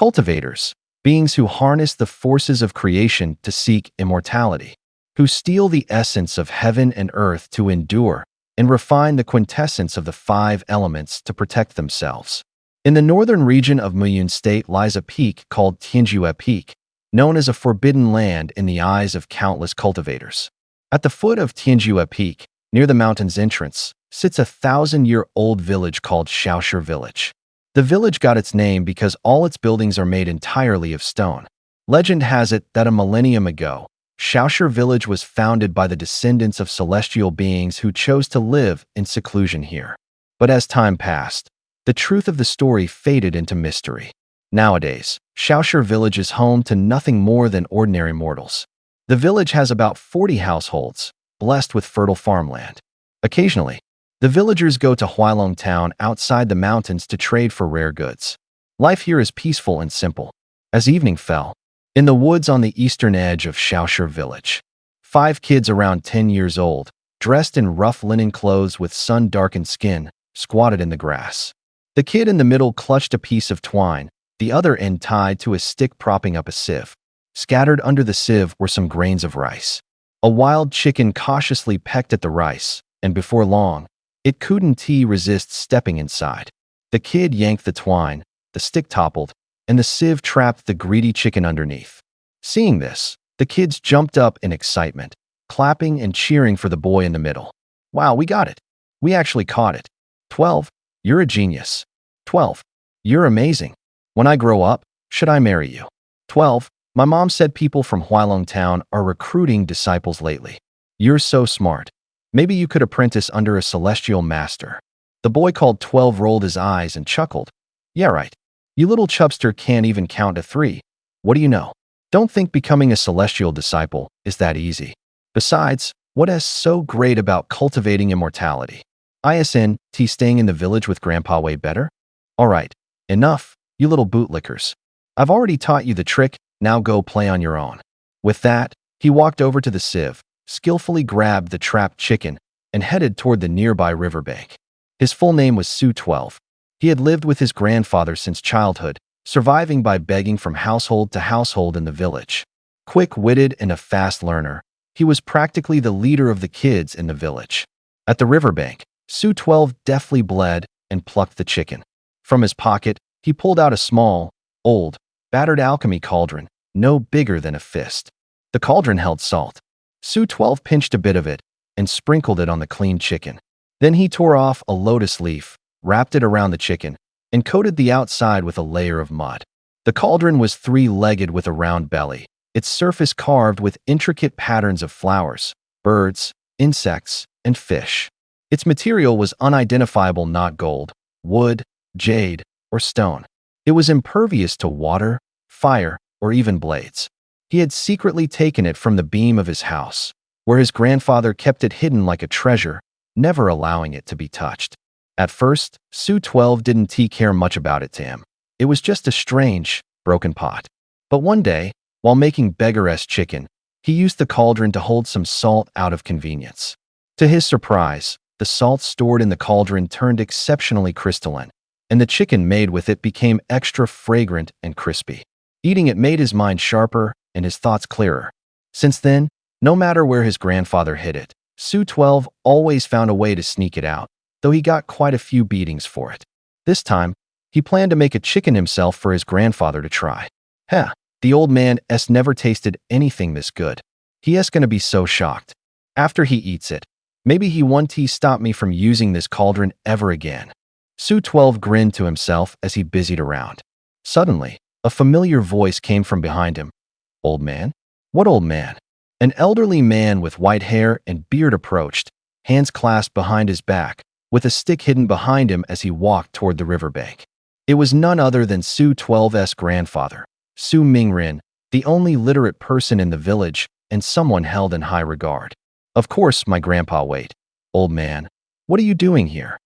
Cultivators, beings who harness the forces of creation to seek immortality, who steal the essence of heaven and earth to endure, and refine the quintessence of the five elements to protect themselves. In the northern region of Muyun State lies a peak called Tianjue Peak, known as a forbidden land in the eyes of countless cultivators. At the foot of Tianjue Peak, near the mountain's entrance, sits a 1,000-year-old village called Tianjue Village. The village got its name because all its buildings are made entirely of stone. Legend has it that a millennium ago, Tianjue Village was founded by the descendants of celestial beings who chose to live in seclusion here. But as time passed, the truth of the story faded into mystery. Nowadays, Tianjue Village is home to nothing more than ordinary mortals. The village has about 40 households, blessed with fertile farmland. Occasionally, the villagers go to Huailong town outside the mountains to trade for rare goods. Life here is peaceful and simple. As evening fell, in the woods on the eastern edge of Tianjue Village, 5 kids around 10 years old, dressed in rough linen clothes with sun-darkened skin, squatted in the grass. The kid in the middle clutched a piece of twine, the other end tied to a stick propping up a sieve. Scattered under the sieve were some grains of rice. A wild chicken cautiously pecked at the rice, and before long, it couldn't resist stepping inside. The kid yanked the twine, the stick toppled, and the sieve trapped the greedy chicken underneath. Seeing this, the kids jumped up in excitement, clapping and cheering for the boy in the middle. "Wow, we got it! We actually caught it! 12, you're a genius! 12, you're amazing! When I grow up, should I marry you? 12, my mom said people from Huailong town are recruiting disciples lately. You're so smart. Maybe you could apprentice under a celestial master." The boy called 12 rolled his eyes and chuckled. "Yeah, right. You little chubster can't even count to 3. What do you know? Don't think becoming a celestial disciple is that easy. Besides, what is so great about cultivating immortality? Isn't staying in the village with Grandpa way better? All right, enough, you little bootlickers. I've already taught you the trick, now go play on your own." With that, he walked over to the sieve, skillfully grabbed the trapped chicken, and headed toward the nearby riverbank. His full name was Su 12. He had lived with his grandfather since childhood, surviving by begging from household to household in the village. Quick-witted and a fast learner, he was practically the leader of the kids in the village. At the riverbank, Su 12 deftly bled and plucked the chicken. From his pocket, he pulled out a small, old, battered alchemy cauldron, no bigger than a fist. The cauldron held salt. Su 12 pinched a bit of it and sprinkled it on the clean chicken. Then he tore off a lotus leaf, wrapped it around the chicken, and coated the outside with a layer of mud. The cauldron was 3-legged with a round belly, its surface carved with intricate patterns of flowers, birds, insects, and fish. Its material was unidentifiable, not gold, wood, jade, or stone. It was impervious to water, fire, or even blades. He had secretly taken it from the beam of his house, where his grandfather kept it hidden like a treasure, never allowing it to be touched. At first, Su 12 didn't care much about it to him. It was just a strange, broken pot. But one day, while making beggaress chicken, he used the cauldron to hold some salt out of convenience. To his surprise, the salt stored in the cauldron turned exceptionally crystalline, and the chicken made with it became extra fragrant and crispy. Eating it made his mind sharper and his thoughts clearer. Since then, no matter where his grandfather hid it, Su 12 always found a way to sneak it out, though he got quite a few beatings for it. This time, he planned to make a chicken himself for his grandfather to try. The old man never tasted anything this good. He gonna be so shocked. After he eats it, maybe he won't stop me from using this cauldron ever again. Su 12 grinned to himself as he busied around. Suddenly, a familiar voice came from behind him. "Old man? What old man?" An elderly man with white hair and beard approached, hands clasped behind his back, with a stick hidden behind him as he walked toward the riverbank. It was none other than Su 12's grandfather, Su Mingrin, the only literate person in the village and someone held in high regard. "Of course, my grandpa, wait. Old man, what are you doing here?"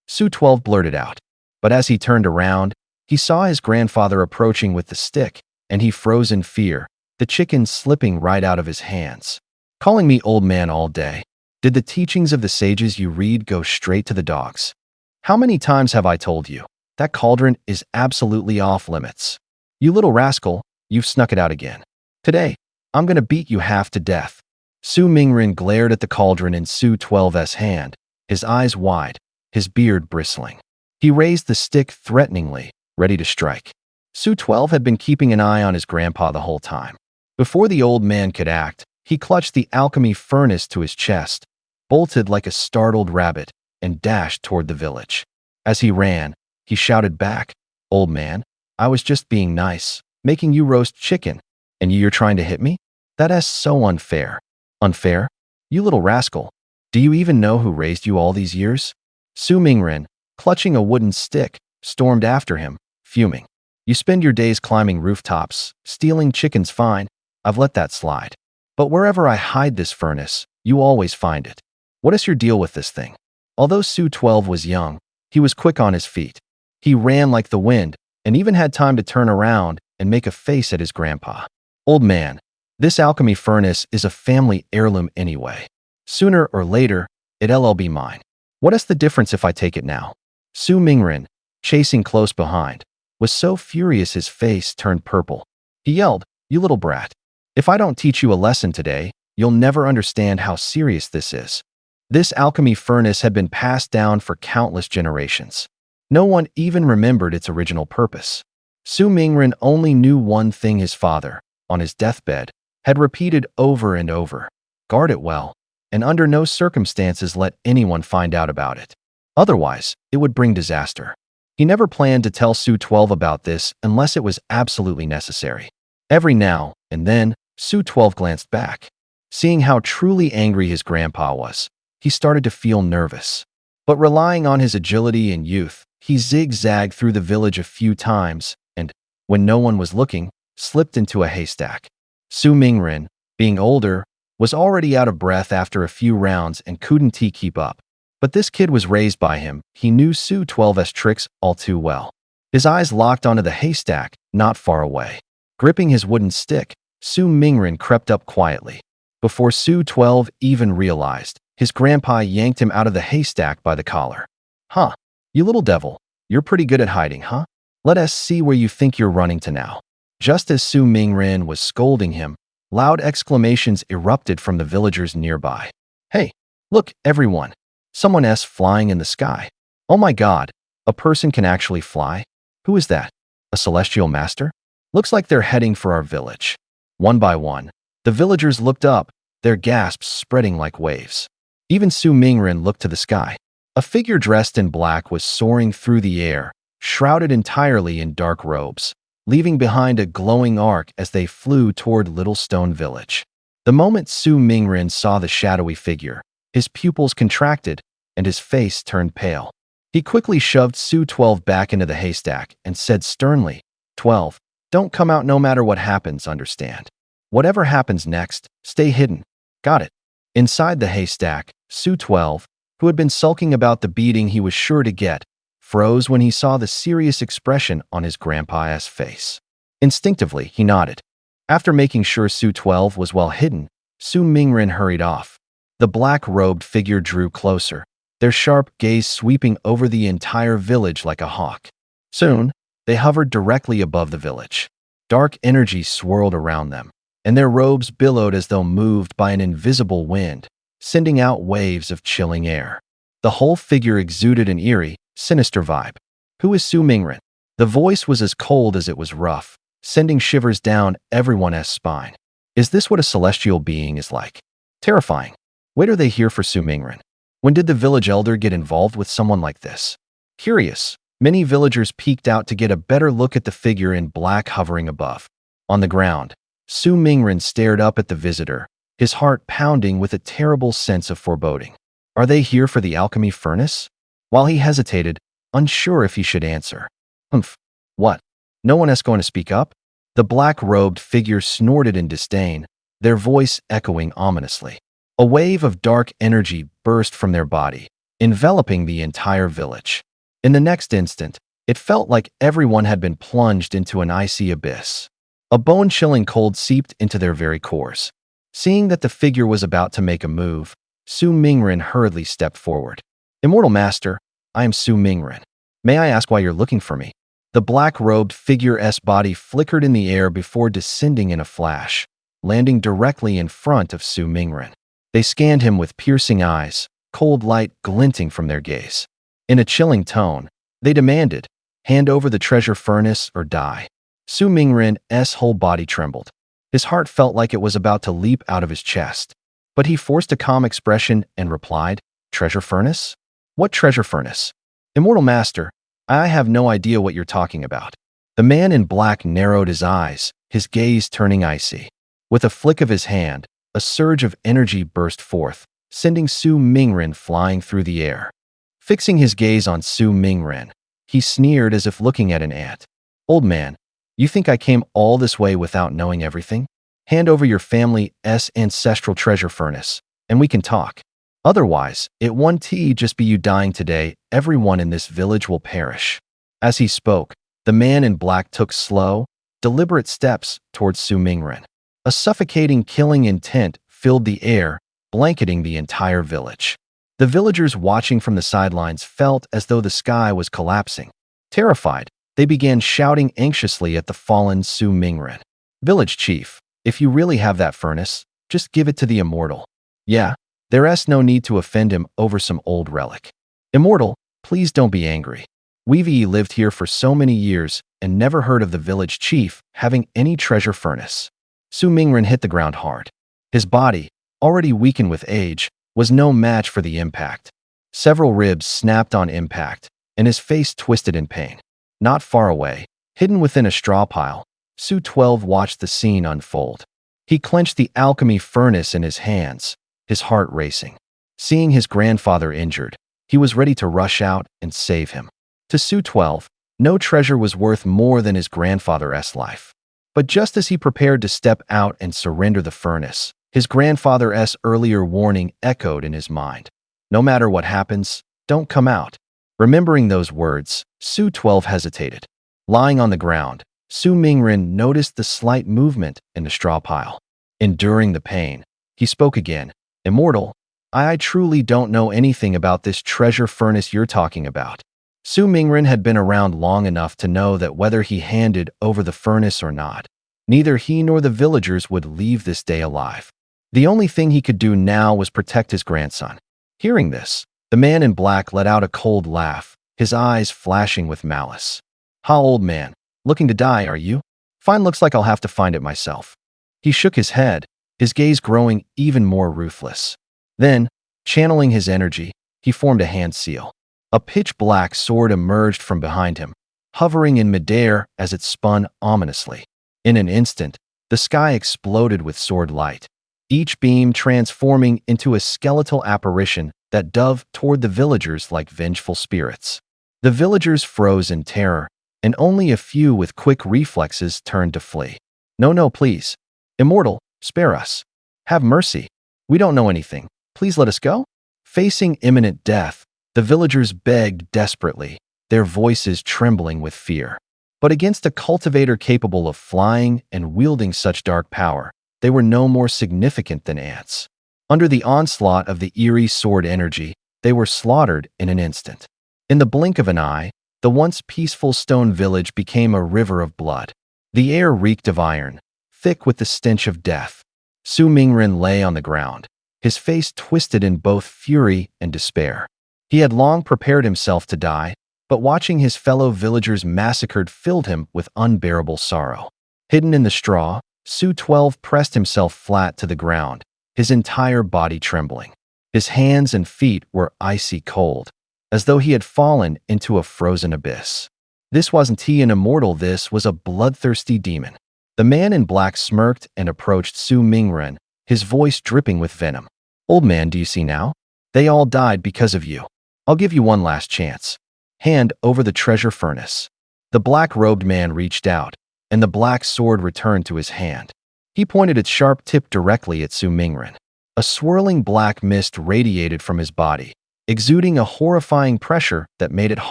Su 12 blurted out. But as he turned around, he saw his grandfather approaching with the stick, and he froze in fear, the chicken slipping right out of his hands. "Calling me old man all day? Did the teachings of the sages you read go straight to the dogs? How many times have I told you? That cauldron is absolutely off limits." You little rascal, you've snuck it out again. Today, I'm gonna beat you half to death. Su Mingren glared at the cauldron in Su 12's hand, his eyes wide, his beard bristling. He raised the stick threateningly, ready to strike. Su 12 had been keeping an eye on his grandpa the whole time. Before the old man could act, he clutched the alchemy furnace to his chest, bolted like a startled rabbit, and dashed toward the village. As he ran, he shouted back, "Old man, I was just being nice, making you roast chicken, and you're trying to hit me? That's so unfair." "Unfair? You little rascal. Do you even know who raised you all these years?" Su Mingren, clutching a wooden stick, stormed after him, fuming. "You spend your days climbing rooftops, stealing chickens, fine. I've let that slide. But wherever I hide this furnace, you always find it. What is your deal with this thing?" Although Su 12 was young, he was quick on his feet. He ran like the wind and even had time to turn around and make a face at his grandpa. "Old man, this alchemy furnace is a family heirloom anyway. Sooner or later, it'll be mine. What is the difference if I take it now?" Su Mingren, chasing close behind, was so furious his face turned purple. He yelled, "You little brat. If I don't teach you a lesson today, you'll never understand how serious this is." This alchemy furnace had been passed down for countless generations. No one even remembered its original purpose. Su Mingren only knew one thing: his father, on his deathbed, had repeated over and over, "Guard it well, and under no circumstances let anyone find out about it. Otherwise, it would bring disaster." He never planned to tell Su 12 about this unless it was absolutely necessary. Every now and then, Su 12 glanced back. Seeing how truly angry his grandpa was, he started to feel nervous. But relying on his agility and youth, he zigzagged through the village a few times and, when no one was looking, slipped into a haystack. Su Mingren, being older, was already out of breath after a few rounds and couldn't keep up. But this kid was raised by him. He knew Su 12's tricks all too well. His eyes locked onto the haystack, not far away. Gripping his wooden stick, Su Mingren crept up quietly. Before Su 12 even realized, his grandpa yanked him out of the haystack by the collar. "Huh, you little devil, you're pretty good at hiding, huh? Let us see where you think you're running to now." Just as Su Mingren was scolding him, loud exclamations erupted from the villagers nearby. "Hey, look, everyone! Someone's flying in the sky. Oh my God, a person can actually fly? Who is that? A celestial master? Looks like they're heading for our village." One by one, the villagers looked up, their gasps spreading like waves. Even Su Mingren looked to the sky. A figure dressed in black was soaring through the air, shrouded entirely in dark robes, leaving behind a glowing arc as they flew toward Little Stone Village. The moment Su Mingren saw the shadowy figure, his pupils contracted and his face turned pale. He quickly shoved Su 12 back into the haystack and said sternly, "12, don't come out no matter what happens, understand? Whatever happens next, stay hidden. Got it?" Inside the haystack, Su 12, who had been sulking about the beating he was sure to get, froze when he saw the serious expression on his grandpa's face. Instinctively, he nodded. After making sure Su 12 was well hidden, Su Mingren hurried off. The black-robed figure drew closer, their sharp gaze sweeping over the entire village like a hawk. Soon, they hovered directly above the village. Dark energy swirled around them, and their robes billowed as though moved by an invisible wind, sending out waves of chilling air. The whole figure exuded an eerie, sinister vibe. "Who is Su Mingren?" The voice was as cold as it was rough, sending shivers down everyone's spine. Is this what a celestial being is like? Terrifying. Wait, are they here for Su Mingren? When did the village elder get involved with someone like this? Curious, many villagers peeked out to get a better look at the figure in black hovering above. On the ground, Su Mingren stared up at the visitor, his heart pounding with a terrible sense of foreboding. Are they here for the alchemy furnace? While he hesitated, unsure if he should answer. Humph. What? No one is going to speak up? The black-robed figure snorted in disdain, their voice echoing ominously. A wave of dark energy burst from their body, enveloping the entire village. In the next instant, it felt like everyone had been plunged into an icy abyss. A bone-chilling cold seeped into their very cores. Seeing that the figure was about to make a move, Su Mingren hurriedly stepped forward. "Immortal Master, I am Su Mingren. May I ask why you're looking for me?" The black-robed figure's body flickered in the air before descending in a flash, landing directly in front of Su Mingren. They scanned him with piercing eyes, cold light glinting from their gaze. In a chilling tone, they demanded, "Hand over the treasure furnace or die." Su Mingren's whole body trembled. His heart felt like it was about to leap out of his chest. But he forced a calm expression and replied, "Treasure furnace? What treasure furnace? Immortal Master, I have no idea what you're talking about." The man in black narrowed his eyes, his gaze turning icy. With a flick of his hand, a surge of energy burst forth, sending Su Mingren flying through the air. Fixing his gaze on Su Mingren, he sneered as if looking at an ant. "Old man, you think I came all this way without knowing everything? Hand over your family's ancestral treasure furnace, and we can talk. Otherwise, it won't just be you dying today, everyone in this village will perish." As he spoke, the man in black took slow, deliberate steps towards Su Mingren. A suffocating killing intent filled the air, blanketing the entire village. The villagers watching from the sidelines felt as though the sky was collapsing. Terrified, they began shouting anxiously at the fallen Su Mingren. "Village chief, if you really have that furnace, just give it to the immortal. Yeah, there's no need to offend him over some old relic. Immortal, please don't be angry. We've lived here for so many years and never heard of the village chief having any treasure furnace." Su Mingren hit the ground hard. His body, already weakened with age, was no match for the impact. Several ribs snapped on impact, and his face twisted in pain. Not far away, hidden within a straw pile, Su 12 watched the scene unfold. He clenched the alchemy furnace in his hands, his heart racing. Seeing his grandfather injured, he was ready to rush out and save him. To Su 12, no treasure was worth more than his grandfather's life. But just as he prepared to step out and surrender the furnace, his grandfather's earlier warning echoed in his mind. "No matter what happens, don't come out." Remembering those words, Su 12 hesitated. Lying on the ground, Su Mingren noticed the slight movement in the straw pile. Enduring the pain, he spoke again. "Immortal, I truly don't know anything about this treasure furnace you're talking about." Su Mingren had been around long enough to know that whether he handed over the furnace or not, neither he nor the villagers would leave this day alive. The only thing he could do now was protect his grandson. Hearing this, the man in black let out a cold laugh, his eyes flashing with malice. "Ha, old man, looking to die, are you? Fine, looks like I'll have to find it myself." He shook his head, his gaze growing even more ruthless. Then, channeling his energy, he formed a hand seal. A pitch-black sword emerged from behind him, hovering in midair as it spun ominously. In an instant, the sky exploded with sword light, each beam transforming into a skeletal apparition that dove toward the villagers like vengeful spirits. The villagers froze in terror, and only a few with quick reflexes turned to flee. "No, no, please. Immortal, spare us. Have mercy. We don't know anything. Please let us go." Facing imminent death, the villagers begged desperately, their voices trembling with fear. But against a cultivator capable of flying and wielding such dark power, they were no more significant than ants. Under the onslaught of the eerie sword energy, they were slaughtered in an instant. In the blink of an eye, the once peaceful stone village became a river of blood. The air reeked of iron, thick with the stench of death. Su Mingren lay on the ground, his face twisted in both fury and despair. He had long prepared himself to die, but watching his fellow villagers massacred filled him with unbearable sorrow. Hidden in the straw, Su 12 pressed himself flat to the ground, his entire body trembling. His hands and feet were icy cold, as though he had fallen into a frozen abyss. This wasn't he an immortal, this was a bloodthirsty demon. The man in black smirked and approached Su Mingren, his voice dripping with venom. "Old man, do you see now? They all died because of you. I'll give you one last chance. Hand over the treasure furnace." The black-robed man reached out, and the black sword returned to his hand. He pointed its sharp tip directly at Su Mingren. A swirling black mist radiated from his body, exuding a horrifying pressure that made it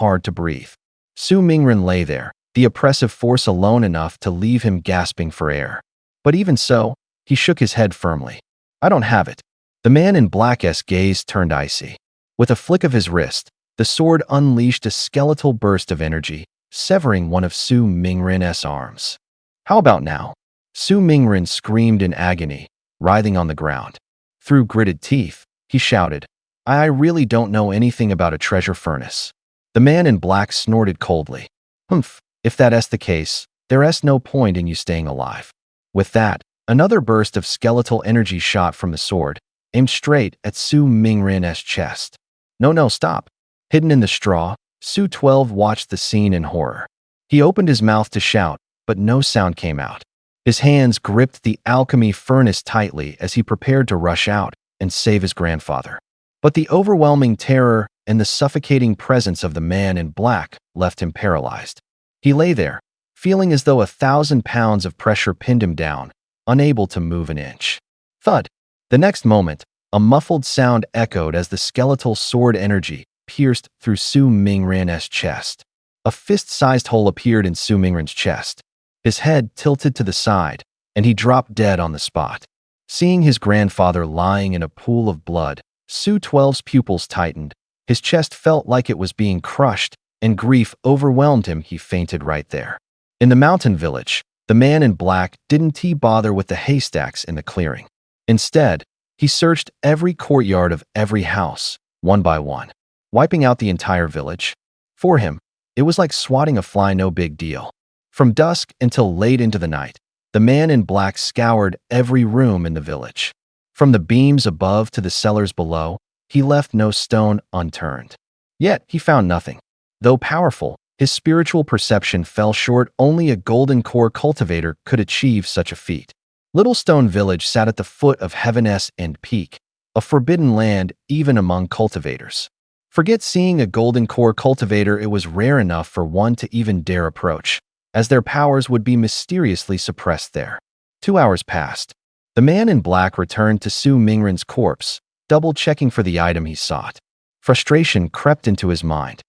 hard to breathe. Su Mingren lay there, the oppressive force alone enough to leave him gasping for air. But even so, he shook his head firmly. "I don't have it." The man in black's gaze turned icy. With a flick of his wrist, the sword unleashed a skeletal burst of energy, severing one of Su Mingren's arms. How about now? Su Mingren screamed in agony, writhing on the ground. Through gritted teeth, he shouted, I really don't know anything about a treasure furnace. The man in black snorted coldly. Humph, if that's the case, there's no point in you staying alive. With that, another burst of skeletal energy shot from the sword, aimed straight at Su Mingren's chest. No, stop. Hidden in the straw, Su 12 watched the scene in horror. He opened his mouth to shout, but no sound came out. His hands gripped the alchemy furnace tightly as he prepared to rush out and save his grandfather. But the overwhelming terror and the suffocating presence of the man in black left him paralyzed. He lay there, feeling as though 1,000 pounds of pressure pinned him down, unable to move an inch. Thud! The next moment, a muffled sound echoed as the skeletal sword energy pierced through Su Mingren's chest. A fist-sized hole appeared in Su Mingren's chest. His head tilted to the side, and he dropped dead on the spot. Seeing his grandfather lying in a pool of blood, Su 12's pupils tightened. His chest felt like it was being crushed, and grief overwhelmed him. He fainted right there. In the mountain village, the man in black didn't bother with the haystacks in the clearing. Instead, he searched every courtyard of every house, one by one, wiping out the entire village. For him, it was like swatting a fly, no big deal. From dusk until late into the night, the man in black scoured every room in the village. From the beams above to the cellars below, he left no stone unturned. Yet he found nothing. Though powerful, his spiritual perception fell short. Only a golden core cultivator could achieve such a feat. Little Stone Village sat at the foot of Heaven's End Peak, a forbidden land even among cultivators. Forget seeing a golden core cultivator, it was rare enough for one to even dare approach, as their powers would be mysteriously suppressed there. 2 hours passed. The man in black returned to Su Mingren's corpse, double-checking for the item he sought. Frustration crept into his mind.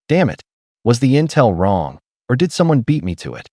Damn it, was the intel wrong, or did someone beat me to it?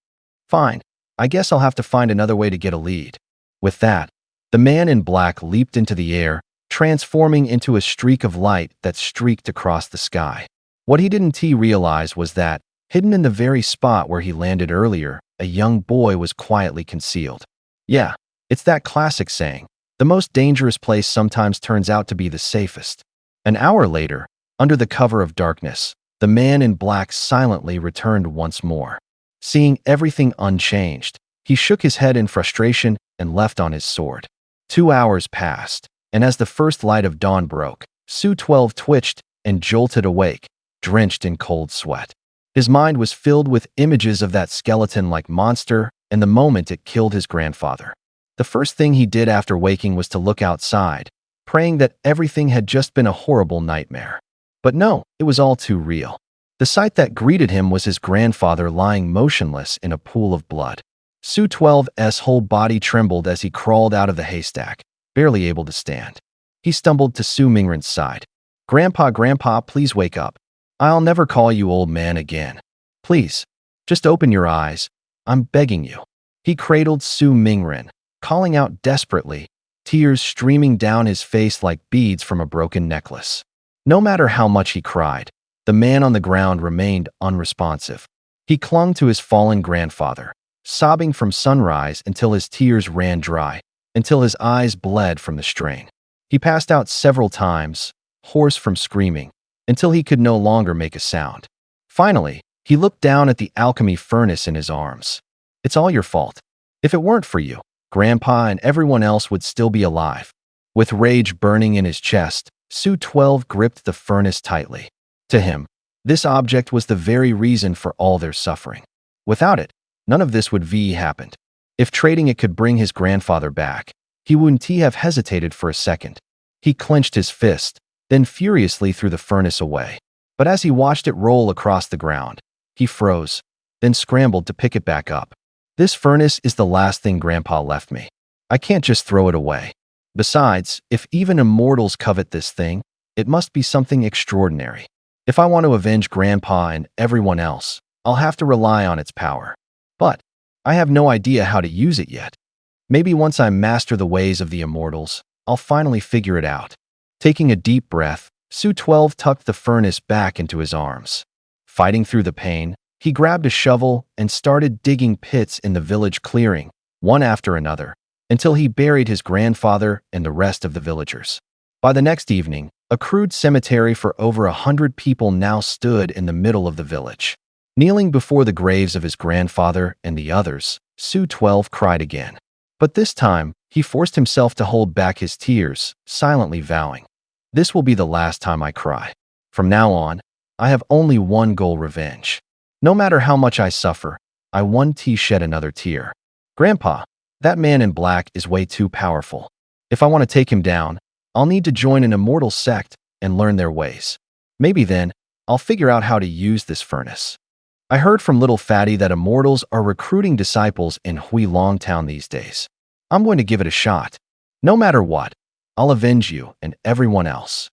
Fine, I guess I'll have to find another way to get a lead. With that, the man in black leaped into the air, transforming into a streak of light that streaked across the sky. What he didn't realize was that, hidden in the very spot where he landed earlier, a young boy was quietly concealed. Yeah, it's that classic saying, the most dangerous place sometimes turns out to be the safest. An hour later, under the cover of darkness, the man in black silently returned once more. Seeing everything unchanged, he shook his head in frustration and left on his sword. 2 hours passed, and as the first light of dawn broke, Su 12 twitched and jolted awake, drenched in cold sweat. His mind was filled with images of that skeleton-like monster and the moment it killed his grandfather. The first thing he did after waking was to look outside, praying that everything had just been a horrible nightmare. But no, it was all too real. The sight that greeted him was his grandfather lying motionless in a pool of blood. Su 12's whole body trembled as he crawled out of the haystack, barely able to stand. He stumbled to Su Mingren's side. Grandpa, please wake up. I'll never call you old man again. Please, just open your eyes. I'm begging you. He cradled Su Mingren, calling out desperately, tears streaming down his face like beads from a broken necklace. No matter how much he cried, the man on the ground remained unresponsive. He clung to his fallen grandfather, sobbing from sunrise until his tears ran dry, until his eyes bled from the strain. He passed out several times, hoarse from screaming, until he could no longer make a sound. Finally, he looked down at the alchemy furnace in his arms. It's all your fault. If it weren't for you, Grandpa and everyone else would still be alive. With rage burning in his chest, Su 12 gripped the furnace tightly. To him, this object was the very reason for all their suffering. Without it, none of this would have happened. If trading it could bring his grandfather back, he wouldn't have hesitated for a second. He clenched his fist, then furiously threw the furnace away. But as he watched it roll across the ground, he froze, then scrambled to pick it back up. This furnace is the last thing Grandpa left me. I can't just throw it away. Besides, if even immortals covet this thing, it must be something extraordinary. If I want to avenge Grandpa and everyone else, I'll have to rely on its power. But I have no idea how to use it yet. Maybe once I master the ways of the immortals, I'll finally figure it out. Taking a deep breath, Su 12 tucked the furnace back into his arms. Fighting through the pain, He grabbed a shovel and started digging pits in the village clearing, one after another, until he buried his grandfather and the rest of the villagers. By the next evening, a crude cemetery for over 100 people now stood in the middle of the village. Kneeling before the graves of his grandfather and the others, Su 12 cried again. But this time, he forced himself to hold back his tears, silently vowing, "This will be the last time I cry. From now on, I have only one goal: revenge. No matter how much I suffer, I won't shed another tear. Grandpa, that man in black is way too powerful. If I want to take him down, I'll need to join an immortal sect and learn their ways. Maybe then, I'll figure out how to use this furnace." I heard from Little Fatty that immortals are recruiting disciples in Huilong Town these days. I'm going to give it a shot. No matter what, I'll avenge you and everyone else.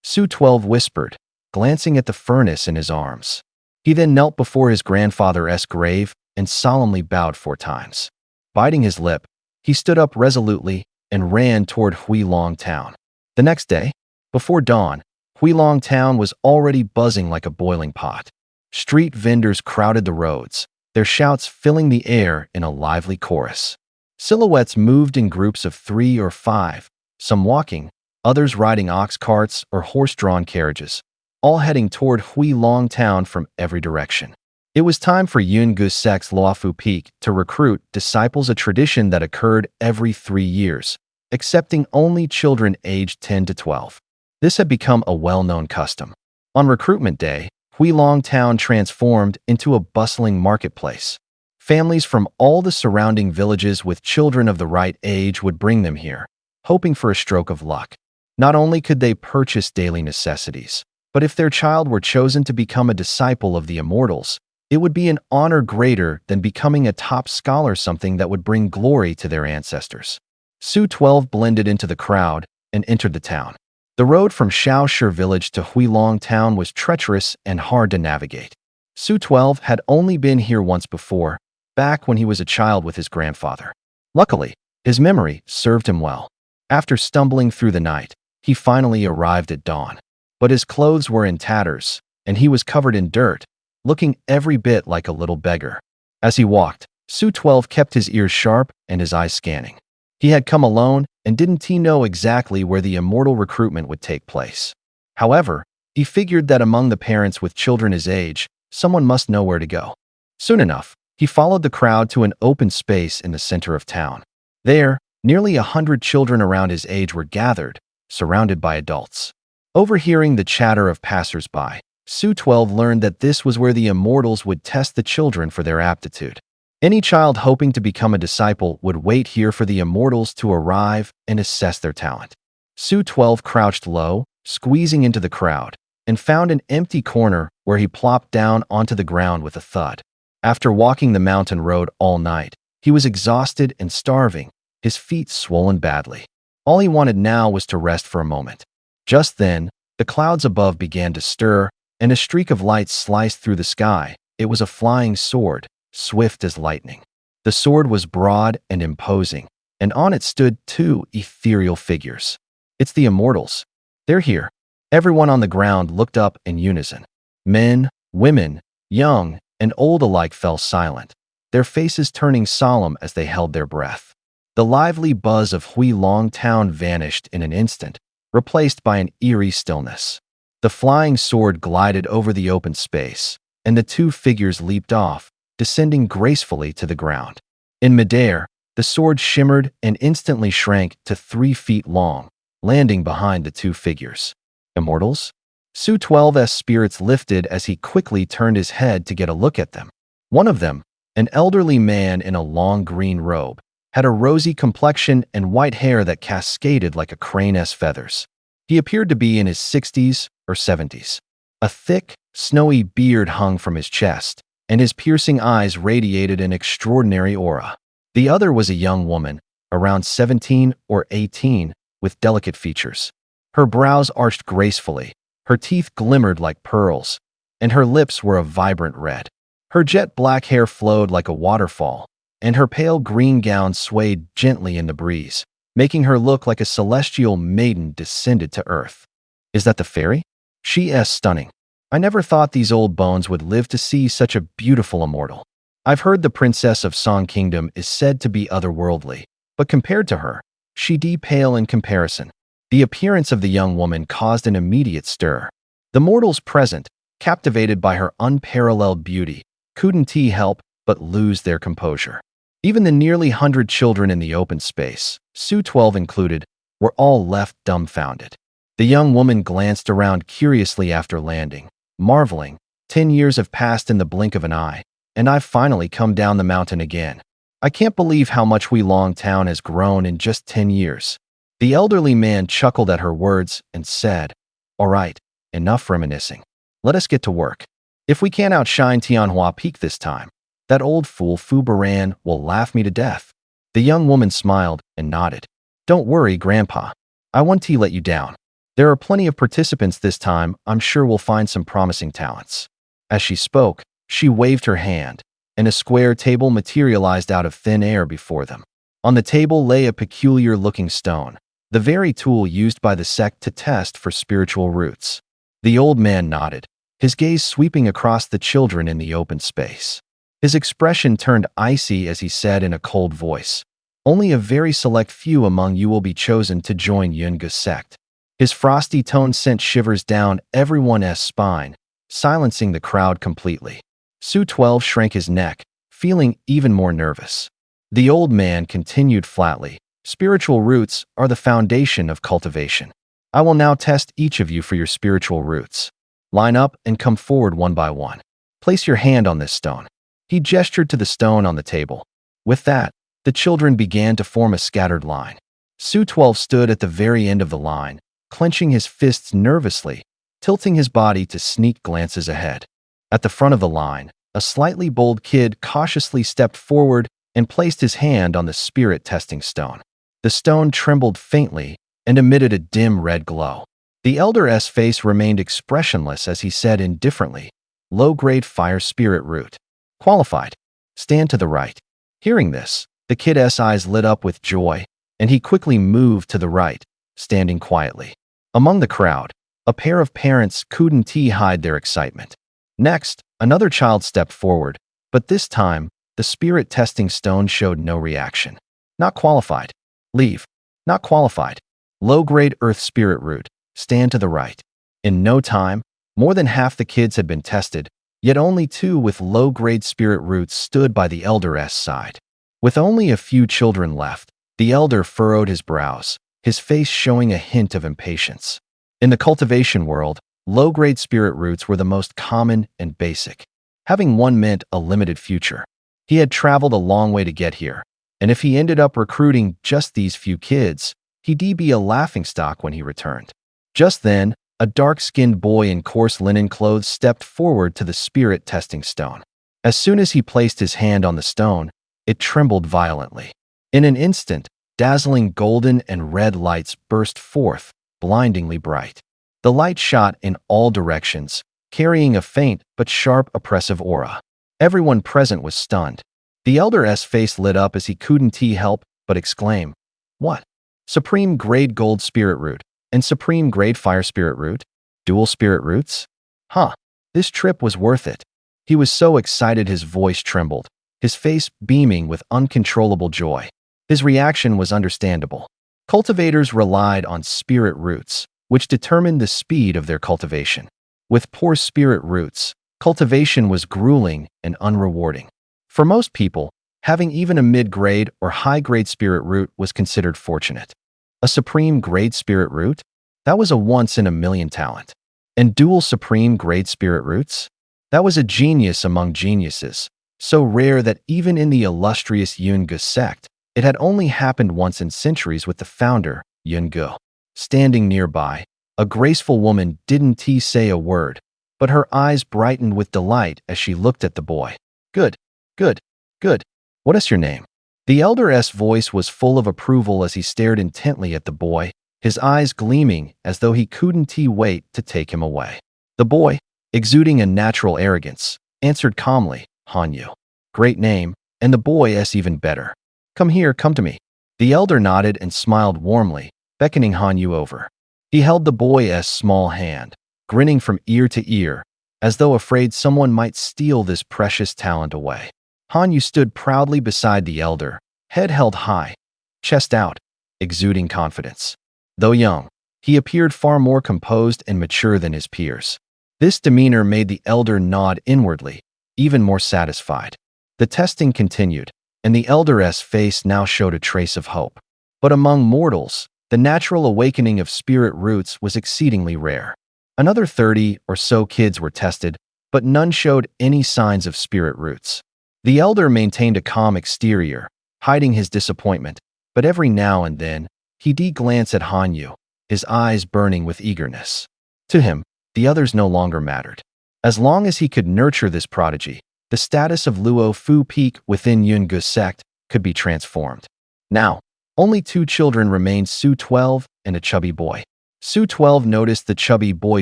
Su 12 whispered, glancing at the furnace in his arms. He then knelt before his grandfather's grave and solemnly bowed 4 times. Biting his lip, he stood up resolutely and ran toward Huilong Town. The next day, before dawn, Huilong Town was already buzzing like a boiling pot. Street vendors crowded the roads, their shouts filling the air in a lively chorus. Silhouettes moved in groups of 3 or 5, some walking, others riding ox carts or horse-drawn carriages, all heading toward Huilong Town from every direction. It was time for Yungu Sect's Luofu Peak to recruit disciples, a tradition that occurred every 3 years, accepting only children aged 10 to 12. This had become a well-known custom. On recruitment day, Huilong Town transformed into a bustling marketplace. Families from all the surrounding villages with children of the right age would bring them here, hoping for a stroke of luck. Not only could they purchase daily necessities, but if their child were chosen to become a disciple of the immortals, it would be an honor greater than becoming a top scholar, something that would bring glory to their ancestors. Su 12 blended into the crowd and entered the town. The road from Shaoshi village to Huilong Town was treacherous and hard to navigate. Su 12 had only been here once before, back when he was a child with his grandfather. Luckily, his memory served him well. After stumbling through the night, he finally arrived at dawn. But his clothes were in tatters, and he was covered in dirt, looking every bit like a little beggar. As he walked, Su 12 kept his ears sharp and his eyes scanning. He had come alone and didn't know exactly where the immortal recruitment would take place. However, he figured that among the parents with children his age, someone must know where to go. Soon enough, he followed the crowd to an open space in the center of town. There, nearly 100 children around his age were gathered, surrounded by adults. Overhearing the chatter of passers-by, Su 12 learned that this was where the immortals would test the children for their aptitude. Any child hoping to become a disciple would wait here for the immortals to arrive and assess their talent. Su 12 crouched low, squeezing into the crowd, and found an empty corner where he plopped down onto the ground with a thud. After walking the mountain road all night, he was exhausted and starving, his feet swollen badly. All he wanted now was to rest for a moment. Just then, the clouds above began to stir, and a streak of light sliced through the sky. It was a flying sword, swift as lightning. The sword was broad and imposing, and on it stood 2 ethereal figures. "It's the immortals. They're here." Everyone on the ground looked up in unison. Men, women, young, and old alike fell silent, their faces turning solemn as they held their breath. The lively buzz of Huilong Town vanished in an instant, replaced by an eerie stillness. The flying sword glided over the open space, and the 2 figures leaped off, descending gracefully to the ground. In midair, the sword shimmered and instantly shrank to 3 feet long, landing behind the 2 figures. Immortals? Su 12's spirits lifted as he quickly turned his head to get a look at them. One of them, an elderly man in a long green robe, had a rosy complexion and white hair that cascaded like a crane's feathers. He appeared to be in his 60s or 70s. A thick, snowy beard hung from his chest, and his piercing eyes radiated an extraordinary aura. The other was a young woman, around 17 or 18, with delicate features. Her brows arched gracefully, her teeth glimmered like pearls, and her lips were a vibrant red. Her jet black hair flowed like a waterfall, and her pale green gown swayed gently in the breeze, making her look like a celestial maiden descended to earth. "Is that the fairy? She is stunning." I never thought these old bones would live to see such a beautiful immortal. I've heard the princess of Song Kingdom is said to be otherworldly, but compared to her, she'd pale in comparison. The appearance of the young woman caused an immediate stir. The mortals present, captivated by her unparalleled beauty, couldn't help but lose their composure. Even the nearly 100 children in the open space, Su 12 included, were all left dumbfounded. The young woman glanced around curiously after landing, marveling, 10 years have passed in the blink of an eye, and I've finally come down the mountain again. I can't believe how much Long Town has grown in just 10 years. The elderly man chuckled at her words and said, "All right, enough reminiscing. Let us get to work. If we can't outshine Tianjue Peak this time, that old fool Fu Baran will laugh me to death." The young woman smiled and nodded. "Don't worry, Grandpa. I won't let you down. There are plenty of participants this time. I'm sure we'll find some promising talents." As she spoke, she waved her hand, and a square table materialized out of thin air before them. On the table lay a peculiar-looking stone, the very tool used by the sect to test for spiritual roots. The old man nodded, his gaze sweeping across the children in the open space. His expression turned icy as he said in a cold voice, "Only a very select few among you will be chosen to join Yungu's sect." His frosty tone sent shivers down everyone's spine, silencing the crowd completely. Su 12 shrank his neck, feeling even more nervous. The old man continued flatly, "Spiritual roots are the foundation of cultivation. I will now test each of you for your spiritual roots. Line up and come forward one by one. Place your hand on this stone." He gestured to the stone on the table. With that, the children began to form a scattered line. Su 12 stood at the very end of the line, clenching his fists nervously, tilting his body to sneak glances ahead. At the front of the line, a slightly bold kid cautiously stepped forward and placed his hand on the spirit testing stone. The stone trembled faintly and emitted a dim red glow. The elder's face remained expressionless as he said indifferently, "Low-grade fire spirit root. Qualified. Stand to the right." Hearing this, the kid's eyes lit up with joy, and he quickly moved to the right, standing quietly. Among the crowd, a pair of parents couldn't hide their excitement. Next, another child stepped forward, but this time, the spirit testing stone showed no reaction. "Not qualified. Leave. Not qualified. Low-grade earth spirit root. Stand to the right." In no time, more than half the kids had been tested, yet only 2 with low-grade spirit roots stood by the elder's side. With only a few children left, the elder furrowed his brows, his face showing a hint of impatience. In the cultivation world, low-grade spirit roots were the most common and basic. Having one meant a limited future. He had traveled a long way to get here, and if he ended up recruiting just these few kids, he'd be a laughingstock when he returned. Just then, a dark-skinned boy in coarse linen clothes stepped forward to the spirit testing stone. As soon as he placed his hand on the stone, it trembled violently. In an instant, dazzling golden and red lights burst forth, blindingly bright. The light shot in all directions, carrying a faint but sharp oppressive aura. Everyone present was stunned. The elder's face lit up as he couldn't help but exclaim, "What? Supreme grade gold spirit root and supreme grade fire spirit root? Dual spirit roots? Huh, this trip was worth it." He was so excited his voice trembled, his face beaming with uncontrollable joy. His reaction was understandable. Cultivators relied on spirit roots, which determined the speed of their cultivation. With poor spirit roots, cultivation was grueling and unrewarding. For most people, having even a mid-grade or high-grade spirit root was considered fortunate. A supreme grade spirit root? That was a once-in-a-million talent. And dual supreme grade spirit roots? That was a genius among geniuses, so rare that even in the illustrious Yungu sect, it had only happened once in centuries with the founder, Yungu. Standing nearby, a graceful woman didn't say a word, but her eyes brightened with delight as she looked at the boy. "Good, good, good. What is your name?" The elder's voice was full of approval as he stared intently at the boy, his eyes gleaming as though he couldn't wait to take him away. The boy, exuding a natural arrogance, answered calmly, "Hanyu." "Great name, and the boy's even better. Come here, come to me." The elder nodded and smiled warmly, beckoning Hanyu over. He held the boy's small hand, grinning from ear to ear, as though afraid someone might steal this precious talent away. Han Yu stood proudly beside the elder, head held high, chest out, exuding confidence. Though young, he appeared far more composed and mature than his peers. This demeanor made the elder nod inwardly, even more satisfied. The testing continued, and the elder's face now showed a trace of hope. But among mortals, the natural awakening of spirit roots was exceedingly rare. Another 30 or so kids were tested, but none showed any signs of spirit roots. The elder maintained a calm exterior, hiding his disappointment, but every now and then, he did glance at Han Yu, his eyes burning with eagerness. To him, the others no longer mattered. As long as he could nurture this prodigy, the status of Luo Fu Peak within Yungu's sect could be transformed. Now, only 2 children remained, Su 12 and a chubby boy. Su 12 noticed the chubby boy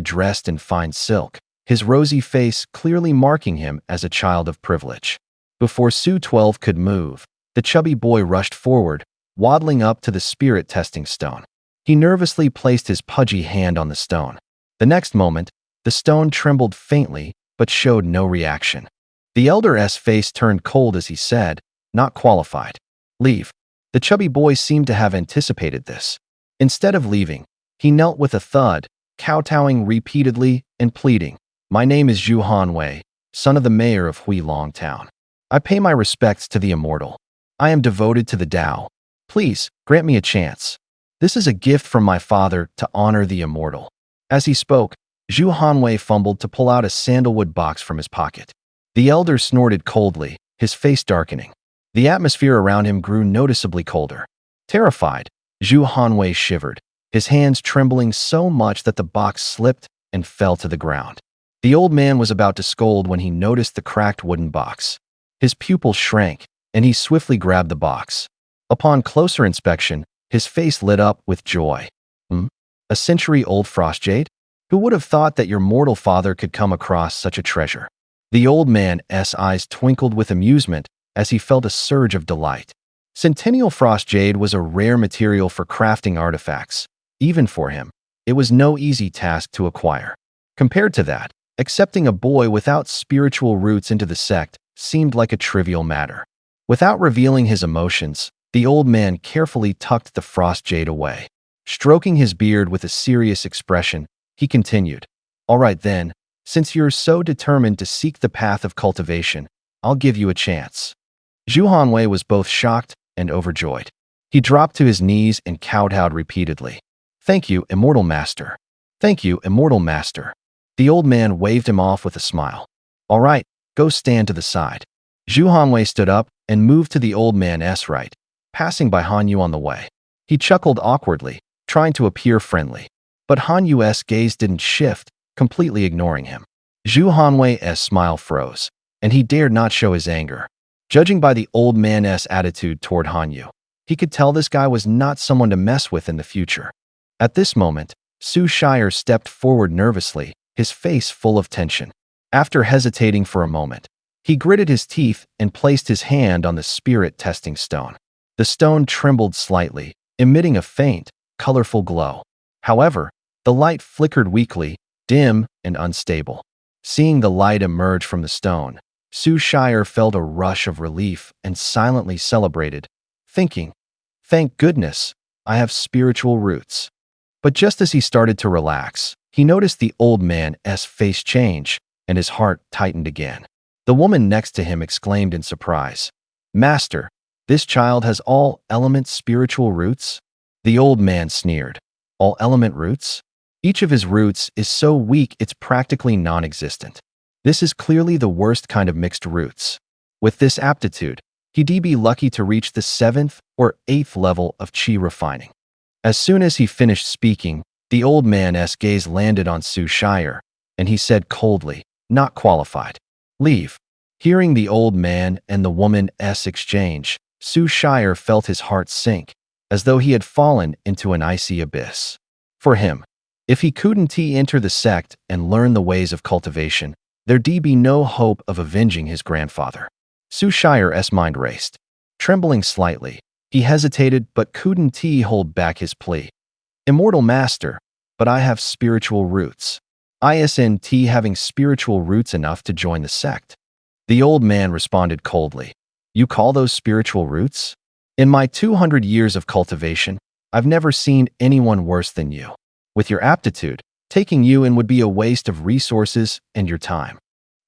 dressed in fine silk, his rosy face clearly marking him as a child of privilege. Before Su 12 could move, the chubby boy rushed forward, waddling up to the spirit testing stone. He nervously placed his pudgy hand on the stone. The next moment, the stone trembled faintly but showed no reaction. The elder's face turned cold as he said, "Not qualified. Leave." The chubby boy seemed to have anticipated this. Instead of leaving, he knelt with a thud, kowtowing repeatedly and pleading, "My name is Zhu Hanwei, son of the mayor of Huilong Town. I pay my respects to the immortal. I am devoted to the Tao. Please, grant me a chance. This is a gift from my father to honor the immortal." As he spoke, Zhu Hanwei fumbled to pull out a sandalwood box from his pocket. The elder snorted coldly, his face darkening. The atmosphere around him grew noticeably colder. Terrified, Zhu Hanwei shivered, his hands trembling so much that the box slipped and fell to the ground. The old man was about to scold when he noticed the cracked wooden box. His pupils shrank, and he swiftly grabbed the box. Upon closer inspection, his face lit up with joy. A century-old frost jade? Who would have thought that your mortal father could come across such a treasure? The old man's eyes twinkled with amusement as he felt a surge of delight. Centennial frost jade was a rare material for crafting artifacts. Even for him, it was no easy task to acquire. Compared to that, accepting a boy without spiritual roots into the sect seemed like a trivial matter. Without revealing his emotions, the old man carefully tucked the frost jade away. Stroking his beard with a serious expression, he continued, "All right then, since you're so determined to seek the path of cultivation, I'll give you a chance." Zhu Hanwei was both shocked and overjoyed. He dropped to his knees and kowtowed repeatedly. "Thank you, immortal master. Thank you, immortal master." The old man waved him off with a smile. "All right, go stand to the side." Zhu Hanwei stood up and moved to the old man's right, passing by Han Yu on the way. He chuckled awkwardly, trying to appear friendly. But Han Yu's gaze didn't shift, completely ignoring him. Zhu Hanwei's smile froze, and he dared not show his anger. Judging by the old man's attitude toward Han Yu, he could tell this guy was not someone to mess with in the future. At this moment, Su Shire stepped forward nervously, his face full of tension. After hesitating for a moment, he gritted his teeth and placed his hand on the spirit testing stone. The stone trembled slightly, emitting a faint, colorful glow. However, the light flickered weakly, dim and unstable. Seeing the light emerge from the stone, Su Shire felt a rush of relief and silently celebrated, thinking, "Thank goodness, I have spiritual roots." But just as he started to relax, he noticed the old man's face change, and his heart tightened again. The woman next to him exclaimed in surprise, "Master, this child has all element spiritual roots?" The old man sneered, "All element roots? Each of his roots is so weak it's practically non-existent. This is clearly the worst kind of mixed roots. With this aptitude, he'd be lucky to reach the 7th or 8th level of qi refining." As soon as he finished speaking, the old man's gaze landed on Su Shire, and he said coldly, "Not qualified. Leave." Hearing the old man and the woman's exchange, Su Shire felt his heart sink, as though he had fallen into an icy abyss. For him, if he couldn't enter the sect and learn the ways of cultivation, there'd be no hope of avenging his grandfather. Su Shire's mind raced. Trembling slightly, he hesitated but couldn't hold back his plea. "Immortal master, but I have spiritual roots." isn't having spiritual roots enough to join the sect? The old man responded coldly. You call those spiritual roots? In my 200 years of cultivation, I've never seen anyone worse than you. With your aptitude, taking you in would be a waste of resources and your time.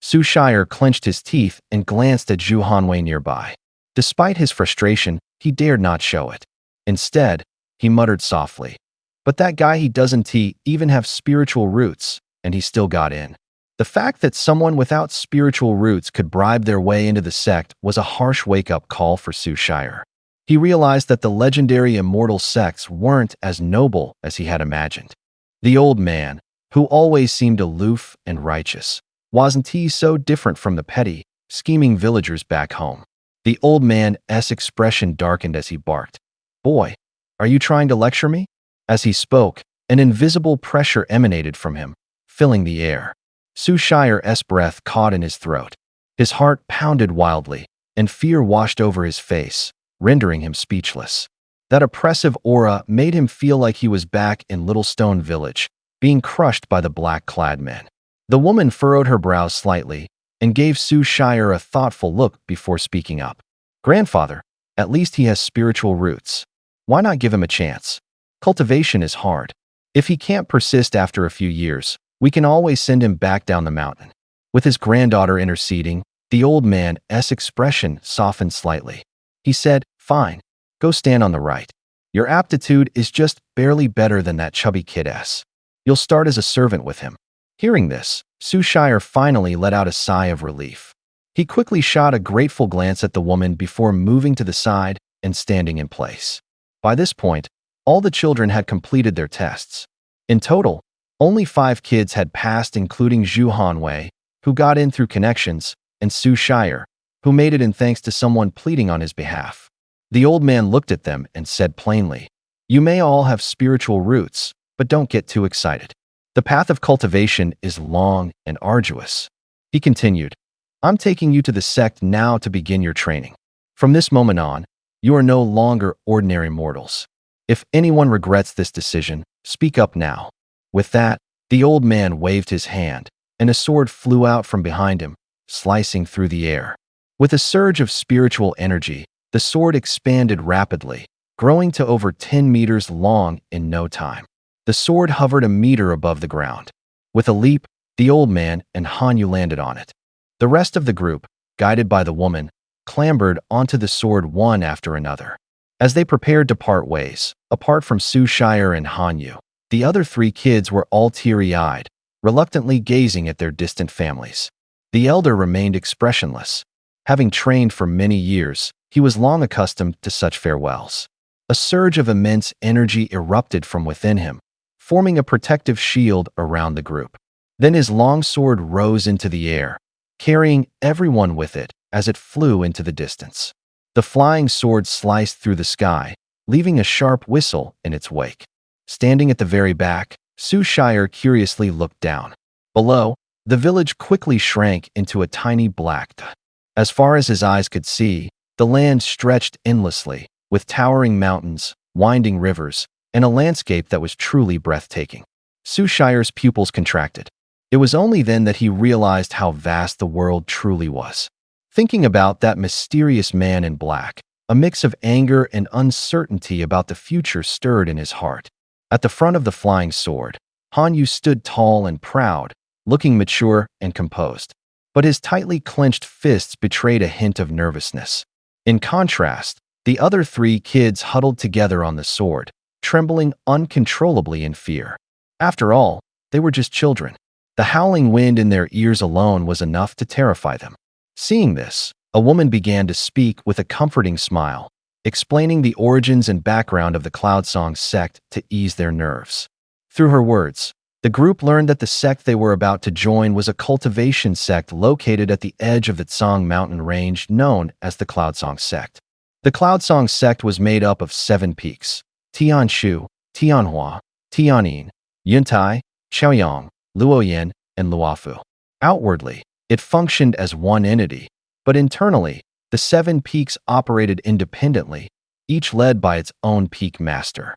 Su Shire clenched his teeth and glanced at Zhu Hanwei nearby. Despite his frustration, he dared not show it. Instead, he muttered softly, but that guy he doesn't even have spiritual roots, and he still got in. The fact that someone without spiritual roots could bribe their way into the sect was a harsh wake-up call for Su Shire. He realized that the legendary immortal sects weren't as noble as he had imagined. The old man, who always seemed aloof and righteous, wasn't so different from the petty, scheming villagers back home. The old man's expression darkened as he barked. Boy, are you trying to lecture me? As he spoke, an invisible pressure emanated from him, filling the air. Su Shire's breath caught in his throat. His heart pounded wildly, and fear washed over his face, rendering him speechless. That oppressive aura made him feel like he was back in Little Stone Village, being crushed by the black-clad men. The woman furrowed her brows slightly and gave Su Shire a thoughtful look before speaking up. Grandfather, at least he has spiritual roots. Why not give him a chance? Cultivation is hard. If he can't persist after a few years, we can always send him back down the mountain. With his granddaughter interceding, the old man's expression softened slightly. He said, Fine, go stand on the right. Your aptitude is just barely better than that chubby kid's. You'll start as a servant with him. Hearing this, Su Shire finally let out a sigh of relief. He quickly shot a grateful glance at the woman before moving to the side and standing in place. By this point, all the children had completed their tests. In total, only 5 kids had passed, including Zhu Hanwei, who got in through connections, and Su Shire, who made it in thanks to someone pleading on his behalf. The old man looked at them and said plainly, You may all have spiritual roots, but don't get too excited. The path of cultivation is long and arduous. He continued, I'm taking you to the sect now to begin your training. From this moment on, you are no longer ordinary mortals. If anyone regrets this decision, speak up now. With that, the old man waved his hand, and a sword flew out from behind him, slicing through the air. With a surge of spiritual energy, the sword expanded rapidly, growing to over 10 meters long in no time. The sword hovered a meter above the ground. With a leap, the old man and Hanyu landed on it. The rest of the group, guided by the woman, clambered onto the sword one after another. As they prepared to part ways, apart from Su Shire and Hanyu, the other 3 kids were all teary-eyed, reluctantly gazing at their distant families. The elder remained expressionless. Having trained for many years, he was long accustomed to such farewells. A surge of immense energy erupted from within him, forming a protective shield around the group. Then his long sword rose into the air, carrying everyone with it as it flew into the distance. The flying sword sliced through the sky, leaving a sharp whistle in its wake. Standing at the very back, Su Shire curiously looked down. Below, the village quickly shrank into a tiny black dot. As far as his eyes could see, the land stretched endlessly, with towering mountains, winding rivers, and a landscape that was truly breathtaking. Su Shire's pupils contracted. It was only then that he realized how vast the world truly was. Thinking about that mysterious man in black, a mix of anger and uncertainty about the future stirred in his heart. At the front of the flying sword, Hanyu stood tall and proud, looking mature and composed. But his tightly clenched fists betrayed a hint of nervousness. In contrast, the other 3 kids huddled together on the sword, trembling uncontrollably in fear. After all, they were just children. The howling wind in their ears alone was enough to terrify them. Seeing this, a woman began to speak with a comforting smile, explaining the origins and background of the Cloudsong sect to ease their nerves. Through her words, the group learned that the sect they were about to join was a cultivation sect located at the edge of the Tsang mountain range known as the Cloudsong sect. The Cloudsong sect was made up of 7 peaks: Tianjue, Tianhua, Tianyin, Yuntai, Chaoyang, Luoyan, and Luofu. Outwardly, it functioned as one entity, but internally, the 7 peaks operated independently, each led by its own peak master.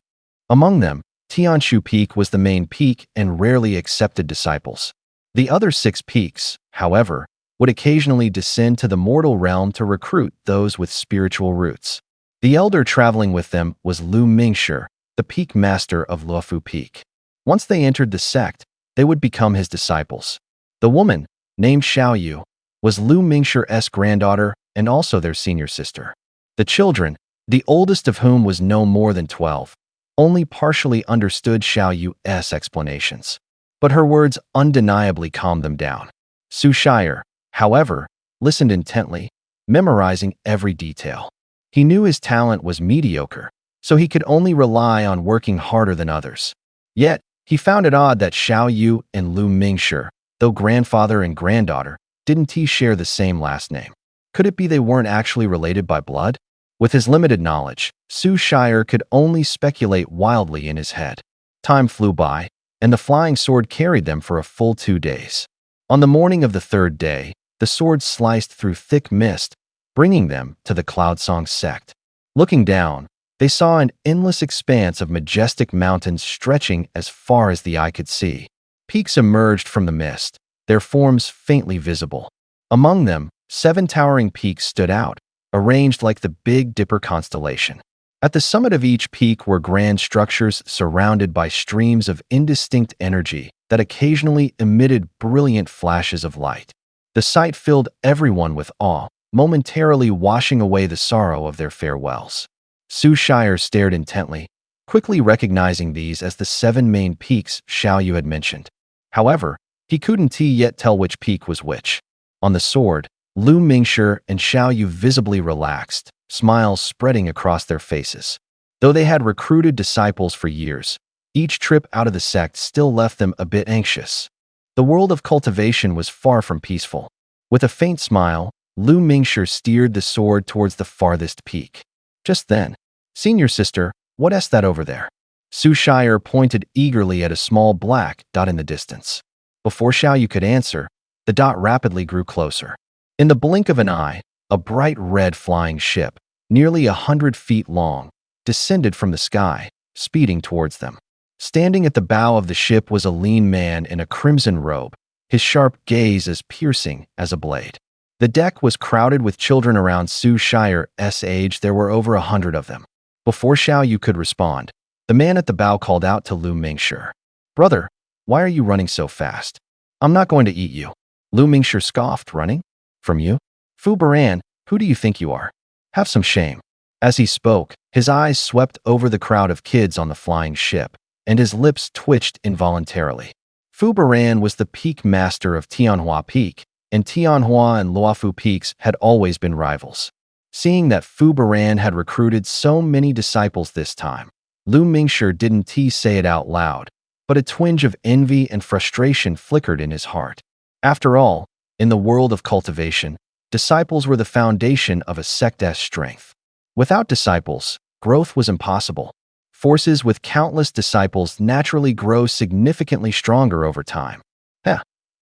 Among them, Tianjue Peak was the main peak and rarely accepted disciples. The other 6 peaks, however, would occasionally descend to the mortal realm to recruit those with spiritual roots. The elder traveling with them was Lu Mingshi, the peak master of Luofu Peak. Once they entered the sect, they would become his disciples. The woman, named Xiaoyu, was Lu Mingshi's granddaughter and also their senior sister. The children, the oldest of whom was no more than 12, only partially understood Xiaoyu's explanations. But her words undeniably calmed them down. Su Shire, however, listened intently, memorizing every detail. He knew his talent was mediocre, so he could only rely on working harder than others. Yet, he found it odd that Xiaoyu and Lu Mingshi, though grandfather and granddaughter, didn't share the same last name. Could it be they weren't actually related by blood? With his limited knowledge, Su Shire could only speculate wildly in his head. Time flew by, and the flying sword carried them for a full 2 days. On the morning of the 3rd day, the sword sliced through thick mist, bringing them to the Cloudsong sect. Looking down, they saw an endless expanse of majestic mountains stretching as far as the eye could see. Peaks emerged from the mist, their forms faintly visible. Among them, 7 towering peaks stood out, arranged like the Big Dipper constellation. At the summit of each peak were grand structures surrounded by streams of indistinct energy that occasionally emitted brilliant flashes of light. The sight filled everyone with awe, momentarily washing away the sorrow of their farewells. Su Shire stared intently, quickly recognizing these as the 7 main peaks Xiaoyu had mentioned. However, he couldn't yet tell which peak was which. On the sword, Lu Mingshi and Xiaoyu visibly relaxed, smiles spreading across their faces. Though they had recruited disciples for years, each trip out of the sect still left them a bit anxious. The world of cultivation was far from peaceful. With a faint smile, Lu Mingshi steered the sword towards the farthest peak. Just then, "Senior sister, what's that over there?" Su Shire pointed eagerly at a small black dot in the distance. Before Xiaoyu could answer, the dot rapidly grew closer. In the blink of an eye, a bright red flying ship, nearly 100 feet long, descended from the sky, speeding towards them. Standing at the bow of the ship was a lean man in a crimson robe, his sharp gaze as piercing as a blade. The deck was crowded with children around Su Shire's age. There were over 100 of them. Before Xiaoyu could respond, the man at the bow called out to Lu Mingshi. "Brother, why are you running so fast? I'm not going to eat you." Lu Mingshi scoffed. "Running? From you? Fu Baran, who do you think you are? Have some shame." As he spoke, his eyes swept over the crowd of kids on the flying ship, and his lips twitched involuntarily. Fu Baran was the peak master of Tianjue Peak, and Tianjue and Luofu Peaks had always been rivals. Seeing that Fu Baran had recruited so many disciples this time, Lu Mingshi didn't say it out loud, but a twinge of envy and frustration flickered in his heart. After all, in the world of cultivation, disciples were the foundation of a sect's strength. Without disciples, growth was impossible. Forces with countless disciples naturally grow significantly stronger over time.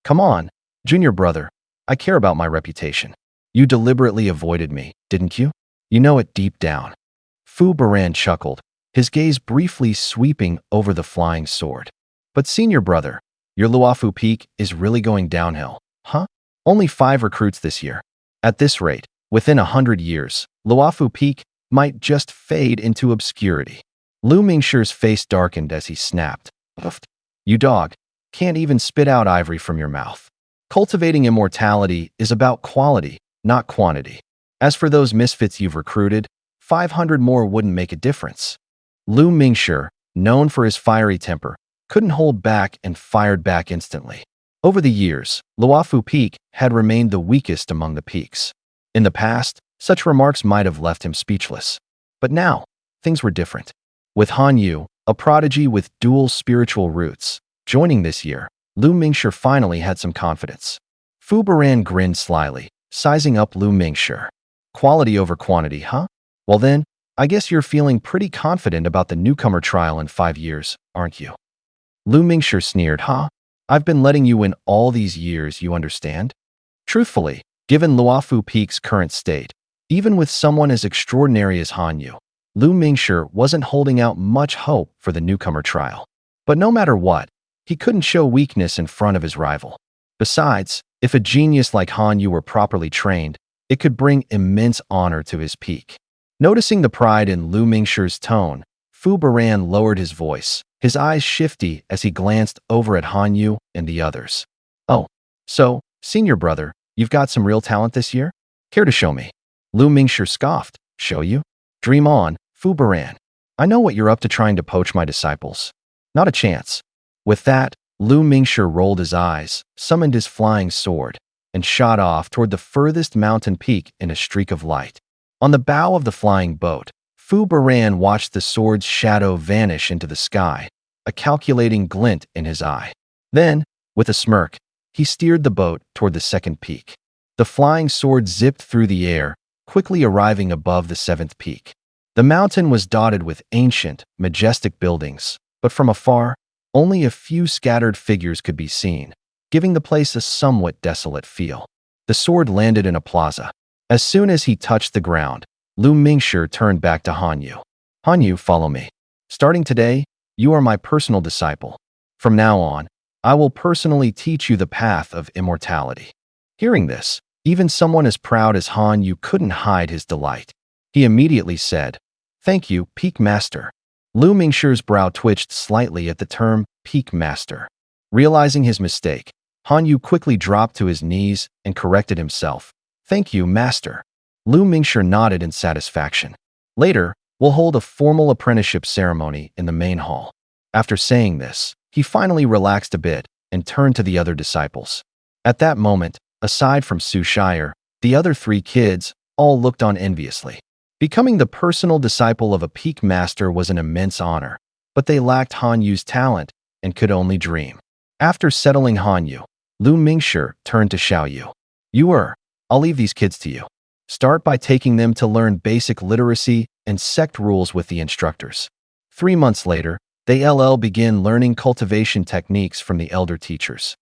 Come on, junior brother, I care about my reputation. You deliberately avoided me, didn't you? You know it deep down. Fu Baran chuckled, his gaze briefly sweeping over the flying sword. But senior brother, your Luofu Peak is really going downhill, huh? Only 5 recruits this year. At this rate, within 100 years, Luofu Peak might just fade into obscurity. Lu Mingshi's face darkened as he snapped. "You dog, can't even spit out ivory from your mouth. Cultivating immortality is about quality, not quantity. As for those misfits you've recruited, 500 more wouldn't make a difference." Lu Mingshi, known for his fiery temper, couldn't hold back and fired back instantly. Over the years, Luofu Peak had remained the weakest among the peaks. In the past, such remarks might have left him speechless. But now, things were different. With Han Yu, a prodigy with dual spiritual roots, joining this year, Lu Mingshi finally had some confidence. Fu Baran grinned slyly, sizing up Lu Mingshi. "Quality over quantity, huh? Well then, I guess you're feeling pretty confident about the newcomer trial in 5 years, aren't you?" Lu Mingshi sneered. "Huh? I've been letting you win all these years, you understand?" Truthfully, given Luofu Peak's current state, even with someone as extraordinary as Han Yu, Lu Mingshi wasn't holding out much hope for the newcomer trial. But no matter what, he couldn't show weakness in front of his rival. Besides, if a genius like Han Yu were properly trained, it could bring immense honor to his peak. Noticing the pride in Lu Mingshi's tone, Fu Baran lowered his voice, his eyes shifty as he glanced over at Han Yu and the others. "Oh, so, senior brother, you've got some real talent this year? Care to show me?" Lu Mingshi scoffed. "Show you? Dream on, Fu Baran. I know what you're up to trying to poach my disciples. Not a chance." With that, Lu Mingshi rolled his eyes, summoned his flying sword, and shot off toward the furthest mountain peak in a streak of light. On the bow of the flying boat, Fu Baran watched the sword's shadow vanish into the sky, a calculating glint in his eye. Then, with a smirk, he steered the boat toward the second peak. The flying sword zipped through the air, quickly arriving above the seventh peak. The mountain was dotted with ancient, majestic buildings, but from afar, only a few scattered figures could be seen, giving the place a somewhat desolate feel. The sword landed in a plaza. As soon as he touched the ground, Lu Mingshi turned back to Han Yu. "Han Yu, follow me. Starting today, you are my personal disciple. From now on, I will personally teach you the path of immortality." Hearing this, even someone as proud as Han Yu couldn't hide his delight. He immediately said, "Thank you, Peak Master." Lu Mingshi's brow twitched slightly at the term Peak Master. Realizing his mistake, Han Yu quickly dropped to his knees and corrected himself. "Thank you, Master." Lu Mingshi nodded in satisfaction. "Later, we'll hold a formal apprenticeship ceremony in the main hall." After saying this, he finally relaxed a bit and turned to the other disciples. At that moment, aside from Su Shire, the other three kids all looked on enviously. Becoming the personal disciple of a peak master was an immense honor, but they lacked Han Yu's talent and could only dream. After settling Han Yu, Lu Mingshi turned to Xiao Yu. I'll leave these kids to you. Start by taking them to learn basic literacy and sect rules with the instructors." 3 months later, they begin learning cultivation techniques from the elder teachers.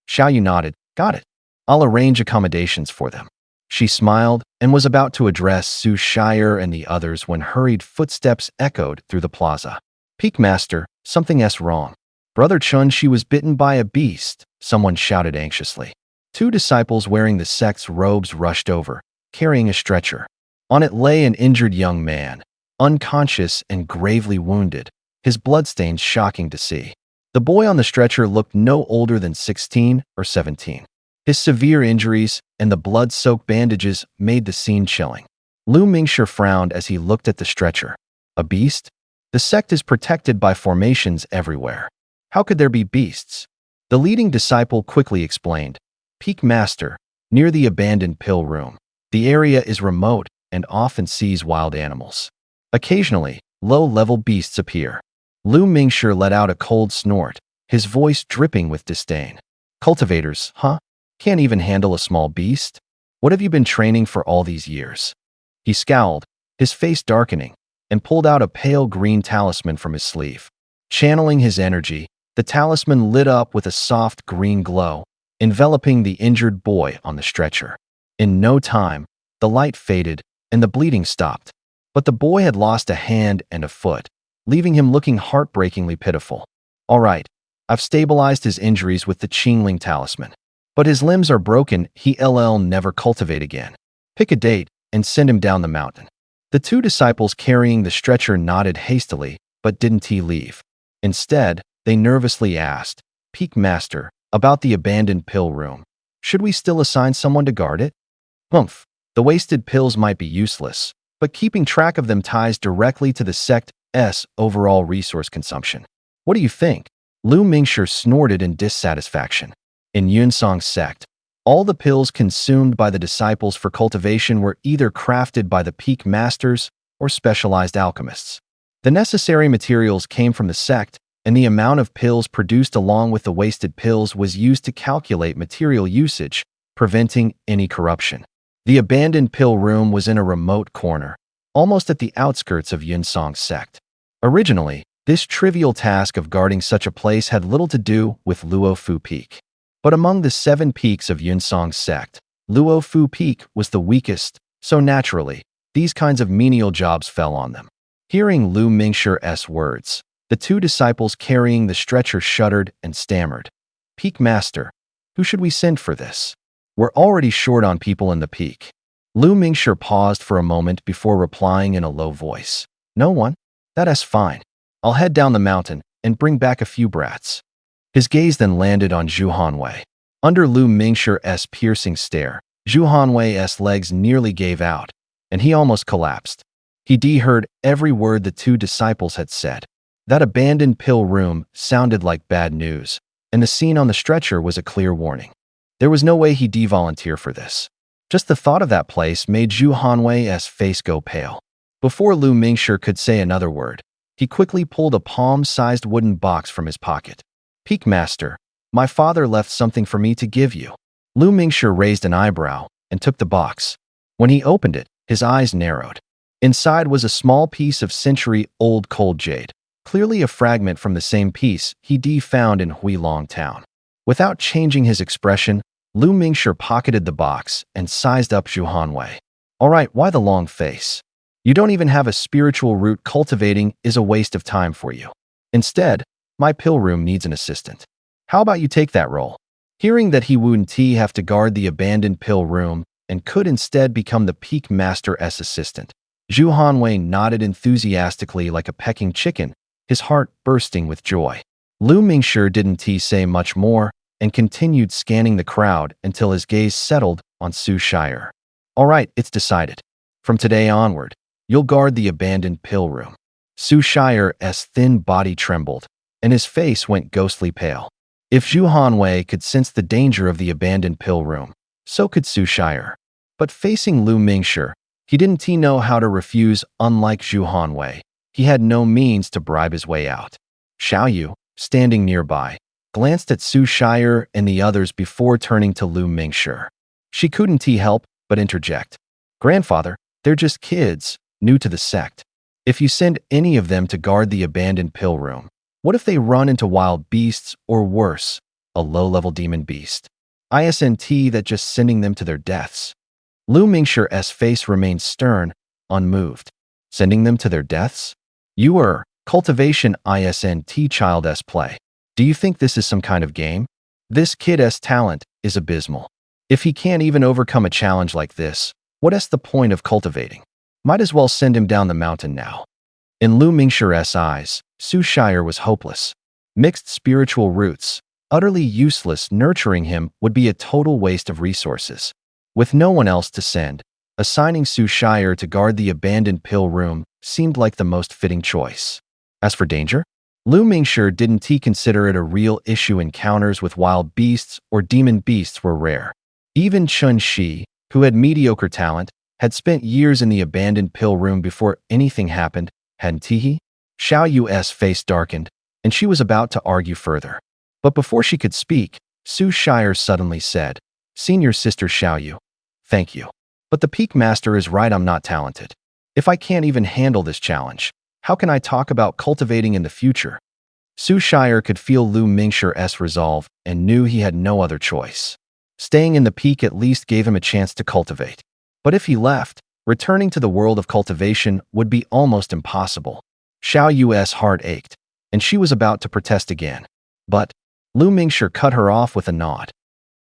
Xiao Yu nodded. "Got it. I'll arrange accommodations for them." She smiled and was about to address Su Shire and the others when hurried footsteps echoed through the plaza. "Peak Master, something's wrong. Brother Chun, she was bitten by a beast," someone shouted anxiously. 2 disciples wearing the sect's robes rushed over, carrying a stretcher. On it lay an injured young man, unconscious and gravely wounded, his bloodstains shocking to see. The boy on the stretcher looked no older than 16 or 17. His severe injuries and the blood-soaked bandages made the scene chilling. Lu Mingshi frowned as he looked at the stretcher. A beast? The sect is protected by formations everywhere. How could there be beasts? The leading disciple quickly explained. "Peak Master, near the abandoned pill room. The area is remote and often sees wild animals. Occasionally, low-level beasts appear." Lu Mingshi let out a cold snort, his voice dripping with disdain. "Cultivators, huh? Can't even handle a small beast? What have you been training for all these years?" He scowled, his face darkening, and pulled out a pale green talisman from his sleeve. Channeling his energy, the talisman lit up with a soft green glow, enveloping the injured boy on the stretcher. In no time, the light faded and the bleeding stopped, but the boy had lost a hand and a foot, leaving him looking heartbreakingly pitiful. "All right, I've stabilized his injuries with the Qingling talisman. But his limbs are broken, he'll never cultivate again. Pick a date and send him down the mountain." The 2 disciples carrying the stretcher nodded hastily, but didn't leave. Instead, they nervously asked, "Peak Master, about the abandoned pill room. Should we still assign someone to guard it?" "Humph, the wasted pills might be useless, but keeping track of them ties directly to the sect's overall resource consumption. What do you think?" Lu Mingshi snorted in dissatisfaction. In Yunsong's sect, all the pills consumed by the disciples for cultivation were either crafted by the peak masters or specialized alchemists. The necessary materials came from the sect, and the amount of pills produced along with the wasted pills was used to calculate material usage, preventing any corruption. The abandoned pill room was in a remote corner, almost at the outskirts of Yunsong's sect. Originally, this trivial task of guarding such a place had little to do with Luofu Peak. But among the 7 peaks of Yunsong's sect, Luofu Peak was the weakest, so naturally, these kinds of menial jobs fell on them. Hearing Lu Mingshir's words, the two disciples carrying the stretcher shuddered and stammered. Peak Master, who should we send for this? We're already short on people in the peak. Lu Mingshir paused for a moment before replying in a low voice. No one? That's fine. I'll head down the mountain and bring back a few brats. His gaze then landed on Zhu Hanwei. Under Lu Mingshir's piercing stare, Zhu Hanwei's legs nearly gave out, and he almost collapsed. He heard every word the two disciples had said. That abandoned pill room sounded like bad news, and the scene on the stretcher was a clear warning. There was no way he'd volunteer for this. Just the thought of that place made Zhu Hanwei's face go pale. Before Lu Mingshir could say another word, he quickly pulled a palm-sized wooden box from his pocket. Peak Master, my father left something for me to give you. Lu Mingshir raised an eyebrow and took the box. When he opened it, his eyes narrowed. Inside was a small piece of century-old cold jade, clearly a fragment from the same piece he'd found in Huilong Town. Without changing his expression, Lu Mingshir pocketed the box and sized up Zhu Hanwei. All right, why the long face? You don't even have a spiritual root. Cultivating is a waste of time for you. Instead, my pill room needs an assistant. How about you take that role? Hearing that he wouldn't have to guard the abandoned pill room and could instead become the Peak Master's assistant, Zhu Hanwei nodded enthusiastically like a pecking chicken, his heart bursting with joy. Lu Mingshir didn't say much more and continued scanning the crowd until his gaze settled on Su Shire. All right, it's decided. From today onward, you'll guard the abandoned pill room. Su Shire's thin body trembled, and his face went ghostly pale. If Zhu Hanwei could sense the danger of the abandoned pill room, so could Su Shire. But facing Lu Mingshir, he didn't know how to refuse. Unlike Zhu Hanwei, he had no means to bribe his way out. Xiaoyu, standing nearby, glanced at Su Shire and the others before turning to Lu Mingshir. She couldn't help but interject. Grandfather, they're just kids, new to the sect. If you send any of them to guard the abandoned pill room, what if they run into wild beasts or worse, a low-level demon beast? Isn't that just sending them to their deaths? Lu Mingshir's face remained stern, unmoved. Sending them to their deaths? You are cultivation isn't child's play. Do you think this is some kind of game? This kid's talent is abysmal. If he can't even overcome a challenge like this, what's the point of cultivating? Might as well send him down the mountain now. In Lu Mingshir's eyes, Su Shire was hopeless. Mixed spiritual roots, utterly useless. Nurturing him would be a total waste of resources. With no one else to send, assigning Su Shire to guard the abandoned pill room seemed like the most fitting choice. As for danger, Lu Mingshir didn't consider it a real issue. Encounters with wild beasts or demon beasts were rare. Even Chun Shi, who had mediocre talent, had spent years in the abandoned pill room before anything happened, hadn't he? Xiao Yu's face darkened, and she was about to argue further. But before she could speak, Su Shire suddenly said, Senior Sister Xiao Yu, thank you. But the Peak Master is right, I'm not talented. If I can't even handle this challenge, how can I talk about cultivating in the future? Su Shire could feel Lu Mingshir's resolve and knew he had no other choice. Staying in the peak at least gave him a chance to cultivate. But if he left, returning to the world of cultivation would be almost impossible. Xiao Yu's heart ached, and she was about to protest again. But Lu Mingshir cut her off with a nod.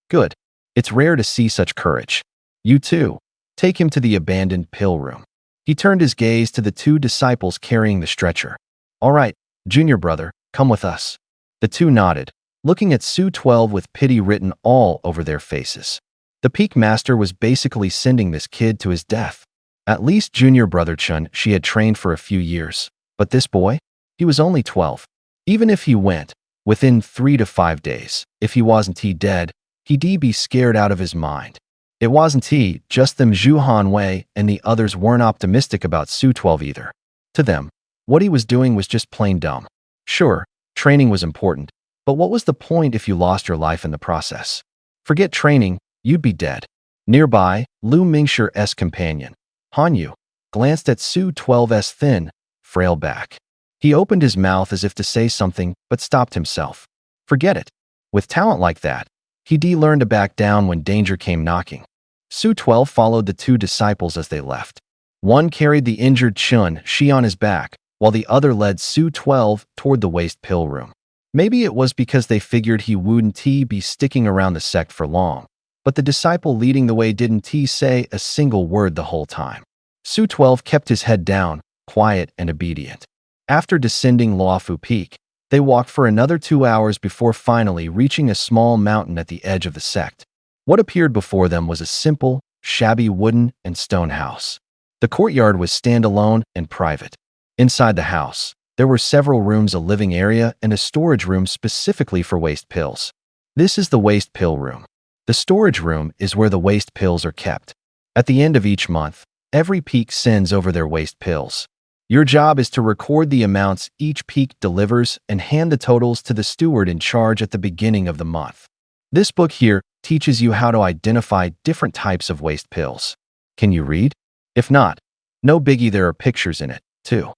Good. It's rare to see such courage. You too. Take him to the abandoned pill room. He turned his gaze to the two disciples carrying the stretcher. All right, junior brother, come with us. The two nodded, looking at Su 12 with pity written all over their faces. The Peak Master was basically sending this kid to his death. At least junior brother Chun she had trained for a few years. But this boy? He was only 12. Even if he went, within 3 to 5 days, if he wasn't dead, he'd be scared out of his mind. It wasn't just them. Zhu Hanwei and the others weren't optimistic about Su 12 either. To them, what he was doing was just plain dumb. Sure, training was important, but what was the point if you lost your life in the process? Forget training, you'd be dead. Nearby, Lu Mingshir's companion, Hanyu, glanced at Su 12's thin, frail back. He opened his mouth as if to say something, but stopped himself. Forget it. With talent like that, he'd learn to back down when danger came knocking. Su 12 followed the two disciples as they left. One carried the injured Chun Shi on his back, while the other led Su 12 toward the waste pill room. Maybe it was because they figured he wouldn't be sticking around the sect for long, but the disciple leading the way didn't say a single word the whole time. Su 12 kept his head down, quiet and obedient. After descending Luofu Peak, they walked for another 2 hours before finally reaching a small mountain at the edge of the sect. What appeared before them was a simple, shabby wooden and stone house. The courtyard was standalone and private. Inside the house, there were several rooms, a living area, and a storage room specifically for waste pills. This is the waste pill room. The storage room is where the waste pills are kept. At the end of each month, every peak sends over their waste pills. Your job is to record the amounts each peak delivers and hand the totals to the steward in charge at the beginning of the month. This book here teaches you how to identify different types of waste pills. Can you read? If not, no biggie, there are pictures in it, too.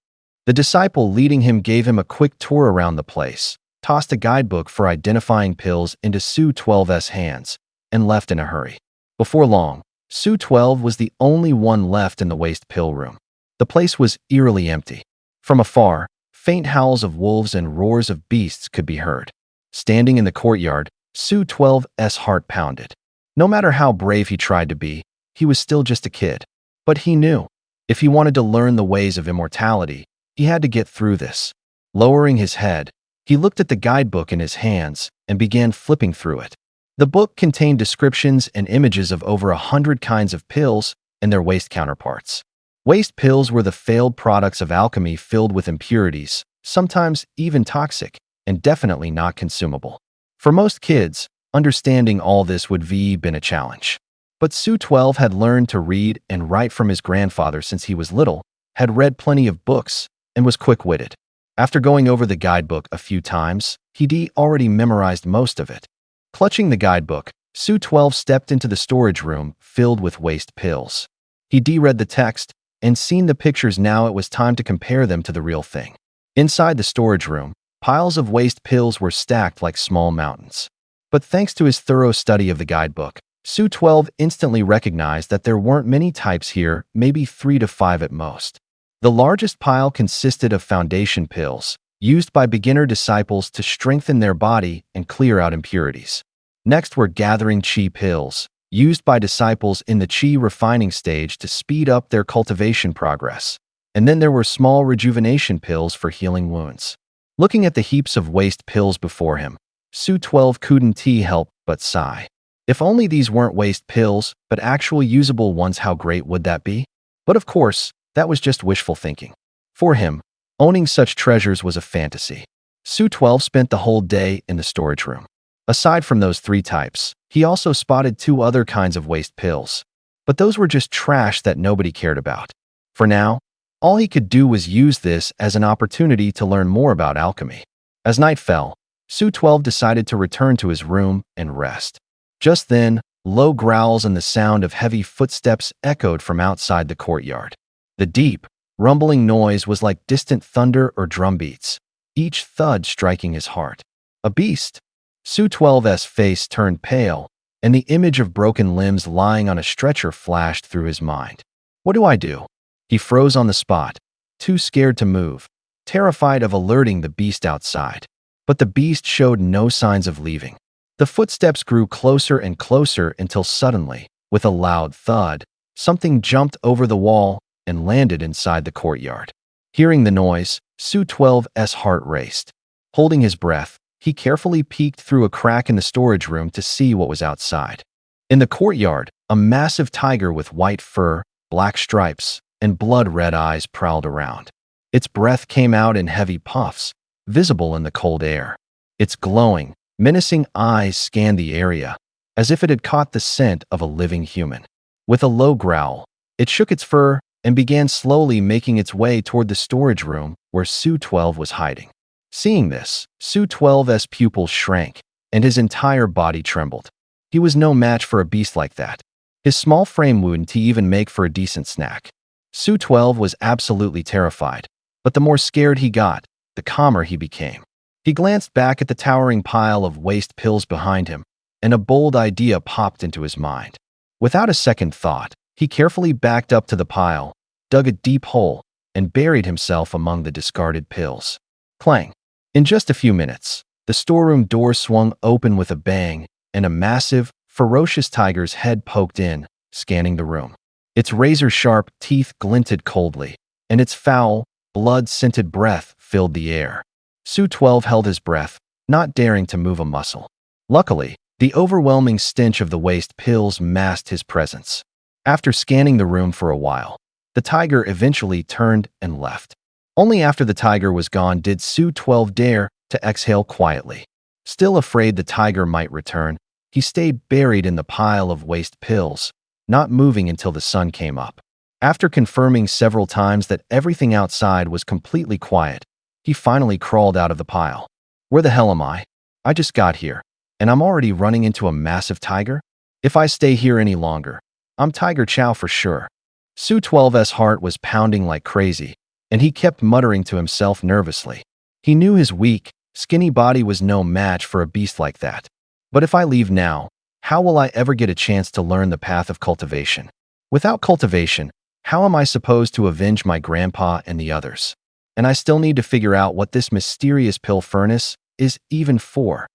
The disciple leading him gave him a quick tour around the place, tossed a guidebook for identifying pills into Su 12's hands, and left in a hurry. Before long, Su 12 was the only one left in the waste pill room. The place was eerily empty. From afar, faint howls of wolves and roars of beasts could be heard. Standing in the courtyard, Su 12's heart pounded. No matter how brave he tried to be, he was still just a kid. But he knew, if he wanted to learn the ways of immortality, he had to get through this. Lowering his head, he looked at the guidebook in his hands and began flipping through it. The book contained descriptions and images of over 100 kinds of pills and their waste counterparts. Waste pills were the failed products of alchemy filled with impurities, sometimes even toxic, and definitely not consumable. For most kids, understanding all this would been a challenge. But Su 12 had learned to read and write from his grandfather since he was little, had read plenty of books, and was quick-witted. After going over the guidebook a few times, he'd already memorized most of it. Clutching the guidebook, Su 12 stepped into the storage room filled with waste pills. He'd read the text and seen the pictures. Now it was time to compare them to the real thing. Inside the storage room, piles of waste pills were stacked like small mountains. But thanks to his thorough study of the guidebook, Su 12 instantly recognized that there weren't many types here, maybe 3 to 5 at most. The largest pile consisted of foundation pills, used by beginner disciples to strengthen their body and clear out impurities. Next were gathering chi pills, used by disciples in the chi refining stage to speed up their cultivation progress. And then there were small rejuvenation pills for healing wounds. Looking at the heaps of waste pills before him, Su 12 couldn't help but sigh. If only these weren't waste pills, but actual usable ones, how great would that be? But of course, that was just wishful thinking. For him, owning such treasures was a fantasy. Su 12 spent the whole day in the storage room. Aside from those 3 types, he also spotted 2 other kinds of waste pills. But those were just trash that nobody cared about. For now, all he could do was use this as an opportunity to learn more about alchemy. As night fell, Su 12 decided to return to his room and rest. Just then, low growls and the sound of heavy footsteps echoed from outside the courtyard. The deep, rumbling noise was like distant thunder or drum beats, each thud striking his heart. A beast? Su 12's face turned pale, and the image of broken limbs lying on a stretcher flashed through his mind. What do I do? He froze on the spot, too scared to move, terrified of alerting the beast outside. But the beast showed no signs of leaving. The footsteps grew closer and closer until suddenly, with a loud thud, something jumped over the wall and landed inside the courtyard. Hearing the noise, Su 12's heart raced. Holding his breath, he carefully peeked through a crack in the storage room to see what was outside. In the courtyard, a massive tiger with white fur, black stripes, and blood-red eyes prowled around. Its breath came out in heavy puffs, visible in the cold air. Its glowing, menacing eyes scanned the area, as if it had caught the scent of a living human. With a low growl, it shook its fur and began slowly making its way toward the storage room where Su 12 was hiding. Seeing this, Su 12's pupils shrank, and his entire body trembled. He was no match for a beast like that. His small frame wouldn't even make for a decent snack. Su 12 was absolutely terrified, but the more scared he got, the calmer he became. He glanced back at the towering pile of waste pills behind him, and a bold idea popped into his mind. Without a second thought, he carefully backed up to the pile, dug a deep hole, and buried himself among the discarded pills. Clang! In just a few minutes, the storeroom door swung open with a bang, and a massive, ferocious tiger's head poked in, scanning the room. Its razor-sharp teeth glinted coldly, and its foul, blood-scented breath filled the air. Su 12 held his breath, not daring to move a muscle. Luckily, the overwhelming stench of the waste pills masked his presence. After scanning the room for a while, the tiger eventually turned and left. Only after the tiger was gone did Su 12 dare to exhale quietly. Still afraid the tiger might return, he stayed buried in the pile of waste pills, not moving until the sun came up. After confirming several times that everything outside was completely quiet, he finally crawled out of the pile. Where the hell am I? I just got here, and I'm already running into a massive tiger? If I stay here any longer, I'm Tiger Chow for sure. Su 12's heart was pounding like crazy, and he kept muttering to himself nervously. He knew his weak, skinny body was no match for a beast like that. But if I leave now, how will I ever get a chance to learn the path of cultivation? Without cultivation, how am I supposed to avenge my grandpa and the others? And I still need to figure out what this mysterious pill furnace is even for.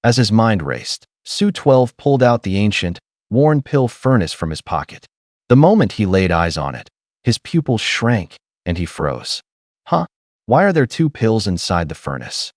As his mind raced, Su 12 pulled out the ancient, worn pill furnace from his pocket. The moment he laid eyes on it, his pupils shrank and he froze. Huh? Why are there two pills inside the furnace?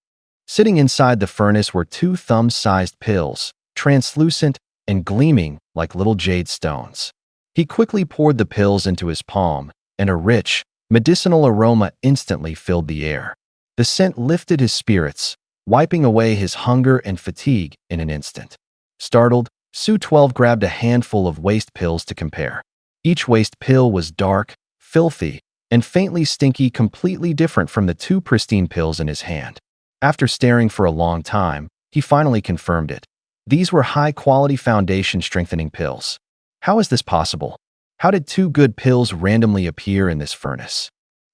Sitting inside the furnace were two thumb-sized pills, translucent and gleaming like little jade stones. He quickly poured the pills into his palm, and a rich, medicinal aroma instantly filled the air. The scent lifted his spirits, wiping away his hunger and fatigue in an instant. Startled, Su 12 grabbed a handful of waste pills to compare. Each waste pill was dark, filthy, and faintly stinky, completely different from the two pristine pills in his hand. After staring for a long time, he finally confirmed it. These were high-quality foundation-strengthening pills. How is this possible? How did two good pills randomly appear in this furnace?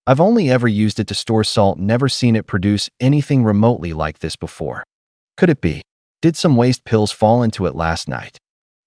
I've only ever used it to store salt, never seen it produce anything remotely like this before. Could it be? Did some waste pills fall into it last night?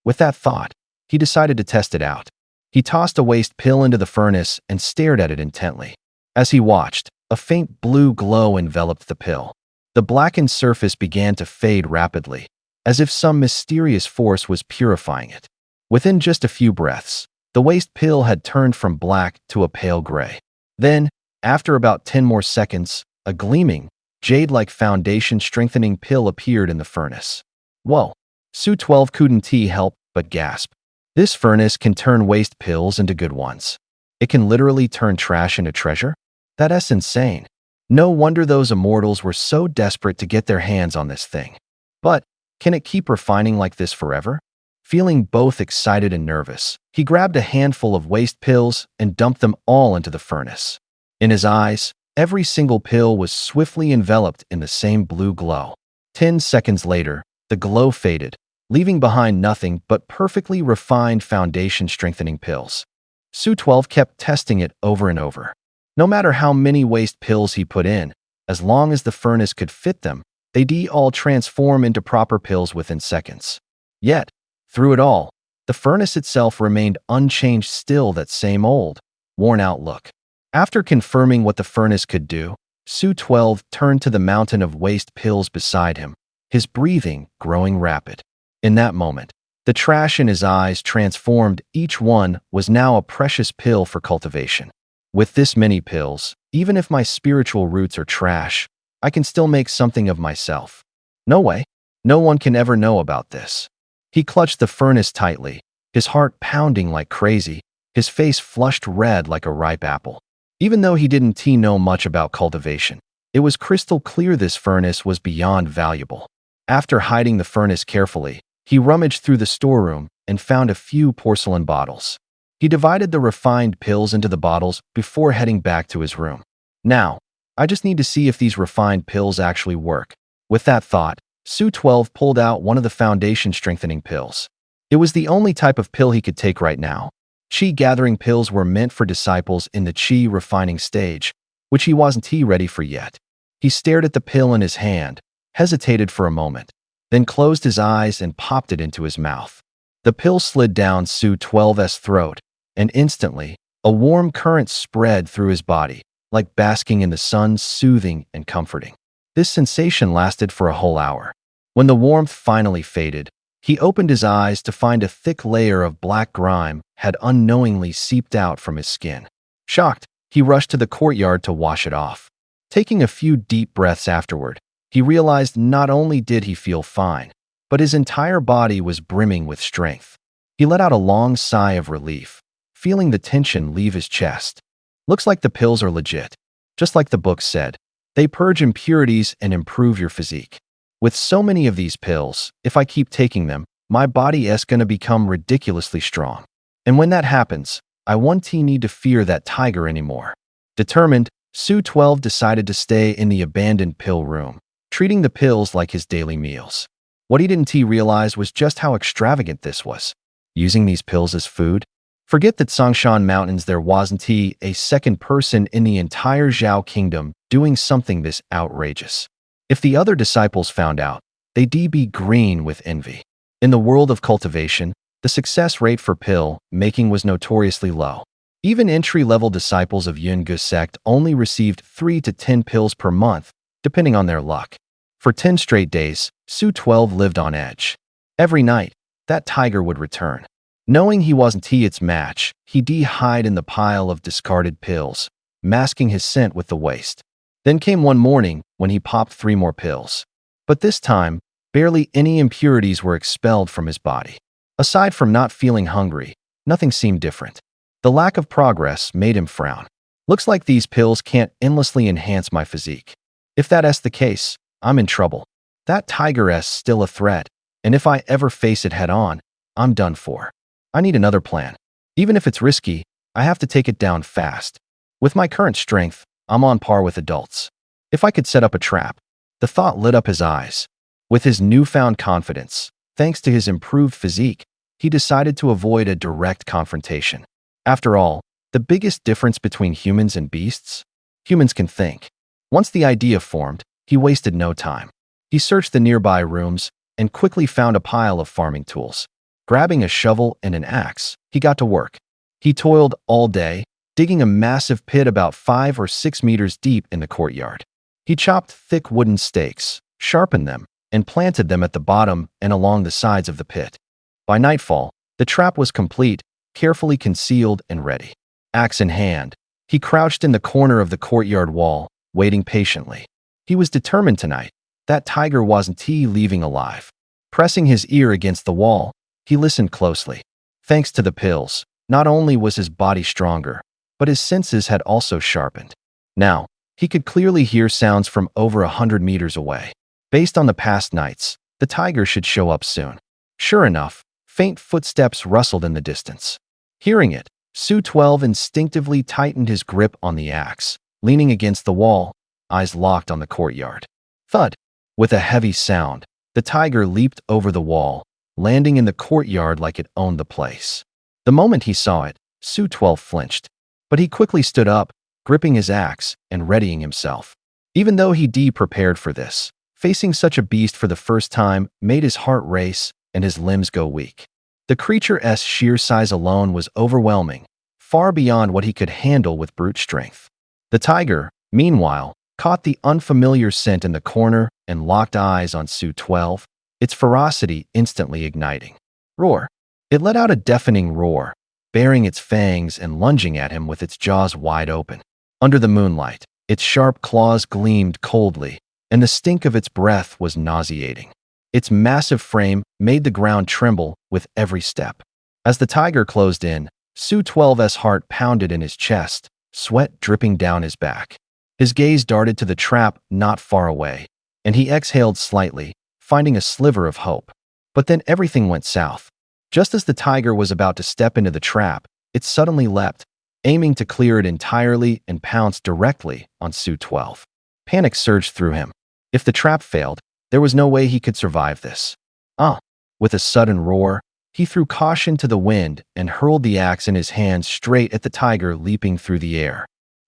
With that thought, he decided to test it out. He tossed a waste pill into the furnace and stared at it intently. As he watched, a faint blue glow enveloped the pill. The blackened surface began to fade rapidly, as if some mysterious force was purifying it. Within just a few breaths, the waste pill had turned from black to a pale gray. Then, after about 10 more seconds, a gleaming, jade-like foundation-strengthening pill appeared in the furnace. Whoa! Su 12 couldn't help but gasp. This furnace can turn waste pills into good ones. It can literally turn trash into treasure? That's insane. No wonder those immortals were so desperate to get their hands on this thing. But, can it keep refining like this forever? Feeling both excited and nervous, he grabbed a handful of waste pills and dumped them all into the furnace. In his eyes, every single pill was swiftly enveloped in the same blue glow. 10 seconds later, the glow faded, leaving behind nothing but perfectly refined foundation-strengthening pills. Su 12 kept testing it over and over. No matter how many waste pills he put in, as long as the furnace could fit them, they'd all transform into proper pills within seconds. Yet, through it all, the furnace itself remained unchanged, still that same old, worn-out look. After confirming what the furnace could do, Su 12 turned to the mountain of waste pills beside him, his breathing growing rapid. In that moment, the trash in his eyes transformed. Each one was now a precious pill for cultivation. With this many pills, even if my spiritual roots are trash, I can still make something of myself. No way. No one can ever know about this. He clutched the furnace tightly, his heart pounding like crazy, his face flushed red like a ripe apple. Even though he didn't know much about cultivation, it was crystal clear this furnace was beyond valuable. After hiding the furnace carefully, he rummaged through the storeroom and found a few porcelain bottles. He divided the refined pills into the bottles before heading back to his room. Now, I just need to see if these refined pills actually work. With that thought, Su 12 pulled out one of the foundation-strengthening pills. It was the only type of pill he could take right now. Qi-gathering pills were meant for disciples in the Qi refining stage, which he wasn't ready for yet. He stared at the pill in his hand, hesitated for a moment, then closed his eyes and popped it into his mouth. The pill slid down Su 12's throat, and instantly, A warm current spread through his body, like basking in the sun, soothing and comforting. This sensation lasted for a whole hour. When the warmth finally faded, he opened his eyes to find a thick layer of black grime had unknowingly seeped out from his skin. Shocked, he rushed to the courtyard to wash it off. Taking a few deep breaths afterward, he realized not only did he feel fine, but his entire body was brimming with strength. He let out a long sigh of relief, feeling the tension leave his chest. Looks like the pills are legit. Just like the book said, they purge impurities and improve your physique. With so many of these pills, if I keep taking them, my body is gonna become ridiculously strong. And when that happens, I won't need to fear that tiger anymore. Determined, Su 12 decided to stay in the abandoned pill room, treating the pills like his daily meals. What he didn't realize was just how extravagant this was. Using these pills as food? Forget that Songshan Mountains there wasn't a second person in the entire Zhao kingdom doing something this outrageous. If the other disciples found out, they'd be green with envy. In the world of cultivation, the success rate for pill making was notoriously low. Even entry-level disciples of Yungu sect only received 3 to 10 pills per month, depending on their luck. For 10 straight days, Su 12 lived on edge. Every night, that tiger would return. Knowing he wasn't its match, he'd hide in the pile of discarded pills, masking his scent with the waste. Then came one morning when he popped 3 more pills. But this time, barely any impurities were expelled from his body. Aside from not feeling hungry, nothing seemed different. The lack of progress made him frown. Looks like these pills can't endlessly enhance my physique. If that's the case, I'm in trouble. That tiger's still a threat, and if I ever face it head-on, I'm done for. I need another plan. Even if it's risky, I have to take it down fast. With my current strength, I'm on par with adults. If I could set up a trap, the thought lit up his eyes. With his newfound confidence, thanks to his improved physique, he decided to avoid a direct confrontation. After all, the biggest difference between humans and beasts? Humans can think. Once the idea formed, he wasted no time. He searched the nearby rooms and quickly found a pile of farming tools. Grabbing a shovel and an axe, he got to work. He toiled all day, digging a massive pit about 5 or 6 meters deep in the courtyard. He chopped thick wooden stakes, sharpened them, and planted them at the bottom and along the sides of the pit. By nightfall, the trap was complete, carefully concealed and ready. Axe in hand, he crouched in the corner of the courtyard wall, waiting patiently. He was determined tonight. That tiger wasn't leaving alive. Pressing his ear against the wall, he listened closely. Thanks to the pills, not only was his body stronger, but his senses had also sharpened. Now, he could clearly hear sounds from over 100 meters away. Based on the past nights, the tiger should show up soon. Sure enough, faint footsteps rustled in the distance. Hearing it, Su 12 instinctively tightened his grip on the axe, leaning against the wall, eyes locked on the courtyard. Thud! With a heavy sound, the tiger leaped over the wall, landing in the courtyard like it owned the place. The moment he saw it, Su 12 flinched, but he quickly stood up, gripping his axe and readying himself. Even though he'd prepared for this, facing such a beast for the first time made his heart race and his limbs go weak. The creature's sheer size alone was overwhelming, far beyond what he could handle with brute strength. The tiger, meanwhile, caught the unfamiliar scent in the corner and locked eyes on Su 12, its ferocity instantly igniting. Roar! It let out a deafening roar, baring its fangs and lunging at him with its jaws wide open. Under the moonlight, its sharp claws gleamed coldly, and the stink of its breath was nauseating. Its massive frame made the ground tremble with every step. As the tiger closed in, Su 12's heart pounded in his chest, sweat dripping down his back. His gaze darted to the trap not far away, and he exhaled slightly, finding a sliver of hope. But then everything went south. Just as the tiger was about to step into the trap, it suddenly leapt, aiming to clear it entirely and pounced directly on Su 12. Panic surged through him. If the trap failed, there was no way he could survive this. With a sudden roar, he threw caution to the wind and hurled the axe in his hand straight at the tiger leaping through the air.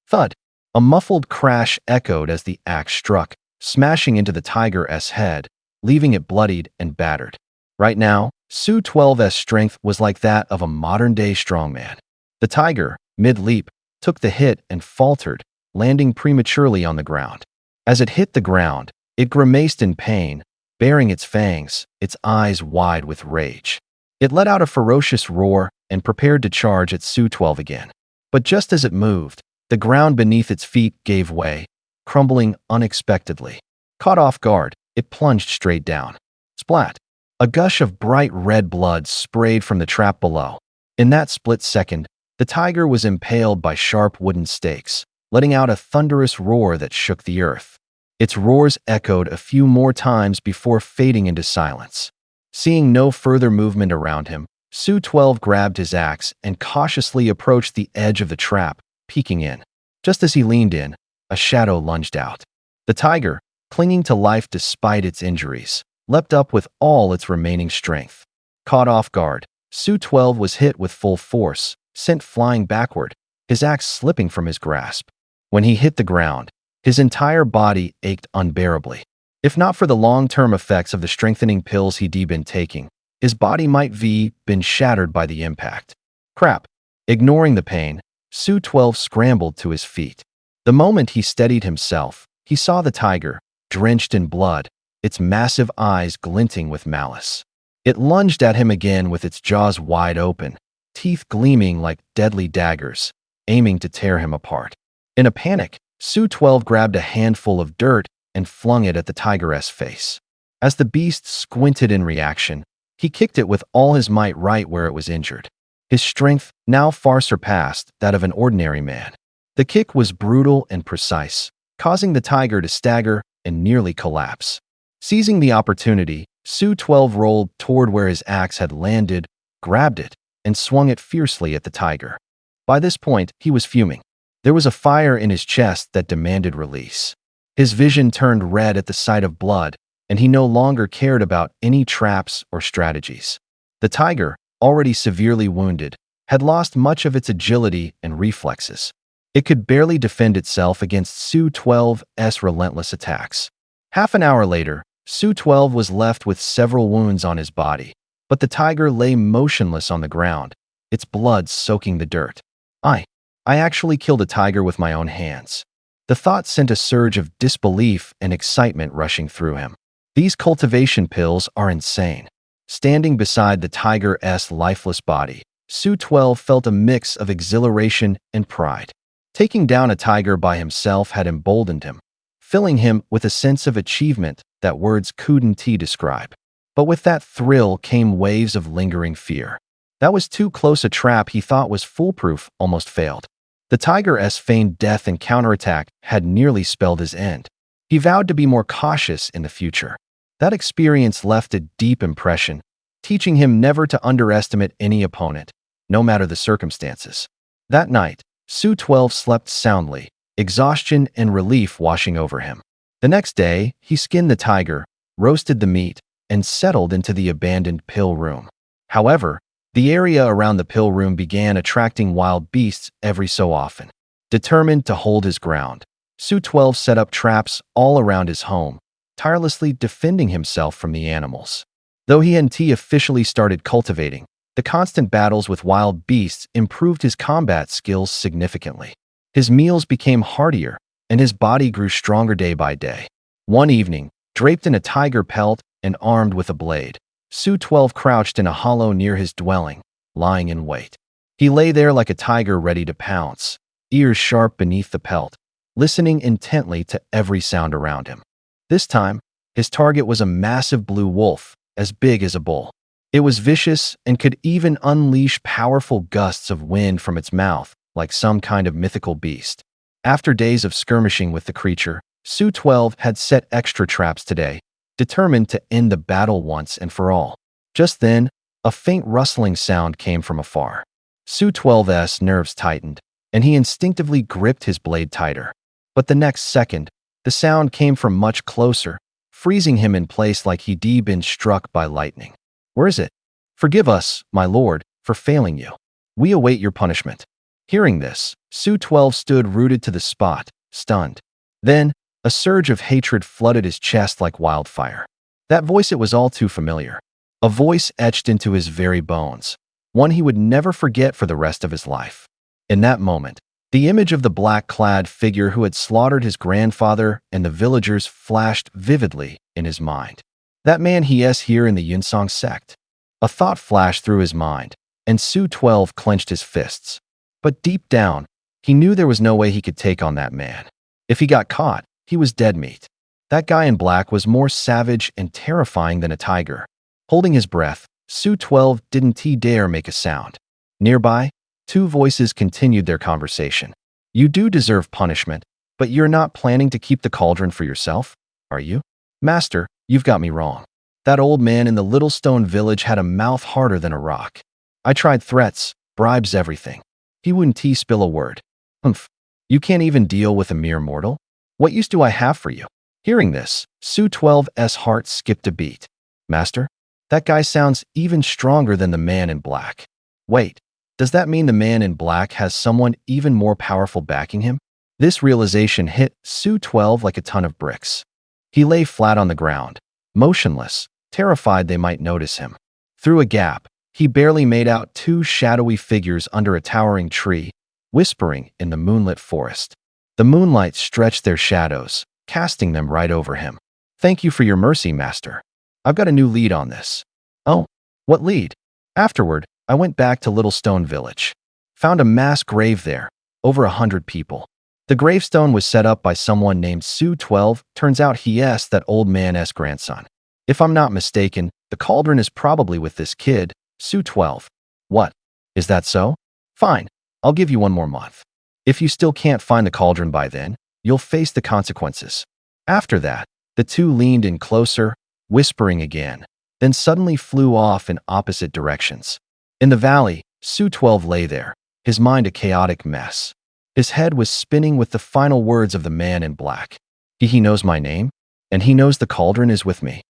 Thud! A muffled crash echoed as the axe struck, smashing into the tiger's head, leaving it bloodied and battered. Right now, Su 12's strength was like that of a modern-day strongman. The tiger, mid-leap, took the hit and faltered, landing prematurely on the ground. As it hit the ground, it grimaced in pain, baring its fangs, its eyes wide with rage. It let out a ferocious roar and prepared to charge at Su-12 again. But just as it moved, the ground beneath its feet gave way, crumbling unexpectedly. Caught off guard, it plunged straight down. Splat! A gush of bright red blood sprayed from the trap below. In that split second, the tiger was impaled by sharp wooden stakes, letting out a thunderous roar that shook the earth. Its roars echoed a few more times before fading into silence. Seeing no further movement around him, Su-12 grabbed his axe and cautiously approached the edge of the trap, peeking in. Just as he leaned in, a shadow lunged out. The tiger, clinging to life despite its injuries, leapt up with all its remaining strength. Caught off guard, Su-12 was hit with full force, sent flying backward, his axe slipping from his grasp. When he hit the ground, his entire body ached unbearably. If not for the long-term effects of the strengthening pills he'd been taking, his body might been shattered by the impact. Crap! Ignoring the pain, Su-12 scrambled to his feet. The moment he steadied himself, he saw the tiger, drenched in blood, its massive eyes glinting with malice. It lunged at him again with its jaws wide open, teeth gleaming like deadly daggers, aiming to tear him apart. In a panic, Su-12 grabbed a handful of dirt and flung it at the tiger's face. As the beast squinted in reaction, he kicked it with all his might right where it was injured. His strength now far surpassed that of an ordinary man. The kick was brutal and precise, causing the tiger to stagger and nearly collapse. Seizing the opportunity, Su-12 rolled toward where his axe had landed, grabbed it, and swung it fiercely at the tiger. By this point, he was fuming. There was a fire in his chest that demanded release. His vision turned red at the sight of blood, and he no longer cared about any traps or strategies. The tiger, already severely wounded, had lost much of its agility and reflexes. It could barely defend itself against Su-12's relentless attacks. Half an hour later, Su-12 was left with several wounds on his body, but the tiger lay motionless on the ground, its blood soaking the dirt. I actually killed a tiger with my own hands. The thought sent a surge of disbelief and excitement rushing through him. These cultivation pills are insane. Standing beside the tiger's lifeless body, Su-12 felt a mix of exhilaration and pride. Taking down a tiger by himself had emboldened him, filling him with a sense of achievement that words couldn't describe. But with that thrill came waves of lingering fear. That was too close a trap he thought was foolproof almost failed. The tiger's feigned death and counterattack had nearly spelled his end. He vowed to be more cautious in the future. That experience left a deep impression, teaching him never to underestimate any opponent, no matter the circumstances. That night, Su-12 slept soundly, exhaustion and relief washing over him. The next day, he skinned the tiger, roasted the meat, and settled into the abandoned pill room. However, the area around the pill room began attracting wild beasts every so often. Determined to hold his ground, Su-12 set up traps all around his home, tirelessly defending himself from the animals. Though he hadn't officially started cultivating, the constant battles with wild beasts improved his combat skills significantly. His meals became heartier, and his body grew stronger day by day. One evening, draped in a tiger pelt and armed with a blade, Su-12 crouched in a hollow near his dwelling, lying in wait. He lay there like a tiger ready to pounce, ears sharp beneath the pelt, listening intently to every sound around him. This time, his target was a massive blue wolf, as big as a bull. It was vicious and could even unleash powerful gusts of wind from its mouth, like some kind of mythical beast. After days of skirmishing with the creature, Su-12 had set extra traps today, determined to end the battle once and for all. Just then, a faint rustling sound came from afar. Su-12's nerves tightened, and he instinctively gripped his blade tighter. But the next second, the sound came from much closer, freezing him in place like he'd been struck by lightning. "Where is it? Forgive us, my lord, for failing you. We await your punishment." Hearing this, Su-12 stood rooted to the spot, stunned. Then, a surge of hatred flooded his chest like wildfire. That voice, it was all too familiar. A voice etched into his very bones, one he would never forget for the rest of his life. In that moment, the image of the black-clad figure who had slaughtered his grandfather and the villagers flashed vividly in his mind. That man he is here in the Yunsong sect. A thought flashed through his mind, and Su 12 clenched his fists. But deep down, he knew there was no way he could take on that man. If he got caught, he was dead meat. That guy in black was more savage and terrifying than a tiger. Holding his breath, Su 12 didn't dare make a sound. Nearby, two voices continued their conversation. You do deserve punishment, but you're not planning to keep the cauldron for yourself, are you? Master, you've got me wrong. That old man in the little stone village had a mouth harder than a rock. I tried threats, bribes, everything. He wouldn't spill a word. Humph, you can't even deal with a mere mortal? What use do I have for you? Hearing this, Su 12's heart skipped a beat. Master, that guy sounds even stronger than the man in black. Wait, does that mean the man in black has someone even more powerful backing him? This realization hit Su 12 like a ton of bricks. He lay flat on the ground, motionless, terrified they might notice him. Through a gap, he barely made out two shadowy figures under a towering tree, whispering in the moonlit forest. The moonlight stretched their shadows, casting them right over him. Thank you for your mercy, Master. I've got a new lead on this. Oh, what lead? Afterward, I went back to Little Stone Village. Found a mass grave there, over 100 people. The gravestone was set up by someone named Su 12. Turns out he's that old man's grandson. If I'm not mistaken, the cauldron is probably with this kid, Su 12. What? Is that so? Fine, I'll give you one more month. If you still can't find the cauldron by then, you'll face the consequences. After that, the two leaned in closer, whispering again, then suddenly flew off in opposite directions. In the valley, Su 12 lay there, his mind a chaotic mess. His head was spinning with the final words of the man in black. He knows my name, and he knows the cauldron is with me.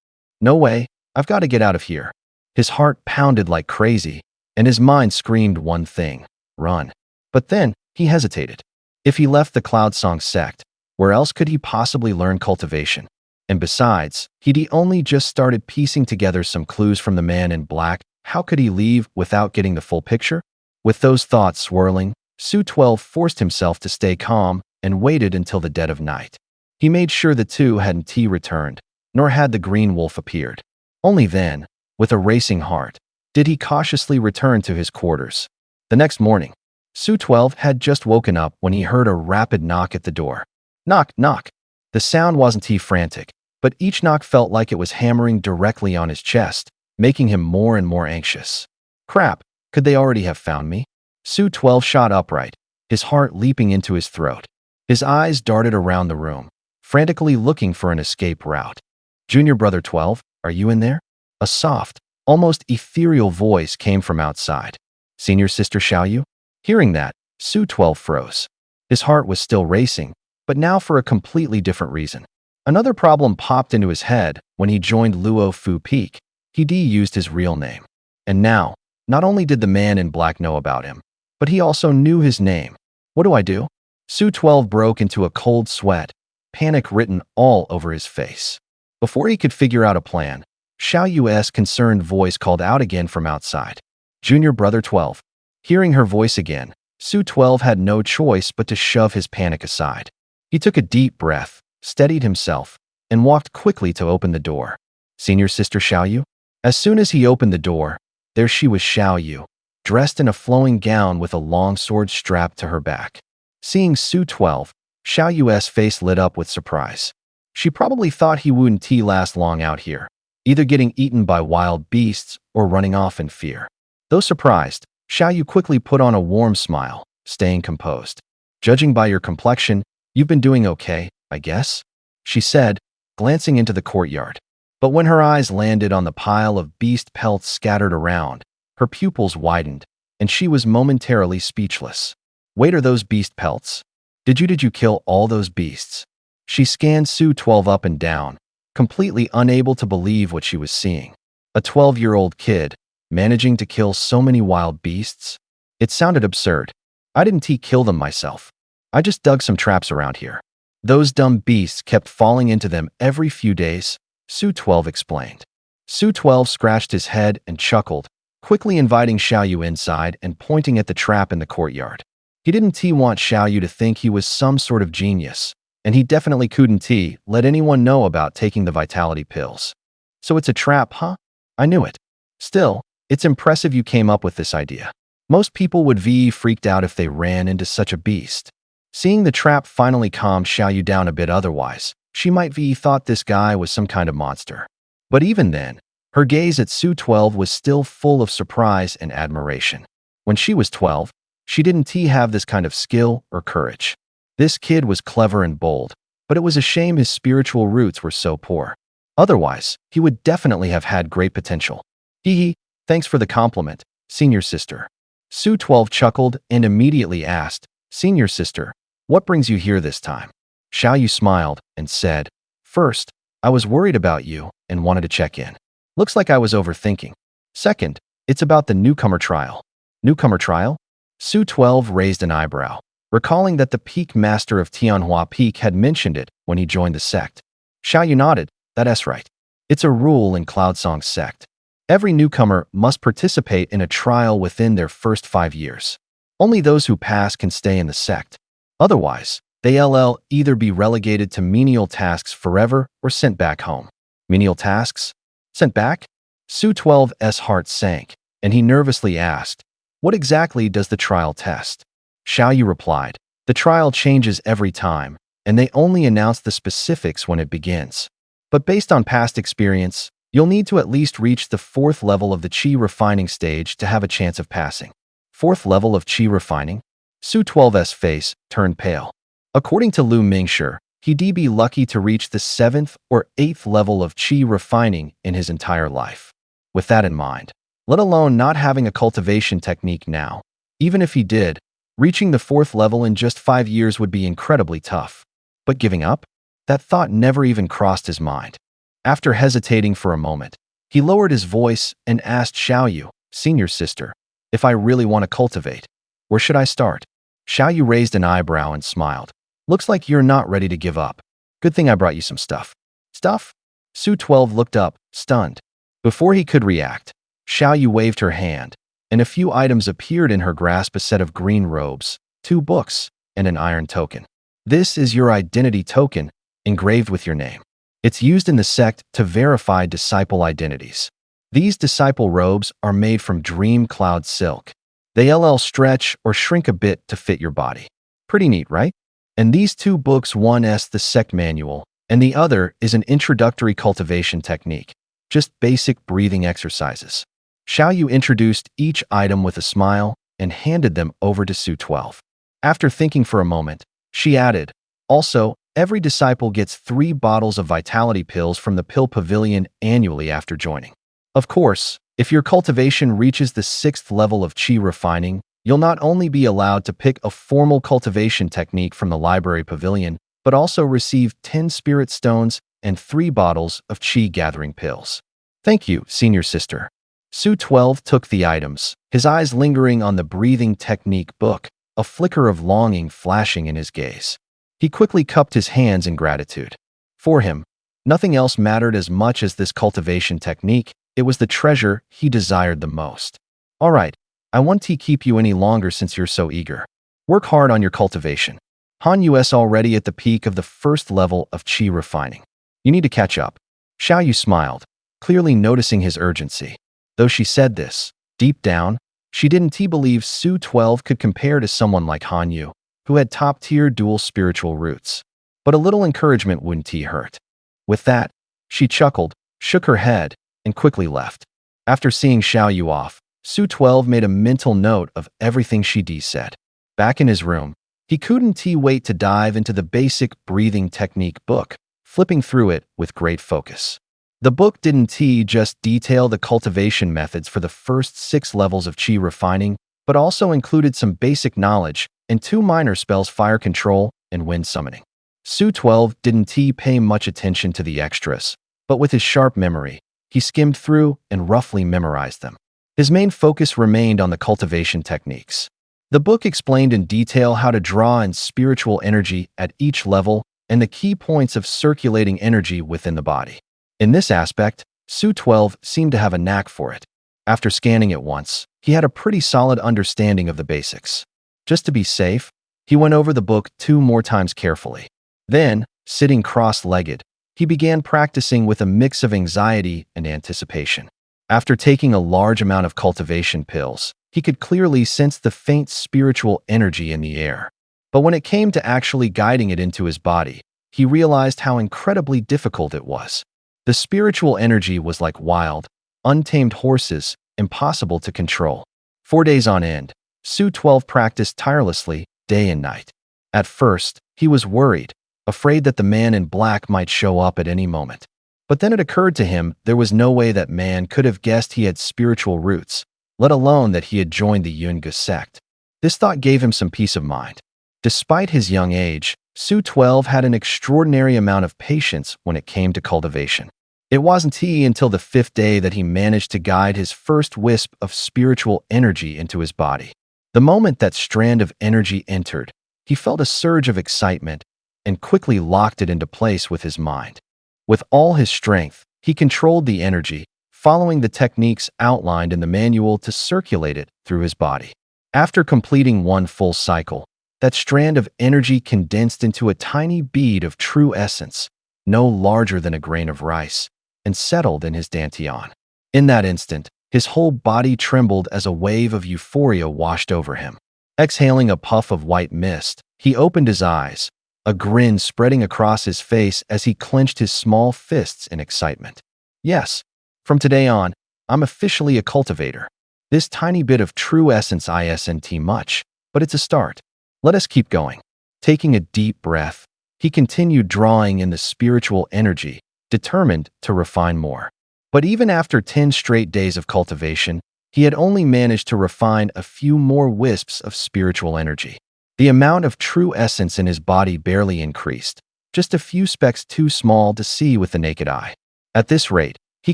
No way, I've got to get out of here. His heart pounded like crazy, and his mind screamed one thing: run. But then, he hesitated. If he left the Cloud Song sect, where else could he possibly learn cultivation? And besides, he'd only just started piecing together some clues from the man in black. How could he leave without getting the full picture? With those thoughts swirling, Su 12 forced himself to stay calm and waited until the dead of night. He made sure the two hadn't returned, nor had the green wolf appeared. Only then, with a racing heart, did he cautiously return to his quarters. The next morning, Su 12 had just woken up when he heard a rapid knock at the door. Knock, knock. The sound wasn't frantic, but each knock felt like it was hammering directly on his chest, making him more and more anxious. Crap, could they already have found me? Su 12 shot upright, his heart leaping into his throat. His eyes darted around the room, frantically looking for an escape route. Junior Brother 12, are you in there? A soft, almost ethereal voice came from outside. Senior Sister Xiaoyu? Hearing that, Su 12 froze. His heart was still racing, but now for a completely different reason. Another problem popped into his head when he joined Luo Fu Peak. He used his real name. And now, not only did the man in black know about him, but he also knew his name. What do I do? Su 12 broke into a cold sweat, panic written all over his face. Before he could figure out a plan, Xiaoyu's concerned voice called out again from outside. Junior Brother 12. Hearing her voice again, Su 12 had no choice but to shove his panic aside. He took a deep breath, steadied himself, and walked quickly to open the door. Senior Sister Xiaoyu? As soon as he opened the door, there she was, Xiaoyu, dressed in a flowing gown with a long sword strapped to her back. Seeing Su 12, Xiaoyu's face lit up with surprise. She probably thought he wouldn't last long out here, either getting eaten by wild beasts or running off in fear. Though surprised, Xiaoyu quickly put on a warm smile, staying composed. Judging by your complexion, you've been doing okay, I guess? She said, glancing into the courtyard. But when her eyes landed on the pile of beast pelts scattered around, her pupils widened, and she was momentarily speechless. Wait, are those beast pelts? Did you kill all those beasts? She scanned Su 12 up and down, completely unable to believe what she was seeing. A 12-year-old kid, managing to kill so many wild beasts? It sounded absurd. I didn't kill them myself. I just dug some traps around here. Those dumb beasts kept falling into them every few days, Su 12 explained. Su 12 scratched his head and chuckled, quickly inviting Xiaoyu inside and pointing at the trap in the courtyard. He didn't want Xiaoyu to think he was some sort of genius, and he definitely couldn't let anyone know about taking the vitality pills. So it's a trap, huh? I knew it. Still, it's impressive you came up with this idea. Most people would be freaked out if they ran into such a beast. Seeing the trap finally calmed Xiaoyu down a bit. Otherwise, she might be thought this guy was some kind of monster. But even then, her gaze at Su 12 was still full of surprise and admiration. When she was 12, she didn't have this kind of skill or courage. This kid was clever and bold, but it was a shame his spiritual roots were so poor. Otherwise, he would definitely have had great potential. Hee, thanks for the compliment, senior sister. Su 12 chuckled and immediately asked, Senior sister, what brings you here this time? Xiaoyu smiled and said, First, I was worried about you and wanted to check in. Looks like I was overthinking. Second, it's about the newcomer trial. Newcomer trial? Su 12 raised an eyebrow, recalling that the peak master of Tianjue Peak had mentioned it when he joined the sect. Xiaoyu nodded, that's right. It's a rule in Cloudsong's sect. Every newcomer must participate in a trial within their first 5 years. Only those who pass can stay in the sect. Otherwise, they'll either be relegated to menial tasks forever or sent back home. Menial tasks? Sent back? Su 12's heart sank, and he nervously asked, What exactly does the trial test? Xiaoyu replied, The trial changes every time, and they only announce the specifics when it begins. But based on past experience, you'll need to at least reach the 4th level of the qi refining stage to have a chance of passing. 4th level of qi refining? Su 12's face turned pale. According to Lu Mingshi, he'd be lucky to reach the 7th or 8th level of qi refining in his entire life. With that in mind, let alone not having a cultivation technique now, even if he did, reaching the 4th level in just 5 years would be incredibly tough. But giving up? That thought never even crossed his mind. After hesitating for a moment, he lowered his voice and asked Xiaoyu, Senior sister, if I really want to cultivate, where should I start? Xiaoyu raised an eyebrow and smiled. Looks like you're not ready to give up. Good thing I brought you some stuff. Stuff? Su 12 looked up, stunned. Before he could react, Xiaoyu waved her hand, and a few items appeared in her grasp: a set of green robes, 2 books, and an iron token. This is your identity token, engraved with your name. It's used in the sect to verify disciple identities. These disciple robes are made from dream cloud silk. They'll stretch or shrink a bit to fit your body. Pretty neat, right? And these 2 books, one's the sect manual, and the other is an introductory cultivation technique. Just basic breathing exercises. Xiaoyu introduced each item with a smile and handed them over to Su 12. After thinking for a moment, she added, Also, every disciple gets 3 bottles of vitality pills from the pill pavilion annually after joining. Of course, if your cultivation reaches the 6th level of qi refining, you'll not only be allowed to pick a formal cultivation technique from the library pavilion, but also receive 10 spirit stones and 3 bottles of qi gathering pills. Thank you, senior sister. Su 12 took the items, his eyes lingering on the breathing technique book, a flicker of longing flashing in his gaze. He quickly cupped his hands in gratitude. For him, nothing else mattered as much as this cultivation technique. It was the treasure he desired the most. All right, I won't keep you any longer since you're so eager. Work hard on your cultivation. Han Yu's already at the peak of the 1st level of qi refining. You need to catch up. Xiaoyu smiled, clearly noticing his urgency. Though she said this, deep down, she didn't believe Su 12 could compare to someone like Han Yu, who had top-tier dual spiritual roots. But a little encouragement wouldn't hurt. With that, she chuckled, shook her head, and quickly left. After seeing Xiaoyu off, Su 12 made a mental note of everything she said. Back in his room, he couldn't wait to dive into the basic breathing technique book, flipping through it with great focus. The book didn't just detail the cultivation methods for the first 6 levels of qi refining, but also included some basic knowledge and 2 minor spells: fire control and wind summoning. Su 12 didn't pay much attention to the extras, but with his sharp memory, he skimmed through and roughly memorized them. His main focus remained on the cultivation techniques. The book explained in detail how to draw in spiritual energy at each level and the key points of circulating energy within the body. In this aspect, Su 12 seemed to have a knack for it. After scanning it once, he had a pretty solid understanding of the basics. Just to be safe, he went over the book 2 more times carefully. Then, sitting cross-legged, he began practicing with a mix of anxiety and anticipation. After taking a large amount of cultivation pills, he could clearly sense the faint spiritual energy in the air. But when it came to actually guiding it into his body, he realized how incredibly difficult it was. The spiritual energy was like wild, untamed horses, impossible to control. 4 days on end, Su 12 practiced tirelessly, day and night. At first, he was worried, afraid that the man in black might show up at any moment. But then it occurred to him there was no way that man could have guessed he had spiritual roots, let alone that he had joined the Tianjue sect. This thought gave him some peace of mind. Despite his young age, Su 12 had an extraordinary amount of patience when it came to cultivation. It wasn't until the 5th day that he managed to guide his first wisp of spiritual energy into his body. The moment that strand of energy entered, he felt a surge of excitement and quickly locked it into place with his mind. With all his strength, he controlled the energy, following the techniques outlined in the manual to circulate it through his body. After completing one full cycle, that strand of energy condensed into a tiny bead of true essence, no larger than a grain of rice, and settled in his dantian. In that instant, his whole body trembled as a wave of euphoria washed over him. Exhaling a puff of white mist, he opened his eyes, a grin spreading across his face as he clenched his small fists in excitement. Yes, from today on, I'm officially a cultivator. This tiny bit of true essence isn't much, but it's a start. Let us keep going. Taking a deep breath, he continued drawing in the spiritual energy, determined to refine more. But even after 10 straight days of cultivation, he had only managed to refine a few more wisps of spiritual energy. The amount of true essence in his body barely increased, just a few specks too small to see with the naked eye. At this rate, he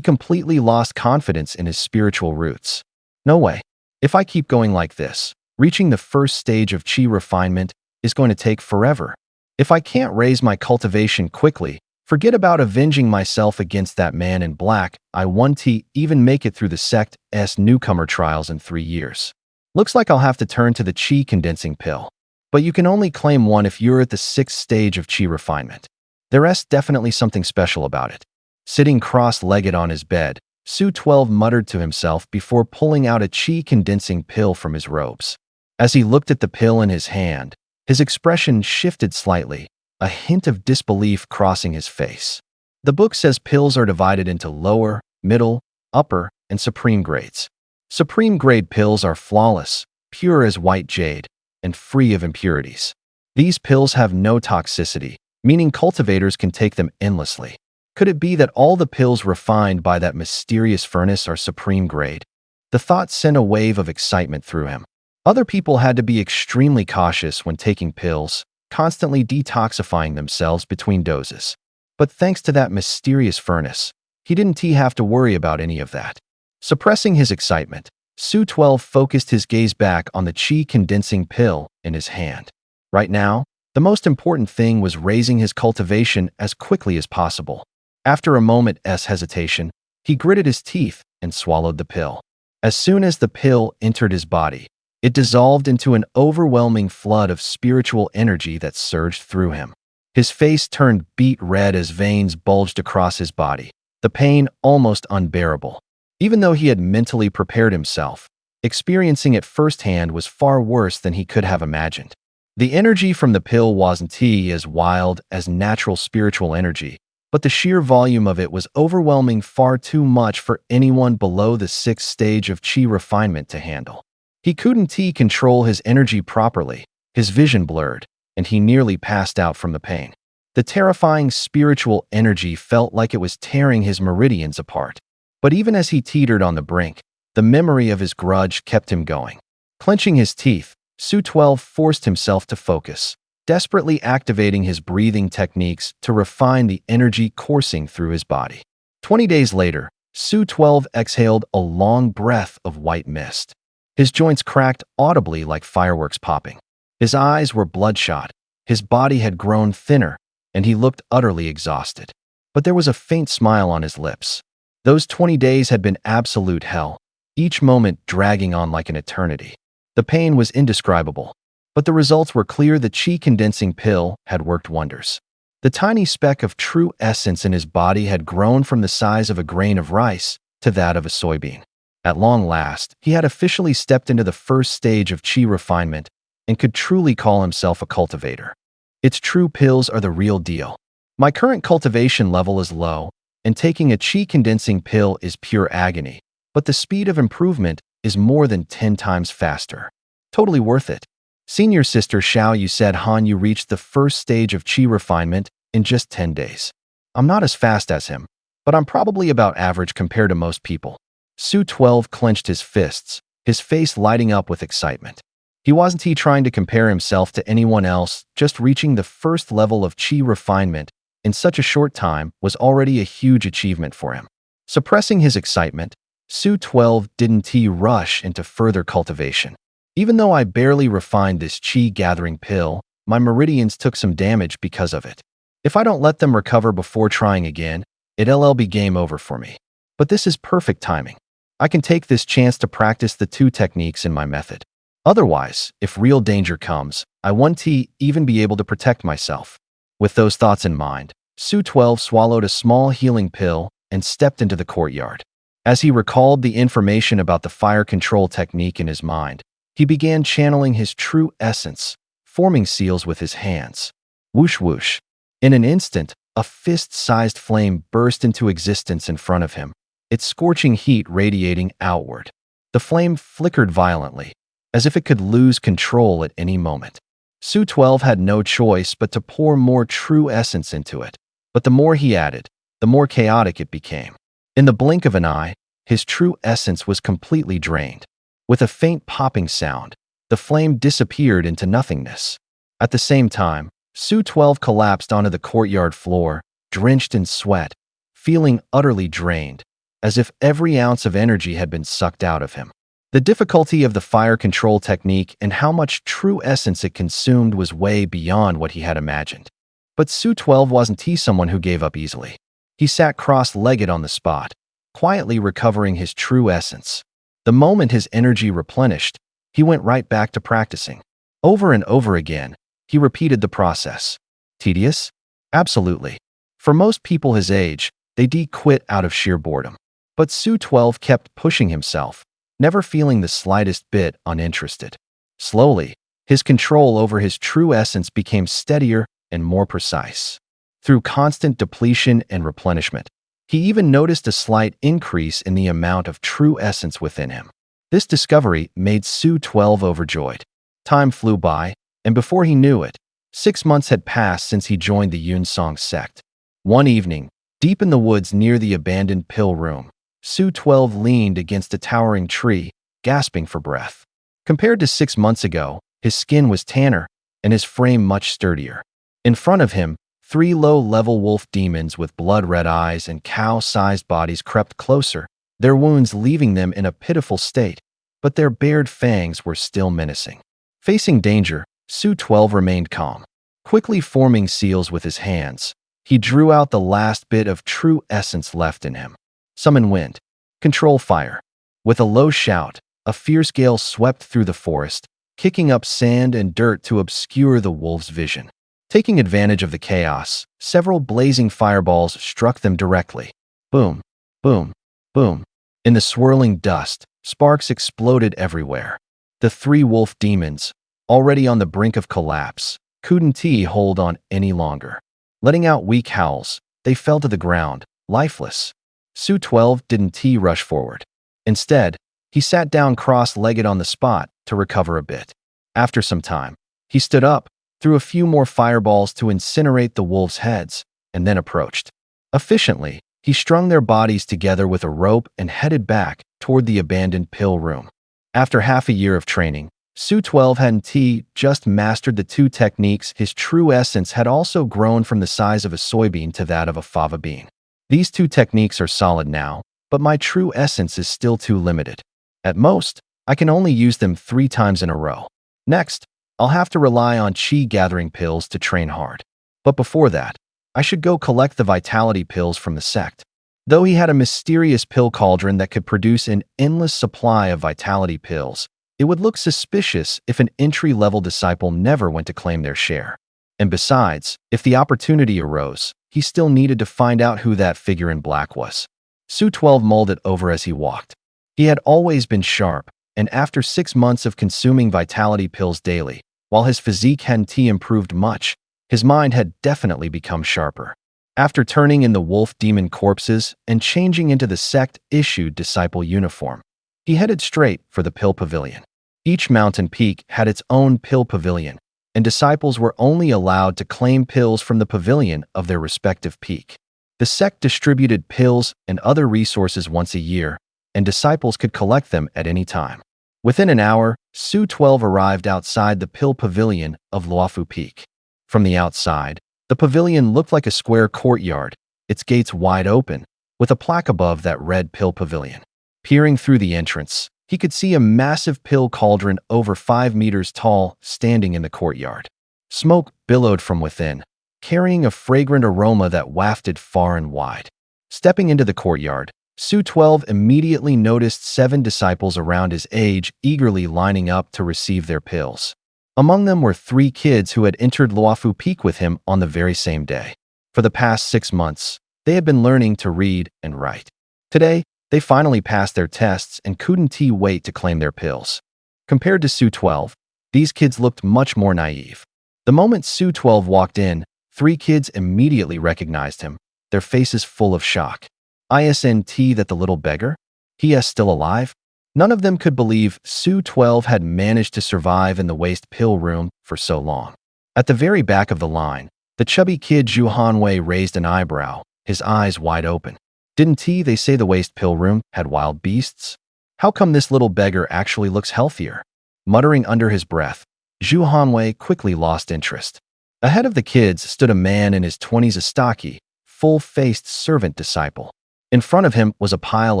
completely lost confidence in his spiritual roots. No way. If I keep going like this, reaching the first stage of chi refinement is going to take forever. If I can't raise my cultivation quickly, forget about avenging myself against that man in black. I won't even make it through the sect's newcomer trials in 3 years. Looks like I'll have to turn to the chi condensing pill. But you can only claim one if you're at the 6th stage of chi refinement. There's definitely something special about it. Sitting cross-legged on his bed, Su 12 muttered to himself before pulling out a chi condensing pill from his robes. As he looked at the pill in his hand, his expression shifted slightly, a hint of disbelief crossing his face. The book says pills are divided into lower, middle, upper, and supreme grades. Supreme grade pills are flawless, pure as white jade, and free of impurities. These pills have no toxicity, meaning cultivators can take them endlessly. Could it be that all the pills refined by that mysterious furnace are supreme grade? The thought sent a wave of excitement through him. Other people had to be extremely cautious when taking pills, constantly detoxifying themselves between doses. But thanks to that mysterious furnace, he didn't have to worry about any of that. Suppressing his excitement, Su 12 focused his gaze back on the chi condensing pill in his hand. Right now, the most important thing was raising his cultivation as quickly as possible. After a moment's hesitation, he gritted his teeth and swallowed the pill. As soon as the pill entered his body, it dissolved into an overwhelming flood of spiritual energy that surged through him. His face turned beet red as veins bulged across his body, the pain almost unbearable. Even though he had mentally prepared himself, experiencing it firsthand was far worse than he could have imagined. The energy from the pill wasn't as wild as natural spiritual energy, but the sheer volume of it was overwhelming, far too much for anyone below the 6th stage of chi refinement to handle. He couldn't control his energy properly, his vision blurred, and he nearly passed out from the pain. The terrifying spiritual energy felt like it was tearing his meridians apart. But even as he teetered on the brink, the memory of his grudge kept him going. Clenching his teeth, Su 12 forced himself to focus, desperately activating his breathing techniques to refine the energy coursing through his body. 20 days later, Su 12 exhaled a long breath of white mist. His joints cracked audibly like fireworks popping. His eyes were bloodshot, his body had grown thinner, and he looked utterly exhausted. But there was a faint smile on his lips. Those 20 days had been absolute hell, each moment dragging on like an eternity. The pain was indescribable, But the results were clear. The qi-condensing pill had worked wonders. The tiny speck of true essence in his body had grown from the size of a grain of rice to that of a soybean. At long last, he had officially stepped into the first stage of qi refinement and could truly call himself a cultivator. Its true pills are the real deal. My current cultivation level is low, and taking a qi-condensing pill is pure agony, but the speed of improvement is more than 10 times faster. Totally worth it. Senior sister Xiao Yu said Han Yu reached the first stage of qi refinement in just 10 days. I'm not as fast as him, but I'm probably about average compared to most people. Su 12 clenched his fists, his face lighting up with excitement. He wasn't trying to compare himself to anyone else, just reaching the first level of qi refinement in such a short time was already a huge achievement for him. Suppressing his excitement, Su 12 didn't rush into further cultivation. Even though I barely refined this qi-gathering pill, my meridians took some damage because of it. If I don't let them recover before trying again, it'll be game over for me. But this is perfect timing. I can take this chance to practice the two techniques in my method. Otherwise, if real danger comes, I won't even be able to protect myself. With those thoughts in mind, Su 12 swallowed a small healing pill and stepped into the courtyard. As he recalled the information about the fire control technique in his mind, he began channeling his true essence, forming seals with his hands. Whoosh whoosh. In an instant, a fist-sized flame burst into existence in front of him, its scorching heat radiating outward. The flame flickered violently, as if it could lose control at any moment. Su 12 had no choice but to pour more true essence into it, but the more he added, the more chaotic it became. In the blink of an eye, his true essence was completely drained. With a faint popping sound, the flame disappeared into nothingness. At the same time, Su 12 collapsed onto the courtyard floor, drenched in sweat, feeling utterly drained, as if every ounce of energy had been sucked out of him. The difficulty of the fire control technique and how much true essence it consumed was way beyond what he had imagined. But Su 12 wasn't someone who gave up easily. He sat cross-legged on the spot, quietly recovering his true essence. The moment his energy replenished, he went right back to practicing. Over and over again, he repeated the process. Tedious? Absolutely. For most people his age, they quit out of sheer boredom. But Su 12 kept pushing himself, never feeling the slightest bit uninterested. Slowly, his control over his true essence became steadier and more precise. Through constant depletion and replenishment, he even noticed a slight increase in the amount of true essence within him. This discovery made Su 12 overjoyed. Time flew by, and before he knew it, 6 months had passed since he joined the Yunsong sect. One evening, deep in the woods near the abandoned pill room, Su 12 leaned against a towering tree, gasping for breath. Compared to 6 months ago, his skin was tanner and his frame much sturdier. In front of him, 3 low-level wolf demons with blood-red eyes and cow-sized bodies crept closer, their wounds leaving them in a pitiful state, but their bared fangs were still menacing. Facing danger, Su 12 remained calm. Quickly forming seals with his hands, he drew out the last bit of true essence left in him. Summon wind. Control fire. With a low shout, a fierce gale swept through the forest, kicking up sand and dirt to obscure the wolves' vision. Taking advantage of the chaos, several blazing fireballs struck them directly. Boom, boom, boom. In the swirling dust, sparks exploded everywhere. The 3 wolf demons, already on the brink of collapse, couldn't hold on any longer. Letting out weak howls, they fell to the ground, lifeless. Su 12 didn't rush forward. Instead, he sat down cross-legged on the spot to recover a bit. After some time, he stood up, threw a few more fireballs to incinerate the wolves' heads, and then approached. Efficiently, he strung their bodies together with a rope and headed back toward the abandoned pill room. After half a year of training, Su 12 hadn't just mastered the 2 techniques. His true essence had also grown from the size of a soybean to that of a fava bean. These 2 techniques are solid now, but my true essence is still too limited. At most, I can only use them 3 times in a row. Next, I'll have to rely on qi-gathering pills to train hard. But before that, I should go collect the vitality pills from the sect. Though he had a mysterious pill cauldron that could produce an endless supply of vitality pills, It would look suspicious if an entry-level disciple never went to claim their share. And besides, if the opportunity arose, he still needed to find out who that figure in black was. Su 12 mulled it over as he walked. He had always been sharp, and after 6 months of consuming vitality pills daily, while his physique hadn't improved much, his mind had definitely become sharper. After turning in the wolf demon corpses and changing into the sect-issued disciple uniform, he headed straight for the pill pavilion. Each mountain peak had its own pill pavilion, and disciples were only allowed to claim pills from the pavilion of their respective peak. The sect distributed pills and other resources once a year, and disciples could collect them at any time. Within an hour, Su 12 arrived outside the pill pavilion of Luofu Peak. From the outside, the pavilion looked like a square courtyard, its gates wide open, with a plaque above that read Pill Pavilion. Peering through the entrance, he could see a massive pill cauldron over 5 meters tall standing in the courtyard. Smoke billowed from within, carrying a fragrant aroma that wafted far and wide. Stepping into the courtyard, Su 12 immediately noticed 7 disciples around his age eagerly lining up to receive their pills. Among them were 3 kids who had entered Luofu Peak with him on the very same day. For the past 6 months, they had been learning to read and write. Today, they finally passed their tests and couldn't wait to claim their pills. Compared to Su 12, these kids looked much more naive. The moment Su 12 walked in, 3 kids immediately recognized him, their faces full of shock. Isn't that the little beggar? He is still alive? None of them could believe Su 12 had managed to survive in the waste pill room for so long. At the very back of the line, the chubby kid Zhu Hanwei raised an eyebrow, his eyes wide open. Didn't they say the waste pill room had wild beasts? How come this little beggar actually looks healthier? Muttering under his breath, Zhu Hanwei quickly lost interest. Ahead of the kids stood a man in his 20s, a stocky, full-faced servant disciple. In front of him was a pile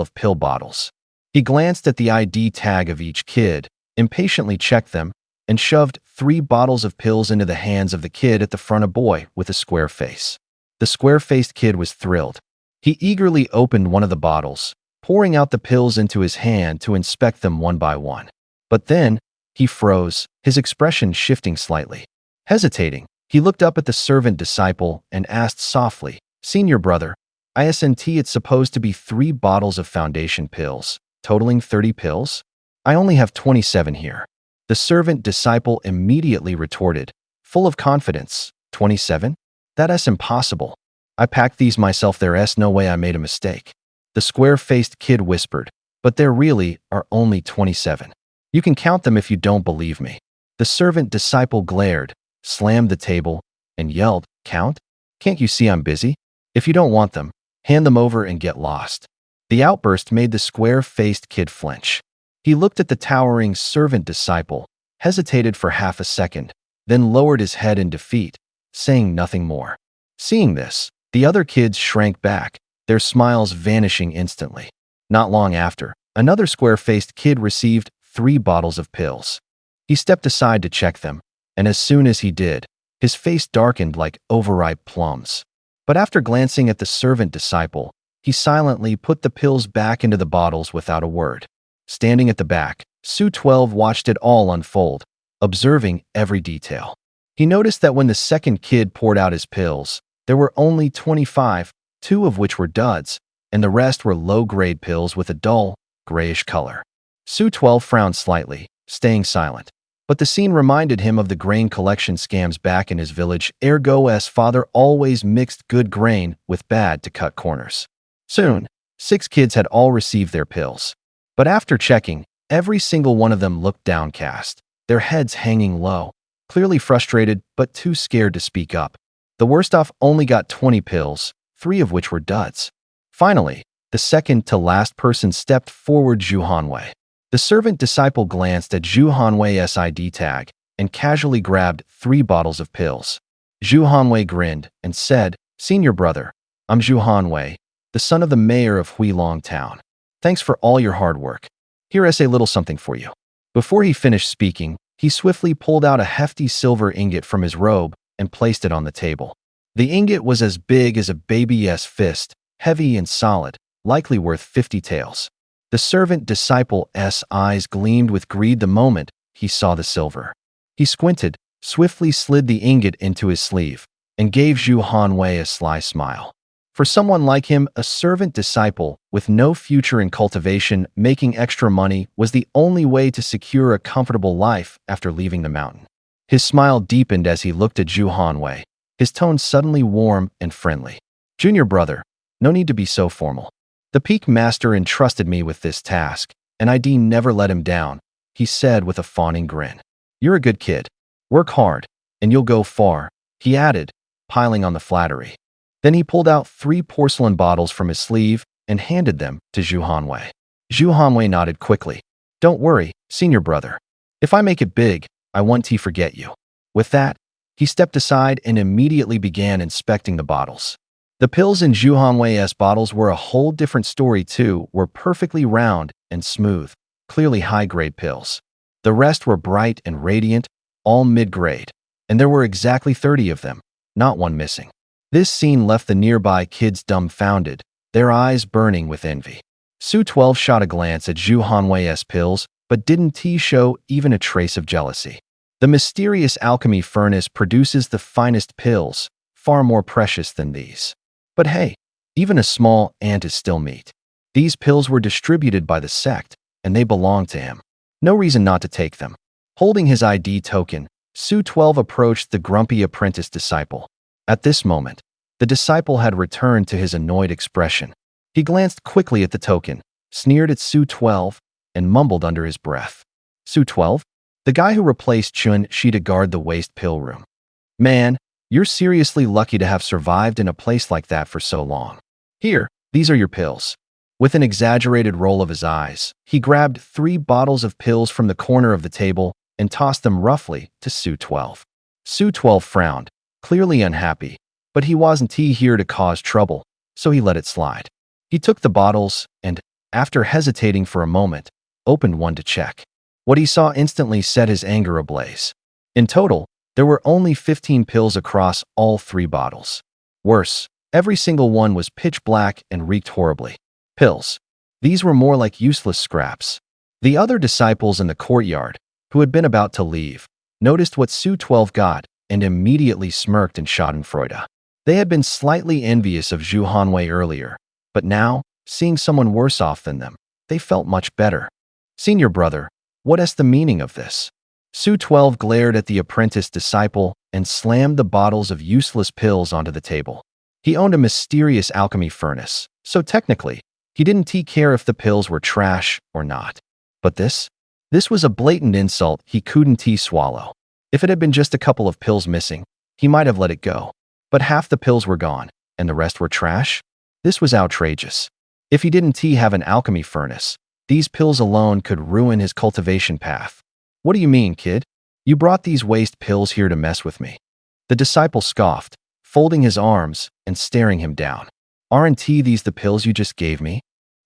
of pill bottles. He glanced at the ID tag of each kid, impatiently checked them, and shoved 3 bottles of pills into the hands of the kid at the front, a boy with a square face. The square-faced kid was thrilled. He eagerly opened one of the bottles, pouring out the pills into his hand to inspect them one by one. But then, he froze, his expression shifting slightly. Hesitating, he looked up at the servant disciple and asked softly, "Senior brother, isn't it's supposed to be 3 bottles of foundation pills, totaling 30 pills? I only have 27 here." The servant disciple immediately retorted, full of confidence, 27? That's impossible. I packed these myself, there's no way I made a mistake. The square-faced kid whispered, but there really are only 27. You can count them if you don't believe me. The servant disciple glared, slammed the table, and yelled, "Count? Can't you see I'm busy? If you don't want them, hand them over and get lost." The outburst made the square-faced kid flinch. He looked at the towering servant disciple, hesitated for half a second, then lowered his head in defeat, saying nothing more. Seeing this, the other kids shrank back, their smiles vanishing instantly. Not long after, another square-faced kid received 3 bottles of pills. He stepped aside to check them, and as soon as he did, his face darkened like overripe plums. But after glancing at the servant disciple, he silently put the pills back into the bottles without a word. Standing at the back, Su 12 watched it all unfold, observing every detail. He noticed that when the second kid poured out his pills, there were only 25, 2 of which were duds, and the rest were low-grade pills with a dull, grayish color. Su 12 frowned slightly, staying silent. But the scene reminded him of the grain collection scams back in his village. Ergo's father always mixed good grain with bad to cut corners. Soon, 6 kids had all received their pills. But after checking, every single one of them looked downcast, their heads hanging low, clearly frustrated but too scared to speak up. The worst off only got 20 pills, 3 of which were duds. Finally, the second to last person stepped forward, Zhu Hanwei. The servant disciple glanced at Zhu Hanwei's ID tag and casually grabbed 3 bottles of pills. Zhu Hanwei grinned and said, "Senior brother, I'm Zhu Hanwei, the son of the mayor of Huilong Town. Thanks for all your hard work. Here is a little something for you." Before he finished speaking, he swiftly pulled out a hefty silver ingot from his robe and placed it on the table. The ingot was as big as a baby's fist, heavy and solid, likely worth 50 taels. The servant disciple's eyes gleamed with greed the moment he saw the silver. He squinted, swiftly slid the ingot into his sleeve, and gave Zhu Hanwei a sly smile. For someone like him, a servant disciple with no future in cultivation, making extra money was the only way to secure a comfortable life after leaving the mountain. His smile deepened as he looked at Zhu Hanwei, his tone suddenly warm and friendly. Junior brother, no need to be so formal. The peak master entrusted me with this task, and I'd never let him down, he said with a fawning grin. You're a good kid. Work hard, and you'll go far, he added, piling on the flattery. Then he pulled out 3 porcelain bottles from his sleeve and handed them to Zhu Hanwei. Zhu Hanwei nodded quickly. Don't worry, senior brother. If I make it big, I won't forget you. With that, he stepped aside and immediately began inspecting the bottles. The pills in Zhu Hanwei's bottles were a whole different story too, were perfectly round and smooth, clearly high-grade pills. The rest were bright and radiant, all mid-grade, and there were exactly 30 of them, not one missing. This scene left the nearby kids dumbfounded, their eyes burning with envy. Su 12 shot a glance at Zhu Hanwei's pills, but didn't show even a trace of jealousy. The mysterious alchemy furnace produces the finest pills, far more precious than these. But hey, even a small ant is still meat. These pills were distributed by the sect, and they belong to him. No reason not to take them. Holding his ID token, Su 12 approached the grumpy apprentice disciple. At this moment, the disciple had returned to his annoyed expression. He glanced quickly at the token, sneered at Su 12, and mumbled under his breath. Su 12? The guy who replaced Chun Shi to guard the waste pill room. Man, you're seriously lucky to have survived in a place like that for so long. Here, these are your pills. With an exaggerated roll of his eyes, he grabbed 3 bottles of pills from the corner of the table and tossed them roughly to Su 12. Su 12 frowned, clearly unhappy, but he wasn't here to cause trouble, so he let it slide. He took the bottles and, after hesitating for a moment, opened one to check. What he saw instantly set his anger ablaze. In total, there were only 15 pills across all 3 bottles. Worse, every single one was pitch black and reeked horribly. Pills. These were more like useless scraps. The other disciples in the courtyard, who had been about to leave, noticed what Su 12 got and immediately smirked in schadenfreude. They had been slightly envious of Zhu Hanwei earlier, but now, seeing someone worse off than them, they felt much better. Senior brother, what is the meaning of this? Su 12 glared at the apprentice disciple and slammed the bottles of useless pills onto the table. He owned a mysterious alchemy furnace, so technically, he didn't care if the pills were trash or not. But this was a blatant insult he couldn't swallow. If it had been just a couple of pills missing, he might have let it go. But half the pills were gone, and the rest were trash? This was outrageous. If he didn't have an alchemy furnace, these pills alone could ruin his cultivation path. What do you mean, kid? You brought these waste pills here to mess with me? The disciple scoffed, folding his arms and staring him down. Aren't these the pills you just gave me?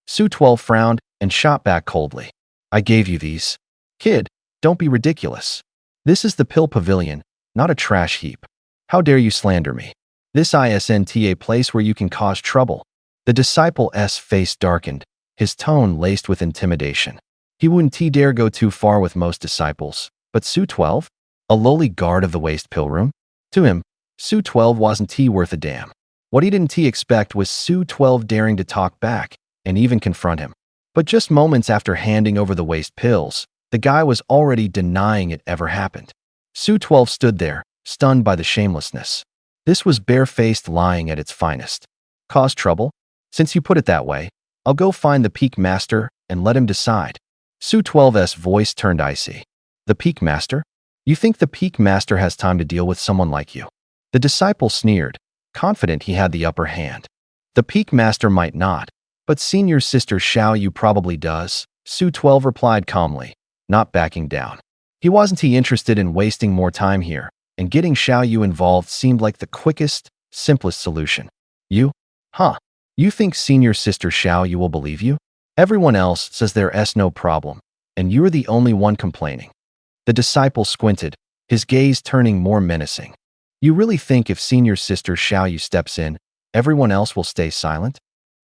Su 12 frowned and shot back coldly. I gave you these. Kid, don't be ridiculous. This is the pill pavilion, not a trash heap. How dare you slander me? This isn't a place where you can cause trouble. The disciple's face darkened, his tone laced with intimidation. He wouldn't dare go too far with most disciples, but Su 12? A lowly guard of the waste pill room? To him, Su 12 wasn't worth a damn. What he didn't expect was Su 12 daring to talk back and even confront him. But just moments after handing over the waste pills, the guy was already denying it ever happened. Su 12 stood there, stunned by the shamelessness. This was barefaced lying at its finest. Cause trouble? Since you put it that way, I'll go find the peak master and let him decide. Su 12's voice turned icy. The peak master? You think the peak master has time to deal with someone like you? The disciple sneered, confident he had the upper hand. The peak master might not, but senior sister Xiao Yu probably does, Su 12 replied calmly, not backing down. He wasn't interested in wasting more time here, and getting Xiao Yu involved seemed like the quickest, simplest solution. You? Huh? You think senior sister Xiao Yu will believe you? Everyone else says there's no problem, and you're the only one complaining. The disciple squinted, his gaze turning more menacing. You really think if senior sister Xiao Yu steps in, everyone else will stay silent?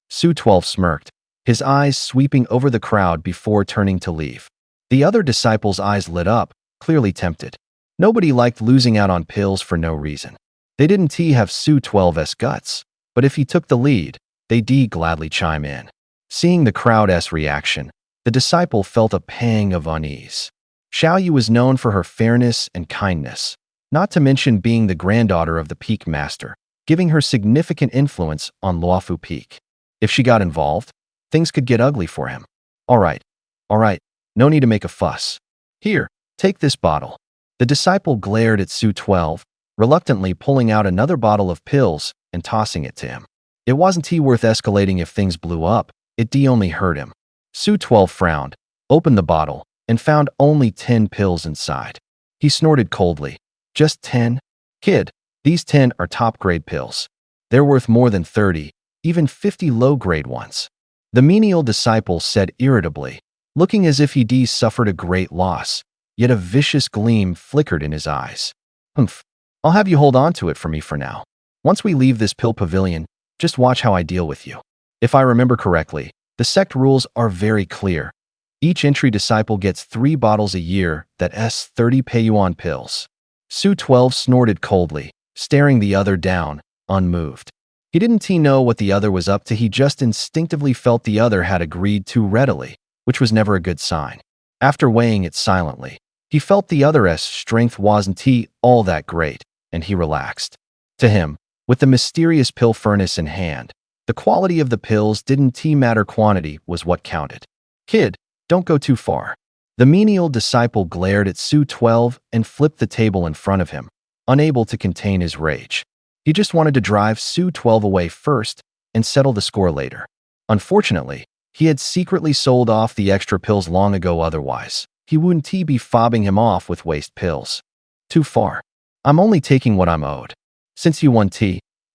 Su 12 smirked, his eyes sweeping over the crowd before turning to leave. The other disciples' eyes lit up, clearly tempted. Nobody liked losing out on pills for no reason. They didn't have Su 12's guts, but if he took the lead, they'd gladly chime in. Seeing the crowd's reaction, the disciple felt a pang of unease. Xiaoyu was known for her fairness and kindness, not to mention being the granddaughter of the Peak Master, giving her significant influence on Luofu Peak. If she got involved, things could get ugly for him. All right, no need to make a fuss. Here, take this bottle. The disciple glared at Su 12, reluctantly pulling out another bottle of pills and tossing it to him. It wasn't worth escalating if things blew up, it only hurt him. Su 12 frowned, opened the bottle, and found only 10 pills inside. He snorted coldly. Just 10? Kid, these 10 are top-grade pills. They're worth more than 30, even 50 low-grade ones. The menial disciple said irritably, looking as if he'd suffered a great loss, yet a vicious gleam flickered in his eyes. Humph, I'll have you hold on to it for me for now. Once we leave this pill pavilion, just watch how I deal with you. If I remember correctly, the sect rules are very clear. Each entry disciple gets 3 bottles a year that's 30 Peiyuan pills. Su 12 snorted coldly, staring the other down, unmoved. He didn't know what the other was up to, he just instinctively felt the other had agreed too readily, which was never a good sign. After weighing it silently, he felt the other's strength wasn't all that great, and he relaxed. To him, with the mysterious pill furnace in hand, the quality of the pills didn't matter, quantity was what counted. Kid, don't go too far. The menial disciple glared at Su 12 and flipped the table in front of him, unable to contain his rage. He just wanted to drive Su 12 away first and settle the score later. Unfortunately, he had secretly sold off the extra pills long ago, otherwise he wouldn't be fobbing him off with waste pills. Too far. I'm only taking what I'm owed. Since you won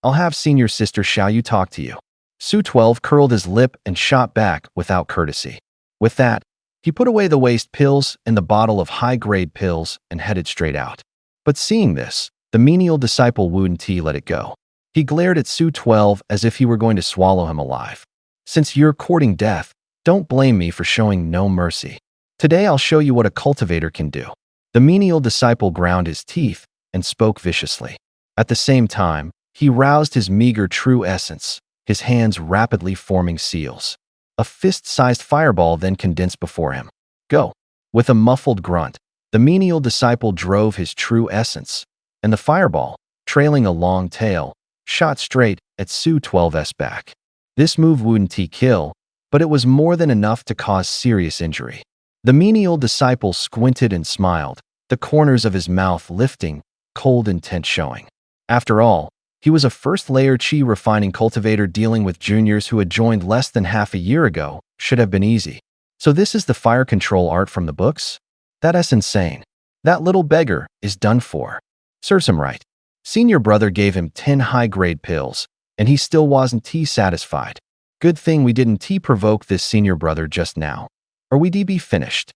I'll have senior sister Xiaoyu talk to you. Su 12 curled his lip and shot back without courtesy. With that, he put away the waste pills and the bottle of high-grade pills and headed straight out. But seeing this, the menial disciple wouldn't let it go. He glared at Su 12 as if he were going to swallow him alive. Since you're courting death, don't blame me for showing no mercy. Today I'll show you what a cultivator can do. The menial disciple ground his teeth and spoke viciously. At the same time, he roused his meager true essence, his hands rapidly forming seals. A fist-sized fireball then condensed before him. Go! With a muffled grunt, the menial disciple drove his true essence, and the fireball, trailing a long tail, shot straight at Su 12's back. This move wouldn't kill, but it was more than enough to cause serious injury. The menial disciple squinted and smiled, the corners of his mouth lifting, cold intent showing. After all, he was a first-layer chi refining cultivator dealing with juniors who had joined less than half a year ago. Should have been easy. So this is the fire control art from the books? That's insane. That little beggar is done for. Serves him right. Senior brother gave him 10 high-grade pills, and he still wasn't satisfied. Good thing we didn't provoke this senior brother just now, or we'd be finished.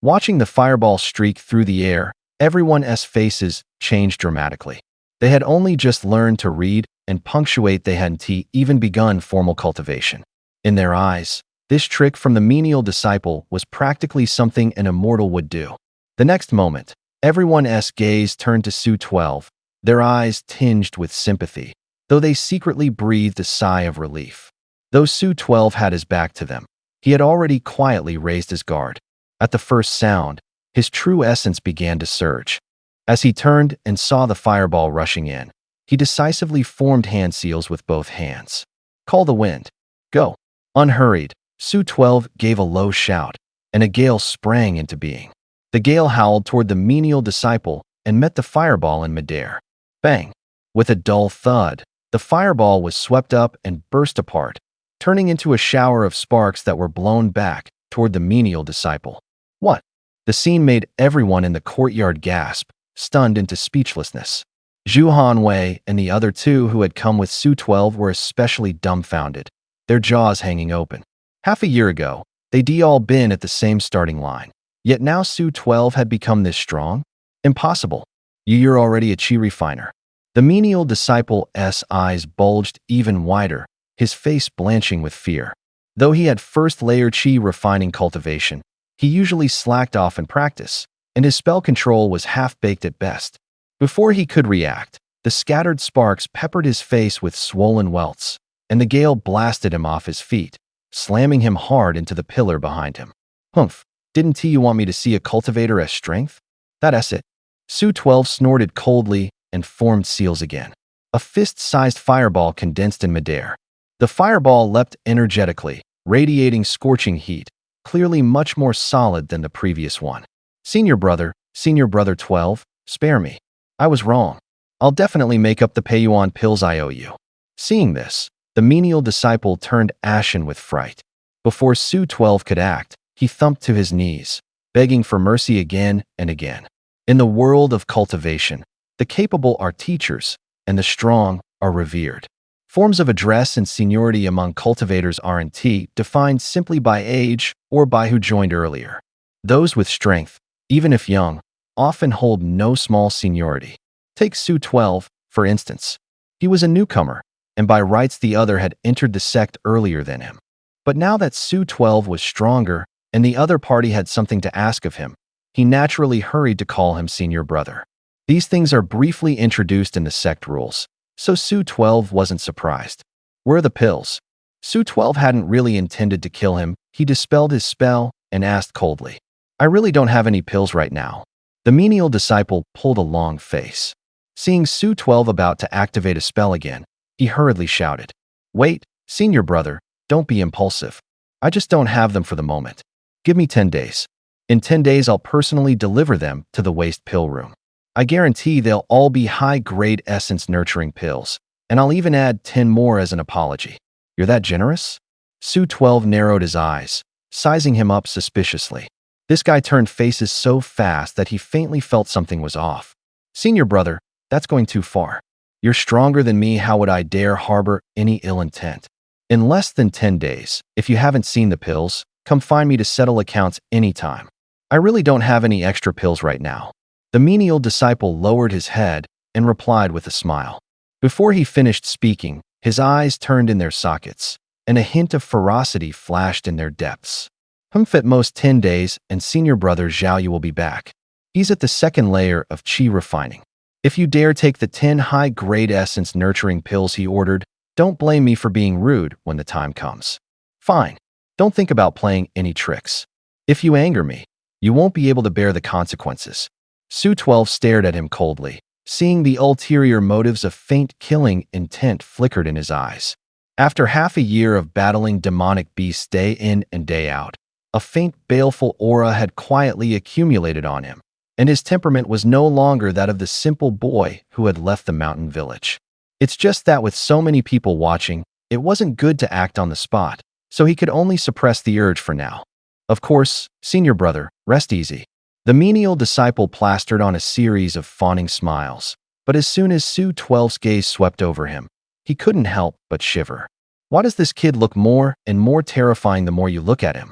Watching the fireball streak through the air, everyone's faces changed dramatically. They had only just learned to read and punctuate, they hadn't even begun formal cultivation. In their eyes, this trick from the menial disciple was practically something an immortal would do. The next moment, everyone's gaze turned to Su 12, their eyes tinged with sympathy, though they secretly breathed a sigh of relief. Though Su 12 had his back to them, he had already quietly raised his guard. At the first sound, his true essence began to surge. As he turned and saw the fireball rushing in, he decisively formed hand seals with both hands. Call the wind. Go. Unhurried, Su 12 gave a low shout, and a gale sprang into being. The gale howled toward the menial disciple and met the fireball in midair. Bang! With a dull thud, the fireball was swept up and burst apart, turning into a shower of sparks that were blown back toward the menial disciple. What? The scene made everyone in the courtyard gasp, stunned into speechlessness. Zhu Hanwei and the other two who had come with Su 12 were especially dumbfounded, their jaws hanging open. Half a year ago, they'd all been at the same starting line. Yet now Su 12 had become this strong? Impossible. You're already a chi refiner. The menial disciple's eyes bulged even wider, his face blanching with fear. Though he had first-layer chi refining cultivation, he usually slacked off in practice, and his spell control was half-baked at best. Before he could react, the scattered sparks peppered his face with swollen welts, and the gale blasted him off his feet, slamming him hard into the pillar behind him. Humph, didn't you want me to see a cultivator as strength? That's it. Su-12 snorted coldly and formed seals again. A fist-sized fireball condensed in midair. The fireball leapt energetically, radiating scorching heat, clearly much more solid than the previous one. Senior brother 12, spare me. I was wrong. I'll definitely make up the Peiyuan pills I owe you. Seeing this, the menial disciple turned ashen with fright. Before Su-12 could act, he thumped to his knees, begging for mercy again and again. In the world of cultivation, the capable are teachers, and the strong are revered. Forms of address and seniority among cultivators aren't defined simply by age or by who joined earlier. Those with strength, even if young, often hold no small seniority. Take Su-12, for instance. He was a newcomer, and by rights the other had entered the sect earlier than him. But now that Su-12 was stronger and the other party had something to ask of him, he naturally hurried to call him senior brother. These things are briefly introduced in the sect rules, so Su-12 wasn't surprised. Where are the pills? Su-12 hadn't really intended to kill him. He dispelled his spell and asked coldly, I really don't have any pills right now. The menial disciple pulled a long face. Seeing Su-12 about to activate a spell again, he hurriedly shouted, Wait, senior brother, don't be impulsive. I just don't have them for the moment. Give me 10 days. In 10 days I'll personally deliver them to the waste pill room. I guarantee they'll all be high-grade essence-nurturing pills, and I'll even add 10 more as an apology. You're that generous? Su-12 narrowed his eyes, sizing him up suspiciously. This guy turned faces so fast that he faintly felt something was off. Senior brother, that's going too far. You're stronger than me. How would I dare harbor any ill intent? In less than 10 days, if you haven't seen the pills, come find me to settle accounts anytime. I really don't have any extra pills right now. The menial disciple lowered his head and replied with a smile. Before he finished speaking, his eyes turned in their sockets, and a hint of ferocity flashed in their depths. At most 10 days, and senior brother Zhao Yu will be back. He's at the second layer of chi refining. If you dare take the 10 high-grade essence-nurturing pills he ordered, don't blame me for being rude when the time comes. Fine. Don't think about playing any tricks. If you anger me, you won't be able to bear the consequences. Su-12 stared at him coldly, seeing the ulterior motives of faint killing intent flickered in his eyes. After half a year of battling demonic beasts day in and day out, a faint baleful aura had quietly accumulated on him, and his temperament was no longer that of the simple boy who had left the mountain village. It's just that with so many people watching, it wasn't good to act on the spot, so he could only suppress the urge for now. Of course, senior brother, rest easy. The menial disciple plastered on a series of fawning smiles, but as soon as Su-12's gaze swept over him, he couldn't help but shiver. Why does this kid look more and more terrifying the more you look at him?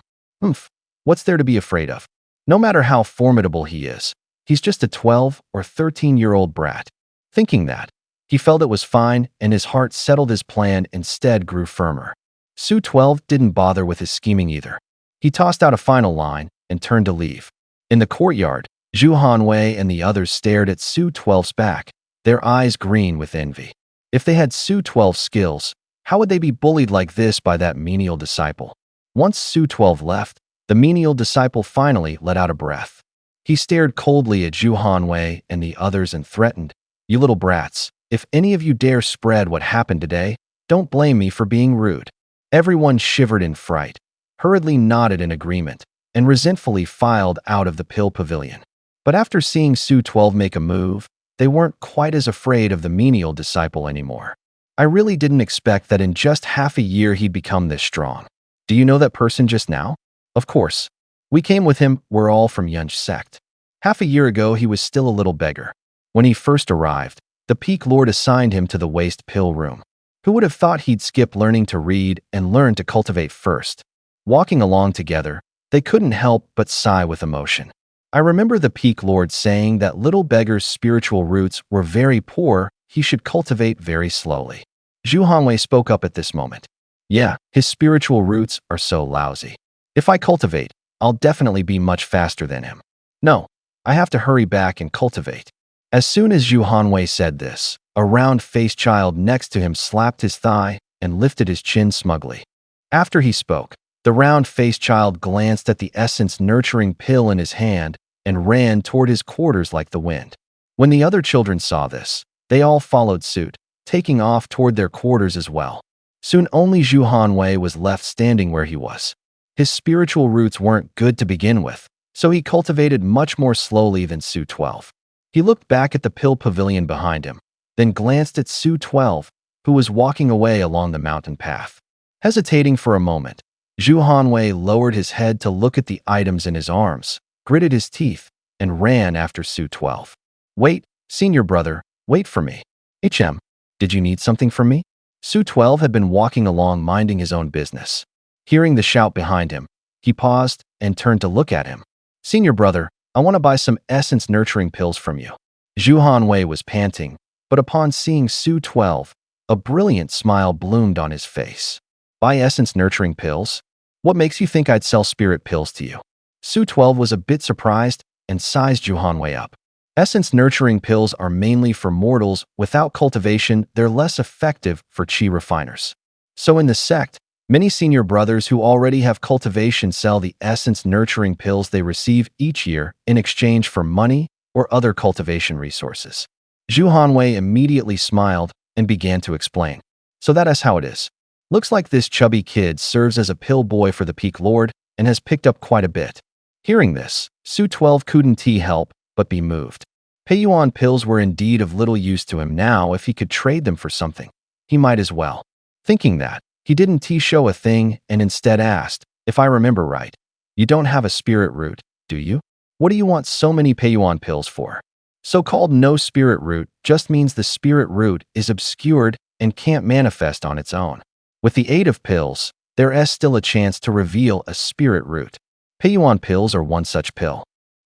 What's there to be afraid of? No matter how formidable he is, he's just a 12 or 13-year-old brat. Thinking that, he felt it was fine, and his heart settled. His plan instead grew firmer. Su-12 didn't bother with his scheming either. He tossed out a final line and turned to leave. In the courtyard, Zhu Hanwei and the others stared at Su-12's back, their eyes green with envy. If they had Su-12's skills, how would they be bullied like this by that menial disciple? Once Su-12 left, the menial disciple finally let out a breath. He stared coldly at Zhu Hanwei and the others and threatened, You little brats, if any of you dare spread what happened today, don't blame me for being rude. Everyone shivered in fright, hurriedly nodded in agreement, and resentfully filed out of the pill pavilion. But after seeing Su-12 make a move, they weren't quite as afraid of the menial disciple anymore. I really didn't expect that in just half a year he'd become this strong. Do you know that person just now? Of course. We came with him. We're all from Yun's sect. Half a year ago, he was still a little beggar. When he first arrived, the Peak Lord assigned him to the waste pill room. Who would have thought he'd skip learning to read and learn to cultivate first? Walking along together, they couldn't help but sigh with emotion. I remember the Peak Lord saying that little beggar's spiritual roots were very poor. He should cultivate very slowly. Zhu Hanwei spoke up at this moment. Yeah, his spiritual roots are so lousy. If I cultivate, I'll definitely be much faster than him. No, I have to hurry back and cultivate. As soon as Zhu Hanwei said this, a round-faced child next to him slapped his thigh and lifted his chin smugly. After he spoke, the round-faced child glanced at the essence-nurturing pill in his hand and ran toward his quarters like the wind. When the other children saw this, they all followed suit, taking off toward their quarters as well. Soon only Zhu Hanwei was left standing where he was. His spiritual roots weren't good to begin with, so he cultivated much more slowly than Su 12. He looked back at the pill pavilion behind him, then glanced at Su 12, who was walking away along the mountain path. Hesitating for a moment, Zhu Hanwei lowered his head to look at the items in his arms, gritted his teeth, and ran after Su 12. Wait, senior brother, wait for me. Did you need something from me? Su 12 had been walking along minding his own business. Hearing the shout behind him, he paused and turned to look at him. Senior brother, I want to buy some essence-nurturing pills from you. Zhu Hanwei was panting, but upon seeing Su 12, a brilliant smile bloomed on his face. Buy essence-nurturing pills? What makes you think I'd sell spirit pills to you? Su 12 was a bit surprised and sized Zhu Hanwei up. Essence-nurturing pills are mainly for mortals. Without cultivation, they're less effective for chi refiners. So in the sect, many senior brothers who already have cultivation sell the essence-nurturing pills they receive each year in exchange for money or other cultivation resources. Zhu Hanwei immediately smiled and began to explain. So that is how it is. Looks like this chubby kid serves as a pill boy for the Peak Lord and has picked up quite a bit. Hearing this, Su 12 couldn't help but be moved. Peiyuan pills were indeed of little use to him now. If he could trade them for something, he might as well. Thinking that, he didn't show a thing and instead asked, if I remember right, you don't have a spirit root, do you? What do you want so many Peiyuan pills for? So-called no spirit root just means the spirit root is obscured and can't manifest on its own. With the aid of pills, there is still a chance to reveal a spirit root. Peiyuan pills are one such pill.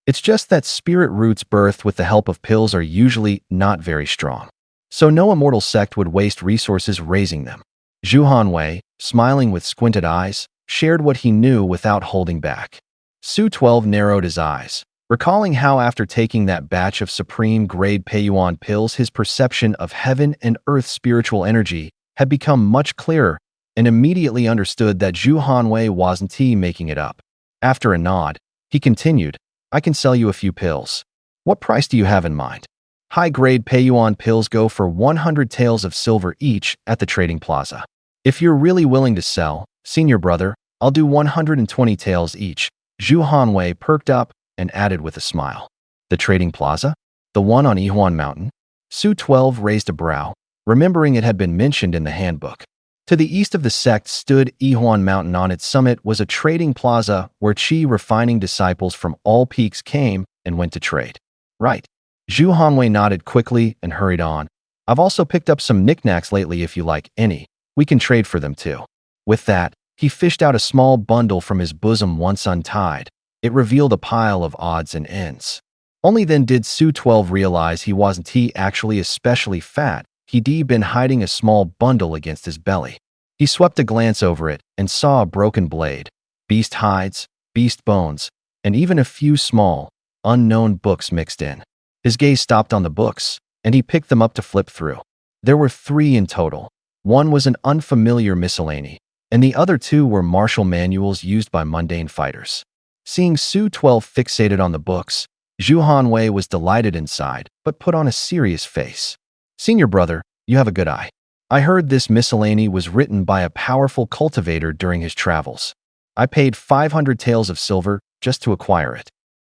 It's just that spirit roots birthed with the help of pills are usually not very strong. So no immortal sect would waste resources raising them. Zhu Hanwei, smiling with squinted eyes, shared what he knew without holding back. Su 12 narrowed his eyes, recalling how after taking that batch of supreme-grade Peiyuan pills his perception of heaven and earth spiritual energy had become much clearer, and immediately understood that Zhu Hanwei wasn't making it up. After a nod, he continued, I can sell you a few pills. What price do you have in mind? High-grade Peiyuan pills go for 100 taels of silver each at the trading plaza. If you're really willing to sell, senior brother, I'll do 120 taels each. Zhu Hanwei perked up and added with a smile. The trading plaza? The one on Yihuan Mountain? Su 12 raised a brow, remembering it had been mentioned in the handbook. To the east of the sect stood Yihuan Mountain. On its summit was a trading plaza where chi refining disciples from all peaks came and went to trade. Right. Zhu Hanwei nodded quickly and hurried on. I've also picked up some knickknacks lately if you like any. We can trade for them too. With that, he fished out a small bundle from his bosom. Once untied, it revealed a pile of odds and ends. Only then did Su 12 realize he wasn't actually especially fat. He'd been hiding a small bundle against his belly. He swept a glance over it and saw a broken blade, beast hides, beast bones, and even a few small, unknown books mixed in. His gaze stopped on the books, and he picked them up to flip through. There were 3 in total. One was an unfamiliar miscellany, and the other 2 were martial manuals used by mundane fighters. Seeing Su 12 fixated on the books, Zhu Hanwei was delighted inside, but put on a serious face. Senior brother, you have a good eye. I heard this miscellany was written by a powerful cultivator during his travels. I paid 500 taels of silver just to acquire it.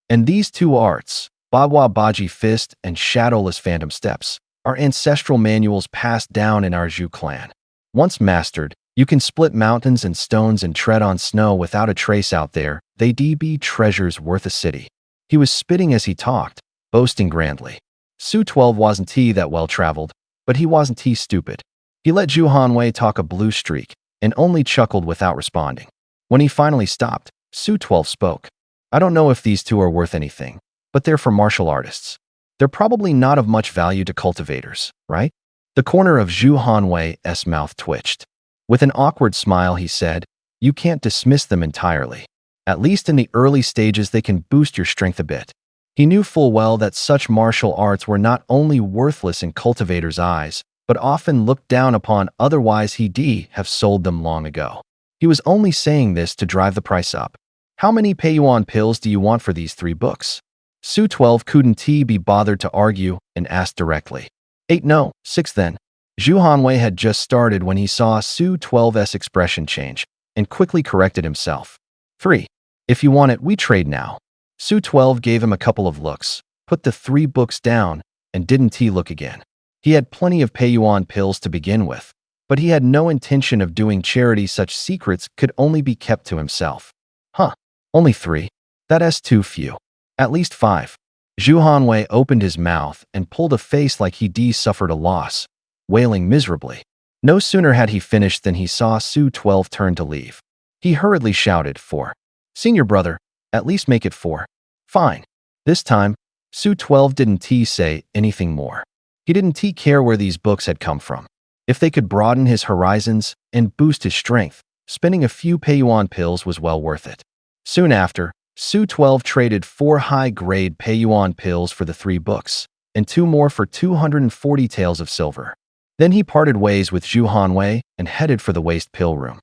And these 2 arts, Bagua Baji Fist and Shadowless Phantom Steps, are ancestral manuals passed down in our Zhu clan. Once mastered, you can split mountains and stones and tread on snow without a trace out there. They'd be treasures worth a city. He was spitting as he talked, boasting grandly. Su 12 wasn't that well-traveled, but he wasn't stupid. He let Zhu Hanwei talk a blue streak and only chuckled without responding. When he finally stopped, Su 12 spoke. I don't know if these 2 are worth anything, but they're for martial artists. They're probably not of much value to cultivators, right? The corner of Zhu Hanwei's mouth twitched. With an awkward smile, he said, "You can't dismiss them entirely. At least in the early stages, they can boost your strength a bit." He knew full well that such martial arts were not only worthless in cultivators' eyes, but often looked down upon, otherwise he'd have sold them long ago. He was only saying this to drive the price up. "How many Peiyuan pills do you want for these 3 books?" Su 12 couldn't be bothered to argue and asked directly. 8 no, 6 then. Zhu Hanwei had just started when he saw Su 12's expression change and quickly corrected himself. 3. If you want it, we trade now. Su 12 gave him a couple of looks, put the 3 books down, and didn't look again. He had plenty of Peiyuan pills to begin with, but he had no intention of doing charity. Such secrets could only be kept to himself. Huh, only 3? That's too few. At least 5. Zhu Hanwei opened his mouth and pulled a face like he'd suffered a loss, wailing miserably. No sooner had he finished than he saw Su 12 turn to leave. He hurriedly shouted, 4. Senior brother, at least make it 4. Fine. This time, Su 12 didn't say anything more. He didn't care where these books had come from. If they could broaden his horizons and boost his strength, spending a few Peiyuan pills was well worth it. Soon after, Su 12 traded 4 high-grade Peiyuan pills for the 3 books, and 2 more for 240 taels of silver. Then he parted ways with Zhu Hanwei and headed for the waste pill room.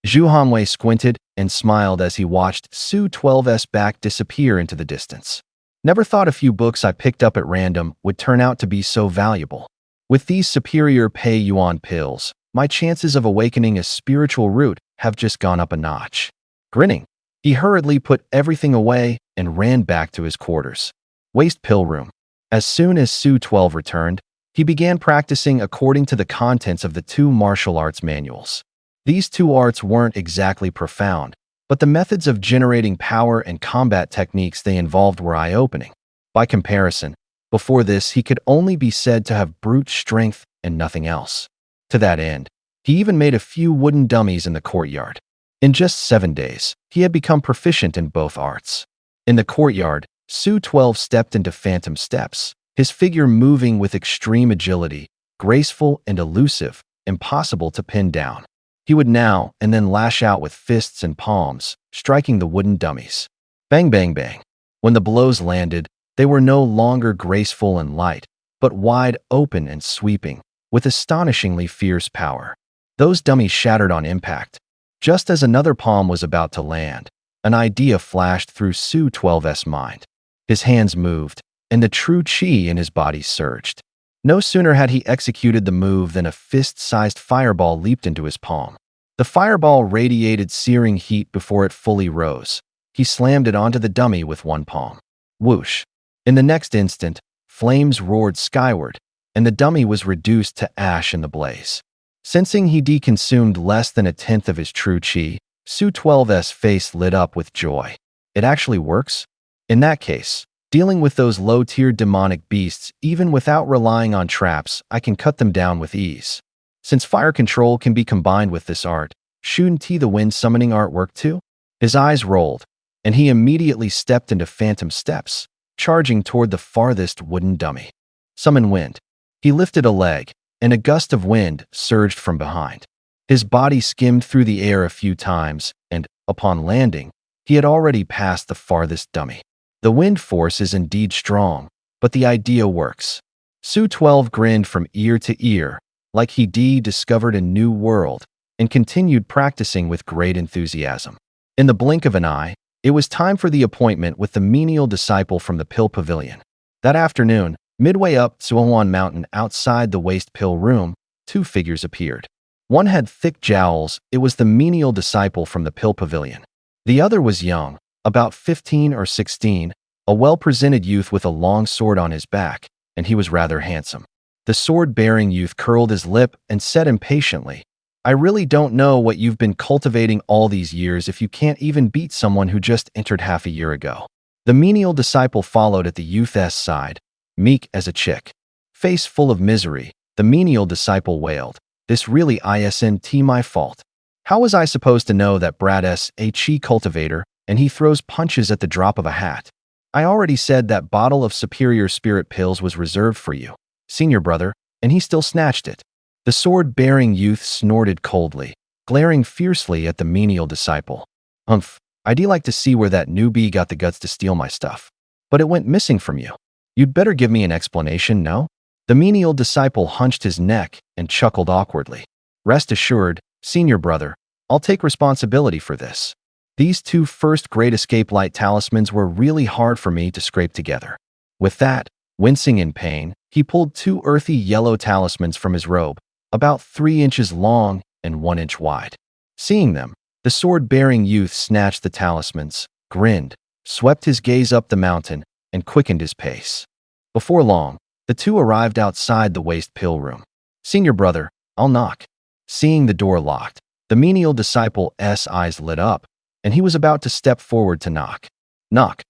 Zhu Hanwei squinted and smiled as he watched Su 12's back disappear into the distance. Never thought a few books I picked up at random would turn out to be so valuable. With these superior Peiyuan pills, my chances of awakening a spiritual root have just gone up a notch. Grinning, he hurriedly put everything away and ran back to his quarters. Waste pill room. As soon as Su 12 returned, he began practicing according to the contents of the 2 martial arts manuals. These 2 arts weren't exactly profound, but the methods of generating power and combat techniques they involved were eye-opening. By comparison, before this he could only be said to have brute strength and nothing else. To that end, he even made a few wooden dummies in the courtyard. In just 7 days, he had become proficient in both arts. In the courtyard, Su 12 stepped into phantom steps, his figure moving with extreme agility, graceful and elusive, impossible to pin down. He would now and then lash out with fists and palms, striking the wooden dummies. Bang, bang, bang. When the blows landed, they were no longer graceful and light, but wide open and sweeping, with astonishingly fierce power. Those dummies shattered on impact. Just as another palm was about to land, an idea flashed through Su 12's mind. His hands moved, and the true qi in his body surged. No sooner had he executed the move than a fist-sized fireball leaped into his palm. The fireball radiated searing heat before it fully rose. He slammed it onto the dummy with one palm. Whoosh! In the next instant, flames roared skyward, and the dummy was reduced to ash in the blaze. Sensing he deconsumed less than a tenth of his true qi, Su 12's face lit up with joy. It actually works? In that case, dealing with those low-tier demonic beasts, even without relying on traps, I can cut them down with ease. Since fire control can be combined with this art, shouldn't the wind summoning art work too? His eyes rolled, and he immediately stepped into phantom steps, charging toward the farthest wooden dummy. Summon wind. He lifted a leg, and a gust of wind surged from behind. His body skimmed through the air a few times, and, upon landing, he had already passed the farthest dummy. The wind force is indeed strong, but the idea works. Su 12 grinned from ear to ear, like he'd discovered a new world, and continued practicing with great enthusiasm. In the blink of an eye, it was time for the appointment with the menial disciple from the Pill Pavilion. That afternoon, midway up Suohuan Mountain outside the waste pill room, 2 figures appeared. One had thick jowls, it was the menial disciple from the Pill Pavilion. The other was young, about 15 or 16, a well-presented youth with a long sword on his back, and he was rather handsome. The sword-bearing youth curled his lip and said impatiently, "I really don't know what you've been cultivating all these years if you can't even beat someone who just entered half a year ago." The menial disciple followed at the youth's side, meek as a chick. Face full of misery, the menial disciple wailed, "This really isn't my fault. How was I supposed to know that Brad's a chi cultivator and he throws punches at the drop of a hat? I already said that bottle of superior spirit pills was reserved for you, senior brother, and he still snatched it." The sword-bearing youth snorted coldly. glaring fiercely at the menial disciple. I'd like to see where that newbie got the guts to steal my stuff. But it went missing from you. You'd better give me an explanation, no? The menial disciple hunched his neck and chuckled awkwardly. Rest assured, senior brother, I'll take responsibility for this. These two first Great Escape Light talismans were really hard for me to scrape together. With that, wincing in pain, he pulled two earthy yellow talismans from his robe, about 3 inches long and 1 inch wide. Seeing them, the sword-bearing youth snatched the talismans, grinned, swept his gaze up the mountain, and quickened his pace. Before long, the two arrived outside the waste pill room. Senior brother, I'll knock. Seeing the door locked, the menial disciple's eyes lit up, and he was about to step forward to knock. Knock.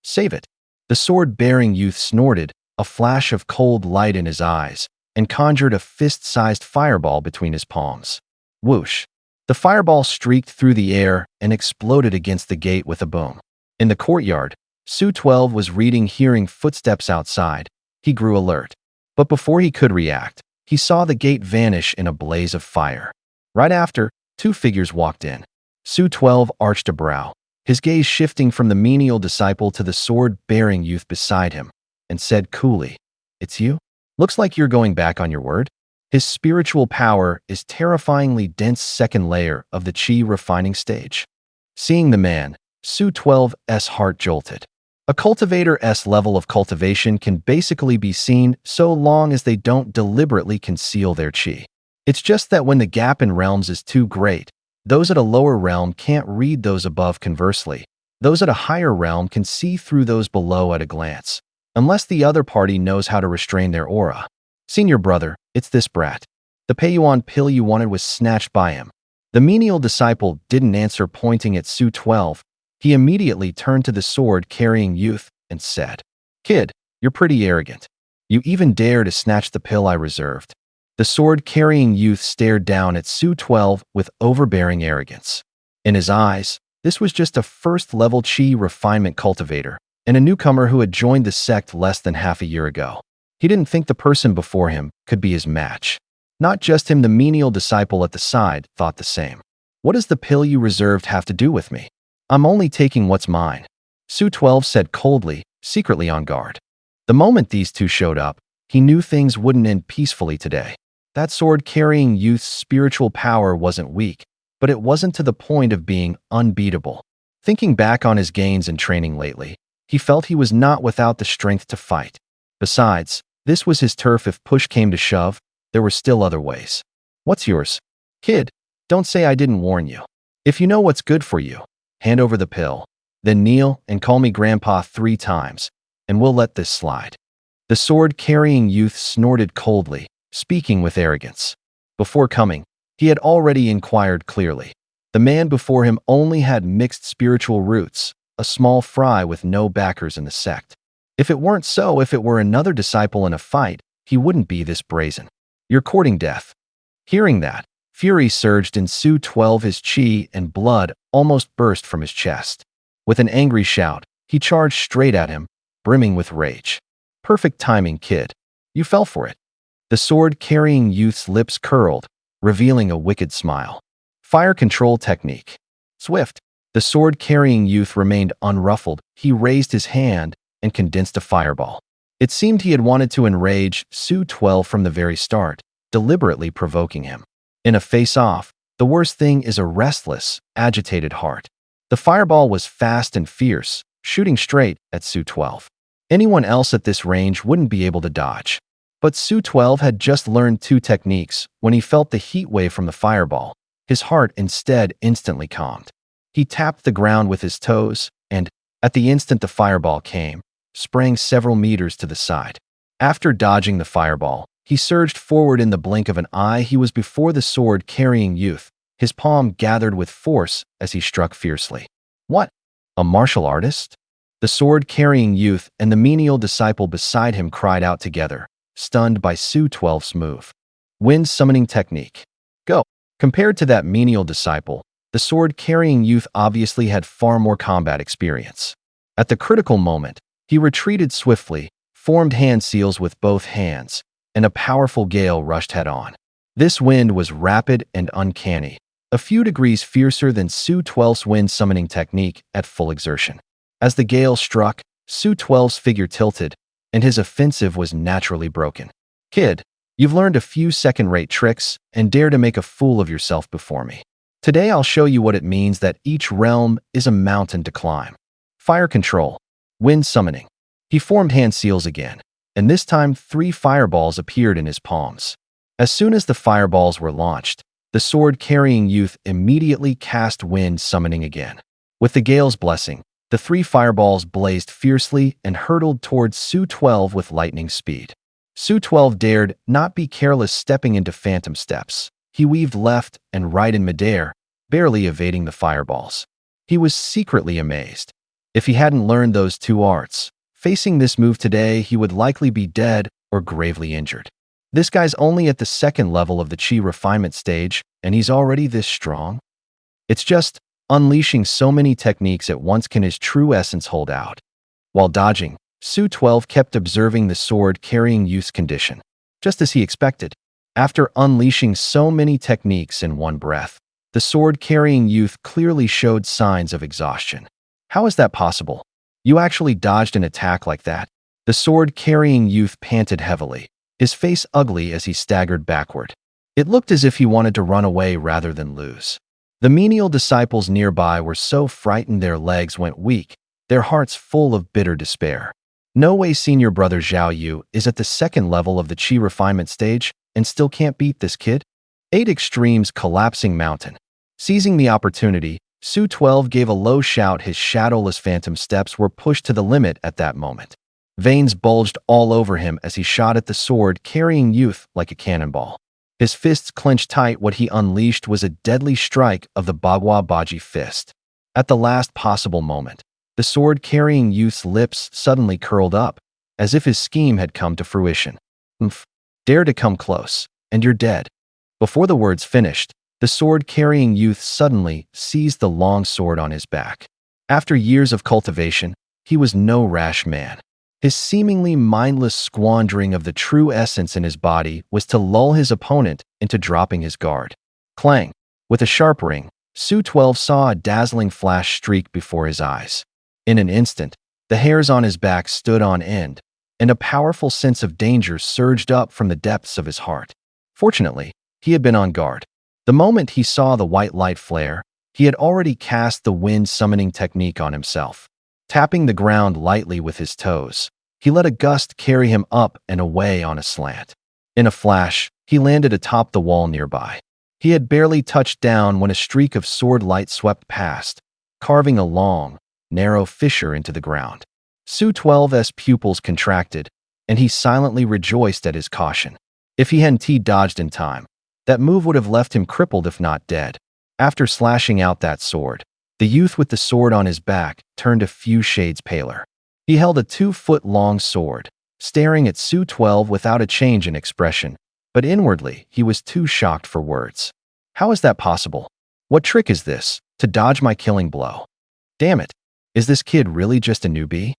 Save it. The sword-bearing youth snorted, a flash of cold light in his eyes, and conjured a fist-sized fireball between his palms. Whoosh. The fireball streaked through the air and exploded against the gate with a boom. In the courtyard, Su-12 was hearing footsteps outside. He grew alert. But before he could react, he saw the gate vanish in a blaze of fire. Right after, 2 figures walked in. Su-12 arched a brow, his gaze shifting from the menial disciple to the sword-bearing youth beside him, and said coolly, "It's you? Looks like you're going back on your word." His spiritual power is terrifyingly dense second layer of the chi refining stage. Seeing the man, Su-12's heart jolted. A cultivator's level of cultivation can basically be seen so long as they don't deliberately conceal their chi. It's just that when the gap in realms is too great, those at a lower realm can't read those above. Conversely, those at a higher realm can see through those below at a glance, unless the other party knows how to restrain their aura. Senior brother, it's this brat. The Peiyuan pill you wanted was snatched by him. The menial disciple didn't answer, pointing at Su-12. He immediately turned to the sword-carrying youth and said, "Kid, you're pretty arrogant. You even dare to snatch the pill I reserved." The sword-carrying youth stared down at Su-12 with overbearing arrogance. In his eyes, this was just a first-level chi refinement cultivator and a newcomer who had joined the sect less than half a year ago. He didn't think the person before him could be his match. Not just him, the menial disciple at the side thought the same. What does the pill you reserved have to do with me? I'm only taking what's mine, Su-12 said coldly, secretly on guard. The moment these two showed up, he knew things wouldn't end peacefully today. That sword-carrying youth's spiritual power wasn't weak, but it wasn't to the point of being unbeatable. Thinking back on his gains and training lately, he felt he was not without the strength to fight. Besides, this was his turf. If push came to shove, there were still other ways. What's yours? Kid, don't say I didn't warn you. If you know what's good for you, hand over the pill, then kneel and call me Grandpa 3 times, and we'll let this slide. The sword-carrying youth snorted coldly, speaking with arrogance. Before coming, he had already inquired clearly. The man before him only had mixed spiritual roots, a small fry with no backers in the sect. If it weren't so, if it were another disciple in a fight, he wouldn't be this brazen. You're courting death. Hearing that, fury surged in Su-12. His chi and blood almost burst from his chest. With an angry shout, he charged straight at him, brimming with rage. Perfect timing, kid. You fell for it. The sword-carrying youth's lips curled, revealing a wicked smile. Fire control technique. Swift. The sword-carrying youth remained unruffled. He raised his hand and condensed a fireball. It seemed he had wanted to enrage Su-12 from the very start, deliberately provoking him. In a face-off, the worst thing is a restless, agitated heart. The fireball was fast and fierce, shooting straight at Su-12. Anyone else at this range wouldn't be able to dodge. But Su-12 had just learned 2 techniques. When he felt the heat wave from the fireball, his heart instead instantly calmed. He tapped the ground with his toes, and, at the instant the fireball came, sprang several meters to the side. After dodging the fireball, he surged forward in the blink of an eye. He was before the sword-carrying youth, his palm gathered with force as he struck fiercely. What? A martial artist? The sword-carrying youth and the menial disciple beside him cried out together, stunned by Su-12's move. Wind summoning technique. Go. Compared to that menial disciple, the sword-carrying youth obviously had far more combat experience. At the critical moment, he retreated swiftly, formed hand seals with both hands, and a powerful gale rushed head-on. This wind was rapid and uncanny, a few degrees fiercer than Su-12's wind summoning technique at full exertion. As the gale struck, Su-12's figure tilted, and his offensive was naturally broken. Kid, you've learned a few second-rate tricks and dare to make a fool of yourself before me. Today I'll show you what it means that each realm is a mountain to climb. Fire control, wind summoning. He formed hand seals again, and this time 3 fireballs appeared in his palms. As soon as the fireballs were launched, the sword-carrying youth immediately cast wind summoning again. With the gale's blessing, the 3 fireballs blazed fiercely and hurtled towards Su-12 with lightning speed. Su-12 dared not be careless, stepping into phantom steps. He weaved left and right in midair, barely evading the fireballs. He was secretly amazed. If he hadn't learned those 2 arts, facing this move today, he would likely be dead or gravely injured. This guy's only at the 2nd level of the Chi refinement stage, and he's already this strong? It's just unleashing so many techniques at once can his true essence hold out. While dodging, Su-12 kept observing the sword-carrying youth's condition. Just as he expected, after unleashing so many techniques in one breath, the sword-carrying youth clearly showed signs of exhaustion. How is that possible? You actually dodged an attack like that? The sword-carrying youth panted heavily, his face ugly as he staggered backward. It looked as if he wanted to run away rather than lose. The menial disciples nearby were so frightened their legs went weak, their hearts full of bitter despair. No way senior brother Zhao Yu is at the 2nd level of the Chi refinement stage and still can't beat this kid? 8 Extremes collapsing mountain. Seizing the opportunity, Su-12 gave a low shout. His shadowless phantom steps were pushed to the limit at that moment. Veins bulged all over him as he shot at the sword-carrying youth like a cannonball. His fists clenched tight. What he unleashed was a deadly strike of the Bagua Baji fist. At the last possible moment, the sword-carrying youth's lips suddenly curled up, as if his scheme had come to fruition. Dare to come close, and you're dead. Before the words finished, the sword-carrying youth suddenly seized the long sword on his back. After years of cultivation, he was no rash man. His seemingly mindless squandering of the true essence in his body was to lull his opponent into dropping his guard. Clang! With a sharp ring, Su-12 saw a dazzling flash streak before his eyes. In an instant, the hairs on his back stood on end, and a powerful sense of danger surged up from the depths of his heart. Fortunately, he had been on guard. The moment he saw the white light flare, he had already cast the wind summoning technique on himself. Tapping the ground lightly with his toes, he let a gust carry him up and away on a slant. In a flash, he landed atop the wall nearby. He had barely touched down when a streak of sword light swept past, carving a long, narrow fissure into the ground. Su-12's pupils contracted, and he silently rejoiced at his caution. If he hadn't dodged in time, that move would have left him crippled if not dead. After slashing out that sword, the youth with the sword on his back turned a few shades paler. He held a 2-foot-long sword, staring at Su-12 without a change in expression, but inwardly he was too shocked for words. How is that possible? What trick is this, to dodge my killing blow? Damn it, is this kid really just a newbie?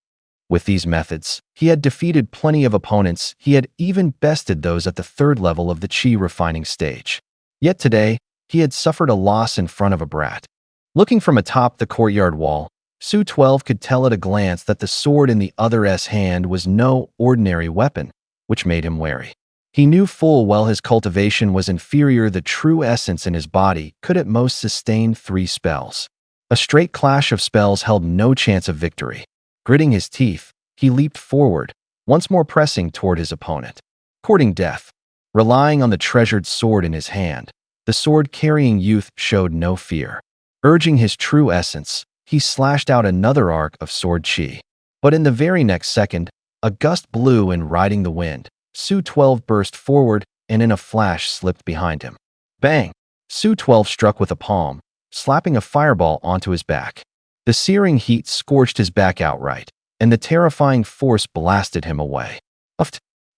With these methods, he had defeated plenty of opponents. He had even bested those at the 3rd level of the Chi refining stage. Yet today, he had suffered a loss in front of a brat. Looking from atop the courtyard wall, Su-12 could tell at a glance that the sword in the other's hand was no ordinary weapon, which made him wary. He knew full well his cultivation was inferior. The true essence in his body could at most sustain 3 spells. A straight clash of spells held no chance of victory. Gritting his teeth, he leaped forward, once more pressing toward his opponent. Courting death, relying on the treasured sword in his hand, the sword-carrying youth showed no fear. Urging his true essence, he slashed out another arc of sword chi. But in the very next second, a gust blew and riding the wind, Su-12 burst forward and in a flash slipped behind him. Bang! Su-12 struck with a palm, slapping a fireball onto his back. The searing heat scorched his back outright, and the terrifying force blasted him away.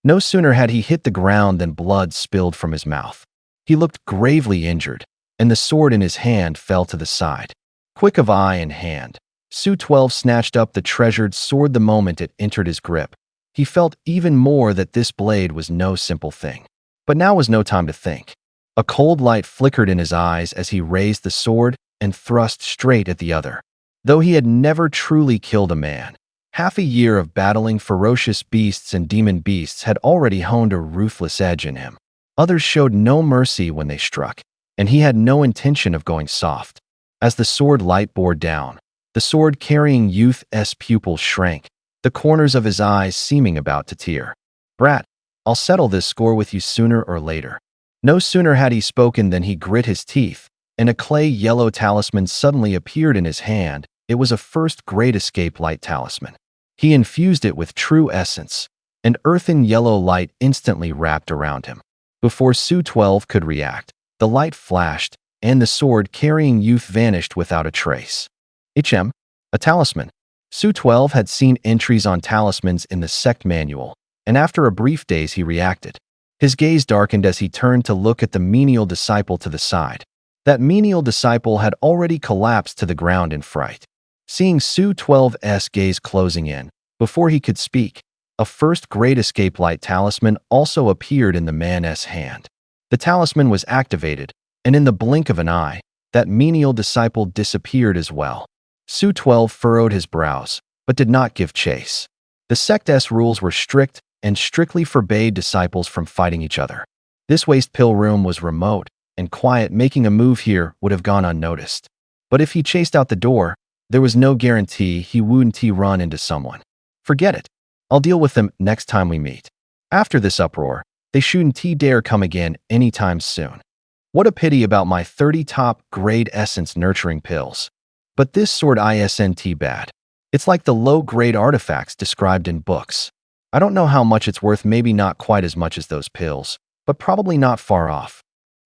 No sooner had he hit the ground than blood spilled from his mouth. He looked gravely injured, and the sword in his hand fell to the side. Quick of eye and hand, Su-12 snatched up the treasured sword the moment it entered his grip. He felt even more that this blade was no simple thing. But now was no time to think. A cold light flickered in his eyes as he raised the sword and thrust straight at the other. Though he had never truly killed a man, half a year of battling ferocious beasts and demon beasts had already honed a ruthless edge in him. Others showed no mercy when they struck, and he had no intention of going soft. As the sword light bore down, the sword-carrying youth's pupils shrank, the corners of his eyes seeming about to tear. "Brat, I'll settle this score with you sooner or later." No sooner had he spoken than he grit his teeth, and a clay-yellow talisman suddenly appeared in his hand. It was a first Great Escape Light talisman. He infused it with true essence. An earthen yellow light instantly wrapped around him. Before Su 12 could react, the light flashed, and the sword-carrying youth vanished without a trace. A talisman. Su 12 had seen entries on talismans in the sect manual, and after a brief daze he reacted. His gaze darkened as he turned to look at the menial disciple to the side. That menial disciple had already collapsed to the ground in fright. Seeing Su 12's gaze closing in, before he could speak, a first Great Escape Light talisman also appeared in the man's hand. The talisman was activated, and in the blink of an eye, that menial disciple disappeared as well. Su 12 furrowed his brows, but did not give chase. The sect's rules were strict and strictly forbade disciples from fighting each other. This waste pill room was remote and quiet. Making a move here would have gone unnoticed. But if he chased out the door, there was no guarantee he wouldn't run into someone. "Forget it. I'll deal with them next time we meet." After this uproar, they shouldn't dare come again anytime soon. What a pity about my 30 top grade essence nurturing pills. But this sword isn't bad. It's like the low-grade artifacts described in books. I don't know how much it's worth, maybe not quite as much as those pills, but probably not far off.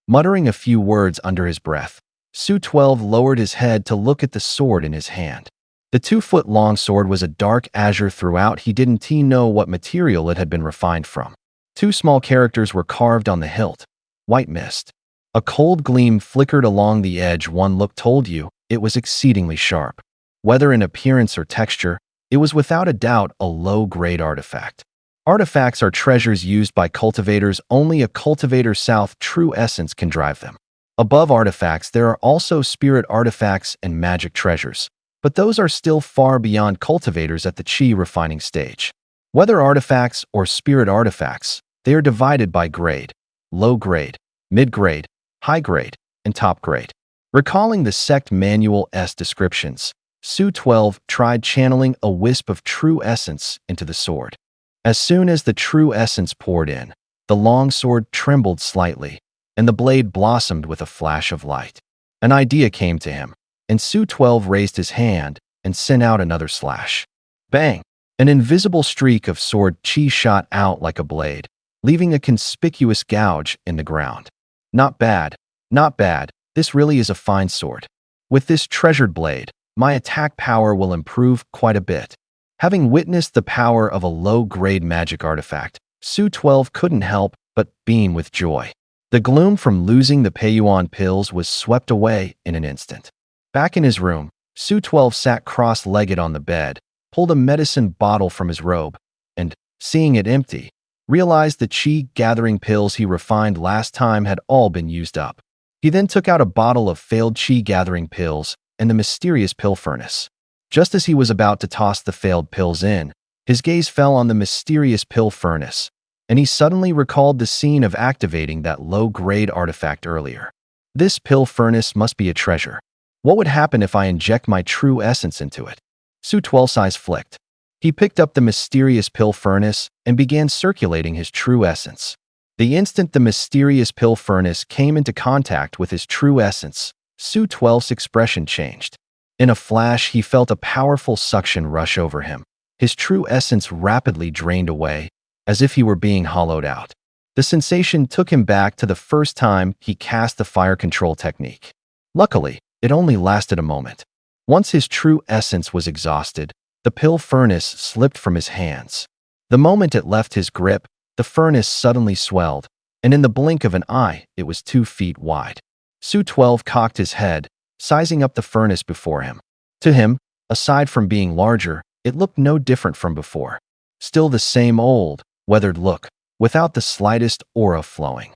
Muttering a few words under his breath, Su 12 lowered his head to look at the sword in his hand. The 2-foot-long sword was a dark azure throughout. He didn't know what material it had been refined from. 2 small characters were carved on the hilt. White mist. A cold gleam flickered along the edge. One look told you it was exceedingly sharp. Whether in appearance or texture, it was without a doubt a low-grade artifact. Artifacts are treasures used by cultivators. Only a cultivator south true essence can drive them. Above artifacts, there are also spirit artifacts and magic treasures, but those are still far beyond cultivators at the chi refining stage. Whether artifacts or spirit artifacts, they are divided by grade: low grade, mid grade, high grade, and top grade. Recalling the sect manual's descriptions, Su 12 tried channeling a wisp of true essence into the sword. As soon as the true essence poured in, the long sword trembled slightly, and the blade blossomed with a flash of light. An idea came to him, and Su 12 raised his hand and sent out another slash. Bang! An invisible streak of sword chi shot out like a blade, leaving a conspicuous gouge in the ground. Not bad, not bad. This really is a fine sword. With this treasured blade, my attack power will improve quite a bit. Having witnessed the power of a low-grade magic artifact, Su 12 couldn't help but beam with joy. The gloom from losing the Peiyuan pills was swept away in an instant. Back in his room, Su 12 sat cross-legged on the bed, pulled a medicine bottle from his robe, and, seeing it empty, realized the chi-gathering pills he refined last time had all been used up. He then took out a bottle of failed chi-gathering pills and the mysterious pill furnace. Just as he was about to toss the failed pills in, his gaze fell on the mysterious pill furnace, and he suddenly recalled the scene of activating that low-grade artifact earlier. This pill furnace must be a treasure. What would happen if I inject my true essence into it? Su 12's eyes flicked. He picked up the mysterious pill furnace and began circulating his true essence. The instant the mysterious pill furnace came into contact with his true essence, Su 12's expression changed. In a flash, he felt a powerful suction rush over him. His true essence rapidly drained away, as if he were being hollowed out. The sensation took him back to the first time he cast the fire control technique. Luckily, it only lasted a moment. Once his true essence was exhausted, the pill furnace slipped from his hands. The moment it left his grip, the furnace suddenly swelled, and in the blink of an eye, it was 2 feet wide. Su 12 cocked his head, sizing up the furnace before him. To him, aside from being larger, it looked no different from before. Still the same old, weathered look, without the slightest aura flowing.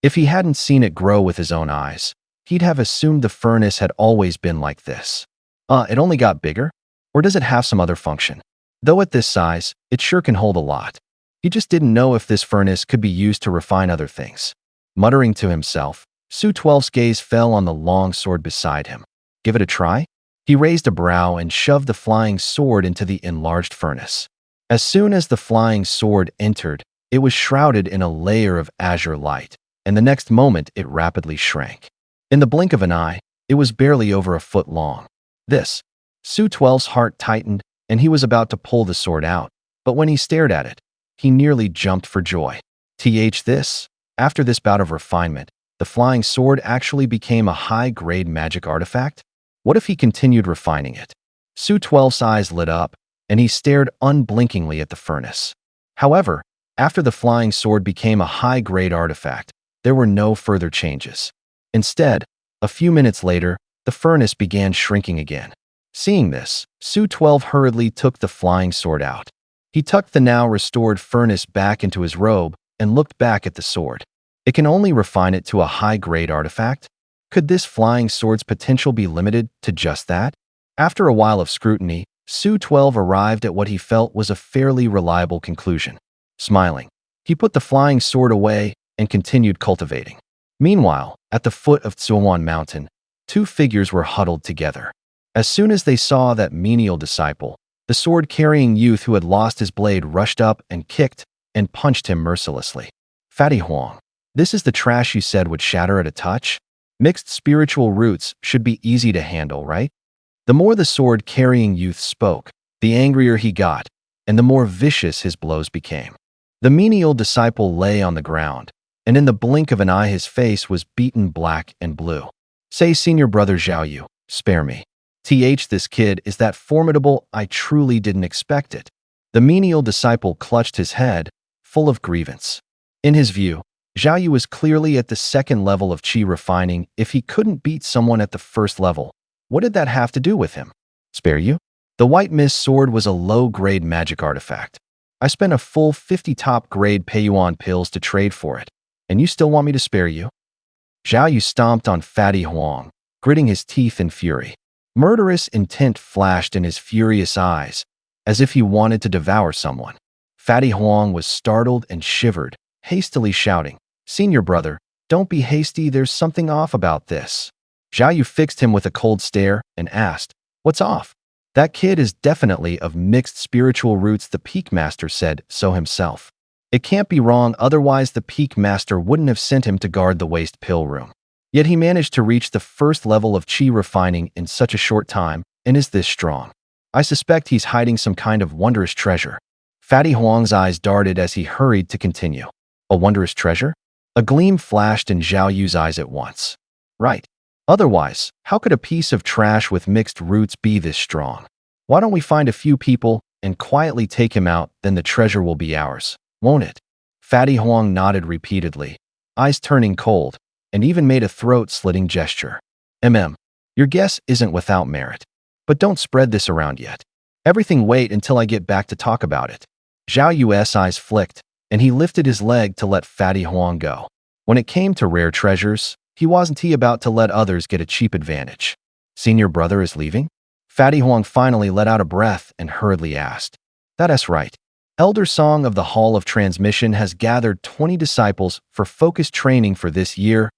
If he hadn't seen it grow with his own eyes, he'd have assumed the furnace had always been like this. It only got bigger? Or does it have some other function? Though at this size, it sure can hold a lot. He just didn't know if this furnace could be used to refine other things. Muttering to himself, Su-12's gaze fell on the long sword beside him. Give it a try? He raised a brow and shoved the flying sword into the enlarged furnace. As soon as the flying sword entered, it was shrouded in a layer of azure light, and the next moment it rapidly shrank. In the blink of an eye, it was barely over a foot long. Su-12's heart tightened, and he was about to pull the sword out, but when he stared at it, he nearly jumped for joy. After this bout of refinement, the flying sword actually became a high-grade magic artifact? What if he continued refining it? Su-12's eyes lit up, and he stared unblinkingly at the furnace. However, after the flying sword became a high-grade artifact, there were no further changes. Instead, a few minutes later, the furnace began shrinking again. Seeing this, Su-12 hurriedly took the flying sword out. He tucked the now restored furnace back into his robe and looked back at the sword. It can only refine it to a high-grade artifact? Could this flying sword's potential be limited to just that? After a while of scrutiny, Su-12 arrived at what he felt was a fairly reliable conclusion. Smiling, he put the flying sword away and continued cultivating. Meanwhile, at the foot of Tsuwan Mountain, two figures were huddled together. As soon as they saw that menial disciple, the sword-carrying youth who had lost his blade rushed up and kicked and punched him mercilessly. Fatty Huang, this is the trash you said would shatter at a touch? Mixed spiritual roots should be easy to handle, right? The more the sword-carrying youth spoke, the angrier he got, and the more vicious his blows became. The menial disciple lay on the ground, and in the blink of an eye his face was beaten black and blue. Say, Senior Brother Xiaoyu, spare me. This kid is that formidable, I truly didn't expect it. The menial disciple clutched his head, full of grievance. In his view, Xiaoyu was clearly at the second level of qi refining. If he couldn't beat someone at the first level, what did that have to do with him? Spare you? The white mist sword was a low-grade magic artifact. I spent a full 50 top-grade Peiyuan pills to trade for it, and you still want me to spare you? Xiaoyu stomped on Fatty Huang, gritting his teeth in fury. Murderous intent flashed in his furious eyes, as if he wanted to devour someone. Fatty Huang was startled and shivered, hastily shouting, Senior Brother, don't be hasty, there's something off about this. Xiaoyu fixed him with a cold stare and asked, What's off? That kid is definitely of mixed spiritual roots, the Peak Master said so himself. It can't be wrong, otherwise the Peak Master wouldn't have sent him to guard the waste pill room. Yet he managed to reach the first level of qi refining in such a short time and is this strong. I suspect he's hiding some kind of wondrous treasure. Fatty Huang's eyes darted as he hurried to continue. A wondrous treasure? A gleam flashed in Xiaoyu's eyes at once. Right. Otherwise, how could a piece of trash with mixed roots be this strong? Why don't we find a few people and quietly take him out, then the treasure will be ours, won't it? Fatty Huang nodded repeatedly, eyes turning cold, and even made a throat-slitting gesture. Your guess isn't without merit. But don't spread this around yet. Everything wait until I get back to talk about it. Xiaoyu's eyes flicked, and he lifted his leg to let Fatty Huang go. When it came to rare treasures, he wasn't about to let others get a cheap advantage. Senior Brother is leaving? Fatty Huang finally let out a breath and hurriedly asked. That's right. Elder Song of the Hall of Transmission has gathered 20 disciples for focused training for this year's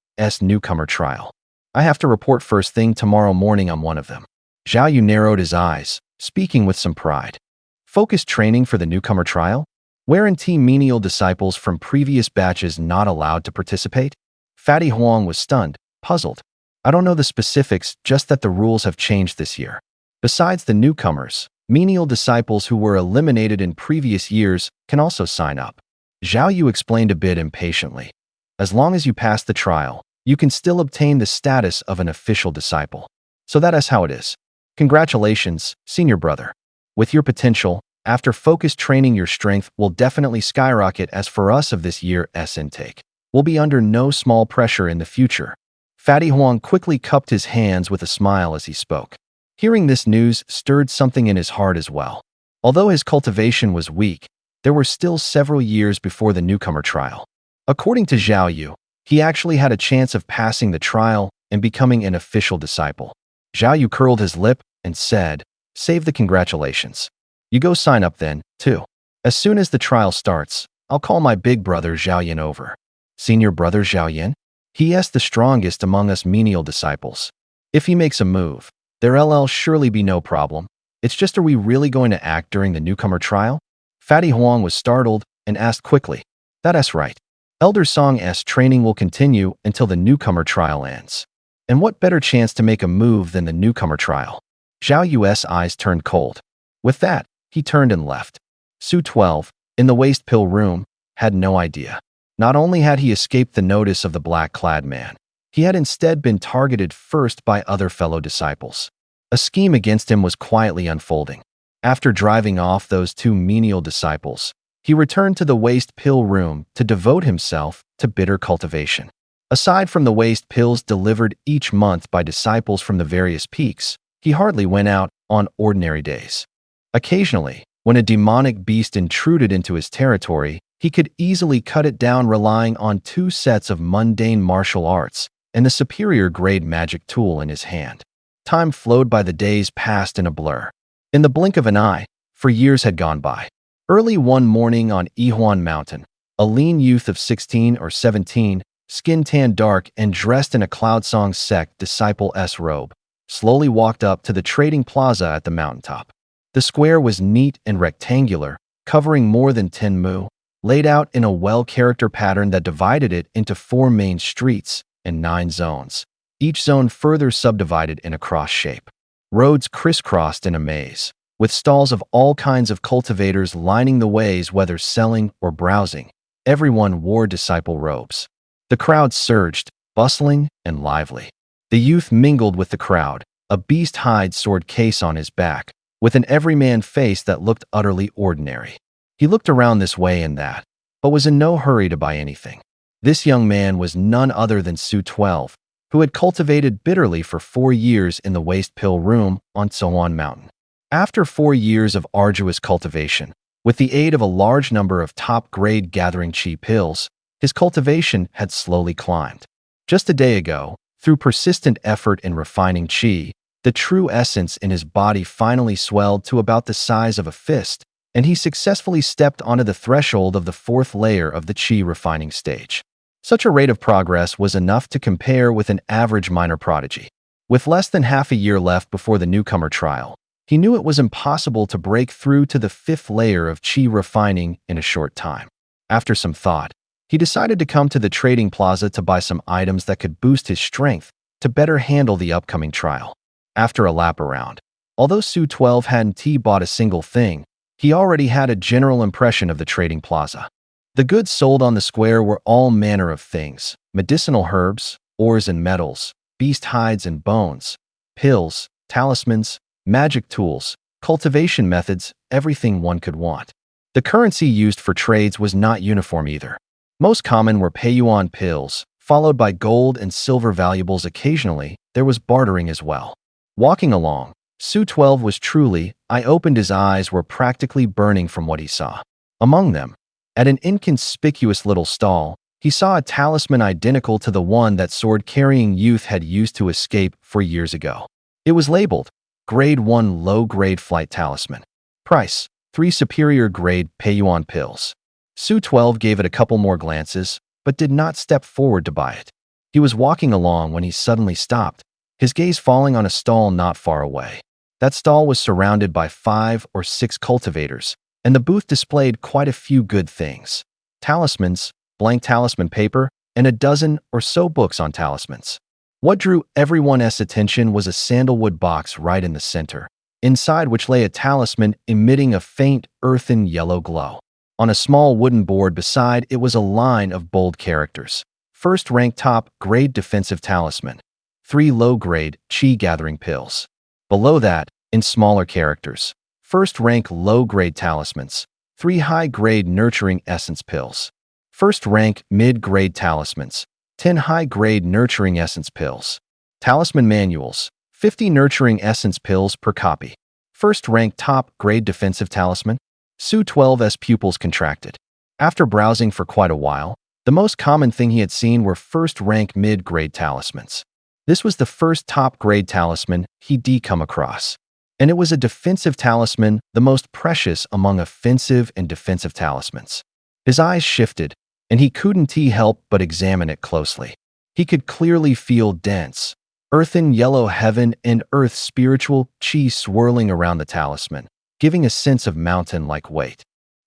newcomer trial. I have to report first thing tomorrow morning on one of them. Xiaoyu narrowed his eyes, speaking with some pride. Focused training for the newcomer trial? Weren't menial disciples from previous batches not allowed to participate? Fatty Huang was stunned, puzzled. I don't know the specifics, just that the rules have changed this year. Besides the newcomers, menial disciples who were eliminated in previous years can also sign up. Xiaoyu explained a bit impatiently. As long as you pass the trial, you can still obtain the status of an official disciple. So that is how it is. Congratulations, Senior Brother. With your potential, after focused training your strength will definitely skyrocket. As for us of this year's intake, we'll be under no small pressure in the future. Fatty Huang quickly cupped his hands with a smile as he spoke. Hearing this news stirred something in his heart as well. Although his cultivation was weak, there were still several years before the newcomer trial. According to Xiaoyu, He actually had a chance of passing the trial and becoming an official disciple. Zhao Yu curled his lip and said, "Save the congratulations. You go sign up then, too. As soon as the trial starts, I'll call my big brother Zhao Yin over." "Senior brother Zhao Yin?" "He is the strongest among us menial disciples. If he makes a move, there'll surely be no problem. It's just, are we really going to act during the newcomer trial?" Fatty Huang was startled and asked quickly, "That's right. Elder Song's training will continue until the newcomer trial ends. And what better chance to make a move than the newcomer trial?" Zhao Yu's eyes turned cold. With that, he turned and left. Su 12, in the waste pill room, had no idea. Not only had he escaped the notice of the black-clad man, he had instead been targeted first by other fellow disciples. A scheme against him was quietly unfolding. After driving off those two menial disciples, he returned to the waste pill room to devote himself to bitter cultivation. Aside from the waste pills delivered each month by disciples from the various peaks, he hardly went out on ordinary days. Occasionally, when a demonic beast intruded into his territory, he could easily cut it down relying on 2 sets of mundane martial arts and the superior-grade magic tool in his hand. Time flowed by, the days passed in a blur. In the blink of an eye, for years had gone by. Early one morning on Yihuan Mountain, a lean youth of 16 or 17, skin tanned dark and dressed in a Cloud Song sect disciple-s robe, slowly walked up to the trading plaza at the mountaintop. The square was neat and rectangular, covering more than 10 mu, laid out in a well-character pattern that divided it into 4 main streets and 9 zones, each zone further subdivided in a cross shape. Roads crisscrossed in a maze, with stalls of all kinds of cultivators lining the ways, whether selling or browsing. Everyone wore disciple robes. The crowd surged, bustling and lively. The youth mingled with the crowd, a beast-hide sword case on his back, with an everyman face that looked utterly ordinary. He looked around this way and that, but was in no hurry to buy anything. This young man was none other than Su 12, who had cultivated bitterly for 4 years in the waste pill room on Tsoan Mountain. After 4 years of arduous cultivation, with the aid of a large number of top-grade gathering chi pills, his cultivation had slowly climbed. Just a day ago, through persistent effort in refining chi, the true essence in his body finally swelled to about the size of a fist, and he successfully stepped onto the threshold of the 4th layer of the chi refining stage. Such a rate of progress was enough to compare with an average minor prodigy. With less than half a year left before the newcomer trial, he knew it was impossible to break through to the 5th layer of chi refining in a short time. After some thought, he decided to come to the trading plaza to buy some items that could boost his strength to better handle the upcoming trial. After a lap around, although Su 12 hadn't bought a single thing, he already had a general impression of the trading plaza. The goods sold on the square were all manner of things: medicinal herbs, ores and metals, beast hides and bones, pills, talismans, magic tools, cultivation methods, everything one could want. The currency used for trades was not uniform either. Most common were Peiyuan pills, followed by gold and silver valuables. Occasionally, there was bartering as well. Walking along, Su 12 was truly, eye-opened. His eyes were practically burning from what he saw. Among them, at an inconspicuous little stall, he saw a talisman identical to the one that sword-carrying youth had used to escape 4 years ago. It was labeled, Grade 1 Low-Grade Flight Talisman. Price, 3 superior-grade Peiyuan pills. Su 12 gave it a couple more glances, but did not step forward to buy it. He was walking along when he suddenly stopped, his gaze falling on a stall not far away. That stall was surrounded by 5 or 6 cultivators, and the booth displayed quite a few good things: talismans, blank talisman paper, and a dozen or so books on talismans. What drew everyone's attention was a sandalwood box right in the center, inside which lay a talisman emitting a faint, earthen yellow glow. On a small wooden board beside it was a line of bold characters: first rank top-grade defensive talisman, 3 low-grade chi-gathering pills. Below that, in smaller characters, first rank low-grade talismans, 3 high-grade nurturing essence pills. First rank mid-grade talismans, 10 high-grade nurturing essence pills. Talisman manuals, 50 nurturing essence pills per copy. First rank top-grade defensive talisman. Su 12's pupils contracted. After browsing for quite a while, The most common thing he had seen were first-rank mid-grade talismans. This was the first top-grade talisman he'd come across. And it was a defensive talisman, the most precious among offensive and defensive talismans. His eyes shifted, and he couldn't help but examine it closely. He could clearly feel dense, earthen yellow heaven and earth spiritual chi swirling around the talisman, giving a sense of mountain-like weight.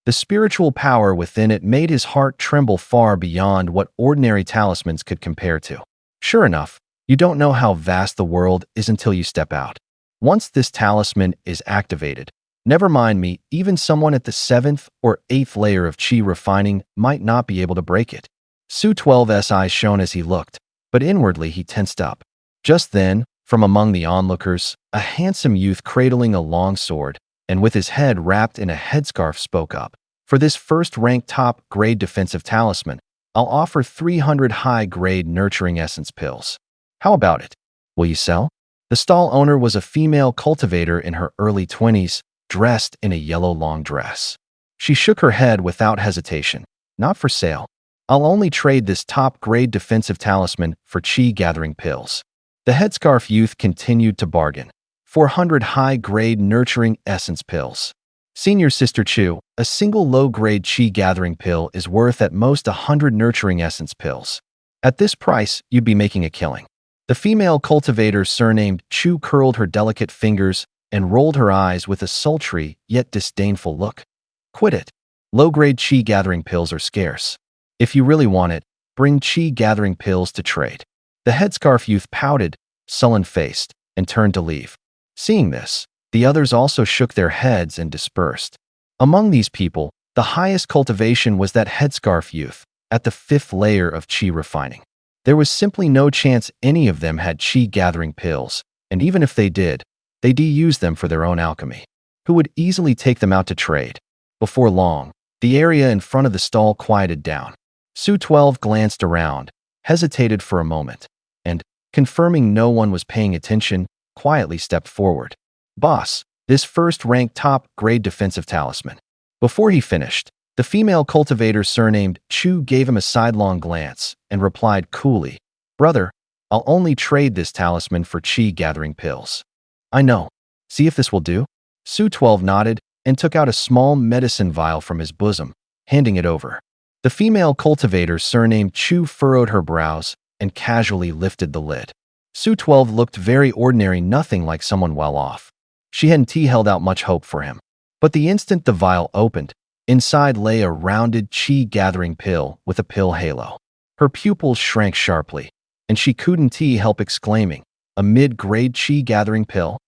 The spiritual power within it made his heart tremble far beyond what ordinary talismans could compare to. Sure enough, you don't know how vast the world is until you step out. Once this talisman is activated, never mind me, even someone at the 7th or 8th layer of chi refining might not be able to break it. Su 12's eyes shone as he looked, but inwardly he tensed up. Just then, from among the onlookers, a handsome youth cradling a long sword, and with his head wrapped in a headscarf spoke up. For this first-ranked top-grade defensive talisman, I'll offer 300 high-grade nurturing essence pills. How about it? Will you sell? The stall owner was a female cultivator in her early 20s, dressed in a yellow long dress. She shook her head without hesitation. Not for sale. I'll only trade this top-grade defensive talisman for chi-gathering pills. The headscarf youth continued to bargain. 400 high-grade nurturing essence pills. Senior Sister Chu, a single low-grade chi-gathering pill is worth at most 100 nurturing essence pills. At this price, you'd be making a killing. The female cultivator surnamed Chu curled her delicate fingers and rolled her eyes with a sultry yet disdainful look. Quit it. Low-grade chi-gathering pills are scarce. If you really want it, bring chi-gathering pills to trade. The headscarf youth pouted, sullen-faced, and turned to leave. Seeing this, the others also shook their heads and dispersed. Among these people, the highest cultivation was that headscarf youth, at the 5th layer of chi refining. There was simply no chance any of them had chi-gathering pills, and even if they did, they'd use them for their own alchemy. Who would easily take them out to trade? Before long, the area in front of the stall quieted down. Su 12 glanced around, hesitated for a moment, and, confirming no one was paying attention, quietly stepped forward. Boss, this first-ranked top-grade defensive talisman. Before he finished, the female cultivator surnamed Chu gave him a sidelong glance and replied coolly, Brother, I'll only trade this talisman for chi-gathering pills. I know. See if this will do? Su 12 nodded and took out a small medicine vial from his bosom, handing it over. The female cultivator surnamed Chu furrowed her brows and casually lifted the lid. Su 12 looked very ordinary, nothing like someone well off. She hadn't held out much hope for him. But the instant the vial opened, inside lay a rounded chi-gathering pill with a pill halo. Her pupils shrank sharply, and she couldn't help exclaiming, a mid-grade chi-gathering pill?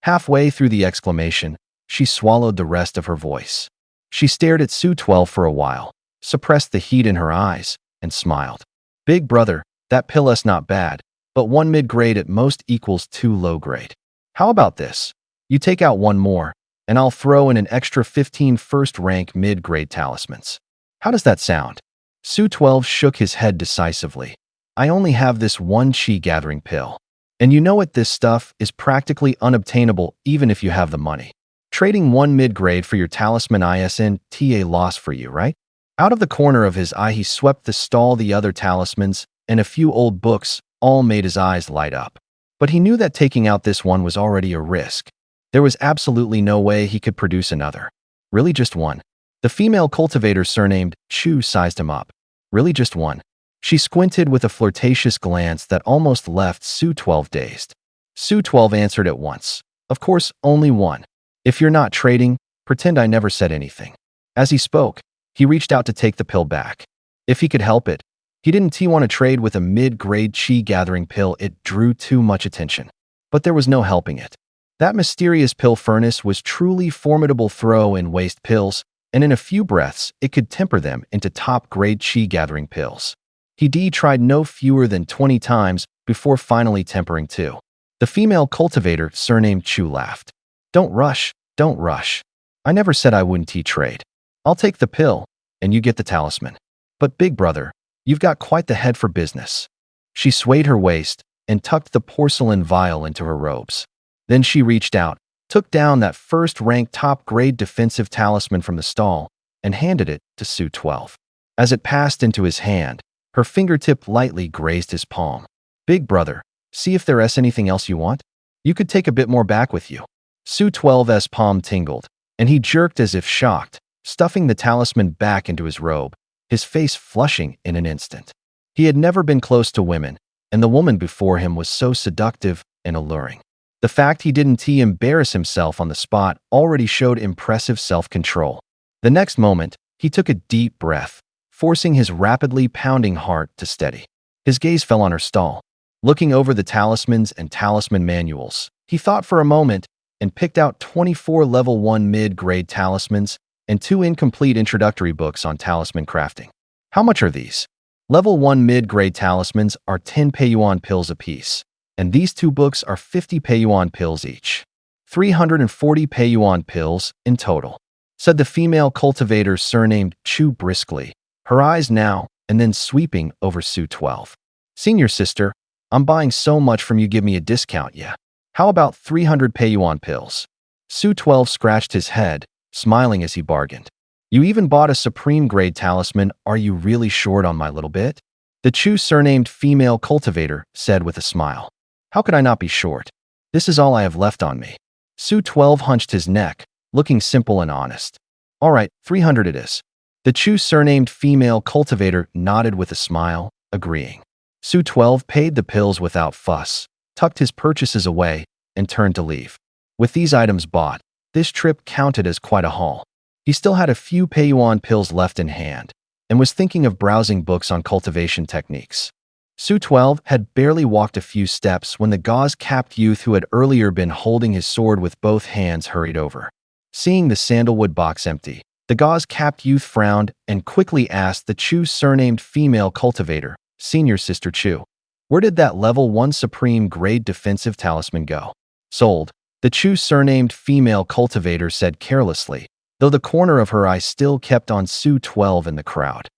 Halfway through the exclamation, she swallowed the rest of her voice. She stared at Su 12 for a while, suppressed the heat in her eyes, and smiled. Big brother, that pill's not bad, but 1 mid-grade at most equals 2 low-grade. How about this? You take out 1 more, and I'll throw in an extra 15 first-rank mid-grade talismans. How does that sound? Su 12 shook his head decisively. I only have this 1 chi-gathering pill. And you know what, this stuff is practically unobtainable even if you have the money. Trading 1 mid-grade for your talisman isn't a loss for you, right? Out of the corner of his eye he swept the stall. The other talismans and a few old books all made his eyes light up. But he knew that taking out this one was already a risk. There was absolutely no way he could produce another. Really just 1? The female cultivator surnamed Chu sized him up. Really just 1? She squinted with a flirtatious glance that almost left Su 12 dazed. Su 12 answered at once. Of course, only 1. If you're not trading, pretend I never said anything. As he spoke, he reached out to take the pill back. If he could help it, he didn't want to trade with a mid-grade chi-gathering pill. It drew too much attention. But there was no helping it. That mysterious pill furnace was truly formidable. Throw in waste pills, and in a few breaths, it could temper them into top-grade chi-gathering pills. He tried no fewer than 20 times before finally tempering 2. The female cultivator, surnamed Chu, laughed. Don't rush, don't rush. I never said I wouldn't trade. I'll take the pill, and you get the talisman. But big brother, you've got quite the head for business. She swayed her waist and tucked the porcelain vial into her robes. Then she reached out, took down that first-ranked top-grade defensive talisman from the stall, and handed it to Su 12. As it passed into his hand, her fingertip lightly grazed his palm. "Big brother, see if there's anything else you want? You could take a bit more back with you." Su 12's palm tingled, and he jerked as if shocked, stuffing the talisman back into his robe, his face flushing in an instant. He had never been close to women, and the woman before him was so seductive and alluring. The fact he didn't embarrass himself on the spot already showed impressive self-control. The next moment, he took a deep breath, forcing his rapidly pounding heart to steady. His gaze fell on her stall. Looking over the talismans and talisman manuals, he thought for a moment and picked out 24 level 1 mid-grade talismans and 2 incomplete introductory books on talisman crafting. How much are these? Level 1 mid-grade talismans are 10 Peiyuan pills apiece, and these 2 books are 50 Peiyuan pills each. 340 Peiyuan pills in total, said the female cultivator surnamed Chu briskly, her eyes now and then sweeping over Su 12. "Senior sister, I'm buying so much from you, give me a discount, yeah? How about 300 Peiyuan pills?" Su 12 scratched his head, smiling as he bargained. "You even bought a supreme grade talisman, are you really short on my little bit?" The Chu surnamed female cultivator said with a smile. "How could I not be short? This is all I have left on me." Su 12 hunched his neck, looking simple and honest. "All right, 300 it is." The Chu surnamed female cultivator nodded with a smile, agreeing. Su 12 paid the pills without fuss, tucked his purchases away, and turned to leave. With these items bought, this trip counted as quite a haul. He still had a few Peiyuan pills left in hand, and was thinking of browsing books on cultivation techniques. Su 12 had barely walked a few steps when the gauze-capped youth who had earlier been holding his sword with both hands hurried over. Seeing the sandalwood box empty, the gauze-capped youth frowned and quickly asked the Chu surnamed female cultivator, "Senior Sister Chu, where did that level 1 supreme grade defensive talisman go?" "Sold," the Chu surnamed female cultivator said carelessly, though the corner of her eye still kept on Su 12 in the crowd.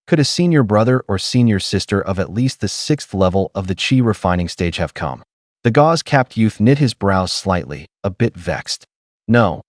Could a senior brother or senior sister of at least the 6th level of the Qi refining stage have come? The gauze-capped youth knit his brows slightly, a bit vexed. No,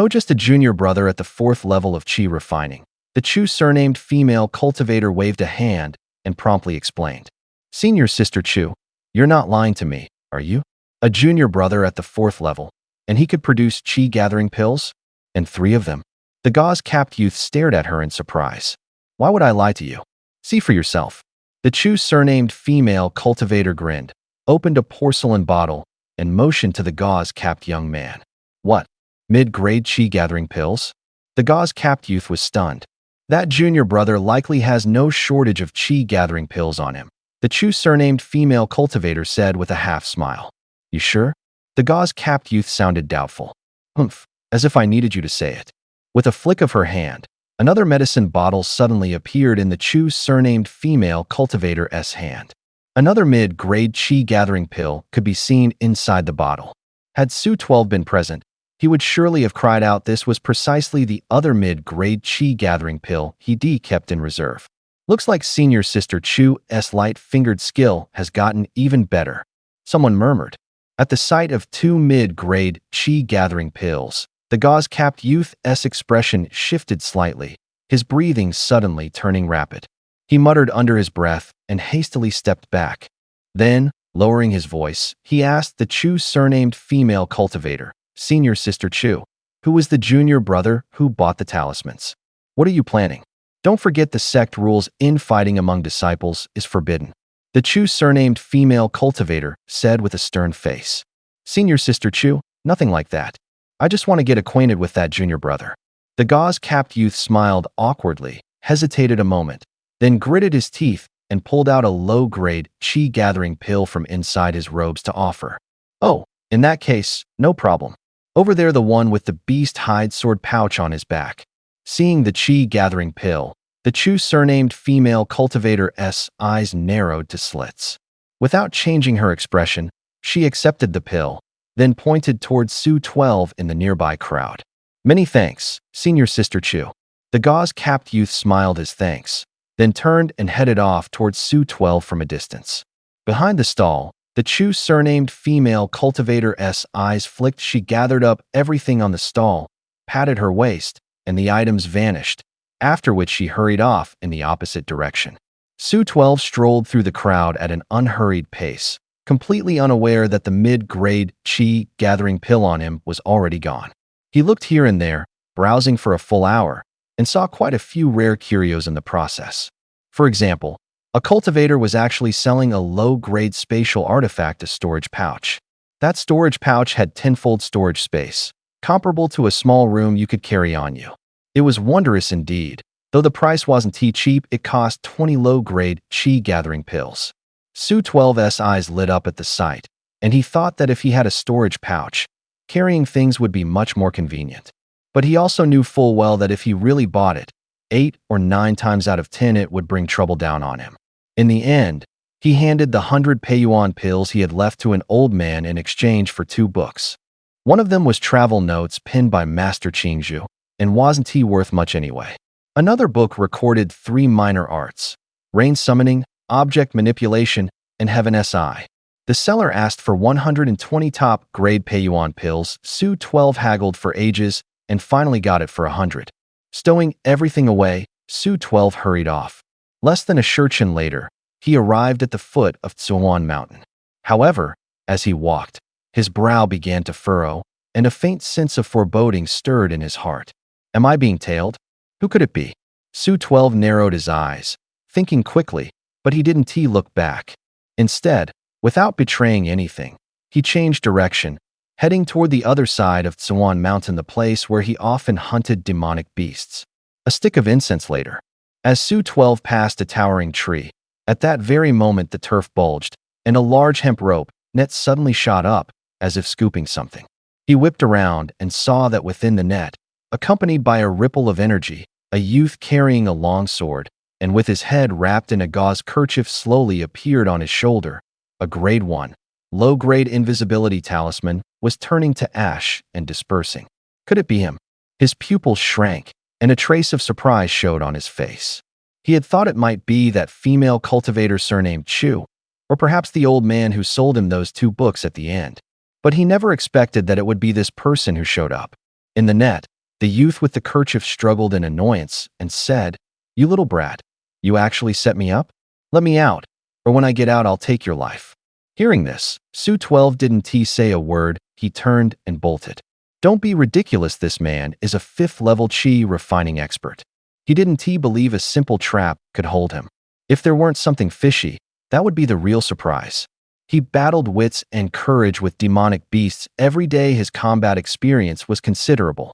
just a junior brother at the 4th level of Qi refining." The Chu surnamed female cultivator waved a hand and promptly explained. "Senior Sister Chu, you're not lying to me, are you? A junior brother at the 4th level, and he could produce Qi gathering pills? And 3 of them?" The gauze-capped youth stared at her in surprise. "Why would I lie to you? See for yourself." The Chu surnamed female cultivator grinned, opened a porcelain bottle, and motioned to the gauze-capped young man. "What? Mid-grade Qi gathering pills?" The gauze-capped youth was stunned. "That junior brother likely has no shortage of Qi gathering pills on him," the Chu surnamed female cultivator said with a half smile. "You sure?" The gauze-capped youth sounded doubtful. "Humph, as if I needed you to say it." With a flick of her hand, another medicine bottle suddenly appeared in the Chu surnamed female cultivator's hand. Another mid-grade Qi gathering pill could be seen inside the bottle. Had Su 12 been present, he would surely have cried out this was precisely the other mid-grade Qi gathering pill he kept in reserve. "Looks like Senior Sister Chu's light-fingered skill has gotten even better," someone murmured. At the sight of 2 mid-grade Qi gathering pills, the gauze-capped youth's expression shifted slightly, his breathing suddenly turning rapid. He muttered under his breath and hastily stepped back. Then, lowering his voice, he asked the Chu surnamed female cultivator, "Senior Sister Chu, who was the junior brother who bought the talismans? What are you planning? Don't forget the sect rules, infighting among disciples is forbidden." The Chu surnamed female cultivator said with a stern face. "Senior Sister Chu, nothing like that. I just want to get acquainted with that junior brother." The gauze-capped youth smiled awkwardly, hesitated a moment, then gritted his teeth and pulled out a low-grade Qi gathering pill from inside his robes to offer. "Oh, in that case, no problem. Over there, the one with the beast hide sword pouch on his back." Seeing the Qi gathering pill, the Chu surnamed female cultivator's eyes narrowed to slits. Without changing her expression, she accepted the pill, then pointed towards Su 12 in the nearby crowd. "Many thanks, Senior Sister Chu." The gauze-capped youth smiled his thanks, then turned and headed off towards Su 12 from a distance. Behind the stall, the Chu surnamed female cultivator's eyes flicked. She gathered up everything on the stall, patted her waist, and the items vanished, after which she hurried off in the opposite direction. Su 12 strolled through the crowd at an unhurried pace, completely unaware that the mid-grade chi gathering pill on him was already gone. He looked here and there, browsing for a full hour, and saw quite a few rare curios in the process. For example, a cultivator was actually selling a low-grade spatial artifact, a storage pouch. That storage pouch had tenfold storage space, comparable to a small room you could carry on you. It was wondrous indeed. Though the price wasn't too cheap, it cost 20 low-grade chi-gathering pills. Su 12's eyes lit up at the sight, and he thought that if he had a storage pouch, carrying things would be much more convenient. But he also knew full well that if he really bought it, 8 or 9 times out of 10 it would bring trouble down on him. In the end, he handed the 100 Peiyuan pills he had left to an old man in exchange for 2 books. One of them was travel notes penned by Master Tianjue, and wasn't he worth much anyway. Another book recorded 3 minor arts: rain summoning, object manipulation, and heaven si. The seller asked for 120 top-grade Peiyuan pills. Su 12 haggled for ages and finally got it for 100. Stowing everything away, Su 12 hurried off. Less than a shurchen later, he arrived at the foot of Tsuwan Mountain. However, as he walked, his brow began to furrow, and a faint sense of foreboding stirred in his heart. Am I being tailed? Who could it be? Su 12 narrowed his eyes, thinking quickly, but he didn't look back. Instead, without betraying anything, he changed direction, heading toward the other side of Tsuwan Mountain, the place where he often hunted demonic beasts. A stick of incense later. As Su 12 passed a towering tree, at that very moment the turf bulged, and a large hemp rope net suddenly shot up, as if scooping something. He whipped around and saw that within the net, accompanied by a ripple of energy, a youth carrying a long sword, and with his head wrapped in a gauze kerchief slowly appeared on his shoulder. A grade 1, low-grade invisibility talisman was turning to ash and dispersing. Could it be him? His pupils shrank, and a trace of surprise showed on his face. He had thought it might be that female cultivator surnamed Chu, or perhaps the old man who sold him those 2 books at the end. But he never expected that it would be this person who showed up. In the net, the youth with the kerchief struggled in annoyance and said, "You little brat, you actually set me up? Let me out, or when I get out I'll take your life." Hearing this, Su 12 didn't say a word. He turned and bolted. Don't be ridiculous, this man is a 5th-level chi refining expert. He didn't believe a simple trap could hold him. If there weren't something fishy, that would be the real surprise. He battled wits and courage with demonic beasts every day. His combat experience was considerable.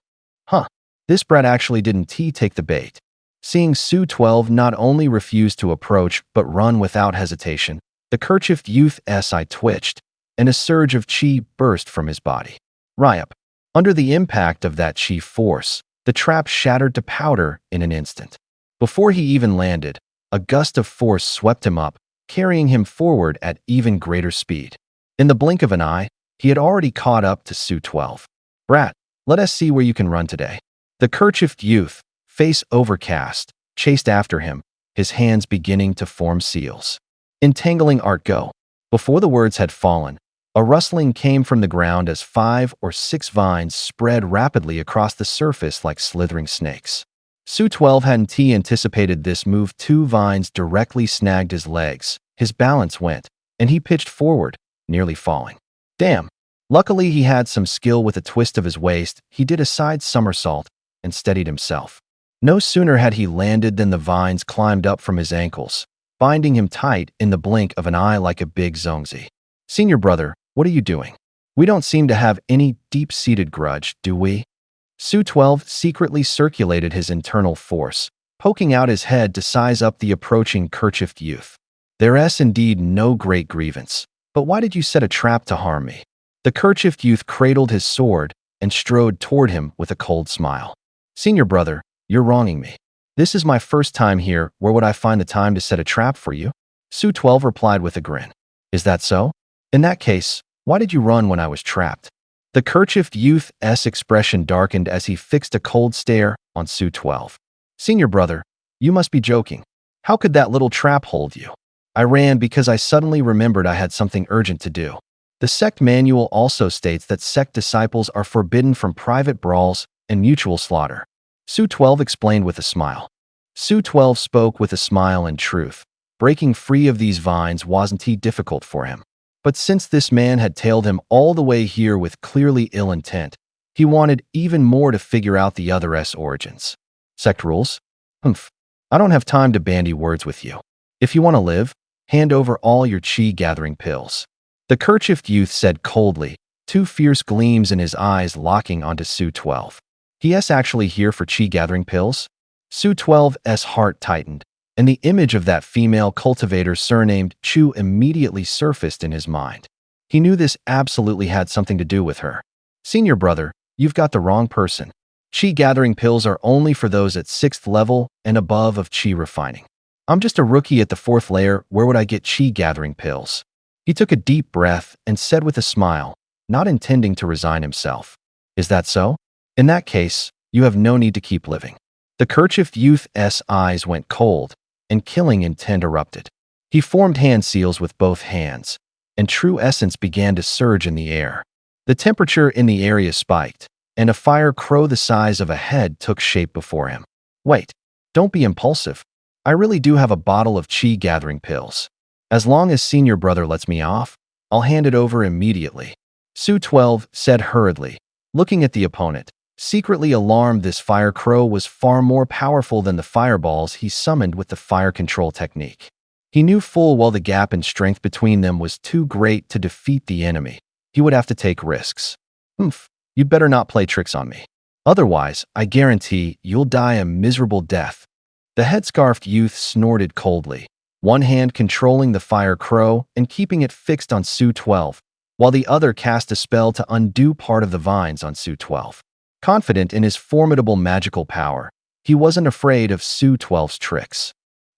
This brat actually didn't take the bait. Seeing Su 12 not only refused to approach but run without hesitation, the kerchiefed youth's eye twitched, and a surge of chi burst from his body. Ryup. Under the impact of that chi force, the trap shattered to powder in an instant. Before he even landed, a gust of force swept him up, carrying him forward at even greater speed. In the blink of an eye, he had already caught up to Su 12. Brat, let us see where you can run today. The kerchiefed youth, face overcast, chased after him, his hands beginning to form seals. Entangling art go. Before the words had fallen, a rustling came from the ground as 5 or 6 vines spread rapidly across the surface like slithering snakes. Su 12 hadn't anticipated this move. 2 vines directly snagged his legs. His balance went, and he pitched forward, nearly falling. Damn! Luckily he had some skill. With a twist of his waist, he did a side somersault and steadied himself. No sooner had he landed than the vines climbed up from his ankles, binding him tight in the blink of an eye like a big zongzi. Senior brother, what are you doing? We don't seem to have any deep-seated grudge, do we? Su 12 secretly circulated his internal force, poking out his head to size up the approaching kerchiefed youth. There's indeed no great grievance, but why did you set a trap to harm me? The kerchiefed youth cradled his sword and strode toward him with a cold smile. Senior brother, you're wronging me. This is my first time here. Where would I find the time to set a trap for you? Su 12 replied with a grin. Is that so? In that case, why did you run when I was trapped? The kerchiefed youth's expression darkened as he fixed a cold stare on Su 12. Senior brother, you must be joking. How could that little trap hold you? I ran because I suddenly remembered I had something urgent to do. The sect manual also states that sect disciples are forbidden from private brawls and mutual slaughter. Su 12 explained with a smile. Su-12 spoke with a smile and truth. Breaking free of these vines wasn't too difficult for him. But since this man had tailed him all the way here with clearly ill intent, he wanted even more to figure out the other's origins. Sect rules? Humph. I don't have time to bandy words with you. If you want to live, hand over all your chi-gathering pills. The kerchiefed youth said coldly, two fierce gleams in his eyes locking onto Su-12. He's actually here for chi-gathering pills? Su-12's heart tightened, and the image of that female cultivator surnamed Chu immediately surfaced in his mind. He knew this absolutely had something to do with her. Senior brother, you've got the wrong person. Chi-gathering pills are only for those at 6th level and above of chi refining. I'm just a rookie at the 4th layer. Where would I get chi-gathering pills? He took a deep breath and said with a smile, not intending to resign himself. Is that so? In that case, you have no need to keep living. The kerchiefed youth's eyes went cold, and killing intent erupted. He formed hand seals with both hands, and true essence began to surge in the air. The temperature in the area spiked, and a fire crow the size of a head took shape before him. Wait, don't be impulsive. I really do have a bottle of chi-gathering pills. As long as senior brother lets me off, I'll hand it over immediately. Su-12 said hurriedly, looking at the opponent. Secretly alarmed, this fire crow was far more powerful than the fireballs he summoned with the fire control technique. He knew full well the gap in strength between them was too great to defeat the enemy. He would have to take risks. Humph, you'd better not play tricks on me. Otherwise, I guarantee you'll die a miserable death. The headscarfed youth snorted coldly, one hand controlling the fire crow and keeping it fixed on Su-12, while the other cast a spell to undo part of the vines on Su-12. Confident in his formidable magical power, he wasn't afraid of Su-12's tricks.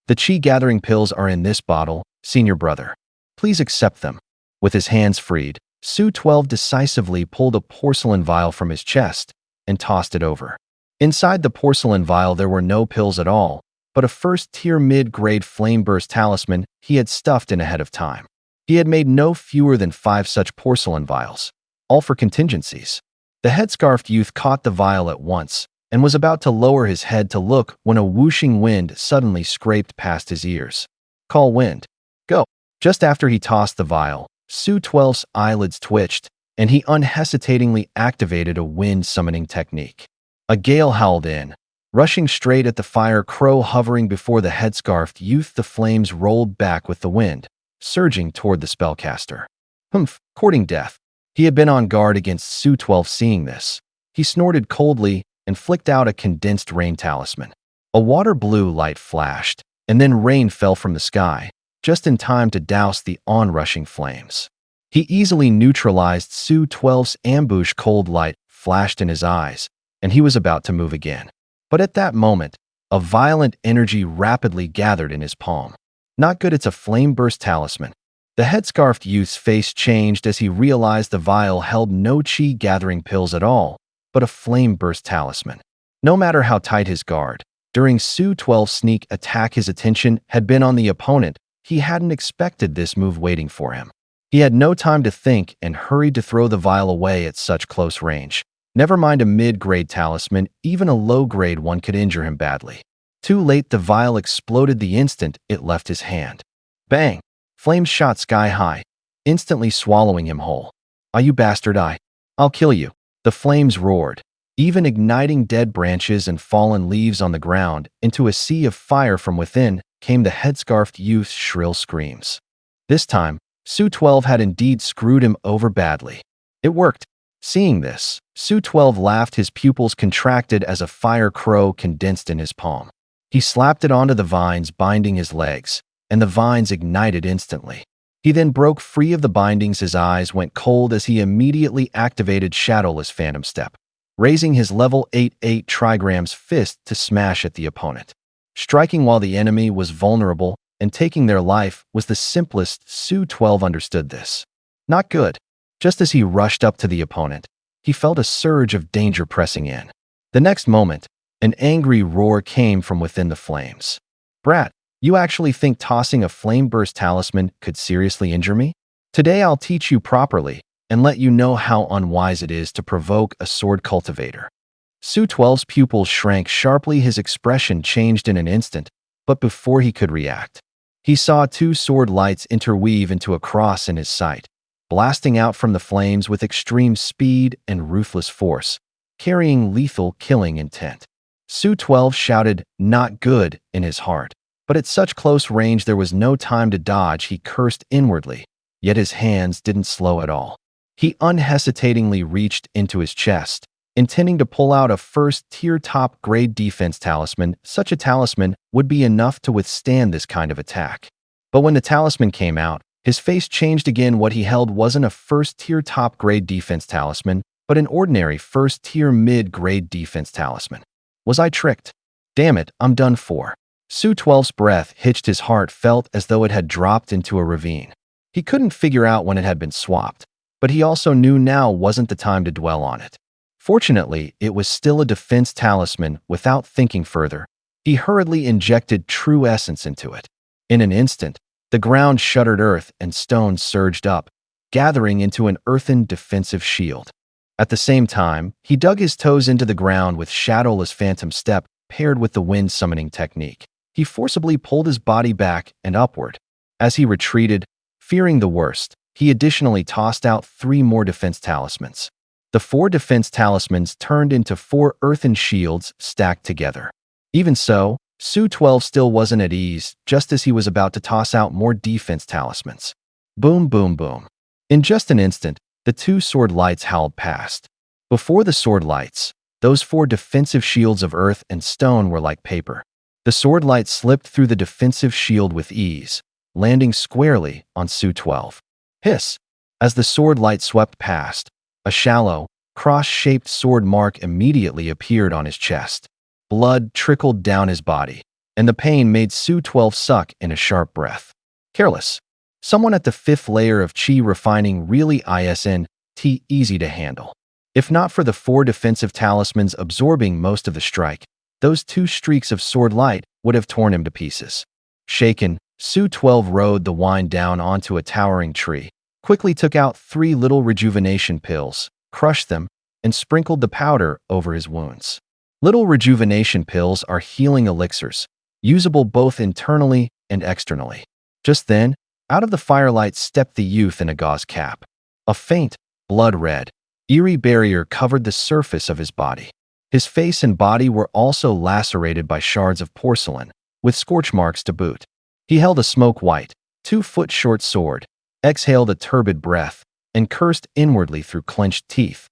The chi-gathering pills are in this bottle, senior brother. Please accept them. With his hands freed, Su-12 decisively pulled a porcelain vial from his chest and tossed it over. Inside the porcelain vial there were no pills at all, but a first-tier mid-grade flame-burst talisman he had stuffed in ahead of time. He had made no fewer than 5 such porcelain vials, all for contingencies. The headscarfed youth caught the vial at once and was about to lower his head to look when a whooshing wind suddenly scraped past his ears. Call wind. Go. Just after he tossed the vial, Su-12's eyelids twitched, and he unhesitatingly activated a wind-summoning technique. A gale howled in, rushing straight at the fire crow hovering before the headscarfed youth. The flames rolled back with the wind, surging toward the spellcaster. Humph, courting death. He had been on guard against Su-12 seeing this. He snorted coldly and flicked out a condensed rain talisman. A water blue light flashed, and then rain fell from the sky, just in time to douse the onrushing flames. He easily neutralized Su-12's ambush. Cold light flashed in his eyes, and he was about to move again. But at that moment, a violent energy rapidly gathered in his palm. Not good, it's a flame-burst talisman. The headscarfed youth's face changed as he realized the vial held no chi-gathering pills at all, but a flame-burst talisman. No matter how tight his guard, during Su-12's sneak attack his attention had been on the opponent. He hadn't expected this move waiting for him. He had no time to think and hurried to throw the vial away at such close range. Never mind a mid-grade talisman, even a low-grade one could injure him badly. Too late, the vial exploded the instant it left his hand. Bang! Flames shot sky high, instantly swallowing him whole. Ah, you bastard, I'll kill you. The flames roared, even igniting dead branches and fallen leaves on the ground. Into a sea of fire from within came the headscarfed youth's shrill screams. This time, Su-12 had indeed screwed him over badly. It worked. Seeing this, Su-12 laughed, his pupils contracted as a fire crow condensed in his palm. He slapped it onto the vines binding his legs, and the vines ignited instantly. He then broke free of the bindings. His eyes went cold as he immediately activated Shadowless Phantom Step, raising his level 8 trigrams fist to smash at the opponent. Striking while the enemy was vulnerable and taking their life was the simplest. Su-12 understood this. Not good. Just as he rushed up to the opponent, he felt a surge of danger pressing in. The next moment, an angry roar came from within the flames. Brat, you actually think tossing a flame-burst talisman could seriously injure me? Today I'll teach you properly and let you know how unwise it is to provoke a sword cultivator. Su-12's pupils shrank sharply. His expression changed in an instant, but before he could react, he saw two sword lights interweave into a cross in his sight, blasting out from the flames with extreme speed and ruthless force, carrying lethal killing intent. Su-12 shouted, "Not good," in his heart. But at such close range there was no time to dodge. He cursed inwardly, yet his hands didn't slow at all. He unhesitatingly reached into his chest, intending to pull out a first-tier top-grade defense talisman. Such a talisman would be enough to withstand this kind of attack. But when the talisman came out, his face changed again. What he held wasn't a first-tier top-grade defense talisman, but an ordinary first-tier mid-grade defense talisman. Was I tricked? Damn it, I'm done for. Su-12's breath hitched. His heart felt as though it had dropped into a ravine. He couldn't figure out when it had been swapped, but he also knew now wasn't the time to dwell on it. Fortunately, it was still a defense talisman. Without thinking further, he hurriedly injected true essence into it. In an instant, the ground shuddered. Earth and stone surged up, gathering into an earthen defensive shield. At the same time, he dug his toes into the ground with shadowless phantom step paired with the wind summoning technique. He forcibly pulled his body back and upward. As he retreated, fearing the worst, he additionally tossed out 3 more defense talismans. The 4 defense talismans turned into 4 earthen shields stacked together. Even so, Su-12 still wasn't at ease. Just as he was about to toss out more defense talismans, boom, boom, boom. In just an instant, the 2 sword lights howled past. Before the sword lights, those 4 defensive shields of earth and stone were like paper. The sword light slipped through the defensive shield with ease, landing squarely on Su-12. Hiss! As the sword light swept past, a shallow, cross-shaped sword mark immediately appeared on his chest. Blood trickled down his body, and the pain made Su-12 suck in a sharp breath. Careless. Someone at the 5th layer of Qi refining, really isn't easy to handle. If not for the 4 defensive talismans absorbing most of the strike, those 2 streaks of sword light would have torn him to pieces. Shaken, Su-12 rode the wind down onto a towering tree, quickly took out 3 little rejuvenation pills, crushed them, and sprinkled the powder over his wounds. Little rejuvenation pills are healing elixirs, usable both internally and externally. Just then, out of the firelight stepped the youth in a gauze cap. A faint, blood-red, eerie barrier covered the surface of his body. His face and body were also lacerated by shards of porcelain, with scorch marks to boot. He held a smoke-white, 2-foot-short sword, exhaled a turbid breath, and cursed inwardly through clenched teeth.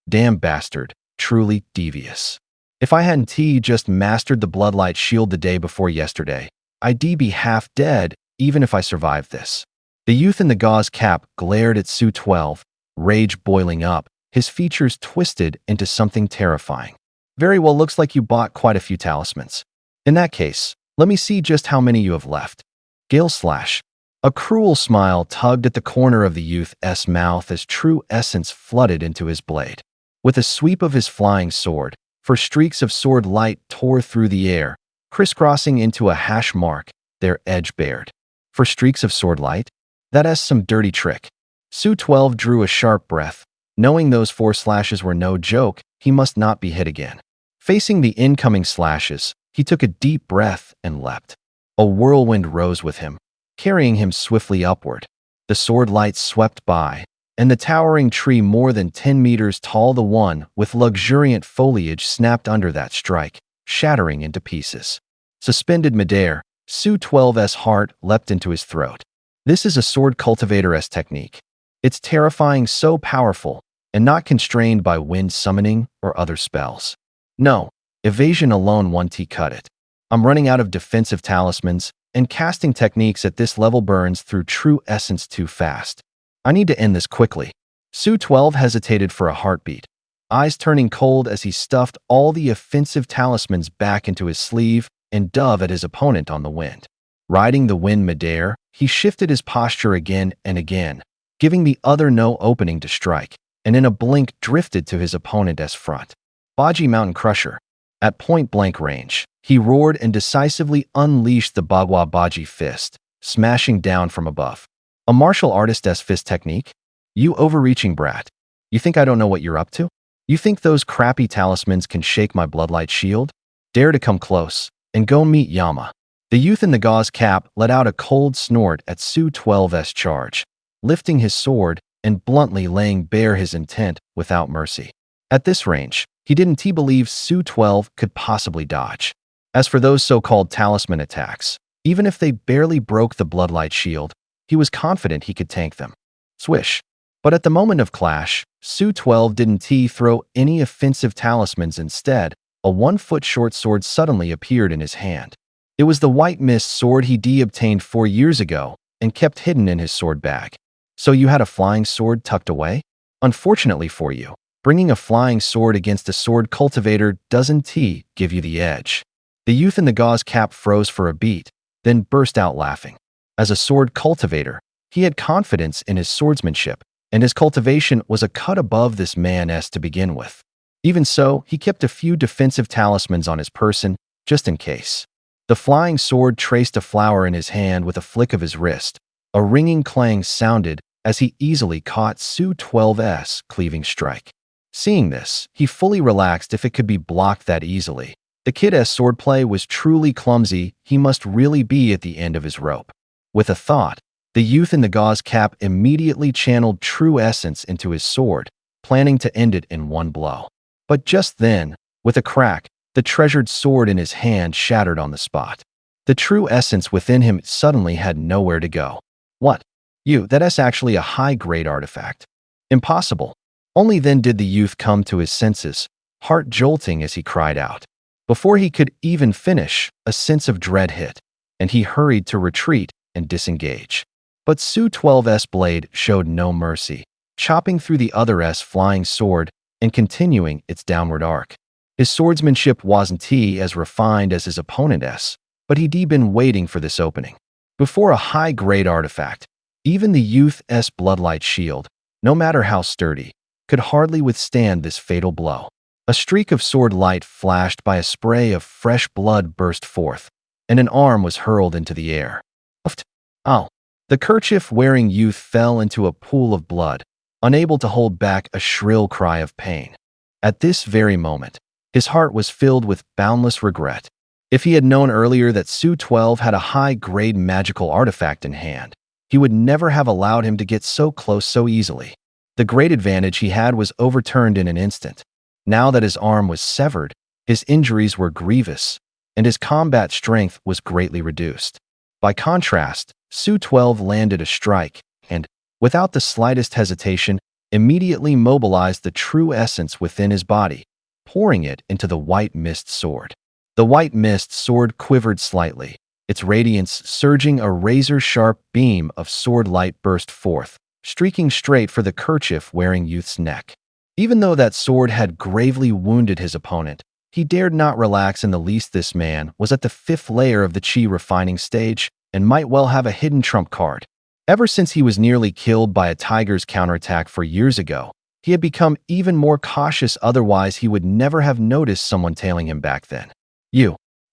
Damn bastard, truly devious. If I hadn't just mastered the bloodlight shield the day before yesterday, I'd be half dead even if I survived this. The youth in the gauze cap glared at Su-12, rage boiling up, his features twisted into something terrifying. Very well, looks like you bought quite a few talismans. In that case, let me see just how many you have left. Gale slash. A cruel smile tugged at the corner of the youth's mouth as true essence flooded into his blade. With a sweep of his flying sword, 4 streaks of sword light tore through the air, crisscrossing into a hash mark, their edge bared. 4 streaks of sword light? That's some dirty trick. Su-12 drew a sharp breath. Knowing those 4 slashes were no joke, he must not be hit again. Facing the incoming slashes, he took a deep breath and leapt. A whirlwind rose with him, carrying him swiftly upward. The sword lights swept by, and the towering tree more than 10 meters tall, the one with luxuriant foliage, snapped under that strike, shattering into pieces. Suspended midair, Su-12's heart leapt into his throat. This is a sword cultivator's technique. It's terrifying, so powerful, and not constrained by wind summoning or other spells. No, evasion alone won't cut it. I'm running out of defensive talismans, and casting techniques at this level burns through true essence too fast. I need to end this quickly. Su-12 hesitated for a heartbeat, eyes turning cold as he stuffed all the offensive talismans back into his sleeve and dove at his opponent on the wind. Riding the wind midair, he shifted his posture again and again, giving the other no opening to strike, and in a blink drifted to his opponent's front. Baji Mountain Crusher. At point-blank range, he roared and decisively unleashed the Bagua Baji fist, smashing down from above. A martial artist's fist technique? You overreaching brat. You think I don't know what you're up to? You think those crappy talismans can shake my bloodlight shield? Dare to come close, and go meet Yama. The youth in the gauze cap let out a cold snort at Su-12's charge, lifting his sword and bluntly laying bare his intent without mercy. At this range, he didn't believe Su-12 could possibly dodge. As for those so-called talisman attacks, even if they barely broke the bloodlight shield, he was confident he could tank them. Swish. But at the moment of clash, Su-12 didn't throw any offensive talismans. Instead, a 1-foot short sword suddenly appeared in his hand. It was the white mist sword he obtained 4 years ago and kept hidden in his sword bag. So you had a flying sword tucked away? Unfortunately for you, bringing a flying sword against a sword cultivator doesn't give you the edge. The youth in the gauze cap froze for a beat, then burst out laughing. As a sword cultivator, he had confidence in his swordsmanship, and his cultivation was a cut above this man's to begin with. Even so, he kept a few defensive talismans on his person, just in case. The flying sword traced a flower in his hand with a flick of his wrist. A ringing clang sounded as he easily caught Su-12's cleaving strike. Seeing this, he fully relaxed if it could be blocked that easily. The kid's swordplay was truly clumsy. He must really be at the end of his rope. With a thought, the youth in the gauze cap immediately channeled true essence into his sword, planning to end it in one blow. But just then, with a crack, the treasured sword in his hand shattered on the spot. The true essence within him suddenly had nowhere to go. What? That's actually a high-grade artifact. Impossible. Only then did the youth come to his senses, heart jolting as he cried out. Before he could even finish, a sense of dread hit, and he hurried to retreat and disengage. But Su-12's blade showed no mercy, chopping through the other's flying sword and continuing its downward arc. His swordsmanship wasn't as refined as his opponent's, but he'd been waiting for this opening. Before a high-grade artifact, even the youth's bloodlight shield, no matter how sturdy, could hardly withstand this fatal blow. A streak of sword light flashed by a spray of fresh blood burst forth, and an arm was hurled into the air. Ow! The kerchief-wearing youth fell into a pool of blood, unable to hold back a shrill cry of pain. At this very moment, his heart was filled with boundless regret. If he had known earlier that Su-12 had a high-grade magical artifact in hand, he would never have allowed him to get so close so easily. The great advantage he had was overturned in an instant. Now that his arm was severed, his injuries were grievous, and his combat strength was greatly reduced. By contrast, Su-12 landed a strike and, without the slightest hesitation, immediately mobilized the true essence within his body, pouring it into the white mist sword. The white mist sword quivered slightly, its radiance surging. A razor-sharp beam of sword light burst forth, streaking straight for the kerchief-wearing youth's neck. Even though that sword had gravely wounded his opponent, he dared not relax in the least. This man was at the 5th layer of the chi refining stage and might well have a hidden trump card. Ever since he was nearly killed by a tiger's counterattack 4 years ago, he had become even more cautious. Otherwise, he would never have noticed someone tailing him back then.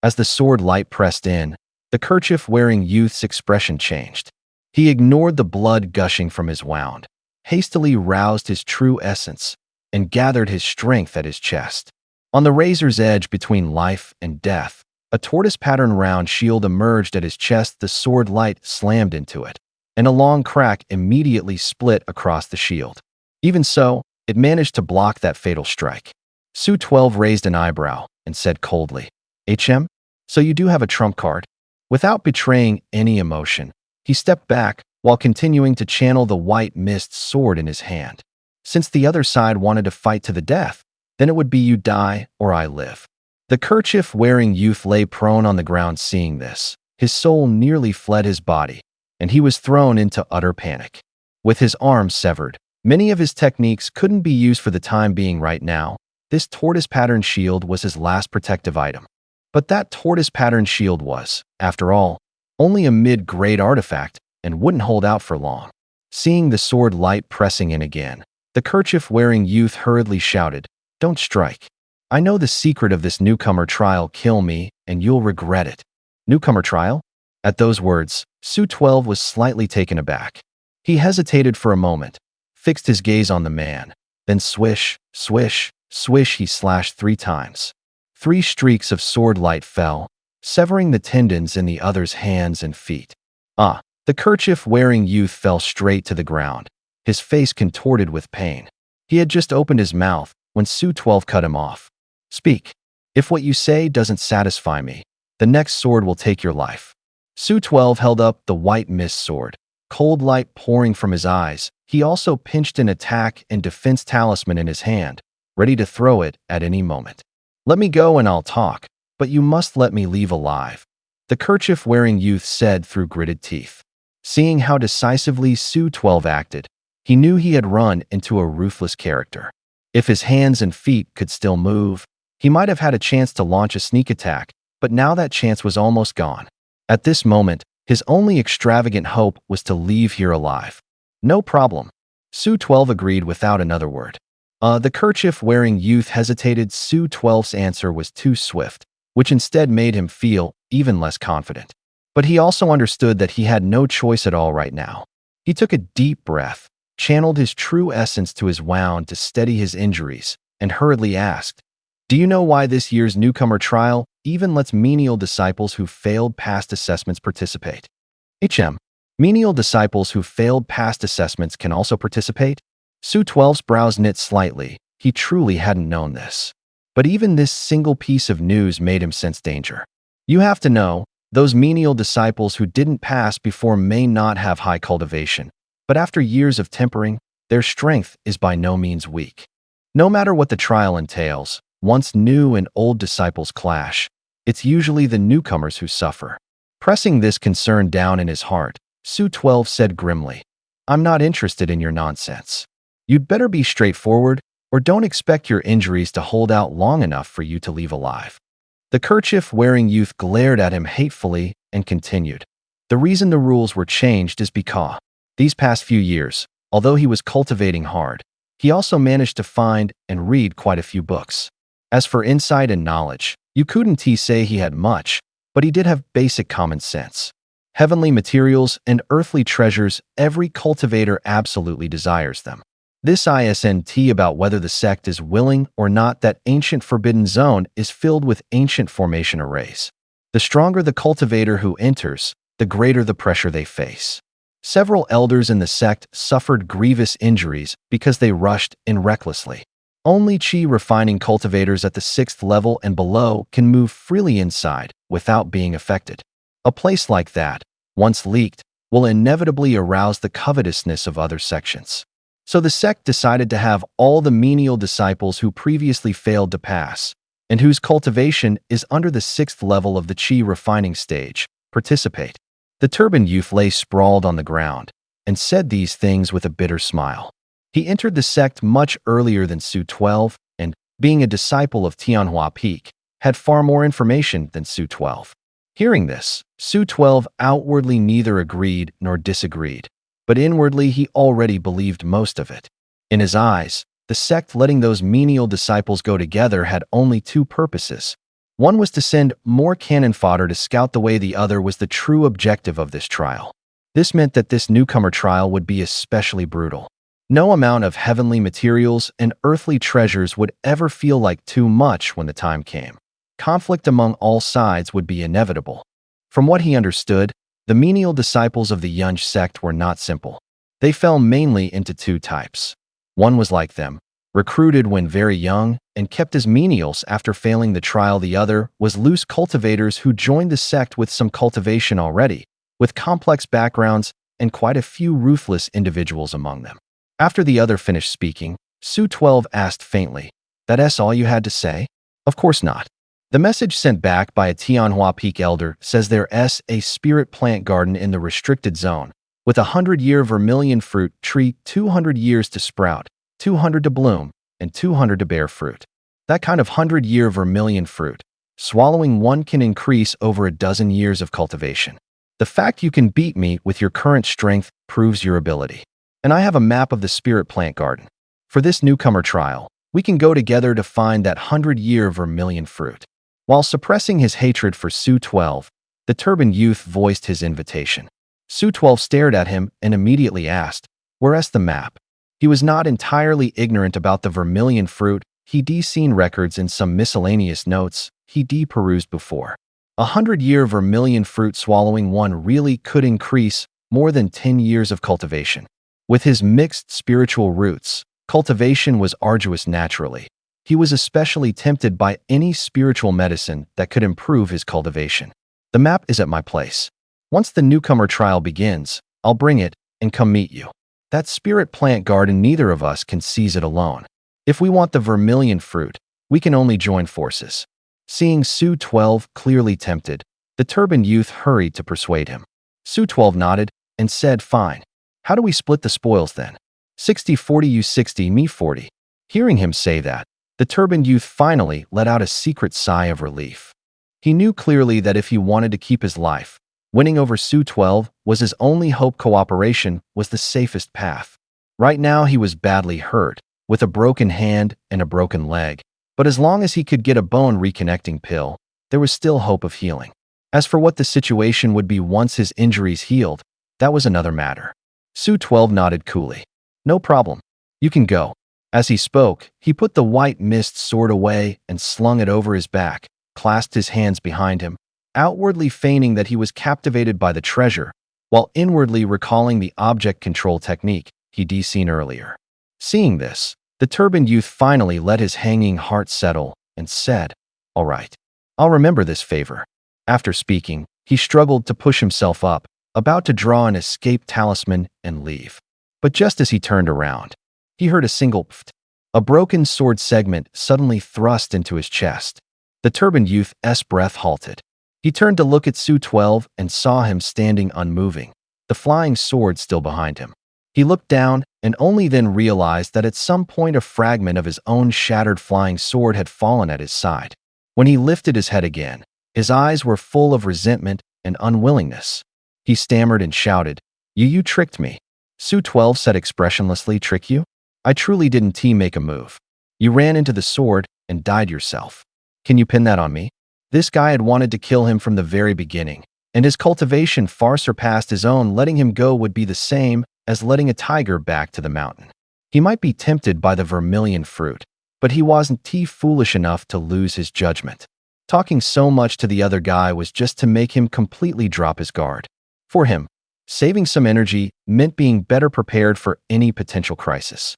As the sword light pressed in, the kerchief-wearing youth's expression changed. He ignored the blood gushing from his wound, hastily roused his true essence, and gathered his strength at his chest. On the razor's edge between life and death, a tortoise-pattern round shield emerged at his chest. The sword light slammed into it, and a long crack immediately split across the shield. Even so, it managed to block that fatal strike. Su-12 raised an eyebrow and said coldly, so you do have a trump card? Without betraying any emotion, he stepped back while continuing to channel the white mist sword in his hand. Since the other side wanted to fight to the death, then it would be you die or I live. The kerchief-wearing youth lay prone on the ground. Seeing this, his soul nearly fled his body, and he was thrown into utter panic. With his arms severed, many of his techniques couldn't be used for the time being. Right now, this tortoise-pattern shield was his last protective item. But that tortoise-pattern shield was, after all, only a mid-grade artifact and wouldn't hold out for long. Seeing the sword light pressing in again, the kerchief-wearing youth hurriedly shouted, "Don't strike. I know the secret of this newcomer trial. Kill me, and you'll regret it." Newcomer trial? At those words, Su-12 was slightly taken aback. He hesitated for a moment, fixed his gaze on the man, then swish, swish, Swish, he slashed 3 times. 3 streaks of sword light fell, severing the tendons in the other's hands and feet. The kerchief-wearing youth fell straight to the ground, his face contorted with pain. He had just opened his mouth when Su 12 cut him off. Speak. If what you say doesn't satisfy me, the next sword will take your life. Su 12 held up the white mist sword, cold light pouring from his eyes. He also pinched an attack and defense talisman in his hand, ready to throw it at any moment. Let me go and I'll talk, but you must let me leave alive, the kerchief-wearing youth said through gritted teeth. Seeing how decisively Su 12 acted, he knew he had run into a ruthless character. If his hands and feet could still move, he might have had a chance to launch a sneak attack, but now that chance was almost gone. At this moment, his only extravagant hope was to leave here alive. No problem. Su 12 agreed without another word. The kerchief-wearing youth hesitated. Su 12's answer was too swift, which instead made him feel even less confident. But he also understood that he had no choice at all right now. He took a deep breath, channeled his true essence to his wound to steady his injuries, and hurriedly asked, "Do you know why this year's newcomer trial even lets menial disciples who failed past assessments participate?" Menial disciples who failed past assessments can also participate? Su 12's brows knit slightly. He truly hadn't known this. But even this single piece of news made him sense danger. You have to know, those menial disciples who didn't pass before may not have high cultivation, but after years of tempering, their strength is by no means weak. No matter what the trial entails, once new and old disciples clash, it's usually the newcomers who suffer. Pressing this concern down in his heart, Su 12 said grimly, "I'm not interested in your nonsense. You'd better be straightforward, or don't expect your injuries to hold out long enough for you to leave alive." The kerchief-wearing youth glared at him hatefully and continued, "The reason the rules were changed is because these past few years, although he was cultivating hard, he also managed to find and read quite a few books. As for insight and knowledge, you couldn't say he had much, but he did have basic common sense. Heavenly materials and earthly treasures, every cultivator absolutely desires them. This isn't about whether the sect is willing or not. That ancient forbidden zone is filled with ancient formation arrays. The stronger the cultivator who enters, the greater the pressure they face. Several elders in the sect suffered grievous injuries because they rushed in recklessly. Only chi refining cultivators at the 6th level and below can move freely inside without being affected. A place like that, once leaked, will inevitably arouse the covetousness of other sections. So the sect decided to have all the menial disciples who previously failed to pass, and whose cultivation is under the 6th level of the chi refining stage, participate. The turbaned youth lay sprawled on the ground and said these things with a bitter smile. He entered the sect much earlier than Su 12 and, being a disciple of Tianjue Peak, had far more information than Su 12. Hearing this, Su 12 outwardly neither agreed nor disagreed, but inwardly he already believed most of it. In his eyes, the sect letting those menial disciples go together had only two purposes. One was to send more cannon fodder to scout the way, the other was the true objective of this trial. This meant that this newcomer trial would be especially brutal. No amount of heavenly materials and earthly treasures would ever feel like too much when the time came. Conflict among all sides would be inevitable. From what he understood, the menial disciples of the Yunj sect were not simple. They fell mainly into two types. One was like them, recruited when very young and kept as menials after failing the trial. The other was loose cultivators who joined the sect with some cultivation already, with complex backgrounds and quite a few ruthless individuals among them. After the other finished speaking, Su 12 asked faintly, "That's all you had to say?" "Of course not. The message sent back by a Tianjue Peak elder says there's a spirit plant garden in the restricted zone, with 100-year vermilion fruit tree, 200 years to sprout, 200 to bloom, and 200 to bear fruit. That kind of 100-year vermilion fruit, swallowing one can increase over a dozen years of cultivation. The fact you can beat me with your current strength proves your ability. And I have a map of the spirit plant garden. For this newcomer trial, we can go together to find that 100-year vermilion fruit." While suppressing his hatred for Su 12, the turbaned youth voiced his invitation. Su 12 stared at him and immediately asked, "Where's the map?" He was not entirely ignorant about the vermilion fruit he'd seen records in some miscellaneous notes he'd perused before. 100-year vermilion fruit swallowing one really could increase more than 10 years of cultivation. With his mixed spiritual roots, cultivation was arduous naturally. He was especially tempted by any spiritual medicine that could improve his cultivation. The map is at my place. Once the newcomer trial begins, I'll bring it and come meet you. That spirit plant garden, neither of us can seize it alone. If we want the vermilion fruit, we can only join forces. Seeing Su 12 clearly tempted, the turbaned youth hurried to persuade him. Su 12 nodded and said, "Fine. How do we split the spoils then? 60-40, you 60, me 40. Hearing him say that, the turbaned youth finally let out a secret sigh of relief. He knew clearly that if he wanted to keep his life, winning over Su 12 was his only hope. Cooperation was the safest path. Right now he was badly hurt, with a broken hand and a broken leg, but as long as he could get a bone reconnecting pill, there was still hope of healing. As for what the situation would be once his injuries healed, that was another matter. Su 12 nodded coolly. "No problem. You can go." As he spoke, he put the white mist sword away and slung it over his back, clasped his hands behind him, outwardly feigning that he was captivated by the treasure, while inwardly recalling the object control technique he'd seen earlier. Seeing this, the turbaned youth finally let his hanging heart settle and said, "All right, I'll remember this favor." After speaking, he struggled to push himself up, about to draw an escape talisman and leave. But just as he turned around, he heard a single pft. A broken sword segment suddenly thrust into his chest. The turbaned youth's breath halted. He turned to look at Su 12 and saw him standing unmoving, the flying sword still behind him. He looked down and only then realized that at some point a fragment of his own shattered flying sword had fallen at his side. When he lifted his head again, his eyes were full of resentment and unwillingness. He stammered and shouted, You tricked me." Su 12 said expressionlessly, "Trick you? I truly didn't make a move. You ran into the sword and died yourself. Can you pin that on me?" This guy had wanted to kill him from the very beginning, and his cultivation far surpassed his own. Letting him go would be the same as letting a tiger back to the mountain. He might be tempted by the vermilion fruit, but he wasn't foolish enough to lose his judgment. Talking so much to the other guy was just to make him completely drop his guard. For him, saving some energy meant being better prepared for any potential crisis.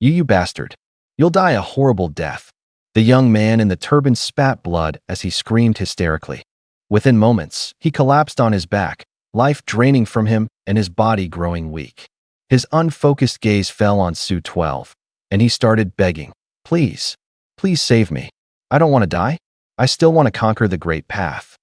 You bastard. You'll die a horrible death." The young man in the turban spat blood as he screamed hysterically. Within moments, he collapsed on his back, life draining from him and his body growing weak. His unfocused gaze fell on Su 12, and he started begging, Please save me. I don't want to die. I still want to conquer the Great Path."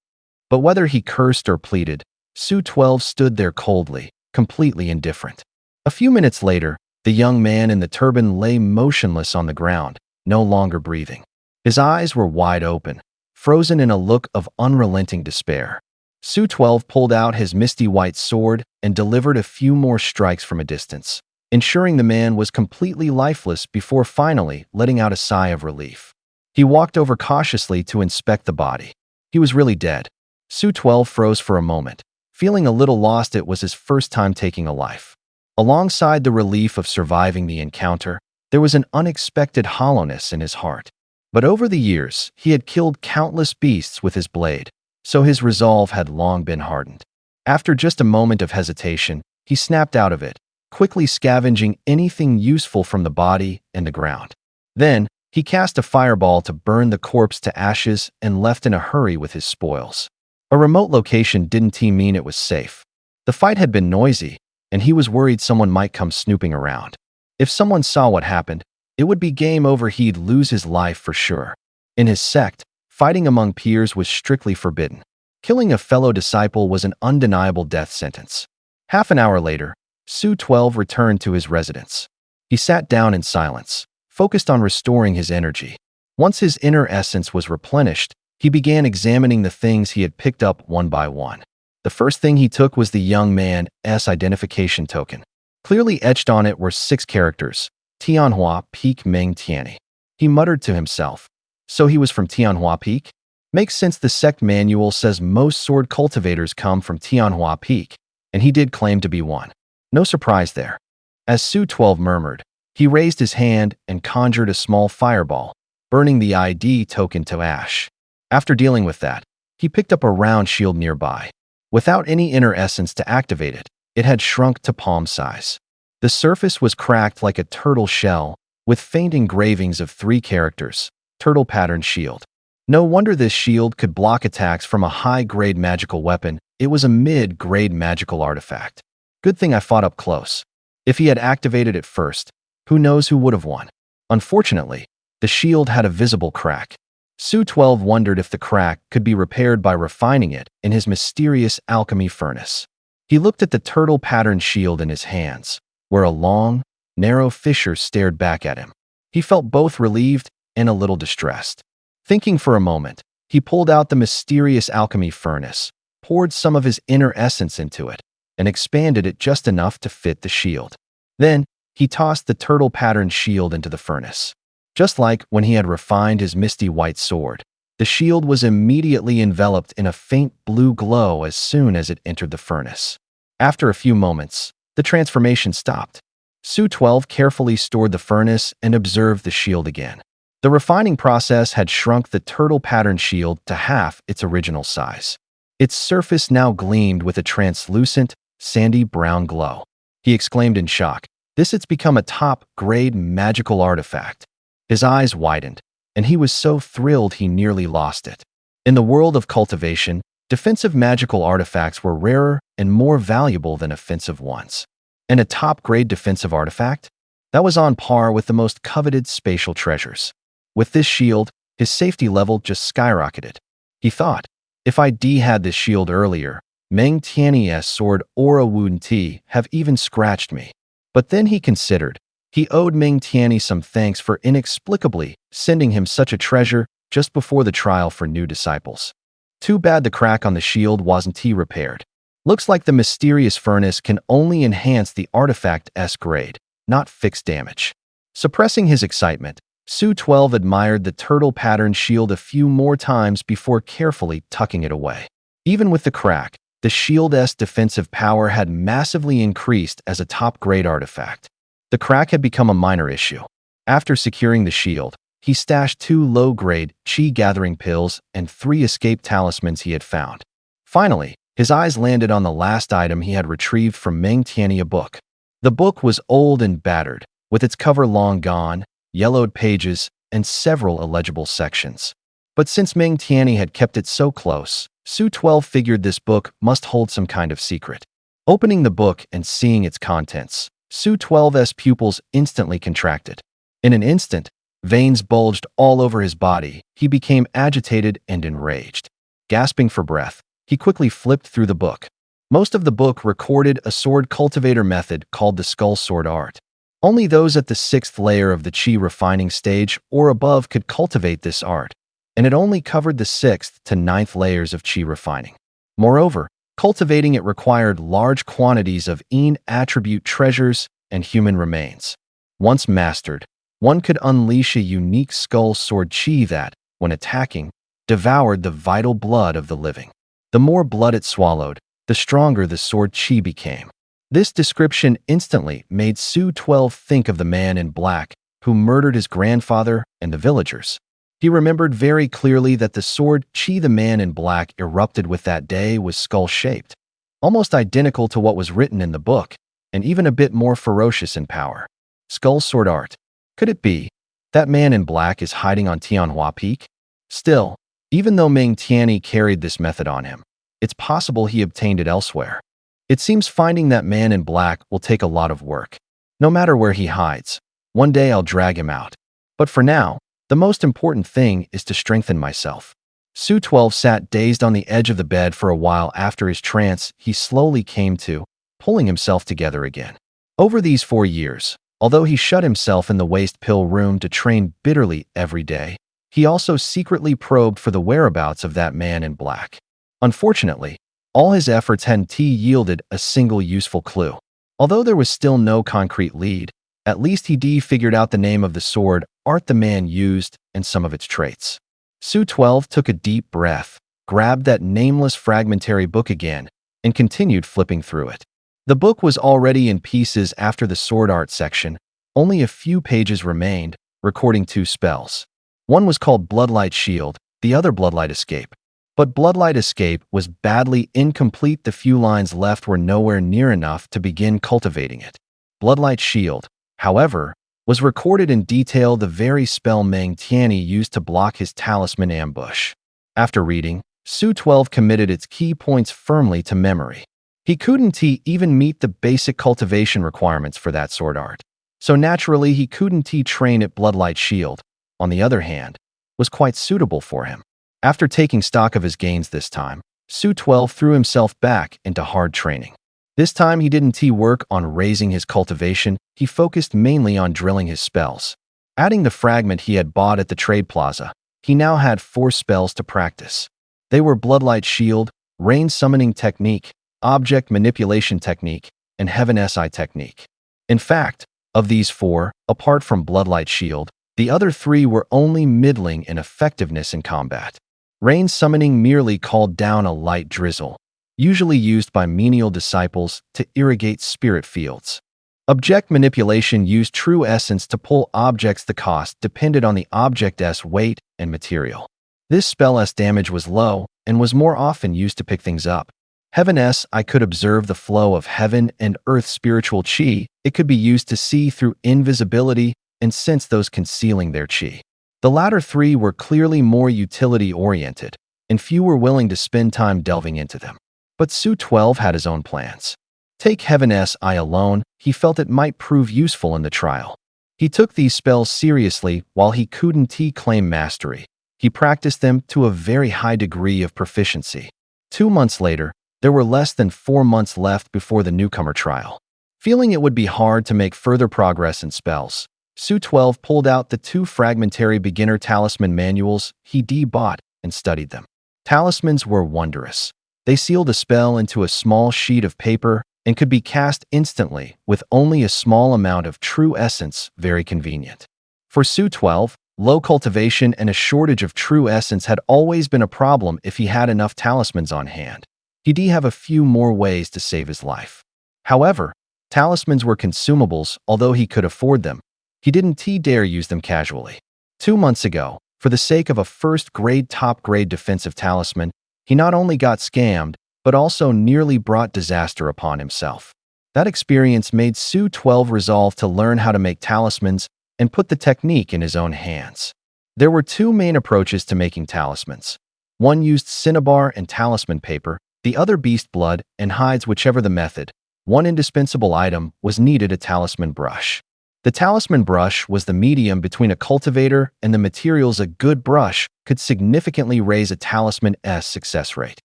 But whether he cursed or pleaded, Su 12 stood there coldly, completely indifferent. A few minutes later, the young man in the turban lay motionless on the ground, no longer breathing. His eyes were wide open, frozen in a look of unrelenting despair. Su 12 pulled out his misty white sword and delivered a few more strikes from a distance, ensuring the man was completely lifeless before finally letting out a sigh of relief. He walked over cautiously to inspect the body. He was really dead. Su 12 froze for a moment, feeling a little lost. It was his first time taking a life. Alongside the relief of surviving the encounter, there was an unexpected hollowness in his heart. But over the years, he had killed countless beasts with his blade, so his resolve had long been hardened. After just a moment of hesitation, he snapped out of it, quickly scavenging anything useful from the body and the ground. Then, he cast a fireball to burn the corpse to ashes and left in a hurry with his spoils. A remote location didn't mean it was safe. The fight had been noisy, and he was worried someone might come snooping around. If someone saw what happened, it would be game over. He'd lose his life for sure. In his sect, fighting among peers was strictly forbidden. Killing a fellow disciple was an undeniable death sentence. Half an hour later, Su 12 returned to his residence. He sat down in silence, focused on restoring his energy. Once his inner essence was replenished, he began examining the things he had picked up one by one. The first thing he took was the young man's identification token. Clearly etched on it were 6 characters, Tianjue Peak Meng Tianyi. He muttered to himself, "So he was from Tianjue Peak? Makes sense. The sect manual says most sword cultivators come from Tianjue Peak, and he did claim to be one. No surprise there." As Su 12 murmured, He raised his hand and conjured a small fireball, burning the ID token to ash. After dealing with that, he picked up a round shield nearby. Without any inner essence to activate it, it had shrunk to palm size. The surface was cracked like a turtle shell, with faint engravings of 3 characters, turtle pattern shield. No wonder this shield could block attacks from a high-grade magical weapon. It was a mid-grade magical artifact. Good thing I fought up close. If he had activated it first, who knows who would have won. Unfortunately, the shield had a visible crack. Su-12 wondered if the crack could be repaired by refining it in his mysterious alchemy furnace. He looked at the turtle pattern shield in his hands, where a long, narrow fissure stared back at him. He felt both relieved and a little distressed. Thinking for a moment, he pulled out the mysterious alchemy furnace, poured some of his inner essence into it, and expanded it just enough to fit the shield. Then, he tossed the turtle pattern shield into the furnace. Just like when he had refined his misty white sword, the shield was immediately enveloped in a faint blue glow as soon as it entered the furnace. After a few moments, the transformation stopped. Su-12 carefully stored the furnace and observed the shield again. The refining process had shrunk the turtle pattern shield to half its original size. Its surface now gleamed with a translucent, sandy brown glow. He exclaimed in shock, "It's become a top-grade magical artifact." His eyes widened, and he was so thrilled he nearly lost it. In the world of cultivation, defensive magical artifacts were rarer and more valuable than offensive ones. And a top-grade defensive artifact? That was on par with the most coveted spatial treasures. With this shield, his safety level just skyrocketed. He thought, if I'd had this shield earlier, Meng Tianye's sword Aura Wun Ti have even scratched me. But then he considered, he owed Meng Tianyi some thanks for inexplicably sending him such a treasure just before the trial for new disciples. Too bad the crack on the shield wasn't repaired. Looks like the mysterious furnace can only enhance the artifact-esque grade, not fix damage. Suppressing his excitement, Su-12 admired the turtle pattern shield a few more times before carefully tucking it away. Even with the crack, the shield's defensive power had massively increased as a top-grade artifact. The crack had become a minor issue. After securing the shield, he stashed 2 low-grade chi-gathering pills and 3 escape talismans he had found. Finally, his eyes landed on the last item he had retrieved from Meng Tianyi, a book. The book was old and battered, with its cover long gone, yellowed pages, and several illegible sections. But since Meng Tianyi had kept it so close, Su-12 figured this book must hold some kind of secret. Opening the book and seeing its contents, Su-12's pupils instantly contracted. In an instant, veins bulged all over his body. He became agitated and enraged. Gasping for breath, he quickly flipped through the book. Most of the book recorded a sword cultivator method called the skull sword art. Only those at the 6th layer of the chi refining stage or above could cultivate this art, and it only covered the 6th to 9th layers of chi refining. Moreover, cultivating it required large quantities of attribute treasures and human remains. Once mastered, one could unleash a unique skull sword chi that, when attacking, devoured the vital blood of the living. The more blood it swallowed, the stronger the sword chi became. This description instantly made Su-12 think of the man in black who murdered his grandfather and the villagers. He remembered very clearly that the sword chi the man in black erupted with that day was skull-shaped, almost identical to what was written in the book, and even a bit more ferocious in power. Skull sword art. Could it be that man in black is hiding on Tianjue Peak? Still, even though Meng Tianyi carried this method on him, it's possible he obtained it elsewhere. It seems finding that man in black will take a lot of work. No matter where he hides, one day I'll drag him out. But for now, the most important thing is to strengthen myself. Su-12 sat dazed on the edge of the bed for a while. After his trance, he slowly came to, pulling himself together again. Over these 4 years, although he shut himself in the waste pill room to train bitterly every day, he also secretly probed for the whereabouts of that man in black. Unfortunately, all his efforts hadn't yielded a single useful clue. Although there was still no concrete lead, at least he figured out the name of the sword art the man used and some of its traits. Su-12 took a deep breath, grabbed that nameless fragmentary book again, and continued flipping through it. The book was already in pieces after the sword art section, only a few pages remained, recording 2 spells. One was called Bloodlight Shield, the other Bloodlight Escape. But Bloodlight Escape was badly incomplete. The few lines left were nowhere near enough to begin cultivating it. Bloodlight Shield, however, was recorded in detail, the very spell Meng Tianyi used to block his talisman ambush. After reading, Su 12 committed its key points firmly to memory. He couldn't even meet the basic cultivation requirements for that sword art. So naturally, he couldn't train at Bloodlight Shield, on the other hand, was quite suitable for him. After taking stock of his gains this time, Su 12 threw himself back into hard training. This time he didn't work on raising his cultivation, he focused mainly on drilling his spells. Adding the fragment he had bought at the trade plaza, he now had 4 spells to practice. They were Bloodlight Shield, Rain Summoning Technique, Object Manipulation Technique, and Heaven Si Technique. In fact, of these 4, apart from Bloodlight Shield, the other 3 were only middling in effectiveness in combat. Rain Summoning merely called down a light drizzle, usually used by menial disciples to irrigate spirit fields. Object Manipulation used true essence to pull objects. The cost depended on the object's weight and material. This spell's damage was low and was more often used to pick things up. Heaven Si could observe the flow of heaven and earth spiritual chi. It could be used to see through invisibility and sense those concealing their chi. The latter 3 were clearly more utility-oriented, and few were willing to spend time delving into them. But Su 12 had his own plans. Take Heaven Si alone, he felt it might prove useful in the trial. He took these spells seriously while he couldn't claim mastery. He practiced them to a very high degree of proficiency. 2 months later, there were less than 4 months left before the newcomer trial. Feeling it would be hard to make further progress in spells, Su 12 pulled out the 2 fragmentary beginner talisman manuals he bought and studied them. Talismans were wondrous. They sealed a spell into a small sheet of paper and could be cast instantly with only a small amount of true essence, very convenient. For Su 12, low cultivation and a shortage of true essence had always been a problem if he had enough talismans on hand. He'd have a few more ways to save his life. However, talismans were consumables, although he could afford them. He didn't dare use them casually. 2 months ago, for the sake of a first-grade top-grade defensive talisman, he not only got scammed, but also nearly brought disaster upon himself. That experience made Su 12 resolve to learn how to make talismans and put the technique in his own hands. There were 2 main approaches to making talismans. One used cinnabar and talisman paper, the other beast blood and hides. Whichever the method, one indispensable item was needed: a talisman brush. The talisman brush was the medium between a cultivator and the materials. A good brush could significantly raise a talisman's success rate.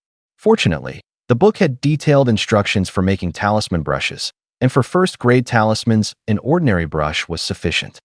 Fortunately, the book had detailed instructions for making talisman brushes, and for first-grade talismans, an ordinary brush was sufficient.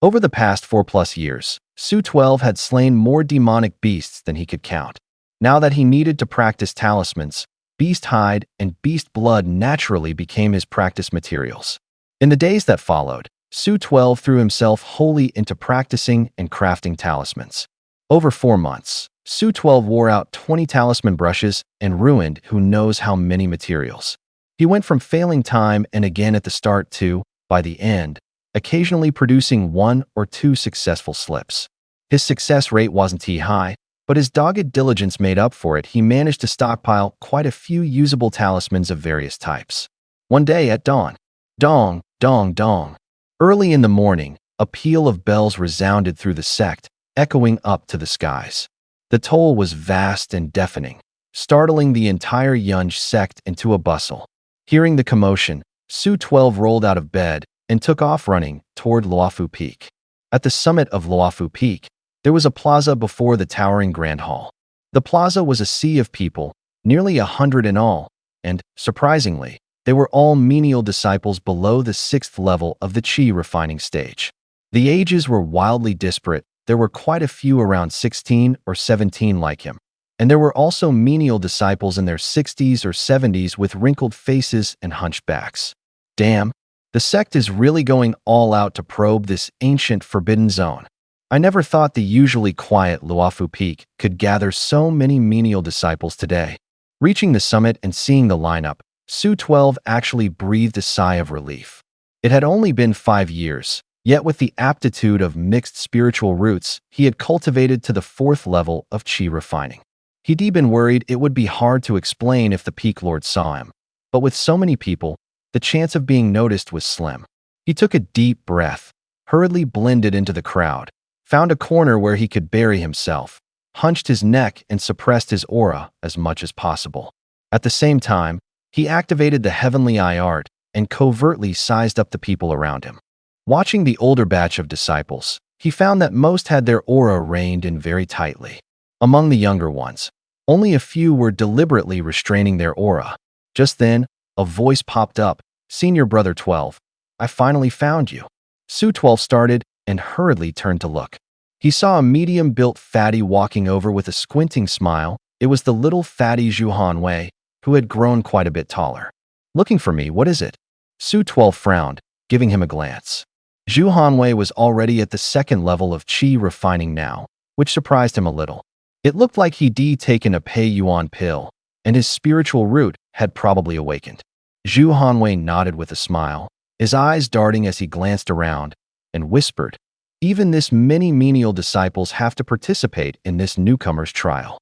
Over the past 4+ years, Su 12 had slain more demonic beasts than he could count. Now that he needed to practice talismans, beast hide and beast blood naturally became his practice materials. In the days that followed, Su 12 threw himself wholly into practicing and crafting talismans. Over 4 months, Su 12 wore out 20 talisman brushes and ruined who knows how many materials. He went from failing time and again at the start to, by the end, occasionally producing 1 or 2 successful slips. His success rate wasn't high, but his dogged diligence made up for it. He managed to stockpile quite a few usable talismans of various types. One day at dawn, dong, dong, dong. Early in the morning, a peal of bells resounded through the sect, echoing up to the skies. The toll was vast and deafening, startling the entire Yunj sect into a bustle. Hearing the commotion, Su 12 rolled out of bed and took off running toward Luofu Peak. At the summit of Luofu Peak, there was a plaza before the towering Grand Hall. The plaza was a sea of people, nearly 100 in all, and, surprisingly, they were all menial disciples below the 6th level of the chi refining stage. The ages were wildly disparate. There were quite a few around 16 or 17 like him, and there were also menial disciples in their 60s or 70s with wrinkled faces and hunchbacks. Damn, the sect is really going all out to probe this ancient forbidden zone. I never thought the usually quiet Luofu Peak could gather so many menial disciples today. Reaching the summit and seeing the lineup, Su 12 actually breathed a sigh of relief. It had only been 5 years, Yet with the aptitude of mixed spiritual roots, he had cultivated to the fourth level of chi refining. He'd been worried it would be hard to explain if the Peak Lord saw him. But with so many people, the chance of being noticed was slim. He took a deep breath, hurriedly blended into the crowd, found a corner where he could bury himself, hunched his neck and suppressed his aura as much as possible. At the same time, he activated the heavenly eye art and covertly sized up the people around him. Watching the older batch of disciples, he found that most had their aura reined in very tightly. Among the younger ones, only a few were deliberately restraining their aura. Just then, a voice popped up, "Senior Brother 12, I finally found you." Su 12 started and hurriedly turned to look. He saw a medium-built fatty walking over with a squinting smile. It was the little fatty Zhu Hanwei, who had grown quite a bit taller. "Looking for me, what is it?" Su 12 frowned, giving him a glance. Zhu Hanwei was already at the second level of qi refining now, which surprised him a little. It looked like he'd taken a Pei Yuan pill, and his spiritual root had probably awakened. Zhu Hanwei nodded with a smile, his eyes darting as he glanced around, and whispered, "Even this many menial disciples have to participate in this newcomer's trial.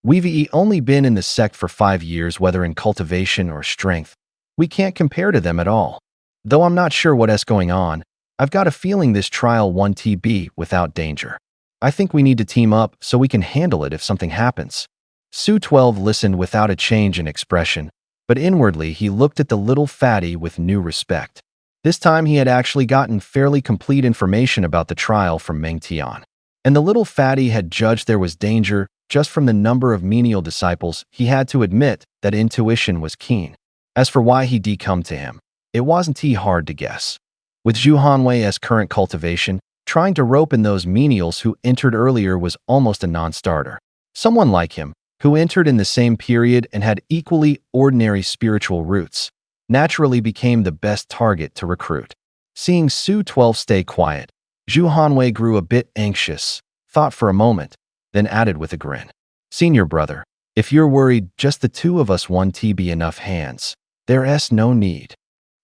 We've only been in the sect for 5 years, whether in cultivation or strength. We can't compare to them at all. Though I'm not sure what's going on, I've got a feeling this trial won't be without danger. I think we need to team up so we can handle it if something happens." Su 12 listened without a change in expression, but inwardly he looked at the little fatty with new respect. This time he had actually gotten fairly complete information about the trial from Meng Tian. And the little fatty had judged there was danger just from the number of menial disciples. He had to admit that intuition was keen. As for why he'd come to him, it wasn't hard to guess. With Zhu Hanwei's current cultivation, trying to rope in those menials who entered earlier was almost a non-starter. Someone like him, who entered in the same period and had equally ordinary spiritual roots, naturally became the best target to recruit. Seeing Su 12 stay quiet, Zhu Hanwei grew a bit anxious, thought for a moment, then added with a grin, "Senior brother, if you're worried just the two of us won't be enough hands, there's no need.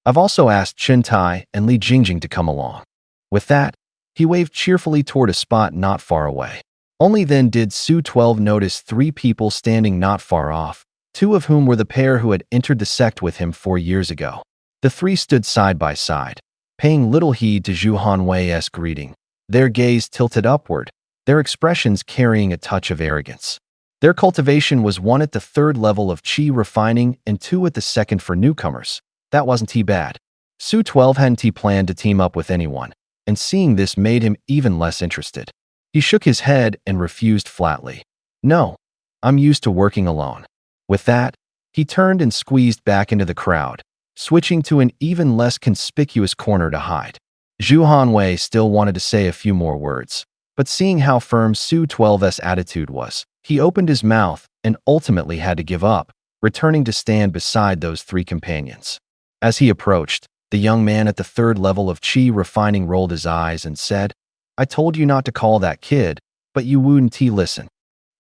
I've also asked Chen Tai and Li Jingjing to come along." With that, he waved cheerfully toward a spot not far away. Only then did Su 12 notice 3 people standing not far off, 2 of whom were the pair who had entered the sect with him 4 years ago. The 3 stood side by side, paying little heed to Zhu Hanwei's greeting, their gaze tilted upward, their expressions carrying a touch of arrogance. Their cultivation was 1 at the 3rd level of qi refining and 2 at the 2nd for newcomers. That wasn't bad. Su 12 hadn't planned to team up with anyone, and seeing this made him even less interested. He shook his head and refused flatly. "No, I'm used to working alone." With that, he turned and squeezed back into the crowd, switching to an even less conspicuous corner to hide. Zhu Hanwei still wanted to say a few more words, but seeing how firm Su 12's attitude was, he opened his mouth and ultimately had to give up, returning to stand beside those 3 companions. As he approached, the young man at the 3rd level of qi refining rolled his eyes and said, "I told you not to call that kid, but you wouldn't listen.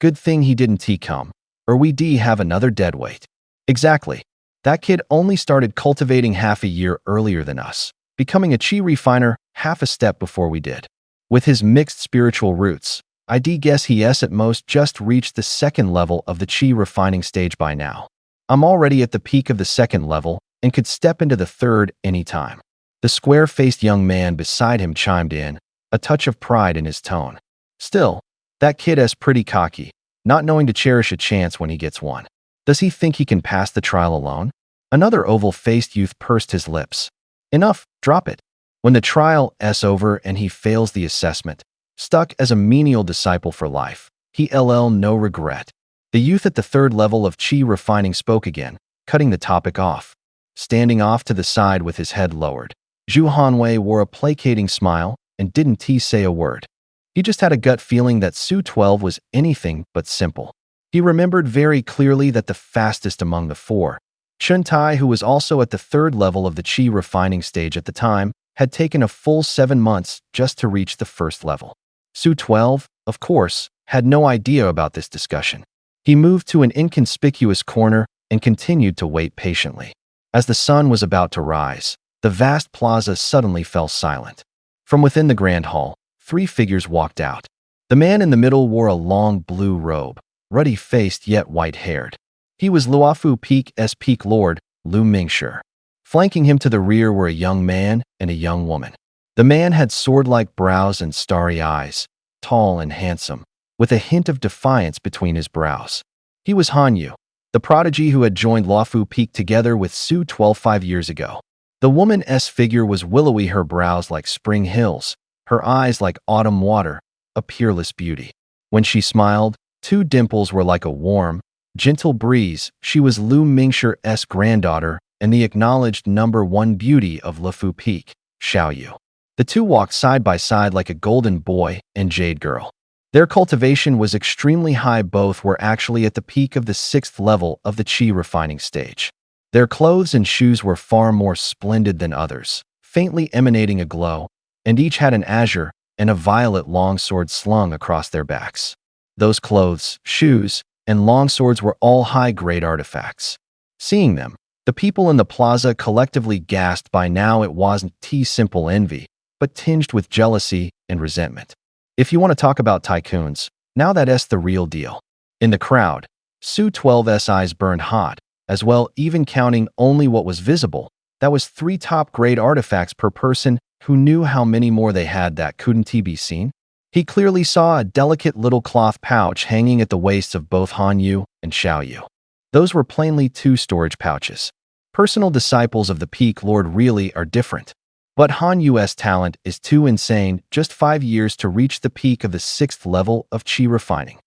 Good thing he didn't come, or we'd have another deadweight." "Exactly. That kid only started cultivating half a year earlier than us, becoming a qi refiner half a step before we did. With his mixed spiritual roots, I'd guess he's at most just reached the 2nd level of the qi refining stage by now. I'm already at the peak of the 2nd level and could step into the 3rd anytime." The square-faced young man beside him chimed in, a touch of pride in his tone. "Still, that kid is pretty cocky, not knowing to cherish a chance when he gets one. Does he think he can pass the trial alone?" Another oval-faced youth pursed his lips. "Enough, drop it. When the trial's over and he fails the assessment, stuck as a menial disciple for life, he'll no regret." The youth at the 3rd level of qi refining spoke again, cutting the topic off. Standing off to the side with his head lowered, Zhu Hanwei wore a placating smile and didn't say a word. He just had a gut feeling that Su 12 was anything but simple. He remembered very clearly that the fastest among the 4, Chen Tai, who was also at the 3rd level of the qi refining stage at the time, had taken a full 7 months just to reach the 1st level. Su 12, of course, had no idea about this discussion. He moved to an inconspicuous corner and continued to wait patiently. As the sun was about to rise, the vast plaza suddenly fell silent. From within the grand hall, 3 figures walked out. The man in the middle wore a long blue robe, ruddy-faced yet white-haired. He was Luofu Peak's Peak Lord, Lu Mingshi. Flanking him to the rear were a young man and a young woman. The man had sword-like brows and starry eyes, tall and handsome, with a hint of defiance between his brows. He was Hanyu, the prodigy who had joined Luofu Peak together with Su 12 5 years ago. The woman's figure was willowy, her brows like spring hills, her eyes like autumn water, a peerless beauty. When she smiled, 2 dimples were like a warm, gentle breeze. She was Lu Mingshi's granddaughter and the acknowledged #1 beauty of Luofu Peak, Xiaoyu. The 2 walked side by side like a golden boy and jade girl. Their cultivation was extremely high. Both were actually at the peak of the 6th level of the qi refining stage. Their clothes and shoes were far more splendid than others, faintly emanating a glow, and each had an azure and a violet longsword slung across their backs. Those clothes, shoes, and longswords were all high-grade artifacts. Seeing them, the people in the plaza collectively gasped. By now it wasn't simple envy, but tinged with jealousy and resentment. If you want to talk about tycoons, now that's the real deal. In the crowd, Su 12's eyes burned hot, as well, even counting only what was visible. That was 3 top-grade artifacts per person. Who knew how many more they had that couldn't be seen? He clearly saw a delicate little cloth pouch hanging at the waists of both Hanyu and Xiaoyu. Those were plainly 2 storage pouches. Personal disciples of the Peak Lord really are different. But Hanyu's talent is too insane, just 5 years to reach the peak of the 6th level of qi refining.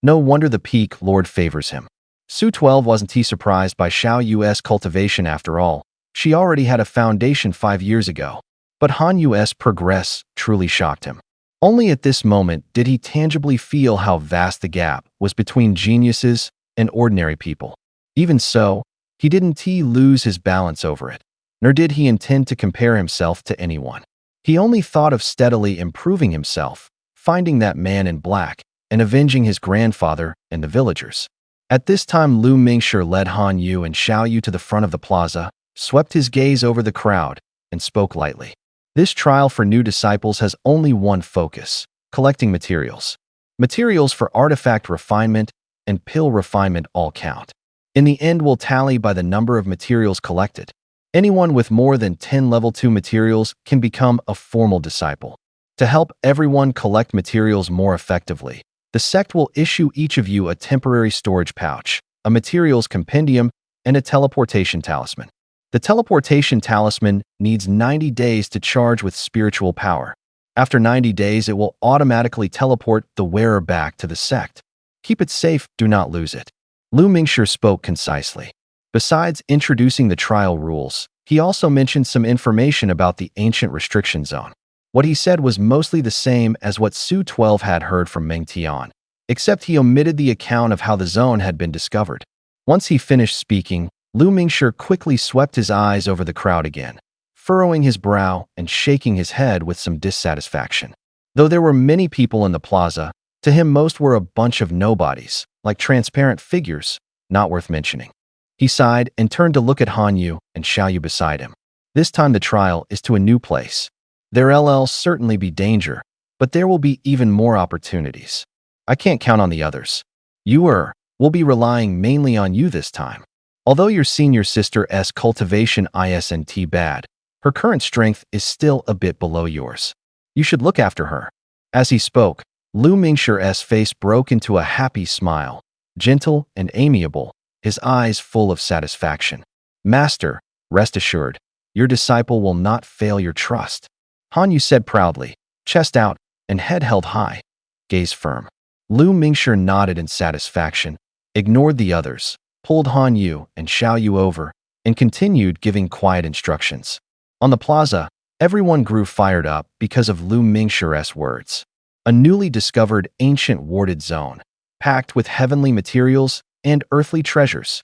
No wonder the Peak Lord favors him. Su 12 wasn't surprised by Xiaoyu's cultivation after all. She already had a foundation 5 years ago. But Hanyu's progress truly shocked him. Only at this moment did he tangibly feel how vast the gap was between geniuses and ordinary people. Even so, he didn't lose his balance over it, nor did he intend to compare himself to anyone. He only thought of steadily improving himself, finding that man in black, and avenging his grandfather and the villagers. At this time, Lu Mingshi led Hanyu and Xiaoyu to the front of the plaza, swept his gaze over the crowd, and spoke lightly. This trial for new disciples has only one focus: collecting materials. Materials for artifact refinement and pill refinement all count. In the end, will tally by the number of materials collected. Anyone with more than 10 level 2 materials can become a formal disciple. To help everyone collect materials more effectively, the sect will issue each of you a temporary storage pouch, a materials compendium, and a teleportation talisman. The teleportation talisman needs 90 days to charge with spiritual power. After 90 days, it will automatically teleport the wearer back to the sect. Keep it safe, do not lose it. Lu Mingshi spoke concisely. Besides introducing the trial rules, he also mentioned some information about the ancient restriction zone. What he said was mostly the same as what Su 12 had heard from Meng Tian, except he omitted the account of how the zone had been discovered. Once he finished speaking, Lu Mingshi quickly swept his eyes over the crowd again, furrowing his brow and shaking his head with some dissatisfaction. Though there were many people in the plaza, to him most were a bunch of nobodies, like transparent figures, not worth mentioning. He sighed and turned to look at Hanyu and Xiaoyu beside him. This time the trial is to a new place. There'll certainly be danger, but there will be even more opportunities. I can't count on the others. We'll be relying mainly on you this time. Although your senior sister's cultivation isn't bad, her current strength is still a bit below yours. You should look after her. As he spoke, Lu Mingshi's face broke into a happy smile, gentle and amiable, his eyes full of satisfaction. Master, rest assured, your disciple will not fail your trust. Hanyu said proudly, chest out and head held high, gaze firm. Lu Mingshi nodded in satisfaction, ignored the others, pulled Hanyu and Xiaoyu over, and continued giving quiet instructions. On the plaza, everyone grew fired up because of Lu Mingshi's words. A newly discovered ancient warded zone, packed with heavenly materials and earthly treasures.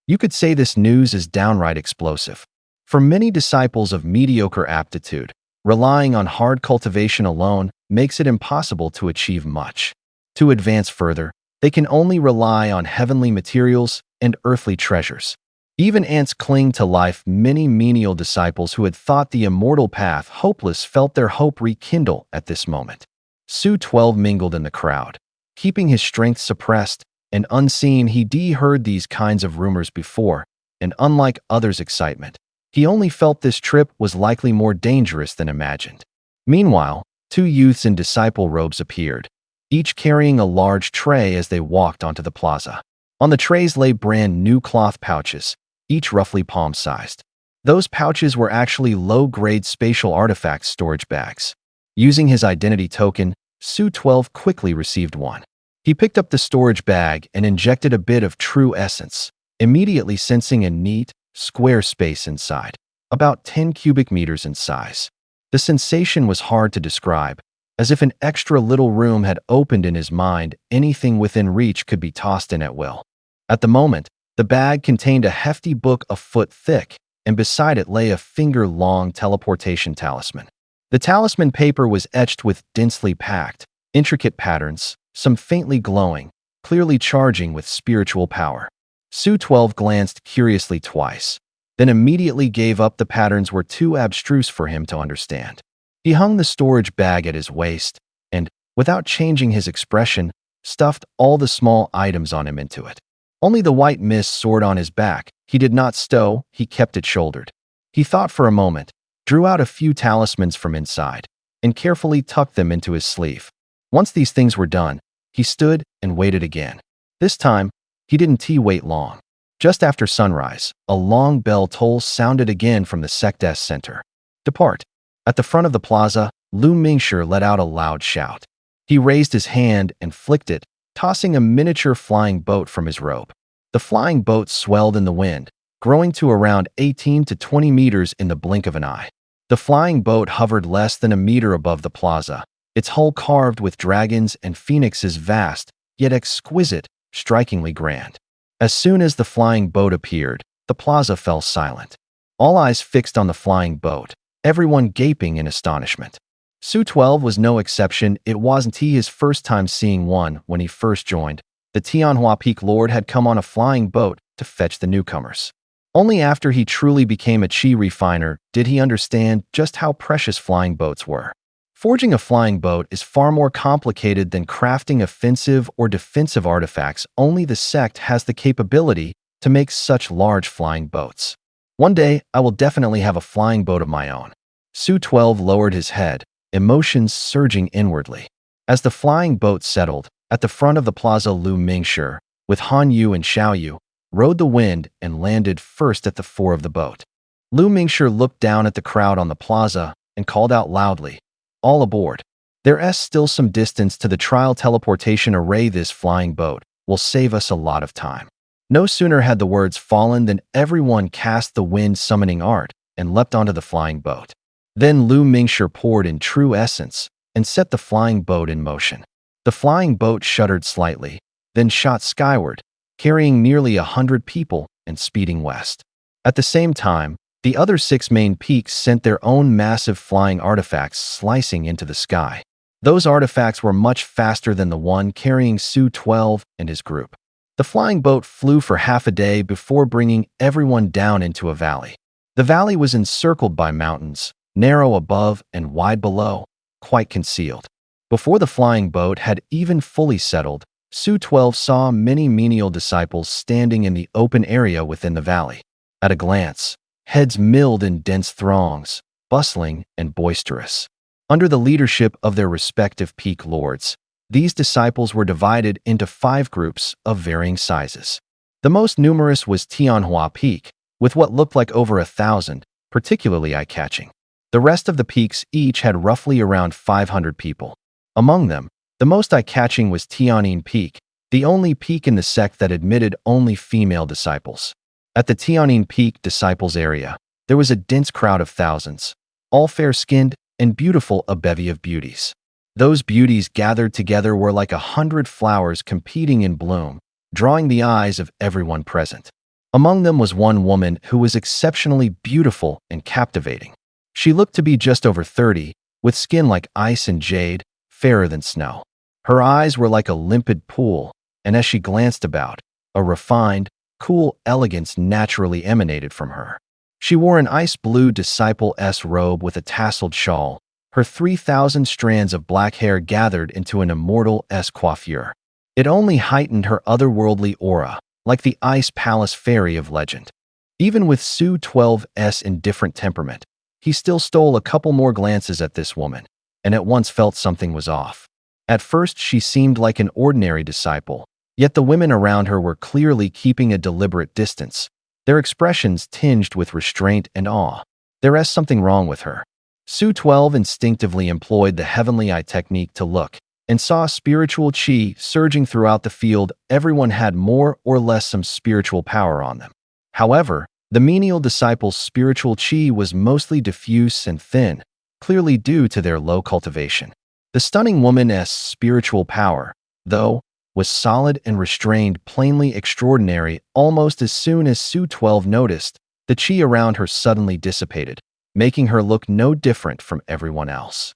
You could say this news is downright explosive. For many disciples of mediocre aptitude, relying on hard cultivation alone makes it impossible to achieve much. To advance further, they can only rely on heavenly materials and earthly treasures. Even ants cling to life. Many menial disciples who had thought the immortal path hopeless felt their hope rekindle at this moment. Su 12 mingled in the crowd. Keeping his strength suppressed and unseen, he heard these kinds of rumors before, and unlike others' excitement, he only felt this trip was likely more dangerous than imagined. Meanwhile, two youths in disciple robes appeared, each carrying a large tray as they walked onto the plaza. On the trays lay brand new cloth pouches, each roughly palm-sized. Those pouches were actually low-grade spatial artifacts storage bags. Using his identity token, Su 12 quickly received one. He picked up the storage bag and injected a bit of true essence, immediately sensing a neat, square space inside, about 10 cubic meters in size. The sensation was hard to describe, as if an extra little room had opened in his mind. Anything within reach could be tossed in at will. At the moment, the bag contained a hefty book a foot thick, and beside it lay a finger-long teleportation talisman. The talisman paper was etched with densely packed, intricate patterns, some faintly glowing, clearly charging with spiritual power. Su 12 glanced curiously twice, then immediately gave up. The patterns were too abstruse for him to understand. He hung the storage bag at his waist and, without changing his expression, stuffed all the small items on him into it. Only the white mist soared on his back. He did not stow, he kept it shouldered. He thought for a moment, drew out a few talismans from inside, and carefully tucked them into his sleeve. Once these things were done, he stood and waited again. This time, he didn't wait long. Just after sunrise, a long bell toll sounded again from the sect's center. "Depart." At the front of the plaza, Lu Mingshi let out a loud shout. He raised his hand and flicked it, tossing a miniature flying boat from his robe. The flying boat swelled in the wind, growing to around 18 to 20 meters in the blink of an eye. The flying boat hovered less than a meter above the plaza, its hull carved with dragons and phoenixes, vast, yet exquisite, strikingly grand. As soon as the flying boat appeared, the plaza fell silent. All eyes fixed on the flying boat, everyone gaping in astonishment. Su 12 was no exception. It wasn't his first time seeing one. When he first joined, the Tianjue Peak Lord had come on a flying boat to fetch the newcomers. Only after he truly became a chi refiner did he understand just how precious flying boats were. Forging a flying boat is far more complicated than crafting offensive or defensive artifacts. Only the sect has the capability to make such large flying boats. One day, I will definitely have a flying boat of my own. Su 12 lowered his head, emotions surging inwardly. As the flying boat settled, at the front of the plaza, Lu Mingshi, with Han Yu and Xiao Yu, rode the wind and landed first at the fore of the boat. Lu Mingshi looked down at the crowd on the plaza and called out loudly, "All aboard." There's still some distance to the trial teleportation array. This flying boat will save us a lot of time. No sooner had the words fallen than everyone cast the wind summoning art and leapt onto the flying boat. Then Lu Mingshi poured in true essence and set the flying boat in motion. The flying boat shuddered slightly, then shot skyward, carrying nearly 100 people and speeding west. At the same time, the other 6 main peaks sent their own massive flying artifacts slicing into the sky. Those artifacts were much faster than the one carrying Su 12 and his group. The flying boat flew for half a day before bringing everyone down into a valley. The valley was encircled by mountains, narrow above and wide below, quite concealed. Before the flying boat had even fully settled, Su 12 saw many menial disciples standing in the open area within the valley. At a glance, heads milled in dense throngs, bustling and boisterous. Under the leadership of their respective peak lords, these disciples were divided into 5 groups of varying sizes. The most numerous was Tianjue Peak, with what looked like over 1,000, particularly eye-catching. The rest of the peaks each had roughly around 500 people. Among them, the most eye-catching was Tianjue Peak, the only peak in the sect that admitted only female disciples. At the Tianjue Peak disciples area, there was a dense crowd of thousands, all fair-skinned and beautiful, a bevy of beauties. Those beauties gathered together were like 100 flowers competing in bloom, drawing the eyes of everyone present. Among them was one woman who was exceptionally beautiful and captivating. She looked to be just over 30, with skin like ice and jade, fairer than snow. Her eyes were like a limpid pool, and as she glanced about, a refined, cool elegance naturally emanated from her. She wore an ice blue disciple-esque robe with a tasseled shawl, her 3,000 strands of black hair gathered into an immortal-esque coiffure. It only heightened her otherworldly aura, like the ice palace fairy of legend. Even with Su 12's indifferent temperament, he still stole a couple more glances at this woman, and at once felt something was off. At first, she seemed like an ordinary disciple, yet the women around her were clearly keeping a deliberate distance, their expressions tinged with restraint and awe. There is something wrong with her. Su 12 instinctively employed the heavenly eye technique to look, and saw spiritual qi surging throughout the field. Everyone had more or less some spiritual power on them. However, the menial disciples' spiritual qi was mostly diffuse and thin, clearly due to their low cultivation. The stunning woman's spiritual power, though, was solid and restrained, plainly extraordinary. Almost as soon as Su 12 noticed, the qi around her suddenly dissipated, making her look no different from everyone else.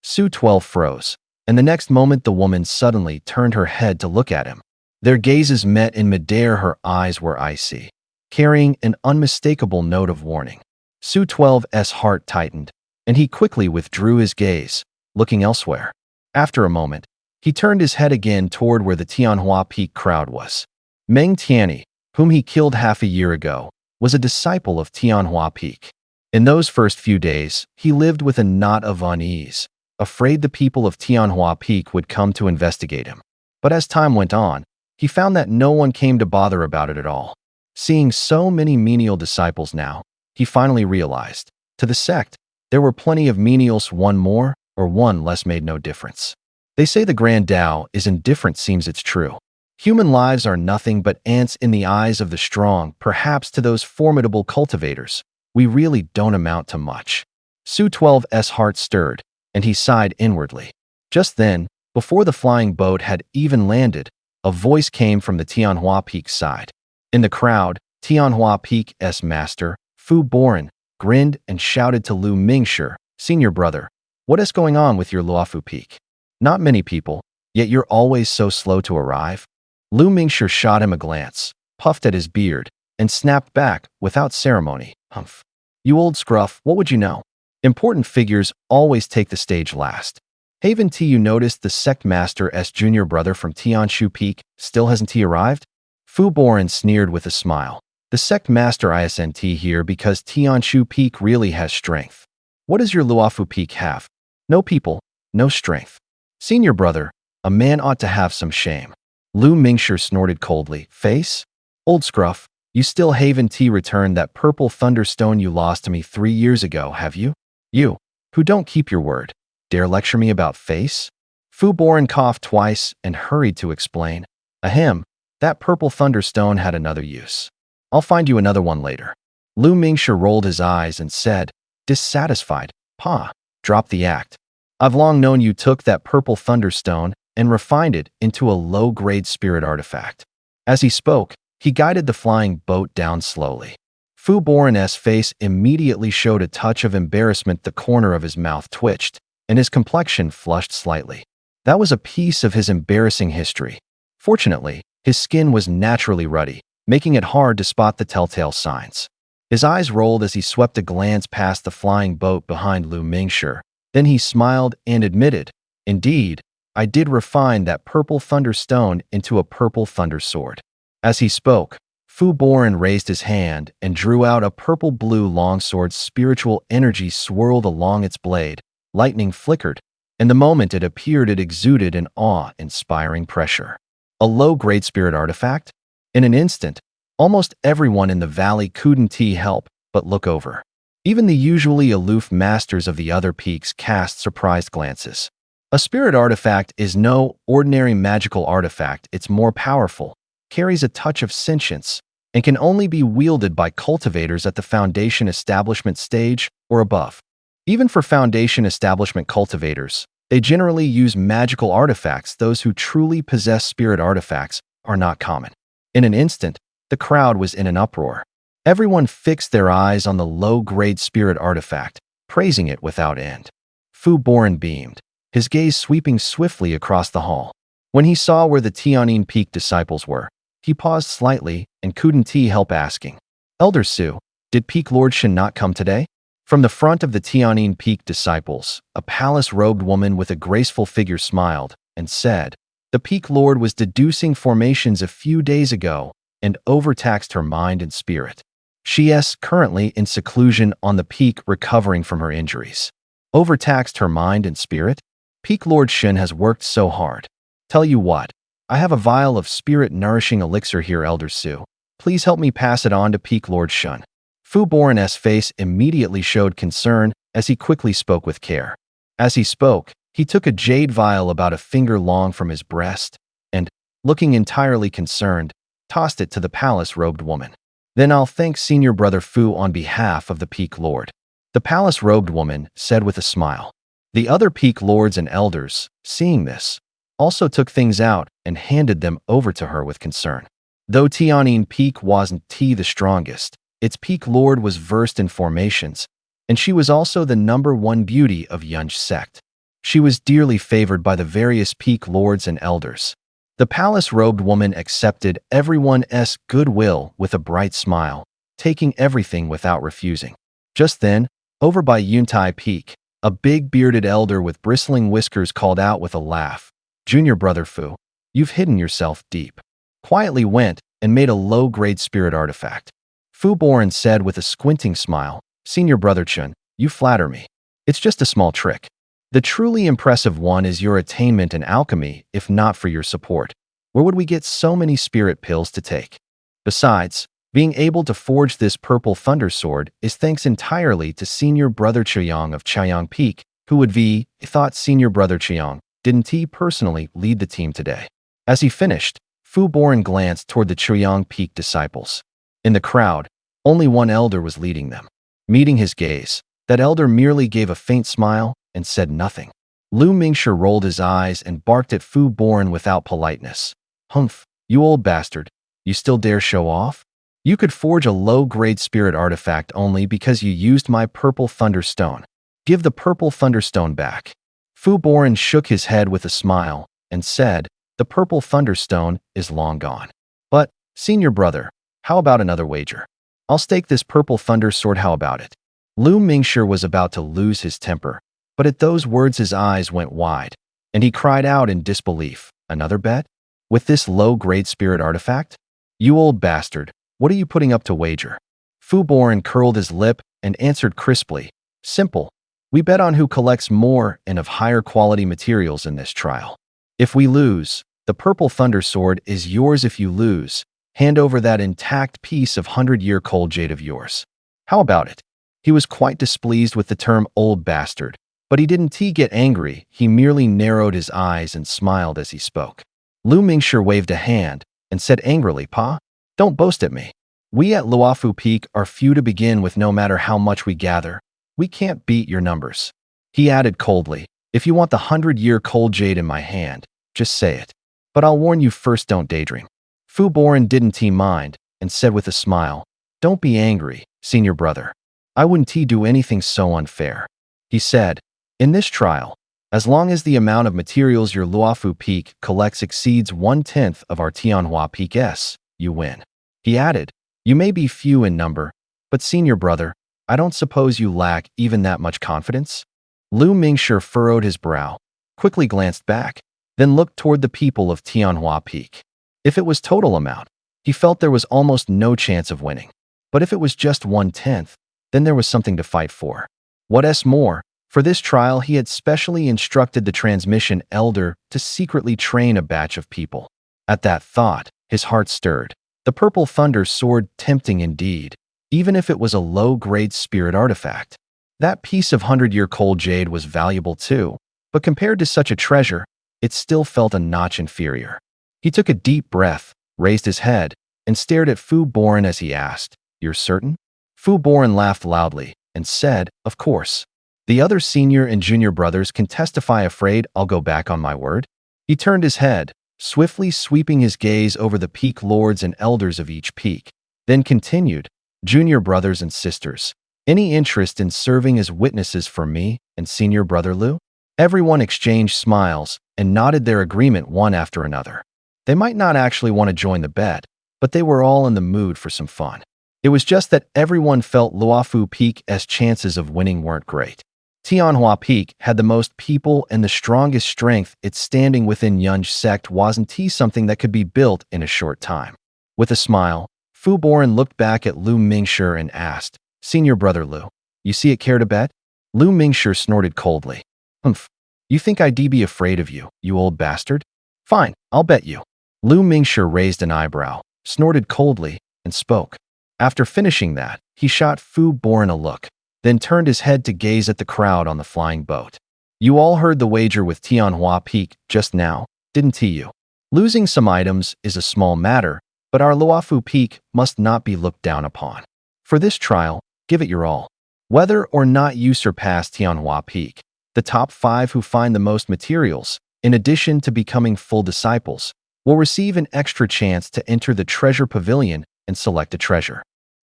Su 12 froze, and the next moment the woman suddenly turned her head to look at him. Their gazes met in midair. Her eyes were icy, carrying an unmistakable note of warning. Su 12's heart tightened, and he quickly withdrew his gaze, looking elsewhere. After a moment, he turned his head again toward where the Tianjue Peak crowd was. Meng Tianyi, whom he killed half a year ago, was a disciple of Tianjue Peak. In those first few days, he lived with a knot of unease, afraid the people of Tianjue Peak would come to investigate him. But as time went on, he found that no one came to bother about it at all. Seeing so many menial disciples now, he finally realized, to the sect, there were plenty of menials. One more or one less made no difference. They say the grand Tao is indifferent. Seems it's true. Human lives are nothing but ants in the eyes of the strong. Perhaps to those formidable cultivators, we really don't amount to much. Su 12's heart stirred, and he sighed inwardly. Just then, before the flying boat had even landed, a voice came from the Tianjue Peak side. In the crowd, Tianjue Peak's master, Fu Boran, grinned and shouted to Lu Mingshi, "Senior brother, what is going on with your Luofu Peak? Not many people, yet you're always so slow to arrive." Lu Mingshi shot him a glance, puffed at his beard, and snapped back without ceremony, "Humph. You old scruff, what would you know? Important figures always take the stage last. Haven't you noticed the sect master's junior brother from Tianjue Peak still hasn't he arrived?" Fu Boran sneered with a smile. "The sect master isn't here because Tianjue Peak really has strength. What does your Luofu Peak have? No people, no strength. Senior brother, a man ought to have some shame." Lu Mingshi snorted coldly. "Face? Old scruff, you still haven't returned that purple thunderstone you lost to me 3 years ago, have you? You, who don't keep your word, dare lecture me about face?" Fu Boran coughed twice and hurried to explain. "Ahem, that purple thunderstone had another use. I'll find you another one later." Lu Mingshi rolled his eyes and said, dissatisfied, "Pa, drop the act. I've long known you took that purple thunderstone and refined it into a low-grade spirit artifact." As he spoke, he guided the flying boat down slowly. Fu Boran's face immediately showed a touch of embarrassment. The corner of his mouth twitched, and his complexion flushed slightly. That was a piece of his embarrassing history. Fortunately, his skin was naturally ruddy, making it hard to spot the telltale signs. His eyes rolled as he swept a glance past the flying boat behind Lu Mingshi. Then he smiled and admitted, "Indeed, I did refine that purple thunderstone into a purple thunder sword." As he spoke, Fu Boran raised his hand and drew out a purple-blue longsword. Spiritual energy swirled along its blade, lightning flickered, and the moment it appeared it exuded an awe-inspiring pressure. A low-grade spirit artifact? In an instant, almost everyone in the valley couldn't help but look over. Even the usually aloof masters of the other peaks cast surprised glances. A spirit artifact is no ordinary magical artifact. It's more powerful, carries a touch of sentience, and can only be wielded by cultivators at the Foundation Establishment stage or above. Even for Foundation Establishment cultivators, they generally use magical artifacts. Those who truly possess spirit artifacts are not common. In an instant, the crowd was in an uproar. Everyone fixed their eyes on the low-grade spirit artifact, praising it without end. Fu Boran beamed, his gaze sweeping swiftly across the hall. When he saw where the Tianjue Peak disciples were, He paused slightly and couldn't help asking, Elder Su, did Peak Lord Shen not come today? From the front of the Tianjue Peak disciples, a palace-robed woman with a graceful figure smiled and said, the Peak Lord was deducing formations a few days ago and overtaxed her mind and spirit. She is currently in seclusion on the peak recovering from her injuries. Overtaxed her mind and spirit? Peak Lord Shen has worked so hard. Tell you what, I have a vial of spirit-nourishing elixir here, Elder Su. Please help me pass it on to Peak Lord Shen. Fu Boren's face immediately showed concern as he quickly spoke with care. As he spoke, he took a jade vial about a finger long from his breast and, looking entirely concerned, tossed it to the palace-robed woman. Then I'll thank Senior Brother Fu on behalf of the Peak Lord. The palace-robed woman said with a smile. The other Peak Lords and Elders, seeing this, also took things out and handed them over to her with concern. Though Tianjue Peak wasn't the strongest, its Peak Lord was versed in formations, and she was also the #1 beauty of Yunj sect. She was dearly favored by the various Peak Lords and Elders. The palace-robed woman accepted everyone's goodwill with a bright smile, taking everything without refusing. Just then, over by Yuntai Peak, a big bearded elder with bristling whiskers called out with a laugh, Junior Brother Fu, you've hidden yourself deep. Quietly went and made a low-grade spirit artifact. Fu Boren said with a squinting smile, Senior Brother Chen, you flatter me. It's just a small trick. The truly impressive one is your attainment in alchemy, if not for your support. Where would we get so many spirit pills to take? Besides, being able to forge this purple thunder sword is thanks entirely to Senior Brother Chiang of Chaiyang Peak, who would thought Senior Brother Chiang, didn't he personally lead the team today? As he finished, Fu Boren glanced toward the Chaiyang Peak disciples. In the crowd, only one elder was leading them. Meeting his gaze, that elder merely gave a faint smile and said nothing. Lu Mingshi rolled his eyes and barked at Fu Boren without politeness. Humph, you old bastard, you still dare show off? You could forge a low-grade spirit artifact only because you used my purple thunderstone. Give the purple thunderstone back. Fu Boren shook his head with a smile and said, the purple thunderstone is long gone. But, Senior Brother, how about another wager? I'll stake this purple thunder sword, how about it? Lu Mingshi was about to lose his temper, but at those words his eyes went wide, and he cried out in disbelief, another bet? With this low-grade spirit artifact? You old bastard, what are you putting up to wager? Fu Boren curled his lip and answered crisply, simple. We bet on who collects more and of higher quality materials in this trial. If we lose, the purple thunder sword is yours. If you lose, hand over that intact piece of 100-year cold jade of yours. How about it? He was quite displeased with the term old bastard, but he didn't get angry. He merely narrowed his eyes and smiled as he spoke. Lu Mingshi waved a hand and said angrily, Pa, don't boast at me. We at Luofu Peak are few to begin with. No matter how much we gather, we can't beat your numbers. He added coldly, if you want the 100-year cold jade in my hand, just say it. But I'll warn you first, don't daydream. Fu Boren didn't mind and said with a smile, don't be angry, Senior Brother. I wouldn't do anything so unfair. He said, in this trial, as long as the amount of materials your Luofu Peak collects exceeds 1/10 of our Tianjue Peak's, you win. He added, you may be few in number, but Senior Brother, I don't suppose you lack even that much confidence? Lu Mingshi furrowed his brow, quickly glanced back, then looked toward the people of Tianjue Peak. If it was total amount, he felt there was almost no chance of winning. But if it was just 1/10, then there was something to fight for. What's more, for this trial he had specially instructed the transmission elder to secretly train a batch of people. At that thought, his heart stirred. The purple thunder sword, tempting indeed, even if it was a low-grade spirit artifact. That piece of 100-year cold jade was valuable too, but compared to such a treasure, it still felt a notch inferior. He took a deep breath, raised his head, and stared at Fu Boren as he asked, you're certain? Fu Boren laughed loudly and said, of course. The other senior and junior brothers can testify. Afraid I'll go back on my word? He turned his head, swiftly sweeping his gaze over the peak lords and elders of each peak, then continued, junior brothers and sisters, any interest in serving as witnesses for me and Senior Brother Lu? Everyone exchanged smiles and nodded their agreement one after another. They might not actually want to join the bet, but they were all in the mood for some fun. It was just that everyone felt Luofu Peak's chances of winning weren't great. Tianjue Peak had the most people and the strongest strength. Its standing within Yunj sect wasn't something that could be built in a short time. With a smile, Fu Boran looked back at Lu Mingshi and asked, "Senior brother Lu, you see it care to bet?" Lu Mingshi snorted coldly. "Humph. You think I'd be afraid of you, you old bastard? Fine, I'll bet you." Lu Mingshi raised an eyebrow, snorted coldly, and spoke. After finishing that, he shot Fu Boran a look, then turned his head to gaze at the crowd on the flying boat. "You all heard the wager with Tianjue Peak just now, didn't you? Losing some items is a small matter, but our Luofu Peak must not be looked down upon. For this trial, give it your all. Whether or not you surpass Tianjue Peak, the top 5 who find the most materials, in addition to becoming full disciples, will receive an extra chance to enter the treasure pavilion and select a treasure."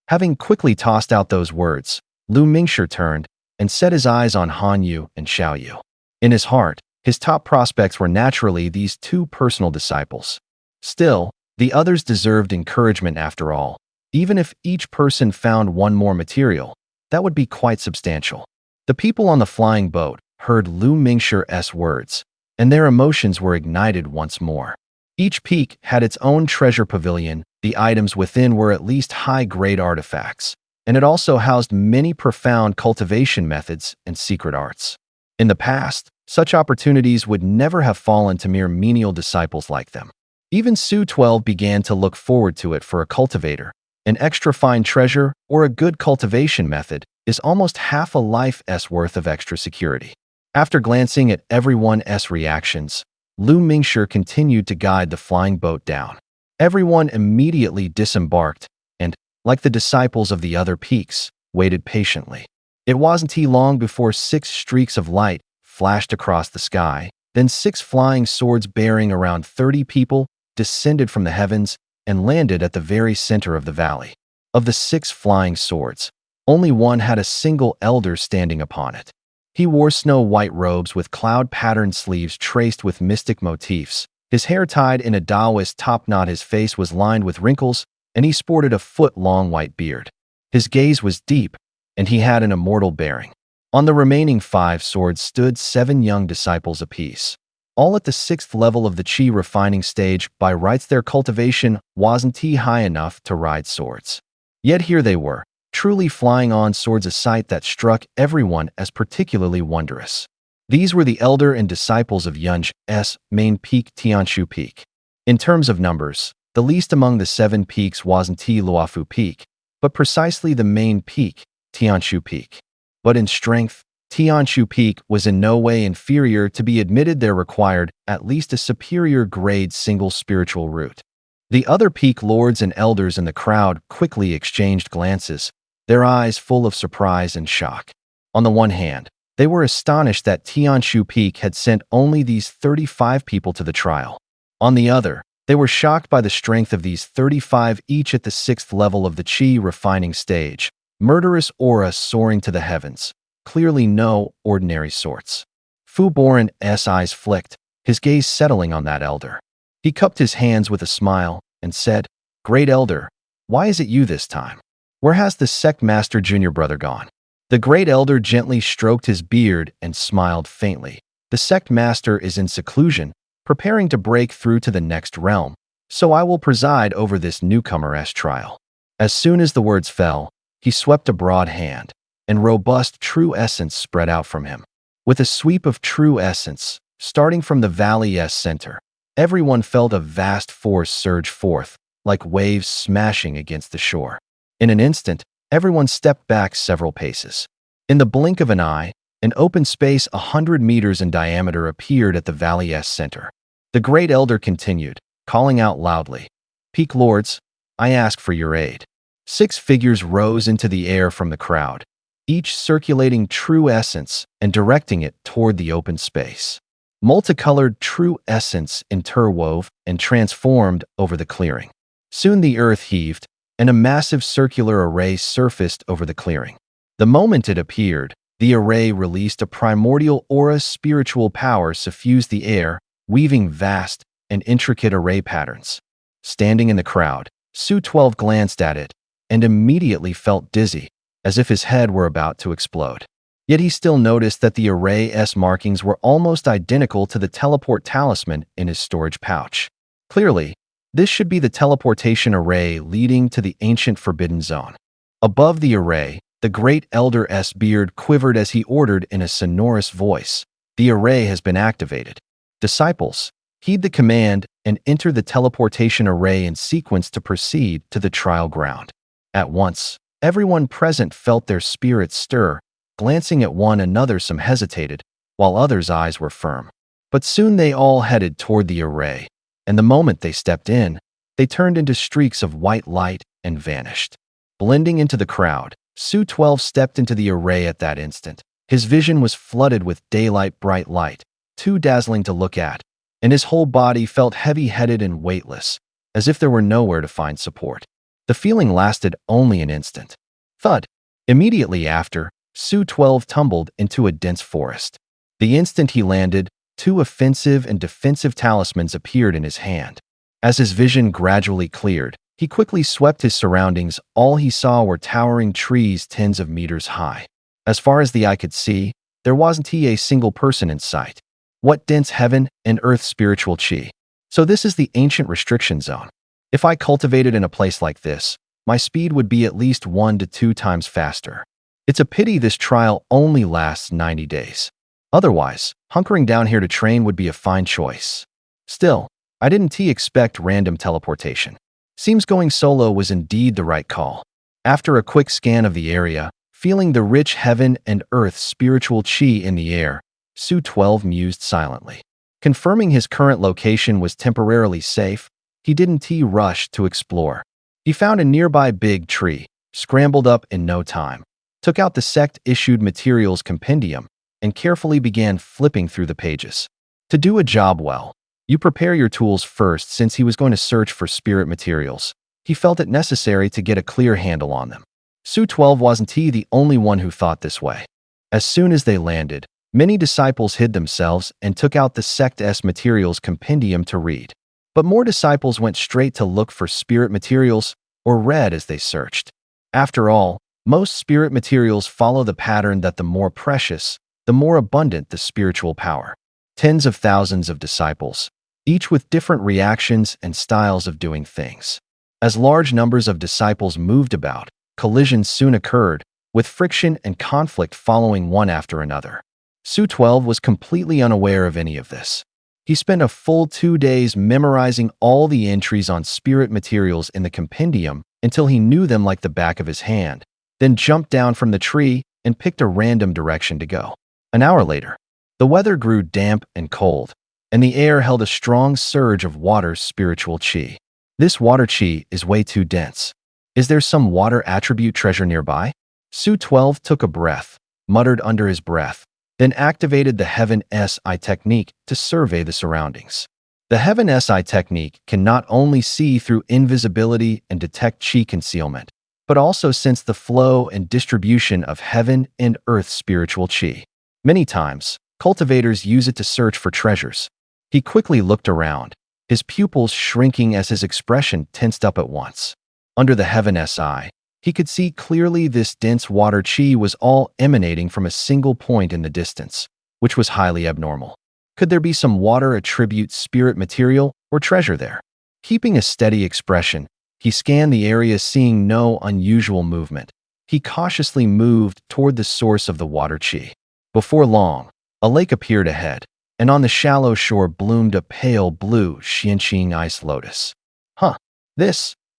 Having quickly tossed out those words, Lu Mingshi turned and set his eyes on Han Yu and Xiao Yu. In his heart, his top prospects were naturally these 2 personal disciples. Still, the others deserved encouragement after all. Even if each person found 1 more material, that would be quite substantial. The people on the flying boat heard Lu Mingshi's words, and their emotions were ignited once more. Each peak had its own treasure pavilion. The items within were at least high-grade artifacts, and it also housed many profound cultivation methods and secret arts. In the past, such opportunities would never have fallen to mere menial disciples like them. Even Su 12 began to look forward to it. For a cultivator, an extra fine treasure or a good cultivation method is almost half a life's worth of extra security. After glancing at everyone's reactions, Lu Mingshi continued to guide the flying boat down. Everyone immediately disembarked and, like the disciples of the other peaks, waited patiently. It wasn't long before 6 streaks of light flashed across the sky, then 6 flying swords bearing around 30 people descended from the heavens and landed at the very center of the valley. Of the 6 flying swords, only one had a single elder standing upon it. He wore snow-white robes with cloud-patterned sleeves traced with mystic motifs, his hair tied in a Taoist topknot. His face was lined with wrinkles, and he sported a foot-long white beard. His gaze was deep, and he had an immortal bearing. On the remaining 5 swords stood 7 young disciples apiece, all at the 6th level of the Qi refining stage. By rights, their cultivation wasn't high enough to ride swords. Yet here they were, truly flying on swords, a sight that struck everyone as particularly wondrous. These were the elder and disciples of Yunj's main peak, Tianjue Peak. In terms of numbers, the least among the 7 peaks wasn't Luofu Peak, but precisely the main peak, Tianjue Peak. But in strength, Tianjue Peak was in no way inferior. To be admitted there required at least a superior grade single spiritual root. The other peak lords and elders in the crowd quickly exchanged glances, their eyes full of surprise and shock. On the one hand, they were astonished that Tianjue Peak had sent only these 35 people to the trial. On the other, they were shocked by the strength of these 35, each at the 6th level of the Qi refining stage, murderous aura soaring to the heavens, clearly no ordinary sorts. Fu Boran's eyes flicked, his gaze settling on that elder. He cupped his hands with a smile and said, "Great elder, why is it you this time? Where has the sect master junior brother gone?" The great elder gently stroked his beard and smiled faintly. "The sect master is in seclusion, preparing to break through to the next realm, so I will preside over this newcomer's trial." As soon as the words fell, he swept a broad hand, and robust true essence spread out from him. With a sweep of true essence, starting from the valley's center, everyone felt a vast force surge forth, like waves smashing against the shore. In an instant, everyone stepped back several paces. In the blink of an eye, an open space 100 meters in diameter appeared at the valley's center. The great elder continued, calling out loudly, "Peak lords, I ask for your aid." 6 figures rose into the air from the crowd, each circulating true essence and directing it toward the open space. Multicolored true essence interwove and transformed over the clearing. Soon the earth heaved, and a massive circular array surfaced over the clearing. The moment it appeared, the array released a primordial aura. Spiritual power suffused the air, weaving vast and intricate array patterns. Standing in the crowd, Su-12 glanced at it and immediately felt dizzy, as if his head were about to explode. Yet he still noticed that the array's markings were almost identical to the teleport talisman in his storage pouch. Clearly, this should be the teleportation array leading to the ancient Forbidden Zone. Above the array, the Great Elder's beard quivered as he ordered in a sonorous voice, "The array has been activated. Disciples, heed the command and enter the teleportation array in sequence to proceed to the trial ground." At once, everyone present felt their spirits stir. Glancing at one another, some hesitated, while others' eyes were firm. But soon they all headed toward the array, and the moment they stepped in, they turned into streaks of white light and vanished. Blending into the crowd, Su-12 stepped into the array at that instant. His vision was flooded with daylight bright light, too dazzling to look at, and his whole body felt heavy-headed and weightless, as if there were nowhere to find support. The feeling lasted only an instant. Thud! Immediately after, Su-12 tumbled into a dense forest. The instant he landed, two offensive and defensive talismans appeared in his hand. As his vision gradually cleared, he quickly swept his surroundings. All he saw were towering trees tens of meters high. As far as the eye could see, there wasn't a single person in sight. What dense heaven and earth spiritual chi. So this is the ancient restriction zone. If I cultivated in a place like this, my speed would be at least 1 to 2 times faster. It's a pity this trial only lasts 90 days. Otherwise, hunkering down here to train would be a fine choice. Still, I didn't expect random teleportation. Seems going solo was indeed the right call. After a quick scan of the area, feeling the rich heaven and earth spiritual chi in the air, Su-12 mused silently. Confirming his current location was temporarily safe, he didn't rush to explore. He found a nearby big tree, scrambled up in no time, took out the sect-issued materials compendium, and carefully began flipping through the pages. To do a job well, you prepare your tools first. Since he was going to search for spirit materials, he felt it necessary to get a clear handle on them. Su-12 wasn't the only one who thought this way. As soon as they landed, many disciples hid themselves and took out the sect's materials compendium to read. But more disciples went straight to look for spirit materials, or read as they searched. After all, most spirit materials follow the pattern that the more precious, the more abundant the spiritual power. Tens of thousands of disciples, each with different reactions and styles of doing things. As large numbers of disciples moved about, collisions soon occurred, with friction and conflict following one after another. Su-12 was completely unaware of any of this. He spent a full 2 days memorizing all the entries on spirit materials in the compendium until he knew them like the back of his hand, then jumped down from the tree and picked a random direction to go. An hour later, the weather grew damp and cold, and the air held a strong surge of water's spiritual chi. This water chi is way too dense. Is there some water attribute treasure nearby? Su-12 took a breath, muttered under his breath, then activated the Heaven Si technique to survey the surroundings. The Heaven Si technique can not only see through invisibility and detect chi concealment, but also sense the flow and distribution of heaven and earth spiritual chi. Many times, cultivators use it to search for treasures. He quickly looked around, his pupils shrinking as his expression tensed up at once. Under the Heaven Si, he could see clearly this dense water chi was all emanating from a single point in the distance, which was highly abnormal. Could there be some water attribute spirit material or treasure there? Keeping a steady expression, he scanned the area, seeing no unusual movement. He cautiously moved toward the source of the water chi. Before long, a lake appeared ahead, and on the shallow shore bloomed a pale blue Xianqing ice lotus.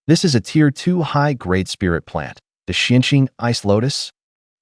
This is a Tier 2 high-grade spirit plant, the Xianqing ice lotus.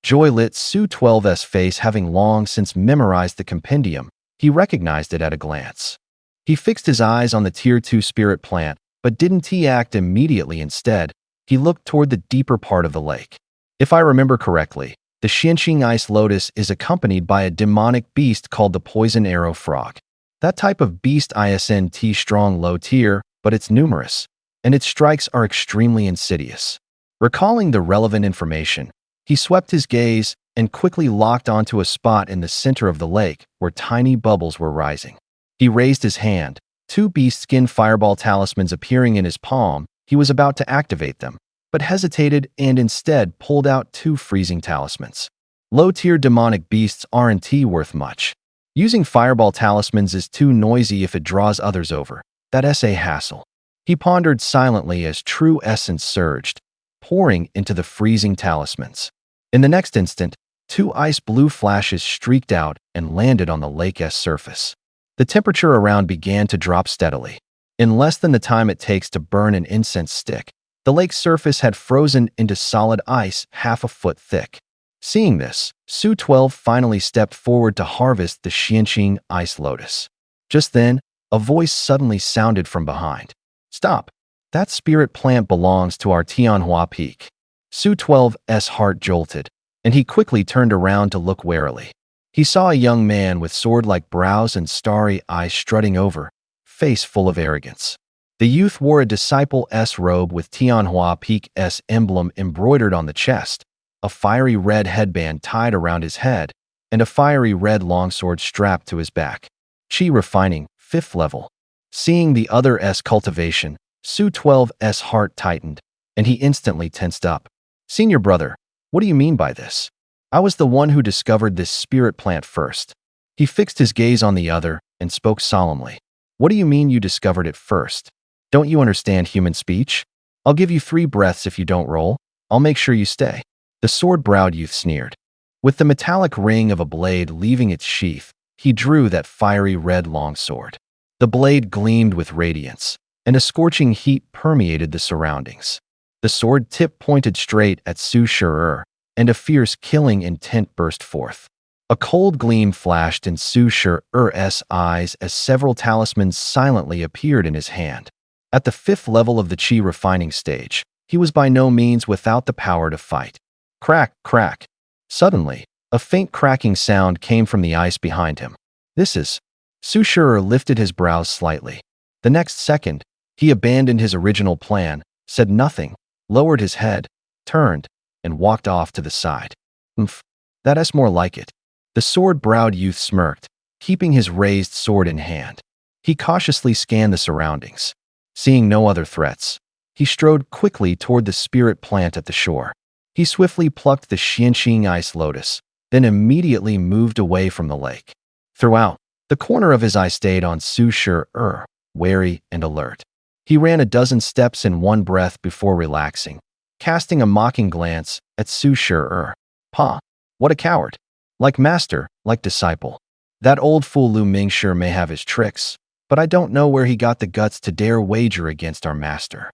Joy lit Su-12's face. Having long since memorized the compendium, he recognized it at a glance. He fixed his eyes on the Tier 2 spirit plant, but didn't act immediately. Instead, he looked toward the deeper part of the lake. If I remember correctly, the Xianqing ice lotus is accompanied by a demonic beast called the poison arrow frog. That type of beast isn't strong low tier, but it's numerous, and its strikes are extremely insidious. Recalling the relevant information, he swept his gaze and quickly locked onto a spot in the center of the lake where tiny bubbles were rising. He raised his hand, 2 beast skin fireball talismans appearing in his palm. He was about to activate them, but hesitated and instead pulled out two freezing talismans. Low-tier demonic beasts aren't worth much. Using fireball talismans is too noisy if it draws others over. That's a hassle. He pondered silently as true essence surged, pouring into the freezing talismans. In the next instant, two ice blue flashes streaked out and landed on the lake's surface. The temperature around began to drop steadily. In less than the time it takes to burn an incense stick, the lake's surface had frozen into solid ice half a foot thick. Seeing this, Su 12 finally stepped forward to harvest the Xianqing ice lotus. Just then, a voice suddenly sounded from behind. "Stop! That spirit plant belongs to our Tianjue peak." Su 12's heart jolted, and he quickly turned around to look warily. He saw a young man with sword-like brows and starry eyes strutting over, face full of arrogance. The youth wore a disciple's robe with Tianjue Peak's emblem embroidered on the chest, a fiery red headband tied around his head, and a fiery red longsword strapped to his back. Qi refining, 5th level. Seeing the other's cultivation, Su 12's heart tightened, and he instantly tensed up. "Senior brother, what do you mean by this? I was the one who discovered this spirit plant first." He fixed his gaze on the other and spoke solemnly. "What do you mean you discovered it first? Don't you understand human speech? I'll give you 3 breaths if you don't roll. I'll make sure you stay." The sword-browed youth sneered. With the metallic ring of a blade leaving its sheath, he drew that fiery red longsword. The blade gleamed with radiance, and a scorching heat permeated the surroundings. The sword tip pointed straight at Su Shi'er, and a fierce killing intent burst forth. A cold gleam flashed in Su Shi'er's eyes as several talismans silently appeared in his hand. At the 5th level of the Qi refining stage, he was by no means without the power to fight. Crack, crack. Suddenly, a faint cracking sound came from the ice behind him. "This is..." Su Shi'er lifted his brows slightly. The next second, he abandoned his original plan, said nothing, lowered his head, turned, and walked off to the side. "Umph, that's more like it." The sword-browed youth smirked, keeping his raised sword in hand. He cautiously scanned the surroundings. Seeing no other threats, he strode quickly toward the spirit plant at the shore. He swiftly plucked the Xianqing ice lotus, then immediately moved away from the lake. Throughout, the corner of his eye stayed on Su Shi'er, wary and alert. He ran a dozen steps in one breath before relaxing, casting a mocking glance at Su Shi'er. "Pa, what a coward. Like master, like disciple. That old fool Lu Mingshi may have his tricks, but I don't know where he got the guts to dare wager against our master.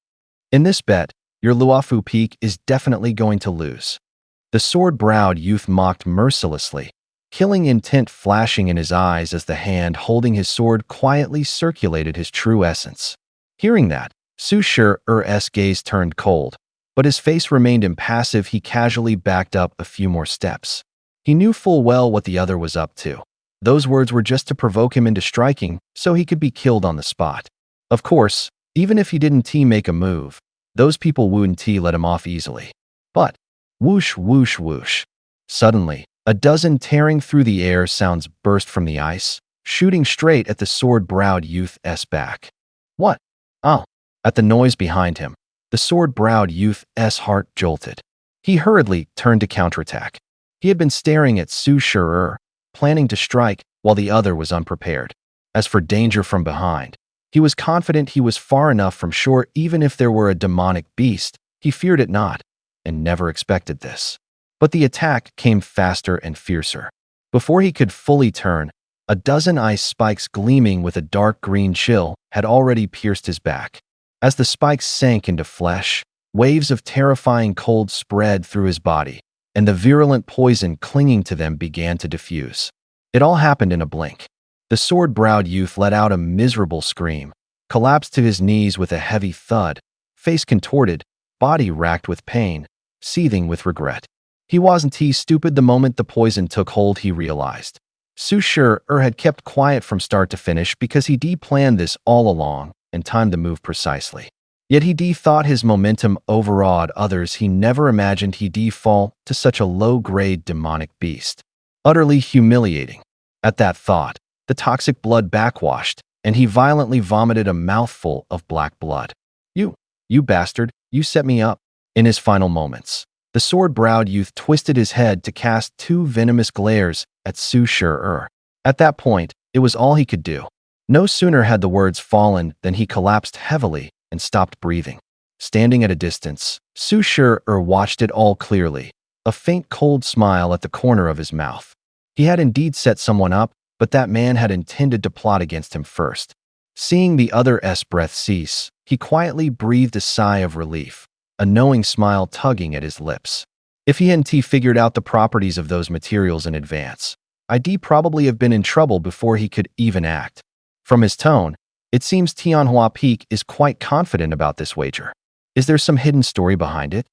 In this bet, your Luofu Peak is definitely going to lose." The sword-browed youth mocked mercilessly, killing intent flashing in his eyes as the hand holding his sword quietly circulated his true essence. Hearing that, Su Shi'er's gaze turned cold, but his face remained impassive. He casually backed up a few more steps. He knew full well what the other was up to. Those words were just to provoke him into striking so he could be killed on the spot. Of course, even if he didn't make a move, those people wouldn't let him off easily. But, whoosh, whoosh, whoosh. Suddenly, a dozen tearing through the air sounds burst from the ice, shooting straight at the sword-browed youth's back. "What? Oh!" At the noise behind him, the sword-browed youth's heart jolted. He hurriedly turned to counterattack. He had been staring at Su Shi'er, planning to strike while the other was unprepared. As for danger from behind, he was confident he was far enough from shore. Even if there were a demonic beast, he feared it not, and never expected this. But the attack came faster and fiercer. Before he could fully turn, a dozen ice spikes gleaming with a dark green chill had already pierced his back. As the spikes sank into flesh, waves of terrifying cold spread through his body, and the virulent poison clinging to them began to diffuse. It all happened in a blink. The sword-browed youth let out a miserable scream, collapsed to his knees with a heavy thud, face contorted, body racked with pain, seething with regret. He wasn't stupid. The moment the poison took hold, he realized. Su Shi'er had kept quiet from start to finish because he planned this all along and timed the move precisely. Yet he thought his momentum overawed others. He never imagined he'd fall to such a low-grade demonic beast. Utterly humiliating. At that thought, the toxic blood backwashed, and he violently vomited a mouthful of black blood. "You, You bastard, you set me up. In his final moments, the sword-browed youth twisted his head to cast two venomous glares at Su Shi. At that point, it was all he could do. No sooner had the words fallen than he collapsed heavily and stopped breathing. Standing at a distance, Su Shi watched it all clearly, a faint cold smile at the corner of his mouth. He had indeed set someone up, but that man had intended to plot against him first. Seeing the other's breath cease, he quietly breathed a sigh of relief, a knowing smile tugging at his lips. If he hadn't figured out the properties of those materials in advance, I'd probably have been in trouble before he could even act. From his tone, it seems Tianjue Peak is quite confident about this wager. Is there some hidden story behind it?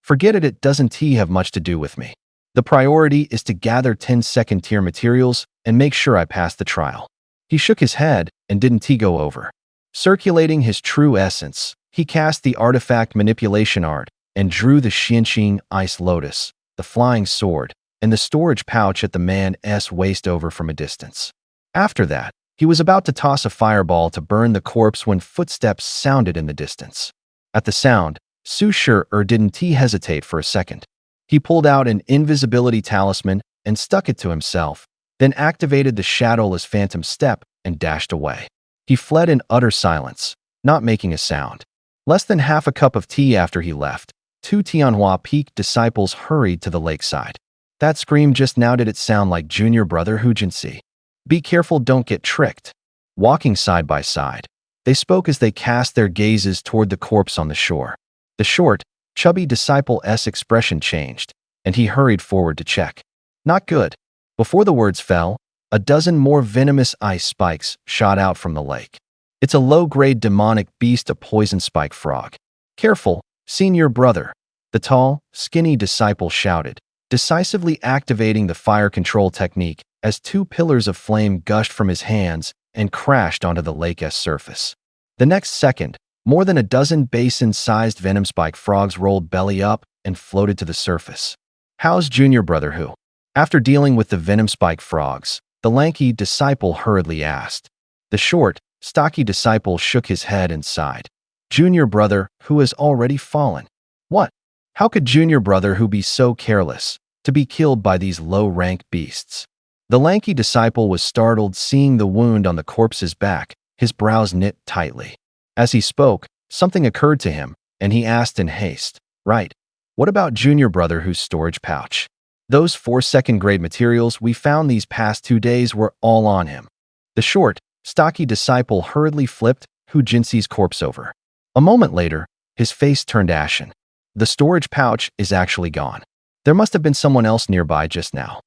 Forget it, it doesn't have much to do with me. The priority is to gather 10 second-tier materials and make sure I pass the trial. He shook his head and didn't go over. Circulating his true essence, he cast the artifact manipulation art and drew the Xianqing Ice Lotus, the flying sword, and the storage pouch at the man's waist over from a distance. After that, he was about to toss a fireball to burn the corpse when footsteps sounded in the distance. At the sound, Su Shi didn't hesitate for a second. He pulled out an invisibility talisman and stuck it to himself, then activated the shadowless phantom step and dashed away. He fled in utter silence, not making a sound. Less than half a cup of tea after he left, two Tianjue Peak disciples hurried to the lakeside. That scream just now, did it sound like junior brother Hu Jinsi? Be careful, don't get tricked. Walking side by side, they spoke as they cast their gazes toward the corpse on the shore. The short, chubby disciple's expression changed, and he hurried forward to check. Not good. Before the words fell, a dozen more venomous ice spikes shot out from the lake. It's a low-grade demonic beast, a poison spike frog. Careful, senior brother, the tall, skinny disciple shouted, decisively activating the fire control technique as two pillars of flame gushed from his hands and crashed onto the lake's surface. The next second, more than a dozen basin-sized venom spike frogs rolled belly up and floated to the surface. How's junior brother Hu? After dealing with the venom spike frogs, the lanky disciple hurriedly asked. The short, stocky disciple shook his head and sighed. Junior brother Hu has already fallen. What? How could junior brother Hu be so careless, to be killed by these low-rank beasts? The lanky disciple was startled seeing the wound on the corpse's back, his brows knit tightly. As he spoke, something occurred to him, and he asked in haste, Right, what about junior brother Hu's storage pouch? Those 4 second-grade materials we found these past 2 days were all on him. The short, stocky disciple hurriedly flipped Hu Jinsi's corpse over. A moment later, his face turned ashen. The storage pouch is actually gone. There must have been someone else nearby just now.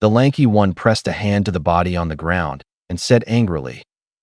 The lanky one pressed a hand to the body on the ground and said angrily,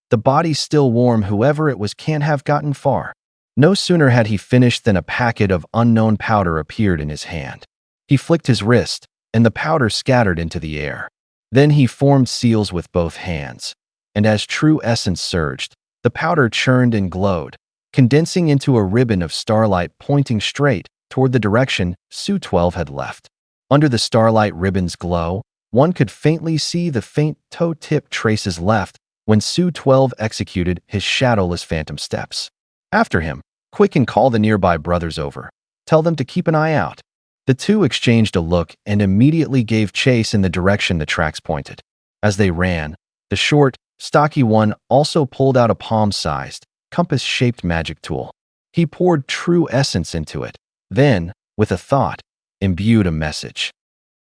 The body's still warm, whoever it was can't have gotten far. No sooner had he finished than a packet of unknown powder appeared in his hand. He flicked his wrist, and the powder scattered into the air. Then he formed seals with both hands, and as true essence surged, the powder churned and glowed, condensing into a ribbon of starlight pointing straight toward the direction Su-12 had left. Under the starlight ribbon's glow, one could faintly see the faint toe-tip traces left when Su-12 executed his shadowless phantom steps. After him, quick and call the nearby brothers over. Tell them to keep an eye out. The two exchanged a look and immediately gave chase in the direction the tracks pointed. As they ran, the short, stocky one also pulled out a palm-sized, compass-shaped magic tool. He poured true essence into it, then, with a thought, imbued a message.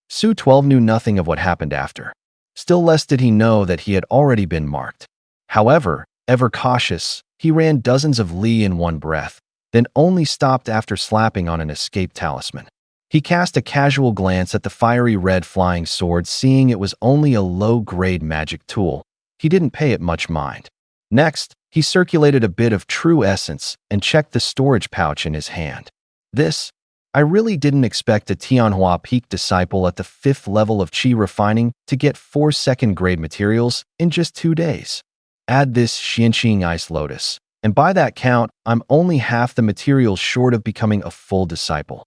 Su-12 knew nothing of what happened after. Still less did he know that he had already been marked. However, ever cautious, he ran dozens of li in one breath, then only stopped after slapping on an escape talisman. He cast a casual glance at the fiery red flying sword, seeing it was only a low-grade magic tool. He didn't pay it much mind. Next, he circulated a bit of true essence and checked the storage pouch in his hand. I really didn't expect a Tianjue Peak disciple at the 5th level of Qi refining to get 4 second-grade materials in just 2 days. Add this Xianqing Ice Lotus, and by that count, I'm only half the materials short of becoming a full disciple.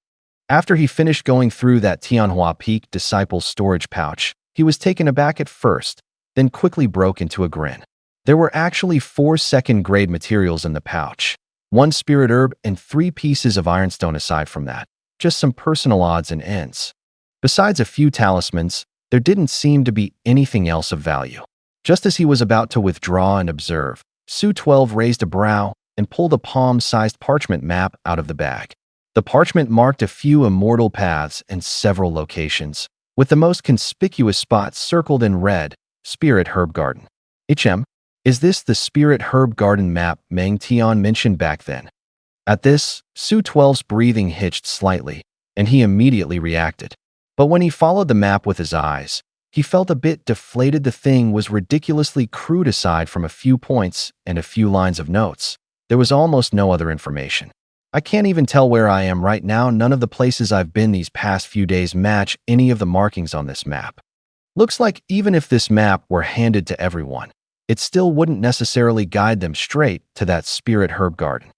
After he finished going through that Tianjue Peak disciple's storage pouch, he was taken aback at first, then quickly broke into a grin. There were actually 4 second-grade materials in the pouch. one spirit herb, and 3 pieces of ironstone aside from that. Just some personal odds and ends. Besides a few talismans, there didn't seem to be anything else of value. Just as he was about to withdraw and observe, Su 12 raised a brow and pulled a palm-sized parchment map out of the bag. The parchment marked a few immortal paths and several locations, with the most conspicuous spots circled in red: Spirit Herb Garden. Is this the Spirit Herb Garden map Meng Tian mentioned back then? At this, Su 12's breathing hitched slightly, and he immediately reacted. But when he followed the map with his eyes, he felt a bit deflated. The thing was ridiculously crude. Aside from a few points and a few lines of notes, there was almost no other information. I can't even tell where I am right now. None of the places I've been these past few days match any of the markings on this map. Looks like even if this map were handed to everyone, it still wouldn't necessarily guide them straight to that Spirit Herb Garden.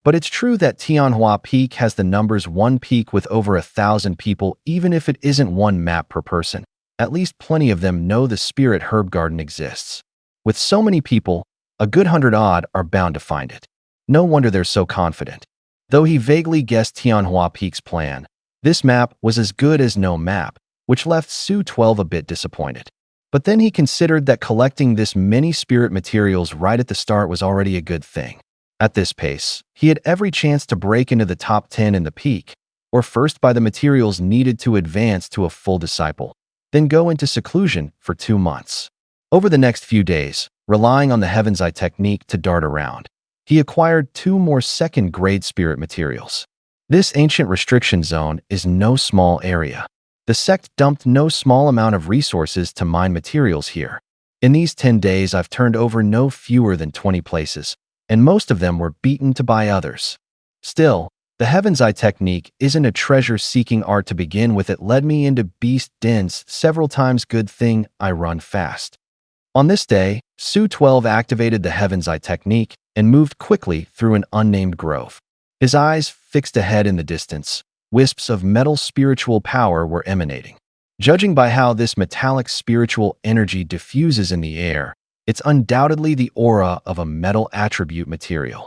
But it's true that Tianjue Peak has the numbers 1 peak with over 1,000 people. Even if it isn't one map per person, at least plenty of them know the Spirit Herb Garden exists. With so many people, a good 100 odd are bound to find it. No wonder they're so confident. Though he vaguely guessed Tianjue Peak's plan, this map was as good as no map, which left Su 12 a bit disappointed. But then he considered that collecting this many spirit materials right at the start was already a good thing. At this pace, he had every chance to break into the top 10 in the peak, or first buy the materials needed to advance to a full disciple, then go into seclusion for 2 months. Over the next few days, relying on the Heaven's Eye technique to dart around, he acquired 2 more second-grade spirit materials. This ancient restriction zone is no small area. The sect dumped no small amount of resources to mine materials here. In these 10 days, I've turned over no fewer than 20 places, and most of them were beaten to by others. Still, the Heaven's Eye technique isn't a treasure-seeking art to begin with. It led me into beast dens several times. Good thing I run fast. On this day, Su 12 activated the Heaven's Eye technique and moved quickly through an unnamed grove. His eyes fixed ahead in the distance. Wisps of metal spiritual power were emanating. Judging by how this metallic spiritual energy diffuses in the air, it's undoubtedly the aura of a metal attribute material.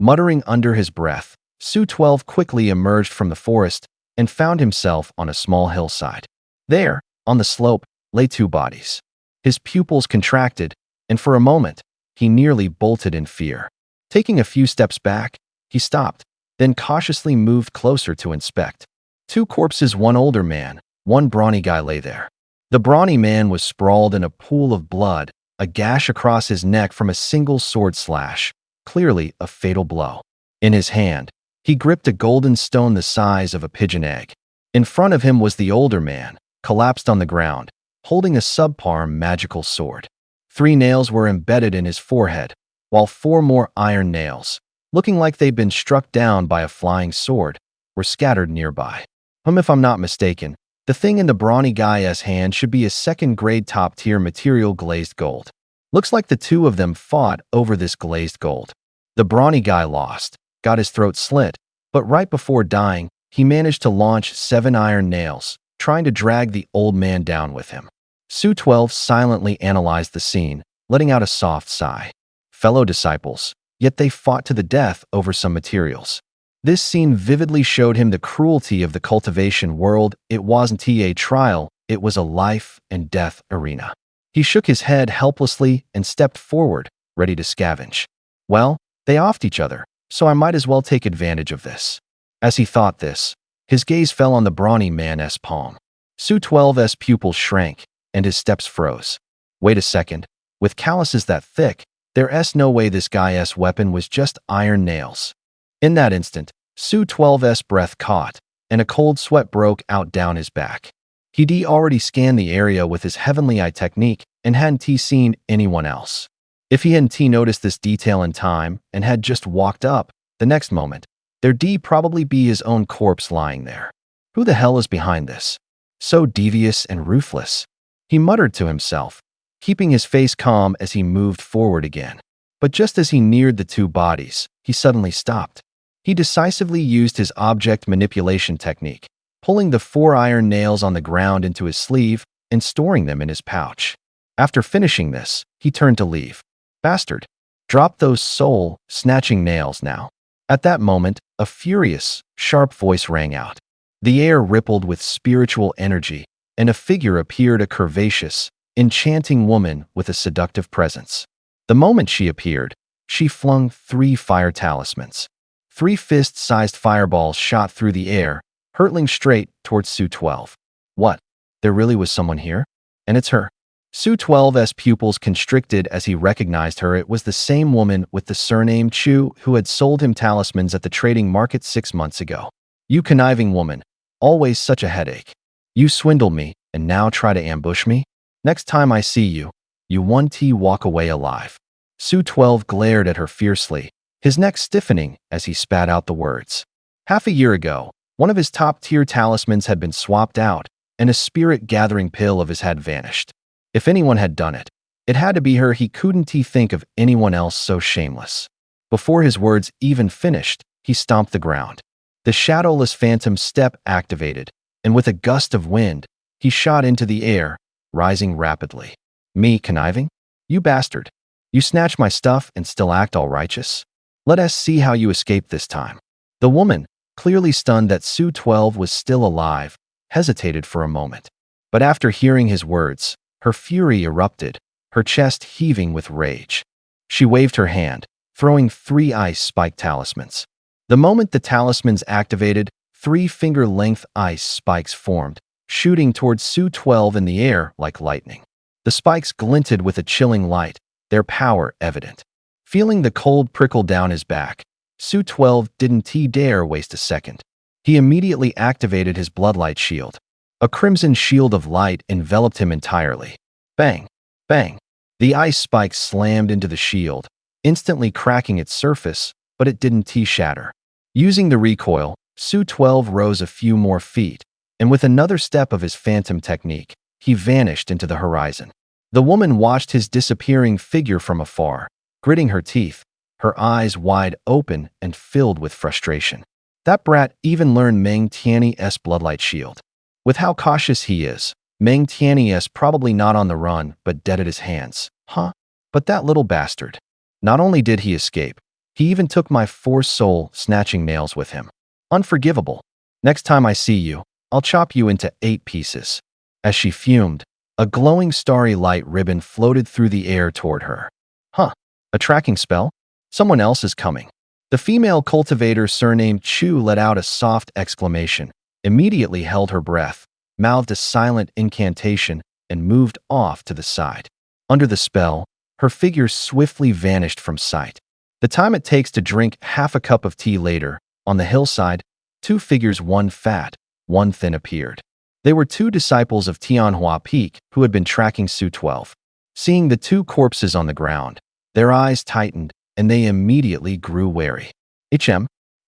Muttering under his breath, Su 12 quickly emerged from the forest and found himself on a small hillside. There, on the slope, lay 2 bodies. His pupils contracted, and for a moment, he nearly bolted in fear. Taking a few steps back, he stopped, then cautiously moved closer to inspect. 2 corpses, one older man, one brawny guy lay there. The brawny man was sprawled in a pool of blood, a gash across his neck from a single sword slash, clearly a fatal blow. In his hand, he gripped a golden stone the size of a pigeon egg. In front of him was the older man, collapsed on the ground, holding a subpar magical sword. 3 nails were embedded in his forehead, while 4 more iron nails, looking like they'd been struck down by a flying sword, were scattered nearby. If I'm not mistaken, the thing in the brawny guy's hand should be a second-grade top-tier material, glazed gold. Looks like the 2 of them fought over this glazed gold. The brawny guy lost, got his throat slit, but right before dying, he managed to launch 7 iron nails, trying to drag the old man down with him. Su 12 silently analyzed the scene, letting out a soft sigh. Fellow disciples, yet they fought to the death over some materials. This scene vividly showed him the cruelty of the cultivation world. It wasn't a trial, it was a life and death arena. He shook his head helplessly and stepped forward, ready to scavenge. Well, they offed each other, so I might as well take advantage of this. As he thought this, his gaze fell on the brawny man's palm. Su 12's pupils shrank, and his steps froze. Wait a second, with calluses that thick, there's no way this guy's weapon was just iron nails. In that instant, Su 12's breath caught, and a cold sweat broke out down his back. He'd already scanned the area with his Heavenly Eye technique and hadn't seen anyone else. If he hadn't noticed this detail in time and had just walked up, the next moment, there'd probably be his own corpse lying there. Who the hell is behind this? So devious and ruthless. He muttered to himself, keeping his face calm as he moved forward again. But just as he neared the 2 bodies, he suddenly stopped. He decisively used his object manipulation technique, pulling the 4 iron nails on the ground into his sleeve and storing them in his pouch. After finishing this, he turned to leave. Bastard. Drop those soul-snatching nails now. At that moment, a furious, sharp voice rang out. The air rippled with spiritual energy, and a figure appeared, a curvaceous, enchanting woman with a seductive presence. The moment she appeared, she flung 3 fire talismans. 3 fist-sized fireballs shot through the air, hurtling straight towards Su-12. What? There really was someone here? And it's her. Su-12's pupils constricted as he recognized her. It was the same woman with the surname Chu who had sold him talismans at the trading market 6 months ago. You conniving woman, always such a headache. You swindled me and now try to ambush me? Next time I see you, you won't walk away alive. Su-12 glared at her fiercely, his neck stiffening as he spat out the words. Half a year ago, one of his top-tier talismans had been swapped out, and a spirit-gathering pill of his had vanished. If anyone had done it, it had to be her. He couldn't think of anyone else so shameless. Before his words even finished, he stomped the ground. The shadowless phantom step activated, and with a gust of wind, he shot into the air, rising rapidly. Me conniving? You bastard. You snatch my stuff and still act all righteous? Let us see how you escape this time. The woman, clearly stunned that Su-12 was still alive, hesitated for a moment. But after hearing his words, her fury erupted, her chest heaving with rage. She waved her hand, throwing 3 ice spike talismans. The moment the talismans activated, 3 finger-length ice spikes formed, shooting towards Su-12 in the air like lightning. The spikes glinted with a chilling light, their power evident. Feeling the cold prickle down his back, Su-12 didn't dare waste a second. He immediately activated his bloodlight shield. A crimson shield of light enveloped him entirely. Bang! Bang! The ice spikes slammed into the shield, instantly cracking its surface, but it didn't shatter. Using the recoil, Su-12 rose a few more feet, and with another step of his phantom technique, he vanished into the horizon. The woman watched his disappearing figure from afar, gritting her teeth, her eyes wide open and filled with frustration. That brat even learned Meng Tiany's bloodlight shield. With how cautious he is, Meng Tiany's probably not on the run, but dead at his hands. Huh? But that little bastard. Not only did he escape, he even took my 4 soul-snatching nails with him. Unforgivable. Next time I see you, I'll chop you into 8 pieces. As she fumed, a glowing starry light ribbon floated through the air toward her. Huh? A tracking spell? Someone else is coming. The female cultivator surnamed Chu let out a soft exclamation, immediately held her breath, mouthed a silent incantation, and moved off to the side. Under the spell, her figure swiftly vanished from sight. The time it takes to drink half a cup of tea later, on the hillside, 2 figures, one fat, one thin, appeared. They were 2 disciples of Tianjue Peak who had been tracking Su-12. Seeing the 2 corpses on the ground, their eyes tightened, and they immediately grew wary.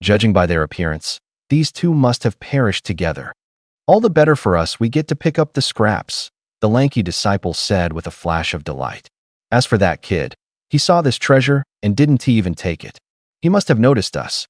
Judging by their appearance, these 2 must have perished together. All the better for us, we get to pick up the scraps, the lanky disciple said with a flash of delight. As for that kid, he saw this treasure and didn't even take it. He must have noticed us.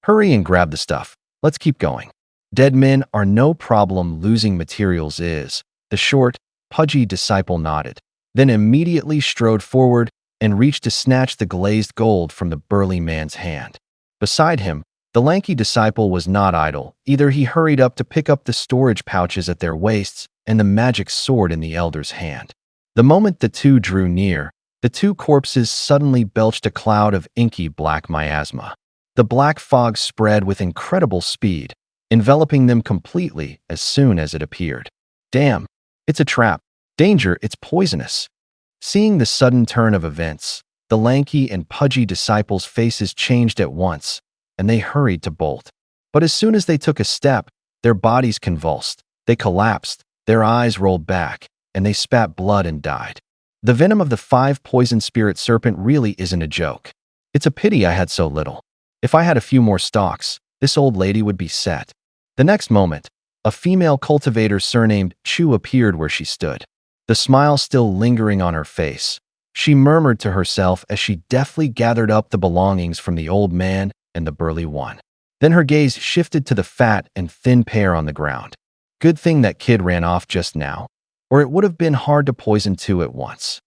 Hurry and grab the stuff. Let's keep going. Dead men are no problem, losing materials is. The short, pudgy disciple nodded, then immediately strode forward and reached to snatch the glazed gold from the burly man's hand. Beside him, the lanky disciple was not idle. Either he hurried up to pick up the storage pouches at their waists and the magic sword in the elder's hand. The moment the 2 drew near, the 2 corpses suddenly belched a cloud of inky black miasma. The black fog spread with incredible speed, enveloping them completely as soon as it appeared. Damn, it's a trap. Danger, it's poisonous. Seeing the sudden turn of events, the lanky and pudgy disciples' faces changed at once, and they hurried to bolt. But as soon as they took a step, their bodies convulsed, they collapsed, their eyes rolled back, and they spat blood and died. The venom of the 5 poison spirit serpent really isn't a joke. It's a pity I had so little. If I had a few more stalks, this old lady would be set. The next moment, a female cultivator surnamed Chu appeared where she stood, the smile still lingering on her face. She murmured to herself as she deftly gathered up the belongings from the old man and the burly one. Then her gaze shifted to the fat and thin pair on the ground. Good thing that kid ran off just now, or it would have been hard to poison 2 at once.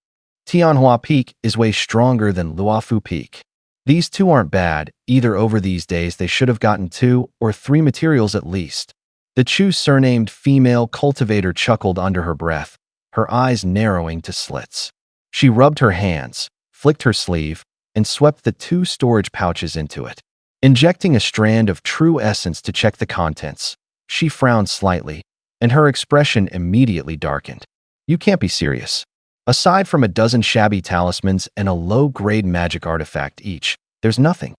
Tianjue Peak is way stronger than Luofu Peak. These two aren't bad, either over these days they should have gotten 2 or 3 materials at least. The Chu surnamed female cultivator chuckled under her breath, her eyes narrowing to slits. She rubbed her hands, flicked her sleeve, and swept the 2 storage pouches into it. Injecting a strand of true essence to check the contents, she frowned slightly, and her expression immediately darkened. You can't be serious. Aside from a dozen shabby talismans and a low-grade magic artifact each, there's nothing.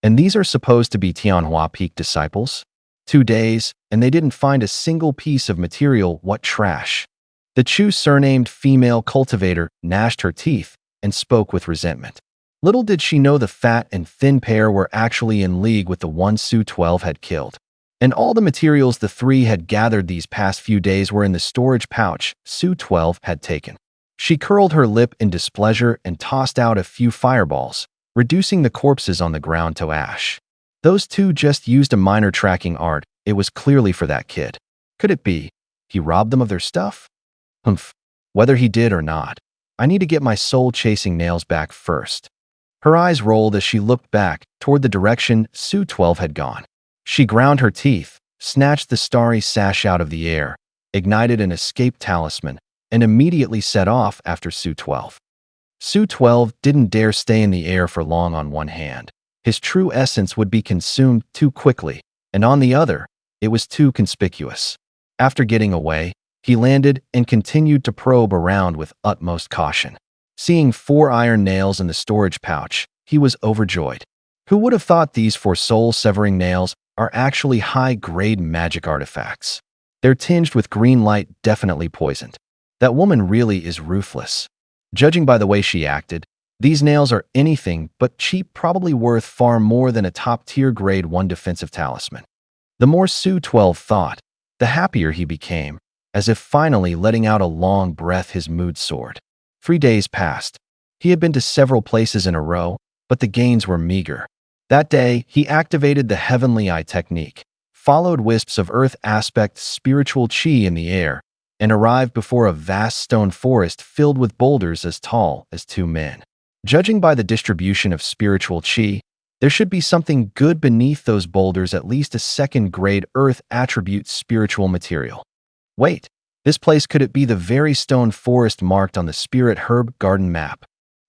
And these are supposed to be Tianjue Peak disciples? 2 days, and they didn't find a single piece of material. What trash. The Chu surnamed female cultivator gnashed her teeth and spoke with resentment. Little did she know the fat and thin pair were actually in league with the one Su 12 had killed. And all the materials the three had gathered these past few days were in the storage pouch Su 12 had taken. She curled her lip in displeasure and tossed out a few fireballs, reducing the corpses on the ground to ash. Those 2 just used a minor tracking art. It was clearly for that kid. Could it be he robbed them of their stuff? Humph. Whether he did or not, I need to get my soul-chasing nails back first. Her eyes rolled as she looked back toward the direction Su 12 had gone. She ground her teeth, snatched the starry sash out of the air, ignited an escape talisman, and immediately set off after Su 12. Su 12 didn't dare stay in the air for long on one hand. His true essence would be consumed too quickly, and on the other, it was too conspicuous. After getting away, he landed and continued to probe around with utmost caution. Seeing 4 iron nails in the storage pouch, he was overjoyed. Who would have thought these 4 soul-severing nails are actually high-grade magic artifacts? They're tinged with green light, definitely poisoned. That woman really is ruthless. Judging by the way she acted, these nails are anything but cheap, probably worth far more than a top-tier grade 1 defensive talisman. The more Su 12 thought, the happier he became, as if finally letting out a long breath. His mood soared. 3 days passed. He had been to several places in a row, but the gains were meager. That day, he activated the Heavenly Eye technique, followed wisps of earth aspect spiritual chi in the air, and arrived before a vast stone forest filled with boulders as tall as 2 men. Judging by the distribution of spiritual chi, there should be something good beneath those boulders, at least a second-grade earth attribute spiritual material. Wait, this place, could it be the very stone forest marked on the Spirit Herb Garden map?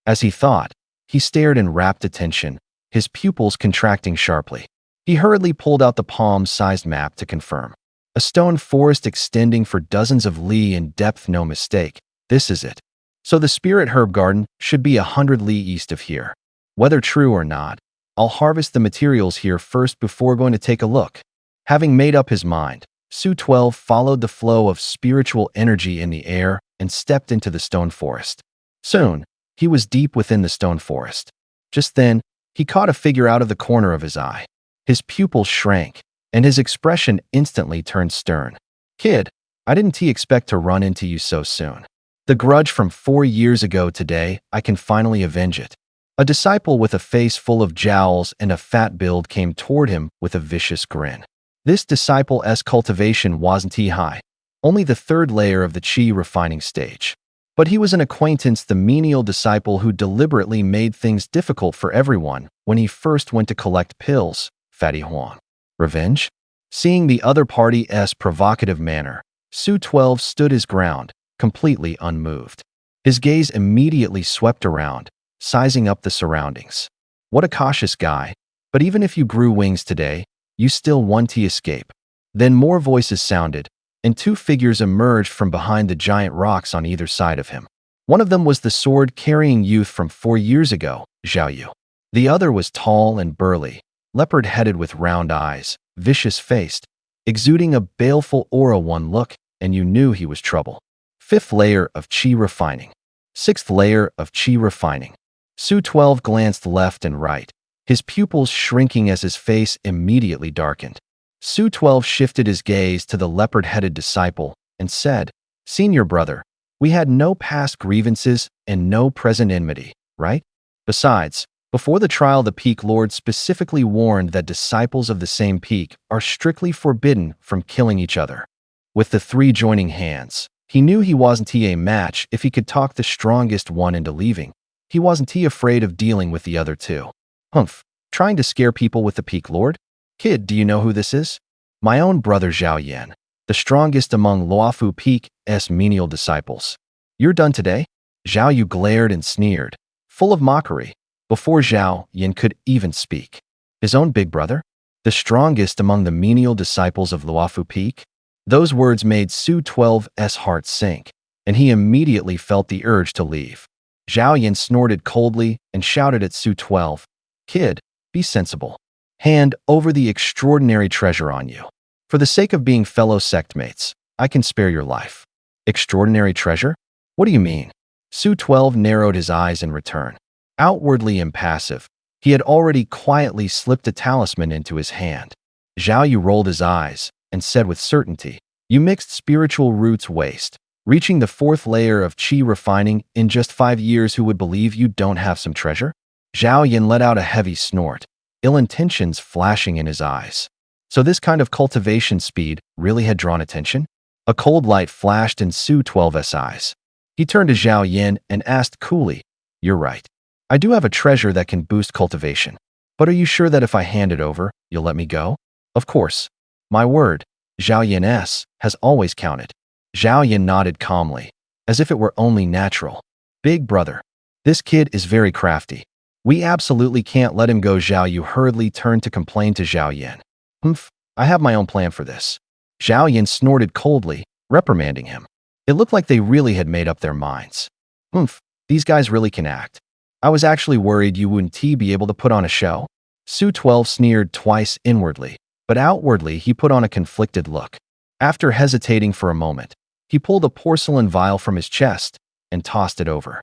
As he thought, he stared in rapt attention, his pupils contracting sharply. He hurriedly pulled out the palm-sized map to confirm. A stone forest extending for dozens of li in depth, no mistake. This is it. So the Spirit Herb Garden should be 100 li east of here. Whether true or not, I'll harvest the materials here first before going to take a look. Having made up his mind, Su 12 followed the flow of spiritual energy in the air and stepped into the stone forest. Soon, he was deep within the stone forest. Just then, he caught a figure out of the corner of his eye. His pupils shrank, and his expression instantly turned stern. Kid, I didn't expect to run into you so soon. The grudge from 4 years ago today, I can finally avenge it. A disciple with a face full of jowls and a fat build came toward him with a vicious grin. This disciple's cultivation wasn't high, only the 3rd layer of the chi refining stage. But he was an acquaintance, the menial disciple who deliberately made things difficult for everyone when he first went to collect pills, Fatty Huang. Revenge? Seeing the other party's provocative manner, Su 12 stood his ground, completely unmoved. His gaze immediately swept around, sizing up the surroundings. What a cautious guy, but even if you grew wings today, you still want to escape. Then more voices sounded, and 2 figures emerged from behind the giant rocks on either side of him. One of them was the sword-carrying youth from 4 years ago, Zhao Yu. The other was tall and burly, leopard-headed with round eyes, vicious-faced, exuding a baleful aura. One look, and you knew he was trouble. 5th layer of chi refining. 6th layer of chi refining. Su 12 glanced left and right, his pupils shrinking as his face immediately darkened. Su 12 shifted his gaze to the leopard-headed disciple and said, "Senior brother, we had no past grievances and no present enmity, right? Besides, before the trial, the Peak Lord specifically warned that disciples of the same peak are strictly forbidden from killing each other." With the 3 joining hands, he knew he wasn't a match if he could talk the strongest one into leaving. He wasn't afraid of dealing with the other 2. Humph, trying to scare people with the Peak Lord? Kid, do you know who this is? My own brother Zhao Yan, the strongest among Luofu Peak's menial disciples. You're done today? Zhao Yu glared and sneered, full of mockery, before Zhao Yan could even speak. His own big brother? The strongest among the menial disciples of Luofu Peak? Those words made Su 12's heart sink, and he immediately felt the urge to leave. Zhao Yan snorted coldly and shouted at Su 12, Kid, be sensible. Hand over the extraordinary treasure on you. For the sake of being fellow sectmates, I can spare your life. Extraordinary treasure? What do you mean? Su 12 narrowed his eyes in return. Outwardly impassive, he had already quietly slipped a talisman into his hand. Zhao Yu rolled his eyes and said with certainty, You mixed spiritual roots waste, reaching the 4th layer of qi refining in just 5 years. Who would believe you don't have some treasure? Zhao Yan let out a heavy snort, ill intentions flashing in his eyes. So this kind of cultivation speed really had drawn attention? A cold light flashed in Su 12's eyes. He turned to Zhao Yan and asked coolly, You're right. I do have a treasure that can boost cultivation. But are you sure that if I hand it over, you'll let me go? Of course. My word, Zhao Yan's, has always counted. Zhao Yan nodded calmly, as if it were only natural. Big brother, this kid is very crafty. We absolutely can't let him go. Zhao Yu hurriedly turned to complain to Zhao Yan. Humph, I have my own plan for this. Zhao Yan snorted coldly, reprimanding him. It looked like they really had made up their minds. Humph, these guys really can act. I was actually worried you wouldn't be able to put on a show. Su 12 sneered twice inwardly, but outwardly he put on a conflicted look. After hesitating for a moment, he pulled a porcelain vial from his chest and tossed it over.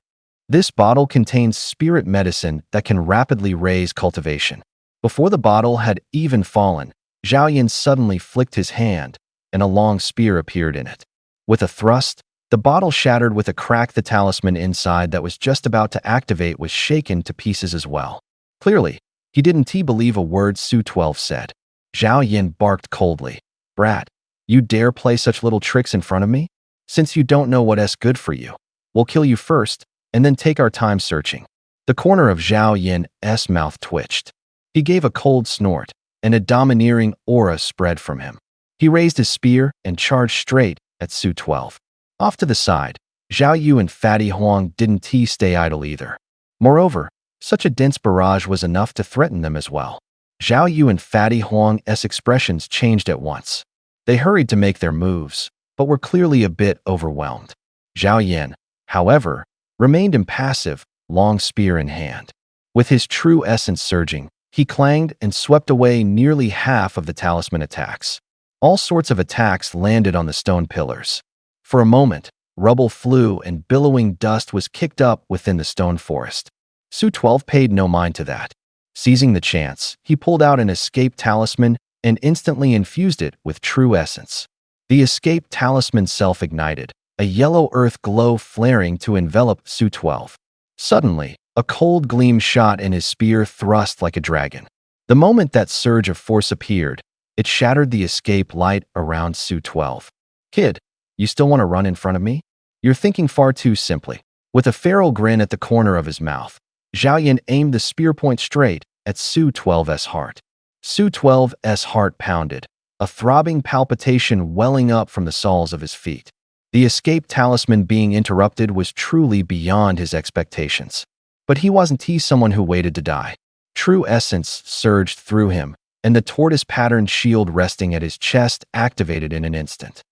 This bottle contains spirit medicine that can rapidly raise cultivation. Before the bottle had even fallen, Zhao Yan suddenly flicked his hand, and a long spear appeared in it. With a thrust, the bottle shattered with a crack. The talisman inside that was just about to activate was shaken to pieces as well. Clearly, he didn't believe a word Su 12 said. Zhao Yan barked coldly. Brat, you dare play such little tricks in front of me? Since you don't know what's good for you, we'll kill you first, and then take our time searching. The corner of Zhao Yan's mouth twitched. He gave a cold snort, and a domineering aura spread from him. He raised his spear and charged straight at Su 12. Off to the side, Zhao Yu and Fatty Huang didn't stay idle either. Moreover, such a dense barrage was enough to threaten them as well. Zhao Yu and Fatty Huang's expressions changed at once. They hurried to make their moves, but were clearly a bit overwhelmed. Zhao Yan, however, remained impassive, long spear in hand. With his true essence surging, he clanged and swept away nearly half of the talisman attacks. All sorts of attacks landed on the stone pillars. For a moment, rubble flew and billowing dust was kicked up within the stone forest. Su 12 paid no mind to that. Seizing the chance, he pulled out an escape talisman and instantly infused it with true essence. The escape talisman self-ignited, a yellow earth glow flaring to envelop Su 12. Suddenly, a cold gleam shot in his spear thrust like a dragon. The moment that surge of force appeared, it shattered the escape light around Su 12. Kid, you still want to run in front of me? You're thinking far too simply. With a feral grin at the corner of his mouth, Zhao Yan aimed the spear point straight at Su 12's heart. Su 12's heart pounded, a throbbing palpitation welling up from the soles of his feet. The escape talisman being interrupted was truly beyond his expectations. But he wasn't someone who waited to die. True essence surged through him, and the tortoise-patterned shield resting at his chest activated in an instant.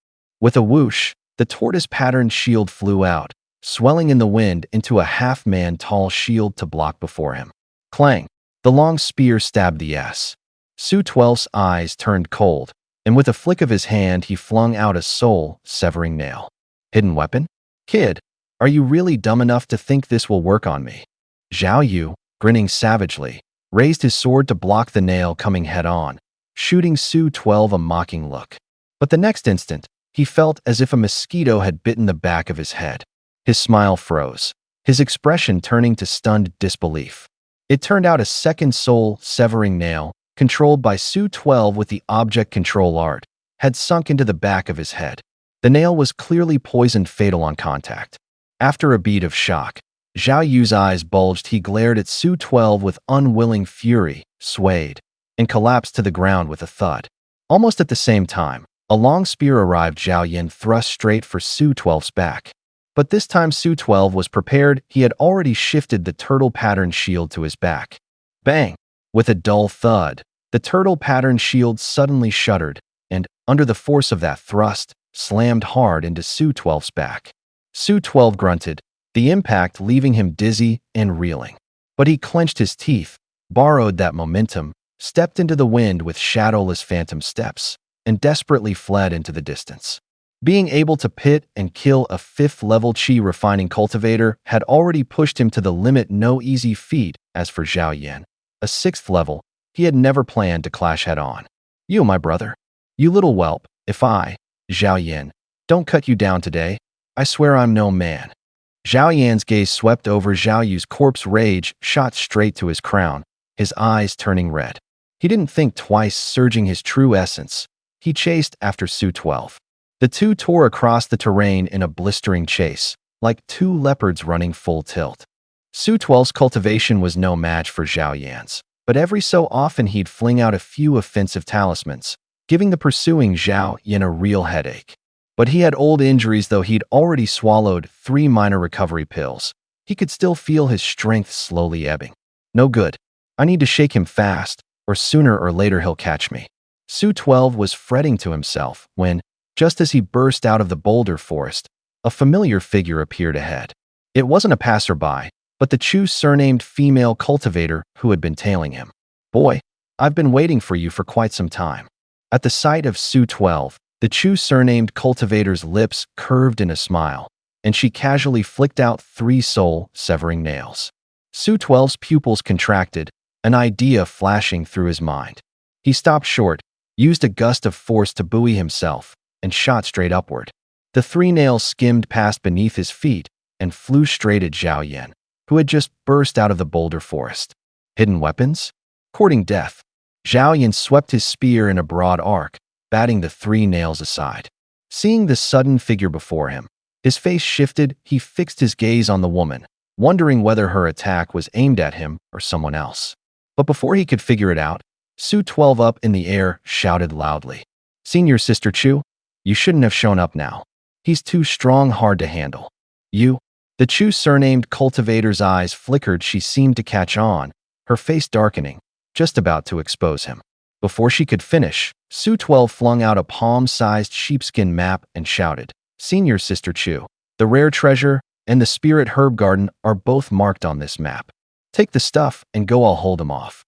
With a whoosh, the tortoise-patterned shield flew out, swelling in the wind into a half-man-tall shield to block before him. Clang! The long spear stabbed the S. Su 12's eyes turned cold, and with a flick of his hand he flung out a soul-severing nail. Hidden weapon? Kid, are you really dumb enough to think this will work on me? Zhao Yu, grinning savagely, raised his sword to block the nail coming head-on, shooting Su 12 a mocking look. But the next instant, he felt as if a mosquito had bitten the back of his head. His smile froze, his expression turning to stunned disbelief. It turned out a second soul-severing nail, controlled by Su 12 with the object control art, had sunk into the back of his head. The nail was clearly poisoned fatal on contact. After a beat of shock, Zhao Yu's eyes bulged. He glared at Su 12 with unwilling fury, swayed, and collapsed to the ground with a thud. Almost at the same time, a long spear arrived. Zhao Yan thrust straight for Su 12's back. But this time Su 12 was prepared. He had already shifted the turtle-patterned shield to his back. Bang! With a dull thud, the turtle-patterned shield suddenly shuddered, and, under the force of that thrust, slammed hard into Su 12's back. Su 12 grunted, the impact leaving him dizzy and reeling. But he clenched his teeth, borrowed that momentum, stepped into the wind with shadowless phantom steps, and desperately fled into the distance. Being able to pit and kill a 5th-level Qi refining cultivator had already pushed him to the limit. No easy feat. As for Zhao Yan, a 6th level, he had never planned to clash head-on. You, my brother. You little whelp, if I, Zhao Yan, don't cut you down today, I swear I'm no man. Zhao Yan's gaze swept over Zhao Yu's corpse. Rage shot straight to his crown, his eyes turning red. He didn't think twice, surging his true essence. He chased after Su 12. The two tore across the terrain in a blistering chase, like two leopards running full tilt. Su 12's cultivation was no match for Zhao Yan's, but every so often he'd fling out a few offensive talismans, giving the pursuing Zhao Yan a real headache. But he had old injuries. Though he'd already swallowed 3 minor recovery pills, he could still feel his strength slowly ebbing. No good. I need to shake him fast, or sooner or later he'll catch me. Su 12 was fretting to himself when, just as he burst out of the boulder forest, a familiar figure appeared ahead. It wasn't a passerby, but the Chu surnamed female cultivator who had been tailing him. Boy, I've been waiting for you for quite some time. At the sight of Su 12, the Chu surnamed cultivator's lips curved in a smile, and she casually flicked out 3 soul-severing nails. Su 12's pupils contracted, an idea flashing through his mind. He stopped short, used a gust of force to buoy himself, and shot straight upward. The 3 nails skimmed past beneath his feet and flew straight at Zhao Yan, who had just burst out of the boulder forest. Hidden weapons? Courting death. Zhao Yan swept his spear in a broad arc, batting the 3 nails aside. Seeing the sudden figure before him, his face shifted. He fixed his gaze on the woman, wondering whether her attack was aimed at him or someone else. But before he could figure it out, Su 12 up in the air shouted loudly, "Senior Sister Chu, you shouldn't have shown up now. He's too strong, hard to handle." You? The Chu surnamed cultivator's eyes flickered. She seemed to catch on, her face darkening, just about to expose him. Before she could finish, Su 12 flung out a palm-sized sheepskin map and shouted, "Senior Sister Chu, the rare treasure and the spirit herb garden are both marked on this map. Take the stuff and go. I'll hold them off.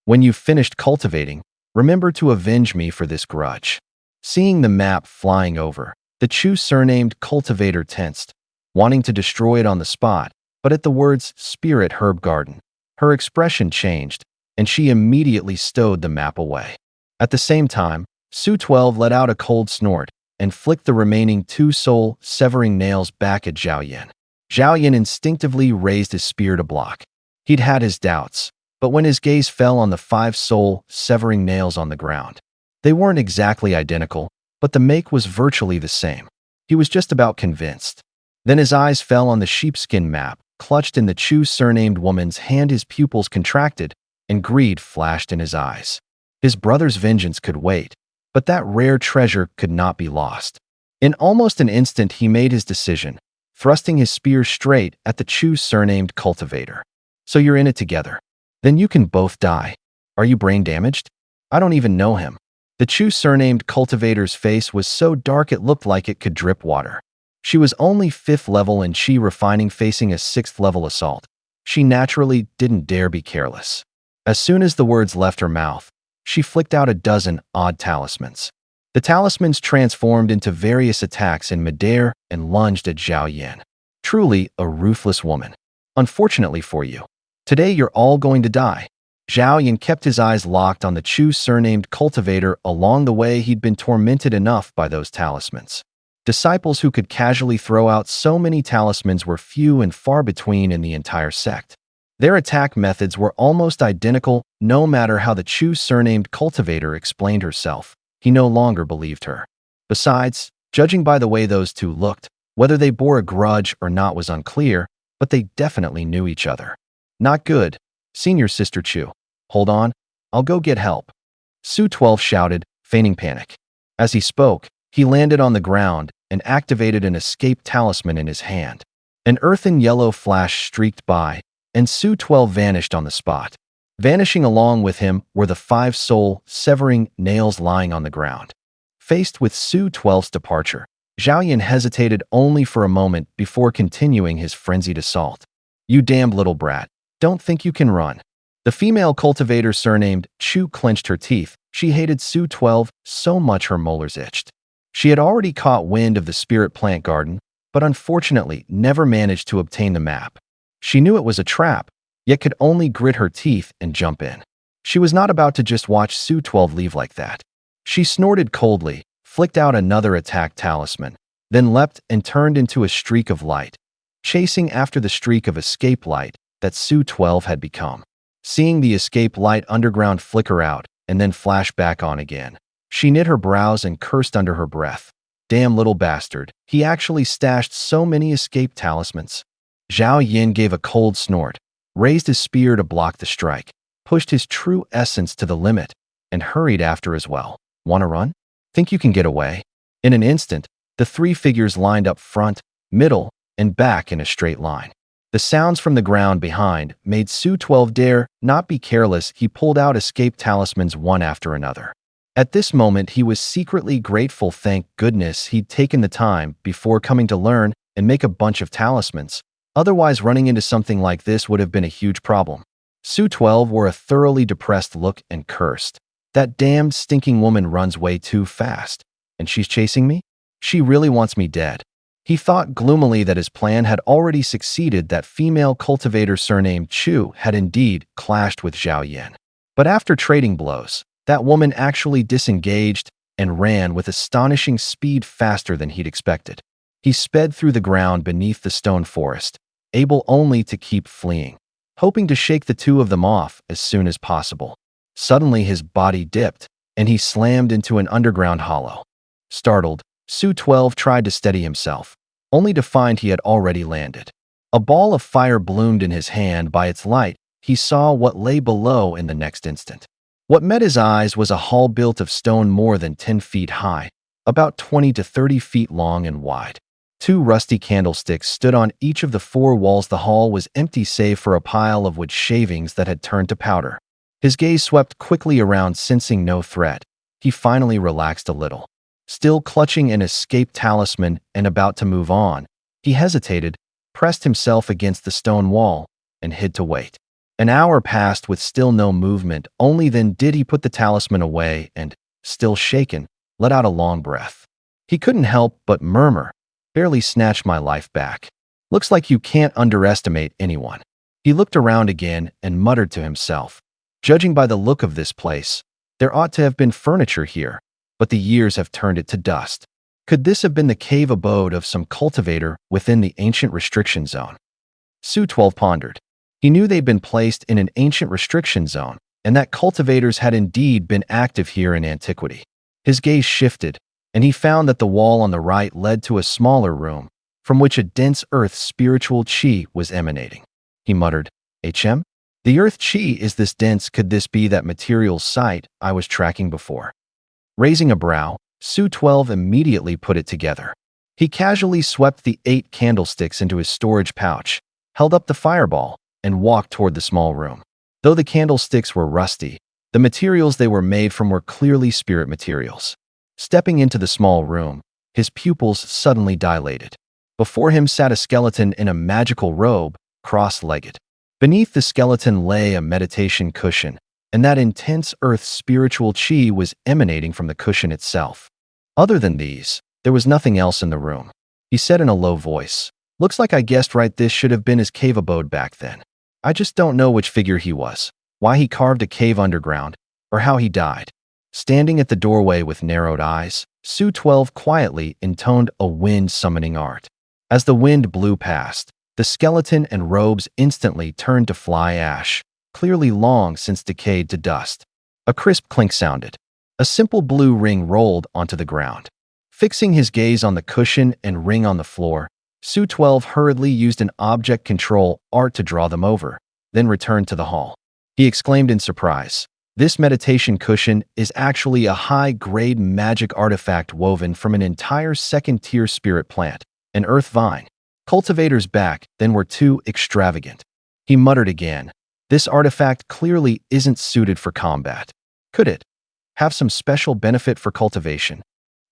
When you've finished cultivating, remember to avenge me for this grudge." Seeing the map flying over, the Chu surnamed cultivator tensed, wanting to destroy it on the spot, but at the words spirit herb garden, her expression changed, and she immediately stowed the map away. At the same time, Su 12 let out a cold snort and flicked the remaining 2 soul-severing nails back at Zhao Yan. Zhao Yan instinctively raised his spear to block. He'd had his doubts, but when his gaze fell on the 5 soul-severing nails on the ground, they weren't exactly identical, but the make was virtually the same. He was just about convinced. Then his eyes fell on the sheepskin map, clutched in the Chu surnamed woman's hand. His pupils contracted, and greed flashed in his eyes. His brother's vengeance could wait, but that rare treasure could not be lost. In almost an instant he made his decision, thrusting his spear straight at the Chu surnamed cultivator. "So you're in it together. Then you can both die. Are you brain damaged? I don't even know him." The Chu surnamed cultivator's face was so dark it looked like it could drip water. She was only 5th level in Qi refining, facing a 6th level assault. She naturally didn't dare be careless. As soon as the words left her mouth, she flicked out a dozen odd talismans. The talismans transformed into various attacks in midair and lunged at Zhao Yan. Truly a ruthless woman. Unfortunately for you, today you're all going to die. Zhao Yan kept his eyes locked on the Chu surnamed cultivator. Along the way, he'd been tormented enough by those talismans. Disciples who could casually throw out so many talismans were few and far between in the entire sect. Their attack methods were almost identical. No matter how the Chu surnamed cultivator explained herself, he no longer believed her. Besides, judging by the way those two looked, whether they bore a grudge or not was unclear. but they definitely knew each other. Not good. Senior Sister Chu. Hold on, I'll go get help. Su 12 shouted, feigning panic. As he spoke, he landed on the ground and activated an escape talisman in his hand. An earthen yellow flash streaked by, and Su 12 vanished on the spot. Vanishing along with him were the 5 soul-severing nails lying on the ground. Faced with Su 12's departure, Zhao Yan hesitated only for a moment before continuing his frenzied assault. You damned little brat. Don't think you can run. The female cultivator surnamed Chu clenched her teeth. She hated Su 12 so much her molars itched. She had already caught wind of the spirit plant garden, but unfortunately never managed to obtain the map. She knew it was a trap, yet could only grit her teeth and jump in. She was not about to just watch Su 12 leave like that. She snorted coldly, flicked out another attack talisman, then leapt and turned into a streak of light, chasing after the streak of escape light that Su 12 had become. Seeing the escape light underground flicker out and then flash back on again, she knit her brows and cursed under her breath. Damn little bastard, he actually stashed so many escape talismans. Zhao Yin gave a cold snort, raised his spear to block the strike, pushed his true essence to the limit, and hurried after as well. Wanna run? Think you can get away? In an instant, the 3 figures lined up front, middle, and back in a straight line. The sounds from the ground behind made Su 12 dare not be careless. He pulled out escape talismans one after another. At this moment, he was secretly grateful. Thank goodness he'd taken the time before coming to learn and make a bunch of talismans. Otherwise, running into something like this would have been a huge problem. Su 12 wore a thoroughly depressed look and cursed. That damned stinking woman runs way too fast. And she's chasing me? She really wants me dead. He thought gloomily that his plan had already succeeded. That female cultivator surnamed Chu had indeed clashed with Zhao Yan. But after trading blows, that woman actually disengaged and ran with astonishing speed, faster than he'd expected. He sped through the ground beneath the stone forest, able only to keep fleeing, hoping to shake the two of them off as soon as possible. Suddenly his body dipped, and he slammed into an underground hollow. Startled, Su 12 tried to steady himself, only to find he had already landed. A ball of fire bloomed in his hand. By its light, he saw what lay below in the next instant. What met his eyes was a hall built of stone more than 10 feet high, about 20 to 30 feet long and wide. 2 rusty candlesticks stood on each of the 4 walls. The hall was empty save for a pile of wood shavings that had turned to powder. His gaze swept quickly around, sensing no threat. He finally relaxed a little. Still clutching an escape talisman and about to move on, he hesitated, pressed himself against the stone wall, and hid to wait. An hour passed with still no movement. Only then did he put the talisman away and, still shaken, let out a long breath. He couldn't help but murmur, "Barely snatched my life back. Looks like you can't underestimate anyone." He looked around again and muttered to himself, "Judging by the look of this place, there ought to have been furniture here, but the years have turned it to dust. Could this have been the cave abode of some cultivator within the ancient restriction zone?" Su 12 pondered. He knew they'd been placed in an ancient restriction zone, and that cultivators had indeed been active here in antiquity. His gaze shifted, and he found that the wall on the right led to a smaller room, from which a dense earth spiritual chi was emanating. He muttered, "HM? The earth chi is this dense. Could this be that material site I was tracking before?" Raising a brow, Su 12 immediately put it together. He casually swept the 8 candlesticks into his storage pouch, held up the fireball, and walked toward the small room. Though the candlesticks were rusty, the materials they were made from were clearly spirit materials. Stepping into the small room, his pupils suddenly dilated. Before him sat a skeleton in a magical robe, cross-legged. Beneath the skeleton lay a meditation cushion, and that intense earth spiritual chi was emanating from the cushion itself. Other than these, there was nothing else in the room. He said in a low voice, "Looks like I guessed right. This should have been his cave abode back then. I just don't know which figure he was, why he carved a cave underground, or how he died." Standing at the doorway with narrowed eyes, Su 12 quietly intoned a wind-summoning art. As the wind blew past, the skeleton and robes instantly turned to fly ash, clearly long since decayed to dust. A crisp clink sounded. A simple blue ring rolled onto the ground. Fixing his gaze on the cushion and ring on the floor, Su-12 hurriedly used an object control art to draw them over, then returned to the hall. He exclaimed in surprise, "This meditation cushion is actually a high-grade magic artifact woven from an entire second-tier spirit plant, an earth vine. Cultivators back then were too extravagant." He muttered again, "This artifact clearly isn't suited for combat. Could it have some special benefit for cultivation?"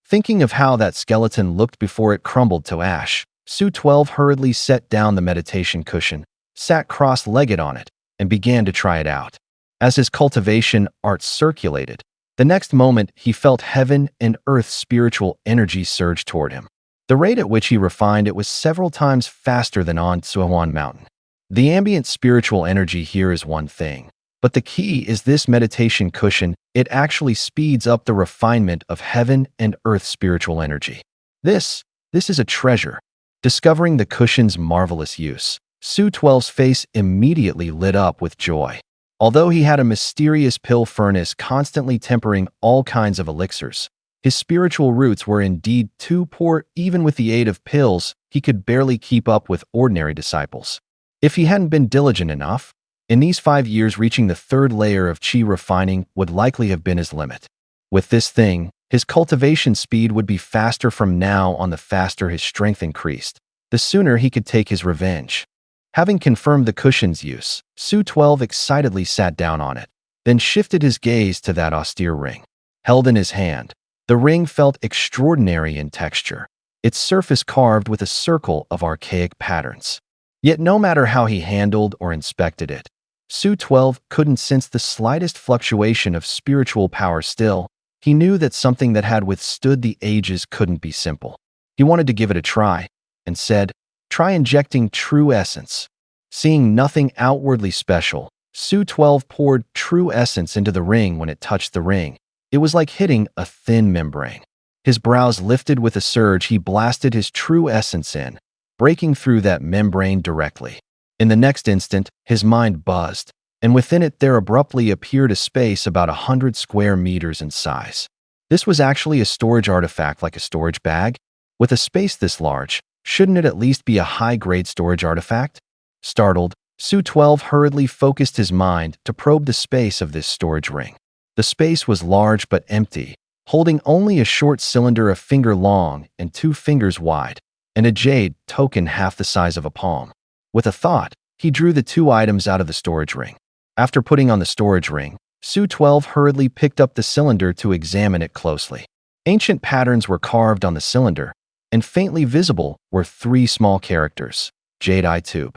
Thinking of how that skeleton looked before it crumbled to ash, Su-12 hurriedly set down the meditation cushion, sat cross-legged on it, and began to try it out. As his cultivation art circulated, the next moment he felt heaven and earth's spiritual energy surge toward him. The rate at which he refined it was several times faster than on Tsuhuan Mountain. The ambient spiritual energy here is one thing, but the key is this meditation cushion. It actually speeds up the refinement of heaven and earth's spiritual energy. This is a treasure. Discovering the cushion's marvelous use, Su-12's face immediately lit up with joy. Although he had a mysterious pill furnace constantly tempering all kinds of elixirs, his spiritual roots were indeed too poor. Even with the aid of pills, he could barely keep up with ordinary disciples. If he hadn't been diligent enough, in these 5 years reaching the third layer of qi refining would likely have been his limit. With this thing, his cultivation speed would be faster from now on. The faster his strength increased, the sooner he could take his revenge. Having confirmed the cushion's use, Su-12 excitedly sat down on it, then shifted his gaze to that austere ring. Held in his hand, the ring felt extraordinary in texture, its surface carved with a circle of archaic patterns. Yet no matter how he handled or inspected it, Su-12 couldn't sense the slightest fluctuation of spiritual power. Still, he knew that something that had withstood the ages couldn't be simple. He wanted to give it a try, and said, "Try injecting true essence." Seeing nothing outwardly special, Su-12 poured true essence into the ring. When it touched the ring, it was like hitting a thin membrane. His brows lifted with a surge. He blasted his true essence in, breaking through that membrane directly. In the next instant, his mind buzzed, and within it there abruptly appeared a space about 100 square meters in size. This was actually a storage artifact, like a storage bag. With a space this large, shouldn't it at least be a high-grade storage artifact? Startled, Su-12 hurriedly focused his mind to probe the space of this storage ring. The space was large but empty, holding only a short cylinder a finger long and 2 fingers wide, and a jade token half the size of a palm. With a thought, he drew the 2 items out of the storage ring. After putting on the storage ring, Su-12 hurriedly picked up the cylinder to examine it closely. Ancient patterns were carved on the cylinder, and faintly visible were 3 small characters: Jade Eye Tube.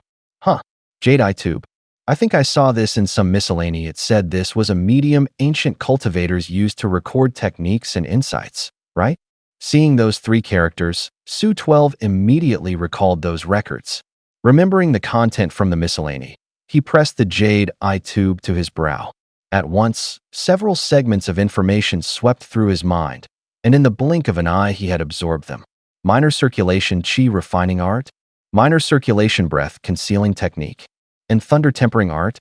Jade Eye Tube. I think I saw this in some miscellany. It said this was a medium ancient cultivators used to record techniques and insights, right? Seeing those 3 characters, Su-12 immediately recalled those records. Remembering the content from the miscellany, he pressed the Jade Eye Tube to his brow. At once, several segments of information swept through his mind, and in the blink of an eye he had absorbed them. Minor circulation qi refining art, minor circulation breath concealing technique, and thunder tempering art,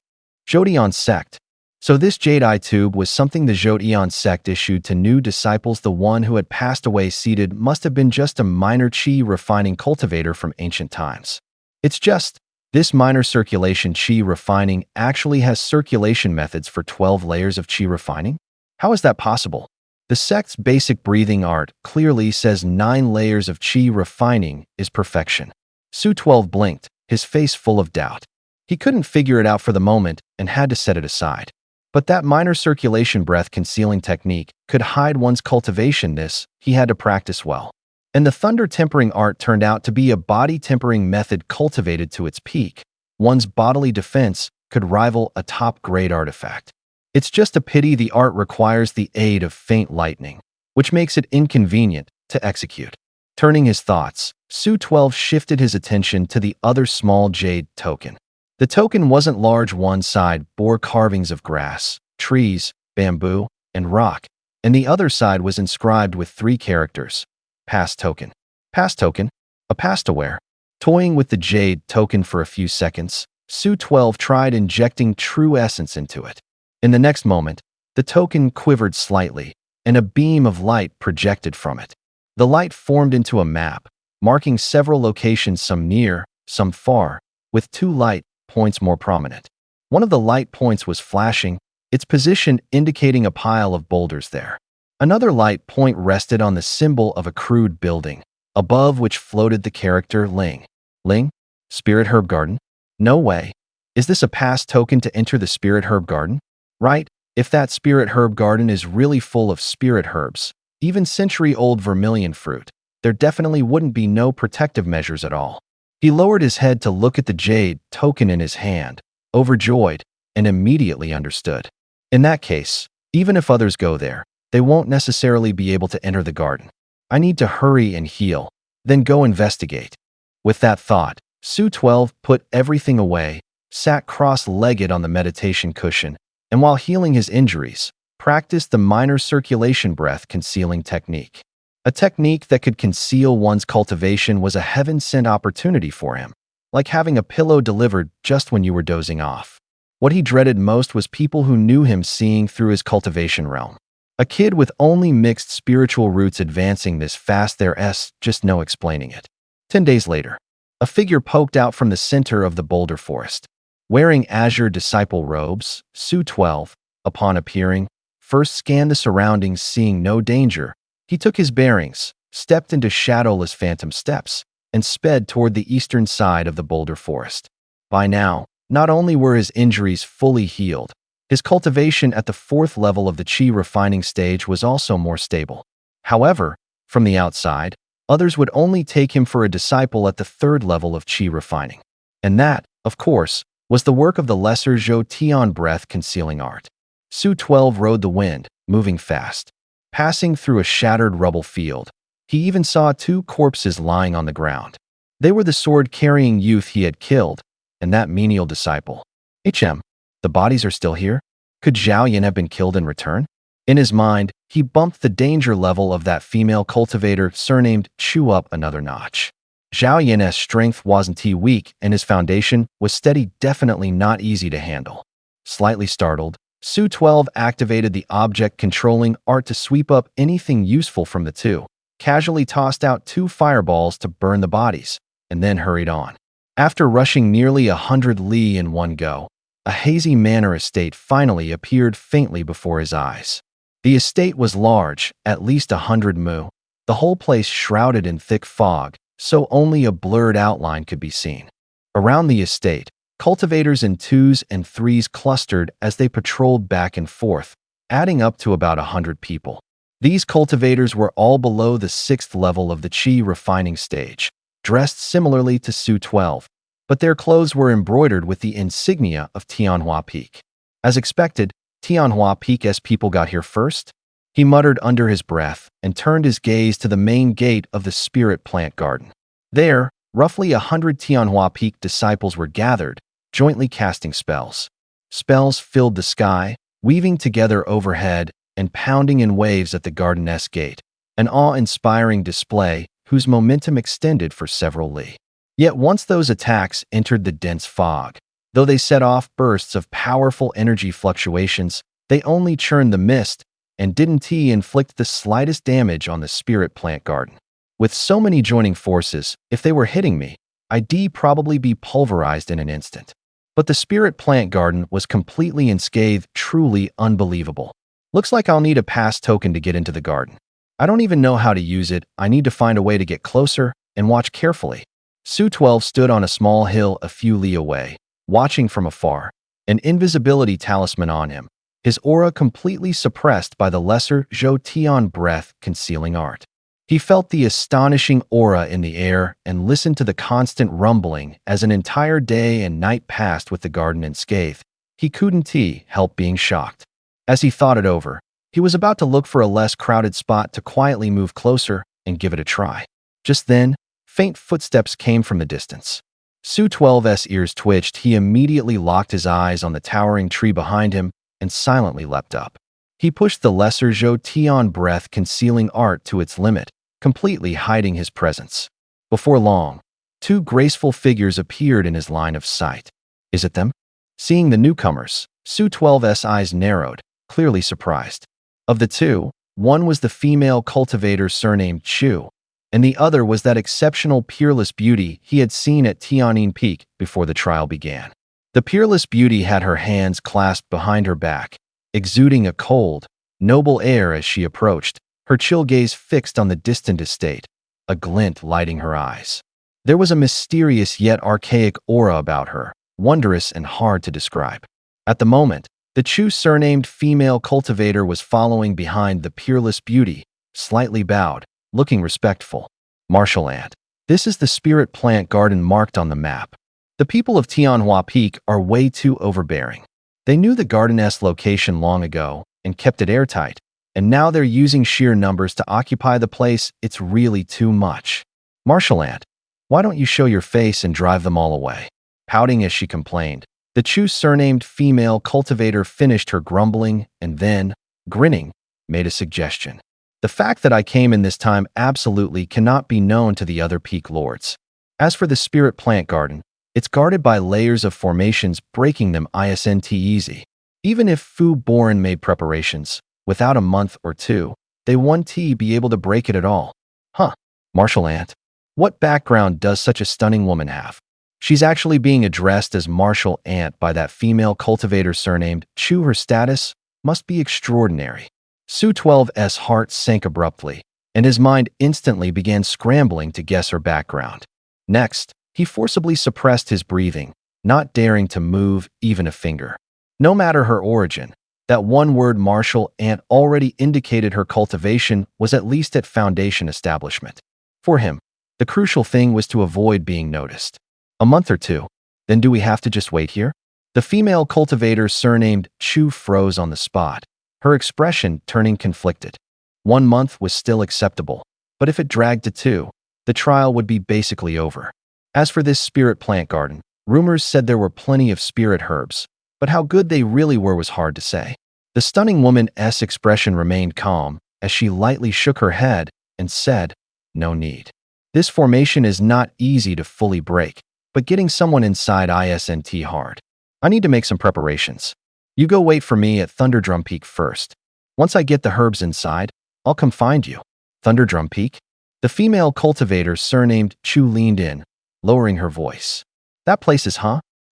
Zhoutian sect. So this Jade Eye Tube was something the Zhoutian sect issued to new disciples. The one who had passed away seated must have been just a minor qi refining cultivator from ancient times. It's just, this minor circulation qi refining actually has circulation methods for 12 layers of qi refining? How is that possible? The sect's basic breathing art clearly says 9 layers of qi refining is perfection. Su-12 blinked, his face full of doubt. He couldn't figure it out for the moment and had to set it aside. But that minor circulation breath concealing technique could hide one's cultivation. This he had to practice well. And the thunder tempering art turned out to be a body tempering method cultivated to its peak. One's bodily defense could rival a top-grade artifact. It's just a pity the art requires the aid of faint lightning, which makes it inconvenient to execute. Turning his thoughts, Su-12 shifted his attention to the other small jade token. The token wasn't large. One side bore carvings of grass, trees, bamboo, and rock, and the other side was inscribed with 3 characters: Pass token. Pass token? A pastaware. Toying with the jade token for a few seconds, Su-12 tried injecting true essence into it. In the next moment, the token quivered slightly, and a beam of light projected from it. The light formed into a map, marking several locations, some near, some far, with two light points more prominent. One of the light points was flashing, its position indicating a pile of boulders there. Another light point rested on the symbol of a crude building, above which floated the character Ling. Ling? Spirit Herb Garden? No way. Is this a pass token to enter the Spirit Herb Garden? Right, if that Spirit Herb Garden is really full of spirit herbs, even century-old vermilion fruit, there definitely wouldn't be no protective measures at all. He lowered his head to look at the jade token in his hand, overjoyed, and immediately understood. In that case, even if others go there, they won't necessarily be able to enter the garden. I need to hurry and heal, then go investigate. With that thought, Su 12 put everything away, sat cross-legged on the meditation cushion, and while healing his injuries, practiced the minor circulation breath concealing technique. A technique that could conceal one's cultivation was a heaven-sent opportunity for him, like having a pillow delivered just when you were dozing off. What he dreaded most was people who knew him seeing through his cultivation realm. A kid with only mixed spiritual roots advancing this fast, there's just no explaining it. 10 days later, a figure poked out from the center of the boulder forest. Wearing azure disciple robes, Su 12, upon appearing, first scanned the surroundings, seeing no danger. He took his bearings, stepped into shadowless phantom steps, and sped toward the eastern side of the boulder forest. By now, not only were his injuries fully healed, his cultivation at the 4th level of the Qi refining stage was also more stable. However, from the outside, others would only take him for a disciple at the 3rd level of Qi refining. And that, of course, was the work of the lesser Zhou Tian breath concealing art. Su 12 rode the wind, moving fast. Passing through a shattered rubble field, he even saw 2 corpses lying on the ground. They were the sword-carrying youth he had killed, and that menial disciple. The bodies are still here? Could Zhao Yin have been killed in return? In his mind, he bumped the danger level of that female cultivator surnamed Chu up another notch. Zhao Yin's strength wasn't weak, and his foundation was steady, definitely not easy to handle. Slightly startled, Su 12 activated the object-controlling art to sweep up anything useful from the two, casually tossed out 2 fireballs to burn the bodies, and then hurried on. After rushing nearly 100 li in one go, a hazy manor estate finally appeared faintly before his eyes. The estate was large, at least 100 mu, the whole place shrouded in thick fog, so only a blurred outline could be seen. Around the estate, cultivators in 2s and 3s clustered as they patrolled back and forth, adding up to about 100 people. These cultivators were all below the 6th level of the Qi refining stage, dressed similarly to Su 12, but their clothes were embroidered with the insignia of Tianjue Peak. As expected, Tianjue Peak's people got here first. He muttered under his breath and turned his gaze to the main gate of the spirit plant garden. There, roughly 100 Tianjue Peak disciples were gathered, jointly casting spells. Spells filled the sky, weaving together overhead and pounding in waves at the garden's gate, an awe-inspiring display whose momentum extended for several li. Yet once those attacks entered the dense fog, though they set off bursts of powerful energy fluctuations, they only churned the mist and didn't inflict the slightest damage on the spirit plant garden. With so many joining forces, if they were hitting me, I'd probably be pulverized in an instant. But the spirit plant garden was completely unscathed, truly unbelievable. Looks like I'll need a pass token to get into the garden. I don't even know how to use it. I need to find a way to get closer and watch carefully. Su 12 stood on a small hill a few li away, watching from afar, an invisibility talisman on him, his aura completely suppressed by the lesser Zhou Tian breath concealing art. He felt the astonishing aura in the air and listened to the constant rumbling as an entire day and night passed with the garden unscathed. He couldn't help being shocked. As he thought it over, he was about to look for a less crowded spot to quietly move closer and give it a try. Just then, faint footsteps came from the distance. Su 12's ears twitched. He immediately locked his eyes on the towering tree behind him and silently leapt up. He pushed the lesser Zhou Tian breath concealing art to its limit, completely hiding his presence. Before long, 2 graceful figures appeared in his line of sight. Is it them? Seeing the newcomers, Su 12's eyes narrowed, clearly surprised. Of the 2, one was the female cultivator surnamed Chu, and the other was that exceptional peerless beauty he had seen at Tianjue Peak before the trial began. The peerless beauty had her hands clasped behind her back, exuding a cold, noble air as she approached, her chill gaze fixed on the distant estate, a glint lighting her eyes. There was a mysterious yet archaic aura about her, wondrous and hard to describe. At the moment, the Chu surnamed female cultivator was following behind the peerless beauty, slightly bowed, looking respectful. Martial ant. This is the spirit plant garden marked on the map. The people of Tianjue Peak are way too overbearing. They knew the garden's location long ago and kept it airtight, and now they're using sheer numbers to occupy the place. It's really too much. Martial ant, why don't you show your face and drive them all away? Pouting as she complained, the Chu surnamed female cultivator finished her grumbling and then, grinning, made a suggestion. The fact that I came in this time absolutely cannot be known to the other peak lords. As for the spirit plant garden, it's guarded by layers of formations, breaking them isn't easy. Even if Fu Boren made preparations, without a month or two, they won't be able to break it at all. Huh, Martial ant. What background does such a stunning woman have? She's actually being addressed as Martial ant by that female cultivator surnamed Chu. Her status must be extraordinary. Su 12's heart sank abruptly, and his mind instantly began scrambling to guess her background. Next, he forcibly suppressed his breathing, not daring to move even a finger. No matter her origin, that one word Martial ant already indicated her cultivation was at least at foundation establishment. For him, the crucial thing was to avoid being noticed. A month or two, then do we have to just wait here? The female cultivator surnamed Chu froze on the spot, her expression turning conflicted. 1 month was still acceptable, but if it dragged to 2, the trial would be basically over. As for this spirit plant garden, rumors said there were plenty of spirit herbs, but how good they really were was hard to say. The stunning woman's expression remained calm as she lightly shook her head and said, "No need. This formation is not easy to fully break, but getting someone inside isn't hard. I need to make some preparations. You go wait for me at Thunderdrum Peak first. Once I get the herbs inside, I'll come find you." Thunderdrum Peak? The female cultivator surnamed Chu leaned in, lowering her voice. "That place is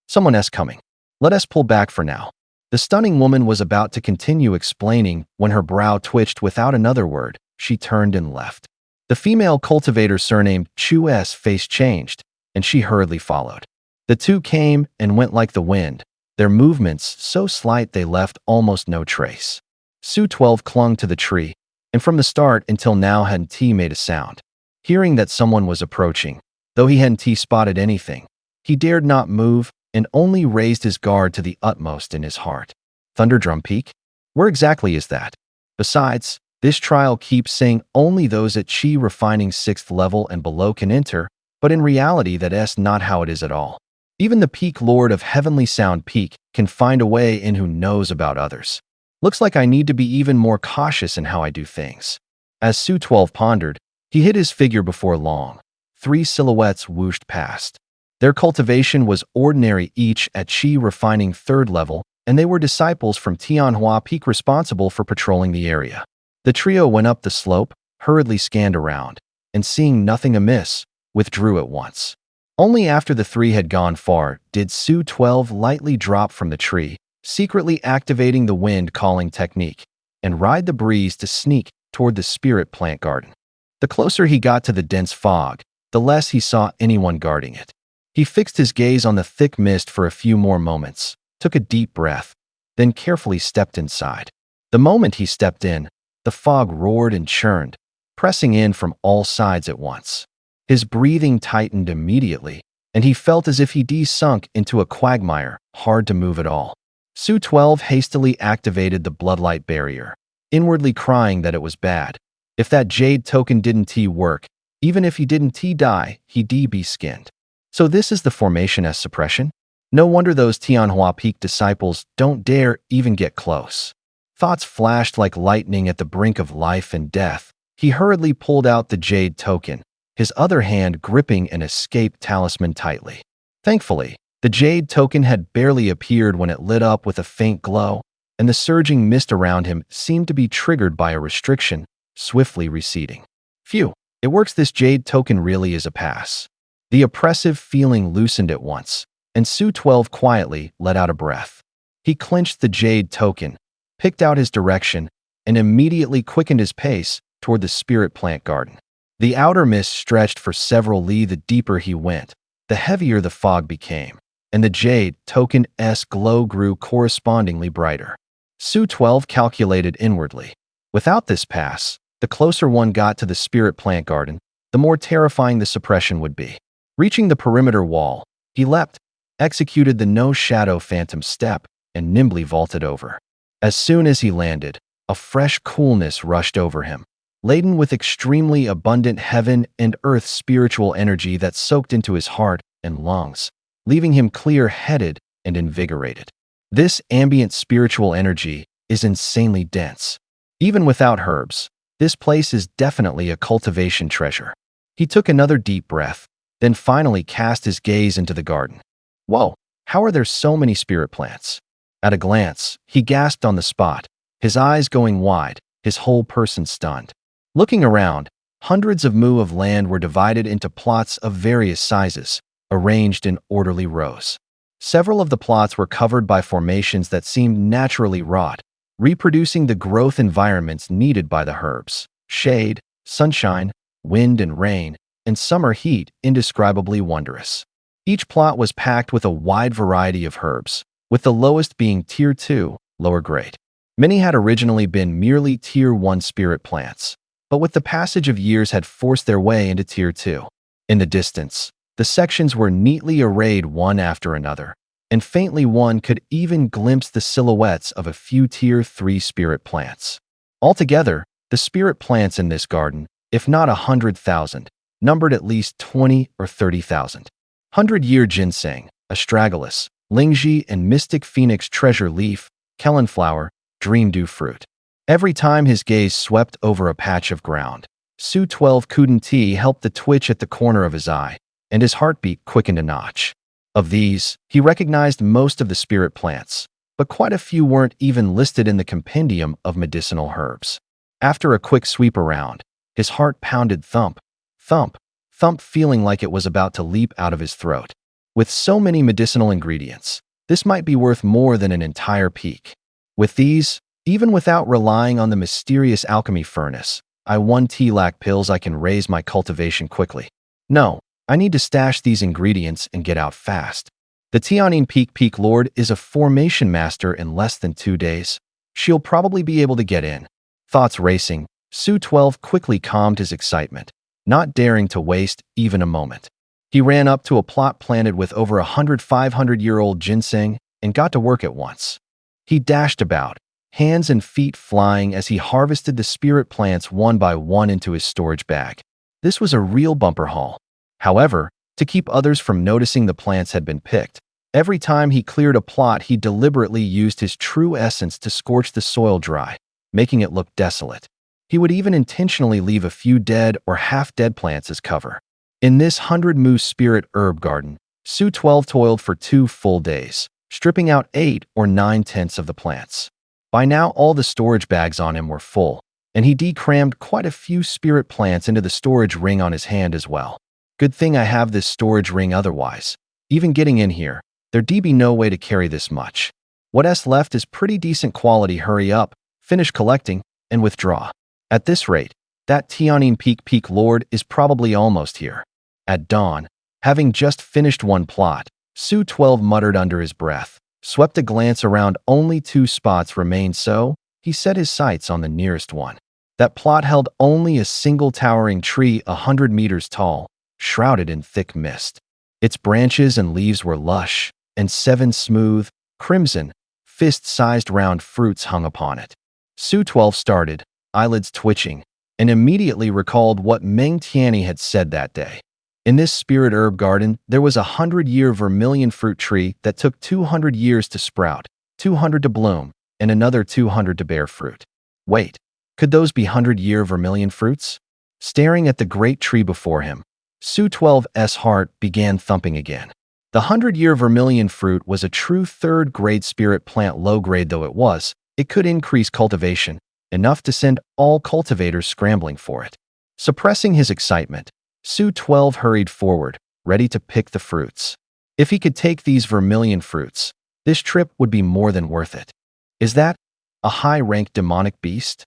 Someone's coming. Let us pull back for now." The stunning woman was about to continue explaining when her brow twitched. Without another word, she turned and left. The female cultivator surnamed Chu's face changed, and she hurriedly followed. The two came and went like the wind, their movements so slight they left almost no trace. Su 12 clung to the tree, and from the start until now hadn't made a sound. Hearing that someone was approaching, though he hadn't spotted anything, he dared not move and only raised his guard to the utmost in his heart. Thunderdrum Peak? Where exactly is that? Besides, this trial keeps saying only those at Qi refining 6th level and below can enter, but in reality that's not how it is at all. Even the Peak Lord of Heavenly Sound Peak can find a way in who knows about others. Looks like I need to be even more cautious in how I do things. As Su 12 pondered, he hid his figure before long. 3 silhouettes whooshed past. Their cultivation was ordinary, each at Qi refining 3rd level, and they were disciples from Tianjue Peak responsible for patrolling the area. The trio went up the slope, hurriedly scanned around, and seeing nothing amiss, withdrew at once. Only after the 3 had gone far did Su 12 lightly drop from the tree, secretly activating the wind calling technique, and ride the breeze to sneak toward the spirit plant garden. The closer he got to the dense fog, the less he saw anyone guarding it. He fixed his gaze on the thick mist for a few more moments, took a deep breath, then carefully stepped inside. The moment he stepped in, the fog roared and churned, pressing in from all sides at once. His breathing tightened immediately, and he felt as if he'd sunk into a quagmire, hard to move at all. Su 12 hastily activated the bloodlight barrier, inwardly crying that it was bad. If that jade token didn't work, even if he didn't die, he'd be skinned. So this is the formation as suppression? No wonder those Tianjue Peak disciples don't dare even get close. Thoughts flashed like lightning at the brink of life and death. He hurriedly pulled out the jade token, his other hand gripping an escape talisman tightly. Thankfully, the jade token had barely appeared when it lit up with a faint glow, and the surging mist around him seemed to be triggered by a restriction, swiftly receding. Phew! It works. This jade token really is a pass. The oppressive feeling loosened at once, and Su-12 quietly let out a breath. He clenched the jade token, picked out his direction, and immediately quickened his pace toward the spirit plant garden. The outer mist stretched for several li. The deeper he went, the heavier the fog became, and the jade token's glow grew correspondingly brighter. Su-12 calculated inwardly. Without this pass, the closer one got to the spirit plant garden, the more terrifying the suppression would be. Reaching the perimeter wall, he leapt, executed the no-shadow phantom step, and nimbly vaulted over. As soon as he landed, a fresh coolness rushed over him, laden with extremely abundant heaven and earth spiritual energy that soaked into his heart and lungs, leaving him clear-headed and invigorated. This ambient spiritual energy is insanely dense. Even without herbs, this place is definitely a cultivation treasure. He took another deep breath, then finally cast his gaze into the garden. Whoa, how are there so many spirit plants? At a glance, he gasped on the spot, his eyes going wide, his whole person stunned. Looking around, hundreds of mu of land were divided into plots of various sizes, arranged in orderly rows. Several of the plots were covered by formations that seemed naturally wrought, reproducing the growth environments needed by the herbs. Shade, sunshine, wind and rain, and summer heat indescribably wondrous. Each plot was packed with a wide variety of herbs, with the lowest being Tier 2, lower grade. Many had originally been merely Tier 1 spirit plants, but with the passage of years had forced their way into Tier 2. In the distance, the sections were neatly arrayed one after another, and faintly one could even glimpse the silhouettes of a few Tier 3 spirit plants. Altogether, the spirit plants in this garden, if not 100,000, numbered at least 20 or 30,000. 100-year ginseng, astragalus, lingzhi, and mystic phoenix treasure leaf, kellan flower, dream dew fruit. Every time his gaze swept over a patch of ground, Su-12 Kuden helped the twitch at the corner of his eye, and his heartbeat quickened a notch. Of these, he recognized most of the spirit plants, but quite a few weren't even listed in the compendium of medicinal herbs. After a quick sweep around, his heart pounded thump, thump, thump, feeling like it was about to leap out of his throat. With so many medicinal ingredients, this might be worth more than an entire peak. With these, even without relying on the mysterious alchemy furnace, I 1 lac pills, I can raise my cultivation quickly. No, I need to stash these ingredients and get out fast. The Tianjue Peak Lord is a formation master in less than 2 days. She'll probably be able to get in. Thoughts racing, Su-12 quickly calmed his excitement, not daring to waste even a moment. He ran up to a plot planted with over 500-year-old ginseng and got to work at once. He dashed about, hands and feet flying as he harvested the spirit plants one by one into his storage bag. This was a real bumper haul. However, to keep others from noticing the plants had been picked, every time he cleared a plot he deliberately used his true essence to scorch the soil dry, making it look desolate. He would even intentionally leave a few dead or half-dead plants as cover. In this 100 spirit herb garden, Su-12 toiled for 2 full days, stripping out 8 or 9/10 of the plants. By now all the storage bags on him were full, and he decrammed quite a few spirit plants into the storage ring on his hand as well. Good thing I have this storage ring, otherwise, even getting in here, there'd be no way to carry this much. What's left is pretty decent quality. Hurry up, finish collecting, and withdraw. At this rate, that Tianjue Peak Lord is probably almost here. At dawn, having just finished one plot, Su-12 muttered under his breath, swept a glance around. Only 2 spots remained, so he set his sights on the nearest one. That plot held only a single towering tree 100 meters tall, shrouded in thick mist. Its branches and leaves were lush, and 7 smooth, crimson, fist-sized round fruits hung upon it. Su-12 started, eyelids twitching, and immediately recalled what Meng Tianyi had said that day. In this spirit herb garden, there was a 100-year vermilion fruit tree that took 200 years to sprout, 200 to bloom, and another 200 to bear fruit. Wait, could those be 100-year vermilion fruits? Staring at the great tree before him, Su-12's heart began thumping again. The 100-year vermilion fruit was a true 3rd-grade spirit plant. Low-grade though it was, it could increase cultivation, enough to send all cultivators scrambling for it. Suppressing his excitement, Su 12 hurried forward, ready to pick the fruits. If he could take these vermilion fruits, this trip would be more than worth it. Is that a high-ranked demonic beast?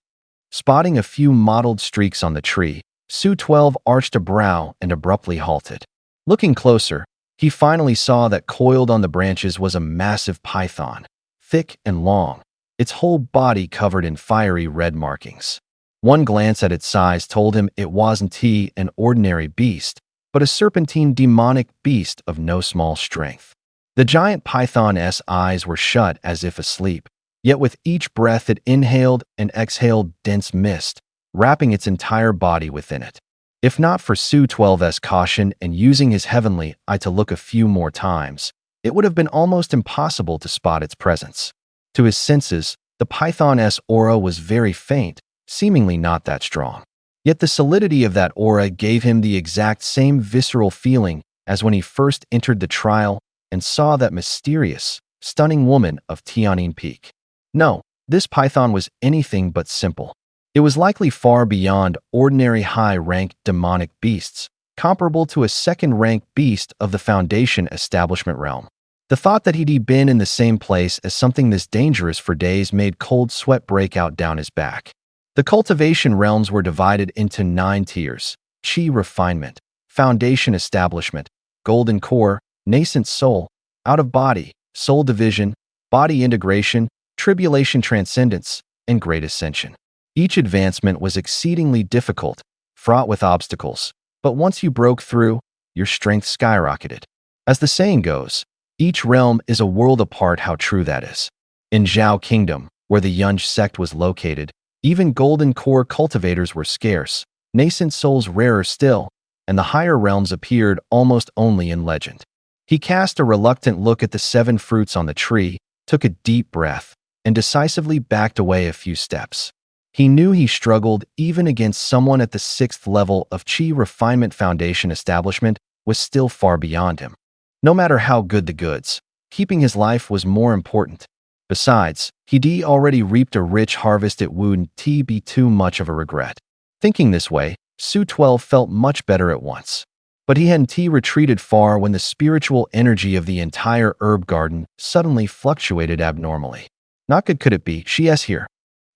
Spotting a few mottled streaks on the tree, Su 12 arched a brow and abruptly halted. Looking closer, he finally saw that coiled on the branches was a massive python, thick and long, its whole body covered in fiery red markings. One glance at its size told him it wasn't an ordinary beast, but a serpentine demonic beast of no small strength. The giant python's eyes were shut as if asleep, yet with each breath it inhaled and exhaled dense mist, wrapping its entire body within it. If not for Su 12's caution and using his heavenly eye to look a few more times, it would have been almost impossible to spot its presence. To his senses, the python's aura was very faint, seemingly not that strong. Yet the solidity of that aura gave him the exact same visceral feeling as when he first entered the trial and saw that mysterious, stunning woman of Tianjue Peak. No, this python was anything but simple. It was likely far beyond ordinary high-ranked demonic beasts, comparable to a second-ranked beast of the Foundation establishment realm. The thought that he'd been in the same place as something this dangerous for days made cold sweat break out down his back. The cultivation realms were divided into 9 tiers: Qi refinement, Foundation establishment, golden core, nascent soul, out-of-body, soul division, body integration, tribulation transcendence, and great ascension. Each advancement was exceedingly difficult, fraught with obstacles, but once you broke through, your strength skyrocketed. As the saying goes, each realm is a world apart. How true that is. In Zhao Kingdom, where the Yunj sect was located, even golden core cultivators were scarce, nascent souls rarer still, and the higher realms appeared almost only in legend. He cast a reluctant look at the 7 fruits on the tree, took a deep breath, and decisively backed away a few steps. He knew he struggled even against someone at the 6th level of Qi Refinement Foundation establishment was still far beyond him. No matter how good the goods, keeping his life was more important. Besides, he'd already reaped a rich harvest. It wouldn't be too much of a regret. Thinking this way, Su 12 felt much better at once. But he hadn't retreated far when the spiritual energy of the entire herb garden suddenly fluctuated abnormally. Not good could it be, she's here.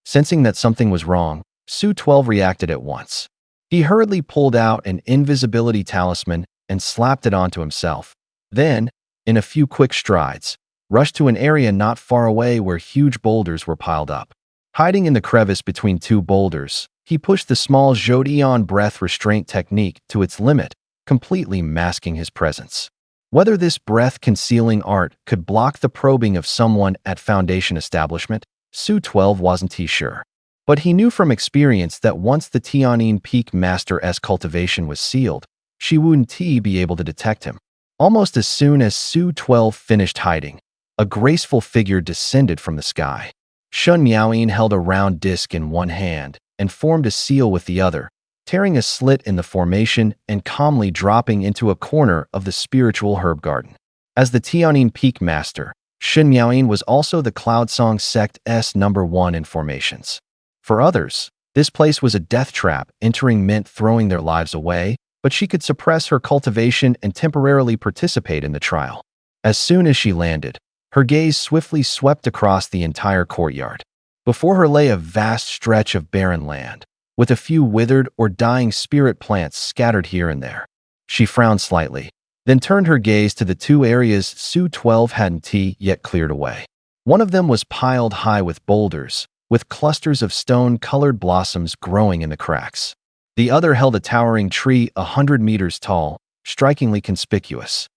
Sensing that something was wrong, Su 12 reacted at once. He hurriedly pulled out an invisibility talisman and slapped it onto himself. Then, in a few quick strides, rushed to an area not far away where huge boulders were piled up. Hiding in the crevice between 2 boulders, he pushed the small Zhodian breath restraint technique to its limit, completely masking his presence. Whether this breath-concealing art could block the probing of someone at Foundation establishment, Su 12 wasn't sure. But he knew from experience that once the Tianjue Peak Master's cultivation was sealed, she wouldn't be able to detect him. Almost as soon as Su 12 finished hiding, a graceful figure descended from the sky. Shun Miaoyin held a round disc in one hand and formed a seal with the other, tearing a slit in the formation and calmly dropping into a corner of the spiritual herb garden. As the Tianjue Peak Master, Shun Miaoyin was also the Cloudsong sect's #1 in formations. For others, this place was a death trap. Entering meant throwing their lives away, but she could suppress her cultivation and temporarily participate in the trial. As soon as she landed, her gaze swiftly swept across the entire courtyard. Before her lay a vast stretch of barren land, with a few withered or dying spirit plants scattered here and there. She frowned slightly, then turned her gaze to the 2 areas Su 12 hadn't yet cleared away. One of them was piled high with boulders, with clusters of stone-colored blossoms growing in the cracks. The other held a towering tree 100 meters tall, strikingly conspicuous.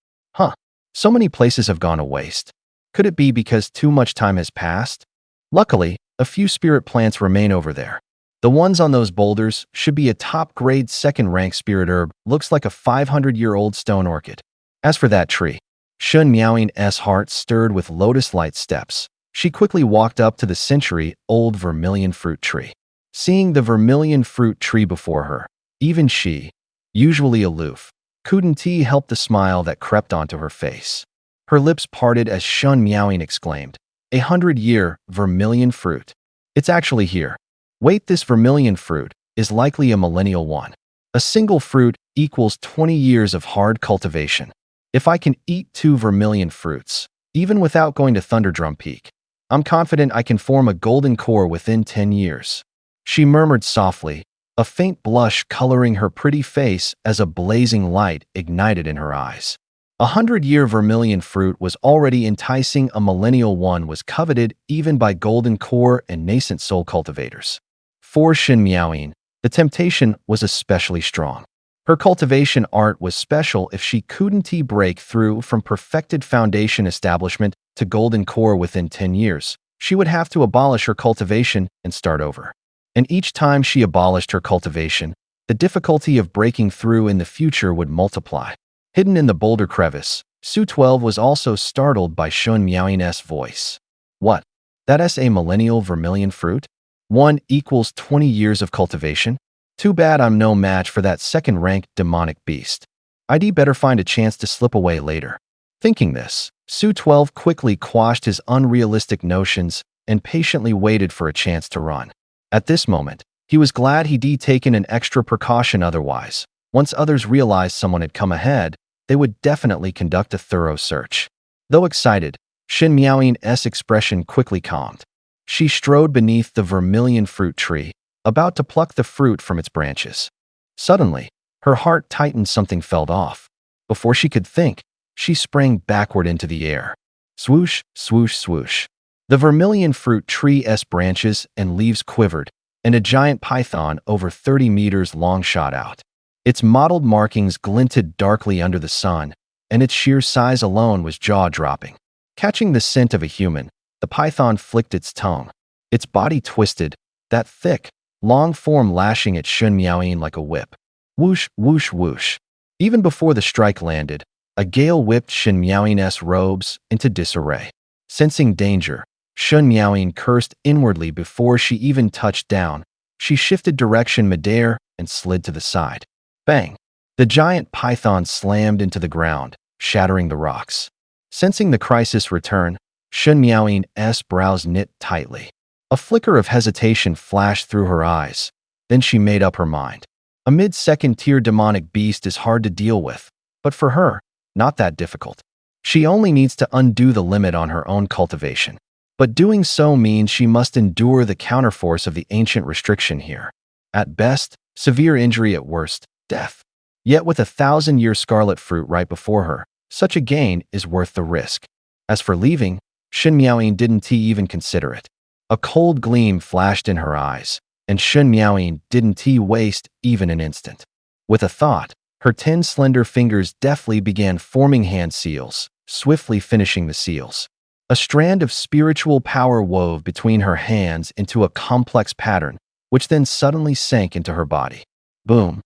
So many places have gone to waste. Could it be because too much time has passed? Luckily, a few spirit plants remain over there. The ones on those boulders should be a top-grade 2nd-rank spirit herb. Looks like a 500-year-old stone orchid. As for that tree, Shun Miaoyin's heart stirred with lotus-light steps. She quickly walked up to the century-old vermilion fruit tree. Seeing the vermilion fruit tree before her, even she, usually aloof, couldn't help the smile that crept onto her face. Her lips parted as Shun Miaoyin exclaimed, "A 100-year vermilion fruit. It's actually here. Wait, this vermilion fruit is likely a millennial one." A single fruit equals 20 years of hard cultivation. If I can eat 2 vermilion fruits, even without going to Thunderdrum Peak, I'm confident I can form a golden core within 10 years. She murmured softly, a faint blush coloring her pretty face as a blazing light ignited in her eyes. 100-year vermilion fruit was already enticing, a millennial one was coveted even by golden core and nascent soul cultivators. For Shen Miaoyin, the temptation was especially strong. Her cultivation art was special if she couldn't break through from perfected foundation establishment to golden core within 10 years. She would have to abolish her cultivation and start over. And each time she abolished her cultivation, the difficulty of breaking through in the future would multiply. Hidden in the boulder crevice, Su 12 was also startled by Shen Miaoyin's voice. What? That's a millennial vermilion fruit? 1 equals 20 years of cultivation? Too bad I'm no match for that second-ranked demonic beast. I'd better find a chance to slip away later. Thinking this, Su 12 quickly quashed his unrealistic notions and patiently waited for a chance to run. At this moment, he was glad he'd taken an extra precaution. Otherwise, once others realized someone had come ahead, they would definitely conduct a thorough search. Though excited, Shen Miaoyin's expression quickly calmed. She strode beneath the vermilion fruit tree, about to pluck the fruit from its branches. Suddenly, her heart tightened. Something fell off. Before she could think, she sprang backward into the air. Swoosh, swoosh, swoosh. The vermilion fruit tree's branches and leaves quivered, and a giant python over 30 meters long shot out. Its mottled markings glinted darkly under the sun, and its sheer size alone was jaw-dropping. Catching the scent of a human, the python flicked its tongue. Its body twisted, that thick, long form lashing at Shen Miaoyin like a whip. Whoosh, whoosh, whoosh. Even before the strike landed, a gale whipped Shen Miaoyin's robes into disarray. Sensing danger, Shen Miaoyin cursed inwardly before she even touched down. She shifted direction midair and slid to the side. Bang! The giant python slammed into the ground, shattering the rocks. Sensing the crisis return, Shen Miaoyin's brows knit tightly. A flicker of hesitation flashed through her eyes. Then she made up her mind. A mid-second-tier demonic beast is hard to deal with, but for her, not that difficult. She only needs to undo the limit on her own cultivation. But doing so means she must endure the counterforce of the ancient restriction here. At best, severe injury; at worst, death. Yet with 1,000-year scarlet fruit right before her, such a gain is worth the risk. As for leaving, Shen Miaoyin didn't even consider it. A cold gleam flashed in her eyes, and Shen Miaoyin didn't waste even an instant. With a thought, her 10 slender fingers deftly began forming hand seals, swiftly finishing the seals. A strand of spiritual power wove between her hands into a complex pattern, which then suddenly sank into her body. Boom!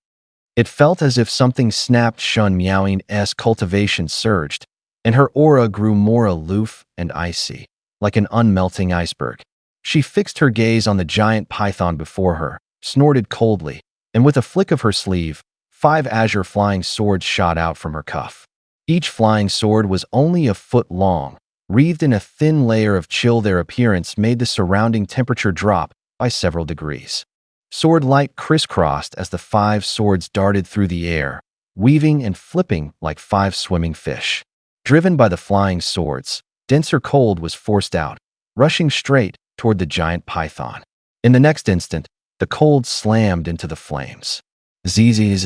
It felt as if something snapped. Shen Miaoyin's cultivation surged, and her aura grew more aloof and icy, like an unmelting iceberg. She fixed her gaze on the giant python before her, snorted coldly, and with a flick of her sleeve, 5 azure flying swords shot out from her cuff. Each flying sword was only a foot long, wreathed in a thin layer of chill. Their appearance made the surrounding temperature drop by several degrees. Sword light crisscrossed as the 5 swords darted through the air, weaving and flipping like 5 swimming fish. Driven by the flying swords, denser cold was forced out, rushing straight toward the giant python. In the next instant, the cold slammed into the flames. Zzz.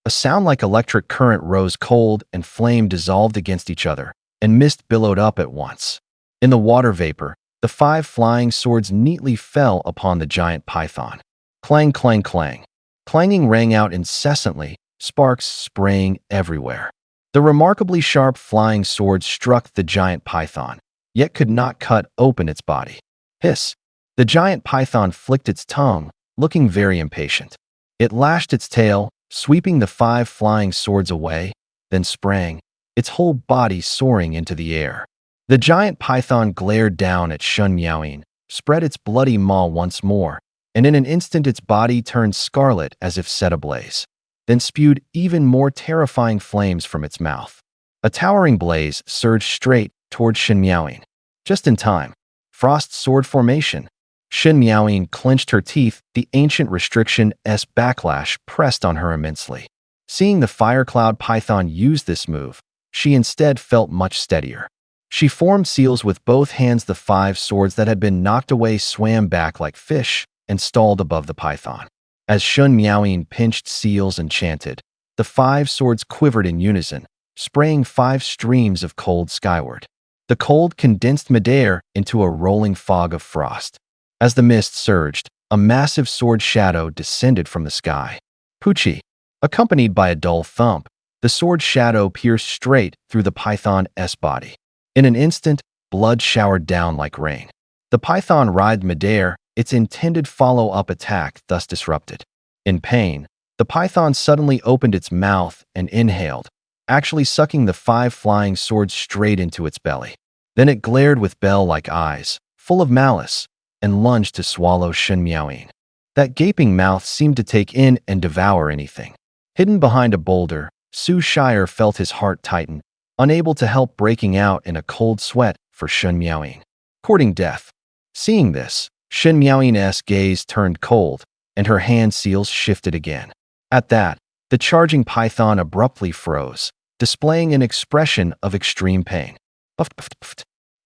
A sound like electric current rose. Cold and flame dissolved against each other, and mist billowed up at once. In the water vapor, the 5 flying swords neatly fell upon the giant python. Clang, clang, clang. Clanging rang out incessantly, sparks spraying everywhere. The remarkably sharp flying swords struck the giant python, yet could not cut open its body. Hiss! The giant python flicked its tongue, looking very impatient. It lashed its tail, sweeping the 5 flying swords away, then sprang, its whole body soaring into the air. The giant python glared down at Shen Miaoyin, spread its bloody maw once more, and in an instant its body turned scarlet as if set ablaze, then spewed even more terrifying flames from its mouth. A towering blaze surged straight toward Shen Miaoyin. Just in time. Frost sword formation. Shen Miaoying clenched her teeth, the ancient restriction S backlash pressed on her immensely. Seeing the fire cloud python use this move, she instead felt much steadier. She formed seals with both hands. The 5 swords that had been knocked away swam back like fish and stalled above the python. As Shun Miaoying pinched seals and chanted, the 5 swords quivered in unison, spraying 5 streams of cold skyward. The cold condensed midair into a rolling fog of frost. As the mist surged, a massive sword shadow descended from the sky. Pucci, accompanied by a dull thump, the sword shadow pierced straight through the python's body. In an instant, blood showered down like rain. The python writhed midair, its intended follow-up attack thus disrupted. In pain, the python suddenly opened its mouth and inhaled, actually sucking the 5 flying swords straight into its belly. Then it glared with bell-like eyes, full of malice, and lunged to swallow Shen Miaoying. That gaping mouth seemed to take in and devour anything. Hidden behind a boulder, Su Shire felt his heart tighten, unable to help breaking out in a cold sweat for Shen Miaoying. Courting death. Seeing this, Shen Miaoying's gaze turned cold, and her hand seals shifted again. At that, the charging python abruptly froze, displaying an expression of extreme pain. Puff, puff, puff.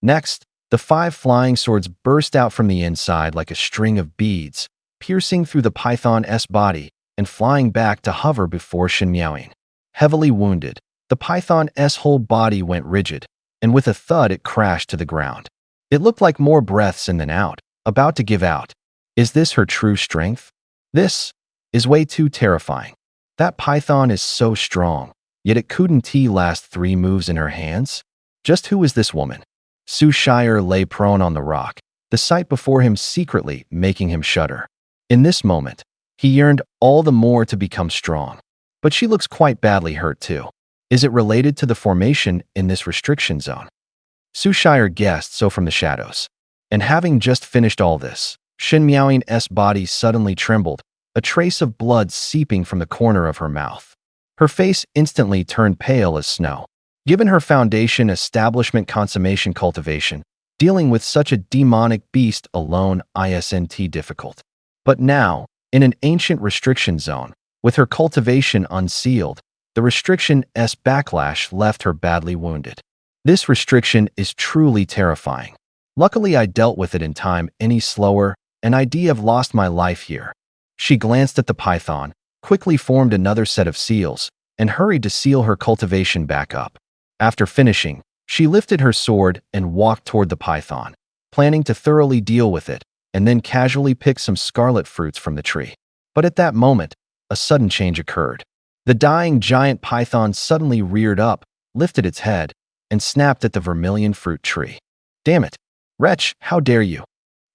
Next, the 5 flying swords burst out from the inside like a string of beads, piercing through the python's body and flying back to hover before Shen Miaoying. Heavily wounded, the python's whole body went rigid, and with a thud it crashed to the ground. It looked like more breaths in than out, about to give out. Is this her true strength? This is way too terrifying. That python is so strong, yet it couldn't last 3 moves in her hands? Just who is this woman? Su Shire lay prone on the rock, the sight before him secretly making him shudder. In this moment, he yearned all the more to become strong. But she looks quite badly hurt too. Is it related to the formation in this restriction zone? Su Shire guessed so from the shadows. And having just finished all this, Shen Miaoying's body suddenly trembled, a trace of blood seeping from the corner of her mouth. Her face instantly turned pale as snow. Given her foundation establishment consummation cultivation, dealing with such a demonic beast alone isn't difficult. But now, in an ancient restriction zone, with her cultivation unsealed, the restriction's backlash left her badly wounded. This restriction is truly terrifying. Luckily I dealt with it in time. Any slower, and I'd have lost my life here. She glanced at the python, quickly formed another set of seals, and hurried to seal her cultivation back up. After finishing, she lifted her sword and walked toward the python, planning to thoroughly deal with it, and then casually pick some scarlet fruits from the tree. But at that moment, a sudden change occurred. The dying giant python suddenly reared up, lifted its head, and snapped at the vermilion fruit tree. Damn it! Wretch, how dare you!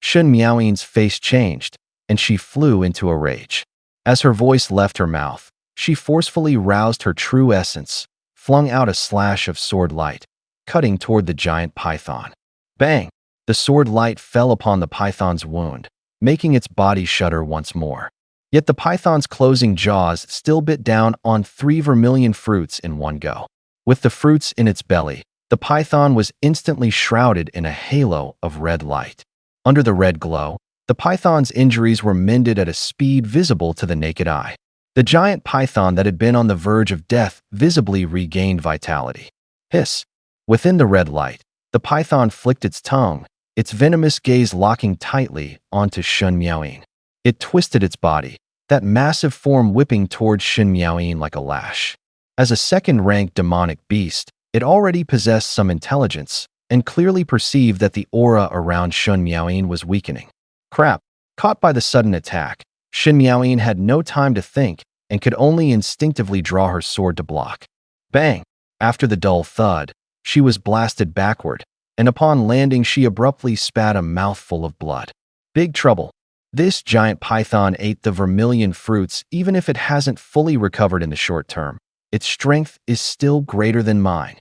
Shen Miaoying's face changed, and she flew into a rage. As her voice left her mouth, she forcefully roused her true essence, flung out a slash of sword light, cutting toward the giant python. Bang! The sword light fell upon the python's wound, making its body shudder once more. Yet the python's closing jaws still bit down on 3 vermilion fruits in one go. With the fruits in its belly, the python was instantly shrouded in a halo of red light. Under the red glow, the python's injuries were mended at a speed visible to the naked eye. The giant python that had been on the verge of death visibly regained vitality. Hiss! Within the red light, the python flicked its tongue, its venomous gaze locking tightly onto Shen Miaoying. It twisted its body, that massive form whipping towards Shen Miaoying like a lash. As a second-rank demonic beast, it already possessed some intelligence and clearly perceived that the aura around Shen Miaoying was weakening. Crap! Caught by the sudden attack, Shen Miaoying had no time to think and could only instinctively draw her sword to block. Bang! After the dull thud, she was blasted backward, and upon landing she abruptly spat a mouthful of blood. Big trouble. This giant python ate the vermilion fruits even if it hasn't fully recovered in the short term. Its strength is still greater than mine.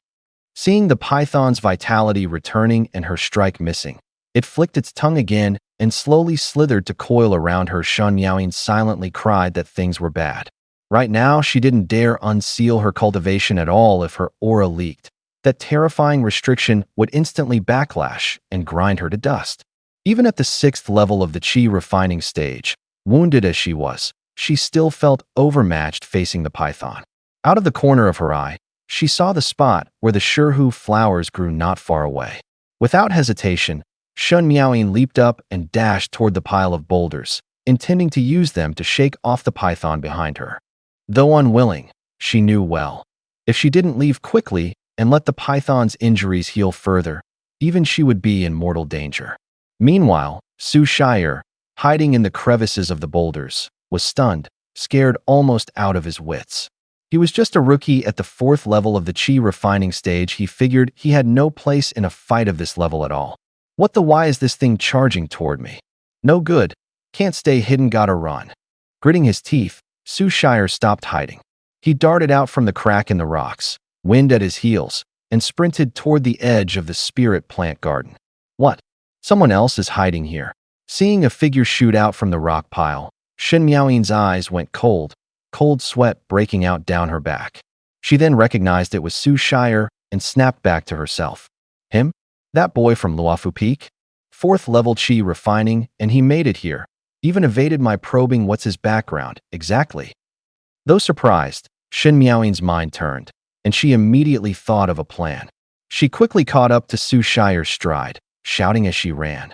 Seeing the python's vitality returning and her strike missing, it flicked its tongue again and slowly slithered to coil around her. Shen Miaoying silently cried that things were bad. Right now, she didn't dare unseal her cultivation at all if her aura leaked. That terrifying restriction would instantly backlash and grind her to dust. Even at the 6th level of the chi refining stage, wounded as she was, she still felt overmatched facing the python. Out of the corner of her eye, she saw the spot where the Shurhu flowers grew not far away. Without hesitation, Shun Miaoying leaped up and dashed toward the pile of boulders, intending to use them to shake off the python behind her. Though unwilling, she knew well, if she didn't leave quickly and let the python's injuries heal further, even she would be in mortal danger. Meanwhile, Su Shire, hiding in the crevices of the boulders, was stunned, scared almost out of his wits. He was just a rookie at the 4th level of the chi refining stage. He figured he had no place in a fight of this level at all. What the why is this thing charging toward me? No good. Can't stay hidden, gotta run. Gritting his teeth, Su Shire stopped hiding. He darted out from the crack in the rocks, wind at his heels, and sprinted toward the edge of the spirit plant garden. What? Someone else is hiding here. Seeing a figure shoot out from the rock pile, Shen Miaoying's eyes went cold sweat breaking out down her back. She then recognized it was Su Shire and snapped back to herself. Him? That boy from Luofu Peak? 4th level chi refining, and he made it here. Even evaded my probing. What's his background, exactly? Though surprised, Shen Miaoying's mind turned, and she immediately thought of a plan. She quickly caught up to Su Shire's stride, shouting as she ran.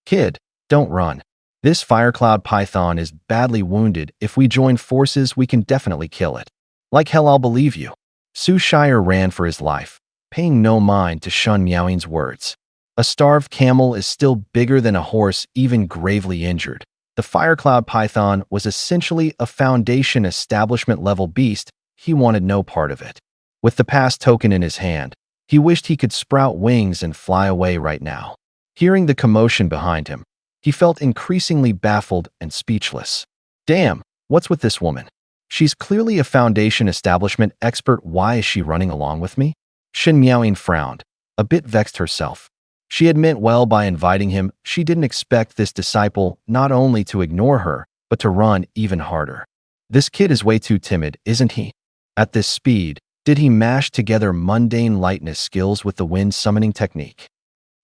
Kid, don't run. This firecloud python is badly wounded. If we join forces, we can definitely kill it. Like hell, I'll believe you. Su Shire ran for his life, paying no mind to Shun Miaoying's words. A starved camel is still bigger than a horse, even gravely injured. The firecloud python was essentially a Foundation establishment-level beast. He wanted no part of it. With the pass token in his hand, he wished he could sprout wings and fly away right now. Hearing the commotion behind him, he felt increasingly baffled and speechless. Damn, what's with this woman? She's clearly a Foundation establishment expert. Why is she running along with me? Shen Miaoying frowned, a bit vexed herself. She had meant well by inviting him. She didn't expect this disciple not only to ignore her, but to run even harder. This kid is way too timid, isn't he? At this speed, did he mash together mundane lightness skills with the wind summoning technique?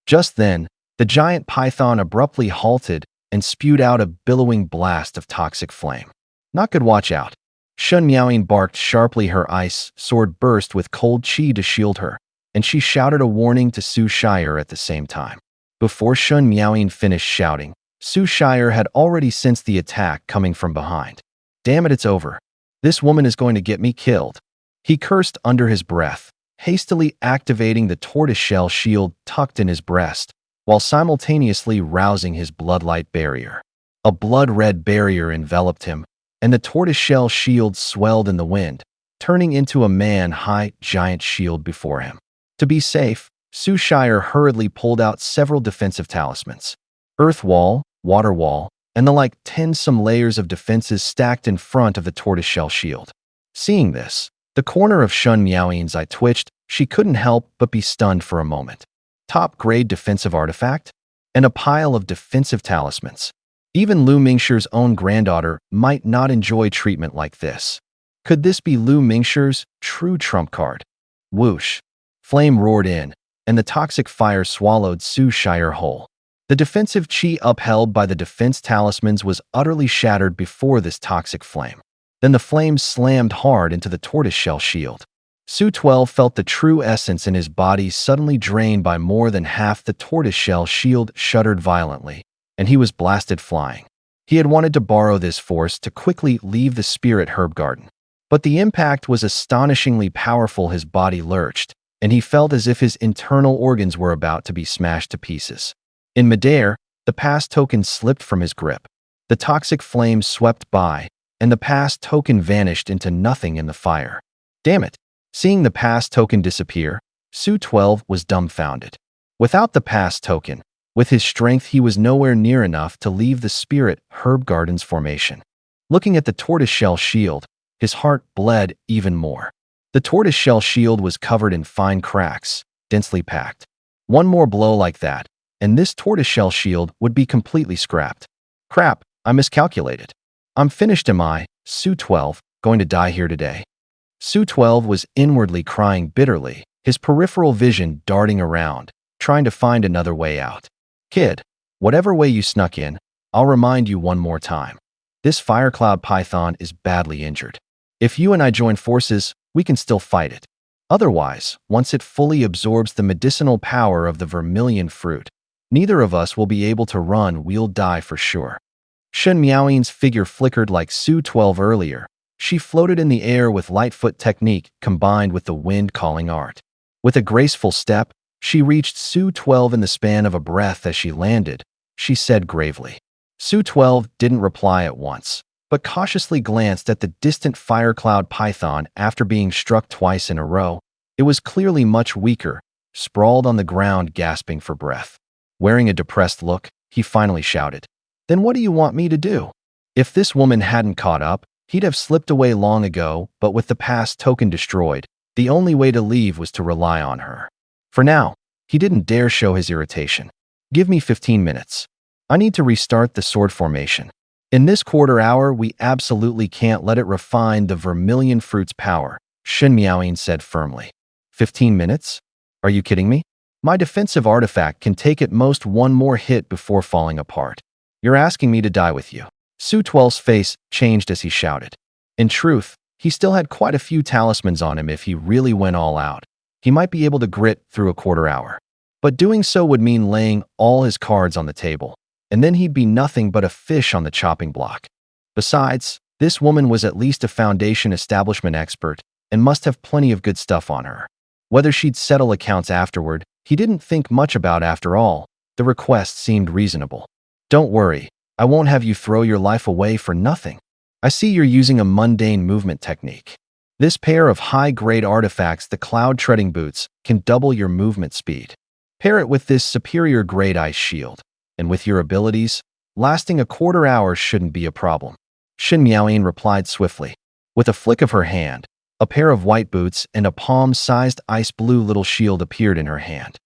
Just then, the giant python abruptly halted and spewed out a billowing blast of toxic flame. Not good, watch out. Shun Miaoying barked sharply. Her ice sword burst with cold chi to shield her, and she shouted a warning to Su Shire at the same time. Before Shun Miaoying finished shouting, Su Shire had already sensed the attack coming from behind. Damn it, it's over. This woman is going to get me killed. He cursed under his breath, hastily activating the tortoiseshell shield tucked in his breast, while simultaneously rousing his bloodlight barrier. A blood-red barrier enveloped him, and the tortoiseshell shield swelled in the wind, turning into a man-high giant shield before him. To be safe, Su Shire hurriedly pulled out several defensive talismans. Earth wall, water wall, and the like 10 some layers of defenses stacked in front of the tortoiseshell shield. Seeing this, the corner of Shun Miaoying's eye twitched. She couldn't help but be stunned for a moment. Top-grade defensive artifact? And a pile of defensive talismans. Even Lu Mingshi's own granddaughter might not enjoy treatment like this. Could this be Lu Mingshi's true trump card? Whoosh. Flame roared in, and the toxic fire swallowed Su Shire whole. The defensive chi upheld by the defense talismans was utterly shattered before this toxic flame. Then the flames slammed hard into the tortoiseshell shield. Su 12 felt the true essence in his body suddenly drained by more than half. The tortoiseshell shield shuddered violently, and he was blasted flying. He had wanted to borrow this force to quickly leave the spirit herb garden. But the impact was astonishingly powerful. His body lurched, and he felt as if his internal organs were about to be smashed to pieces. In midair, the pass token slipped from his grip. The toxic flames swept by, and the pass token vanished into nothing in the fire. Damn it! Seeing the pass token disappear, Su 12 was dumbfounded. Without the pass token, with his strength he was nowhere near enough to leave the spirit herb garden's formation. Looking at the tortoiseshell shield, his heart bled even more. The tortoiseshell shield was covered in fine cracks, densely packed. One more blow like that, and this tortoiseshell shield would be completely scrapped. Crap, I miscalculated. I'm finished, am I, Su 12, going to die here today? Su 12 was inwardly crying bitterly, his peripheral vision darting around, trying to find another way out. Kid, Whatever way you snuck in, I'll remind you one more time. This fire cloud python is badly injured. If you and I join forces, we can still fight it. Otherwise, once it fully absorbs the medicinal power of the vermilion fruit, neither of us will be able to run, we'll die for sure. Shen Miaoyin's figure flickered like Su 12 earlier. She floated in the air with Lightfoot technique combined with the wind-calling art. With a graceful step, she reached Su 12 in the span of a breath as she landed. She said gravely. Su 12 didn't reply at once, but cautiously glanced at the distant fire cloud python after being struck twice in a row. It was clearly much weaker, sprawled on the ground gasping for breath. Wearing a depressed look, he finally shouted, "Then what do you want me to do?" If this woman hadn't caught up, he'd have slipped away long ago, but with the pass token destroyed, the only way to leave was to rely on her. For now, he didn't dare show his irritation. "Give me 15 minutes. I need to restart the sword formation. In this quarter hour, we absolutely can't let it refine the vermilion fruit's power," Shen Miaoyin said firmly. 15 minutes? Are you kidding me? My defensive artifact can take at most one more hit before falling apart. You're asking me to die with you. Su 12's face changed as he shouted. In truth, he still had quite a few talismans on him if he really went all out. He might be able to grit through a quarter hour. But doing so would mean laying all his cards on the table, and then he'd be nothing but a fish on the chopping block. Besides, this woman was at least a foundation establishment expert and must have plenty of good stuff on her. Whether she'd settle accounts afterward, he didn't think much about after all. The request seemed reasonable. "Don't worry, I won't have you throw your life away for nothing. I see you're using a mundane movement technique. This pair of high-grade artifacts, the Cloud Treading Boots, can double your movement speed. Pair it with this superior-grade ice shield, and with your abilities, lasting a quarter hour shouldn't be a problem." Shen Miaoyin replied swiftly. With a flick of her hand, a pair of white boots and a palm-sized ice blue little shield appeared in her hand.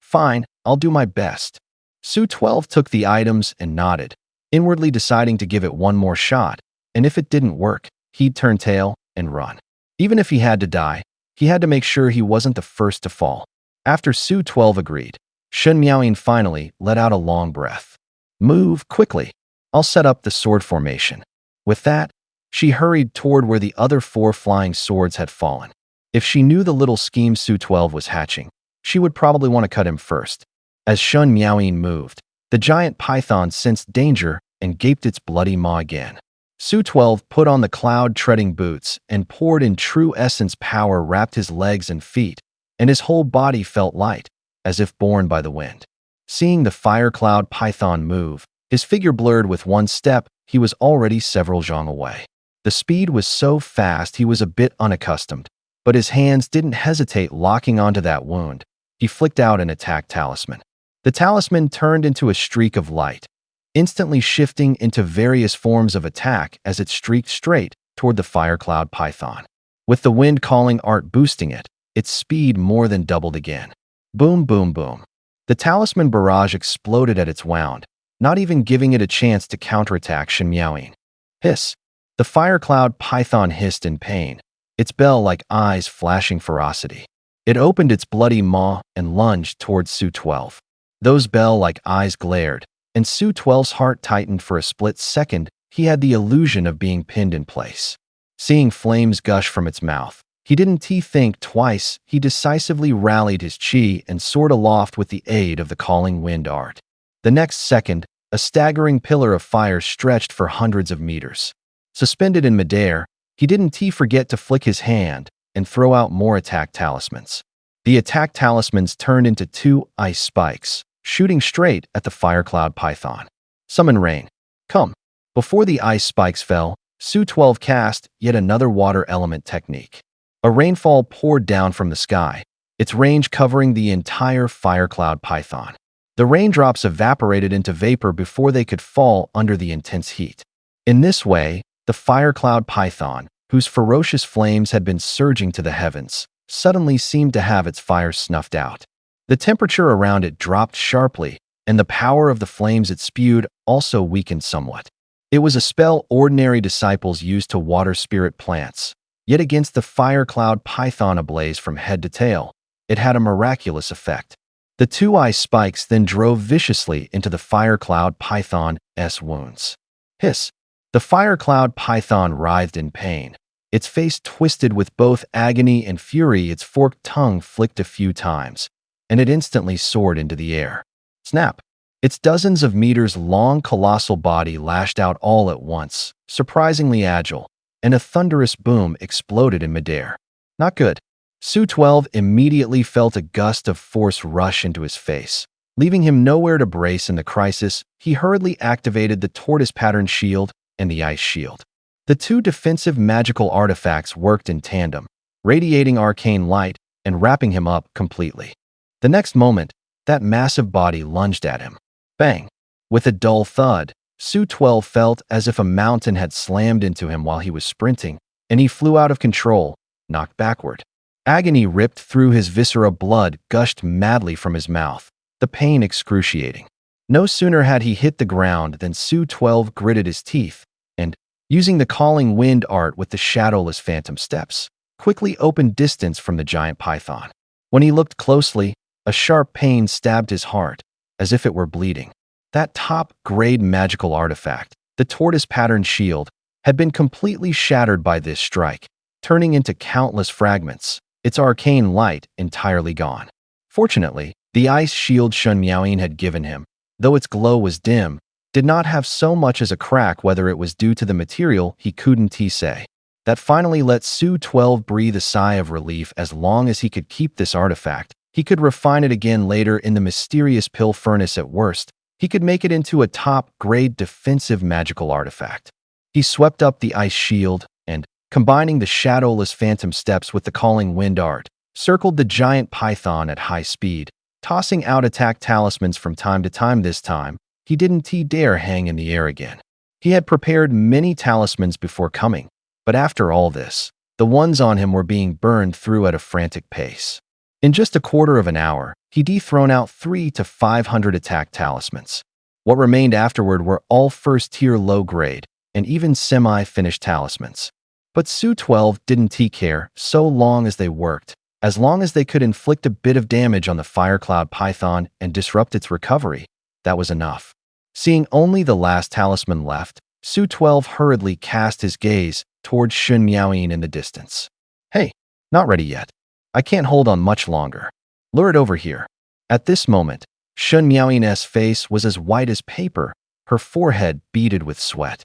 Fine, I'll do my best." Su 12 took the items and nodded, inwardly deciding to give it one more shot, and if it didn't work, he'd turn tail and run. Even if he had to die, he had to make sure he wasn't the first to fall. After Su 12 agreed, Shen Miaoyin finally let out a long breath. "Move quickly. I'll set up the sword formation." With that, she hurried toward where the other 4 flying swords had fallen. If she knew the little scheme Su 12 was hatching, she would probably want to cut him first. As Shen Miaoyin moved, the giant python sensed danger and gaped its bloody maw again. Su 12 put on the Cloud Treading Boots and poured in true essence power, wrapped his legs and feet, and his whole body felt light, as if borne by the wind. Seeing the fire cloud python move, his figure blurred. With one step, he was already several zhang away. The speed was so fast he was a bit unaccustomed, but his hands didn't hesitate locking onto that wound. He flicked out an attack talisman. The talisman turned into a streak of light, instantly shifting into various forms of attack as it streaked straight toward the fire cloud python. With the wind-calling art boosting it, its speed more than doubled again. Boom, boom, boom. The talisman barrage exploded at its wound, not even giving it a chance to counterattack Shen Miaoyin. Hiss! The fire cloud python hissed in pain, its bell-like eyes flashing ferocity. It opened its bloody maw and lunged towards Su 12. Those bell-like eyes glared, and Su 12's heart tightened for a split second. He had the illusion of being pinned in place. Seeing flames gush from its mouth, he didn't think twice. He decisively rallied his chi and soared aloft with the aid of the calling wind art. The next second, a staggering pillar of fire stretched for hundreds of meters. Suspended in midair, he didn't forget to flick his hand and throw out more attack talismans. The attack talismans turned into 2 ice spikes, shooting straight at the fire cloud python. Summon rain. Come. Before the ice spikes fell, Su 12 cast yet another water element technique. A rainfall poured down from the sky, its range covering the entire fire cloud python. The raindrops evaporated into vapor before they could fall under the intense heat. In this way, the fire cloud python, whose ferocious flames had been surging to the heavens, suddenly seemed to have its fire snuffed out. The temperature around it dropped sharply, and the power of the flames it spewed also weakened somewhat. It was a spell ordinary disciples used to water spirit plants, yet against the fire cloud python ablaze from head to tail, it had a miraculous effect. The two ice spikes then drove viciously into the fire cloud python's wounds. Hiss! The fire cloud python writhed in pain. Its face twisted with both agony and fury. Its forked tongue flicked a few times, and it instantly soared into the air. Snap! Its dozens of meters long colossal body lashed out all at once, surprisingly agile, and a thunderous boom exploded in midair. Not good. Su-12 immediately felt a gust of force rush into his face. Leaving him nowhere to brace in the crisis, he hurriedly activated the tortoise-pattern shield and the ice shield. The two defensive magical artifacts worked in tandem, radiating arcane light and wrapping him up completely. The next moment, that massive body lunged at him. Bang! With a dull thud, Su-12 felt as if a mountain had slammed into him while he was sprinting, and he flew out of control, knocked backward. Agony ripped through his viscera, blood gushed madly from his mouth, the pain excruciating. No sooner had he hit the ground than Su-12 gritted his teeth and, using the calling wind art with the shadowless phantom steps, quickly opened distance from the giant python. When he looked closely, a sharp pain stabbed his heart, as if it were bleeding. That top-grade magical artifact, the tortoise-pattern shield, had been completely shattered by this strike, turning into countless fragments, its arcane light entirely gone. Fortunately, the ice shield Shun Miaoyin had given him, though its glow was dim, did not have so much as a crack. Whether it was due to the material, he couldn't say. That finally let Su-12 breathe a sigh of relief. As long as he could keep this artifact, he could refine it again later in the mysterious pill furnace. At worst, he could make it into a top-grade defensive magical artifact. He swept up the ice shield and, combining the shadowless phantom steps with the calling wind art, circled the giant python at high speed, tossing out attack talismans from time to time. This time, he didn't dare hang in the air again. He had prepared many talismans before coming, but after all this, the ones on him were being burned through at a frantic pace. In just a quarter of an hour, he dethroned out 300 to 500 attack talismans. What remained afterward were all first-tier low-grade and even semi-finished talismans. But Su-12 didn't care so long as they worked, as long as they could inflict a bit of damage on the fire cloud python and disrupt its recovery. That was enough. Seeing only the last talisman left, Su-12 hurriedly cast his gaze towards Shun Miaoyin in the distance. Hey, not ready yet. I can't hold on much longer. Lure it over here. At this moment, Shun Miaoyin's face was as white as paper, her forehead beaded with sweat.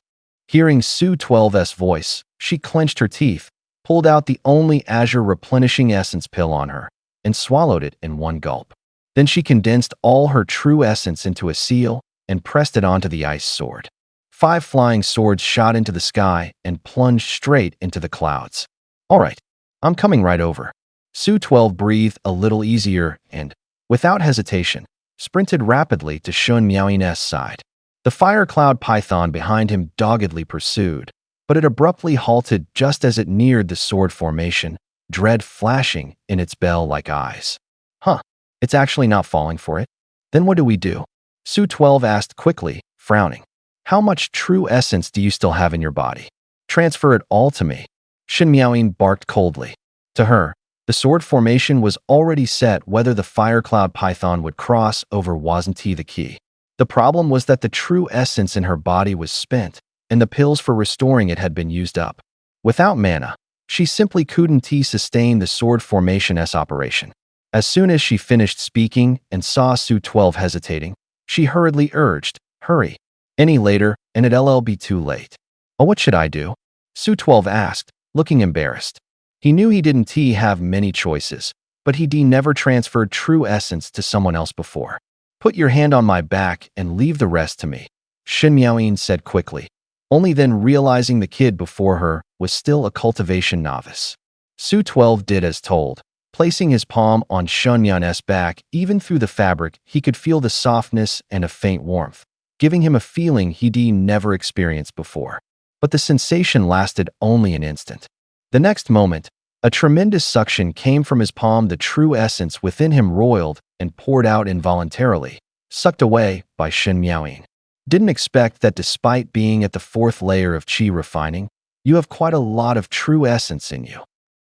Hearing Su-12's voice, she clenched her teeth, pulled out the only azure replenishing essence pill on her, and swallowed it in one gulp. Then she condensed all her true essence into a seal and pressed it onto the ice sword. 5 flying swords shot into the sky and plunged straight into the clouds. All right, I'm coming right over. Su-12 breathed a little easier and, without hesitation, sprinted rapidly to Shun Miaoyin's side. The fire cloud python behind him doggedly pursued, but it abruptly halted just as it neared the sword formation, dread flashing in its bell-like eyes. Huh, it's actually not falling for it. Then what do we do? Su-12 asked quickly, frowning. How much true essence do you still have in your body? Transfer it all to me. Shun Miaoyin barked coldly. To her, the sword formation was already set. Whether the fire cloud python would cross over wasn't the key. The problem was that the true essence in her body was spent, and the pills for restoring it had been used up. Without mana, she simply couldn't sustain the sword formation's operation. As soon as she finished speaking and saw Su-12 hesitating, she hurriedly urged, hurry. Any later, and it'll be too late. Oh, what should I do? Su-12 asked, looking embarrassed. He knew he didn't have many choices, but he never transferred true essence to someone else before. Put your hand on my back and leave the rest to me, Shun Miaoyin said quickly, only then realizing the kid before her was still a cultivation novice. Su-12 did as told, placing his palm on Shun Miaoyin's back. Even through the fabric, he could feel the softness and a faint warmth, giving him a feeling he'd never experienced before. But the sensation lasted only an instant. The next moment, a tremendous suction came from his palm. The true essence within him roiled and poured out involuntarily, sucked away by Shun Miaoyin. Didn't expect that despite being at the 4th layer of qi refining, you have quite a lot of true essence in you.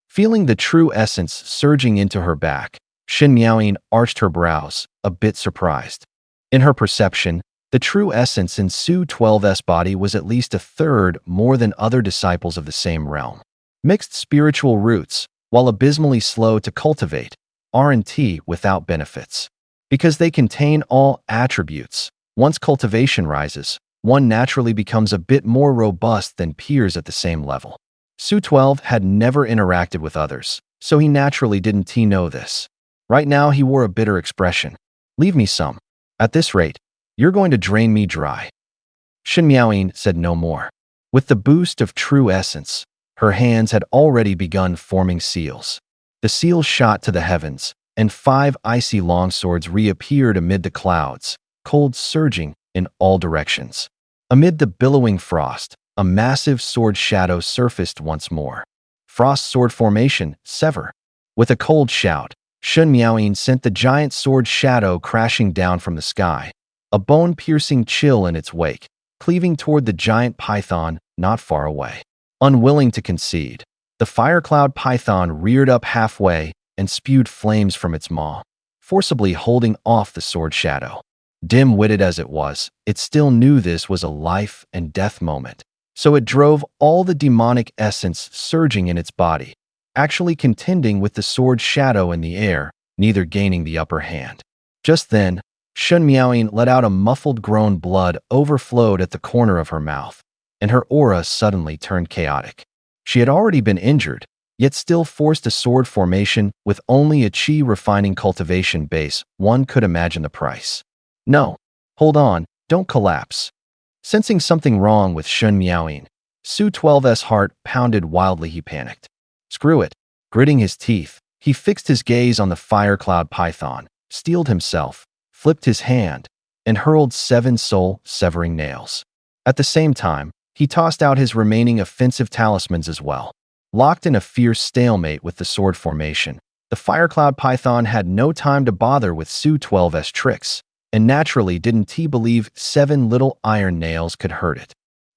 Feeling the true essence surging into her back, Shen Miaoying arched her brows, a bit surprised. In her perception, the true essence in Su 12's body was at least a third more than other disciples of the same realm. Mixed spiritual roots, while abysmally slow to cultivate, R&T without benefits. Because they contain all attributes, once cultivation rises, one naturally becomes a bit more robust than peers at the same level. Su 12 had never interacted with others, so he naturally didn't know this. Right now he wore a bitter expression. Leave me some. At this rate, you're going to drain me dry. Shen Miaoying said no more. With the boost of true essence, her hands had already begun forming seals. The seals shot to the heavens, and 5 icy longswords reappeared amid the clouds, cold surging in all directions. Amid the billowing frost, a massive sword shadow surfaced once more. Frost sword formation, sever. With a cold shout, Shen Miaoying sent the giant sword shadow crashing down from the sky, a bone-piercing chill in its wake, cleaving toward the giant python not far away. Unwilling to concede, the fire cloud python reared up halfway and spewed flames from its maw, forcibly holding off the sword shadow. Dim-witted as it was, it still knew this was a life and death moment, so it drove all the demonic essence surging in its body, actually contending with the sword shadow in the air, neither gaining the upper hand. Just then, Shen Miaoying let out a muffled groan. Blood overflowed at the corner of her mouth, and her aura suddenly turned chaotic. She had already been injured, yet still forced a sword formation with only a chi refining cultivation base. One could imagine the price. No, hold on, don't collapse. Sensing something wrong with Shen Miaoying, Su 12's heart pounded wildly. He panicked. Screw it. Gritting his teeth, he fixed his gaze on the fire cloud python, steeled himself, flipped his hand, and hurled 7 soul-severing nails. At the same time, he tossed out his remaining offensive talismans as well. Locked in a fierce stalemate with the sword formation, the fire cloud python had no time to bother with Su 12's tricks, and naturally didn't believe 7 little iron nails could hurt it.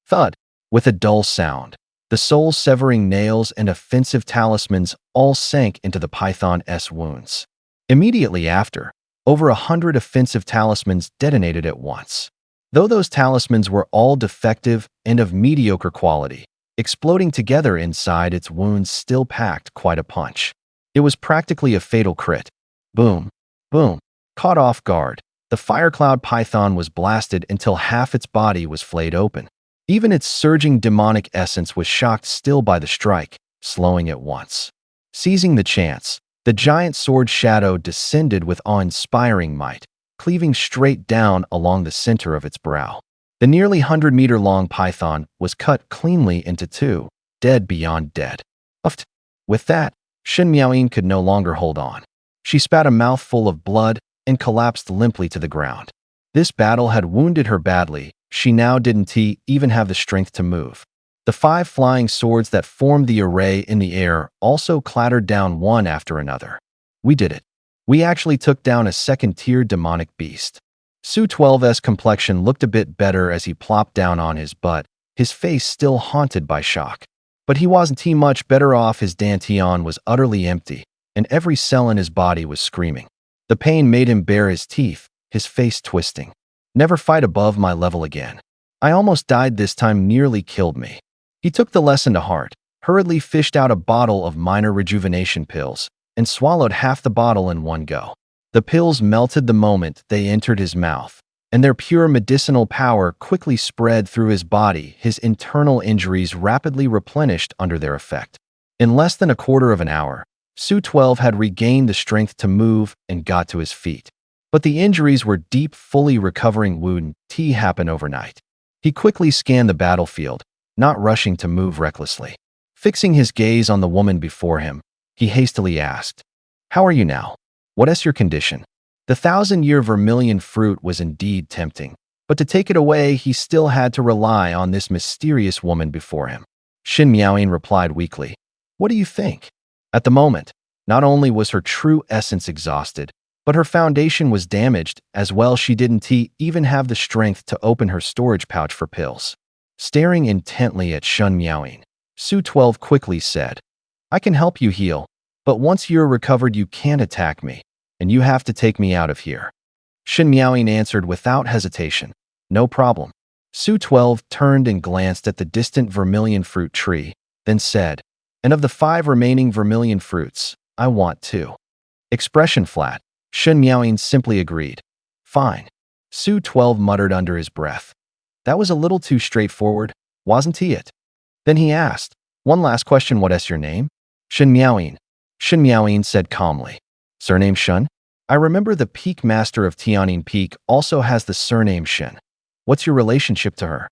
Thud! With a dull sound, the soul-severing nails and offensive talismans all sank into the python's wounds. Immediately after, over 100 offensive talismans detonated at once. Though those talismans were all defective and of mediocre quality, exploding together inside its wounds still packed quite a punch. It was practically a fatal crit. Boom, boom. Caught off guard, the fire cloud python was blasted until half its body was flayed open. Even its surging demonic essence was shocked still by the strike, slowing at once. Seizing the chance, the giant sword shadow descended with awe-inspiring might, cleaving straight down along the center of its brow. The nearly 100-meter-long python was cut cleanly into 2, dead beyond dead. Uffed. With that, Shen Miaoying could no longer hold on. She spat a mouthful of blood and collapsed limply to the ground. This battle had wounded her badly. She now didn't even have the strength to move. The 5 flying swords that formed the array in the air also clattered down one after another. We did it. We actually took down a second-tier demonic beast. Su 12's complexion looked a bit better as he plopped down on his butt, his face still haunted by shock. But he wasn't much better off. His dantian was utterly empty, and every cell in his body was screaming. The pain made him bare his teeth, his face twisting. Never fight above my level again. I almost died this time, nearly killed me. He took the lesson to heart, hurriedly fished out a bottle of minor rejuvenation pills, and swallowed half the bottle in one go. The pills melted the moment they entered his mouth, and their pure medicinal power quickly spread through his body. His internal injuries rapidly replenished under their effect. In less than a quarter of an hour, Su 12 had regained the strength to move and got to his feet. But the injuries were deep. Fully recovering wouldn't happen overnight. He quickly scanned the battlefield, not rushing to move recklessly. Fixing his gaze on the woman before him, he hastily asked, "How are you now? What is your condition?" The 1,000-year vermilion fruit was indeed tempting, but to take it away he still had to rely on this mysterious woman before him. Shen Miaoying replied weakly, "What do you think?" At the moment, not only was her true essence exhausted, but her foundation was damaged as well. She didn't even have the strength to open her storage pouch for pills. Staring intently at Shen Miaoying, Su 12 quickly said, "I can help you heal, but once you're recovered you can't attack me. and you have to take me out of here." Shen Miaoying answered without hesitation. "No problem." Su 12 turned and glanced at the distant vermilion fruit tree, then said, "And of the 5 remaining vermilion fruits, I want 2. Expression flat, Shen Miaoying simply agreed. "Fine." Su 12 muttered under his breath. That was a little too straightforward, wasn't it? Then he asked, "One last question, what is your name?" "Shen Miaoying." Shen Miaoying said calmly. "Surname Shen? I remember the Peak Master of Tianjue Peak also has the surname Shen. What's your relationship to her?"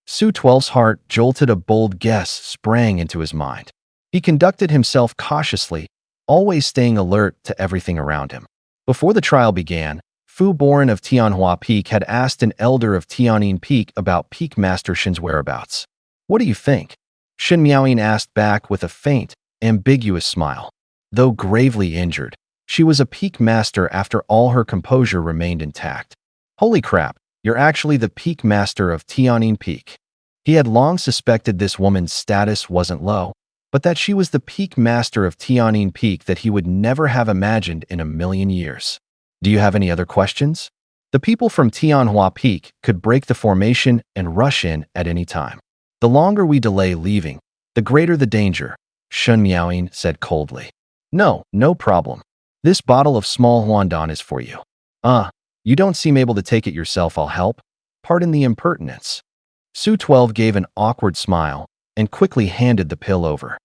Su 12's heart jolted. A bold guess sprang into his mind. He conducted himself cautiously, always staying alert to everything around him. Before the trial began, Fu Boran of Tianjue Peak had asked an elder of Tianjin Peak about Peak Master Shen's whereabouts. "What do you think?" Shen Miaoying asked back with a faint, ambiguous smile. Though gravely injured, she was a Peak Master after all. Her composure remained intact. "Holy crap, you're actually the Peak Master of Tianjin Peak." He had long suspected this woman's status wasn't low, but that she was the Peak Master of Tianjin Peak that he would never have imagined in a million years. "Do you have any other questions?" The people from Tianjue Peak could break the formation and rush in at any time. "The longer we delay leaving, the greater the danger," Shen Miaoying said coldly. No problem. This bottle of small huandan is for you." You don't seem able to take it yourself. I'll help." "Pardon the impertinence." Su 12 gave an awkward smile and quickly handed the pill over.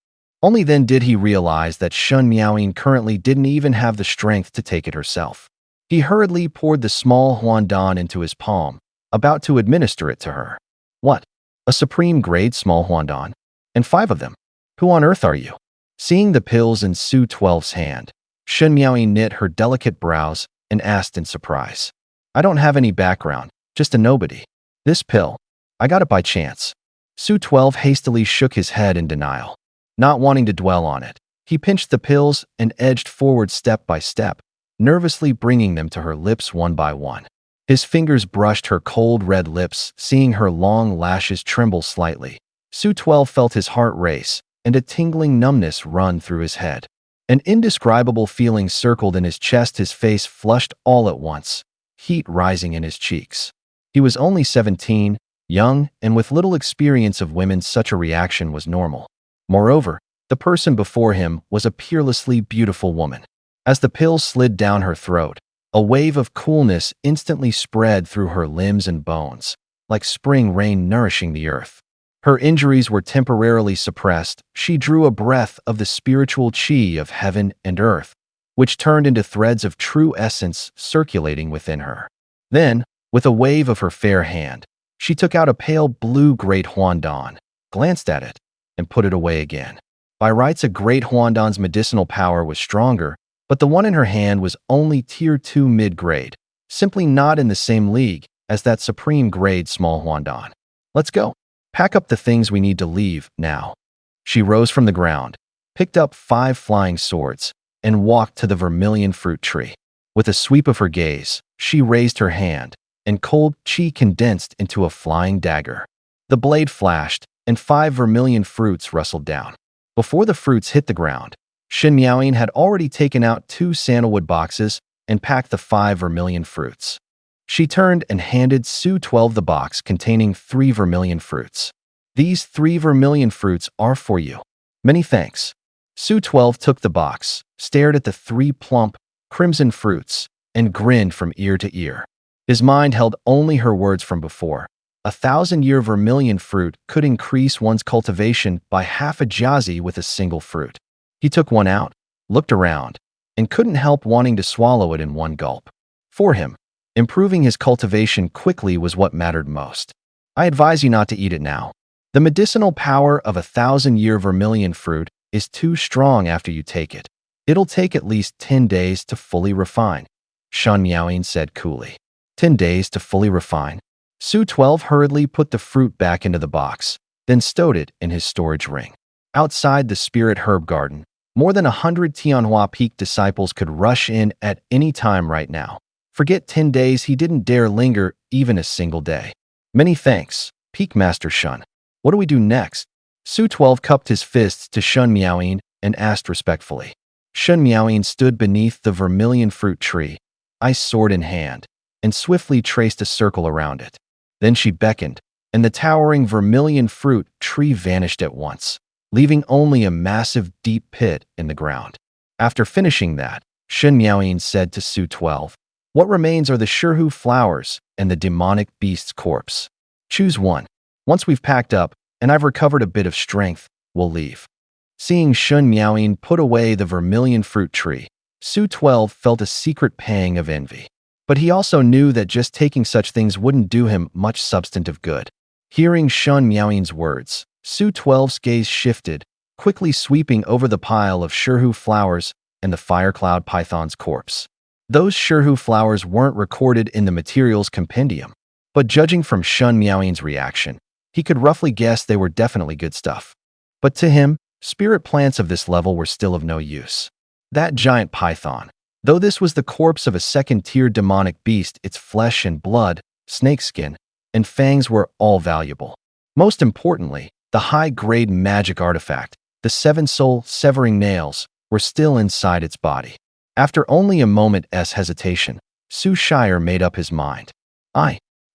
Only then did he realize that Shen Miaoying currently didn't even have the strength to take it herself. He hurriedly poured the small huandan into his palm, about to administer it to her. "What? A supreme-grade small huandan? And 5 of them? Who on earth are you?" Seeing the pills in Su 12's hand, Shen Miaoying knit her delicate brows and asked in surprise. "I don't have any background, just a nobody. This pill, I got it by chance." Su 12 hastily shook his head in denial. Not wanting to dwell on it, he pinched the pills and edged forward step by step, nervously bringing them to her lips one by one. His fingers brushed her cold red lips, seeing her long lashes tremble slightly. Su 12 felt his heart race and a tingling numbness run through his head. An indescribable feeling circled in his chest. His face flushed all at once, heat rising in his cheeks. He was only 17, young, and with little experience of women. Such a reaction was normal. Moreover, the person before him was a peerlessly beautiful woman. As the pill slid down her throat, a wave of coolness instantly spread through her limbs and bones, like spring rain nourishing the earth. Her injuries were temporarily suppressed. She drew a breath of the spiritual qi of heaven and earth, which turned into threads of true essence circulating within her. Then, with a wave of her fair hand, she took out a pale blue great huandan, glanced at it, and put it away again. By rights, a great huandan's medicinal power was stronger, but the one in her hand was only Tier 2 mid-grade, simply not in the same league as that supreme-grade small huandan. "Let's go. Pack up the things we need to leave now." She rose from the ground, picked up 5 flying swords, and walked to the vermilion fruit tree. With a sweep of her gaze, she raised her hand, and cold qi condensed into a flying dagger. The blade flashed, and 5 vermilion fruits rustled down. Before the fruits hit the ground, Shen Miaoying had already taken out 2 sandalwood boxes and packed the 5 vermilion fruits. She turned and handed Su 12 the box containing 3 vermilion fruits. "These 3 vermilion fruits are for you. Many thanks." Su 12 took the box, stared at the 3 plump, crimson fruits, and grinned from ear to ear. His mind held only her words from before. 1,000-year vermilion fruit could increase one's cultivation by half a jiazi with a single fruit. He took one out, looked around, and couldn't help wanting to swallow it in one gulp. For him, improving his cultivation quickly was what mattered most. "I advise you not to eat it now. The medicinal power of 1,000-year vermilion fruit is too strong after you take it. It'll take at least 10 days to fully refine," Shen Miaoying said coolly. 10 days to fully refine? Su 12 hurriedly put the fruit back into the box, then stowed it in his storage ring. Outside the Spirit Herb Garden, more than 100 Tianjue Peak disciples could rush in at any time right now. Forget 10 days, he didn't dare linger even a single day. "Many thanks, Peak Master Shen. What do we do next?" Su 12 cupped his fists to Shen Miaoying and asked respectfully. Shun Miaoying stood beneath the vermilion fruit tree, ice sword in hand, and swiftly traced a circle around it. Then she beckoned, and the towering vermilion fruit tree vanished at once, leaving only a massive deep pit in the ground. After finishing that, Shun Miaoying said to Su 12, "What remains are the Shirhu flowers and the demonic beast's corpse. Choose one. Once we've packed up, and I've recovered a bit of strength, we'll leave." Seeing Shun Miaoying put away the vermilion fruit tree, Su 12 felt a secret pang of envy. But he also knew that just taking such things wouldn't do him much substantive good. Hearing Shun Miaoying's words, Su 12's gaze shifted, quickly sweeping over the pile of Shirhu flowers and the Firecloud Python's corpse. Those Shirhu flowers weren't recorded in the materials compendium, but judging from Shun Miaoying's reaction, he could roughly guess they were definitely good stuff. But to him, spirit plants of this level were still of no use. That giant python, though this was the corpse of a second-tier demonic beast, its flesh and blood, snakeskin, and fangs were all valuable. Most importantly, the high-grade magic artifact, the seven-soul severing nails, were still inside its body. After only a moment's hesitation, Su Shire made up his mind.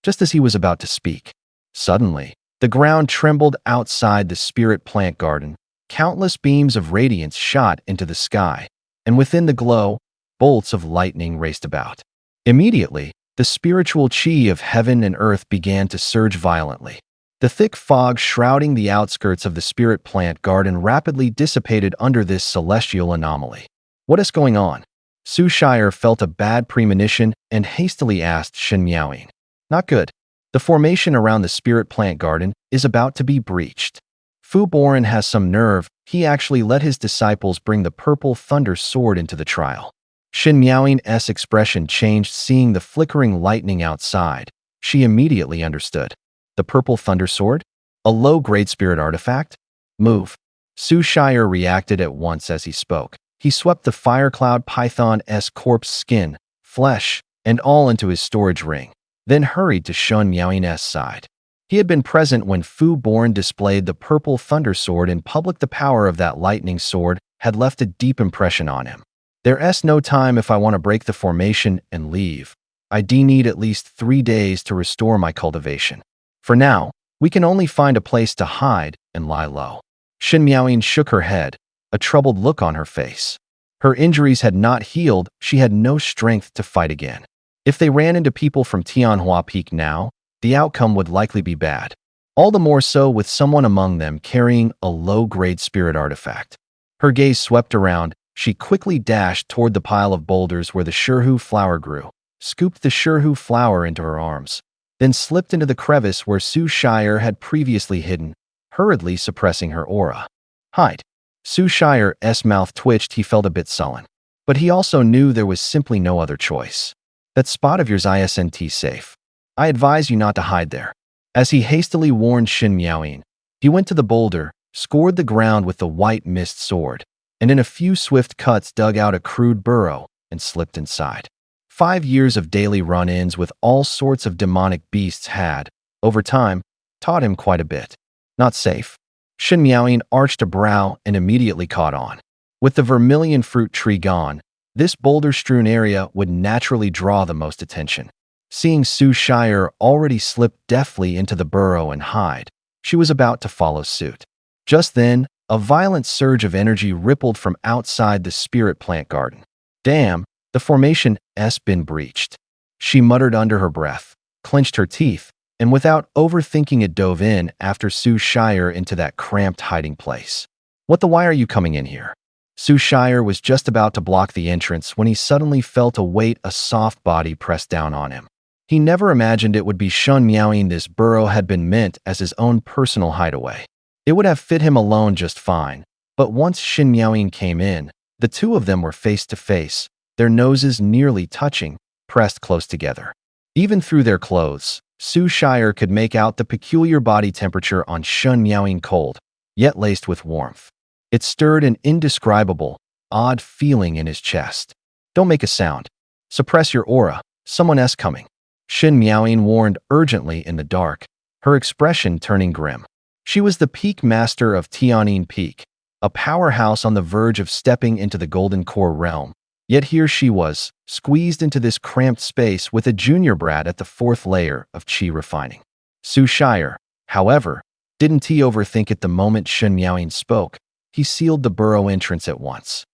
Just as he was about to speak. Suddenly, the ground trembled outside the spirit plant garden. Countless beams of radiance shot into the sky, and within the glow, bolts of lightning raced about. Immediately, the spiritual chi of heaven and earth began to surge violently. The thick fog shrouding the outskirts of the spirit plant garden rapidly dissipated under this celestial anomaly. What is going on? Su Shire felt a bad premonition and hastily asked Shun Miaoying. Not good. The formation around the spirit plant garden is about to be breached. Fu Boran has some nerve. He actually let his disciples bring the purple thunder sword into the trial. Shun Miaoying's expression changed seeing the flickering lightning outside. She immediately understood. The purple thunder sword? A low-grade spirit artifact? Move. Su Shire reacted at once as he spoke. He swept the Firecloud Python's corpse skin, flesh, and all into his storage ring, then hurried to Shun Miaoying's side. He had been present when Fu Boran displayed the purple thunder sword in public. The power of that lightning sword had left a deep impression on him. There's no time if I want to break the formation and leave. I need at least 3 days to restore my cultivation. For now, we can only find a place to hide and lie low. Shun Miaoying shook her head, a troubled look on her face. Her injuries had not healed. She had no strength to fight again. If they ran into people from Tianjue Peak now, the outcome would likely be bad. All the more so with someone among them carrying a low-grade spirit artifact. Her gaze swept around. She quickly dashed toward the pile of boulders where the Shirhu flower grew, scooped the Shirhu flower into her arms, then slipped into the crevice where Su Shire had previously hidden, hurriedly suppressing her aura. Hide. Su Shire's mouth twitched. He felt a bit sullen. But he also knew there was simply no other choice. That spot of yours isn't safe. I advise you not to hide there. As he hastily warned Shun Miaoying, he went to the boulder, scored the ground with the white mist sword, and in a few swift cuts dug out a crude burrow and slipped inside. 5 years of daily run-ins with all sorts of demonic beasts had, over time, taught him quite a bit. Not safe. Shun Miaoying arched a brow and immediately caught on. With the vermilion fruit tree gone, this boulder-strewn area would naturally draw the most attention. Seeing Su Shire already slip deftly into the burrow and hide, she was about to follow suit. Just then, a violent surge of energy rippled from outside the spirit plant garden. Damn, the formation's been breached. She muttered under her breath, clenched her teeth, and without overthinking it dove in after Su Shire into that cramped hiding place. Why are you coming in here? Su Shire was just about to block the entrance when he suddenly felt a soft body press down on him. He never imagined it would be Shun Miaoying. This burrow had been meant as his own personal hideaway. It would have fit him alone just fine, but once Shun Miaoying came in, the two of them were face to face, their noses nearly touching, pressed close together. Even through their clothes, Su Shire could make out the peculiar body temperature on Shun Miaoying, cold, yet laced with warmth. It stirred an indescribable, odd feeling in his chest. Don't make a sound. Suppress your aura. Someone's coming. Shun Miaoying warned urgently in the dark, her expression turning grim. She was the peak master of Tianjue Peak, a powerhouse on the verge of stepping into the Golden Core realm. Yet here she was, squeezed into this cramped space with a junior brat at the fourth layer of qi refining. Su Shire, however, didn't he overthink it the moment Shen Miaoying spoke. He sealed the burrow entrance at once.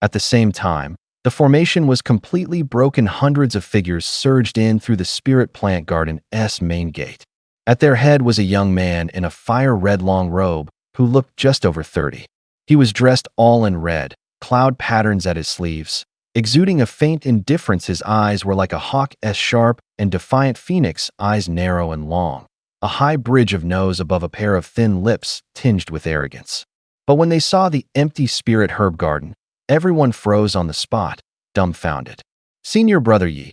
At the same time, the formation was completely broken. Hundreds of figures surged in through the Spirit Plant Garden's main gate. At their head was a young man in a fire-red long robe who looked just over 30. He was dressed all in red, cloud patterns at his sleeves, exuding a faint indifference. His eyes were like a hawk's sharp and defiant phoenix, eyes narrow and long, a high bridge of nose above a pair of thin lips tinged with arrogance. But when they saw the empty Spirit Herb Garden, everyone froze on the spot, dumbfounded. Senior Brother Yi,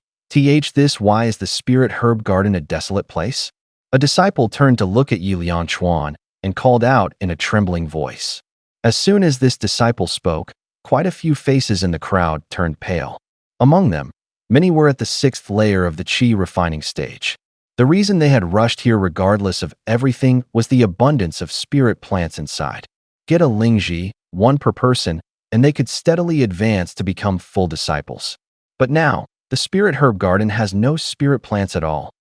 why is the Spirit Herb Garden a desolate place? A disciple turned to look at Yi Liangchuan and called out in a trembling voice. As soon as this disciple spoke, quite a few faces in the crowd turned pale. Among them, many were at the 6th layer of the qi refining stage. The reason they had rushed here regardless of everything was the abundance of spirit plants inside. Get a Lingji, one per person, and they could steadily advance to become full disciples. But now, the Spirit Herb Garden has no spirit plants at all.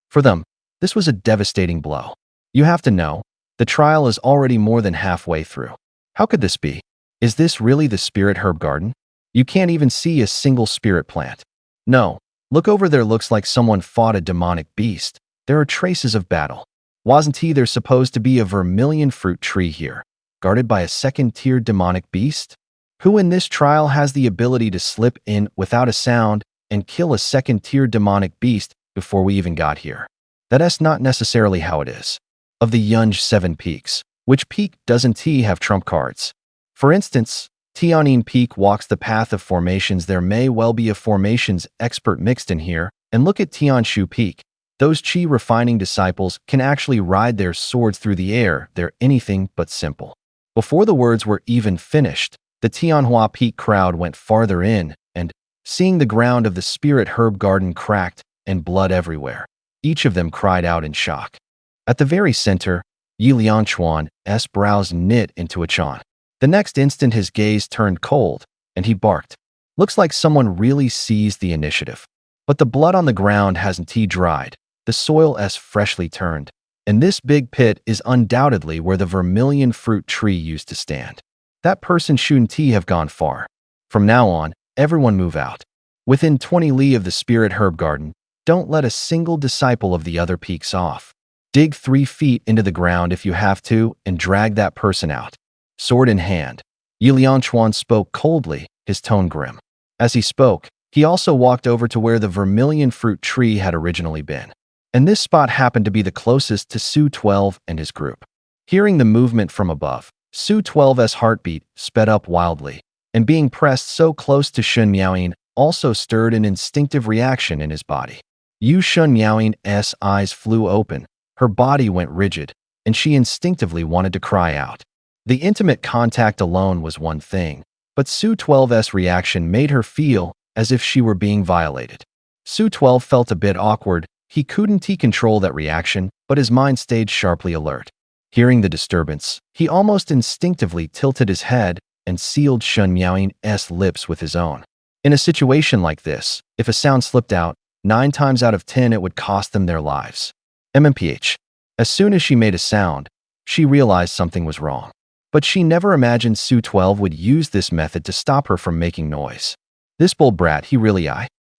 For them, this was a devastating blow. You have to know, the trial is already more than halfway through. How could this be? Is this really the Spirit Herb Garden? You can't even see a single spirit plant. No, look over there, looks like someone fought a demonic beast. There are traces of battle. Wasn't there supposed to be a vermilion fruit tree here, guarded by a second-tier demonic beast? Who in this trial has the ability to slip in without a sound and kill a second-tier demonic beast before we even got here? That's not necessarily how it is. Of the Yunj 7 peaks, which peak doesn't he have trump cards? For instance, Tianjue Peak walks the path of formations. There may well be a formations expert mixed in here. And look at Tianjue Peak. Those qi refining disciples can actually ride their swords through the air. They're anything but simple. Before the words were even finished, the Tianjue Peak crowd went farther in, and, seeing the ground of the Spirit Herb Garden cracked and blood everywhere, each of them cried out in shock. At the very center, Yi Liangchuan's brows knit into a chan. The next instant his gaze turned cold, and he barked. Looks like someone really seized the initiative. But the blood on the ground hasn't dried, the soil's freshly turned, and this big pit is undoubtedly where the vermilion fruit tree used to stand. That person shouldn't have gone far. From now on, everyone move out. Within 20 li of the Spirit Herb Garden, don't let a single disciple of the other peaks off. Dig 3 feet into the ground if you have to and drag that person out. Sword in hand, Yi Liangchuan spoke coldly, his tone grim. As he spoke, he also walked over to where the vermilion fruit tree had originally been. And this spot happened to be the closest to Su 12 and his group. Hearing the movement from above, Su 12's heartbeat sped up wildly, and being pressed so close to Shen Miaoying also stirred an instinctive reaction in his body. Yu Shen Miaoying's eyes flew open, her body went rigid, and she instinctively wanted to cry out. The intimate contact alone was one thing, but Su 12's reaction made her feel as if she were being violated. Su 12 felt a bit awkward. He couldn't control that reaction, but his mind stayed sharply alert. Hearing the disturbance, he almost instinctively tilted his head and sealed Shen Miaoying's lips with his own. In a situation like this, if a sound slipped out, 9 times out of 10 it would cost them their lives. MMPH. As soon as she made a sound, she realized something was wrong. But she never imagined Su 12 would use this method to stop her from making noise. This bold brat, he really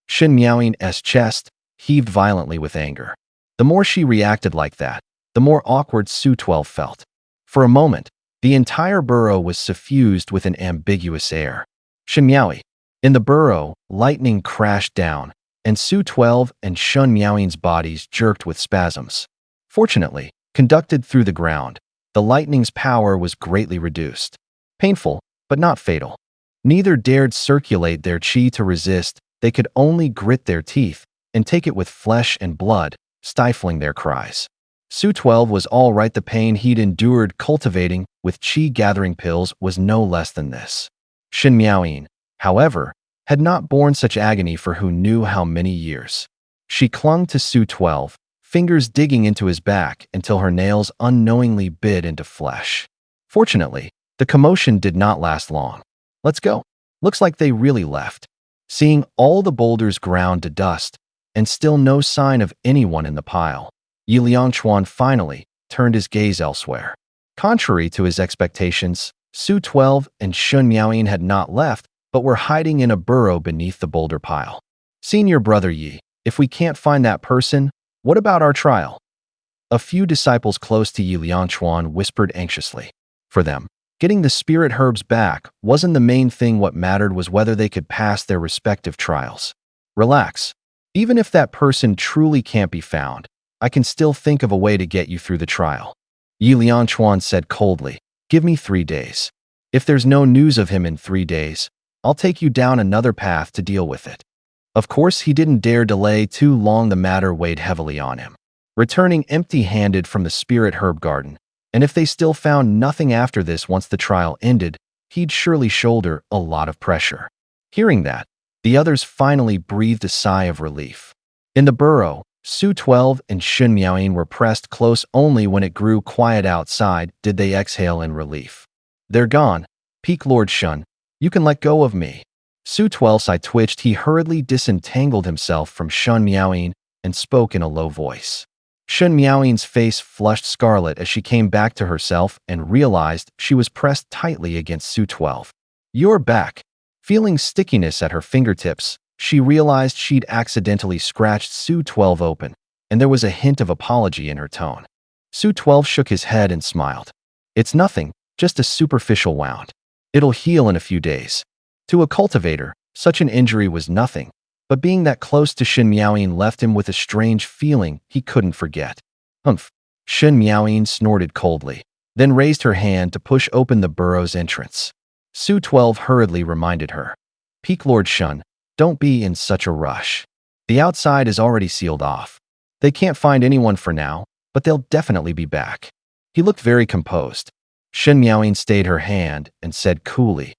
Shen Miaoying's chest heaved violently with anger. The more she reacted like that, the more awkward Su 12 felt. For a moment, the entire burrow was suffused with an ambiguous air. Shen Miaoyi. In the burrow, lightning crashed down, and Su 12 and Shen Miaoying's bodies jerked with spasms. Fortunately, conducted through the ground, the lightning's power was greatly reduced. Painful, but not fatal. Neither dared circulate their qi to resist. They could only grit their teeth and take it with flesh and blood, stifling their cries. Su 12 was all right. The pain he'd endured cultivating with qi-gathering pills was no less than this. Shen Miaoying, however, had not borne such agony for who knew how many years. She clung to Su 12, fingers digging into his back until her nails unknowingly bit into flesh. Fortunately, The commotion did not last long. Let's go. Looks like they really left. Seeing all the boulders ground to dust, and still no sign of anyone in the pile, Yi Liangchuan finally turned his gaze elsewhere. Contrary to his expectations, Su 12 and Shun Miaoyin had not left, but were hiding in a burrow beneath the boulder pile. Senior brother Yi, if we can't find that person, what about our trial? A few disciples close to Yi Liangchuan whispered anxiously. For them, getting the spirit herbs back wasn't the main thing. What mattered was whether they could pass their respective trials. Relax. Even if that person truly can't be found, I can still think of a way to get you through the trial. Yi Liangchuan said coldly, give me 3 days. If there's no news of him in 3 days, I'll take you down another path to deal with it. Of course, he didn't dare delay too long. The matter weighed heavily on him. Returning empty-handed from the spirit herb garden, and if they still found nothing after this once the trial ended, he'd surely shoulder a lot of pressure. Hearing that, the others finally breathed a sigh of relief. In the burrow, Su 12 and Shun Miaoyin were pressed close. Only when it grew quiet outside did they exhale in relief. They're gone. Peak Lord Shun, you can let go of me. Su 12's eye twitched. He hurriedly disentangled himself from Shun Miaoyin and spoke in a low voice. Shun Miaoyin's face flushed scarlet as she came back to herself and realized she was pressed tightly against Su 12. You're back. Feeling stickiness at her fingertips, she realized she'd accidentally scratched Su 12 open, and there was a hint of apology in her tone. Su 12 shook his head and smiled. It's nothing, just a superficial wound. It'll heal in a few days. To a cultivator, such an injury was nothing, but being that close to Shun Miaoyin left him with a strange feeling he couldn't forget. Humph. Shun Miaoyin snorted coldly, then raised her hand to push open the burrow's entrance. Su 12 hurriedly reminded her. Peak Lord Shun, don't be in such a rush. The outside is already sealed off. They can't find anyone for now, but they'll definitely be back. He looked very composed. Shun Miaoyin stayed her hand and said coolly,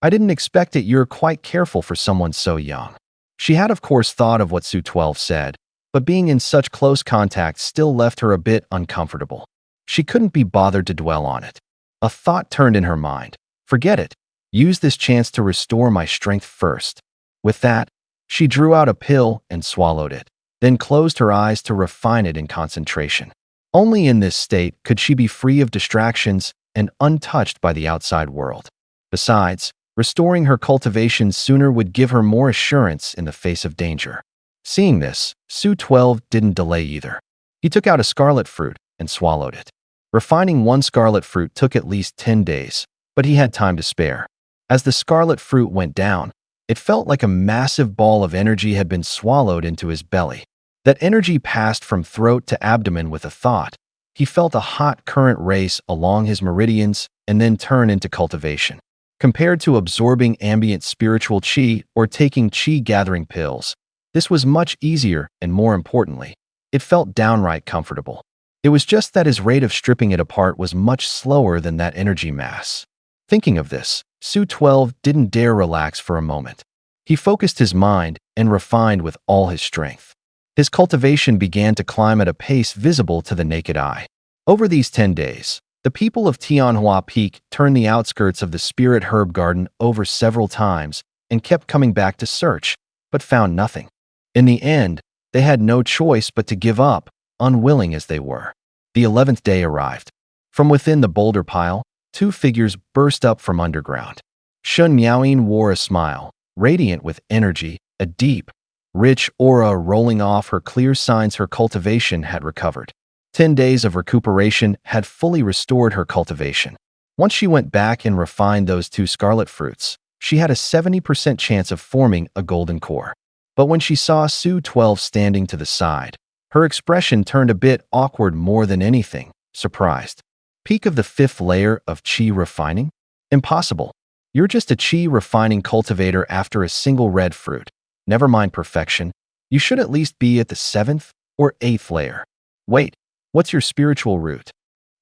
I didn't expect it. You're quite careful for someone so young. She had of course thought of what Su 12 said, but being in such close contact still left her a bit uncomfortable. She couldn't be bothered to dwell on it. A thought turned in her mind. Forget it. Use this chance to restore my strength first. With that, she drew out a pill and swallowed it, then closed her eyes to refine it in concentration. Only in this state could she be free of distractions and untouched by the outside world. Besides, restoring her cultivation sooner would give her more assurance in the face of danger. Seeing this, Su 12 didn't delay either. He took out a scarlet fruit and swallowed it. Refining one scarlet fruit took at least 10 days, but he had time to spare. As the scarlet fruit went down, it felt like a massive ball of energy had been swallowed into his belly. That energy passed from throat to abdomen with a thought. He felt a hot current race along his meridians and then turn into cultivation. Compared to absorbing ambient spiritual qi or taking qi-gathering pills, this was much easier and, more importantly, it felt downright comfortable. It was just that his rate of stripping it apart was much slower than that energy mass. Thinking of this, Su 12 didn't dare relax for a moment. He focused his mind and refined with all his strength. His cultivation began to climb at a pace visible to the naked eye. Over these 10 days, the people of Tianjue Peak turned the outskirts of the spirit herb garden over several times and kept coming back to search, but found nothing. In the end, they had no choice but to give up, unwilling as they were. The 11th day arrived. From within the boulder pile, 2 figures burst up from underground. Shun Miaoyin wore a smile, radiant with energy, a deep, rich aura rolling off her clear signs her cultivation had recovered. 10 days of recuperation had fully restored her cultivation. Once she went back and refined those 2 scarlet fruits, she had a 70% chance of forming a golden core. But when she saw Su 12 standing to the side, her expression turned a bit awkward, more than anything, surprised. Peak of the 5th layer of qi refining? Impossible. You're just a qi refining cultivator after a single red fruit. Never mind perfection. You should at least be at the 7th or 8th layer. Wait, what's your spiritual root?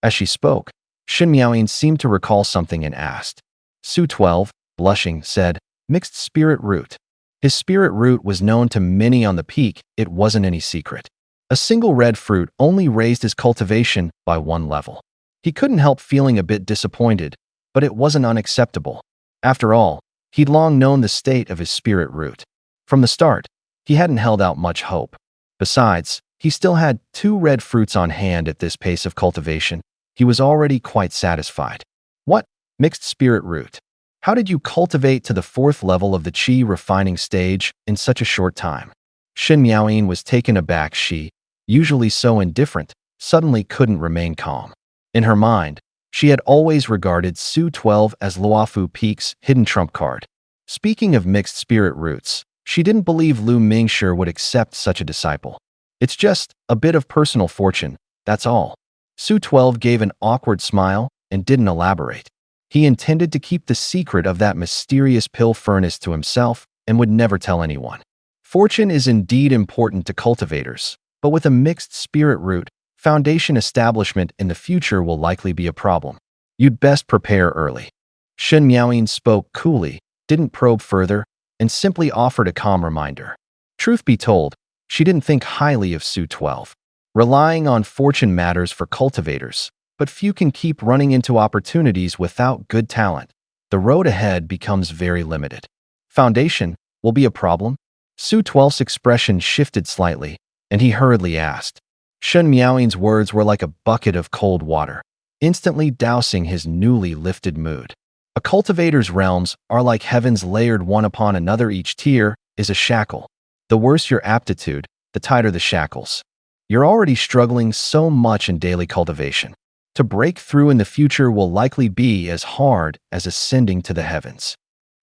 As she spoke, Shun Miaoyin seemed to recall something and asked. Su 12, blushing, said, mixed spirit root. His spirit root was known to many on the peak. It wasn't any secret. A single red fruit only raised his cultivation by 1 level. He couldn't help feeling a bit disappointed, but it wasn't unacceptable. After all, he'd long known the state of his spirit root. From the start, he hadn't held out much hope. Besides, he still had 2 red fruits on hand at this pace of cultivation. He was already quite satisfied. What? Mixed spirit root. How did you cultivate to the 4th level of the qi refining stage in such a short time? Shen Miaoyin was taken aback. She, usually so indifferent, suddenly couldn't remain calm. In her mind, she had always regarded Su 12 as Luofu Peak's hidden trump card. Speaking of mixed spirit roots, she didn't believe Lu Mingshi would accept such a disciple. It's just a bit of personal fortune, that's all. Su 12 gave an awkward smile and didn't elaborate. He intended to keep the secret of that mysterious pill furnace to himself and would never tell anyone. Fortune is indeed important to cultivators, but with a mixed spirit root, foundation establishment in the future will likely be a problem. You'd best prepare early. Shen Miaoyin spoke coolly, didn't probe further, and simply offered a calm reminder. Truth be told, she didn't think highly of Su 12. Relying on fortune matters for cultivators, but few can keep running into opportunities without good talent. The road ahead becomes very limited. Foundation will be a problem? Su 12's expression shifted slightly, and he hurriedly asked. Shen Miaoyin's words were like a bucket of cold water, instantly dousing his newly lifted mood. A cultivator's realms are like heavens layered one upon another. Each tier is a shackle. The worse your aptitude, the tighter the shackles. You're already struggling so much in daily cultivation. To break through in the future will likely be as hard as ascending to the heavens.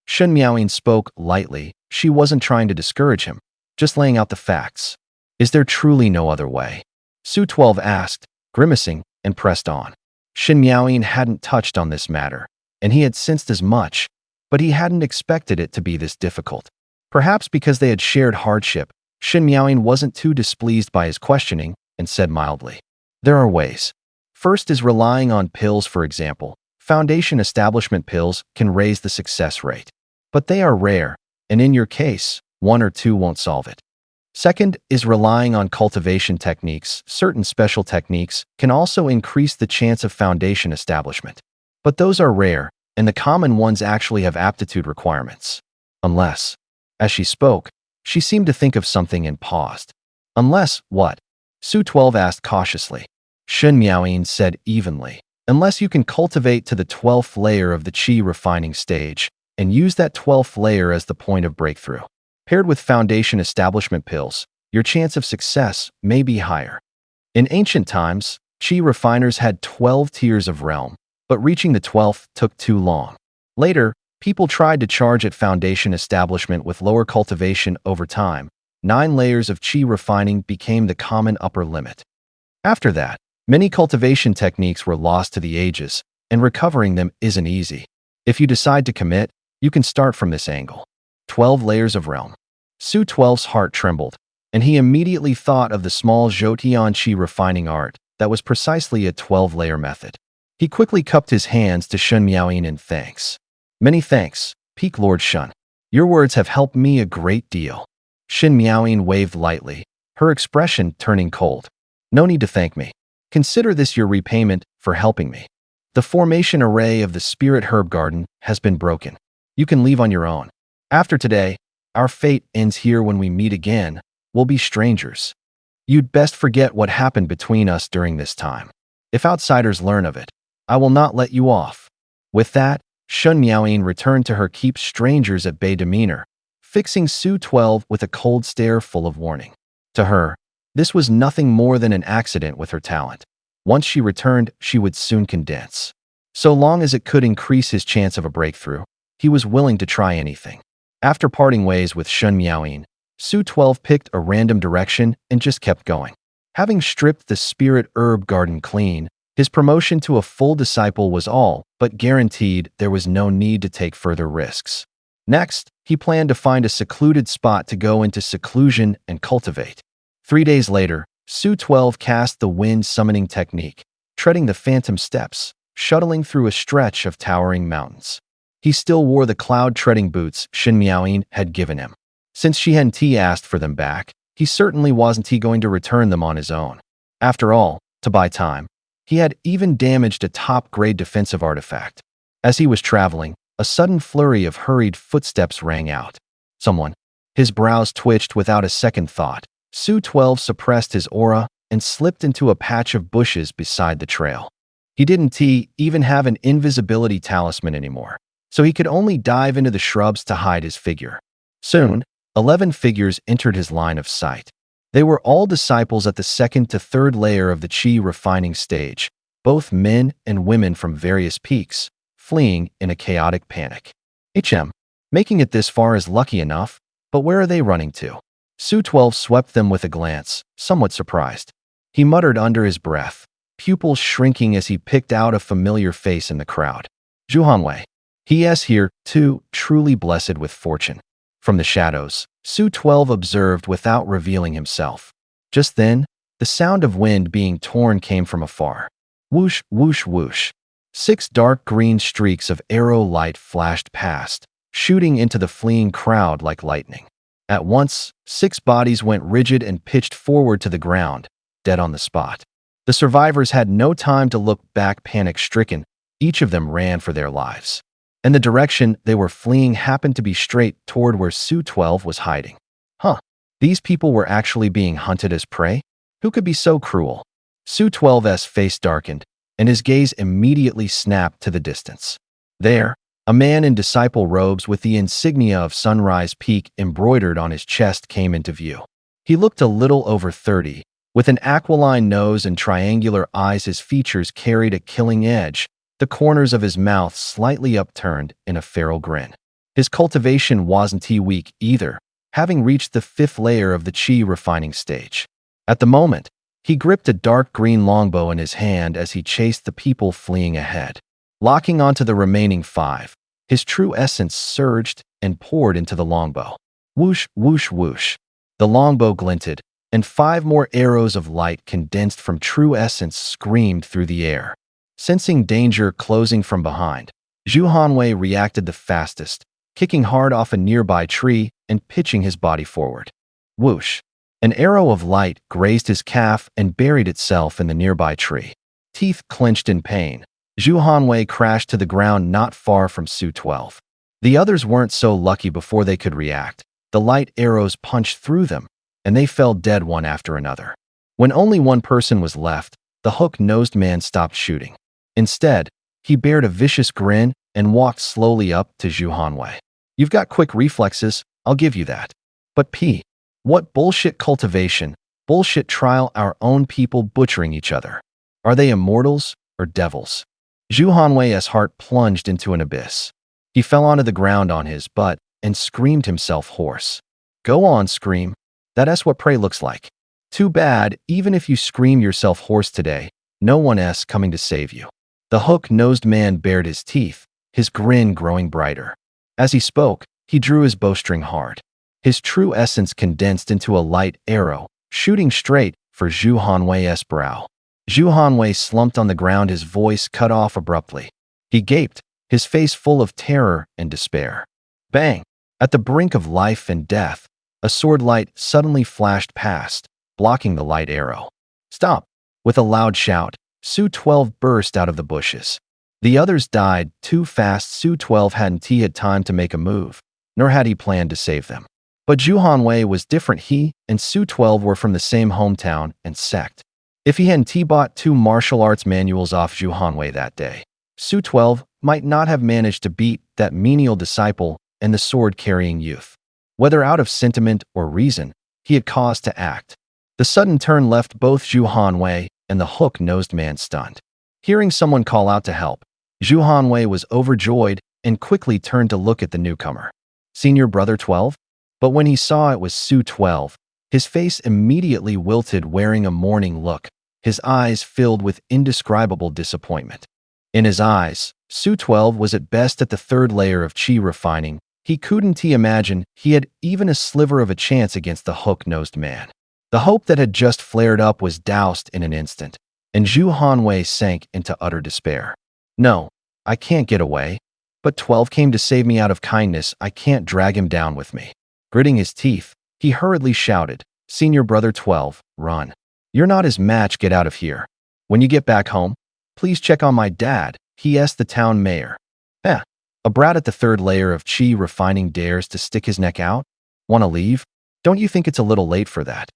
Shen Miaoyin spoke lightly. She wasn't trying to discourage him, just laying out the facts. Is there truly no other way? Su 12 asked, grimacing, and pressed on. Shen Miaoyin hadn't touched on this matter, and he had sensed as much, but he hadn't expected it to be this difficult. Perhaps because they had shared hardship, Shen Miaoyin wasn't too displeased by his questioning and said mildly, there are ways. First is relying on pills, for example. Foundation establishment pills can raise the success rate, but they are rare, and in your case, 1 or 2 won't solve it. Second is relying on cultivation techniques. Certain special techniques can also increase the chance of foundation establishment, but those are rare, and the common ones actually have aptitude requirements. Unless, as she spoke, she seemed to think of something and paused. Unless what? Su 12 asked cautiously. Shen Miaoyin said evenly. Unless you can cultivate to the 12th layer of the qi refining stage and use that 12th layer as the point of breakthrough. Paired with foundation establishment pills, your chance of success may be higher. In ancient times, qi refiners had 12 tiers of realm, but reaching the 12th took too long. Later, people tried to charge at foundation establishment with lower cultivation. Over time. 9 layers of qi refining became the common upper limit. After that, many cultivation techniques were lost to the ages, and recovering them isn't easy. If you decide to commit, you can start from this angle. 12 layers of realm. Su 12's heart trembled, and he immediately thought of the small Zhoutian qi refining art that was precisely a 12-layer method. He quickly cupped his hands to Shen Miaoyin in thanks. Many thanks, Peak Lord Shen. Your words have helped me a great deal. Shen Miaoyin waved lightly, her expression turning cold. No need to thank me. Consider this your repayment for helping me. The formation array of the Spirit Herb Garden has been broken. You can leave on your own. After today, our fate ends here. When we meet again, we'll be strangers. You'd best forget what happened between us during this time. If outsiders learn of it, I will not let you off. With that, Shen Miaoyin returned to her keep strangers at bay demeanor, fixing Su 12 with a cold stare full of warning. To her, this was nothing more than an accident with her talent. Once she returned, she would soon condense. So long as it could increase his chance of a breakthrough, he was willing to try anything. After parting ways with Shen Miaoyin, Su 12 picked a random direction and just kept going. Having stripped the Spirit Herb Garden clean, his promotion to a full disciple was all but guaranteed. There was no need to take further risks. Next, he planned to find a secluded spot to go into seclusion and cultivate. 3 days later, Su 12 cast the wind summoning technique, treading the phantom steps, shuttling through a stretch of towering mountains. He still wore the cloud-treading boots Shen Miaoyin had given him. Since she hadn't asked for them back, he certainly wasn't going to return them on his own. After all, to buy time, he had even damaged a top-grade defensive artifact. As he was traveling, a sudden flurry of hurried footsteps rang out. Someone. His brows twitched without a second thought. Su-12 suppressed his aura and slipped into a patch of bushes beside the trail. He didn't even have an invisibility talisman anymore, so he could only dive into the shrubs to hide his figure. Soon, 11 figures entered his line of sight. They were all disciples at the second to third layer of the Qi refining stage, both men and women from various peaks, fleeing in a chaotic panic. Making it this far is lucky enough, but where are they running to? Su-12 swept them with a glance, somewhat surprised. He muttered under his breath, pupils shrinking as he picked out a familiar face in the crowd. Zhuhanwei. He is here, too, truly blessed with fortune. From the shadows, Su-12 observed without revealing himself. Just then, the sound of wind being torn came from afar. Whoosh, whoosh, whoosh. 6 dark green streaks of arrow light flashed past, shooting into the fleeing crowd like lightning. At once, 6 bodies went rigid and pitched forward to the ground, dead on the spot. The survivors had no time to look back, panic-stricken. Each of them ran for their lives. And the direction they were fleeing happened to be straight toward where Su-12 was hiding. These people were actually being hunted as prey? Who could be so cruel? Su-12's face darkened, and his gaze immediately snapped to the distance. There, a man in disciple robes with the insignia of Sunrise Peak embroidered on his chest came into view. He looked a little over 30, with an aquiline nose and triangular eyes. His features carried a killing edge, the corners of his mouth slightly upturned in a feral grin. His cultivation wasn't weak either, having reached the 5th layer of the Qi refining stage. At the moment, he gripped a dark green longbow in his hand as he chased the people fleeing ahead. Locking onto the remaining 5, his true essence surged and poured into the longbow. Whoosh, whoosh, whoosh. The longbow glinted, and 5 more arrows of light condensed from true essence screamed through the air. Sensing danger closing from behind, Zhuhanwei reacted the fastest, kicking hard off a nearby tree and pitching his body forward. Whoosh! An arrow of light grazed his calf and buried itself in the nearby tree. Teeth clenched in pain, Zhuhanwei crashed to the ground not far from Su-12. The others weren't so lucky before they could react. The light arrows punched through them, and they fell dead one after another. When only one person was left, the hook-nosed man stopped shooting. Instead, he bared a vicious grin and walked slowly up to Zhuhanwei. You've got quick reflexes, I'll give you that. But what bullshit cultivation, bullshit trial, our own people butchering each other. Are they immortals or devils? Zhuhanwei's heart plunged into an abyss. He fell onto the ground on his butt and screamed himself hoarse. Go on, scream. That's what prey looks like. Too bad, even if you scream yourself hoarse today, no one's coming to save you. The hook-nosed man bared his teeth, his grin growing brighter. As he spoke, he drew his bowstring hard. His true essence condensed into a light arrow, shooting straight for Zhuhanwei's brow. Zhuhanwei slumped on the ground, his voice cut off abruptly. He gaped, his face full of terror and despair. Bang! At the brink of life and death, a sword light suddenly flashed past, blocking the light arrow. Stop! With a loud shout, Su-12 burst out of the bushes. The others died too fast. Su-12 hadn't had time to make a move, nor had he planned to save them. But Zhuhanwei was different. He and Su-12 were from the same hometown and sect. If he hadn't bought 2 martial arts manuals off Zhuhanwei that day, Su-12 might not have managed to beat that menial disciple and the sword-carrying youth. Whether out of sentiment or reason, he had cause to act. The sudden turn left both Zhuhanwei and the hook-nosed man stunned. Hearing someone call out to help, Zhuhanwei was overjoyed and quickly turned to look at the newcomer. Senior Brother 12? But when he saw it was Su-12, his face immediately wilted, wearing a mourning look, his eyes filled with indescribable disappointment. In his eyes, Su-12 was at best at the 3rd layer of Qi refining. He couldn't imagine he had even a sliver of a chance against the hook-nosed man. The hope that had just flared up was doused in an instant, and Zhuhanwei sank into utter despair. No, I can't get away. But 12 came to save me out of kindness. I can't drag him down with me. Gritting his teeth, he hurriedly shouted, Senior Brother 12, run. You're not his match, get out of here. When you get back home, please check on my dad, he asked the town mayor. Eh, a brat at the third layer of chi refining dares to stick his neck out? Want to leave? Don't you think it's a little late for that?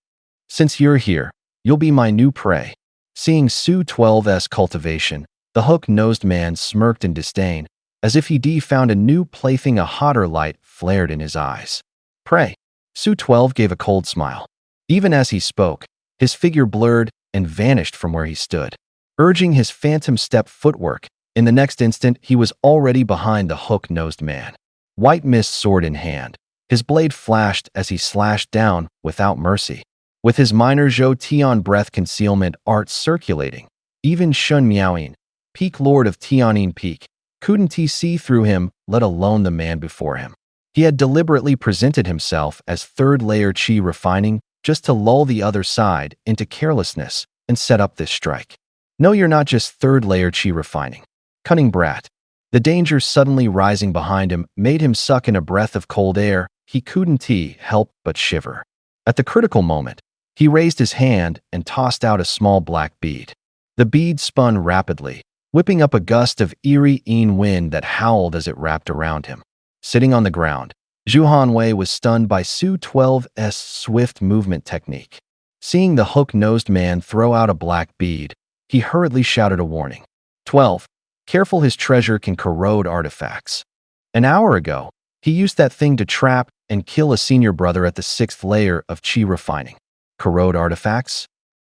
Since you're here, you'll be my new prey. Seeing Su 12's cultivation, the hook-nosed man smirked in disdain, as if he'd found a new plaything. A hotter light flared in his eyes. Prey. Su 12 gave a cold smile. Even as he spoke, his figure blurred and vanished from where he stood, urging his phantom step footwork. In the next instant, he was already behind the hook-nosed man. White mist sword in hand, his blade flashed as he slashed down without mercy. With his minor Zhou Tian breath concealment art circulating, even Shun Miaoyin, peak lord of Tianjue Peak, couldn't see through him, let alone the man before him. He had deliberately presented himself as third-layer chi refining just to lull the other side into carelessness and set up this strike. No, you're not just third-layer chi refining. Cunning brat. The danger suddenly rising behind him made him suck in a breath of cold air. He couldn't help but shiver. At the critical moment, he raised his hand and tossed out a small black bead. The bead spun rapidly, whipping up a gust of eerie wind that howled as it wrapped around him. Sitting on the ground, Zhu Hanwei was stunned by Su 12's swift movement technique. Seeing the hook-nosed man throw out a black bead, he hurriedly shouted a warning. 12. Careful, his treasure can corrode artifacts. An hour ago, he used that thing to trap and kill a senior brother at the 6th layer of chi refining. Corrode artifacts?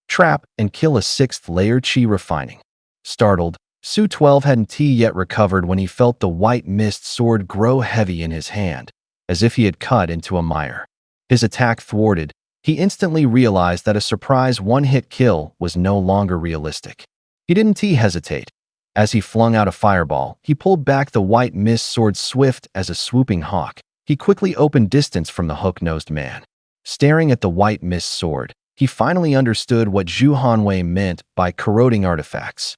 Trap and kill a 6th layer chi refining. Startled, Su 12 hadn't yet recovered when he felt the white mist sword grow heavy in his hand, as if he had cut into a mire. His attack thwarted, he instantly realized that a surprise one-hit kill was no longer realistic. He didn't hesitate. As he flung out a fireball, he pulled back the white mist sword swift as a swooping hawk. He quickly opened distance from the hook-nosed man. Staring at the white mist sword, he finally understood what Zhu Hanwei meant by corroding artifacts.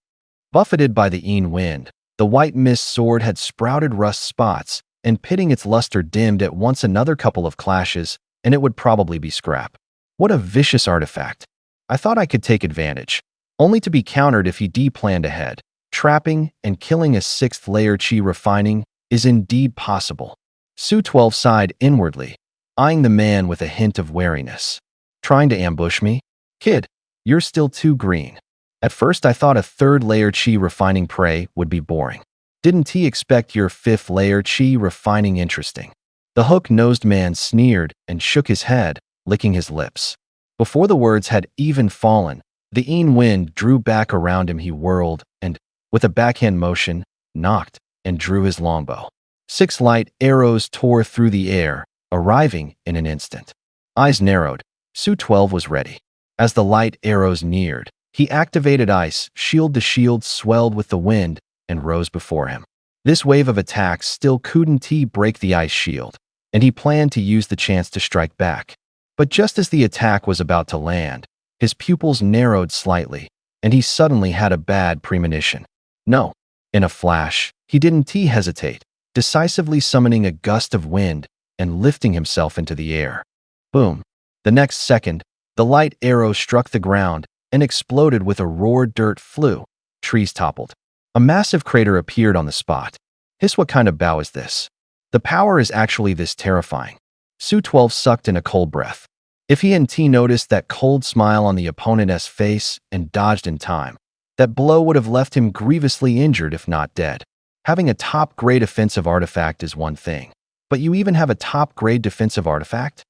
Buffeted by the wind, the white mist sword had sprouted rust spots, and pitting its luster dimmed at once. Another couple of clashes, and it would probably be scrap. What a vicious artifact. I thought I could take advantage, only to be countered if he planned ahead. Trapping and killing a 6th layer chi refining is indeed possible. Su 12 sighed inwardly, eyeing the man with a hint of wariness. Trying to ambush me? Kid, you're still too green. At first I thought a 3rd layer chi refining prey would be boring. Didn't he expect your 5th layer chi refining interesting? The hook-nosed man sneered and shook his head, licking his lips. Before the words had even fallen, the wind drew back around him. He whirled and, with a backhand motion, knocked and drew his longbow. 6 light arrows tore through the air, arriving in an instant. Eyes narrowed, Su 12 was ready. As the light arrows neared, he activated ice shield. The shield swelled with the wind and rose before him. This wave of attacks still couldn't break the ice shield, and he planned to use the chance to strike back. But just as the attack was about to land, his pupils narrowed slightly, and he suddenly had a bad premonition. No. In a flash, he didn't hesitate, decisively summoning a gust of wind and lifting himself into the air. Boom. The next second, the light arrow struck the ground and exploded with a roar. Dirt flew. Trees toppled. A massive crater appeared on the spot. Hiss, what kind of bow is this? The power is actually this terrifying. Su 12 sucked in a cold breath. If he hadn't noticed that cold smile on the opponent's face and dodged in time, that blow would have left him grievously injured if not dead. Having a top-grade offensive artifact is one thing, but you even have a top-grade defensive artifact?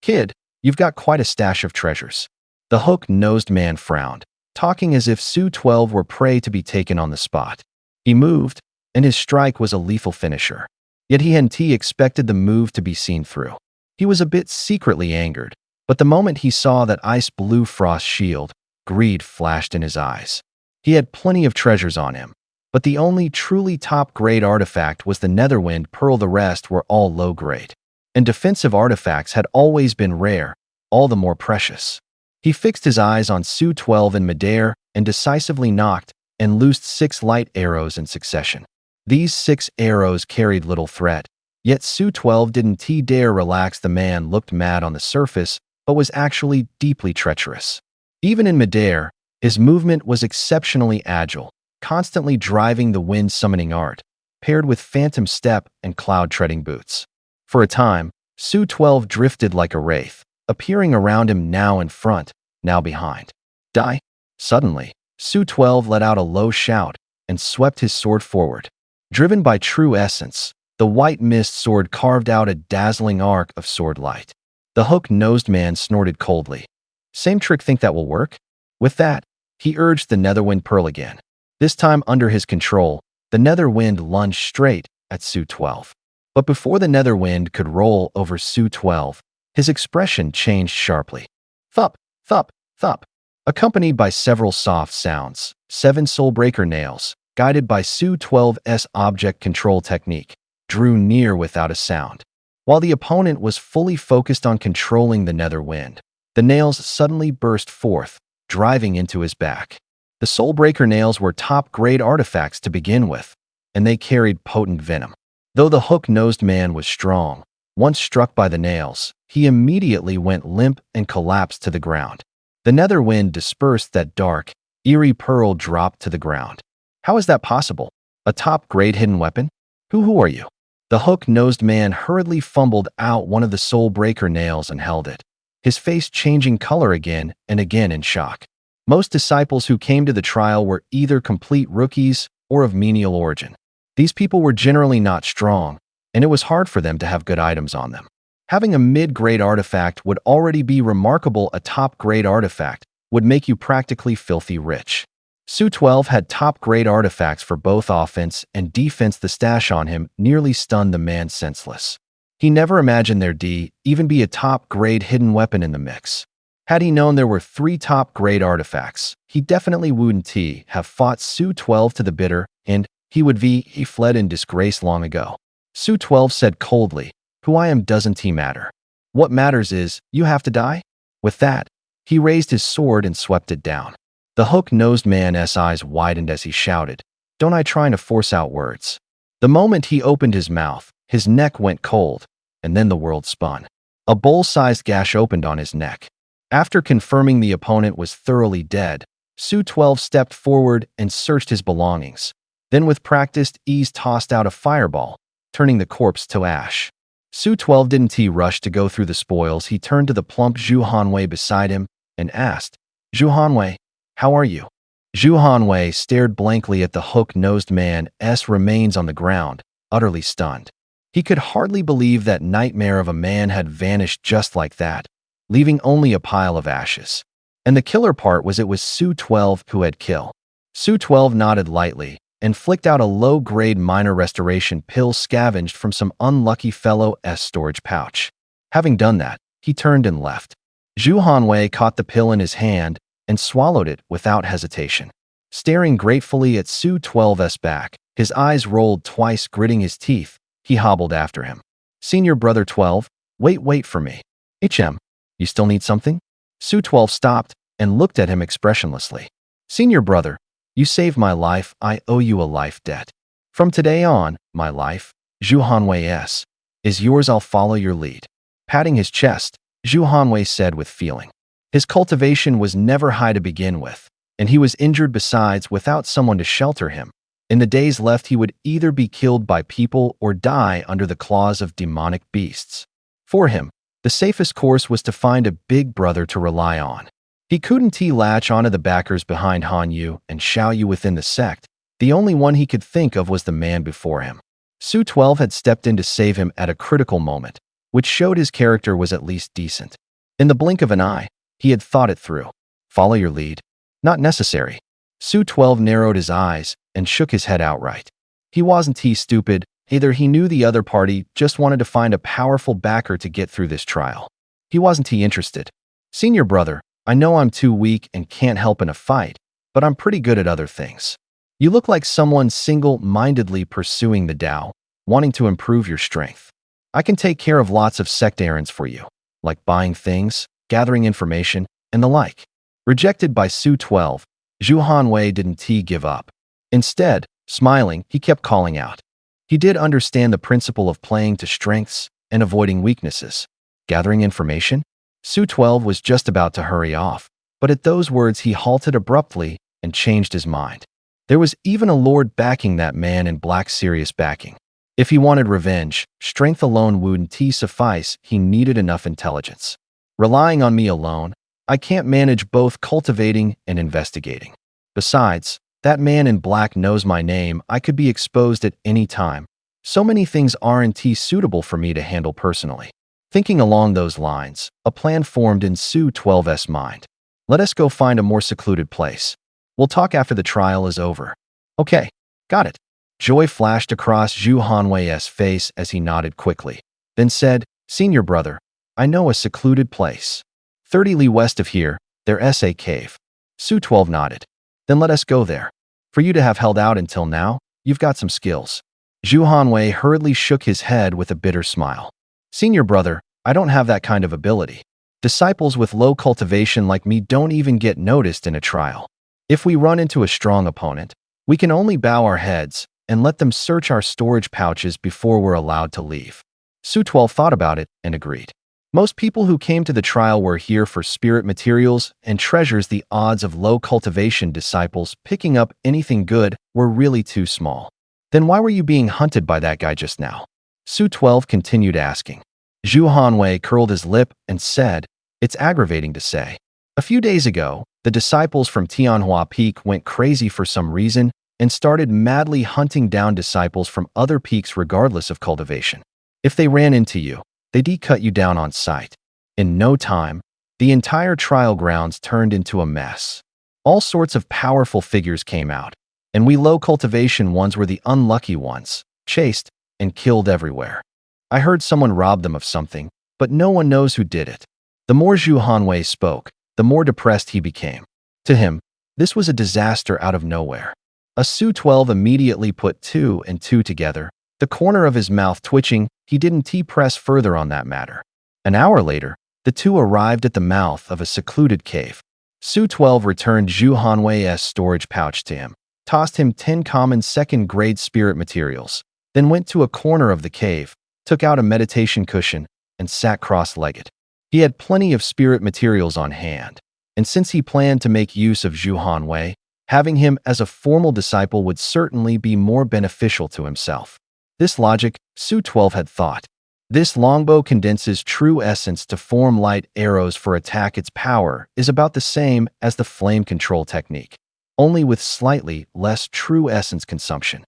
Kid, you've got quite a stash of treasures. The hook-nosed man frowned, talking as if Su 12 were prey to be taken on the spot. He moved, and his strike was a lethal finisher. Yet he hadn't expected the move to be seen through. He was a bit secretly angered, but the moment he saw that ice-blue frost shield, greed flashed in his eyes. He had plenty of treasures on him, but the only truly top-grade artifact was the Netherwind Pearl. The rest were all low-grade. And defensive artifacts had always been rare, all the more precious. He fixed his eyes on Su 12 in midair and decisively knocked and loosed 6 light arrows in succession. These 6 arrows carried little threat, yet Su 12 didn't dare relax. The man looked mad on the surface, but was actually deeply treacherous. Even in midair, his movement was exceptionally agile, constantly driving the wind summoning art. paired with phantom step and cloud-treading boots. For a time, Su-12 drifted like a wraith, appearing around him now in front, now behind. Die! Suddenly, Su-12 let out a low shout and swept his sword forward. Driven by true essence, the white mist sword carved out a dazzling arc of sword light. The hook-nosed man snorted coldly. Same trick, think that will work? With that, he urged the Netherwind Pearl again. This time under his control, the Netherwind lunged straight at Su-12. But before the Netherwind could roll over Su-12, his expression changed sharply. Thup, thup, thup. Accompanied by several soft sounds, 7 soul-breaker nails, guided by Su-12's object control technique, drew near without a sound. While the opponent was fully focused on controlling the Netherwind, the nails suddenly burst forth, driving into his back. The soul-breaker nails were top-grade artifacts to begin with, and they carried potent venom. Though the hook-nosed man was strong, once struck by the nails, he immediately went limp and collapsed to the ground. The Netherwind dispersed that dark, eerie pearl dropped to the ground. How is that possible? A top-grade hidden weapon? Who are you? The hook-nosed man hurriedly fumbled out one of the soul-breaker nails and held it, his face changing color again and again in shock. Most disciples who came to the trial were either complete rookies or of menial origin. These people were generally not strong, and it was hard for them to have good items on them. Having a mid-grade artifact would already be remarkable. A top-grade artifact would make you practically filthy rich. Su-12 had top-grade artifacts for both offense and defense. The stash on him nearly stunned the man senseless. He never imagined there'd even be a top-grade hidden weapon in the mix. Had he known there were 3 top-grade artifacts, he definitely wouldn't have fought Su-12 to the bitter end. He fled in disgrace long ago. Su-12 said coldly, "Who I am doesn't matter. What matters is, you have to die?" With that, he raised his sword and swept it down. The hook-nosed man's eyes widened as he shouted, "Don't I trying to force out words?" The moment he opened his mouth, his neck went cold, and then the world spun. A bowl-sized gash opened on his neck. After confirming the opponent was thoroughly dead, Su-12 stepped forward and searched his belongings. Then with practiced ease tossed out a fireball, turning the corpse to ash. Su-12 didn't rush to go through the spoils. He turned to the plump Zhu Hanwei beside him and asked, "Zhu Hanwei, how are you?" Zhu Hanwei stared blankly at the hook-nosed man's remains on the ground, utterly stunned. He could hardly believe that nightmare of a man had vanished just like that, leaving only a pile of ashes. And the killer part was it was Su-12 who had killed. Su-12 nodded lightly and flicked out a low-grade minor restoration pill scavenged from some unlucky fellow's storage pouch. Having done that, he turned and left. Zhu Hanwei caught the pill in his hand and swallowed it without hesitation. Staring gratefully at Su-12's back, his eyes rolled twice, gritting his teeth, he hobbled after him. "Senior Brother 12, wait for me. You still need something?" Su-12 stopped and looked at him expressionlessly. "Senior Brother, you saved my life. I owe you a life debt. From today on, my life, Zhu Hanwei's, is yours. I'll follow your lead." Patting his chest, Zhu Hanwei said with feeling. His cultivation was never high to begin with, and he was injured besides without someone to shelter him. In the days left, he would either be killed by people or die under the claws of demonic beasts. For him, the safest course was to find a big brother to rely on. He couldn't latch onto the backers behind Han Yu and Xiao Yu within the sect. The only one he could think of was the man before him. Su-12 had stepped in to save him at a critical moment, which showed his character was at least decent. In the blink of an eye, he had thought it through. Follow your lead? Not necessary. Su-12 narrowed his eyes and shook his head outright. He wasn't stupid, either. He knew the other party just wanted to find a powerful backer to get through this trial. He wasn't interested. "Senior Brother, I know I'm too weak and can't help in a fight, but I'm pretty good at other things. You look like someone single-mindedly pursuing the Tao, wanting to improve your strength. I can take care of lots of sect errands for you, like buying things, gathering information, and the like." Rejected by Su-12, Zhu Hanwei didn't give up. Instead, smiling, he kept calling out. He did understand the principle of playing to strengths and avoiding weaknesses. Gathering information? Su-12 was just about to hurry off, but at those words he halted abruptly and changed his mind. There was even a lord backing that man in black, serious backing. If he wanted revenge, strength alone wouldn't suffice, he needed enough intelligence. Relying on me alone, I can't manage both cultivating and investigating. Besides, that man in black knows my name, I could be exposed at any time. So many things aren't suitable for me to handle personally. Thinking along those lines, a plan formed in Su 12's mind. Let us go find a more secluded place. We'll talk after the trial is over. Okay, got it. Joy flashed across Zhu Hanwei's face as he nodded quickly, then said, Senior brother, I know a secluded place. 30 li west of here, there's a cave. Su 12 nodded. Then let us go there. For you to have held out until now, you've got some skills. Zhu Hanwei hurriedly shook his head with a bitter smile. Senior brother, I don't have that kind of ability. Disciples with low cultivation like me don't even get noticed in a trial. If we run into a strong opponent, we can only bow our heads and let them search our storage pouches before we're allowed to leave. Su 12 thought about it and agreed. Most people who came to the trial were here for spirit materials and treasures. The odds of low cultivation disciples picking up anything good were really too small. Then why were you being hunted by that guy just now? Su 12 continued asking. Zhu Hanwei curled his lip and said, It's aggravating to say. A few days ago, the disciples from Tianjue Peak went crazy for some reason and started madly hunting down disciples from other peaks regardless of cultivation. If they ran into you, they'd cut you down on sight. In no time, the entire trial grounds turned into a mess. All sorts of powerful figures came out, and we low cultivation ones were the unlucky ones, chased and killed everywhere. I heard someone robbed them of something, but no one knows who did it. The more Zhu Hanwei spoke, the more depressed he became. To him, this was a disaster out of nowhere. A Su 12 immediately put 2 and 2 together, the corner of his mouth twitching. He didn't press further on that matter. An hour later, the two arrived at the mouth of a secluded cave. Su 12 returned Zhu Hanwei's storage pouch to him, tossed him 10 common second-grade spirit materials, then went to a corner of the cave, took out a meditation cushion, and sat cross-legged. He had plenty of spirit materials on hand, and since he planned to make use of Zhu Hanwei, having him as a formal disciple would certainly be more beneficial to himself. This logic, Su 12 had thought. This longbow condenses true essence to form light arrows for attack. Its power is about the same as the flame control technique, only with slightly less true essence consumption.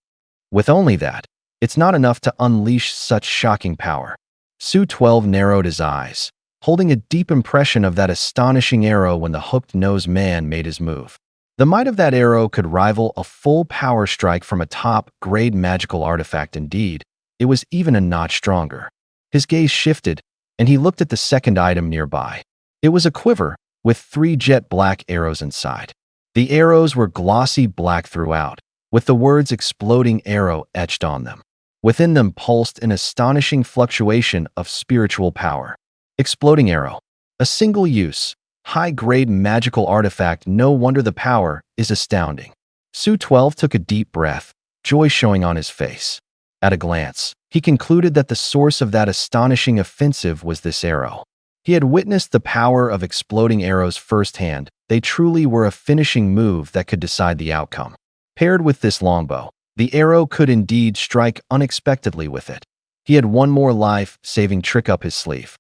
With only that, it's not enough to unleash such shocking power. Su 12 narrowed his eyes, holding a deep impression of that astonishing arrow when the hooked-nosed man made his move. The might of that arrow could rival a full power strike from a top-grade magical artifact. Indeed, it was even a notch stronger. His gaze shifted, and he looked at the second item nearby. It was a quiver with 3 jet black arrows inside. The arrows were glossy black throughout, with the words exploding arrow etched on them. Within them pulsed an astonishing fluctuation of spiritual power. Exploding arrow. A single-use, high-grade magical artifact. No wonder the power is astounding. Su 12 took a deep breath, joy showing on his face. At a glance, he concluded that the source of that astonishing offensive was this arrow. He had witnessed the power of exploding arrows firsthand. They truly were a finishing move that could decide the outcome. Paired with this longbow, the arrow could indeed strike unexpectedly with it. He had one more life-saving trick up his sleeve.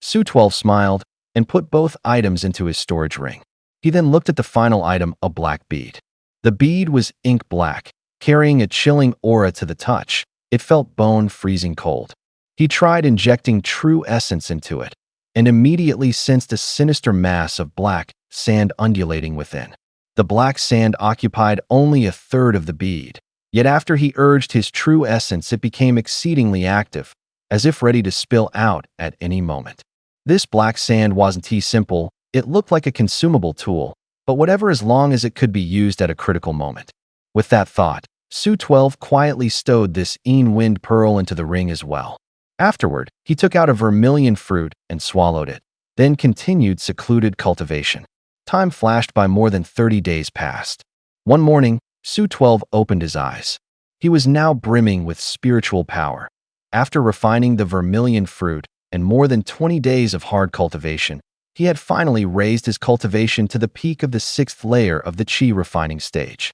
Su 12 smiled and put both items into his storage ring. He then looked at the final item, a black bead. The bead was ink black, carrying a chilling aura to the touch. It felt bone-freezing cold. He tried injecting true essence into it, and immediately sensed a sinister mass of black sand undulating within. The black sand occupied only a third of the bead, yet after he urged his true essence, it became exceedingly active, as if ready to spill out at any moment. This black sand wasn't simple, it looked like a consumable tool, but whatever, as long as it could be used at a critical moment. With that thought, Su 12 quietly stowed this wind pearl into the ring as well. Afterward, he took out a vermilion fruit and swallowed it, then continued secluded cultivation. Time flashed by. More than 30 days passed. One morning, Su 12 opened his eyes. He was now brimming with spiritual power. After refining the vermilion fruit and more than 20 days of hard cultivation, he had finally raised his cultivation to the peak of the 6th layer of the Qi refining stage.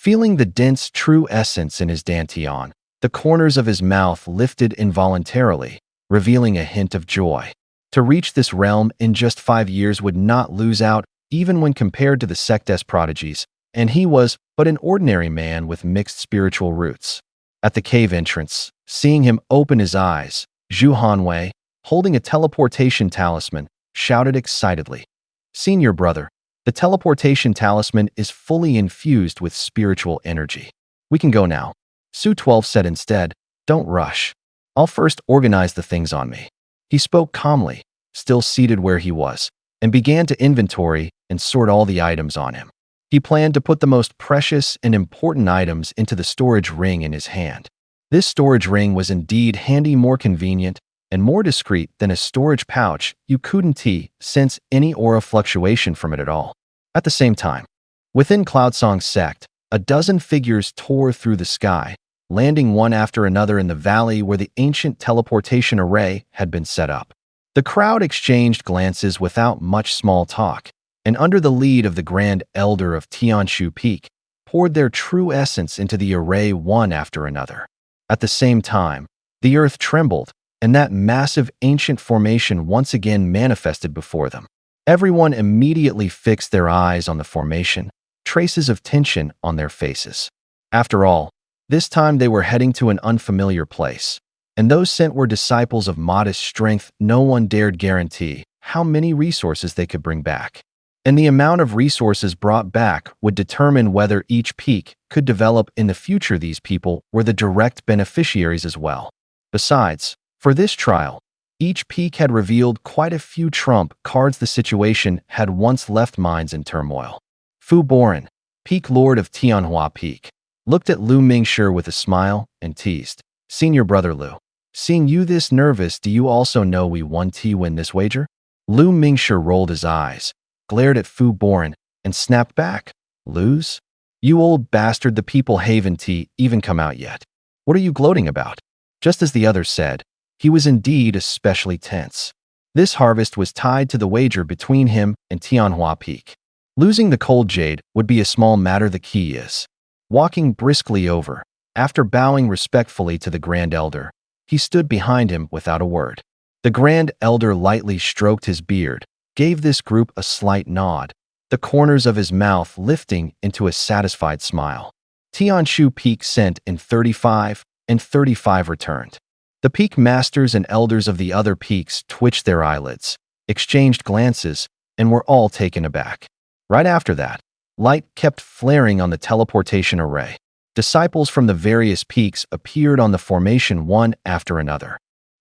Feeling the dense true essence in his dantian, the corners of his mouth lifted involuntarily, revealing a hint of joy. To reach this realm in just 5 years would not lose out, even when compared to the sect's prodigies, and he was but an ordinary man with mixed spiritual roots. At the cave entrance, seeing him open his eyes, Zhu Hanwei, holding a teleportation talisman, shouted excitedly, "Senior brother, the teleportation talisman is fully infused with spiritual energy. We can go now." Su 12 said instead, "Don't rush. I'll first organize the things on me." He spoke calmly, still seated where he was, and began to inventory and sort all the items on him. He planned to put the most precious and important items into the storage ring in his hand. This storage ring was indeed handy, more convenient, and more discreet than a storage pouch you couldn't sense any aura fluctuation from it at all. At the same time, within Cloudsong's sect, a dozen figures tore through the sky, landing one after another in the valley where the ancient teleportation array had been set up. The crowd exchanged glances without much small talk, and under the lead of the Grand Elder of Tianjue Peak, poured their true essence into the array one after another. At the same time, the earth trembled, and that massive ancient formation once again manifested before them. Everyone immediately fixed their eyes on the formation, traces of tension on their faces. After all, this time they were heading to an unfamiliar place, and those sent were disciples of modest strength. No one dared guarantee how many resources they could bring back. And the amount of resources brought back would determine whether each peak could develop in the future. These people were the direct beneficiaries as well. Besides, for this trial, each peak had revealed quite a few trump cards. The situation had once left minds in turmoil. Fu Boran, Peak Lord of Tianjue Peak, looked at Lu Mingshi with a smile and teased, "Senior brother Lu, seeing you this nervous, do you also know we win this wager?" Lu Mingshi rolled his eyes, glared at Fu Boran, and snapped back, "Lose? You old bastard, the people haven't even come out yet. What are you gloating about?" Just as the others said, he was indeed especially tense. This harvest was tied to the wager between him and Tianjue Peak. Losing the cold jade would be a small matter. The key is. Walking briskly over, after bowing respectfully to the Grand Elder, he stood behind him without a word. The Grand Elder lightly stroked his beard, gave this group a slight nod, the corners of his mouth lifting into a satisfied smile. Tianjue Peak sent in 35, and 35 returned. The peak masters and elders of the other peaks twitched their eyelids, exchanged glances, and were all taken aback. Right after that, light kept flaring on the teleportation array. Disciples from the various peaks appeared on the formation one after another.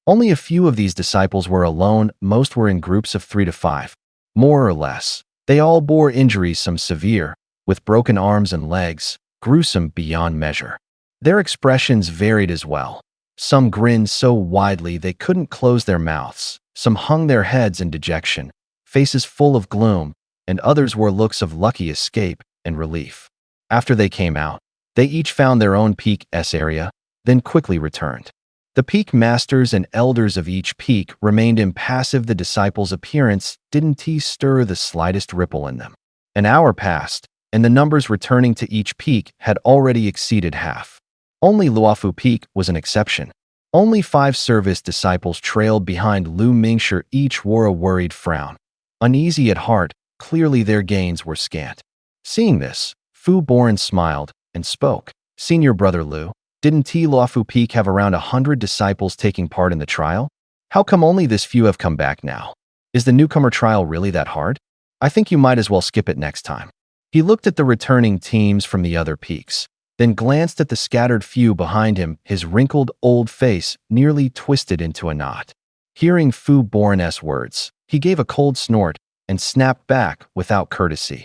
Only a few of these disciples were alone. Most were in groups of 3 to 5. More or less, they all bore injuries, some severe, with broken arms and legs, gruesome beyond measure. Their expressions varied as well. Some grinned so widely they couldn't close their mouths. Some hung their heads in dejection, faces full of gloom, and others wore looks of lucky escape and relief. After they came out, they each found their own peak's area, then quickly returned. The peak masters and elders of each peak remained impassive. The disciples' appearance didn't stir the slightest ripple in them. An hour passed, and the numbers returning to each peak had already exceeded half. Only Luofu Peak was an exception. Only 5 service disciples trailed behind Lu Mingshi. Each wore a worried frown. Uneasy at heart, clearly their gains were scant. Seeing this, Fu Boran smiled and spoke. "Senior brother Lu, didn't Luofu Peak have around 100 disciples taking part in the trial? How come only this few have come back now? Is the newcomer trial really that hard? I think you might as well skip it next time." He looked at the returning teams from the other peaks, then glanced at the scattered few behind him, his wrinkled old face nearly twisted into a knot. Hearing Fu Boran's words, he gave a cold snort and snapped back without courtesy.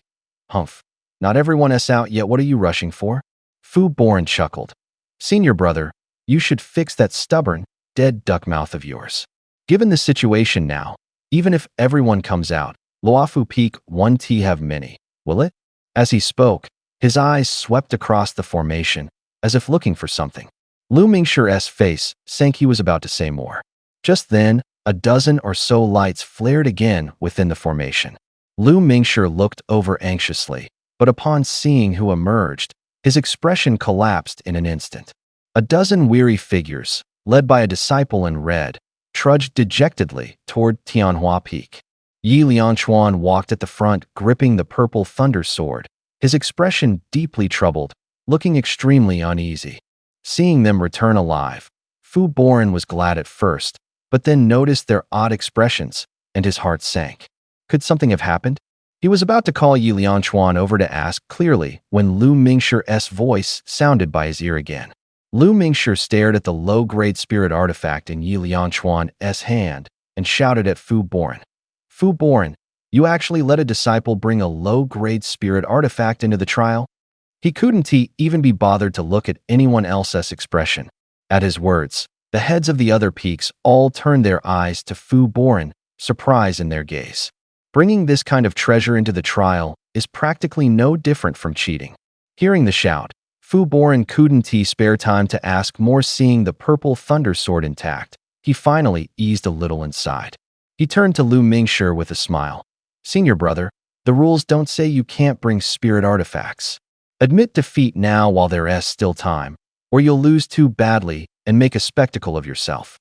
"Humph, not everyone's out yet. What are you rushing for?" Fu Boran chuckled. "Senior brother, you should fix that stubborn, dead duck mouth of yours. Given the situation now, even if everyone comes out, Luofu Peak won't have many, will it?" As he spoke, his eyes swept across the formation, as if looking for something. Lu Mingshi's face sank. He was about to say more. Just then, a dozen or so lights flared again within the formation. Lu Mingshi looked over anxiously, but upon seeing who emerged, His expression collapsed in an instant. A dozen weary figures, led by a disciple in red, trudged dejectedly toward Tianjue Peak. Yi Lianchuan walked at the front, gripping the purple thunder sword, his expression deeply troubled, looking extremely uneasy. Seeing them return alive, Fu Boren was glad at first, but then noticed their odd expressions, and his heart sank. Could something have happened? He was about to call Yi Lianchuan over to ask clearly when Lu Mingshir's voice sounded by his ear again. Lu Mingshir stared at the low-grade spirit artifact in Yi Lianchuan's hand and shouted at Fu Boren. Fu Boren, you actually let a disciple bring a low-grade spirit artifact into the trial? He couldn't even be bothered to look at anyone else's expression. At his words, the heads of the other peaks all turned their eyes to Fu Boren, surprise in their gaze. Bringing this kind of treasure into the trial is practically no different from cheating. Hearing the shout, Fu Boren couldn't spare time to ask more. Seeing the purple thunder sword intact, he finally eased a little inside. He turned to Lu Mingshir with a smile. Senior brother, the rules don't say you can't bring spirit artifacts. Admit defeat now while there's still time, or you'll lose too badly and make a spectacle of yourself.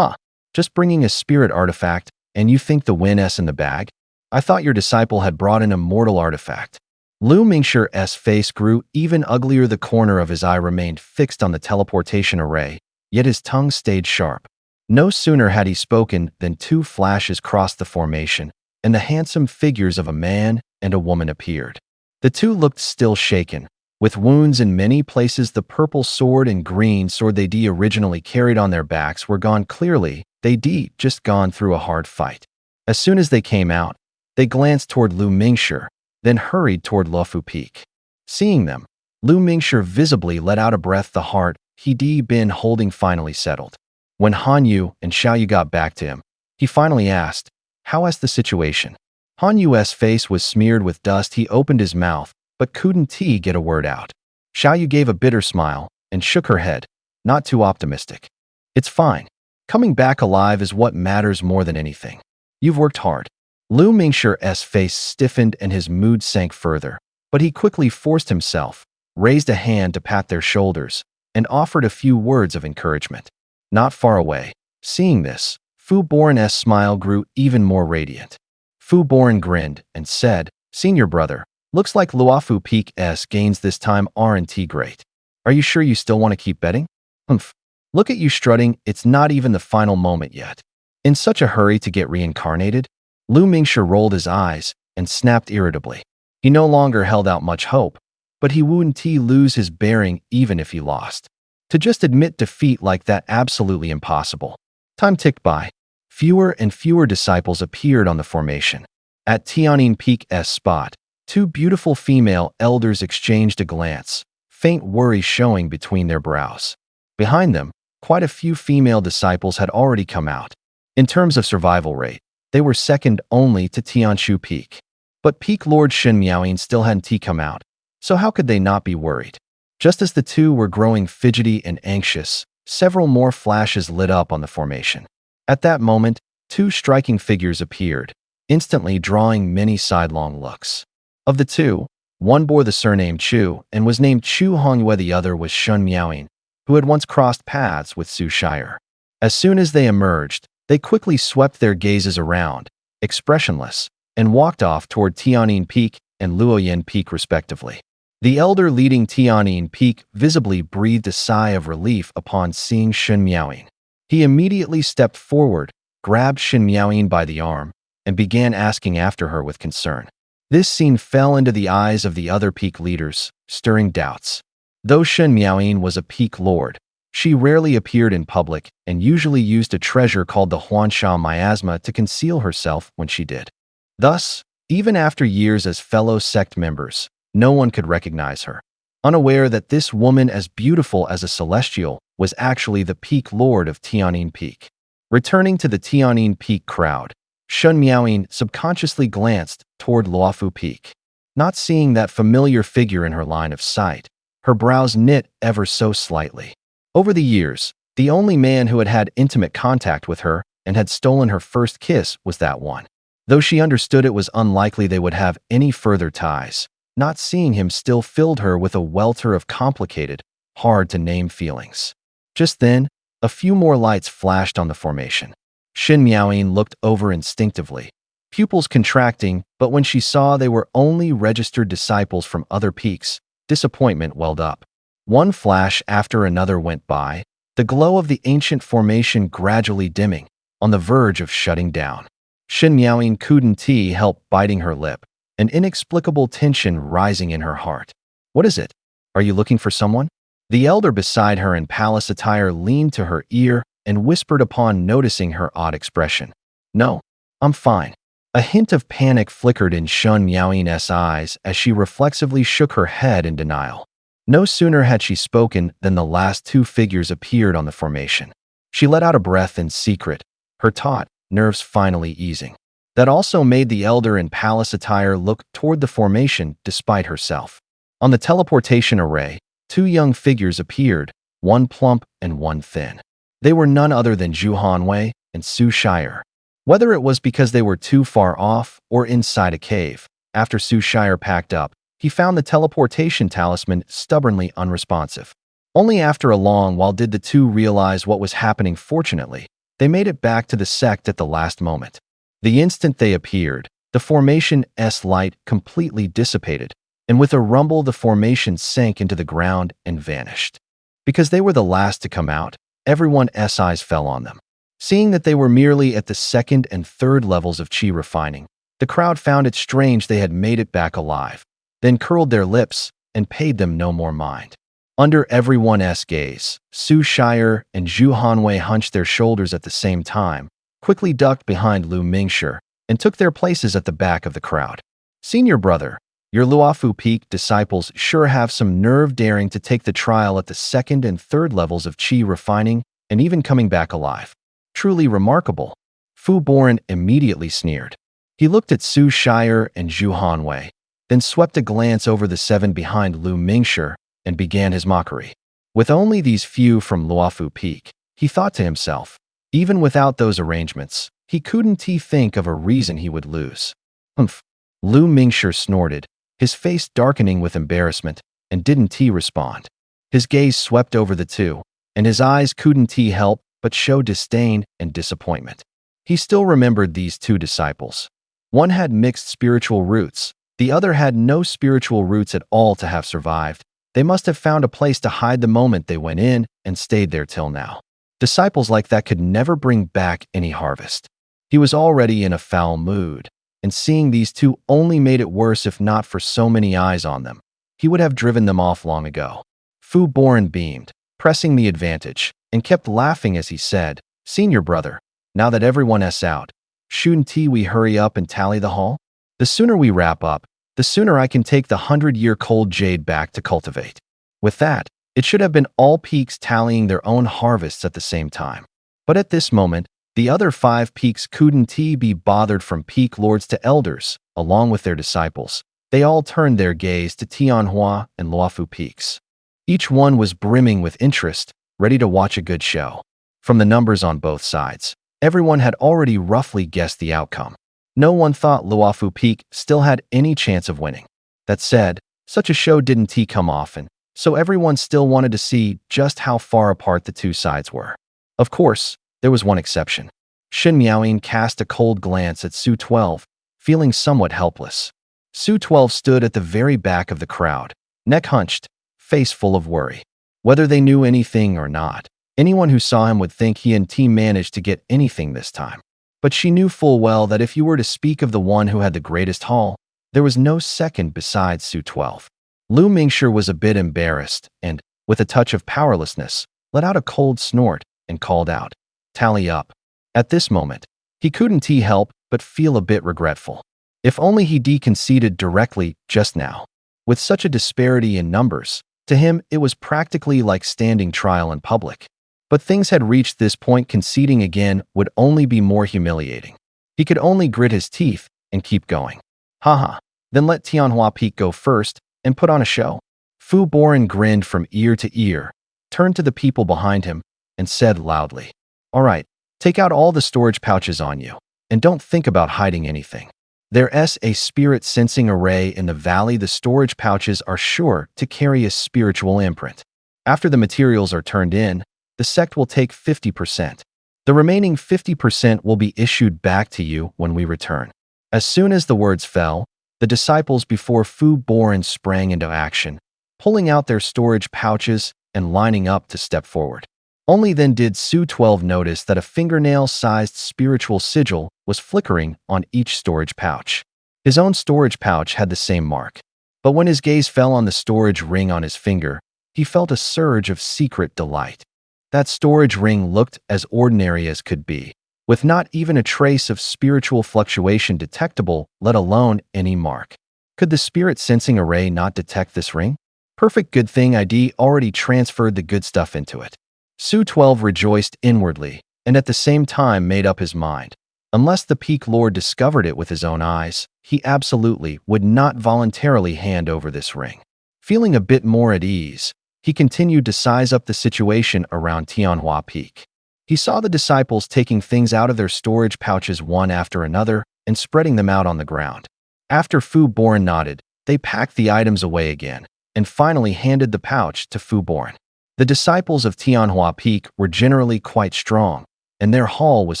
Just bringing a spirit artifact, and you think the win's in the bag? I thought your disciple had brought an immortal artifact. Lu Mingshir's face grew even uglier. The corner of his eye remained fixed on the teleportation array, yet his tongue stayed sharp. No sooner had he spoken than two flashes crossed the formation, and the handsome figures of a man and a woman appeared. The two looked still shaken, with wounds in many places. The purple sword and green sword they originally carried on their backs were gone. Clearly, they'd just gone through a hard fight. As soon as they came out, they glanced toward Lu Mingshir, then hurried toward Luofu Peak. Seeing them, Lu Mingshir visibly let out a breath. The heart he'd been holding finally settled. When Han Yu and Xiao Yu got back to him, he finally asked, "How's the situation?" Han Yu's face was smeared with dust. He opened his mouth, but couldn't get a word out. Xiao Yu gave a bitter smile and shook her head, not too optimistic. It's fine. Coming back alive is what matters more than anything. You've worked hard. Lu Mingshir's face stiffened and his mood sank further, but he quickly forced himself, raised a hand to pat their shoulders, and offered a few words of encouragement. Not far away, seeing this, Fu Boren's smile grew even more radiant. Fu Boren grinned and said, "Senior brother, looks like Luofu Peak's gains this time aren't great. Are you sure you still want to keep betting?" "Humph. Look at you strutting. It's not even the final moment yet. In such a hurry to get reincarnated?" Lu Mingshir rolled his eyes and snapped irritably. He no longer held out much hope, but he wouldn't lose his bearing even if he lost. To just admit defeat like that, absolutely impossible. Time ticked by. Fewer and fewer disciples appeared on the formation. At Tianjue Peak's spot, two beautiful female elders exchanged a glance, faint worry showing between their brows. Behind them, quite a few female disciples had already come out. In terms of survival rate, they were second only to Tianjue Peak. But Peak Lord Shen Miaoyin still hadn't come out, so how could they not be worried? Just as the two were growing fidgety and anxious, several more flashes lit up on the formation. At that moment, two striking figures appeared, instantly drawing many sidelong looks. Of the two, one bore the surname Chu and was named Chu Hongyue. The other was Shen Miaoyin, who had once crossed paths with Su Shire. As soon as they emerged, they quickly swept their gazes around, expressionless, and walked off toward Tianjue Peak and Luoyan Peak respectively. The elder leading Tianjue Peak visibly breathed a sigh of relief upon seeing Shen Miaoyin. He immediately stepped forward, grabbed Shen Miaoyin by the arm, and began asking after her with concern. This scene fell into the eyes of the other Peak leaders, stirring doubts. Though Shen Miaoyin was a Peak lord, she rarely appeared in public and usually used a treasure called the Huansha miasma to conceal herself when she did. Thus, even after years as fellow sect members, no one could recognize her, unaware that this woman as beautiful as a celestial was actually the Peak Lord of Tianjue Peak. Returning to the Tianjue Peak crowd, Shen Miaoyin subconsciously glanced toward Luofu Peak. Not seeing that familiar figure in her line of sight, her brows knit ever so slightly. Over the years, the only man who had had intimate contact with her and had stolen her first kiss was that one. Though she understood it was unlikely they would have any further ties, not seeing him still filled her with a welter of complicated, hard-to-name feelings. Just then, a few more lights flashed on the formation. Shin Miaoyin looked over instinctively, pupils contracting, but when she saw they were only registered disciples from other peaks, disappointment welled up. One flash after another went by, the glow of the ancient formation gradually dimming, on the verge of shutting down. Shin Miaoyin couldn't help biting her lip, an inexplicable tension rising in her heart. What is it? Are you looking for someone? The elder beside her in palace attire leaned to her ear and whispered upon noticing her odd expression. No, I'm fine. A hint of panic flickered in Shin Miaoyin's eyes as she reflexively shook her head in denial. No sooner had she spoken than the last two figures appeared on the formation. She let out a breath in secret, her taut nerves finally easing. That also made the elder in palace attire look toward the formation despite herself. On the teleportation array, two young figures appeared, one plump and one thin. They were none other than Zhu Hanwei and Su Shire. Whether it was because they were too far off or inside a cave, after Su Shire packed up, he found the teleportation talisman stubbornly unresponsive. Only after a long while did the two realize what was happening. Fortunately, they made it back to the sect at the last moment. The instant they appeared, the formation's light completely dissipated, and with a rumble the formation sank into the ground and vanished. Because they were the last to come out, everyone's eyes fell on them. Seeing that they were merely at the second and third levels of qi refining, the crowd found it strange they had made it back alive, then curled their lips and paid them no more mind. Under everyone's gaze, Su Shire and Zhu Hanwei hunched their shoulders at the same time, quickly ducked behind Lu Mingshi, and took their places at the back of the crowd. Senior brother, your Luofu Peak disciples sure have some nerve daring to take the trial at the second and third levels of qi refining and even coming back alive. Truly remarkable. Fu Boren immediately sneered. He looked at Su Shire and Zhu Hanwei, then swept a glance over the seven behind Lu Mingshi and began his mockery. With only these few from Luofu Peak, he thought to himself, even without those arrangements, he couldn't think of a reason he would lose. Humph. Lu Mingshi snorted, his face darkening with embarrassment, and didn't respond. His gaze swept over the two, and his eyes couldn't help but show disdain and disappointment. He still remembered these two disciples. One had mixed spiritual roots, the other had no spiritual roots at all to have survived. They must have found a place to hide the moment they went in and stayed there till now. Disciples like that could never bring back any harvest. He was already in a foul mood, and seeing these two only made it worse. If not for so many eyes on them, he would have driven them off long ago. Fu Boren beamed, pressing the advantage, and kept laughing as he said, Senior brother, now that everyone's out, shouldn't we hurry up and tally the haul? The sooner we wrap up, the sooner I can take the 100-year cold jade back to cultivate. With that, it should have been all peaks tallying their own harvests at the same time. But at this moment, the other 5 peaks couldn't be bothered. From peak lords to elders, along with their disciples, they all turned their gaze to Tianjue and Luofu peaks. Each one was brimming with interest, ready to watch a good show. From the numbers on both sides, everyone had already roughly guessed the outcome. No one thought Luofu Peak still had any chance of winning. That said, such a show didn't come often, so everyone still wanted to see just how far apart the two sides were. Of course, there was one exception. Shin Miaoyin cast a cold glance at Su 12, feeling somewhat helpless. Su 12 stood at the very back of the crowd, neck hunched, face full of worry. Whether they knew anything or not, anyone who saw him would think he and team managed to get anything this time. But she knew full well that if you were to speak of the one who had the greatest haul, there was no second besides Su 12. Lu Mingshi was a bit embarrassed and, with a touch of powerlessness, let out a cold snort and called out, Tally up. At this moment, he couldn't help but feel a bit regretful. If only he conceded directly just now. With such a disparity in numbers, to him it was practically like standing trial in public. But things had reached this point, conceding again would only be more humiliating. He could only grit his teeth and keep going. Haha, then let Tianjue Peak go first and put on a show. Fu Boren grinned from ear to ear, turned to the people behind him, and said loudly, All right, take out all the storage pouches on you, and don't think about hiding anything. There's a spirit sensing array in the valley. The storage pouches are sure to carry a spiritual imprint. After the materials are turned in, the sect will take 50%. The remaining 50% will be issued back to you when we return. As soon as the words fell, the disciples before Fu Boren sprang into action, pulling out their storage pouches and lining up to step forward. Only then did Su 12 notice that a fingernail-sized spiritual sigil was flickering on each storage pouch. His own storage pouch had the same mark. But when his gaze fell on the storage ring on his finger, he felt a surge of secret delight. That storage ring looked as ordinary as could be, with not even a trace of spiritual fluctuation detectable, let alone any mark. Could the spirit sensing array not detect this ring? Perfect. Good thing ID already transferred the good stuff into it. Su 12 rejoiced inwardly, and at the same time made up his mind. Unless the Peak Lord discovered it with his own eyes, he absolutely would not voluntarily hand over this ring. Feeling a bit more at ease, he continued to size up the situation around Tianjue Peak. He saw the disciples taking things out of their storage pouches one after another and spreading them out on the ground. After Fu Boren nodded, they packed the items away again and finally handed the pouch to Fu Boren. The disciples of Tianjue Peak were generally quite strong, and their haul was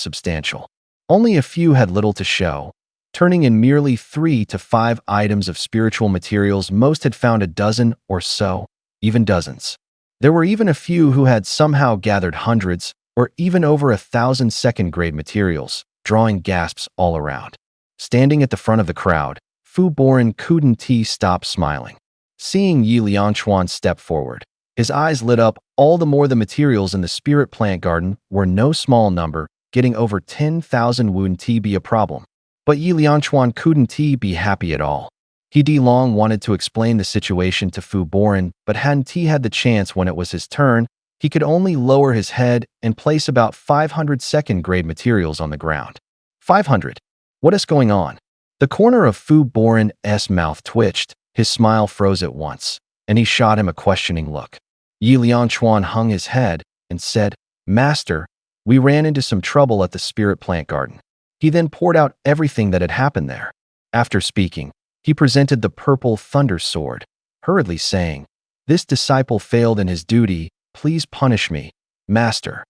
substantial. Only a few had little to show, turning in merely 3 to 5 items of spiritual materials. Most had found a dozen or so, even dozens. There were even a few who had somehow gathered hundreds or even over 1,000 second-grade materials, drawing gasps all around. Standing at the front of the crowd, Fu Boren couldn't stop smiling. Seeing Yi Liangchuan step forward, his eyes lit up all the more. The materials in the spirit plant garden were no small number, getting over 10,000 wouldn't be a problem. But Yi Liangchuan couldn't be happy at all. He long wanted to explain the situation to Fu Boren, but hadn't had the chance. When it was his turn, he could only lower his head and place about 500 second-grade materials on the ground. 500? What is going on? The corner of Fu Boren's mouth twitched, his smile froze at once, and he shot him a questioning look. Yi Liangchuan hung his head and said, "Master, we ran into some trouble at the spirit plant garden." He then poured out everything that had happened there. After speaking, he presented the purple thunder sword, hurriedly saying, "This disciple failed in his duty. Please punish me, Master."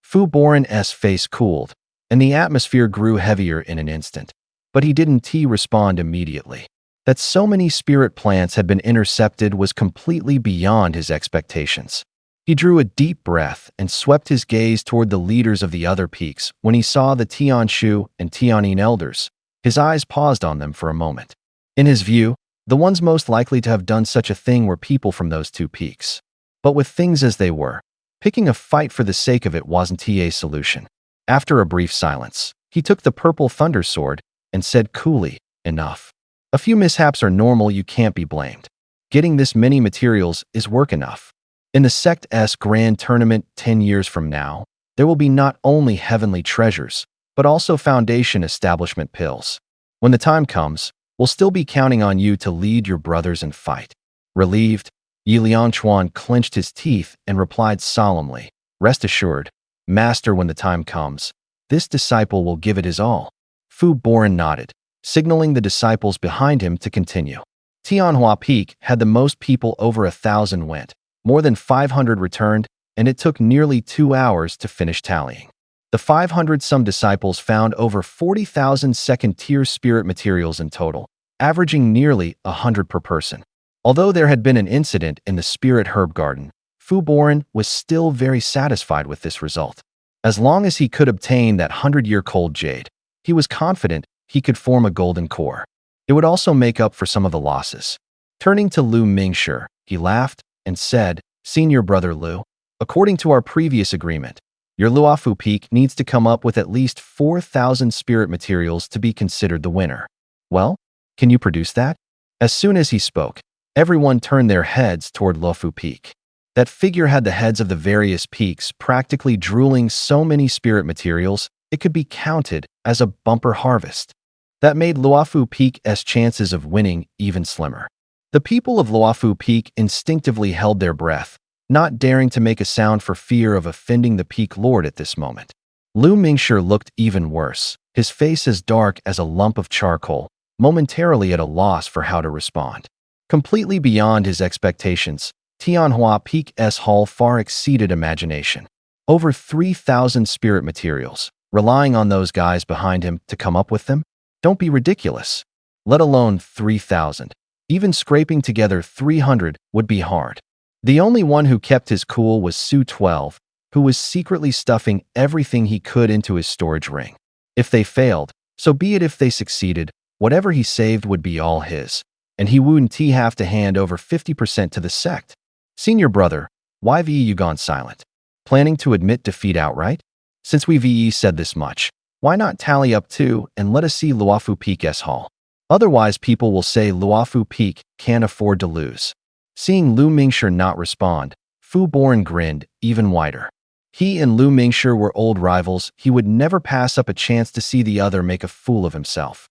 Fu Boren's face cooled, and the atmosphere grew heavier in an instant. But he didn't respond immediately. That so many spirit plants had been intercepted was completely beyond his expectations. He drew a deep breath and swept his gaze toward the leaders of the other peaks. When he saw the Tianjue and Tianyin elders, his eyes paused on them for a moment. In his view, the ones most likely to have done such a thing were people from those two peaks. But with things as they were, picking a fight for the sake of it wasn't a solution. After a brief silence, he took the purple thunder sword and said coolly, "Enough. A few mishaps are normal. You can't be blamed. Getting this many materials is work enough. In the sect's grand tournament 10 years from now, there will be not only heavenly treasures, but also foundation establishment pills. When the time comes, we'll still be counting on you to lead your brothers and fight." Relieved, Yi Liangchuan clenched his teeth and replied solemnly, "Rest assured, Master, when the time comes, this disciple will give it his all." Fu Boren nodded, signaling the disciples behind him to continue. Tianjue Peak had the most people. Over 1,000 went. More than 500 returned, and it took nearly 2 hours to finish tallying. The 500-some disciples found over 40,000 second-tier spirit materials in total, averaging nearly 100 per person. Although there had been an incident in the spirit herb garden, Fu Boren was still very satisfied with this result. As long as he could obtain that 100-year cold jade, he was confident he could form a golden core. It would also make up for some of the losses. Turning to Lu Mingshi, he laughed and said, "Senior brother Lu, according to our previous agreement, your Luofu Peak needs to come up with at least 4,000 spirit materials to be considered the winner. Well, can you produce that?" As soon as he spoke, everyone turned their heads toward Luofu Peak. That figure had the heads of the various peaks practically drooling so many spirit materials, it could be counted as a bumper harvest. That made Luofu Peak's chances of winning even slimmer. The people of Luofu Peak instinctively held their breath, not daring to make a sound for fear of offending the Peak Lord at this moment. Lu Mingshi looked even worse, his face as dark as a lump of charcoal, momentarily at a loss for how to respond. Completely beyond his expectations, Tianjue Peak's haul far exceeded imagination. Over 3,000 spirit materials, relying on those guys behind him to come up with them? Don't be ridiculous. Let alone 3,000. Even scraping together 300 would be hard. The only one who kept his cool was Su 12, who was secretly stuffing everything he could into his storage ring. If they failed, so be it. If they succeeded, whatever he saved would be all his, and he wouldn't have to hand over 50% to the sect. Senior brother, why have you gone silent? Planning to admit defeat outright? Since we've said this much, why not tally up too and let us see Luofu Peak's haul? Otherwise people will say Luofu Peak can't afford to lose. Seeing Lu Mingshi not respond, Fu Boran grinned even wider. He and Lu Mingshi were old rivals. He would never pass up a chance to see the other make a fool of himself.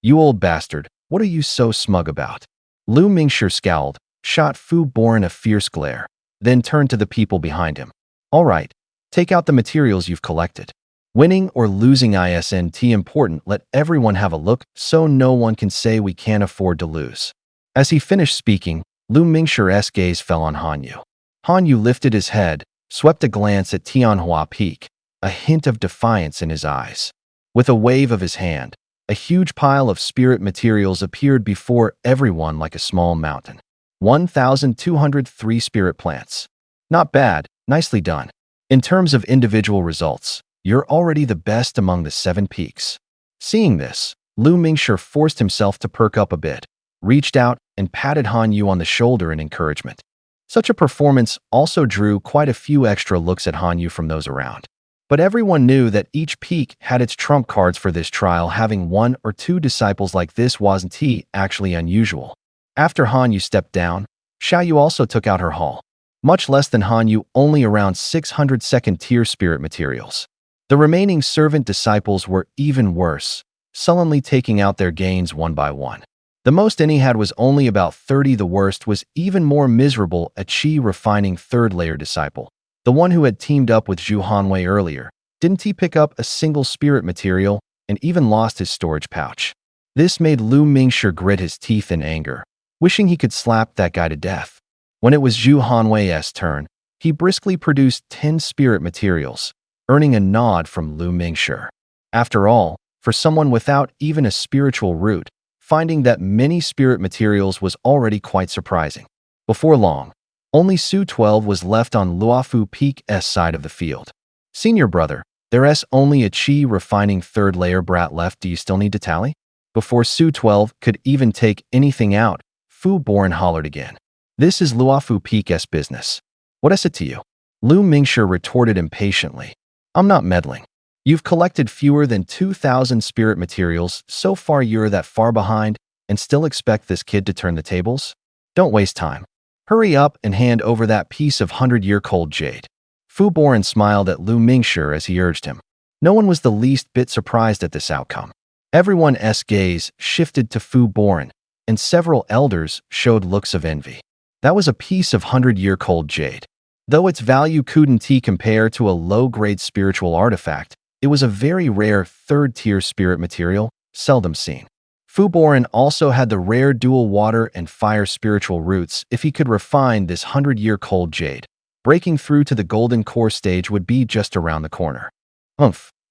You old bastard, what are you so smug about? Lu Mingshi scowled, shot Fu Boran a fierce glare, then turned to the people behind him. All right, take out the materials you've collected. Winning or losing isn't important. Let everyone have a look so no one can say we can't afford to lose. As he finished speaking, Lu Mingshi's gaze fell on Hanyu. Hanyu lifted his head, swept a glance at Tianjue Peak, a hint of defiance in his eyes. With a wave of his hand, a huge pile of spirit materials appeared before everyone like a small mountain. 1,203 spirit plants. Not bad, nicely done. In terms of individual results, you're already the best among the 7 peaks. Seeing this, Lu Mingshi forced himself to perk up a bit, reached out and patted Hanyu on the shoulder in encouragement. Such a performance also drew quite a few extra looks at Hanyu from those around. But everyone knew that each peak had its trump cards for this trial. Having 1 or 2 disciples like this wasn't actually unusual. After Hanyu stepped down, Xiaoyu also took out her haul. Much less than Hanyu, only around 600 second-tier spirit materials. The remaining servant disciples were even worse, sullenly taking out their gains one by one. The most any had was only about 30. The worst was even more miserable. A chi refining third-layer disciple, the one who had teamed up with Zhu Hanwei earlier, didn't he pick up a single spirit material and even lost his storage pouch. This made Lu Mingshi grit his teeth in anger, wishing he could slap that guy to death. When it was Zhu Hanwei's turn, he briskly produced 10 spirit materials, earning a nod from Lu Mingshi. After all, for someone without even a spiritual root, finding that many spirit materials was already quite surprising. Before long, only Su 12 was left on Luofu Peak's side of the field. Senior brother, there's only a chi refining third-layer brat left. Do you still need to tally? Before Su 12 could even take anything out, Fu Boran hollered again. This is Luofu Peak's business. What is it to you? Lu Mingshi retorted impatiently. I'm not meddling. You've collected fewer than 2,000 spirit materials. So far you're that far behind and still expect this kid to turn the tables? Don't waste time. Hurry up and hand over that piece of 100-year-cold jade. Fu Boran smiled at Lu Mingshi as he urged him. No one was the least bit surprised at this outcome. Everyone's gaze shifted to Fu Boran, and several elders showed looks of envy. That was a piece of 100-year-cold jade. Though its value couldn't compare to a low-grade spiritual artifact, it was a very rare third-tier spirit material, seldom seen. Fu Boran also had the rare dual water and fire spiritual roots. If he could refine this 100-year-cold jade, breaking through to the golden core stage would be just around the corner.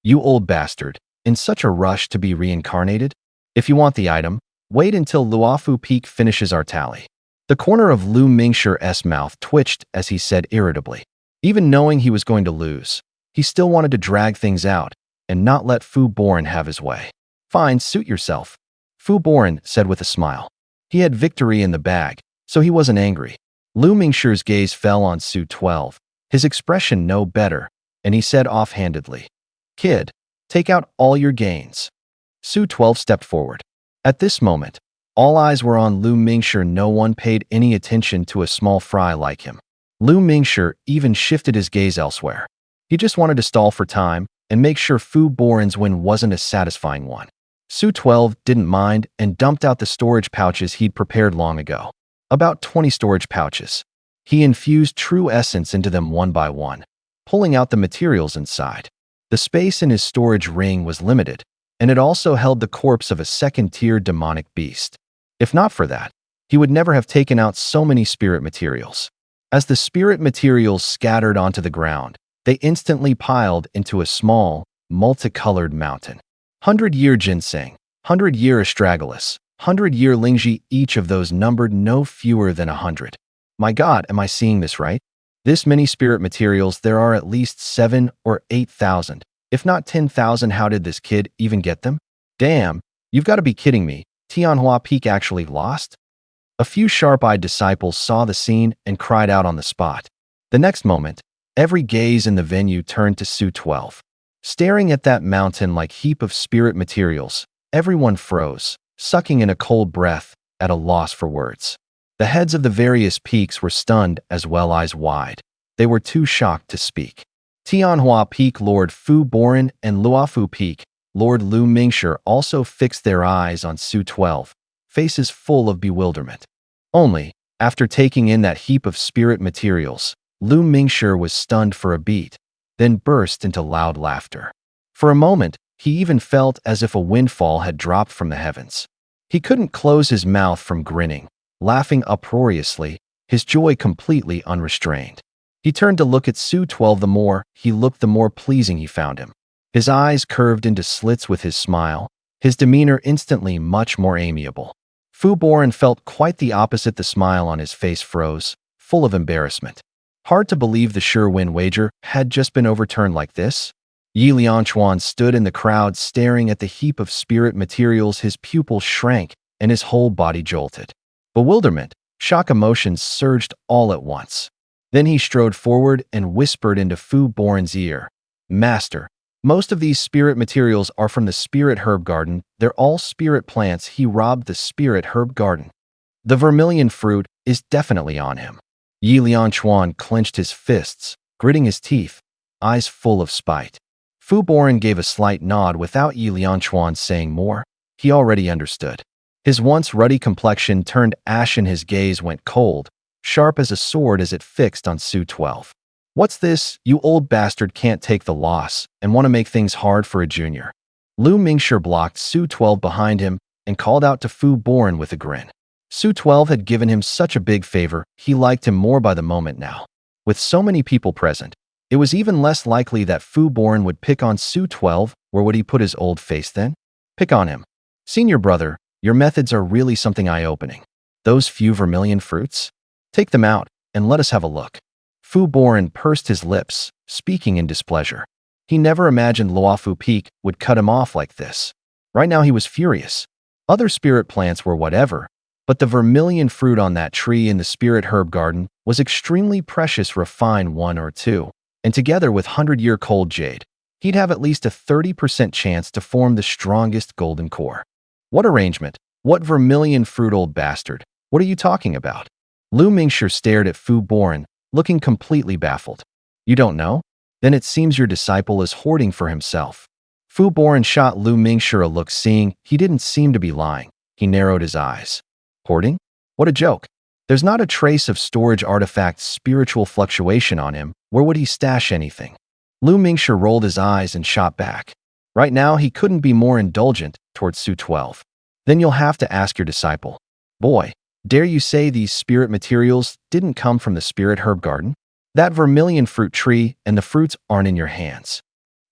You old bastard, in such a rush to be reincarnated? If you want the item, wait until Luofu Peak finishes our tally. The corner of Lu Mingshi's mouth twitched as he said irritably. Even knowing he was going to lose, he still wanted to drag things out and not let Fu Boran have his way. Fine, suit yourself, Fu Boran said with a smile. He had victory in the bag, so he wasn't angry. Lu Mingshi's gaze fell on Su 12, his expression no better, and he said offhandedly, Kid, take out all your gains. Su 12 stepped forward. At this moment, all eyes were on Lu Mingshi. No one paid any attention to a small fry like him. Lu Mingshi even shifted his gaze elsewhere. He just wanted to stall for time and make sure Fu Boran's win wasn't a satisfying one. Su 12 didn't mind and dumped out the storage pouches he'd prepared long ago. About 20 storage pouches. He infused true essence into them one by one, pulling out the materials inside. The space in his storage ring was limited, and it also held the corpse of a second-tier demonic beast. If not for that, he would never have taken out so many spirit materials. As the spirit materials scattered onto the ground, they instantly piled into a small, multicolored mountain. 100-year ginseng, 100-year astragalus, 100-year lingji, each of those numbered no fewer than 100. My God, am I seeing this right? This many spirit materials, there are at least 7 or 8,000, if not 10,000. How did this kid even get them? Damn, you've got to be kidding me. Tianjue Peak actually lost? A few sharp-eyed disciples saw the scene and cried out on the spot. The next moment, every gaze in the venue turned to Su 12. Staring at that mountain-like heap of spirit materials, everyone froze, sucking in a cold breath, at a loss for words. The heads of the various peaks were stunned as well, eyes wide. They were too shocked to speak. Tianjue Peak Lord Fu Boran and Luofu Peak Lord Lu Mingshi also fixed their eyes on Su 12, faces full of bewilderment. Only, after taking in that heap of spirit materials, Lu Mingshi was stunned for a beat, then burst into loud laughter. For a moment, he even felt as if a windfall had dropped from the heavens. He couldn't close his mouth from grinning, laughing uproariously, his joy completely unrestrained. He turned to look at Su 12. The more he looked, the more pleasing he found him. His eyes curved into slits with his smile, his demeanor instantly much more amiable. Fu Boran felt quite the opposite. The smile on his face froze, full of embarrassment. Hard to believe the sure-win wager had just been overturned like this. Yi Lianchuan stood in the crowd staring at the heap of spirit materials. His pupils shrank and his whole body jolted. Bewilderment, shock, emotions surged all at once. Then he strode forward and whispered into Fu Boran's ear, "Master, most of these spirit materials are from the spirit herb garden. They're all spirit plants. He robbed the spirit herb garden. The vermilion fruit is definitely on him." Yi Lianchuan clenched his fists, gritting his teeth, eyes full of spite. Fu Boran gave a slight nod without Yi Lianchuan saying more. He already understood. His once ruddy complexion turned ashen, his gaze went cold, sharp as a sword as it fixed on Su 12. "What's this? You old bastard can't take the loss and want to make things hard for a junior." Lu Mingshi blocked Su 12 behind him and called out to Fu Boran with a grin. Su 12 had given him such a big favor, he liked him more by the moment now. With so many people present, it was even less likely that Fu Boran would pick on Su 12. Where would he put his old face then? Pick on him. "Senior brother, your methods are really something eye-opening. Those few vermilion fruits? Take them out and let us have a look." Fu Boran pursed his lips, speaking in displeasure. He never imagined Luofu Peak would cut him off like this. Right now he was furious. Other spirit plants were whatever, but the vermilion fruit on that tree in the spirit herb garden was extremely precious, refined 1 or 2, and together with 100-year cold jade, he'd have at least a 30% chance to form the strongest golden core. What arrangement? What vermilion fruit, old bastard? What are you talking about? Lu Mingshi stared at Fu Boran, looking completely baffled. "You don't know? Then it seems your disciple is hoarding for himself." Fu Boran shot Lu Mingshi a look, seeing he didn't seem to be lying. He narrowed his eyes. "Hoarding? What a joke. There's not a trace of storage artifact spiritual fluctuation on him. Where would he stash anything?" Lu Mingshi rolled his eyes and shot back. Right now he couldn't be more indulgent towards Su 12. "Then you'll have to ask your disciple." "Boy, dare you say these spirit materials didn't come from the spirit herb garden? That vermilion fruit tree and the fruits aren't in your hands."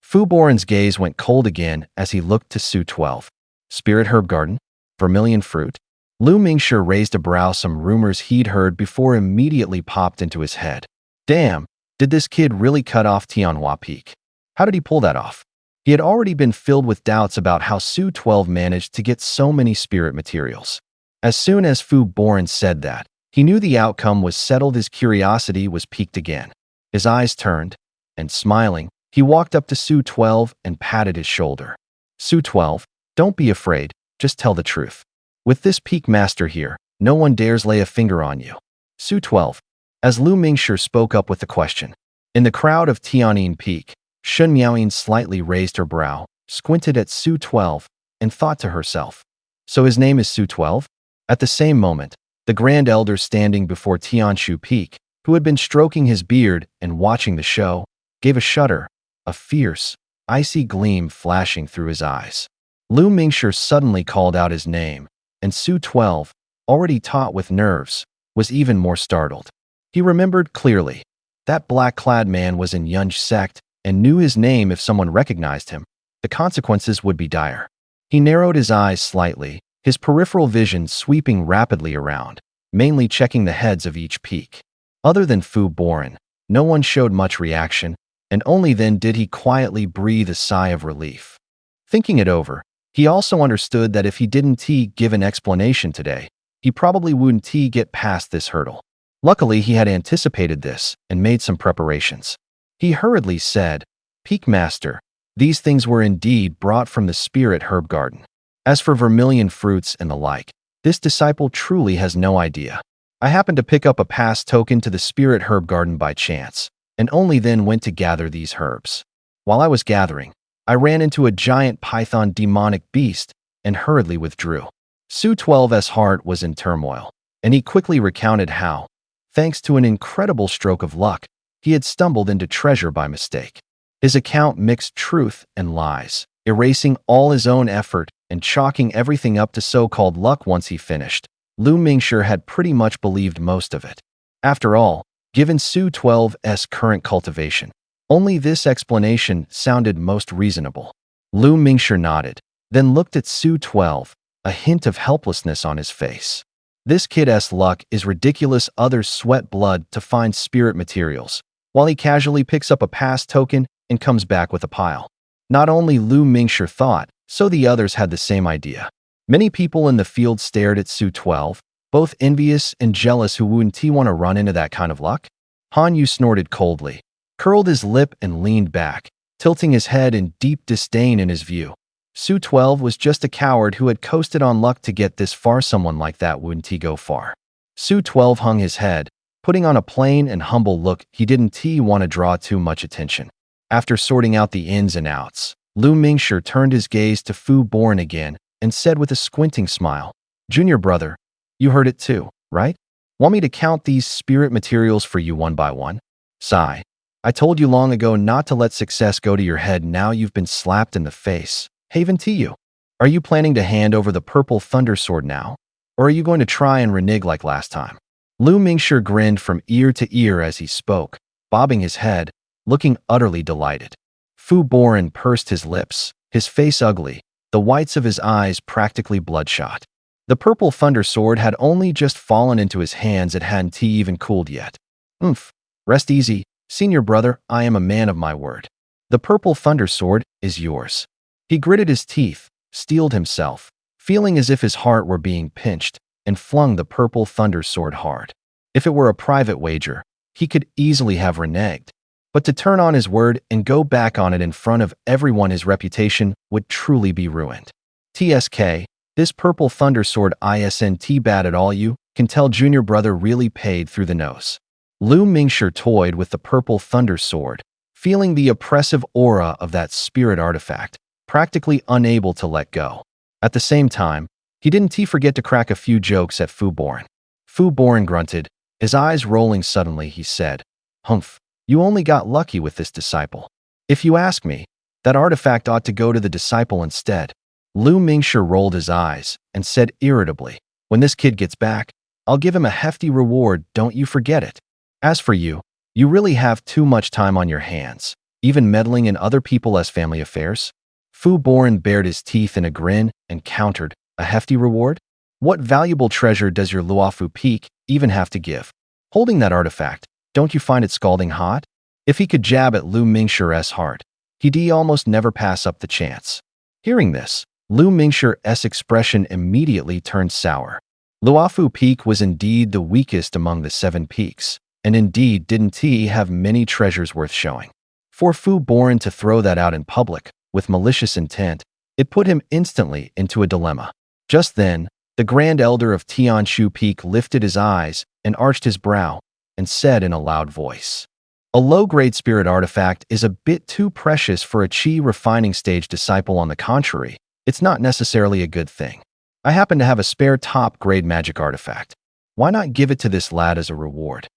Fu Boran's gaze went cold again as he looked to Su 12. "Spirit herb garden? Vermilion fruit?" Lu Mingshi raised a brow. Some rumors he'd heard before immediately popped into his head. Damn, did this kid really cut off Tianjue Peak? How did he pull that off? He had already been filled with doubts about how Su 12 managed to get so many spirit materials. As soon as Fu Boran said that, he knew the outcome was settled. His curiosity was piqued again. His eyes turned, and smiling, he walked up to Su 12 and patted his shoulder. "Su 12, don't be afraid, just tell the truth. With this peak master here, no one dares lay a finger on you." Su 12, as Lu Mingshi spoke up with the question. In the crowd of Tianjue Peak, Shun Miaoyin slightly raised her brow, squinted at Su 12, and thought to herself, "So his name is Su 12? At the same moment, the Grand Elder standing before Tianjue Peak, who had been stroking his beard and watching the show, gave a shudder, a fierce, icy gleam flashing through his eyes. Lu Mingshi suddenly called out his name, and Su 12, already taut with nerves, was even more startled. He remembered clearly. That black-clad man was in Yun's sect and knew his name. If someone recognized him, the consequences would be dire. He narrowed his eyes slightly, his peripheral vision sweeping rapidly around, mainly checking the heads of each peak. Other than Fu Boren, no one showed much reaction, and only then did he quietly breathe a sigh of relief. Thinking it over, he also understood that if he didn't give an explanation today, he probably wouldn't get past this hurdle. Luckily, he had anticipated this and made some preparations. He hurriedly said, "Peak Master, these things were indeed brought from the spirit herb garden. As for vermilion fruits and the like, this disciple truly has no idea. I happened to pick up a pass token to the spirit herb garden by chance, and only then went to gather these herbs. While I was gathering, I ran into a giant python demonic beast and hurriedly withdrew." Su 12's heart was in turmoil, and he quickly recounted how, thanks to an incredible stroke of luck, he had stumbled into treasure by mistake. His account mixed truth and lies, erasing all his own effort and chalking everything up to so-called luck. Once he finished, Lu Mingshi had pretty much believed most of it. After all, given Su 12's current cultivation, only this explanation sounded most reasonable. Lu Mingshi nodded, then looked at Su 12, a hint of helplessness on his face. This kid's luck is ridiculous. Others sweat blood to find spirit materials, while he casually picks up a pass token and comes back with a pile. Not only Lu Mingshi thought, so the others had the same idea. Many people in the field stared at Su 12, both envious and jealous. Who wouldn't want to run into that kind of luck? Han Yu snorted coldly, curled his lip and leaned back, tilting his head in deep disdain. In his view, Su 12 was just a coward who had coasted on luck to get this far. Someone like that wouldn't go far. Su 12 hung his head, putting on a plain and humble look. He didn't want to draw too much attention. After sorting out the ins and outs, Lu Mingshi turned his gaze to Fu Boren again and said with a squinting smile, "Junior brother, you heard it too, right? Want me to count these spirit materials for you one by one?" Sigh. "I told you long ago not to let success go to your head. Now you've been slapped in the face. Haven to you. Are you planning to hand over the purple thunder sword now? Or are you going to try and renege like last time?" Lu Mingshi grinned from ear to ear as he spoke, bobbing his head, looking utterly delighted. Fu Boren pursed his lips, his face ugly, the whites of his eyes practically bloodshot. The purple thunder sword had only just fallen into his hands. It hadn't even cooled yet. "Oomph. Rest easy, senior brother. I am a man of my word. The purple thunder sword is yours." He gritted his teeth, steeled himself, feeling as if his heart were being pinched, and flung the purple thunder sword hard. If it were a private wager, he could easily have reneged. But to turn on his word and go back on it in front of everyone, his reputation would truly be ruined. "TSK, this purple thunder sword isn't bad at all. You can tell junior brother really paid through the nose." Lu Mingshi toyed with the purple thunder sword, feeling the oppressive aura of that spirit artifact, practically unable to let go. At the same time, he didn't forget to crack a few jokes at Fu Boren. Fu Boren grunted, his eyes rolling. Suddenly he said, "Humph, you only got lucky with this disciple. If you ask me, that artifact ought to go to the disciple instead." Lu Mingshi rolled his eyes and said irritably, "When this kid gets back, I'll give him a hefty reward. Don't you forget it. As for you, you really have too much time on your hands, even meddling in other people's family affairs." Fu Boren bared his teeth in a grin and countered, "A hefty reward? What valuable treasure does your Luofu Peak even have to give? Holding that artifact, don't you find it scalding hot?" If he could jab at Lu Mingshi's heart, he'd almost never pass up the chance. Hearing this, Lu Mingshi's expression immediately turned sour. Luofu Peak was indeed the weakest among the 7 peaks, and indeed didn't he have many treasures worth showing. For Fu Boren to throw that out in public, with malicious intent, it put him instantly into a dilemma. Just then, the Grand Elder of Tianjue Peak lifted his eyes and arched his brow, and said in a loud voice, "A low-grade spirit artifact is a bit too precious for a chi refining stage disciple. On the contrary, it's not necessarily a good thing. I happen to have a spare top-grade magic artifact. Why not give it to this lad as a reward?"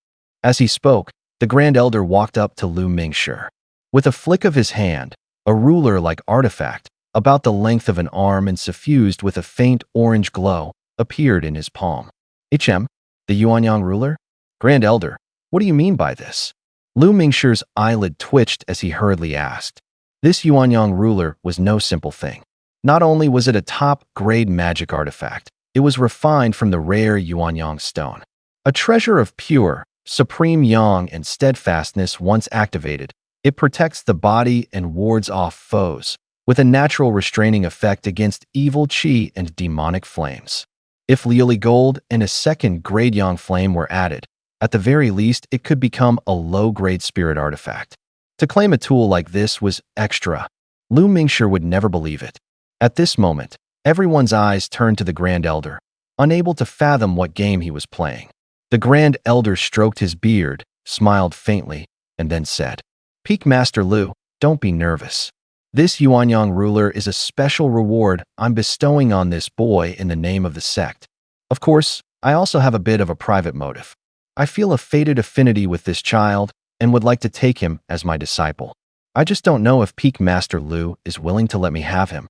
As he spoke, the Grand Elder walked up to Lu Mingshi. With a flick of his hand, a ruler-like artifact, about the length of an arm and suffused with a faint orange glow, appeared in his palm. The Yuanyang ruler? Grand Elder, what do you mean by this? Lu Mingshi's eyelid twitched as he hurriedly asked. This Yuanyang ruler was no simple thing. Not only was it a top-grade magic artifact, it was refined from the rare Yuanyang stone. A treasure of pure, supreme yang and steadfastness. Once activated, it protects the body and wards off foes, with a natural restraining effect against evil qi and demonic flames. If Liuli Gold and a second-grade yang flame were added, at the very least it could become a low-grade spirit artifact. To claim a tool like this was extra. Lu Mingshi would never believe it. At this moment, everyone's eyes turned to the Grand Elder, unable to fathom what game he was playing. The Grand Elder stroked his beard, smiled faintly, and then said, "Peak Master Lu, don't be nervous. This Yuanyang ruler is a special reward I'm bestowing on this boy in the name of the sect. Of course, I also have a bit of a private motive. I feel a fated affinity with this child and would like to take him as my disciple. I just don't know if Peak Master Lu is willing to let me have him."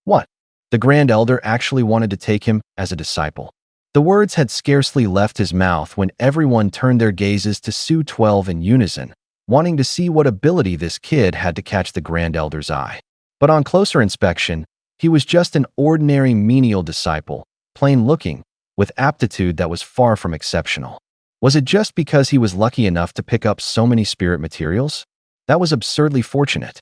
What? The Grand Elder actually wanted to take him as a disciple. The words had scarcely left his mouth when everyone turned their gazes to Su 12 in unison, wanting to see what ability this kid had to catch the Grand Elder's eye. But on closer inspection, he was just an ordinary menial disciple, plain-looking, with aptitude that was far from exceptional. Was it just because he was lucky enough to pick up so many spirit materials? That was absurdly fortunate.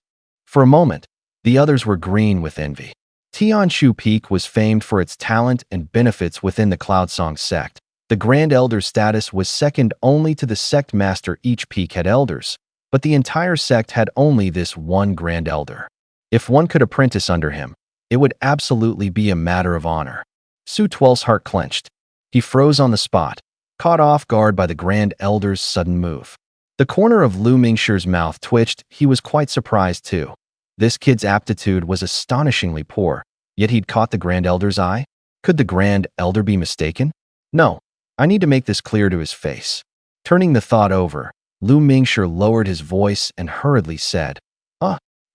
For a moment, the others were green with envy. Tianjue Peak was famed for its talent and benefits within the Cloudsong sect. The Grand Elder's status was second only to the sect master. Each peak had elders, but the entire sect had only this one Grand Elder. If one could apprentice under him, it would absolutely be a matter of honor. Su 12's heart clenched. He froze on the spot, caught off guard by the Grand Elder's sudden move. The corner of Lu Mingshi's mouth twitched. He was quite surprised too. This kid's aptitude was astonishingly poor, yet he'd caught the Grand Elder's eye? Could the Grand Elder be mistaken? No, I need to make this clear to his face. Turning the thought over, Lu Mingshi lowered his voice and hurriedly said,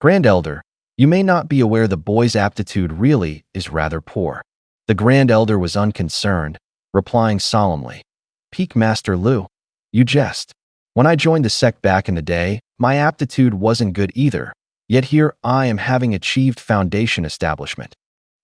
Grand Elder, you may not be aware the boy's aptitude really is rather poor." The Grand Elder was unconcerned, replying solemnly, "Peak Master Lu, you jest. When I joined the sect back in the day, my aptitude wasn't good either. Yet here I am having achieved foundation establishment.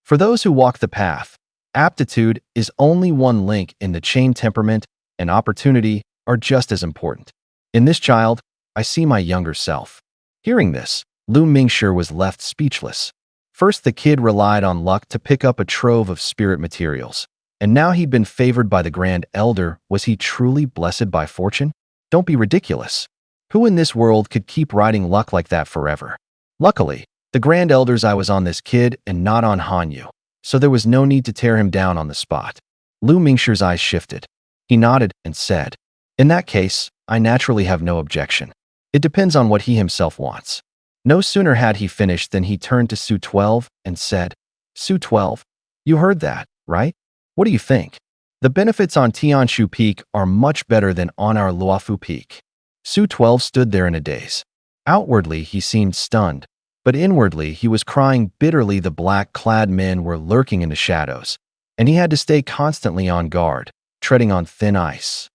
For those who walk the path, aptitude is only one link in the chain. Temperament and opportunity are just as important. In this child, I see my younger self." Hearing this, Lu Mingshi was left speechless. First, the kid relied on luck to pick up a trove of spirit materials, and now he'd been favored by the Grand Elder. Was he truly blessed by fortune? Don't be ridiculous. Who in this world could keep riding luck like that forever? Luckily, the Grand Elder's eye was on this kid and not on Hanyu, so there was no need to tear him down on the spot. Lu Mingshi's eyes shifted. He nodded and said, "In that case, I naturally have no objection. It depends on what he himself wants." No sooner had he finished than he turned to Su 12 and said, "Su 12, you heard that, right? What do you think? The benefits on Tianjue Peak are much better than on our Luofu Peak." Su 12 stood there in a daze. Outwardly, he seemed stunned, but inwardly he was crying bitterly. The black-clad men were lurking in the shadows, and he had to stay constantly on guard, treading on thin ice.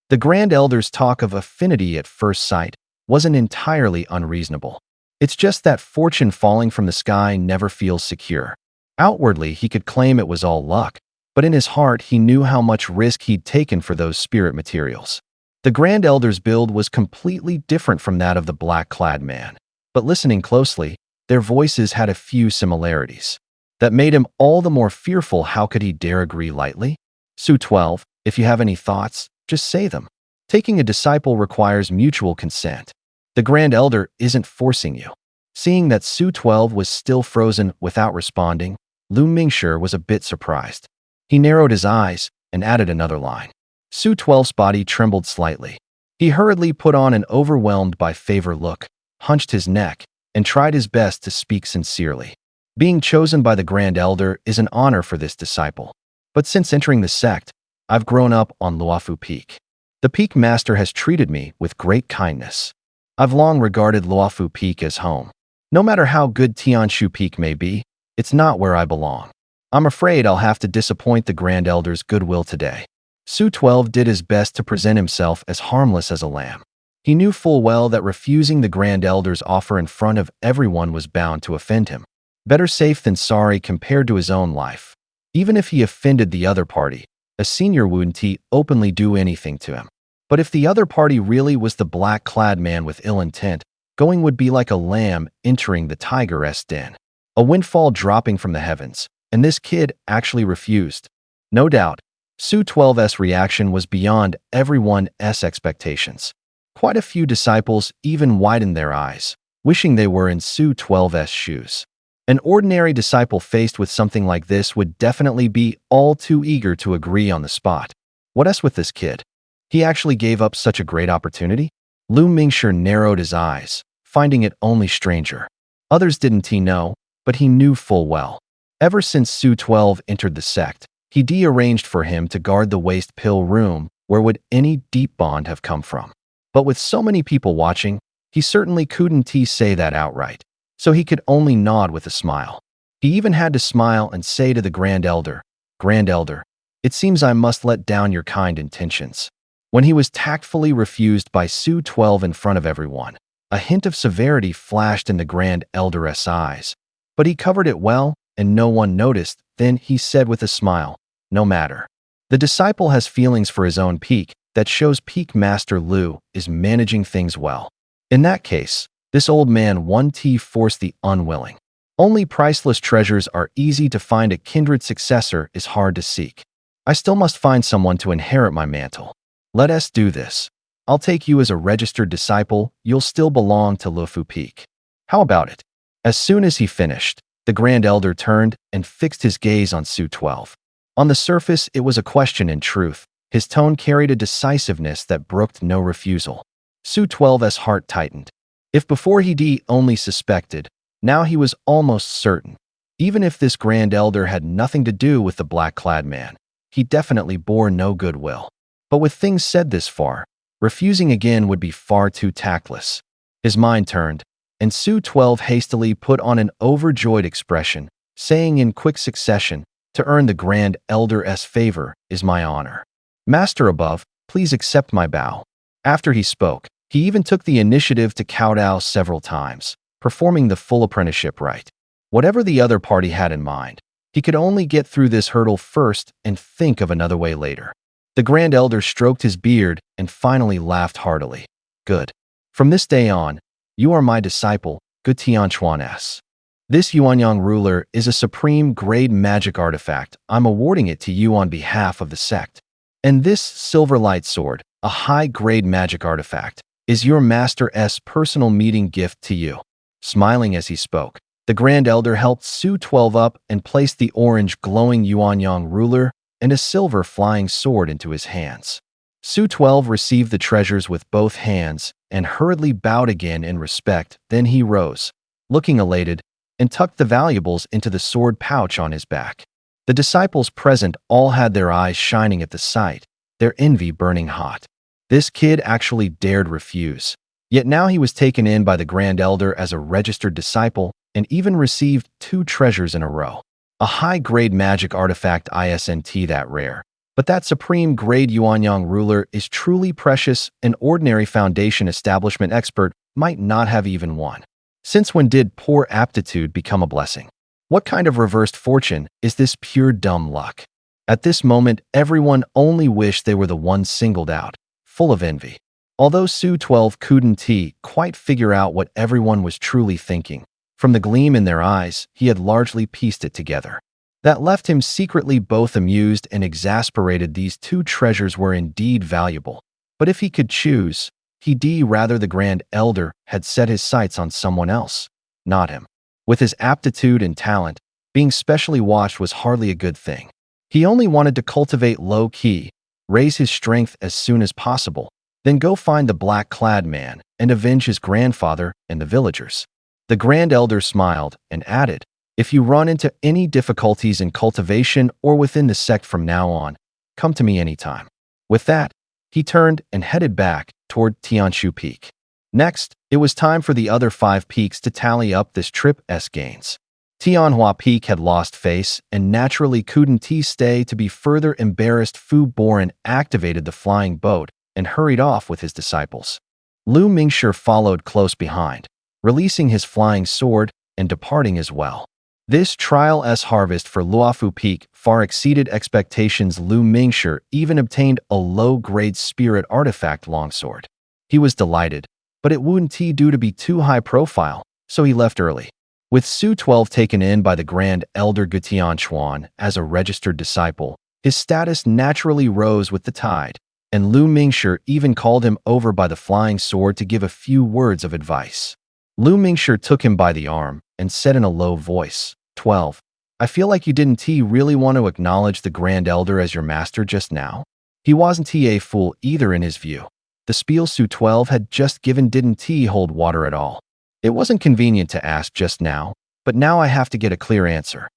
The Grand Elder's talk of affinity at first sight wasn't entirely unreasonable. It's just that fortune falling from the sky never feels secure. Outwardly, he could claim it was all luck, but in his heart he knew how much risk he'd taken for those spirit materials. The Grand Elder's build was completely different from that of the black-clad man, but listening closely, their voices had a few similarities. That made him all the more fearful. How could he dare agree lightly? Su 12, if you have any thoughts, just say them. Taking a disciple requires mutual consent. The Grand Elder isn't forcing you. Seeing that Su 12 was still frozen without responding, Lu Mingshi was a bit surprised. He narrowed his eyes and added another line. Su 12's body trembled slightly. He hurriedly put on an overwhelmed by favor look, hunched his neck, and tried his best to speak sincerely. Being chosen by the Grand Elder is an honor for this disciple. But since entering the sect, I've grown up on Luofu Peak. The Peak Master has treated me with great kindness. I've long regarded Luofu Peak as home. No matter how good Tianjue Peak may be, it's not where I belong. I'm afraid I'll have to disappoint the Grand Elder's goodwill today. Su 12 did his best to present himself as harmless as a lamb. He knew full well that refusing the Grand Elder's offer in front of everyone was bound to offend him. Better safe than sorry compared to his own life. Even if he offended the other party, a senior wouldn't openly do anything to him. But if the other party really was the black-clad man with ill intent, going would be like a lamb entering the tiger's den. A windfall dropping from the heavens, and this kid actually refused. No doubt, Su 12's reaction was beyond everyone's expectations. Quite a few disciples even widened their eyes, wishing they were in Su 12's shoes. An ordinary disciple faced with something like this would definitely be all too eager to agree on the spot. What else with this kid? He actually gave up such a great opportunity? Lu Mingshi narrowed his eyes, finding it only stranger. Others didn't know, but he knew full well. Ever since Su 12 entered the sect, he arranged for him to guard the waste pill room. Where would any deep bond have come from? But with so many people watching, he certainly couldn't say that outright, so he could only nod with a smile. He even had to smile and say to the Grand Elder, "Grand Elder, it seems I must let down your kind intentions." When he was tactfully refused by Su 12 in front of everyone, a hint of severity flashed in the Grand Elder's eyes. But he covered it well, and no one noticed. Then he said with a smile, "No matter. The disciple has feelings for his own peak. That shows Peak Master Lu is managing things well. In that case, this old man won't force the unwilling. Only priceless treasures are easy to find. A kindred successor is hard to seek. I still must find someone to inherit my mantle. Let us do this. I'll take you as a registered disciple. You'll still belong to Lufu Peak. How about it?" As soon as he finished, the Grand Elder turned and fixed his gaze on Su 12. On the surface, it was a question in truth. His tone carried a decisiveness that brooked no refusal. Su 12's heart tightened. If before he only suspected, now he was almost certain. Even if this Grand Elder had nothing to do with the black-clad man, he definitely bore no goodwill. But with things said this far, refusing again would be far too tactless. His mind turned, and Su 12 hastily put on an overjoyed expression, saying in quick succession, "To earn the Grand Elder's favor is my honor. Master above, please accept my bow." After he spoke, he even took the initiative to kowtow several times, performing the full apprenticeship rite. Whatever the other party had in mind, he could only get through this hurdle first and think of another way later. The Grand Elder stroked his beard and finally laughed heartily. "Good. From this day on, you are my disciple, good Tianjue. This Yuanyang ruler is a supreme grade magic artifact. I'm awarding it to you on behalf of the sect. And this silver light sword, a high-grade magic artifact, is your master's personal meeting gift to you." Smiling as he spoke, the Grand Elder helped Su 12 up and placed the orange glowing Yuanyang ruler and a silver flying sword into his hands. Su 12 received the treasures with both hands and hurriedly bowed again in respect. Then he rose, looking elated, and tucked the valuables into the sword pouch on his back. The disciples present all had their eyes shining at the sight, their envy burning hot. This kid actually dared refuse. Yet now he was taken in by the Grand Elder as a registered disciple and even received 2 treasures in a row. A high-grade magic artifact isn't that rare, but that supreme-grade Yuanyang ruler is truly precious. An ordinary foundation establishment expert might not have even one. Since when did poor aptitude become a blessing? What kind of reversed fortune is this? Pure dumb luck. At this moment, everyone only wished they were the ones singled out, full of envy. Although Su 12 couldn't quite figure out what everyone was truly thinking, from the gleam in their eyes, he had largely pieced it together. That left him secretly both amused and exasperated. These 2 treasures were indeed valuable, but if he could choose, he'd rather the Grand Elder had set his sights on someone else, not him. With his aptitude and talent, being specially watched was hardly a good thing. He only wanted to cultivate low-key, raise his strength as soon as possible, then go find the black-clad man and avenge his grandfather and the villagers. The Grand Elder smiled and added, "If you run into any difficulties in cultivation or within the sect from now on, come to me anytime." With that, he turned and headed back toward Tianjue Peak. Next, it was time for the other 5 peaks to tally up this trip's gains. Tianjue Peak had lost face and naturally couldn't stay to be further embarrassed. Fu Boran activated the flying boat and hurried off with his disciples. Lu Mingshi followed close behind, releasing his flying sword and departing as well. This trial's harvest for Luofu Peak far exceeded expectations. Lu Mingshi even obtained a low-grade spirit artifact longsword. He was delighted, but it wouldn't do to be too high profile, so he left early. With Su 12 taken in by the Grand Elder Tianjue as a registered disciple, his status naturally rose with the tide, and Lu Mingshi even called him over by the flying sword to give a few words of advice. Lu Mingshi took him by the arm and said in a low voice, 12. I feel like you didn't really want to acknowledge the Grand Elder as your master just now. He wasn't a fool either in his view. The spiel Su 12 had just given didn't hold water at all. It wasn't convenient to ask just now, but now I have to get a clear answer.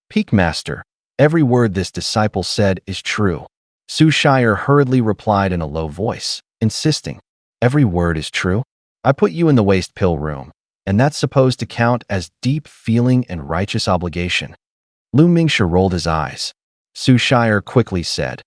Peak Master, every word this disciple said is true. Su Shire hurriedly replied in a low voice, insisting, every word is true? I put you in the waste pill room, and that's supposed to count as deep feeling and righteous obligation. Lu Mingshi rolled his eyes. Su Shire quickly said,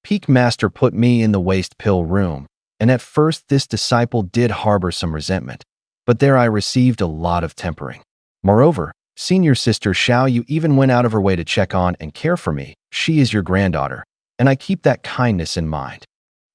Peak Master put me in the waste pill room, and at first this disciple did harbor some resentment. But there I received a lot of tempering. Moreover, senior sister Xiaoyu even went out of her way to check on and care for me. She is your granddaughter, and I keep that kindness in mind.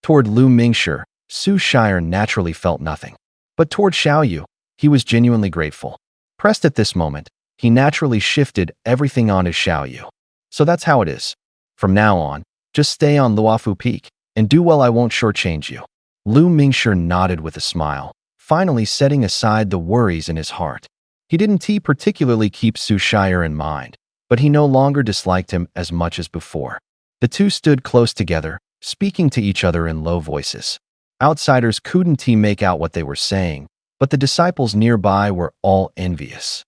Toward Lu Mingshi, Su Shire naturally felt nothing. But toward Xiaoyu, he was genuinely grateful. Pressed at this moment, he naturally shifted everything onto Xiaoyu. So that's how it is. From now on, just stay on Luofu Peak, and do well, I won't shortchange you. Lu Mingshi nodded with a smile, finally setting aside the worries in his heart. He didn't particularly keep Su Shire in mind, but he no longer disliked him as much as before. The two stood close together, speaking to each other in low voices. Outsiders couldn't make out what they were saying, but the disciples nearby were all envious.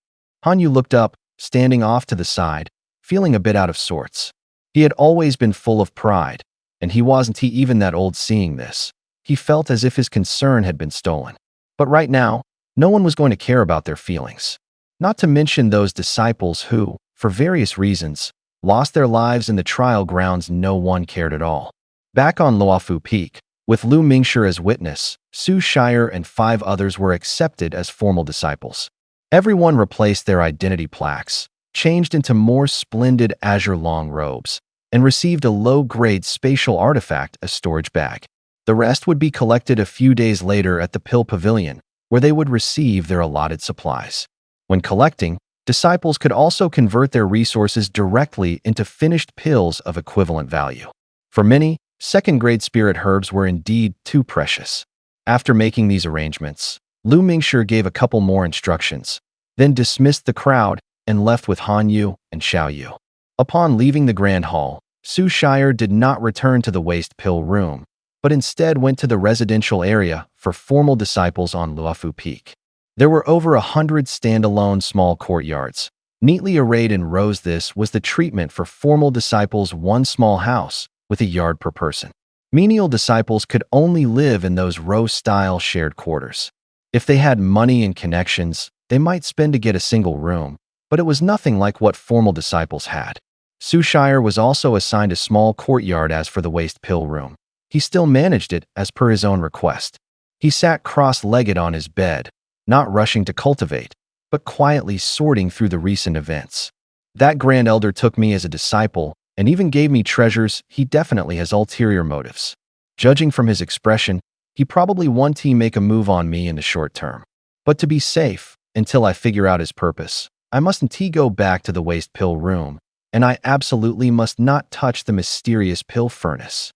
Hanyu looked up, standing off to the side, feeling a bit out of sorts. He had always been full of pride, and he wasn't even that old. Seeing this, he felt as if his concern had been stolen. But right now, no one was going to care about their feelings. Not to mention those disciples who, for various reasons, lost their lives in the trial grounds. No one cared at all. Back on Luofu Peak, with Lu Mingshi as witness, Su Shire and 5 others were accepted as formal disciples. Everyone replaced their identity plaques, changed into more splendid azure long robes, and received a low-grade spatial artifact as storage bag. The rest would be collected a few days later at the Pill Pavilion, where they would receive their allotted supplies. When collecting, disciples could also convert their resources directly into finished pills of equivalent value. For many, second-grade spirit herbs were indeed too precious. After making these arrangements, Lu Mingshi gave a couple more instructions, then dismissed the crowd and left with Hanyu and Xiaoyu. Upon leaving the Grand Hall, Su Shire did not return to the waste pill room, but instead went to the residential area for formal disciples on Luofu Peak. There were over 100 standalone small courtyards, neatly arrayed in rows. This was the treatment for formal disciples, one small house with a yard per person. Menial disciples could only live in those row-style shared quarters. If they had money and connections, they might spend to get a single room, but it was nothing like what formal disciples had. Su Shire was also assigned a small courtyard. As for the waste pill room, he still managed it as per his own request. He sat cross-legged on his bed, not rushing to cultivate, but quietly sorting through the recent events. That Grand Elder took me as a disciple and even gave me treasures. He definitely has ulterior motives. Judging from his expression, he probably wants to make a move on me in the short term. But to be safe, until I figure out his purpose, I mustn't go back to the waste pill room, and I absolutely must not touch the mysterious pill furnace.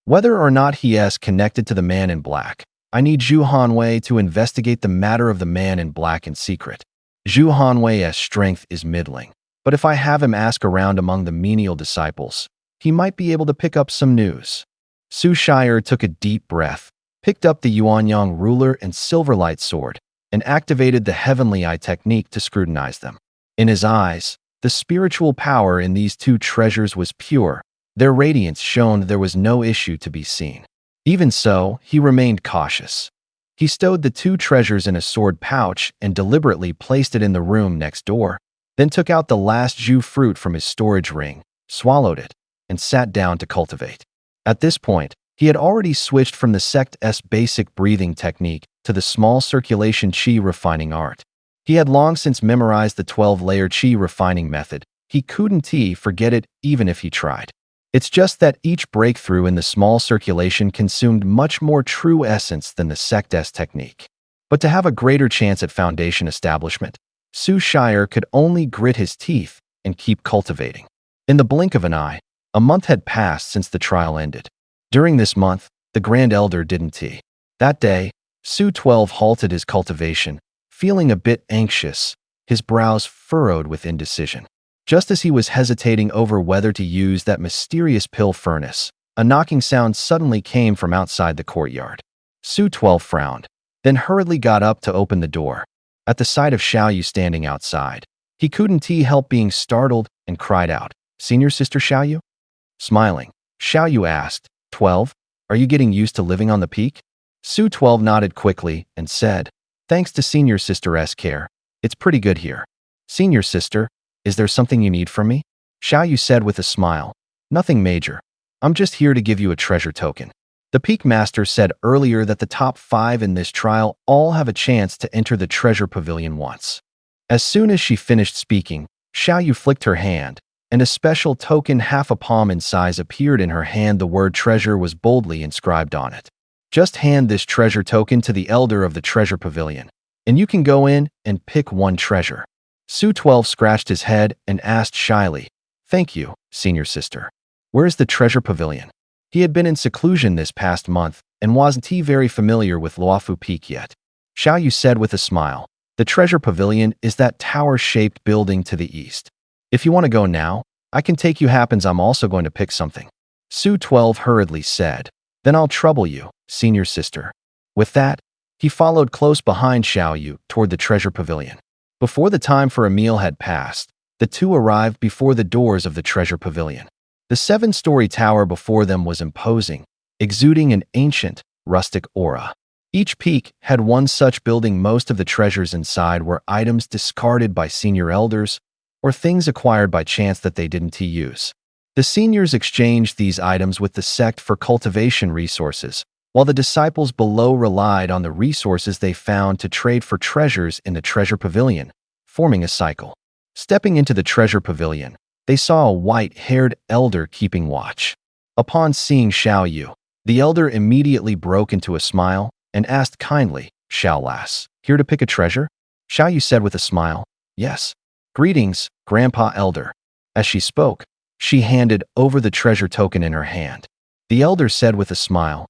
Whether or not he is connected to the man in black, I need Zhu Hanwei to investigate the matter of the man in black in secret. Zhu Hanwei's strength is middling, but if I have him ask around among the menial disciples, he might be able to pick up some news. Su Shire took a deep breath, picked up the Yuanyang ruler and silverlight sword, and activated the heavenly eye technique to scrutinize them. In his eyes, the spiritual power in these two treasures was pure. Their radiance shone. There was no issue to be seen. Even so, he remained cautious. He stowed the two treasures in a sword pouch and deliberately placed it in the room next door, then took out the last Zhu fruit from his storage ring, swallowed it, and sat down to cultivate. At this point, he had already switched from the sect's basic breathing technique to the small circulation qi refining art. He had long since memorized the 12-layer qi refining method. He couldn't forget it even if he tried. It's just that each breakthrough in the small circulation consumed much more true essence than the sect's technique. But to have a greater chance at foundation establishment, Su Shire could only grit his teeth and keep cultivating. In the blink of an eye, a month had passed since the trial ended. During this month, the Grand Elder didn't tea. That day, Su 12 halted his cultivation, feeling a bit anxious, his brows furrowed with indecision. Just as he was hesitating over whether to use that mysterious pill furnace, a knocking sound suddenly came from outside the courtyard. Su 12 frowned, then hurriedly got up to open the door. At the sight of Xiaoyu standing outside, he couldn't help being startled and cried out, "Senior Sister Xiaoyu?" Smiling, Xiaoyu asked, "12, are you getting used to living on the peak?" Su 12 nodded quickly and said, "Thanks to Senior Sister's care, it's pretty good here." "Senior Sister, is there something you need from me?" Xiaoyu said with a smile. "Nothing major. I'm just here to give you a treasure token." The Peak Master said earlier that the top 5 in this trial all have a chance to enter the treasure pavilion once. As soon as she finished speaking, Xiaoyu flicked her hand, and a special token half a palm in size appeared in her hand. The word treasure was boldly inscribed on it. "Just hand this treasure token to the elder of the treasure pavilion, and you can go in and pick one treasure." Su 12 scratched his head and asked shyly, "Thank you, Senior Sister. Where is the treasure pavilion?" He had been in seclusion this past month and wasn't very familiar with Luofu Peak yet. Xiaoyu said with a smile, "The treasure pavilion is that tower-shaped building to the east. If you want to go now, I can take you. Happens I'm also going to pick something." Su 12 hurriedly said, "Then I'll trouble you, Senior Sister." With that, he followed close behind Xiaoyu toward the treasure pavilion. Before the time for a meal had passed, the two arrived before the doors of the treasure pavilion. The 7-story tower before them was imposing, exuding an ancient, rustic aura. Each peak had one such building. Most of the treasures inside were items discarded by senior elders or things acquired by chance that they didn't use. The seniors exchanged these items with the sect for cultivation resources, while the disciples below relied on the resources they found to trade for treasures in the treasure pavilion, forming a cycle. Stepping into the treasure pavilion, they saw a white-haired elder keeping watch. Upon seeing Xiaoyu, the elder immediately broke into a smile and asked kindly, "Xiao Lass, here to pick a treasure?" Xiaoyu said with a smile, "Yes." "Greetings, Grandpa Elder." As she spoke, she handed over the treasure token in her hand. The elder said with a smile,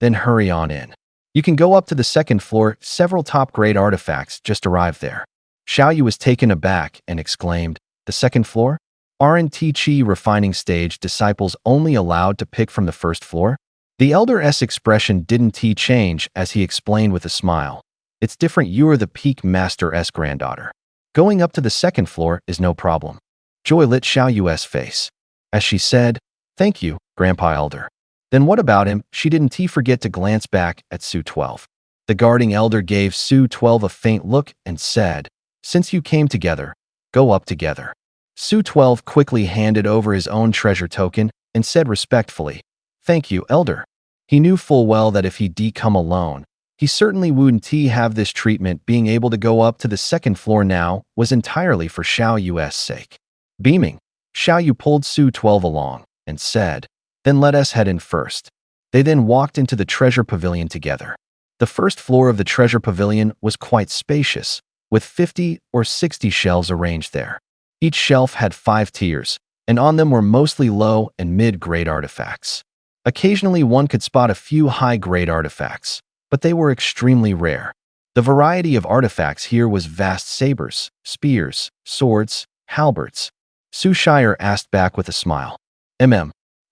then hurry on in. You can go up to the 2nd floor. Several top-grade artifacts just arrived there." Xiaoyu was taken aback and exclaimed, "The 2nd floor? Aren't Qi refining stage disciples only allowed to pick from the 1st floor?" The elder's expression didn't change as he explained with a smile, "It's different. You're the Peak Master's granddaughter. Going up to the 2nd floor is no problem." Joy lit Xiaoyu's face as she said, "Thank you, Grandpa Elder." "Then what about him?" She didn't forget to glance back at Su 12. The guarding elder gave Su 12 a faint look and said, "Since you came together, go up together." Su 12 quickly handed over his own treasure token and said respectfully, "Thank you, Elder." He knew full well that if he'd come alone, he certainly wouldn't have this treatment. Being able to go up to the 2nd floor now was entirely for Xiaoyu's sake. Beaming, Xiaoyu pulled Su 12 along and said, "Then let us head in first." They then walked into the treasure pavilion together. The 1st floor of the treasure pavilion was quite spacious, with 50 or 60 shelves arranged there. Each shelf had 5 tiers, and on them were mostly low and mid-grade artifacts. Occasionally one could spot a few high-grade artifacts, but they were extremely rare. The variety of artifacts here was vast: sabers, spears, swords, halberds. Su Shire asked back with a smile,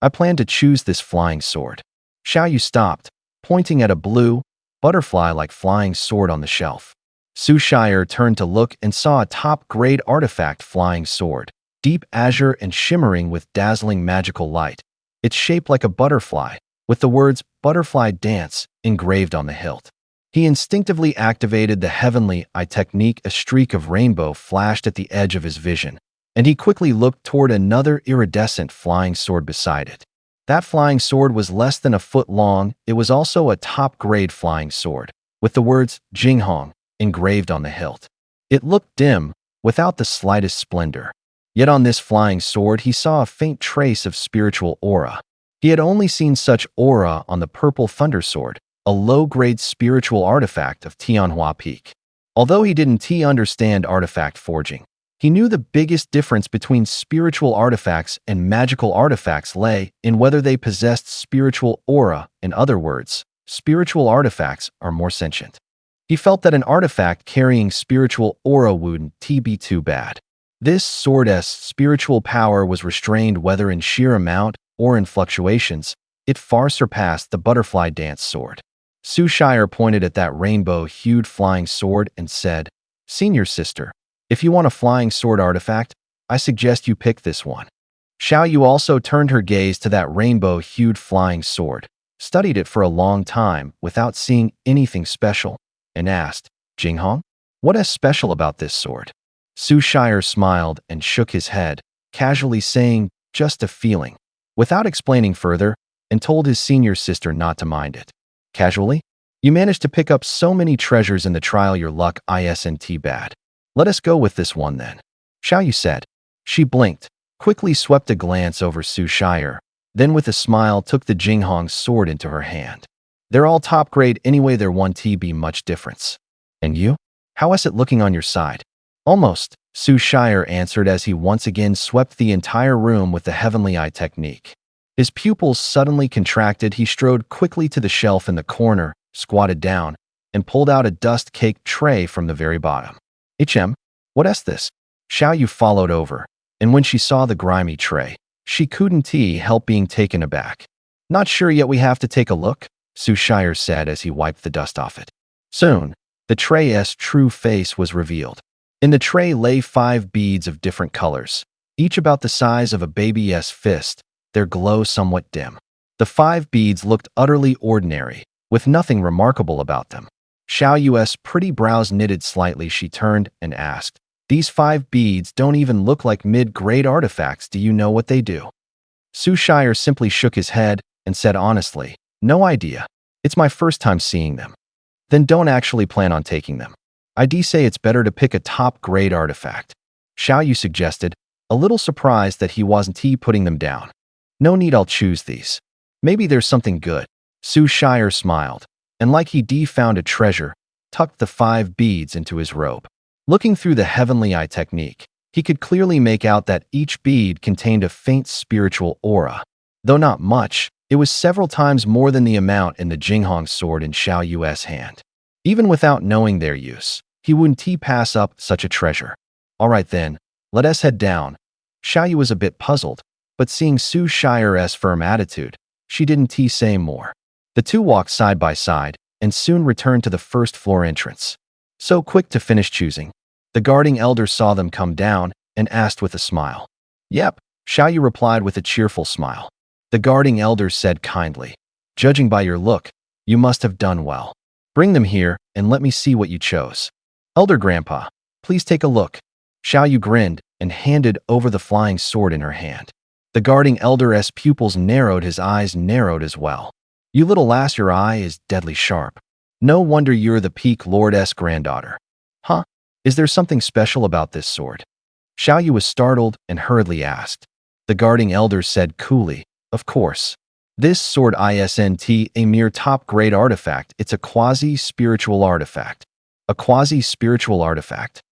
I plan to choose this flying sword." Xiaoyu stopped, pointing at a blue, butterfly-like flying sword on the shelf. Su Shire turned to look and saw a top-grade artifact flying sword, deep azure and shimmering with dazzling magical light. It's shaped like a butterfly, with the words "Butterfly Dance" engraved on the hilt. He instinctively activated the heavenly eye technique. A streak of rainbow flashed at the edge of his vision, and he quickly looked toward another iridescent flying sword beside it. That flying sword was less than a foot long. It was also a top-grade flying sword, with the words Jinghong engraved on the hilt. It looked dim, without the slightest splendor. Yet on this flying sword he saw a faint trace of spiritual aura. He had only seen such aura on the purple thunder sword, a low-grade spiritual artifact of Tianjue Peak. Although he didn't understand artifact forging, he knew the biggest difference between spiritual artifacts and magical artifacts lay in whether they possessed spiritual aura. In other words, spiritual artifacts are more sentient. He felt that an artifact carrying spiritual aura wouldn't be too bad. This sword's spiritual power was restrained whether in sheer amount or in fluctuations. It far surpassed the butterfly dance sword. Su Shire pointed at that rainbow-hued flying sword and said, "Senior sister, if you want a flying sword artifact, I suggest you pick this one." Xiao Yu also turned her gaze to that rainbow-hued flying sword, studied it for a long time without seeing anything special, and asked, "Jinghong, what is special about this sword?" Su Shire smiled and shook his head, casually saying, "Just a feeling," without explaining further, and told his senior sister not to mind it. Casually, "You managed to pick up so many treasures in the trial, your luck isn't bad. Let us go with this one then," Xiao Yu said. She blinked, quickly swept a glance over Su Shire, then with a smile took the Jinghong's sword into her hand. "They're all top grade anyway, there won't be much difference. And you? How is it looking on your side?" "Almost," Su Shire answered as he once again swept the entire room with the heavenly eye technique. His pupils suddenly contracted. He strode quickly to the shelf in the corner, squatted down, and pulled out a dust-caked tray from the very bottom. What is this?" Xiao Yu followed over, and when she saw the grimy tray, she couldn't help being taken aback. "Not sure yet, we have to take a look," Su Shire said as he wiped the dust off it. Soon, the tray's true face was revealed. In the tray lay 5 beads of different colors, each about the size of a baby's fist, their glow somewhat dim. The 5 beads looked utterly ordinary, with nothing remarkable about them. Xiao Yu's pretty brows knitted slightly. She turned and asked, "These 5 beads don't even look like mid-grade artifacts. Do you know what they do?" Su Shire simply shook his head and said honestly, "No idea. It's my first time seeing them." "Then don't actually plan on taking them. I'd say it's better to pick a top-grade artifact," Xiao Yu suggested, a little surprised that he wasn't putting them down. "No need, I'll choose these. Maybe there's something good." Su Shire smiled, and like he found a treasure, tucked the 5 beads into his robe. Looking through the heavenly eye technique, he could clearly make out that each bead contained a faint spiritual aura. Though not much, it was several times more than the amount in the Jinghong sword in Xiao Yu's hand. Even without knowing their use, he wouldn't pass up such a treasure. "All right then, let us head down." Xiao Yu was a bit puzzled, but seeing Su Shire's firm attitude, she didn't say more. The two walked side by side and soon returned to the first-floor entrance. So quick to finish choosing. The guarding elder saw them come down and asked with a smile. "Yep," Xiao Yu replied with a cheerful smile. The guarding elder said kindly, "Judging by your look, you must have done well. Bring them here and let me see what you chose." "Elder Grandpa, please take a look." Xiao Yu grinned and handed over the flying sword in her hand. The guarding elder's pupils narrowed, his eyes narrowed as well. "You little lass, your eye is deadly sharp. No wonder you're the Peak Lord's granddaughter." "Huh? Is there something special about this sword?" Xiao Yu was startled and hurriedly asked. The guarding elder said coolly, "Of course. This sword isn't a mere top-grade artifact, it's a quasi-spiritual artifact." "A quasi-spiritual artifact?"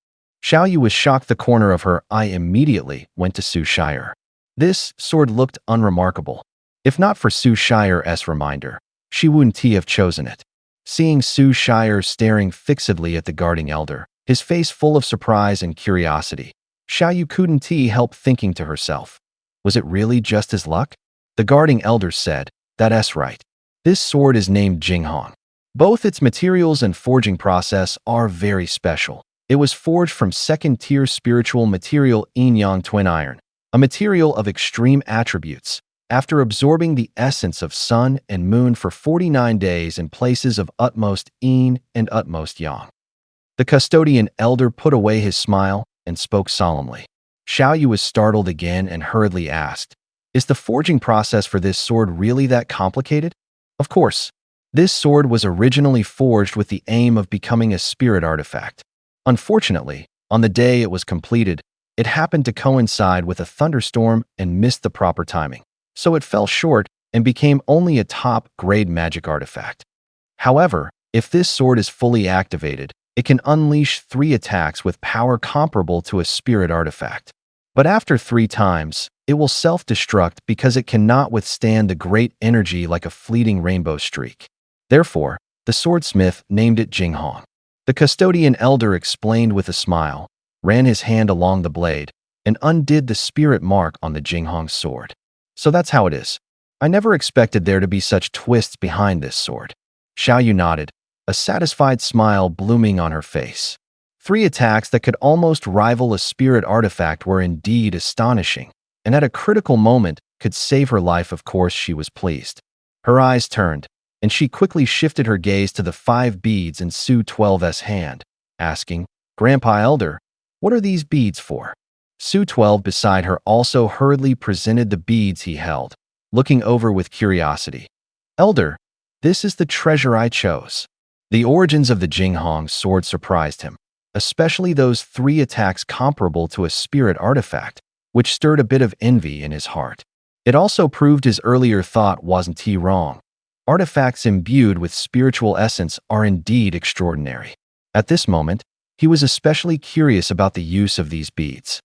Xiao Yu was shocked. The corner of her eye immediately went to Su Shire. This sword looked unremarkable. If not for Su Shire's reminder, she wouldn't have chosen it. Seeing Su Shire staring fixedly at the guarding elder, his face full of surprise and curiosity, Xiao Yu couldn't help thinking to herself, was it really just his luck? The guarding elder said, "That's right. This sword is named Jinghong. Both its materials and forging process are very special. It was forged from second-tier spiritual material yin-yang twin iron, a material of extreme attributes, After absorbing the essence of sun and moon for 49 days in places of utmost yin and utmost yang. The custodian elder put away his smile and spoke solemnly. Xiaoyu was startled again and hurriedly asked, "Is the forging process for this sword really that complicated?" Of course. This sword was originally forged with the aim of becoming a spirit artifact. Unfortunately, on the day it was completed, it happened to coincide with a thunderstorm and missed the proper timing, so it fell short and became only a top-grade magic artifact. However, if this sword is fully activated, it can unleash 3 attacks with power comparable to a spirit artifact. But after 3 times, it will self-destruct because it cannot withstand the great energy like a fleeting rainbow streak. Therefore, the swordsmith named it Jinghong. The custodian elder explained with a smile, ran his hand along the blade, and undid the spirit mark on the Jinghong sword. So that's how it is. I never expected there to be such twists behind this sword. Xiaoyu nodded, a satisfied smile blooming on her face. 3 attacks that could almost rival a spirit artifact were indeed astonishing, and at a critical moment could save her life. Of course, she was pleased. Her eyes turned, and she quickly shifted her gaze to the 5 beads in Su 12's hand, asking, "Grandpa Elder, what are these beads for?" Su 12 beside her also hurriedly presented the beads he held, looking over with curiosity. "Elder, this is the treasure I chose." The origins of the Jinghong sword surprised him, especially those 3 attacks comparable to a spirit artifact, which stirred a bit of envy in his heart. It also proved his earlier thought wasn't wrong. Artifacts imbued with spiritual essence are indeed extraordinary. At this moment, he was especially curious about the use of these beads.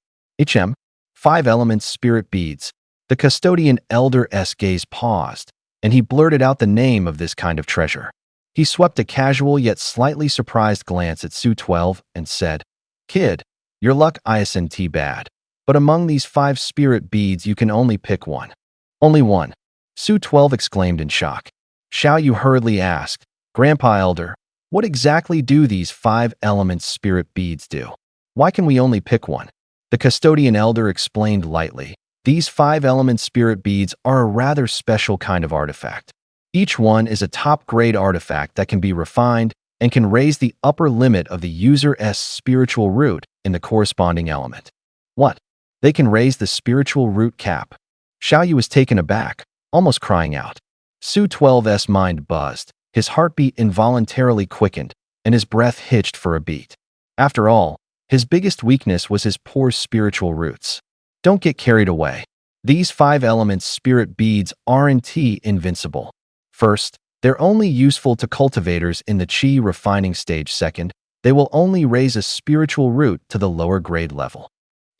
5 elements spirit beads. The custodian elder's gaze paused, and he blurted out the name of this kind of treasure. He swept a casual yet slightly surprised glance at Su 12 and said, "Kid, your luck isn't bad. But among these 5 spirit beads you can only pick one." "Only one?" Su 12 exclaimed in shock. Xiaoyu hurriedly asked, "Grandpa Elder, what exactly do these 5 elements spirit beads do? Why can we only pick one?" The custodian elder explained lightly, "These 5 element spirit beads are a rather special kind of artifact. Each one is a top-grade artifact that can be refined and can raise the upper limit of the user's spiritual root in the corresponding element." "What? They can raise the spiritual root cap?" Xiaoyu was taken aback, almost crying out. Su 12's mind buzzed, his heartbeat involuntarily quickened, and his breath hitched for a beat. After all, his biggest weakness was his poor spiritual roots. Don't get carried away. These 5 elements spirit beads aren't invincible. First, they're only useful to cultivators in the Qi refining stage. Second, they will only raise a spiritual root to the lower grade level.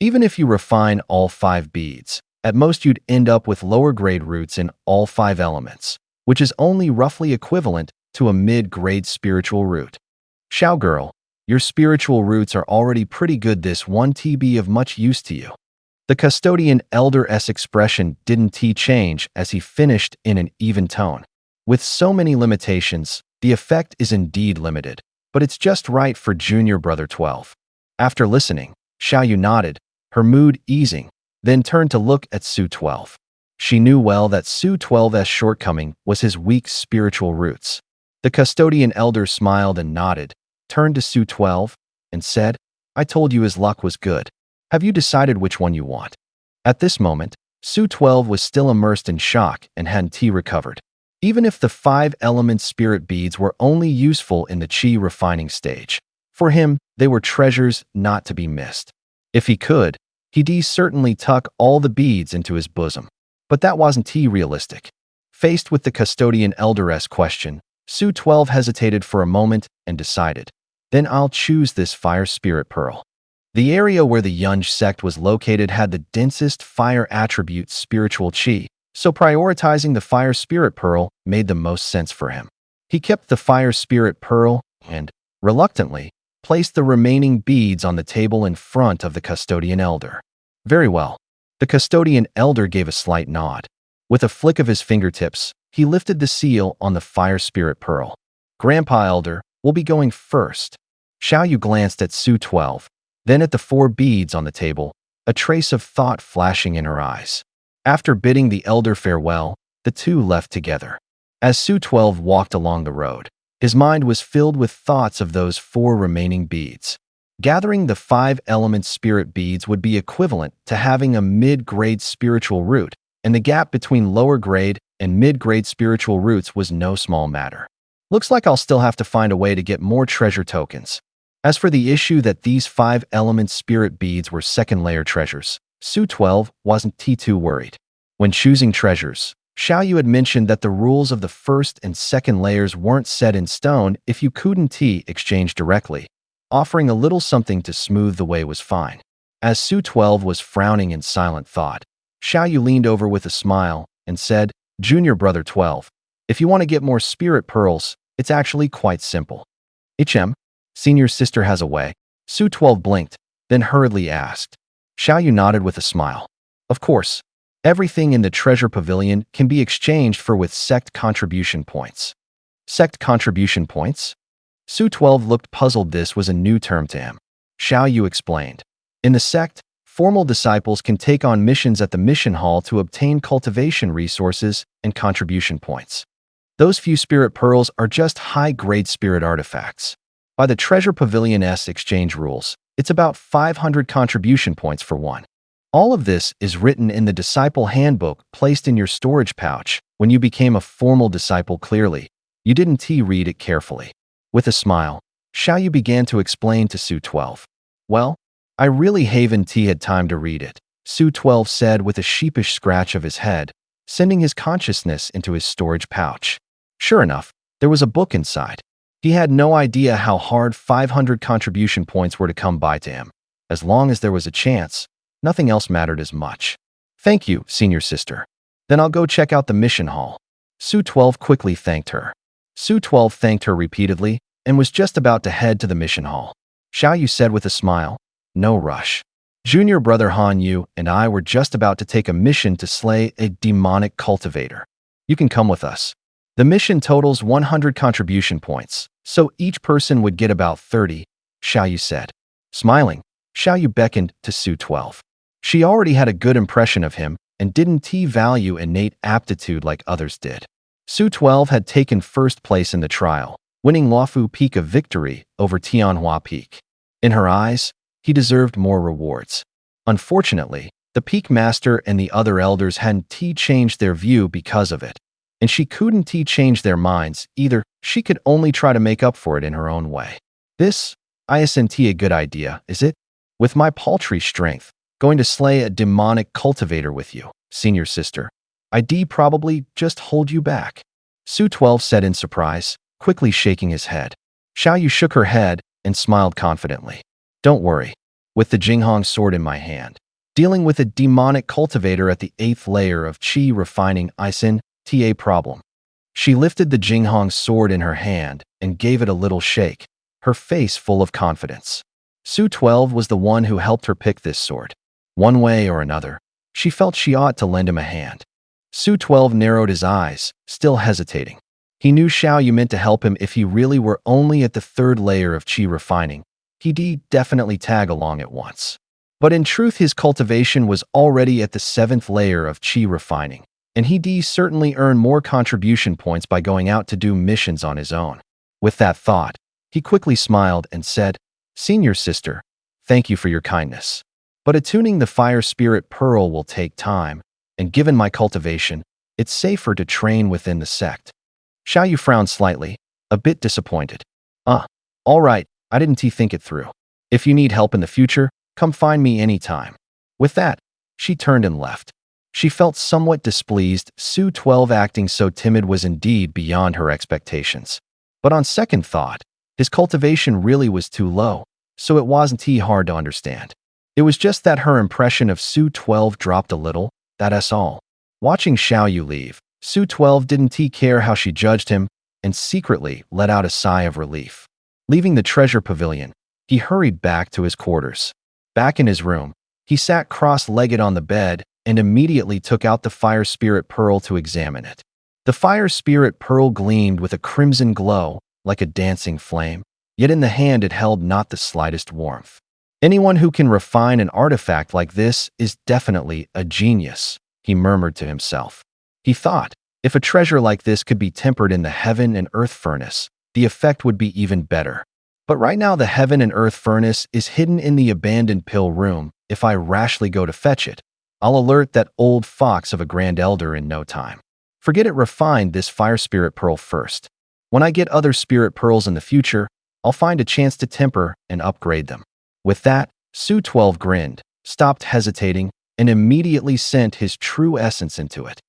Even if you refine all 5 beads, at most you'd end up with lower grade roots in all 5 elements, which is only roughly equivalent to a mid-grade spiritual root. Xiao girl, your spiritual roots are already pretty good. This won't be of much use to you. The custodian elder's expression didn't change as he finished in an even tone. With so many limitations, the effect is indeed limited, but it's just right for junior brother 12. After listening, Xiaoyu nodded, her mood easing, then turned to look at Su 12. She knew well that Su 12's shortcoming was his weak spiritual roots. The custodian elder smiled and nodded, turned to Su 12, and said, "I told you his luck was good. Have you decided which one you want?" At this moment, Su 12 was still immersed in shock and hadn't recovered. Even if the 5 element spirit beads were only useful in the Qi refining stage, for him, they were treasures not to be missed. If he could, he'd certainly tuck all the beads into his bosom. But that wasn't realistic. Faced with the custodian elder's question, Su 12 hesitated for a moment and decided, "Then I'll choose this fire spirit pearl." The area where the Yunj sect was located had the densest fire attribute spiritual Qi, so prioritizing the fire spirit pearl made the most sense for him. He kept the fire spirit pearl and, reluctantly, placed the remaining beads on the table in front of the custodian elder. "Very well." The custodian elder gave a slight nod. With a flick of his fingertips, he lifted the seal on the fire spirit pearl. "Grandpa Elder, we'll be going first." Xiaoyu glanced at Su 12, then at the 4 beads on the table, a trace of thought flashing in her eyes. After bidding the elder farewell, the two left together. As Su-12 walked along the road, his mind was filled with thoughts of those 4 remaining beads. Gathering the 5 element spirit beads would be equivalent to having a mid-grade spiritual root, and the gap between lower grade and mid-grade spiritual roots was no small matter. Looks like I'll still have to find a way to get more treasure tokens. As for the issue that these 5 element spirit beads were second-layer treasures, Su-12 wasn't too worried. When choosing treasures, Xiaoyu had mentioned that the rules of the first and second layers weren't set in stone if you couldn't exchange directly. Offering a little something to smooth the way was fine. As Su-12 was frowning in silent thought, Xiaoyu leaned over with a smile and said, "Junior brother 12, if you want to get more spirit pearls, it's actually quite simple." Senior sister has a way. Su-12 blinked, then hurriedly asked. Xiaoyu nodded with a smile. Of course, everything in the treasure pavilion can be exchanged for with sect contribution points. Sect contribution points? Su-12 looked puzzled. This was a new term to him. Xiaoyu explained. In the sect, formal disciples can take on missions at the mission hall to obtain cultivation resources and contribution points. Those few spirit pearls are just high-grade spirit artifacts. By the Treasure Pavilion's exchange rules, it's about 500 contribution points for one. All of this is written in the disciple handbook placed in your storage pouch when you became a formal disciple. Clearly, you didn't read it carefully. With a smile, Xiaoyu began to explain to Su-12. Well, I really haven't had time to read it, Su-12 said with a sheepish scratch of his head, sending his consciousness into his storage pouch. Sure enough, there was a book inside. He had no idea how hard 500 contribution points were to come by to him. As long as there was a chance, nothing else mattered as much. Thank you, senior sister. Then I'll go check out the mission hall. Su-12 quickly thanked her. Su-12 thanked her repeatedly and was just about to head to the mission hall. Xiaoyu said with a smile, "No rush. Junior brother Han Yu and I were just about to take a mission to slay a demonic cultivator. You can come with us. The mission totals 100 contribution points, so each person would get about 30, Xiaoyu said. Smiling, Xiaoyu beckoned to Su-12. She already had a good impression of him and didn't value innate aptitude like others did. Su-12 had taken first place in the trial, winning Luofu Peak a victory over Tianjue Peak. In her eyes, he deserved more rewards. Unfortunately, the Peak Master and the other elders hadn't changed their view because of it, and she couldn't change their minds either. She could only try to make up for it in her own way. This isn't a good idea, is it? With my paltry strength, going to slay a demonic cultivator with you, senior sister. I'd probably just hold you back, Su-12 said in surprise, quickly shaking his head. Xiaoyu shook her head and smiled confidently. Don't worry. With the Jinghong sword in my hand, dealing with a demonic cultivator at the 8th layer of qi refining isn't a problem. She lifted the Jinghong sword in her hand and gave it a little shake, her face full of confidence. Su-12 was the one who helped her pick this sword. One way or another, she felt she ought to lend him a hand. Su-12 narrowed his eyes, still hesitating. He knew Xiaoyu meant to help him if he really were only at the 3rd layer of qi refining. He'd definitely tag along at once. But in truth, his cultivation was already at the 7th layer of qi refining, and he'd certainly earn more contribution points by going out to do missions on his own. With that thought, he quickly smiled and said, Senior sister, thank you for your kindness. But attuning the fire spirit pearl will take time, and given my cultivation, it's safer to train within the sect. Xiaoyu frowned slightly, a bit disappointed. All right, I didn't think it through. If you need help in the future, come find me anytime. With that, she turned and left. She felt somewhat displeased. Su-12 acting so timid was indeed beyond her expectations. But on second thought, his cultivation really was too low, so it wasn't hard to understand. It was just that her impression of Su-12 dropped a little, that's all. Watching Xiaoyu leave, Su-12 didn't care how she judged him, and secretly let out a sigh of relief. Leaving the treasure pavilion, he hurried back to his quarters. Back in his room, he sat cross-legged on the bed and immediately took out the fire spirit pearl to examine it. The fire spirit pearl gleamed with a crimson glow, like a dancing flame, yet in the hand it held not the slightest warmth. Anyone who can refine an artifact like this is definitely a genius, he murmured to himself. He thought, if a treasure like this could be tempered in the heaven and earth furnace, the effect would be even better. But right now the heaven and earth furnace is hidden in the abandoned pill room. If I rashly go to fetch it, I'll alert that old fox of a grand elder in no time. Forget it, refine this fire spirit pearl first. When I get other spirit pearls in the future, I'll find a chance to temper and upgrade them. With that, Su-12 grinned, stopped hesitating, and immediately sent his true essence into it.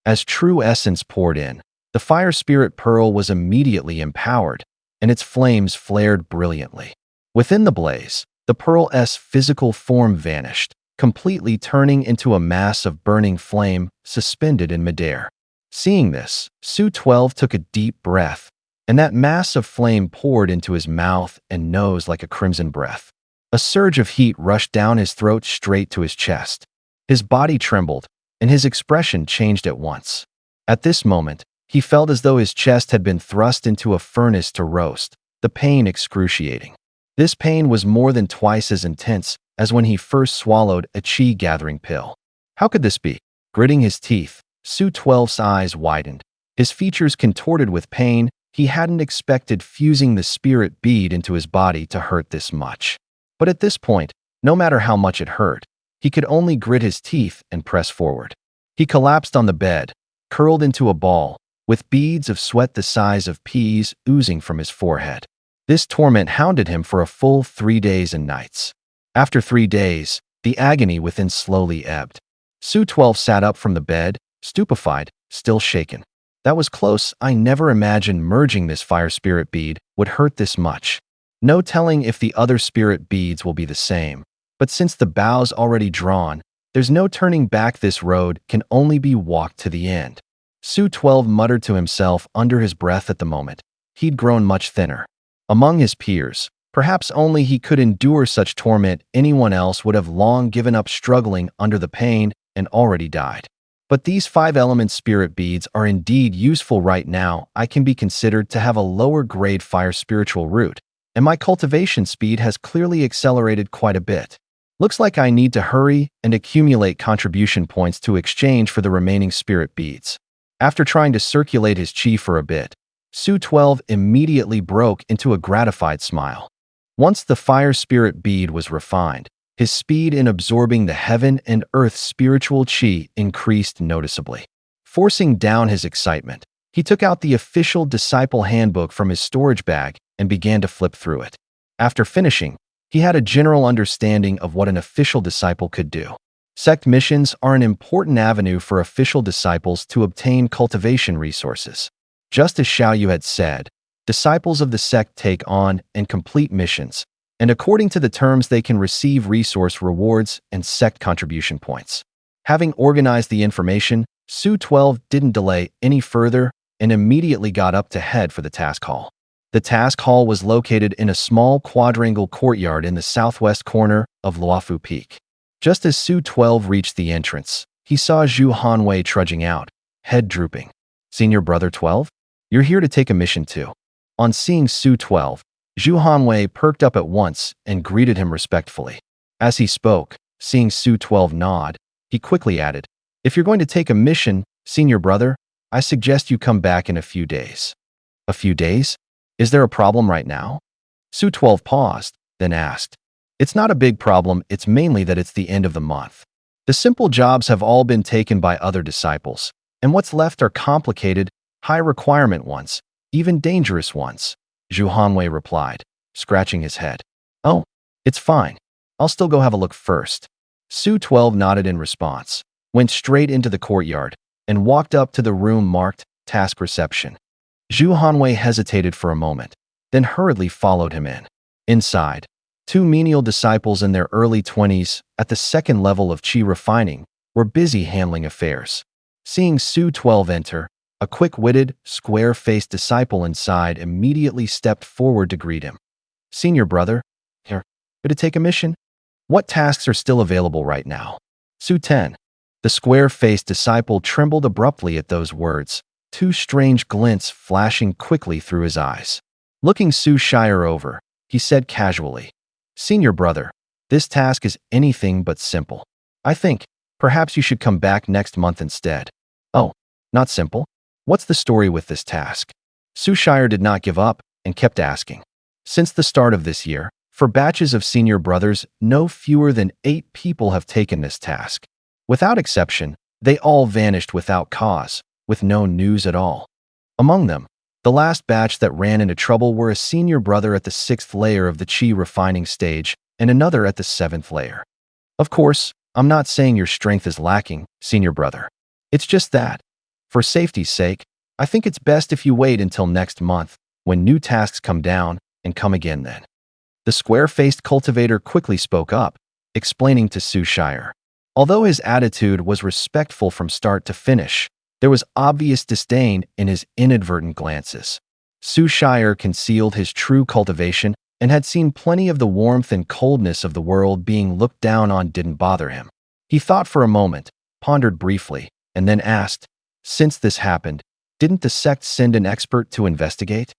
As true essence poured in, the fire spirit pearl was immediately empowered, and its flames flared brilliantly. Within the blaze, the pearl's physical form vanished, completely turning into a mass of burning flame suspended in midair. Seeing this, Su-12 took a deep breath, and that mass of flame poured into his mouth and nose like a crimson breath. A surge of heat rushed down his throat straight to his chest. His body trembled, and his expression changed at once. At this moment, he felt as though his chest had been thrust into a furnace to roast, the pain excruciating. This pain was more than twice as intense as when he first swallowed a chi-gathering pill. How could this be? Gritting his teeth, Su-12's eyes widened. His features contorted with pain. He hadn't expected fusing the spirit bead into his body to hurt this much. But at this point, no matter how much it hurt, he could only grit his teeth and press forward. He collapsed on the bed, curled into a ball, with beads of sweat the size of peas oozing from his forehead. This torment hounded him for a full 3 days and nights. After 3 days, the agony within slowly ebbed. Su-12 sat up from the bed, stupefied, still shaken. That was close. I never imagined merging this fire spirit bead would hurt this much. No telling if the other spirit beads will be the same. But since the bow's already drawn, there's no turning back. This road can only be walked to the end. Su-12 muttered to himself under his breath. At the moment, he'd grown much thinner. Among his peers, perhaps only he could endure such torment. Anyone else would have long given up struggling under the pain and already died. But these 5-element spirit beads are indeed useful right now. I can be considered to have a lower grade fire spiritual root, and my cultivation speed has clearly accelerated quite a bit. Looks like I need to hurry and accumulate contribution points to exchange for the remaining spirit beads. After trying to circulate his chi for a bit, Su-12 immediately broke into a gratified smile. Once the fire spirit bead was refined, his speed in absorbing the heaven and earth spiritual chi increased noticeably. Forcing down his excitement, he took out the official disciple handbook from his storage bag and began to flip through it. After finishing, he had a general understanding of what an official disciple could do. Sect missions are an important avenue for official disciples to obtain cultivation resources. Just as Xiaoyu had said, disciples of the sect take on and complete missions, and according to the terms they can receive resource rewards and sect contribution points. Having organized the information, Su-12 didn't delay any further and immediately got up to head for the task hall. The task hall was located in a small quadrangle courtyard in the southwest corner of Luofu Peak. Just as Su-12 reached the entrance, he saw Zhu Hanwei trudging out, head drooping. "Senior Brother 12? You're here to take a mission too." On seeing Su-12, Zhu Hanwei perked up at once and greeted him respectfully. As he spoke, seeing Su-12 nod, he quickly added, "If you're going to take a mission, Senior Brother, I suggest you come back in a few days." "A few days? Is there a problem right now?" Su-12 paused, then asked. "It's not a big problem, it's mainly that it's the end of the month. The simple jobs have all been taken by other disciples, and what's left are complicated, high-requirement ones, even dangerous ones," Zhu Hanwei replied, scratching his head. "Oh, it's fine. I'll still go have a look first." Su-12 nodded in response, went straight into the courtyard, and walked up to the room marked Task Reception. Zhu Hanwei hesitated for a moment, then hurriedly followed him in. Inside, 2 menial disciples in their early 20s, at the second level of chi refining, were busy handling affairs. Seeing Su-12 enter, a quick-witted, square-faced disciple inside immediately stepped forward to greet him. "Senior Brother, here to take a mission? What tasks are still available right now?" Su-10. The square-faced disciple trembled abruptly at those words, 2 strange glints flashing quickly through his eyes. Looking Su-Shire over, he said casually, "Senior Brother, this task is anything but simple. I think Perhaps you should come back next month instead. Oh, not simple? What's the story with this task? Su Shire did not give up and kept asking. Since the start of this year, for batches of senior brothers, no fewer than 8 people have taken this task. Without exception, they all vanished without cause, with no news at all. Among them, the last batch that ran into trouble were a senior brother at the 6th layer of the Qi refining stage and another at the 7th layer. Of course, I'm not saying your strength is lacking, senior brother. It's just that, for safety's sake, I think it's best if you wait until next month, when new tasks come down, and come again then. The square-faced cultivator quickly spoke up, explaining to Su Shire. Although his attitude was respectful from start to finish, there was obvious disdain in his inadvertent glances. Su Shire concealed his true cultivation and had seen plenty of the warmth and coldness of the world being looked down on didn't bother him. He thought for a moment, pondered briefly, and then asked, "Since this happened, didn't the sect send an expert to investigate?"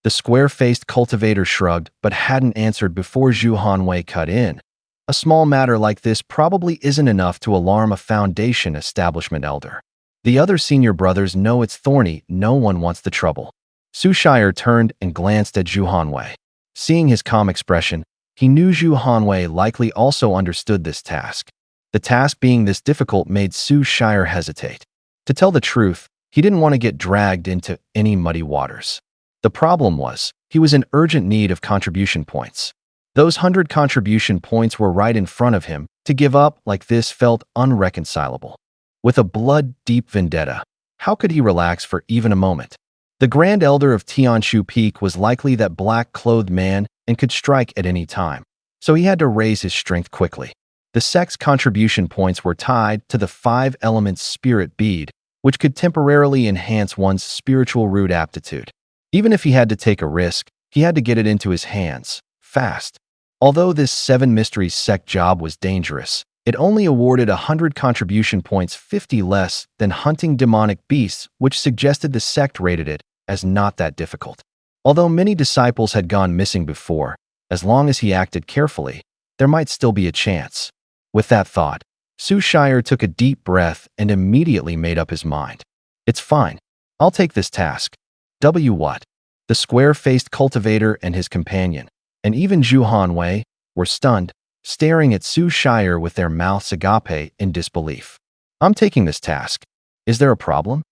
The square-faced cultivator shrugged but hadn't answered before Zhu Hanwei cut in. A small matter like this probably isn't enough to alarm a Foundation establishment elder. The other senior brothers know it's thorny, no one wants the trouble. Su Shire turned and glanced at Zhu Hanwei. Seeing his calm expression, he knew Zhu Hanwei likely also understood this task. The task being this difficult made Su Shire hesitate. To tell the truth, he didn't want to get dragged into any muddy waters. The problem was, he was in urgent need of contribution points. Those 100 contribution points were right in front of him. To give up like this felt unreconcilable. With a blood-deep vendetta, how could he relax for even a moment? The Grand Elder of Tianjue Peak was likely that black-clothed man and could strike at any time, so he had to raise his strength quickly. The sect's contribution points were tied to the 5 elements spirit bead, which could temporarily enhance one's spiritual root aptitude. Even if he had to take a risk, he had to get it into his hands, fast. Although this 7 Mysteries sect job was dangerous, it only awarded 100 contribution points, 50 less than hunting demonic beasts, which suggested the sect rated it as not that difficult. Although many disciples had gone missing before, as long as he acted carefully, there might still be a chance. With that thought, Su Shire took a deep breath and immediately made up his mind. It's fine. I'll take this task. What? The square-faced cultivator and his companion, and even Zhu Hanwei, were stunned, staring at Su Shire with their mouths agape in disbelief. I'm taking this task. Is there a problem?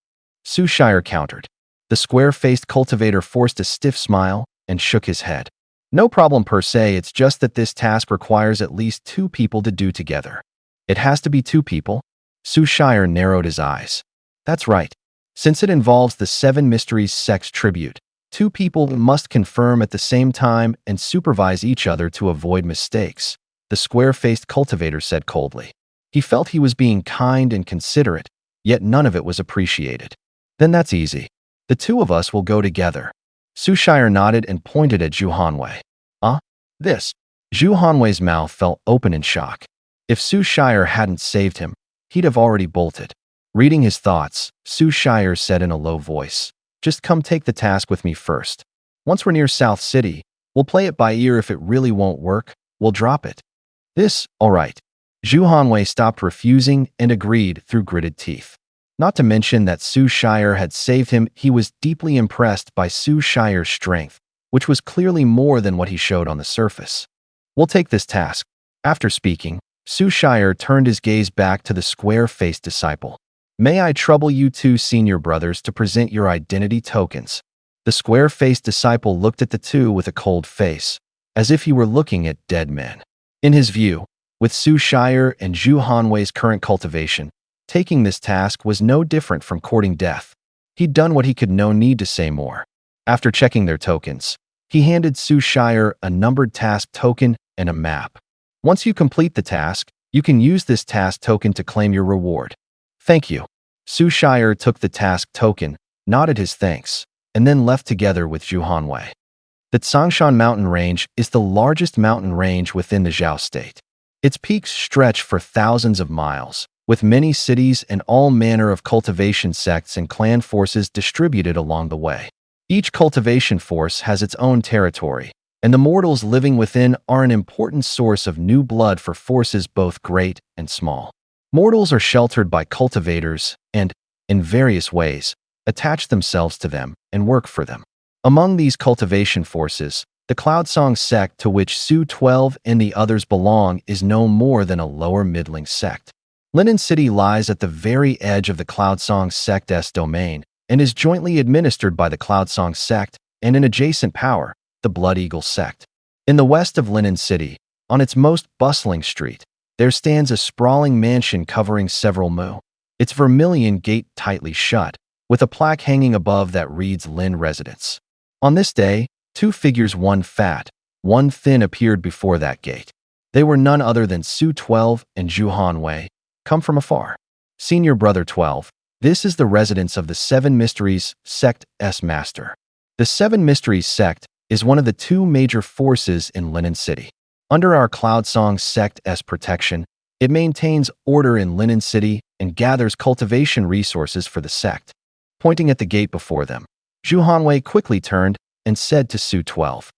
Su Shire countered. The square-faced cultivator forced a stiff smile and shook his head. No problem per se, it's just that this task requires at least 2 people to do together. It has to be 2 people? Su Shire narrowed his eyes. That's right. Since it involves the 7 Mysteries sect's tribute, 2 people must confirm at the same time and supervise each other to avoid mistakes, the square-faced cultivator said coldly. He felt he was being kind and considerate, yet none of it was appreciated. Then that's easy. The 2 of us will go together. Su Shire nodded and pointed at Zhu Hanwei. This. Zhu Hanwei's mouth fell open in shock. If Su Shire hadn't saved him, he'd have already bolted. Reading his thoughts, Su Shire said in a low voice, "Just come take the task with me first. Once we're near South City, we'll play it by ear. If it really won't work, we'll drop it." This, all right. Zhu Hanwei stopped refusing and agreed through gritted teeth. Not to mention that Su Shire had saved him, he was deeply impressed by Su Shire's strength, which was clearly more than what he showed on the surface. We'll take this task. After speaking, Su Shire turned his gaze back to the square-faced disciple. May I trouble you 2 senior brothers to present your identity tokens? The square-faced disciple looked at the 2 with a cold face, as if he were looking at dead men. In his view, with Su Shire and Zhu Hanwei's current cultivation, taking this task was no different from courting death. He'd done what he could, no need to say more. After checking their tokens, he handed Su Shire a numbered task token and a map. Once you complete the task, you can use this task token to claim your reward. Thank you. Su Shire took the task token, nodded his thanks, and then left together with Zhu Hanwei. The Tsangshan mountain range is the largest mountain range within the Zhao state. Its peaks stretch for thousands of miles, with many cities and all manner of cultivation sects and clan forces distributed along the way. Each cultivation force has its own territory, and the mortals living within are an important source of new blood for forces both great and small. Mortals are sheltered by cultivators and, in various ways, attach themselves to them and work for them. Among these cultivation forces, the Cloudsong sect to which Su-12 and the others belong is no more than a lower middling sect. Linen City lies at the very edge of the Cloudsong sect's domain and is jointly administered by the Cloudsong sect and an adjacent power, the Blood Eagle sect. In the west of Linen City, on its most bustling street, there stands a sprawling mansion covering several mu. Its vermilion gate tightly shut, with a plaque hanging above that reads Lin Residence. On this day, two figures, one fat, one thin, appeared before that gate. They were none other than Su-12 and Zhu Hanwei, come from afar. Senior Brother 12, this is the residence of the Seven Mysteries Sect's master. The Seven Mysteries sect is one of the two major forces in Linen City. Under our Cloudsong sect's protection, it maintains order in Linen City and gathers cultivation resources for the sect. Pointing at the gate before them, Zhu Hanwei quickly turned and said to Su-12,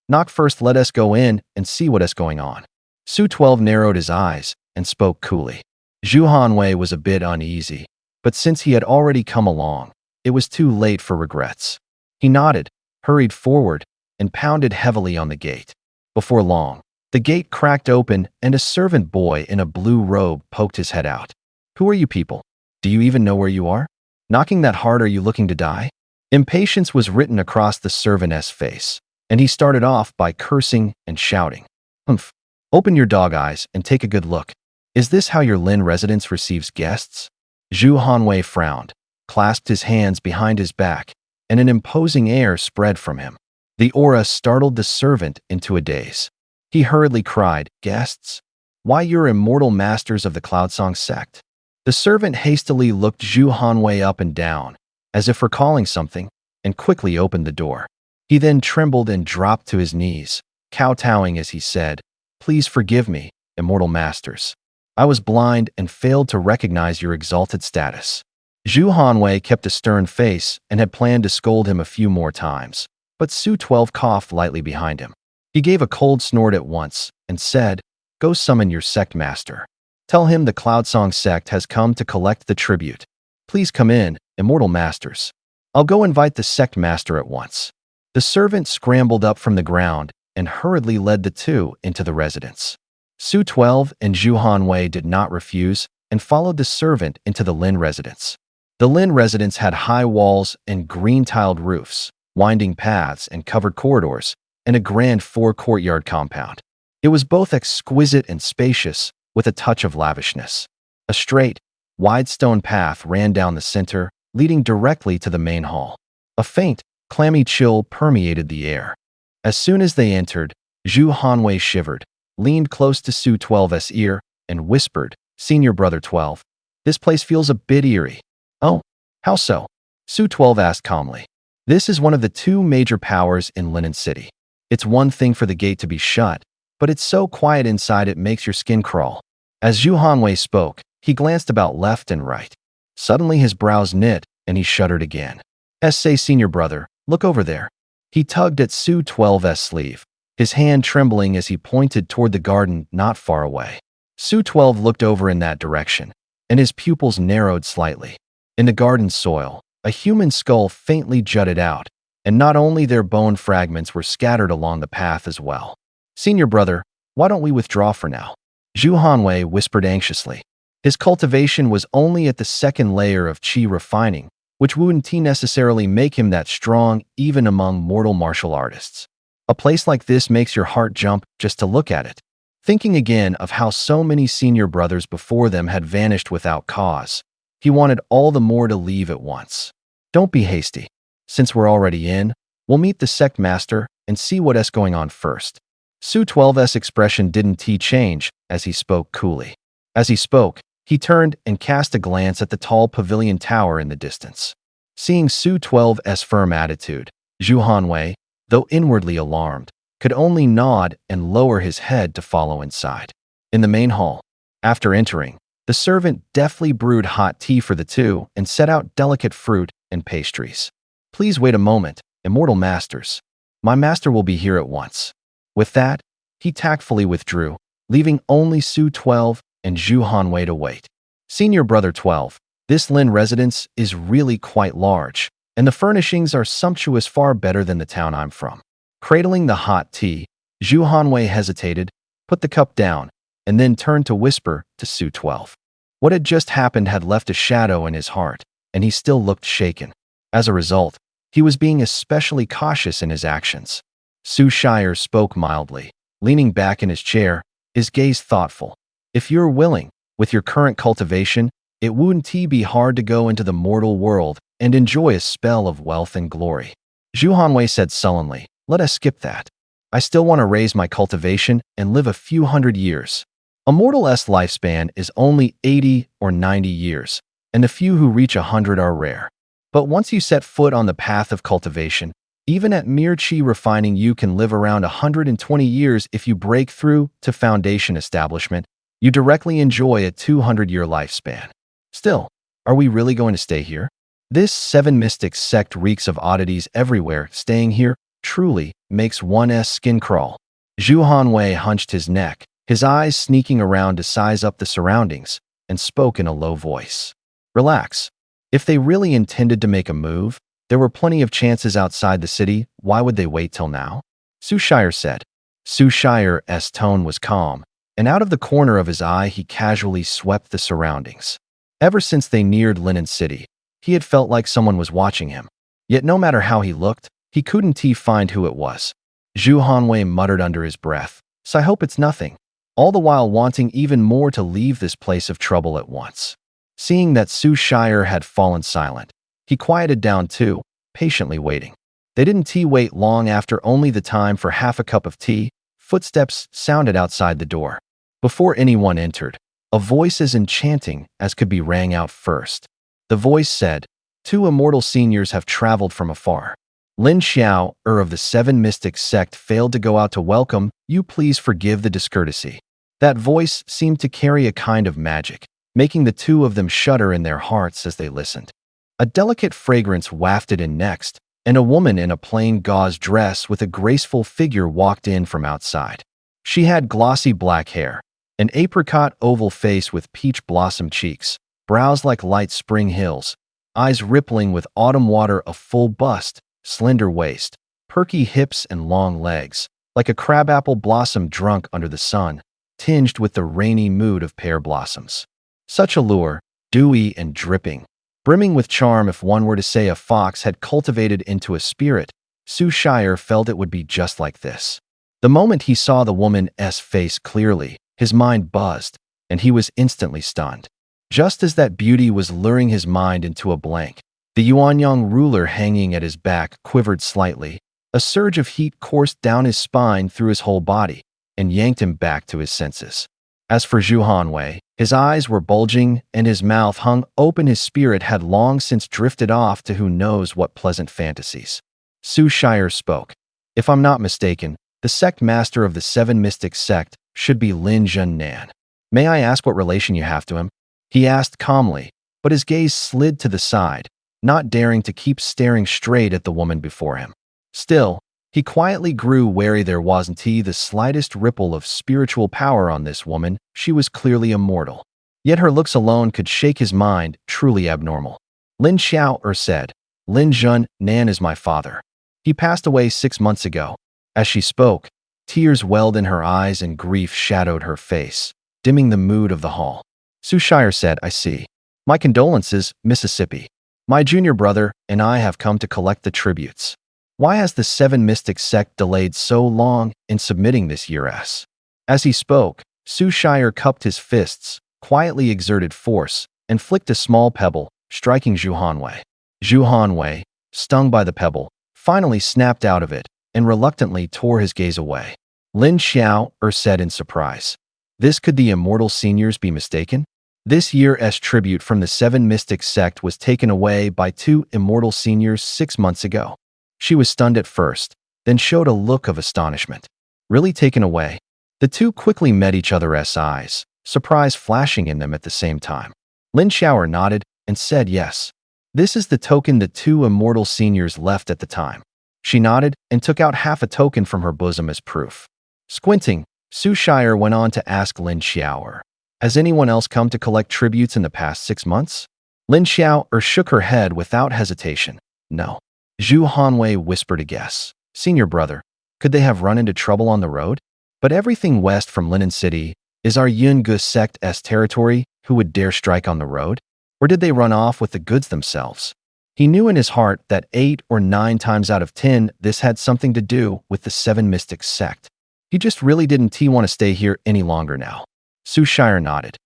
knock first, let us go in and see what is going on. Su-12 narrowed his eyes and spoke coolly. Zhu Hanwei was a bit uneasy, but since he had already come along, it was too late for regrets. He nodded, hurried forward, and pounded heavily on the gate. Before long, the gate cracked open and a servant boy in a blue robe poked his head out. Who are you people? Do you even know where you are? Knocking that hard, are you looking to die? Impatience was written across the servant's face, and he started off by cursing and shouting. Humph! Open your dog eyes and take a good look. Is this how your Lin residence receives guests? Zhu Hanwei frowned, clasped his hands behind his back, and an imposing air spread from him. The aura startled the servant into a daze. He hurriedly cried, Guests? Why, you're immortal masters of the Cloudsong sect. The servant hastily looked Zhu Hanwei up and down, as if recalling something, and quickly opened the door. He then trembled and dropped to his knees, kowtowing as he said, Please forgive me, immortal masters. I was blind and failed to recognize your exalted status. Zhu Hanwei kept a stern face and had planned to scold him a few more times, but Su-12 coughed lightly behind him. He gave a cold snort at once and said, Go summon your sect master. Tell him the Cloudsong sect has come to collect the tribute. Please come in, immortal masters. I'll go invite the sect master at once. The servant scrambled up from the ground and hurriedly led the two into the residence. Su-12 and Zhu Hanwei did not refuse and followed the servant into the Lin residence. The Lin residence had high walls and green-tiled roofs, winding paths and covered corridors, and a grand four-courtyard compound. It was both exquisite and spacious, with a touch of lavishness. A straight, wide stone path ran down the center, leading directly to the main hall. A faint, clammy chill permeated the air. As soon as they entered, Zhu Hanwei shivered, leaned close to Su-12's ear, and whispered, Senior Brother 12, this place feels a bit eerie. Oh, how so? Su-12 asked calmly. This is one of the two major powers in Linen City. It's one thing for the gate to be shut, but it's so quiet inside it makes your skin crawl. As Zhu Hanwei spoke, he glanced about left and right. Suddenly his brows knit, and he shuddered again. Say, Senior Brother, look over there. He tugged at Su-12's sleeve, his hand trembling as he pointed toward the garden not far away. Su-12 looked over in that direction, and his pupils narrowed slightly. In the garden soil, a human skull faintly jutted out, and not only their bone fragments were scattered along the path as well. Senior Brother, why don't we withdraw for now? Zhu Hanwei whispered anxiously. His cultivation was only at the second layer of qi refining, which wouldn't necessarily make him that strong even among mortal martial artists. A place like this makes your heart jump just to look at it. Thinking again of how so many senior brothers before them had vanished without cause, he wanted all the more to leave at once. Don't be hasty. Since we're already in, we'll meet the sect master and see what's going on first. Su-12's expression didn't change as he spoke coolly. As he spoke, he turned and cast a glance at the tall pavilion tower in the distance. Seeing Su-12's firm attitude, Zhu Hanwei, though inwardly alarmed, could only nod and lower his head to follow inside. In the main hall, after entering, the servant deftly brewed hot tea for the two and set out delicate fruit and pastries. Please wait a moment, immortal masters. My master will be here at once. With that, he tactfully withdrew, leaving only Su-12 and Zhu Hanwei to wait. Senior brother 12. This Lin residence is really quite large, and the furnishings are sumptuous, far better than the town I'm from. Cradling the hot tea, Zhu Hanwei hesitated, put the cup down, and then turned to whisper to Su 12. What had just happened had left a shadow in his heart, and he still looked shaken. As a result, he was being especially cautious in his actions. Su Shire spoke mildly, leaning back in his chair, his gaze thoughtful. If you're willing, with your current cultivation, it wouldn't be hard to go into the mortal world and enjoy a spell of wealth and glory. Zhu Hanwei said sullenly, let us skip that. I still want to raise my cultivation and live a few hundred years. A mortal's lifespan is only 80 or 90 years, and the few who reach 100 are rare. But once you set foot on the path of cultivation, even at mere qi refining, you can live around 120 years. If you break through to foundation establishment, you directly enjoy a 200-year lifespan. Still, are we really going to stay here? This seven mystics sect reeks of oddities everywhere. Staying here truly makes one's skin crawl. Zhu Hanwei hunched his neck, his eyes sneaking around to size up the surroundings, and spoke in a low voice. Relax. If they really intended to make a move, there were plenty of chances outside the city. Why would they wait till now? Su Shire said. Su Shire's tone was calm, and out of the corner of his eye he casually swept the surroundings. Ever since they neared Linen City, he had felt like someone was watching him. Yet no matter how he looked, he couldn't find who it was. Zhu Hanwei muttered under his breath, so I hope it's nothing, all the while wanting even more to leave this place of trouble at once. Seeing that Su Shire had fallen silent, he quieted down too, patiently waiting. They didn't wait long. After only the time for half a cup of tea, footsteps sounded outside the door. Before anyone entered, a voice as enchanting as could be rang out first. The voice said, two immortal seniors have traveled from afar. Lin Xiao, of the Seven Mystics sect, failed to go out to welcome you. Please forgive the discourtesy. That voice seemed to carry a kind of magic, making the two of them shudder in their hearts as they listened. A delicate fragrance wafted in next, and a woman in a plain gauze dress with a graceful figure walked in from outside. She had glossy black hair, an apricot oval face with peach blossom cheeks, brows like light spring hills, eyes rippling with autumn water, a full bust, slender waist, perky hips and long legs, like a crabapple blossom drunk under the sun, tinged with the rainy mood of pear blossoms. Such allure, dewy and dripping, brimming with charm. If one were to say a fox had cultivated into a spirit, Su Shire felt it would be just like this. The moment he saw the woman's face clearly, his mind buzzed, and he was instantly stunned. Just as that beauty was luring his mind into a blank, the Yuanyang ruler hanging at his back quivered slightly. A surge of heat coursed down his spine through his whole body and yanked him back to his senses. As for Zhu Hanwei, his eyes were bulging and his mouth hung open. His spirit had long since drifted off to who knows what pleasant fantasies. Su Shire spoke. If I'm not mistaken, the sect master of the Seven Mystics sect should be Lin Zhennan. May I ask what relation you have to him? He asked calmly, but his gaze slid to the side, not daring to keep staring straight at the woman before him. Still, he quietly grew wary. There wasn't the slightest ripple of spiritual power on this woman. She was clearly immortal. Yet her looks alone could shake his mind, truly abnormal. Lin Xiao said, Lin Zhennan is my father. He passed away 6 months ago. As she spoke, tears welled in her eyes and grief shadowed her face, dimming the mood of the hall. Su Shire said, I see. My condolences, Mississippi. My junior brother and I have come to collect the tributes. Why has the Seven Mystics sect delayed so long in submitting this year's? As he spoke, Su Shire cupped his fists, quietly exerted force, and flicked a small pebble, striking Zhu Hanwei. Zhu Hanwei, stung by the pebble, finally snapped out of it and reluctantly tore his gaze away. Lin Xiao said in surprise. This could the immortal seniors be mistaken? This year's tribute from the Seven Mystics sect was taken away by 2 immortal seniors 6 months ago. She was stunned at first, then showed a look of astonishment. Really taken away? The two quickly met each other's eyes, surprise flashing in them at the same time. Lin Xiao nodded and said yes. This is the token the 2 immortal seniors left at the time. She nodded and took out half a token from her bosom as proof. Squinting, Su Shire went on to ask Lin Xiao, Has anyone else come to collect tributes in the past 6 months? Lin Xiao shook her head without hesitation. No. Zhu Hanwei whispered a guess. Senior brother, could they have run into trouble on the road? But everything west from Linen City is our Yungu sect's territory. Who would dare strike on the road? Or did they run off with the goods themselves? He knew in his heart that 8 or 9 times out of 10 this had something to do with the Seven Mystics sect. He just really didn't want to stay here any longer now. Su Shire nodded.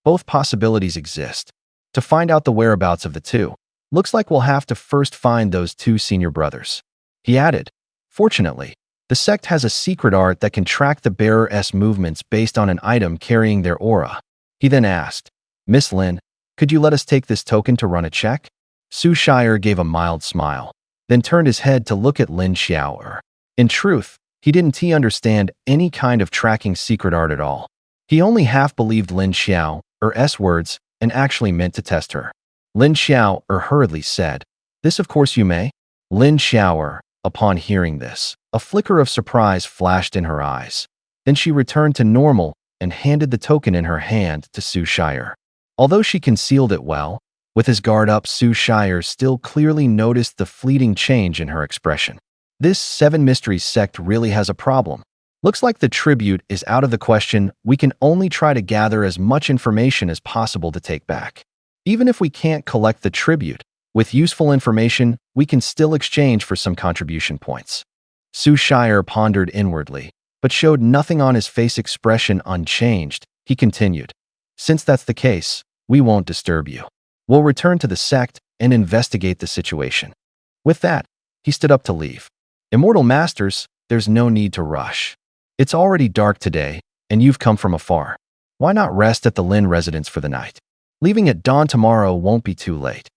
Both possibilities exist. To find out the whereabouts of the two, looks like we'll have to first find those two senior brothers. He added, fortunately, the sect has a secret art that can track the bearer's movements based on an item carrying their aura. He then asked, Miss Lin, could you let us take this token to run a check? Su Shire gave a mild smile, then turned his head to look at Lin Xiao. In truth, he didn't understand any kind of tracking secret art at all. He only half believed Lin Xiao's words and actually meant to test her. Lin Xiao hurriedly said, This of course you may. Lin Xiao, upon hearing this, a flicker of surprise flashed in her eyes. Then she returned to normal and handed the token in her hand to Su Shire. Although she concealed it well, with his guard up, Su Shire still clearly noticed the fleeting change in her expression. This Seven Mysteries sect really has a problem. Looks like the tribute is out of the question. We can only try to gather as much information as possible to take back. Even if we can't collect the tribute, with useful information, we can still exchange for some contribution points. Su Shire pondered inwardly, but showed nothing on his face, expression unchanged. He continued, Since that's the case, we won't disturb you. We'll return to the sect and investigate the situation. With that, he stood up to leave. Immortal Masters, there's no need to rush. It's already dark today, and you've come from afar. Why not rest at the Lin residence for the night? Leaving at dawn tomorrow won't be too late.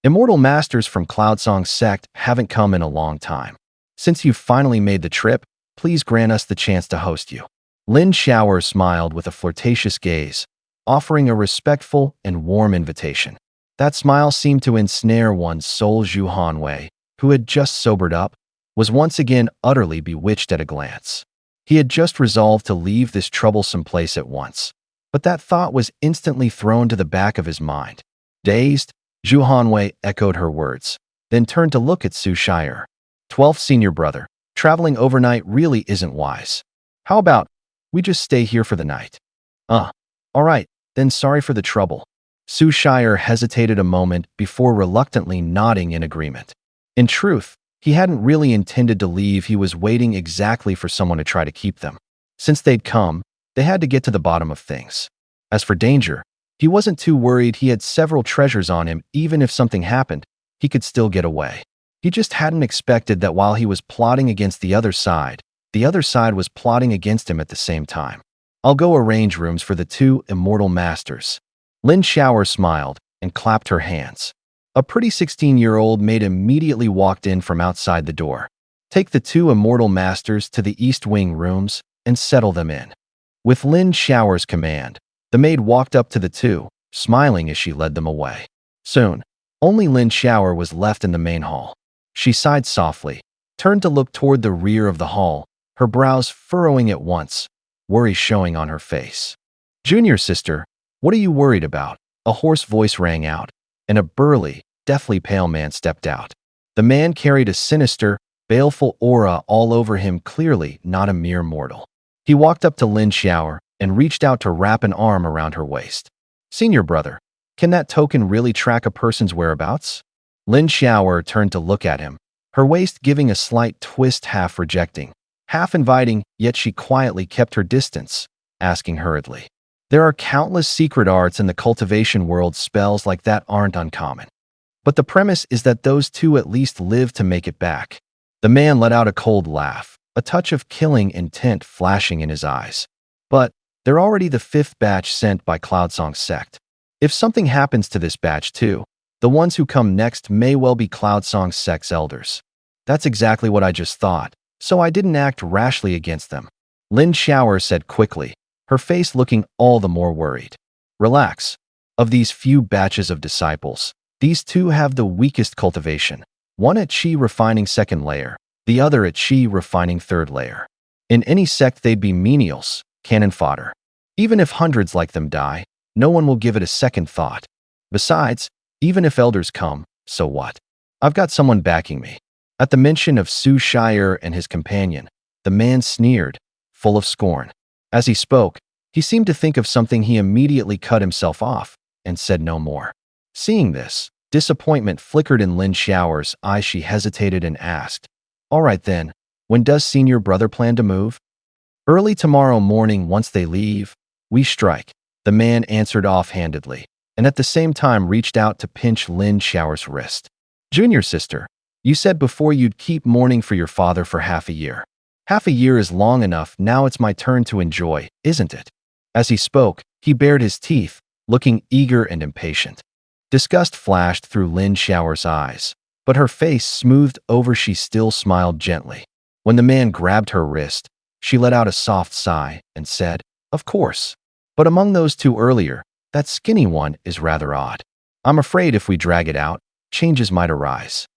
Immortal Masters from Cloudsong's sect haven't come in a long time. Since you've finally made the trip, please grant us the chance to host you. Lin Xiao smiled with a flirtatious gaze, offering a respectful and warm invitation. That smile seemed to ensnare one's soul. Zhu Hanwei, who had just sobered up, was once again utterly bewitched at a glance. He had just resolved to leave this troublesome place at once, but that thought was instantly thrown to the back of his mind. Dazed, Zhu Hanwei echoed her words, then turned to look at Su Shire. 12th senior brother, traveling overnight really isn't wise. How about we just stay here for the night? All right, then sorry for the trouble. Su Shire hesitated a moment before reluctantly nodding in agreement. In truth, he hadn't really intended to leave. He was waiting exactly for someone to try to keep them. Since they'd come, they had to get to the bottom of things. As for danger, he wasn't too worried. He had several treasures on him. Even if something happened, he could still get away. He just hadn't expected that while he was plotting against the other side was plotting against him at the same time. I'll go arrange rooms for the two immortal masters. Lin Xiao smiled and clapped her hands. A pretty 16-year-old maid immediately walked in from outside the door. Take the two immortal masters to the East Wing rooms and settle them in. With Lin Xiao's command, the maid walked up to the two, smiling as she led them away. Soon, only Lin Xiao was left in the main hall. She sighed softly, turned to look toward the rear of the hall, her brows furrowing at once, worry showing on her face. Junior sister, what are you worried about? A hoarse voice rang out, and a burly, deathly pale man stepped out. The man carried a sinister, baleful aura all over him, clearly not a mere mortal. He walked up to Lin Xiao and reached out to wrap an arm around her waist. Senior brother, can that token really track a person's whereabouts? Lin Xiao turned to look at him, her waist giving a slight twist, half rejecting, half inviting, yet she quietly kept her distance, asking hurriedly. There are countless secret arts in the cultivation world. Spells like that aren't uncommon. But the premise is that those two at least live to make it back. The man let out a cold laugh, a touch of killing intent flashing in his eyes. But they're already the 5th batch sent by Cloudsong's sect. If something happens to this batch too, the ones who come next may well be Cloudsong's sect's elders. That's exactly what I just thought, so I didn't act rashly against them. Lin Xiao said quickly, her face looking all the more worried. Relax. Of these few batches of disciples, these two have the weakest cultivation, one at Qi refining 2nd layer, the other at Qi refining 3rd layer. In any sect they'd be menials, cannon fodder. Even if hundreds like them die, no one will give it a second thought. Besides, even if elders come, so what? I've got someone backing me. At the mention of Su Shire and his companion, the man sneered, full of scorn. As he spoke, he seemed to think of something. He immediately cut himself off and said no more. Seeing this, disappointment flickered in Lin Xiao's eyes. She hesitated and asked, "All right then, when does senior brother plan to move?" "Early tomorrow morning once they leave. We strike," the man answered offhandedly, and at the same time reached out to pinch Lin Xiao's wrist. "Junior sister, you said before you'd keep mourning for your father for half a year. Half a year is long enough. Now it's my turn to enjoy, isn't it?" As he spoke, he bared his teeth, looking eager and impatient. Disgust flashed through Lin Xiao's eyes, but her face smoothed over. She still smiled gently. When the man grabbed her wrist, she let out a soft sigh and said, "Of course. But among those two earlier, that skinny one is rather odd. I'm afraid if we drag it out, changes might arise."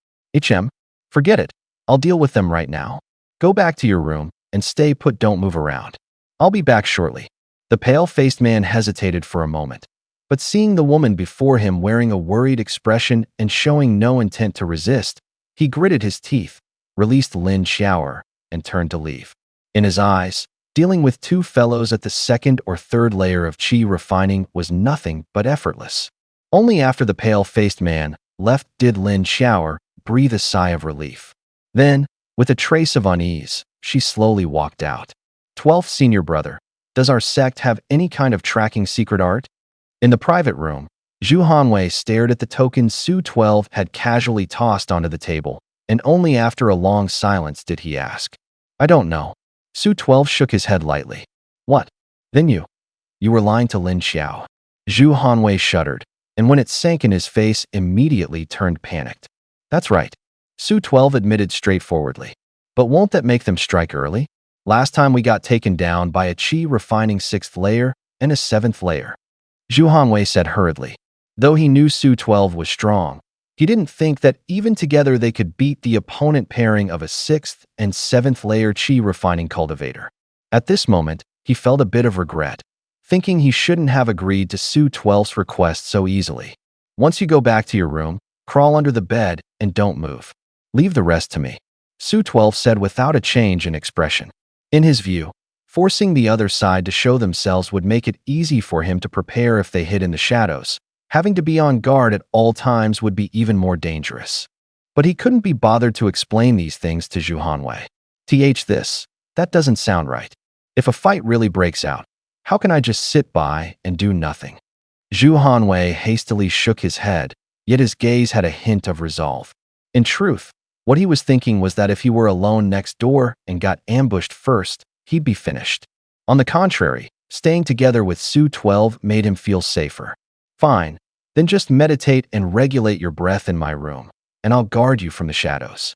Forget it. I'll deal with them right now. Go back to your room and stay put. Don't move around. I'll be back shortly." The pale-faced man hesitated for a moment, but seeing the woman before him wearing a worried expression and showing no intent to resist, he gritted his teeth, released Lin Xiao, and turned to leave. In his eyes, dealing with two fellows at the second or third layer of qi refining was nothing but effortless. Only after the pale-faced man left did Lin Xiao breathe a sigh of relief. Then, with a trace of unease, she slowly walked out. 12th Senior Brother, does our sect have any kind of tracking secret art? In the private room, Zhu Hanwei stared at the token Su 12 had casually tossed onto the table, and only after a long silence did he ask, "I don't know." Su 12 shook his head lightly. "What? Then you were lying to Lin Xiao." Zhu Hanwei shuddered, and when it sank in his face, immediately turned panicked. "That's right," Su 12 admitted straightforwardly. "But won't that make them strike early? Last time we got taken down by a qi refining 6th layer and a 7th layer." Zhu Hanwei said hurriedly. Though he knew Su 12 was strong, he didn't think that even together they could beat the opponent pairing of a 6th and 7th layer qi refining cultivator. At this moment, he felt a bit of regret, thinking he shouldn't have agreed to Su 12's request so easily. "Once you go back to your room, crawl under the bed and don't move. Leave the rest to me," Su 12 said without a change in expression. In his view, forcing the other side to show themselves would make it easy for him to prepare if they hid in the shadows. Having to be on guard at all times would be even more dangerous. But he couldn't be bothered to explain these things to Zhu Hanwei. That doesn't sound right. If a fight really breaks out, how can I just sit by and do nothing?" Zhu Hanwei hastily shook his head, yet his gaze had a hint of resolve. In truth, what he was thinking was that if he were alone next door and got ambushed first, he'd be finished. On the contrary, staying together with Su 12 made him feel safer. "Fine, then just meditate and regulate your breath in my room, and I'll guard you from the shadows."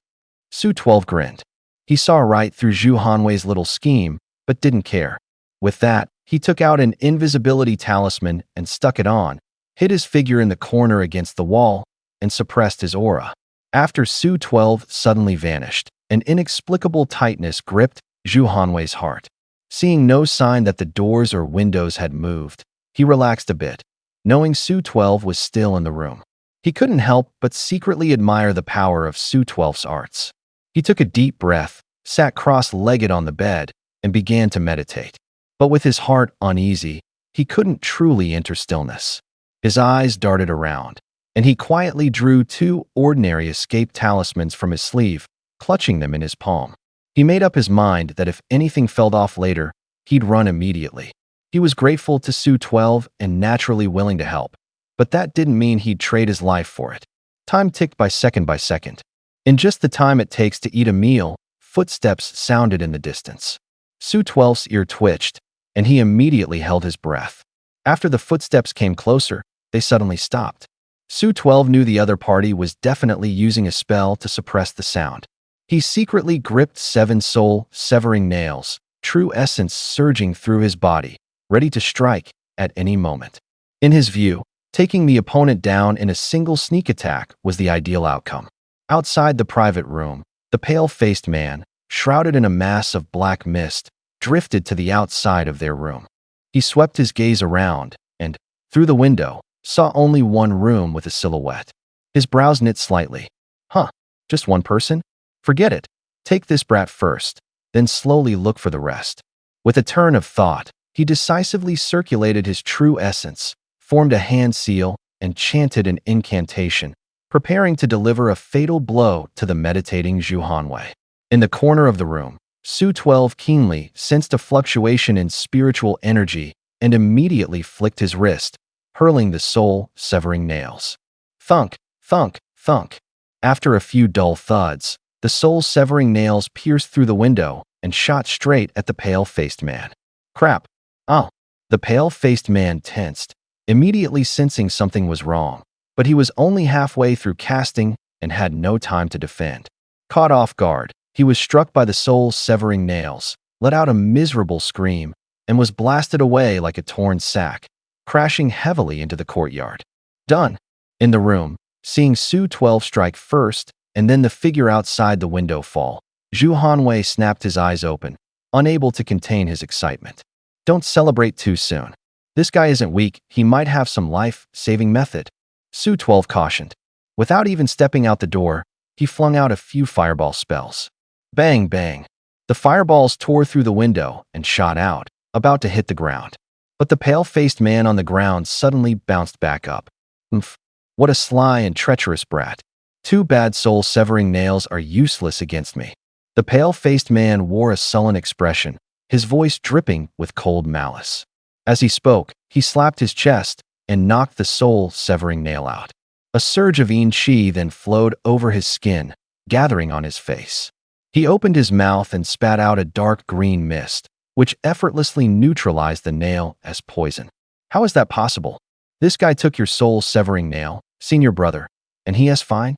Su 12 grinned. He saw right through Zhu Hanwei's little scheme, but didn't care. With that, he took out an invisibility talisman and stuck it on, hid his figure in the corner against the wall, and suppressed his aura. After Su 12 suddenly vanished, an inexplicable tightness gripped Zhu Hanwei's heart. Seeing no sign that the doors or windows had moved, he relaxed a bit, knowing Su 12 was still in the room. He couldn't help but secretly admire the power of Su 12's arts. He took a deep breath, sat cross-legged on the bed, and began to meditate. But with his heart uneasy, he couldn't truly enter stillness. His eyes darted around, and he quietly drew 2 ordinary escape talismans from his sleeve, clutching them in his palm. He made up his mind that if anything fell off later, he'd run immediately. He was grateful to Su 12 and naturally willing to help, but that didn't mean he'd trade his life for it. Time ticked by second. In just the time it takes to eat a meal, footsteps sounded in the distance. Su 12's ear twitched, and he immediately held his breath. After the footsteps came closer, they suddenly stopped. Su 12 knew the other party was definitely using a spell to suppress the sound. He secretly gripped 7 soul-severing nails, true essence surging through his body, ready to strike at any moment. In his view, taking the opponent down in a single sneak attack was the ideal outcome. Outside the private room, the pale-faced man, shrouded in a mass of black mist, drifted to the outside of their room. He swept his gaze around and, through the window, saw only one room with a silhouette. His brows knit slightly. Huh, just one person? Forget it. Take this brat first, then slowly look for the rest. With a turn of thought, he decisively circulated his true essence, formed a hand seal, and chanted an incantation, preparing to deliver a fatal blow to the meditating Zhu Hanwei. In the corner of the room, Su 12 keenly sensed a fluctuation in spiritual energy and immediately flicked his wrist, hurling the soul-severing nails. Thunk, thunk, thunk. After a few dull thuds, the soul-severing nails pierced through the window and shot straight at the pale-faced man. Crap. Oh. The pale-faced man tensed, immediately sensing something was wrong, but he was only halfway through casting and had no time to defend. Caught off guard, he was struck by the soul-severing nails, let out a miserable scream, and was blasted away like a torn sack, crashing heavily into the courtyard. Done. In the room, seeing Su 12 strike first and then the figure outside the window fall, Zhu Hanwei snapped his eyes open, unable to contain his excitement. Don't celebrate too soon. This guy isn't weak, he might have some life-saving method, Su 12 cautioned. Without even stepping out the door, he flung out a few fireball spells. Bang, bang. The fireballs tore through the window and shot out, about to hit the ground. But the pale-faced man on the ground suddenly bounced back up. Oomph. What a sly and treacherous brat. Two bad soul-severing nails are useless against me. The pale-faced man wore a sullen expression, his voice dripping with cold malice. As he spoke, he slapped his chest and knocked the soul-severing nail out. A surge of yin qi then flowed over his skin, gathering on his face. He opened his mouth and spat out a dark green mist, which effortlessly neutralized the nail as poison. How is that possible? This guy took your soul-severing nail, senior brother, and he is fine?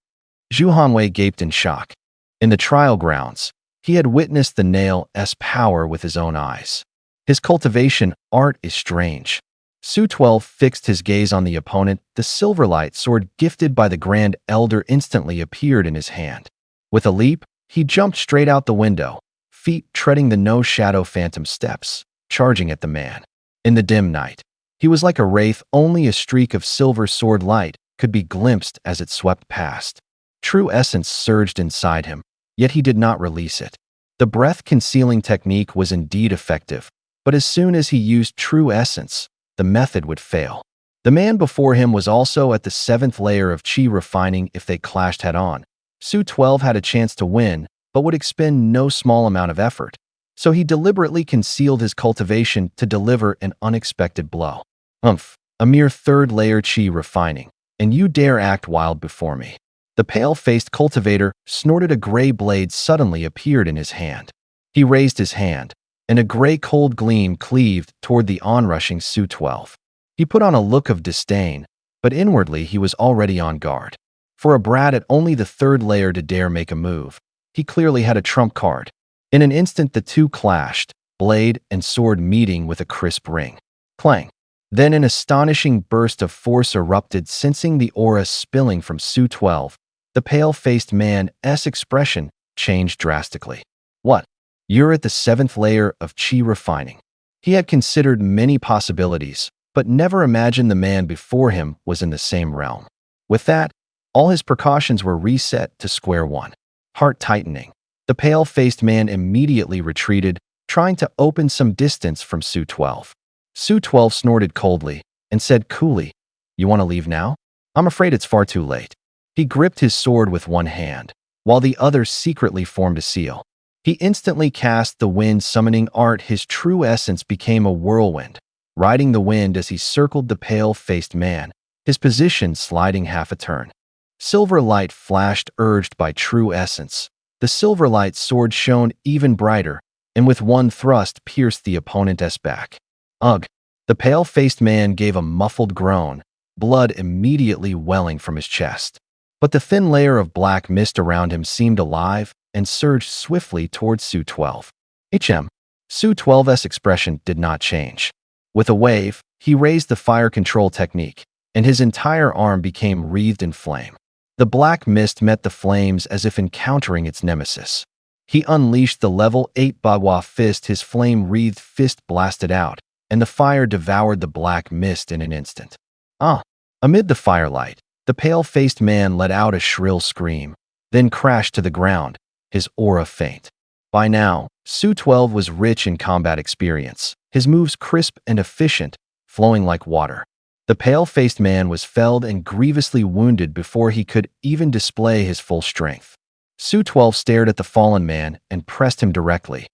Zhu Hanwei gaped in shock. In the trial grounds, he had witnessed the nail's power with his own eyes. His cultivation art is strange. Su 12 fixed his gaze on the opponent. The silverlight sword gifted by the Grand Elder instantly appeared in his hand. With a leap, he jumped straight out the window, feet treading the no-shadow phantom steps, charging at the man. In the dim night, he was like a wraith. Only a streak of silver sword light could be glimpsed as it swept past. True essence surged inside him, yet he did not release it. The breath-concealing technique was indeed effective, but as soon as he used true essence, the method would fail. The man before him was also at the 7th layer of qi refining. If they clashed head-on, Su 12 had a chance to win, but would expend no small amount of effort, so he deliberately concealed his cultivation to deliver an unexpected blow. Umph, a mere 3rd layer qi refining, and you dare act wild before me. The pale-faced cultivator snorted. A gray blade suddenly appeared in his hand. He raised his hand, and a gray cold gleam cleaved toward the onrushing Su 12. He put on a look of disdain, but inwardly he was already on guard. For a brat at only the 3rd layer to dare make a move, he clearly had a trump card. In an instant the two clashed, blade and sword meeting with a crisp ring. Clang. Then an astonishing burst of force erupted, sensing the aura spilling from Su 12. The pale-faced man's expression changed drastically. What? You're at the 7th layer of qi refining. He had considered many possibilities, but never imagined the man before him was in the same realm. With that, all his precautions were reset to square one. Heart tightening, the pale-faced man immediately retreated, trying to open some distance from Su 12. Su 12 snorted coldly and said coolly, "You want to leave now? I'm afraid it's far too late." He gripped his sword with one hand, while the other secretly formed a seal. He instantly cast the wind summoning art. His true essence became a whirlwind, riding the wind as he circled the pale-faced man, his position sliding half a turn. Silver light flashed, urged by true essence. The silverlight sword shone even brighter, and with one thrust pierced the opponent's back. Ugh! The pale-faced man gave a muffled groan, blood immediately welling from his chest. But the thin layer of black mist around him seemed alive and surged swiftly towards Su 12. Su 12's expression did not change. With a wave, he raised the fire control technique, and his entire arm became wreathed in flame. The black mist met the flames as if encountering its nemesis. He unleashed the level 8 Bagua fist. His flame-wreathed fist blasted out, and the fire devoured the black mist in an instant. Ah! Amid the firelight, the pale-faced man let out a shrill scream, then crashed to the ground, his aura faint. By now, Su-12 was rich in combat experience, his moves crisp and efficient, flowing like water. The pale-faced man was felled and grievously wounded before he could even display his full strength. Su-12 stared at the fallen man and pressed him directly.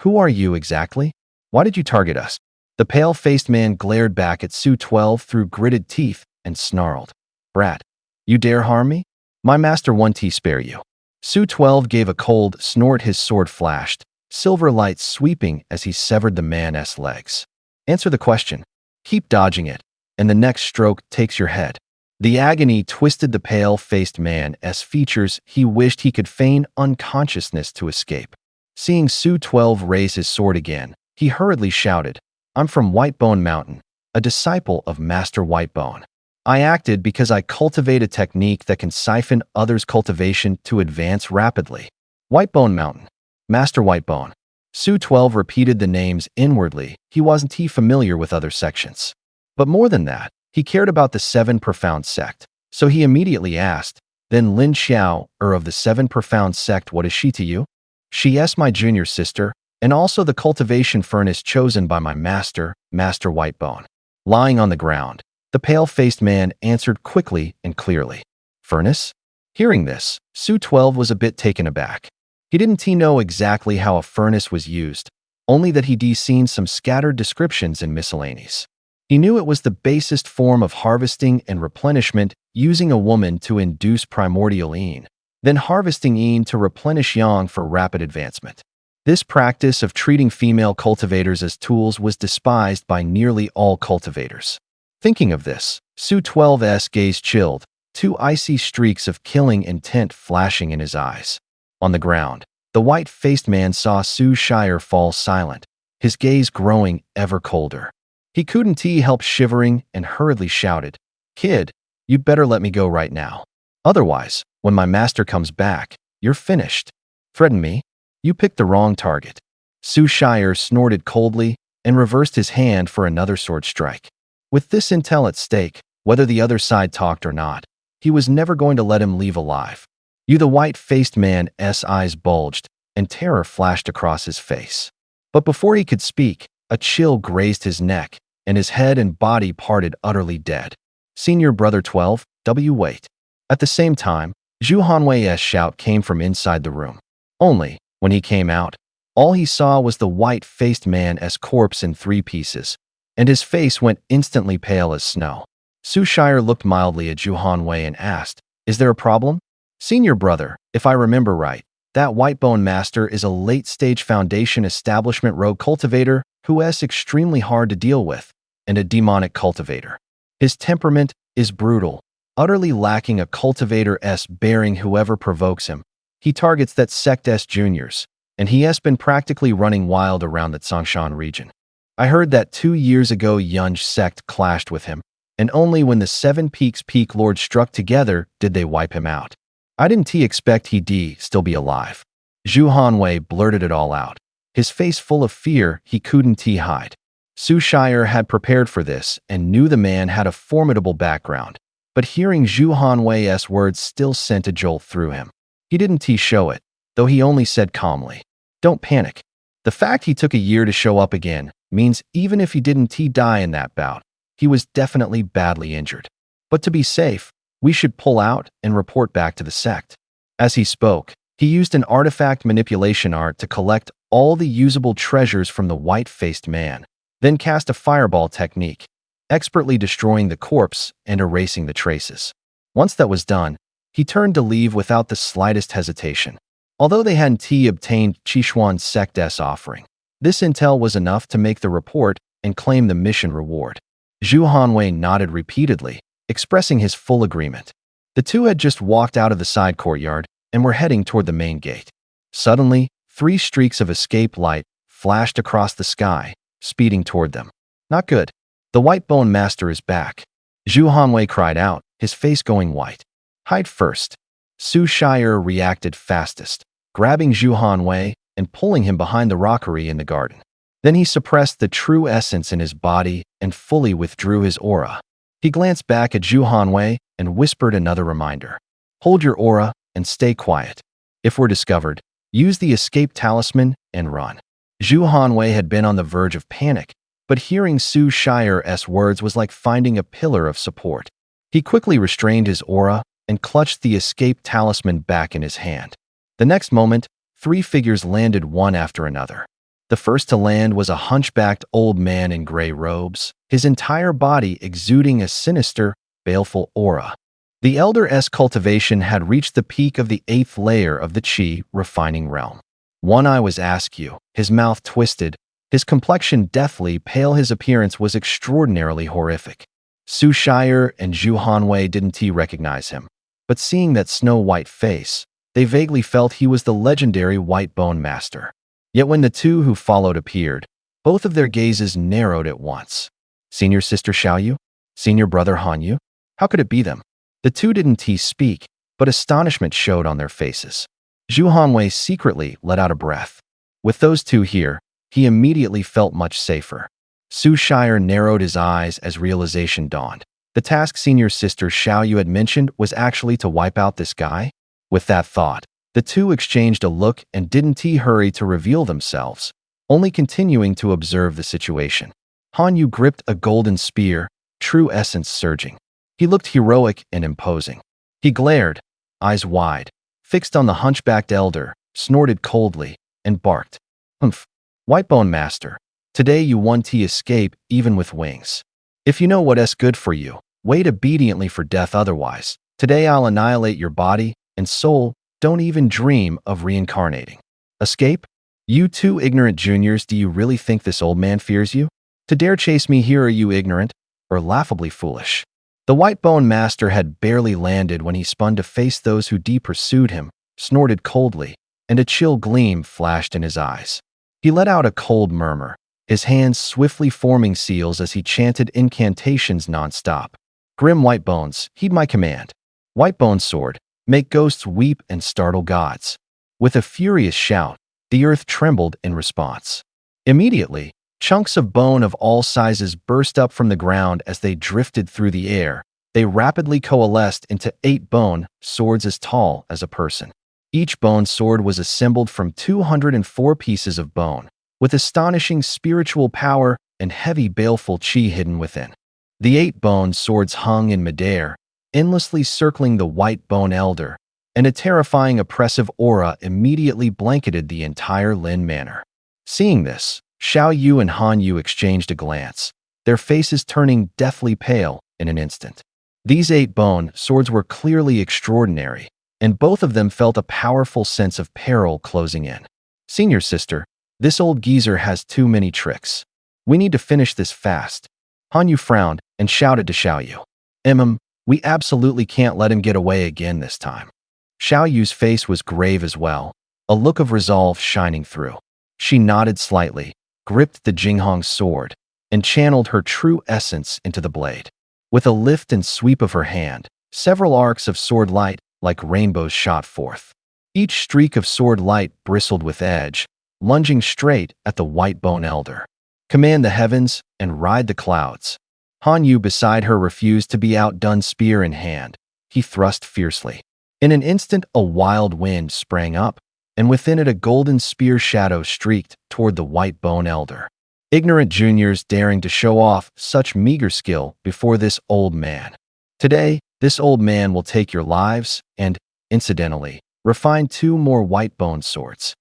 "Who are you exactly? Why did you target us?" The pale-faced man glared back at Su-12 through gritted teeth and snarled. "Brat, you dare harm me? My master won't spare you." Su-12 gave a cold snort. His sword flashed, silver light sweeping as he severed the man's legs. "Answer the question. Keep dodging it, and the next stroke takes your head." The agony twisted the pale-faced man's features. He wished he could feign unconsciousness to escape. Seeing Su-12 raise his sword again, he hurriedly shouted, "I'm from Whitebone Mountain, a disciple of Master Whitebone. I acted because I cultivate a technique that can siphon others' cultivation to advance rapidly. Whitebone Mountain, Master Whitebone." Su-12 repeated the names inwardly. He wasn't familiar with other sections. But more than that, he cared about the Seven Profound Sect. So he immediately asked, "Then Lin Xiao, of the Seven Profound Sect, what is she to you?" "She is my junior sister, and also the cultivation furnace chosen by my master, Master Whitebone." Lying on the ground, the pale-faced man answered quickly and clearly. "Furnace?" Hearing this, Su-12 was a bit taken aback. He didn't know exactly how a furnace was used, only that he'd seen some scattered descriptions in miscellanies. He knew it was the basest form of harvesting and replenishment, using a woman to induce primordial yin, then harvesting yin to replenish yang for rapid advancement. This practice of treating female cultivators as tools was despised by nearly all cultivators. Thinking of this, Su-12's gaze chilled, two icy streaks of killing intent flashing in his eyes. On the ground, the white-faced man saw Su-Shire fall silent, his gaze growing ever colder. He couldn't help shivering and hurriedly shouted, "Kid, you better let me go right now. Otherwise, when my master comes back, you're finished. Threaten me? You picked the wrong target." Su-Shire snorted coldly and reversed his hand for another sword strike. With this intel at stake, whether the other side talked or not, he was never going to let him leave alive. The white-faced man's eyes bulged, and terror flashed across his face. But before he could speak, a chill grazed his neck, and his head and body parted utterly dead. "Senior Brother 12, wait." At the same time, Zhu Hanwei's shout came from inside the room. Only, when he came out, all he saw was the white-faced man's corpse in 3 pieces, and his face went instantly pale as snow. Su-Shire looked mildly at Zhu Hanwei and asked, "Is there a problem?" "Senior Brother, if I remember right, that Whitebone Master is a late-stage Foundation establishment rogue cultivator who is extremely hard to deal with, and a demonic cultivator. His temperament is brutal, utterly lacking a cultivator's bearing. Whoever provokes him, he targets that sect's juniors, and he has been practically running wild around the Tsongshan region. I heard that 2 years ago Yunj sect clashed with him, and only when the 7 Peaks Peak Lords struck together did they wipe him out. I didn't expect he'd still be alive." Zhu Hanwei blurted it all out, his face full of fear he couldn't hide. Su-Shire had prepared for this and knew the man had a formidable background, but hearing Zhu Hanwei's words still sent a jolt through him. He didn't show it, though he only said calmly, "Don't panic. The fact he took a year to show up again means even if he didn't die in that bout, he was definitely badly injured. But to be safe, we should pull out and report back to the sect." As he spoke, he used an artifact manipulation art to collect all the usable treasures from the white-faced man, then cast a fireball technique, expertly destroying the corpse and erasing the traces. Once that was done, he turned to leave without the slightest hesitation. Although they hadn't obtained Qishuan sect's offering, this intel was enough to make the report and claim the mission reward. Zhu Hanwei nodded repeatedly, expressing his full agreement. The two had just walked out of the side courtyard and were heading toward the main gate. Suddenly, 3 streaks of escape light flashed across the sky, speeding toward them. "Not good. The Whitebone Master is back." Zhu Hanwei cried out, his face going white. "Hide first." Su-Shire reacted fastest, grabbing Zhu Hanwei and pulling him behind the rockery in the garden. Then he suppressed the true essence in his body and fully withdrew his aura. He glanced back at Zhu Hanwei and whispered another reminder. Hold your aura and stay quiet. If we're discovered, use the escape talisman and run. Zhu Hanwei had been on the verge of panic, but hearing Su Shire's words was like finding a pillar of support. He quickly restrained his aura and clutched the escape talisman back in his hand. The next moment, 3 figures landed one after another. The first to land was a hunchbacked old man in gray robes, his entire body exuding a sinister, baleful aura. The elder's cultivation had reached the peak of the 8th layer of the Qi refining realm. One eye was askew, his mouth twisted, his complexion deathly pale. His appearance was extraordinarily horrific. Su Shire and Zhu Hanwei didn't recognize him, but seeing that snow-white face, they vaguely felt he was the legendary White Bone Master. Yet when the two who followed appeared, both of their gazes narrowed at once. Senior sister Xiaoyu? Senior brother Hanyu? How could it be them? The two didn't speak, but astonishment showed on their faces. Zhu Hanwei secretly let out a breath. With those two here, he immediately felt much safer. Su Shire narrowed his eyes as realization dawned. The task senior sister Xiaoyu had mentioned was actually to wipe out this guy? With that thought, the two exchanged a look and didn't hurry to reveal themselves, only continuing to observe the situation. Hanyu gripped a golden spear, true essence surging. He looked heroic and imposing. He glared, eyes wide, fixed on the hunchbacked elder, snorted coldly, and barked. Humph, Whitebone Master, today you won escape even with wings. If you know what's good for you, wait obediently for death otherwise. Today I'll annihilate your body and soul. Don't even dream of reincarnating. Escape? You two ignorant juniors, do you really think this old man fears you? To dare chase me here, are you ignorant or laughably foolish? The Whitebone Master had barely landed when he spun to face those who pursued him, snorted coldly, and a chill gleam flashed in his eyes. He let out a cold murmur, his hands swiftly forming seals as he chanted incantations non-stop. Grim Whitebones, heed my command. Whitebone sword, make ghosts weep and startle gods. With a furious shout, the earth trembled in response. Immediately, chunks of bone of all sizes burst up from the ground as they drifted through the air. They rapidly coalesced into 8 bone swords as tall as a person. Each bone sword was assembled from 204 pieces of bone, with astonishing spiritual power and heavy baleful qi hidden within. The 8 bone swords hung in midair, endlessly circling the White Bone Elder, and a terrifying oppressive aura immediately blanketed the entire Lin Manor. Seeing this, Xiaoyu and Hanyu exchanged a glance, their faces turning deathly pale in an instant. These 8 bone swords were clearly extraordinary, and both of them felt a powerful sense of peril closing in. Senior sister, this old geezer has too many tricks. We need to finish this fast. Hanyu frowned and shouted to Xiaoyu. We absolutely can't let him get away again this time. Xiaoyu's face was grave as well, a look of resolve shining through. She nodded slightly, gripped the Jinghong sword, and channeled her true essence into the blade. With a lift and sweep of her hand, several arcs of sword light, like rainbows, shot forth. Each streak of sword light bristled with edge, lunging straight at the White Bone Elder. Command the heavens and ride the clouds. Hanyu beside her refused to be outdone, spear in hand. He thrust fiercely. In an instant, a wild wind sprang up, and within it a golden spear shadow streaked toward the White Bone Elder. Ignorant juniors daring to show off such meager skill before this old man. Today, this old man will take your lives and, incidentally, refine 2 more White Bone swords.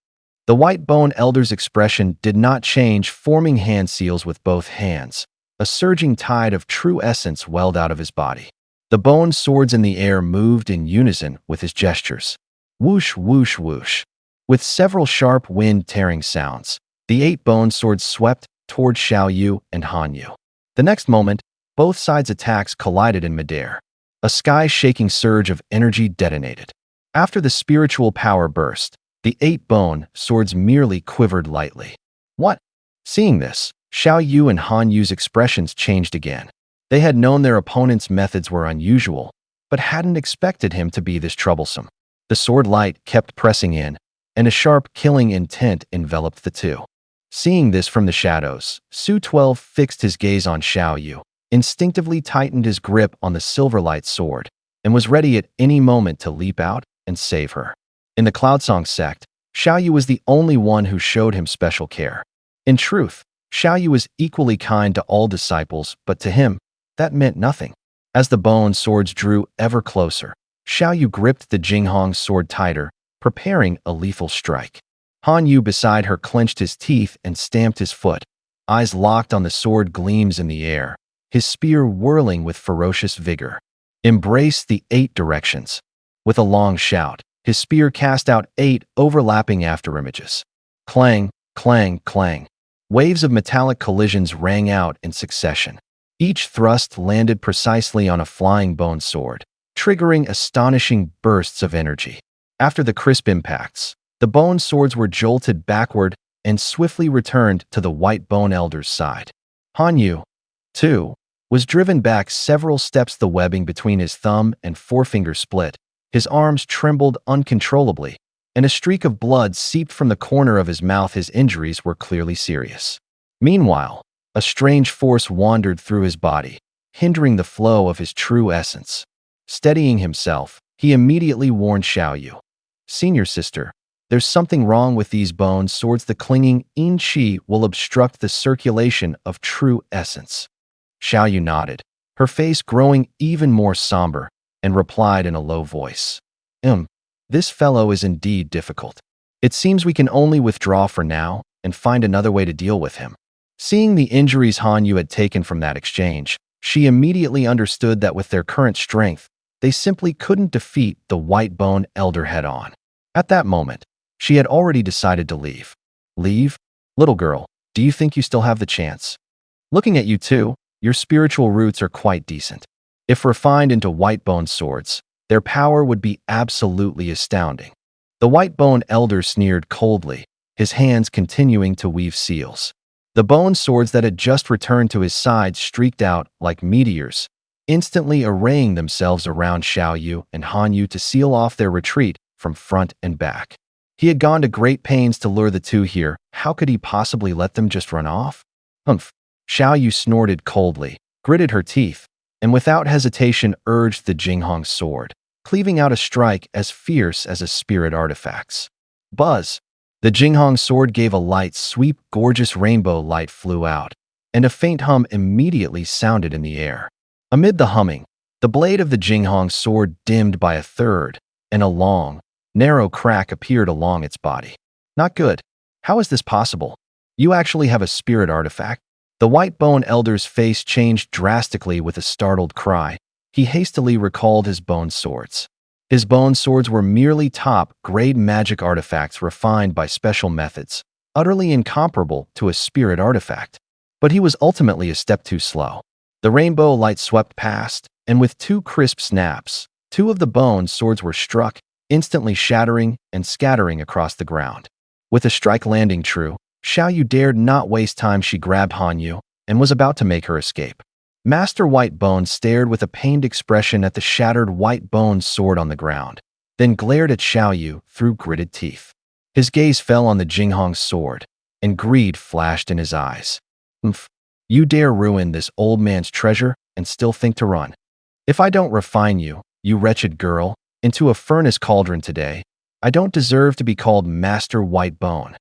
The White Bone Elder's expression did not change, forming hand seals with both hands. A surging tide of true essence welled out of his body. The bone swords in the air moved in unison with his gestures. Whoosh, whoosh, whoosh. With several sharp wind-tearing sounds, the 8 bone swords swept toward Xiaoyu and Hanyu. The next moment, both sides' attacks collided in midair. A sky-shaking surge of energy detonated. After the spiritual power burst, the 8 bone swords merely quivered lightly. What? Seeing this, Xiaoyu and Hanyu's expressions changed again. They had known their opponent's methods were unusual, but hadn't expected him to be this troublesome. The sword light kept pressing in, and a sharp killing intent enveloped the two. Seeing this from the shadows, Su 12 fixed his gaze on Xiao Yu, instinctively tightened his grip on the Silverlight sword, and was ready at any moment to leap out and save her. In the Cloudsong sect, Xiao Yu was the only one who showed him special care. In truth, Xiao Yu was equally kind to all disciples, but to him, that meant nothing. As the bone swords drew ever closer, Xiao Yu gripped the Jinghong's sword tighter, preparing a lethal strike. Han Yu beside her clenched his teeth and stamped his foot, eyes locked on the sword gleams in the air, his spear whirling with ferocious vigor. Embrace the 8 directions. With a long shout, his spear cast out 8 overlapping afterimages. Clang, clang, clang. Waves of metallic collisions rang out in succession. Each thrust landed precisely on a flying bone sword, triggering astonishing bursts of energy. After the crisp impacts, the bone swords were jolted backward and swiftly returned to the white bone elder's side. Han Yu, too, was driven back several steps. The webbing between his thumb and forefinger split, his arms trembled uncontrollably, and a streak of blood seeped from the corner of his mouth. His injuries were clearly serious. Meanwhile, a strange force wandered through his body, hindering the flow of his true essence. Steadying himself, he immediately warned Xiao Yu. "Senior sister, there's something wrong with these bone swords. The clinging yin qi will obstruct the circulation of true essence." Xiao Yu nodded, her face growing even more somber, and replied in a low voice. This fellow is indeed difficult. It seems we can only withdraw for now and find another way to deal with him." Seeing the injuries Han Yu had taken from that exchange, she immediately understood that with their current strength, they simply couldn't defeat the White Bone Elder head-on. At that moment, she had already decided to leave. "Leave? Little girl, do you think you still have the chance? Looking at you too, your spiritual roots are quite decent. If refined into white bone swords, their power would be absolutely astounding." The White Bone Elder sneered coldly, his hands continuing to weave seals. The bone swords that had just returned to his side streaked out like meteors, instantly arraying themselves around Xiao Yu and Han Yu to seal off their retreat from front and back. He had gone to great pains to lure the two here. How could he possibly let them just run off? "Humph." Xiao Yu snorted coldly, gritted her teeth, and without hesitation urged the Jinghong sword, cleaving out a strike as fierce as a spirit artifact's. Buzz! The Jinghong sword gave a light sweep. Gorgeous rainbow light flew out, and a faint hum immediately sounded in the air. Amid the humming, the blade of the Jinghong sword dimmed by a third, and a long, narrow crack appeared along its body. "Not good. How is this possible? You actually have a spirit artifact?" The White Bone Elder's face changed drastically with a startled cry. He hastily recalled his bone swords. His bone swords were merely top-grade magic artifacts refined by special methods, utterly incomparable to a spirit artifact. But he was ultimately a step too slow. The rainbow light swept past, and with 2 crisp snaps, 2 of the bone swords were struck, instantly shattering and scattering across the ground. With a strike landing true, Xiao Yu dared not waste time. She grabbed Han Yu and was about to make her escape. Master White Bone stared with a pained expression at the shattered white bone sword on the ground, then glared at Xiao Yu through gritted teeth. His gaze fell on the Jinghong sword, and greed flashed in his eyes. You dare ruin this old man's treasure and still think to run? If I don't refine you, you wretched girl, into a furnace cauldron today, I don't deserve to be called Master White Bone.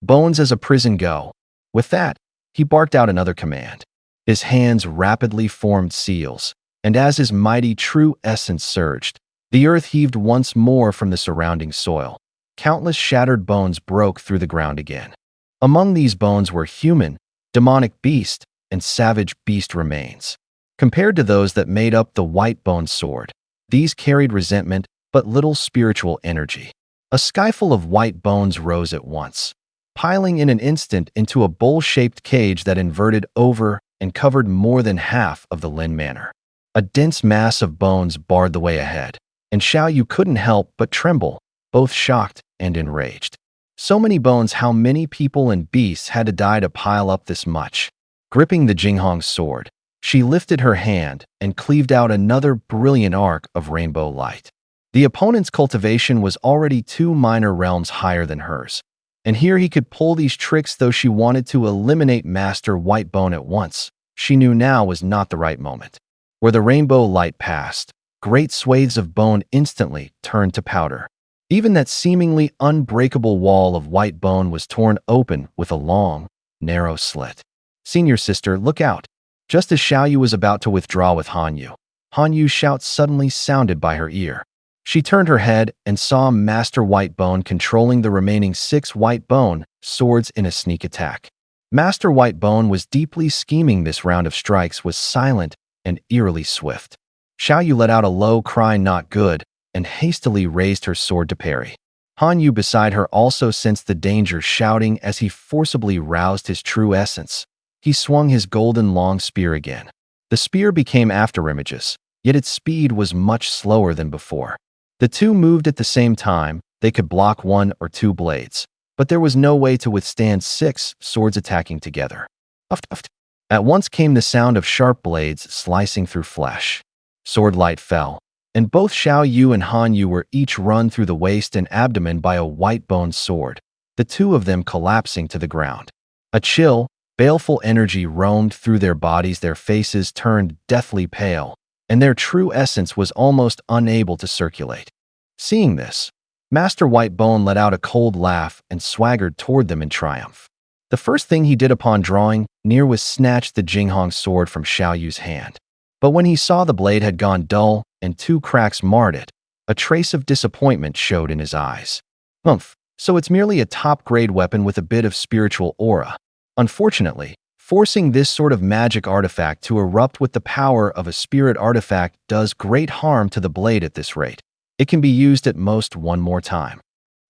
Bones as a prison go." With that, he barked out another command. His hands rapidly formed seals, and as his mighty true essence surged, the earth heaved once more from the surrounding soil. Countless shattered bones broke through the ground again. Among these bones were human, demonic beast, and savage beast remains. Compared to those that made up the White Bone sword, these carried resentment but little spiritual energy. A skyful of white bones rose at once, piling in an instant into a bowl-shaped cage that inverted over and covered more than half of the Lin Manor. A dense mass of bones barred the way ahead, and Xiao Yu couldn't help but tremble, both shocked and enraged. So many bones, how many people and beasts had to die to pile up this much? Gripping the Jinghong sword, she lifted her hand and cleaved out another brilliant arc of rainbow light. The opponent's cultivation was already 2 minor realms higher than hers, And here he could pull these tricks, though she wanted to eliminate Master Whitebone at once. She knew now was not the right moment. Where the rainbow light passed, great swathes of bone instantly turned to powder. Even that seemingly unbreakable wall of white bone was torn open with a long, narrow slit. "Senior sister, look out!" Just as Xiaoyu was about to withdraw with Han Yu's shout suddenly sounded by her ear. She turned her head and saw Master Whitebone controlling the remaining 6 Whitebone swords in a sneak attack. Master Whitebone was deeply scheming. This round of strikes was silent and eerily swift. Xiaoyu let out a low cry, "Not good," and hastily raised her sword to parry. Han Yu beside her also sensed the danger, shouting as he forcibly roused his true essence. He swung his golden long spear again. The spear became afterimages, yet its speed was much slower than before. The two moved at the same time. They could block 1 or 2 blades, but there was no way to withstand 6 swords attacking together. Uft, uft. At once came the sound of sharp blades slicing through flesh. Sword light fell, and both Xiaoyu and Han Yu were each run through the waist and abdomen by a white-bone sword, the two of them collapsing to the ground. A chill, baleful energy roamed through their bodies. Their faces turned deathly pale, and their true essence was almost unable to circulate. Seeing this, Master Whitebone let out a cold laugh and swaggered toward them in triumph. The first thing he did upon drawing near was snatch the Jinghong sword from Xiaoyu's hand. But when he saw the blade had gone dull and 2 cracks marred it, a trace of disappointment showed in his eyes. "Humph, so it's merely a top-grade weapon with a bit of spiritual aura." Unfortunately, forcing this sort of magic artifact to erupt with the power of a spirit artifact does great harm to the blade at this rate. It can be used at most 1 more time.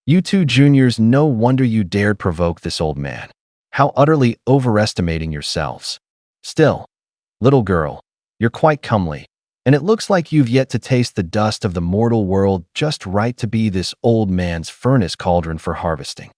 "You two juniors, no wonder you dared provoke this old man. How utterly overestimating yourselves. Still, little girl, you're quite comely, and it looks like you've yet to taste the dust of the mortal world, just right to be this old man's furnace cauldron for harvesting."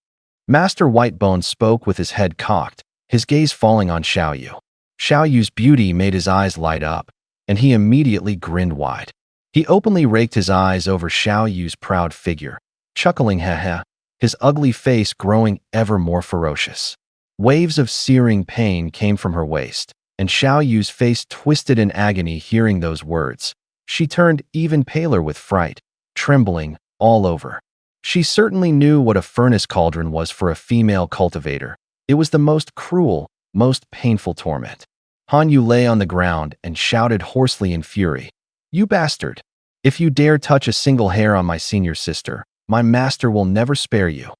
Master Whitebone spoke with his head cocked, his gaze falling on Xiaoyu. Xiaoyu's beauty made his eyes light up, and he immediately grinned wide. He openly raked his eyes over Xiaoyu's proud figure, chuckling heh, his ugly face growing ever more ferocious. Waves of searing pain came from her waist, and Xiaoyu's face twisted in agony hearing those words. She turned even paler with fright, trembling all over. She certainly knew what a furnace cauldron was for a female cultivator. It was the most cruel, most painful torment. Han Yu lay on the ground and shouted hoarsely in fury, "You bastard! If you dare touch a single hair on my senior sister, my master will never spare you."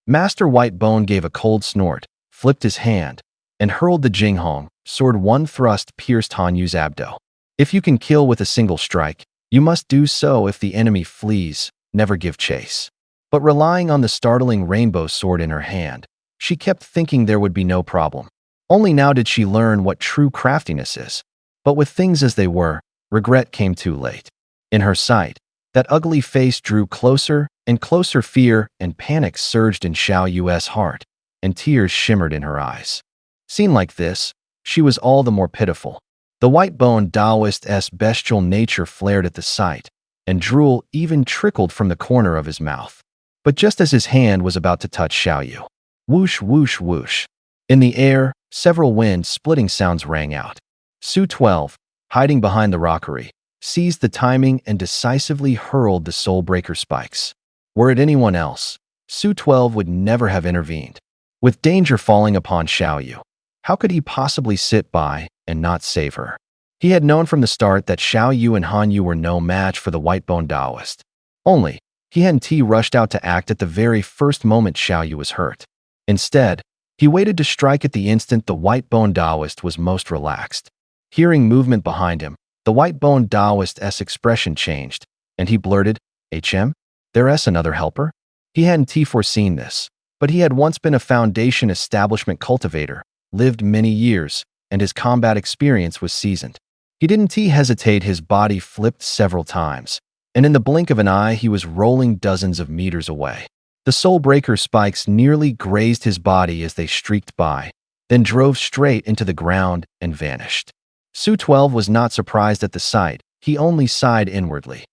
Master Whitebone gave a cold snort, flipped his hand, and hurled the Jinghong sword. One thrust pierced Han Yu's abdo. "If you can kill with a single strike, you must do so if the enemy flees. Never give chase." But relying on the startling rainbow sword in her hand, she kept thinking there would be no problem. Only now did she learn what true craftiness is. But with things as they were, regret came too late. In her sight, that ugly face drew closer and closer. Fear and panic surged in Xiaoyu's heart, and tears shimmered in her eyes. Seen like this, she was all the more pitiful. The white-boned Taoist's bestial nature flared at the sight, and drool even trickled from the corner of his mouth. But just as his hand was about to touch Xiaoyu, whoosh, whoosh, whoosh. In the air, several wind-splitting sounds rang out. Su 12, hiding behind the rockery, seized the timing and decisively hurled the soul-breaker spikes. Were it anyone else, Su 12 would never have intervened. With danger falling upon Xiaoyu, how could he possibly sit by and not save her? He had known from the start that Xiaoyu and Han Yu were no match for the white-boned Taoist. Only, he hadn't rushed out to act at the very first moment Xiaoyu was hurt. Instead, he waited to strike at the instant the white-boned Taoist was most relaxed. Hearing movement behind him, the white-boned Taoist's expression changed, and he blurted, "HM? There's another helper?" He hadn't foreseen this, but he had once been a Foundation establishment cultivator, lived many years, and his combat experience was seasoned. He didn't hesitate. His body flipped several times, and in the blink of an eye he was rolling dozens of meters away. The soul-breaker spikes nearly grazed his body as they streaked by, then drove straight into the ground and vanished. Su 12 was not surprised at the sight. He only sighed inwardly.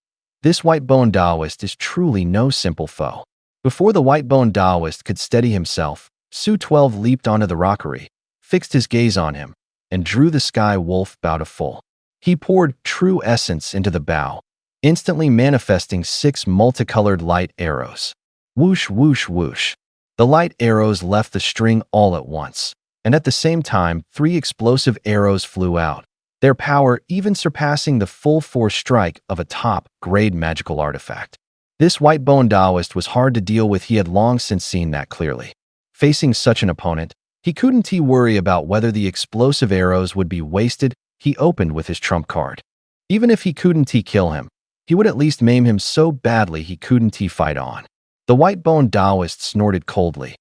This white-boned Taoist is truly no simple foe. Before the white-boned Taoist could steady himself, Su-12 leaped onto the rockery, fixed his gaze on him, and drew the sky wolf bow to full. He poured true essence into the bow, instantly manifesting 6 multicolored light arrows. Whoosh, whoosh, whoosh. The light arrows left the string all at once, and at the same time, 3 explosive arrows flew out, their power even surpassing the full force strike of a top-grade magical artifact. This white-boned Taoist was hard to deal with. He had long since seen that clearly. Facing such an opponent, he couldn't worry about whether the explosive arrows would be wasted. He opened with his trump card. Even if he couldn't kill him, he would at least maim him so badly he couldn't fight on. The white-boned Taoist snorted coldly.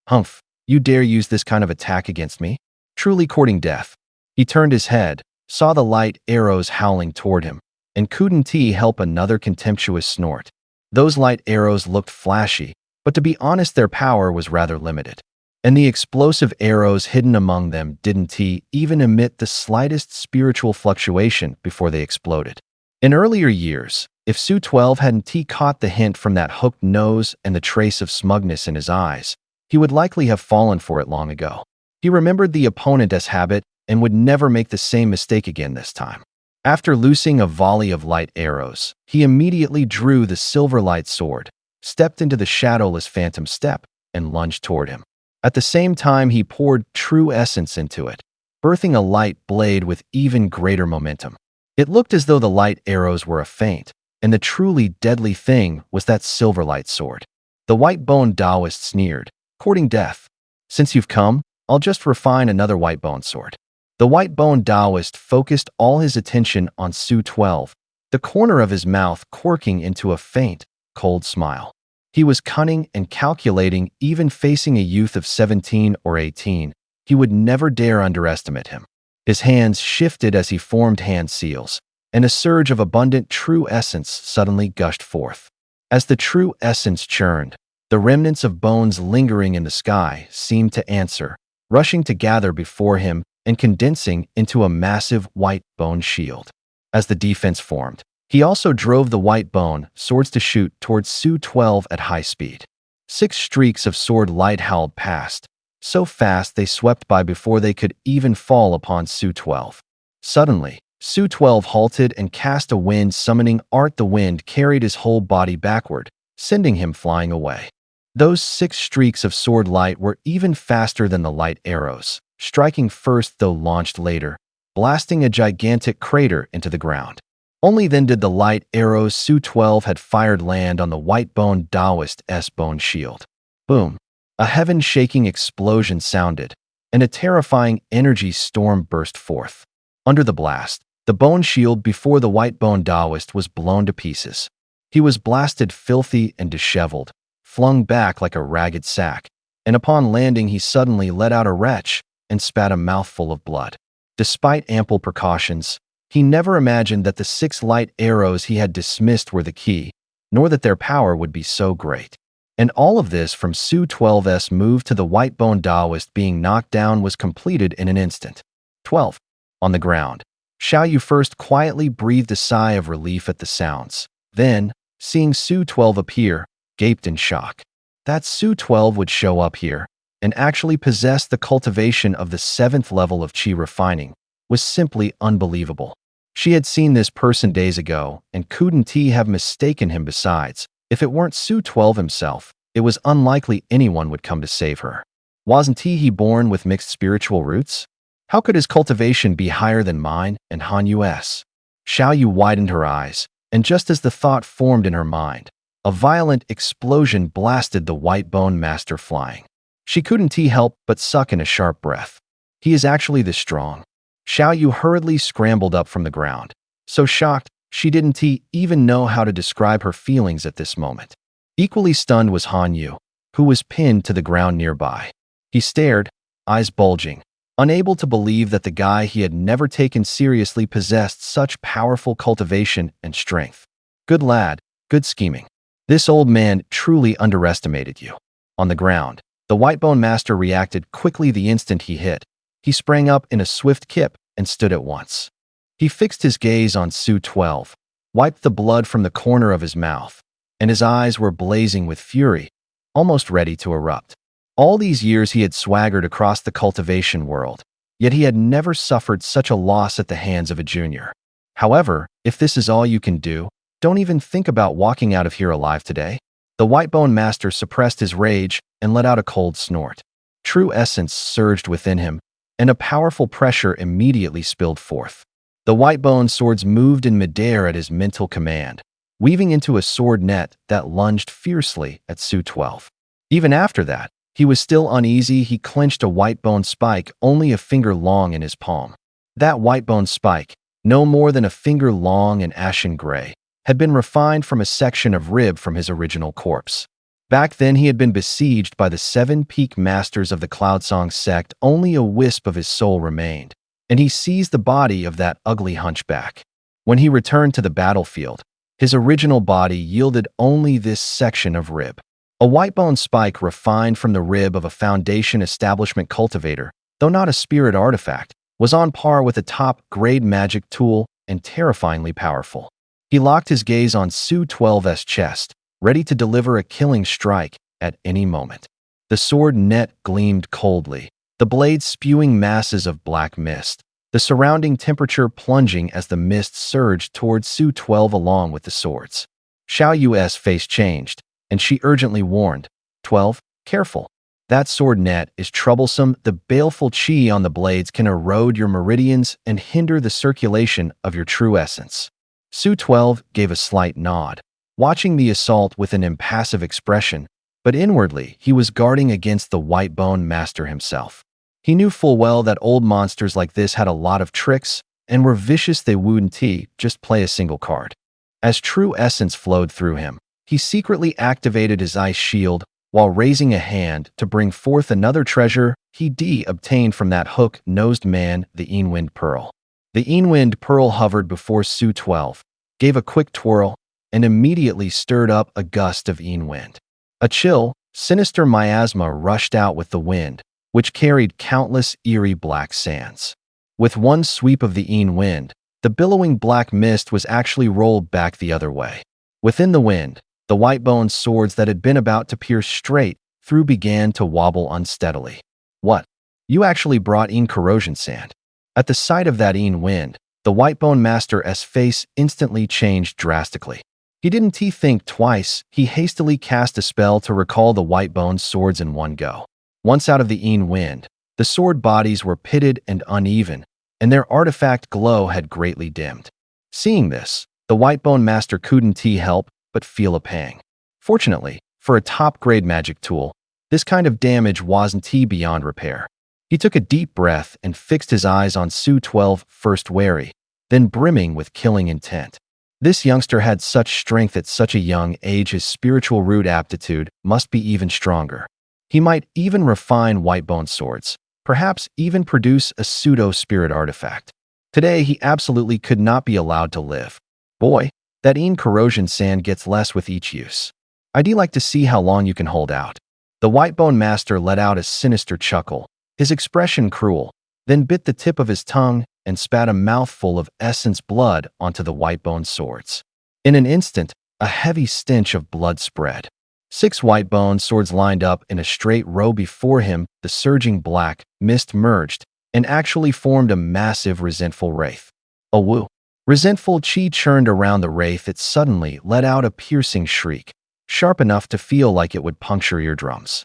Humph, you dare use this kind of attack against me? Truly courting death. He turned his head, saw the light arrows howling toward him, and couldn't help another contemptuous snort. Those light arrows looked flashy, but to be honest their power was rather limited. And the explosive arrows hidden among them didn't even emit the slightest spiritual fluctuation before they exploded. In earlier years, if Su-12 hadn't caught the hint from that hooked nose and the trace of smugness in his eyes, he would likely have fallen for it long ago. He remembered the opponent's habit and would never make the same mistake again this time. After loosing a volley of light arrows, he immediately drew the silver light sword, stepped into the shadowless phantom step, and lunged toward him. At the same time, he poured true essence into it, birthing a light blade with even greater momentum. It looked as though the light arrows were a feint, and the truly deadly thing was that silver light sword. The white-boned Taoist sneered, courting death. Since you've come, I'll just refine another white-boned sword. The white-boned Taoist focused all his attention on Su-12, the corner of his mouth quirking into a faint, cold smile. He was cunning and calculating. Even facing a youth of 17 or 18, he would never dare underestimate him. His hands shifted as he formed hand seals, and a surge of abundant true essence suddenly gushed forth. As the true essence churned, the remnants of bones lingering in the sky seemed to answer, rushing to gather before him and condensing into a massive white bone shield. As the defense formed, he also drove the white bone swords to shoot towards Su-12 at high speed. 6 streaks of sword light howled past, so fast they swept by before they could even fall upon Su-12. Suddenly, Su-12 halted and cast a wind-summoning art. The wind carried his whole body backward, sending him flying away. Those 6 streaks of sword light were even faster than the light arrows, striking first though launched later, blasting a gigantic crater into the ground. Only then did the light arrows Su-12 had fired land on the white-boned Taoist's bone shield. Boom! A heaven-shaking explosion sounded, and a terrifying energy storm burst forth. Under the blast, the bone shield before the white-boned Taoist was blown to pieces. He was blasted filthy and disheveled, flung back like a ragged sack, and upon landing he suddenly let out a retch and spat a mouthful of blood. Despite ample precautions, he never imagined that the 6 light arrows he had dismissed were the key, nor that their power would be so great. And all of this from Su-12's move to the white-boned Taoist being knocked down was completed in an instant. 12. On the ground, Xiaoyu first quietly breathed a sigh of relief at the sounds. Then, seeing Su-12 appear, gaped in shock. That Su-12 would show up here and actually possess the cultivation of the 7th level of Qi refining was simply unbelievable. She had seen this person days ago and couldn't have mistaken him. Besides, if it weren't Su-12 himself, it was unlikely anyone would come to save her. Wasn't he born with mixed spiritual roots? How could his cultivation be higher than mine and Han Yu's? Xiaoyu widened her eyes, and just as the thought formed in her mind, a violent explosion blasted the white-bone master flying. She couldn't help but suck in a sharp breath. He is actually this strong. Xiaoyu hurriedly scrambled up from the ground, so shocked she didn't even know how to describe her feelings at this moment. Equally stunned was Han Yu, who was pinned to the ground nearby. He stared, eyes bulging, unable to believe that the guy he had never taken seriously possessed such powerful cultivation and strength. Good lad, good scheming. This old man truly underestimated you. On the ground, the white-bone master reacted quickly the instant he hit. He sprang up in a swift kip and stood at once. He fixed his gaze on Su-12, wiped the blood from the corner of his mouth, and his eyes were blazing with fury almost ready to erupt. All these years he had swaggered across the cultivation world, yet he had never suffered such a loss at the hands of a junior. However, if this is all you can do, don't even think about walking out of here alive today. The Whitebone Master suppressed his rage and let out a cold snort. True essence surged within him, and a powerful pressure immediately spilled forth. The Whitebone swords moved in midair at his mental command, weaving into a sword net that lunged fiercely at Su-12. Even after that, he was still uneasy. He clenched a Whitebone spike only a finger long in his palm. That Whitebone spike, no more than a finger long and ashen gray, had been refined from a section of rib from his original corpse. Back then he had been besieged by the 7 peak masters of the Cloudsong sect. Only a wisp of his soul remained, and he seized the body of that ugly hunchback. When he returned to the battlefield, his original body yielded only this section of rib. A Whitebone spike refined from the rib of a Foundation establishment cultivator, though not a spirit artifact, was on par with a top-grade magic tool and terrifyingly powerful. He locked his gaze on Su-12's chest, ready to deliver a killing strike at any moment. The sword net gleamed coldly, the blade spewing masses of black mist, the surrounding temperature plunging as the mist surged towards Su-12 along with the swords. Xiao Yu's face changed, and she urgently warned, 12, careful. That sword net is troublesome. The baleful qi on the blades can erode your meridians and hinder the circulation of your true essence. Su-12 gave a slight nod, watching the assault with an impassive expression, but inwardly he was guarding against the Whitebone Master himself. He knew full well that old monsters like this had a lot of tricks and were vicious. They wouldn't just play a single card. As true essence flowed through him, he secretly activated his ice shield while raising a hand to bring forth another treasure he obtained from that hook-nosed man, the Inwind Pearl. The Inwind Pearl hovered before Su-12, gave a quick twirl, and immediately stirred up a gust of Inwind. A chill, sinister miasma rushed out with the wind, which carried countless eerie black sands. With one sweep of the Inwind, the billowing black mist was actually rolled back the other way. Within the wind, the Whitebone swords that had been about to pierce straight through began to wobble unsteadily. What? You actually brought in corrosion sand. At the sight of that Wind, the Whitebone Master's face instantly changed drastically. He didn't think twice. He hastily cast a spell to recall the Whitebone swords in one go. Once out of the Wind, the sword bodies were pitted and uneven, and their artifact glow had greatly dimmed. Seeing this, the Whitebone Master couldn't help but feel a pang. Fortunately, for a top-grade magic tool, this kind of damage wasn't beyond repair. He took a deep breath and fixed his eyes on Su-12, first wary, then brimming with killing intent. This youngster had such strength at such a young age. His spiritual root aptitude must be even stronger. He might even refine Whitebone swords, perhaps even produce a pseudo-spirit artifact. Today, he absolutely could not be allowed to live. Boy, that corrosion sand gets less with each use. I'd like to see how long you can hold out. The Whitebone Master let out a sinister chuckle, his expression cruel, then bit the tip of his tongue and spat a mouthful of essence blood onto the Whitebone swords. In an instant, a heavy stench of blood spread. 6 Whitebone swords lined up in a straight row before him. The surging black mist merged and actually formed a massive resentful wraith. A woo. Resentful qi churned around the wraith. It suddenly let out a piercing shriek, sharp enough to feel like it would puncture eardrums.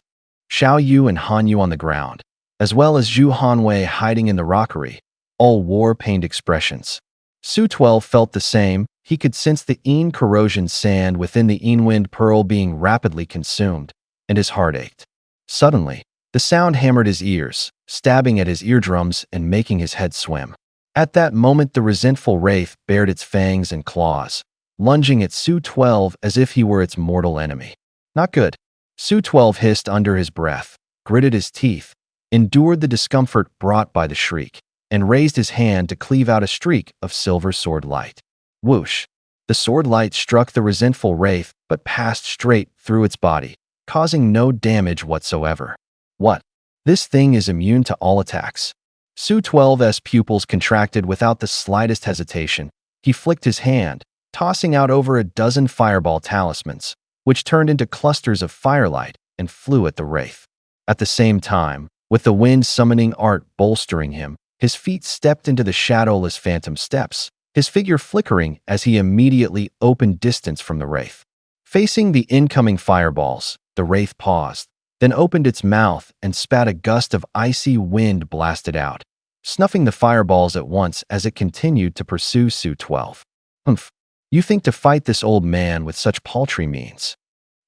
Xiao Yu and Han Yu on the ground, as well as Zhu Hanwei hiding in the rockery, all wore pained expressions. Su-12 felt the same. He could sense the corrosion sand within the Inwind Pearl being rapidly consumed, and his heart ached. Suddenly, the sound hammered his ears, stabbing at his eardrums and making his head swim. At that moment, the resentful wraith bared its fangs and claws, lunging at Su-12 as if he were its mortal enemy. Not good. Su-12 hissed under his breath, gritted his teeth, endured the discomfort brought by the shriek, and raised his hand to cleave out a streak of silver sword light. Whoosh! The sword light struck the resentful wraith but passed straight through its body, causing no damage whatsoever. What? This thing is immune to all attacks. Su-12's pupils contracted without the slightest hesitation. He flicked his hand, tossing out over a dozen fireball talismans, which turned into clusters of firelight and flew at the wraith. At the same time, with the wind summoning art bolstering him, his feet stepped into the shadowless phantom steps, his figure flickering as he immediately opened distance from the wraith. Facing the incoming fireballs, the wraith paused, then opened its mouth and spat a gust of icy wind blasted out, snuffing the fireballs at once as it continued to pursue Su-12. Humph, you think to fight this old man with such paltry means?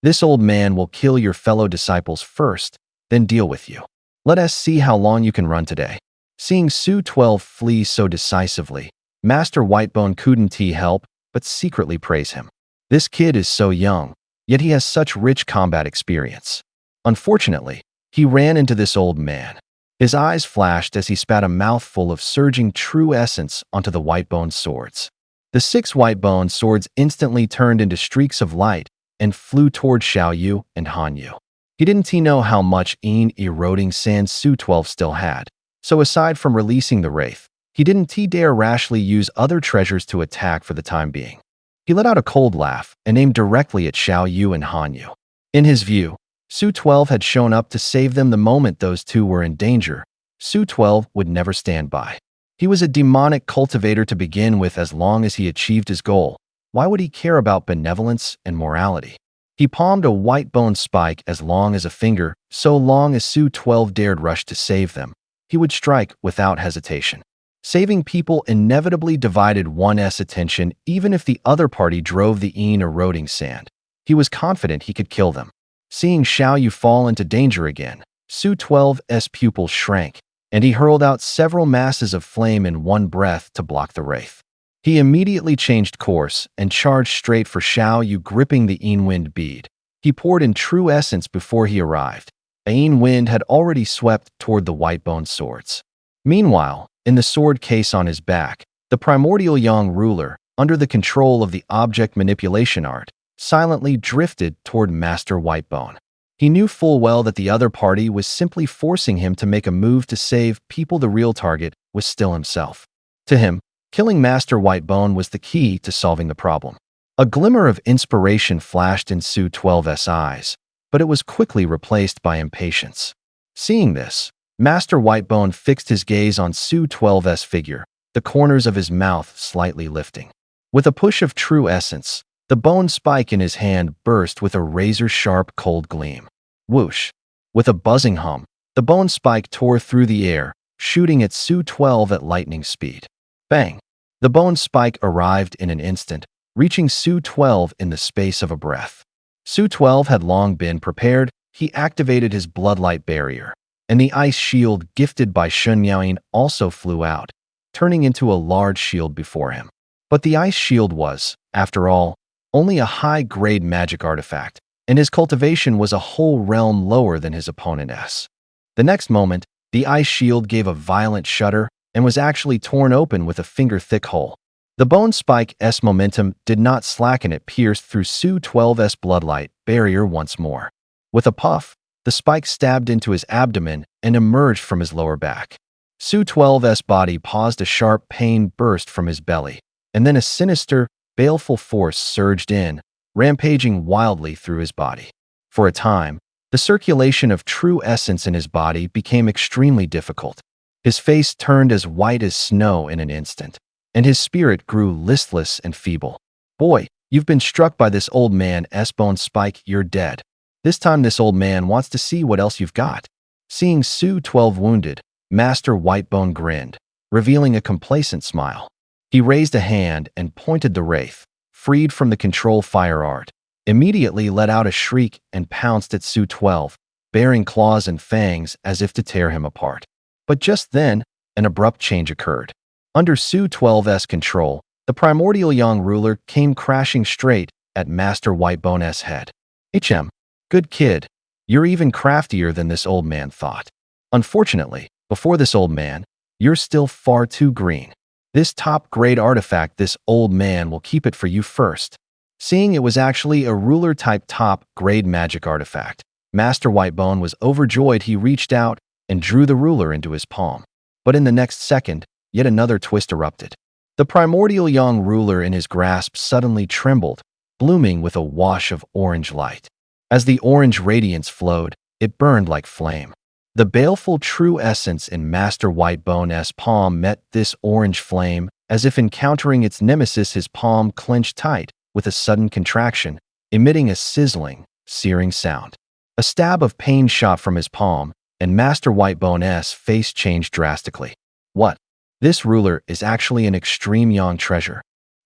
This old man will kill your fellow disciples first, then deal with you. Let us see how long you can run today. Seeing Su-12 flee so decisively, Master Whitebone couldn't help but secretly praise him. This kid is so young, yet he has such rich combat experience. Unfortunately, he ran into this old man. His eyes flashed as he spat a mouthful of surging true essence onto the Whitebone swords. The 6 Whitebone swords instantly turned into streaks of light and flew toward Xiaoyu and Hanyu. He didn't know how much eroding sand Su-12 still had, so aside from releasing the wraith, he didn't dare rashly use other treasures to attack for the time being. He let out a cold laugh and aimed directly at Xiaoyu and Hanyu. In his view, Su-12 had shown up to save them the moment those two were in danger. Su-12 would never stand by. He was a demonic cultivator to begin with. As long as he achieved his goal, why would he care about benevolence and morality? He palmed a Whitebone spike as long as a finger, so long as Su-12 dared rush to save them. He would strike without hesitation. Saving people inevitably divided one's attention even if the other party drove the eroding sand. He was confident he could kill them. Seeing Xiaoyu fall into danger again, Su-12's pupils shrank, and he hurled out several masses of flame in one breath to block the wraith. He immediately changed course and charged straight for Xiaoyu, gripping the wind bead. He poured in true essence before he arrived. Wind had already swept toward the Whitebone swords. Meanwhile, in the sword case on his back, the primordial young ruler, under the control of the object manipulation art, silently drifted toward Master Whitebone. He knew full well that the other party was simply forcing him to make a move to save people. The real target was still himself. To him, killing Master Whitebone was the key to solving the problem. A glimmer of inspiration flashed in Su-12's eyes, but it was quickly replaced by impatience. Seeing this, Master Whitebone fixed his gaze on Su-12's figure, the corners of his mouth slightly lifting. With a push of true essence, the bone spike in his hand burst with a razor-sharp cold gleam. Whoosh! With a buzzing hum, the bone spike tore through the air, shooting at Su-12 at lightning speed. Bang! The bone spike arrived in an instant, reaching Su-12 in the space of a breath. Su-12 had long been prepared. He activated his bloodlight barrier, and the ice shield gifted by Shun Yaoyin also flew out, turning into a large shield before him. But the ice shield was, after all, only a high-grade magic artifact, and his cultivation was a whole realm lower than his opponent's. The next moment, the ice shield gave a violent shudder and was actually torn open with a finger-thick hole. The bone spike's momentum did not slacken. It pierced through Su-12's bloodlight barrier once more. With a puff, the spike stabbed into his abdomen and emerged from his lower back. Su-12's body paused. A sharp pain burst from his belly, and then a sinister, baleful force surged in, rampaging wildly through his body. For a time, the circulation of true essence in his body became extremely difficult. His face turned as white as snow in an instant, and his spirit grew listless and feeble. Boy, you've been struck by this old man's bone spike. You're dead. This time this old man wants to see what else you've got. Seeing Su-12 wounded, Master Whitebone grinned, revealing a complacent smile. He raised a hand and pointed. The wraith, freed from the control fire art, immediately let out a shriek and pounced at Su-12, bearing claws and fangs as if to tear him apart. But just then, an abrupt change occurred. Under Su-12's control, the primordial young ruler came crashing straight at Master Whitebone's head. Good kid. You're even craftier than this old man thought. Unfortunately, before this old man, you're still far too green. This top-grade artifact, this old man will keep it for you first. Seeing it was actually a ruler-type top-grade magic artifact, Master Whitebone was overjoyed. He reached out and drew the ruler into his palm. But in the next second, yet another twist erupted. The primordial young ruler in his grasp suddenly trembled, blooming with a wash of orange light. As the orange radiance flowed, it burned like flame. The baleful true essence in Master Whitebone's palm met this orange flame, as if encountering its nemesis. His palm clenched tight, with a sudden contraction, emitting a sizzling, searing sound. A stab of pain shot from his palm, and Master Whitebone's face changed drastically. What? This ruler is actually an extreme yang treasure.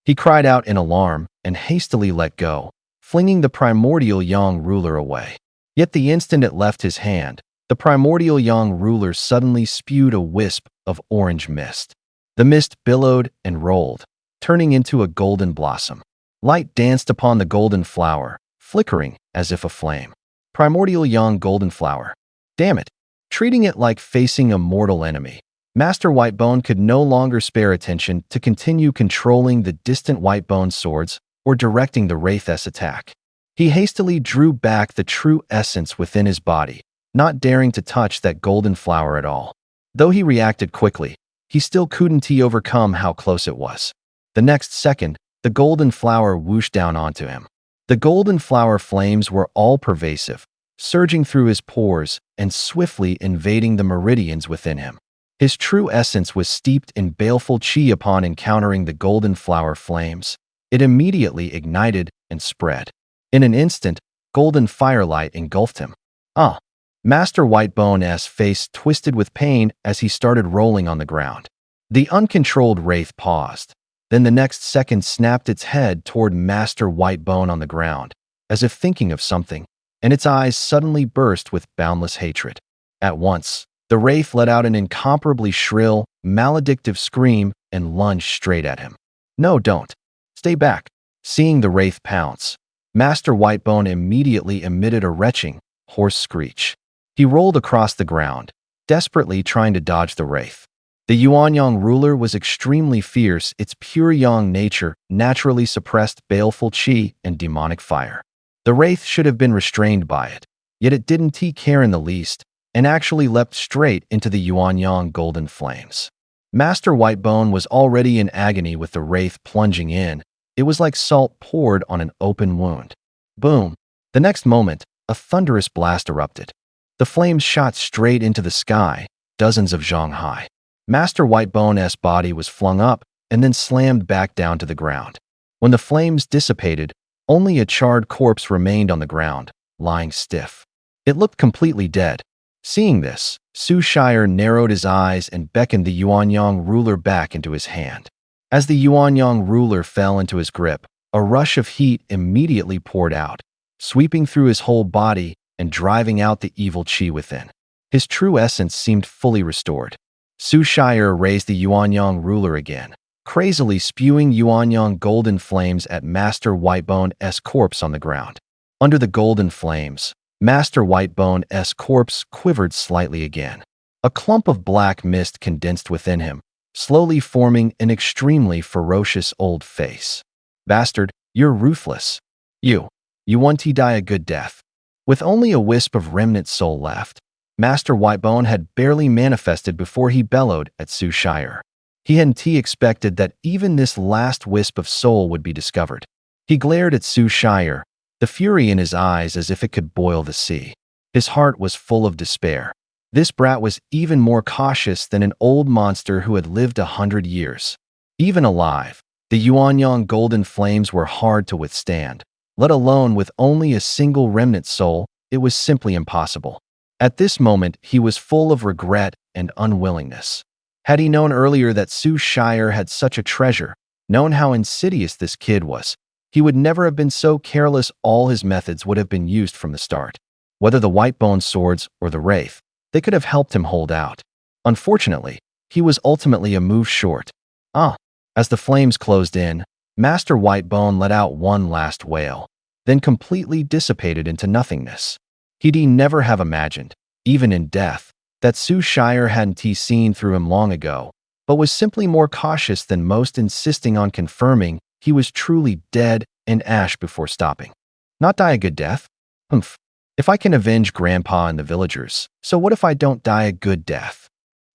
He cried out in alarm and hastily let go, flinging the primordial yang ruler away. Yet the instant it left his hand, the primordial yang ruler suddenly spewed a wisp of orange mist. The mist billowed and rolled, turning into a golden blossom. Light danced upon the golden flower, flickering as if aflame. Primordial yang golden flower. Damn it! Treating it like facing a mortal enemy, Master Whitebone could no longer spare attention to continue controlling the distant Whitebone swords or directing the Wraith's attack. He hastily drew back the true essence within his body, not daring to touch that golden flower at all. Though he reacted quickly, he still couldn't overcome how close it was. The next second, the golden flower whooshed down onto him. The golden flower flames were all-pervasive, surging through his pores and swiftly invading the meridians within him. His true essence was steeped in baleful qi. Upon encountering the golden flower flames, it immediately ignited and spread. In an instant, golden firelight engulfed him. Master Whitebone's face twisted with pain as he started rolling on the ground. The uncontrolled wraith paused. Then the next second snapped its head toward Master Whitebone on the ground, as if thinking of something, and its eyes suddenly burst with boundless hatred. At once, the wraith let out an incomparably shrill, maledictive scream and lunged straight at him. No, don't. Stay back. Seeing the wraith pounce, Master Whitebone immediately emitted a retching, hoarse screech. He rolled across the ground, desperately trying to dodge the wraith. The Yuanyang ruler was extremely fierce. Its pure yang nature naturally suppressed baleful qi and demonic fire. The wraith should have been restrained by it, yet it didn't care in the least, and actually leapt straight into the Yuanyang golden flames. Master Whitebone was already in agony with the wraith plunging in. It was like salt poured on an open wound. Boom! The next moment, a thunderous blast erupted. The flames shot straight into the sky, dozens of zhang high. Master Whitebone's body was flung up and then slammed back down to the ground. When the flames dissipated, only a charred corpse remained on the ground, lying stiff. It looked completely dead. Seeing this, Su Shire narrowed his eyes and beckoned the Yuanyang ruler back into his hand. As the Yuanyang ruler fell into his grip, a rush of heat immediately poured out, sweeping through his whole body and driving out the evil qi within. His true essence seemed fully restored. Su Shire raised the Yuanyang ruler again, crazily spewing Yuanyang golden flames at Master Whitebone's corpse on the ground. Under the golden flames, Master Whitebone's corpse quivered slightly again. A clump of black mist condensed within him, slowly forming an extremely ferocious old face. Bastard, you're ruthless. You want to die a good death. With only a wisp of remnant soul left, Master Whitebone had barely manifested before he bellowed at Su Shire. He hadn't expected that even this last wisp of soul would be discovered. He glared at Su Shire, the fury in his eyes as if it could boil the sea. His heart was full of despair. This brat was even more cautious than an old monster who had lived 100 years. Even alive, the Yuanyang golden flames were hard to withstand. Let alone with only a single remnant soul, it was simply impossible. At this moment, he was full of regret and unwillingness. Had he known earlier that Su Shire had such a treasure, known how insidious this kid was, he would never have been so careless. All his methods would have been used from the start. Whether the Whitebone swords or the wraith, they could have helped him hold out. Unfortunately, he was ultimately a move short. As the flames closed in, Master Whitebone let out one last wail, then completely dissipated into nothingness. He'd never have imagined, even in death, that Su Shire hadn't seen through him long ago, but was simply more cautious than most, insisting on confirming he was truly dead and ash before stopping. Not die a good death? Humph. If I can avenge Grandpa and the villagers, so what if I don't die a good death?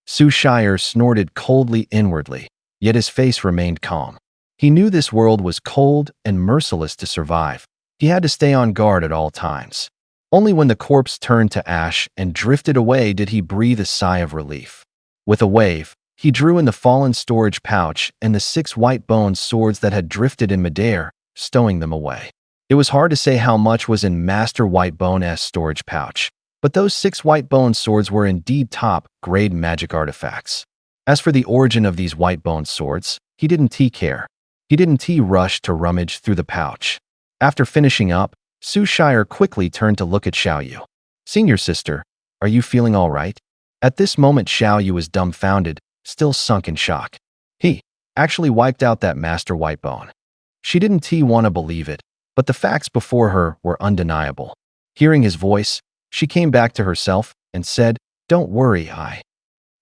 Su Shire snorted coldly inwardly, yet his face remained calm. He knew this world was cold and merciless to survive. He had to stay on guard at all times. Only when the corpse turned to ash and drifted away did he breathe a sigh of relief. With a wave, he drew in the fallen storage pouch and the 6 white bone swords that had drifted in midair, stowing them away. It was hard to say how much was in Master Whitebone's storage pouch, but those 6 white bone swords were indeed top-grade magic artifacts. As for the origin of these white bone swords, he didn't care. He didn't rush to rummage through the pouch. After finishing up, Su Shire quickly turned to look at Xiaoyu. "Senior sister, are you feeling all right?" At this moment Xiaoyu was dumbfounded, still sunk in shock. He actually wiped out that Master Whitebone. She didn't want to believe it, but the facts before her were undeniable. Hearing his voice, she came back to herself and said, "Don't worry, I."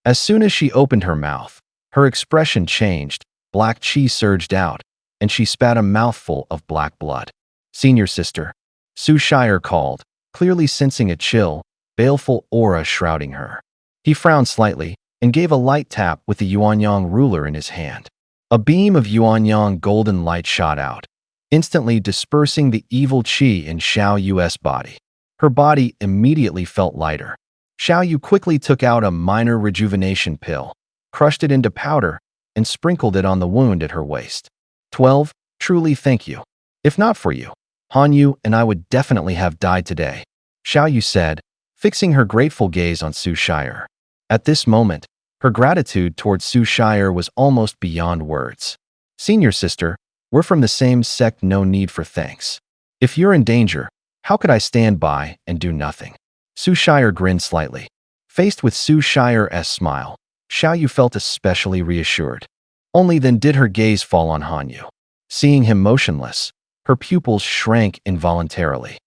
As soon as she opened her mouth, her expression changed, black chi surged out, and she spat a mouthful of black blood. "Senior sister," Su Shire called, clearly sensing a chill, baleful aura shrouding her. He frowned slightly and gave a light tap with the Yuanyang ruler in his hand. A beam of Yuanyang golden light shot out, instantly dispersing the evil qi in Xiao Yu's body. Her body immediately felt lighter. Xiao Yu quickly took out a minor rejuvenation pill, crushed it into powder, and sprinkled it on the wound at her waist. 12. Truly thank you. If not for you, Han Yu and I would definitely have died today, Xiao Yu said, fixing her grateful gaze on Su Shire. At this moment, her gratitude towards Su Shire was almost beyond words. "Senior sister, we're from the same sect, no need for thanks. If you're in danger, how could I stand by and do nothing?" Su Shire grinned slightly. Faced with Su Shire's smile, Xiao Yu felt especially reassured. Only then did her gaze fall on Han Yu. Seeing him motionless, her pupils shrank involuntarily.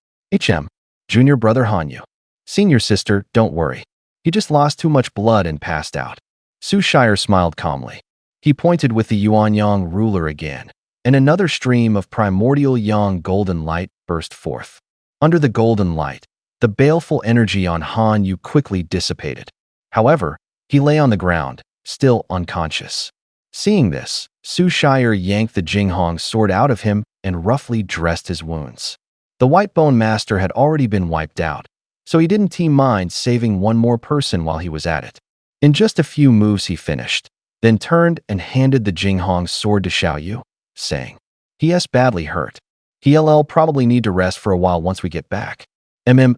Junior brother Han Yu. "Senior sister, don't worry. He just lost too much blood and passed out." Su Shire smiled calmly. He pointed with the Yuanyang ruler again, and another stream of primordial yang golden light burst forth. Under the golden light, the baleful energy on Han Yu quickly dissipated. However, he lay on the ground, still unconscious. Seeing this, Su Shire yanked the Jinghong sword out of him and roughly dressed his wounds. The Whitebone Master had already been wiped out, so he didn't mind saving one more person while he was at it. In just a few moves he finished, then turned and handed the Jinghong sword to Xiao Yu, saying, "He badly hurt. He'll probably need to rest for a while once we get back.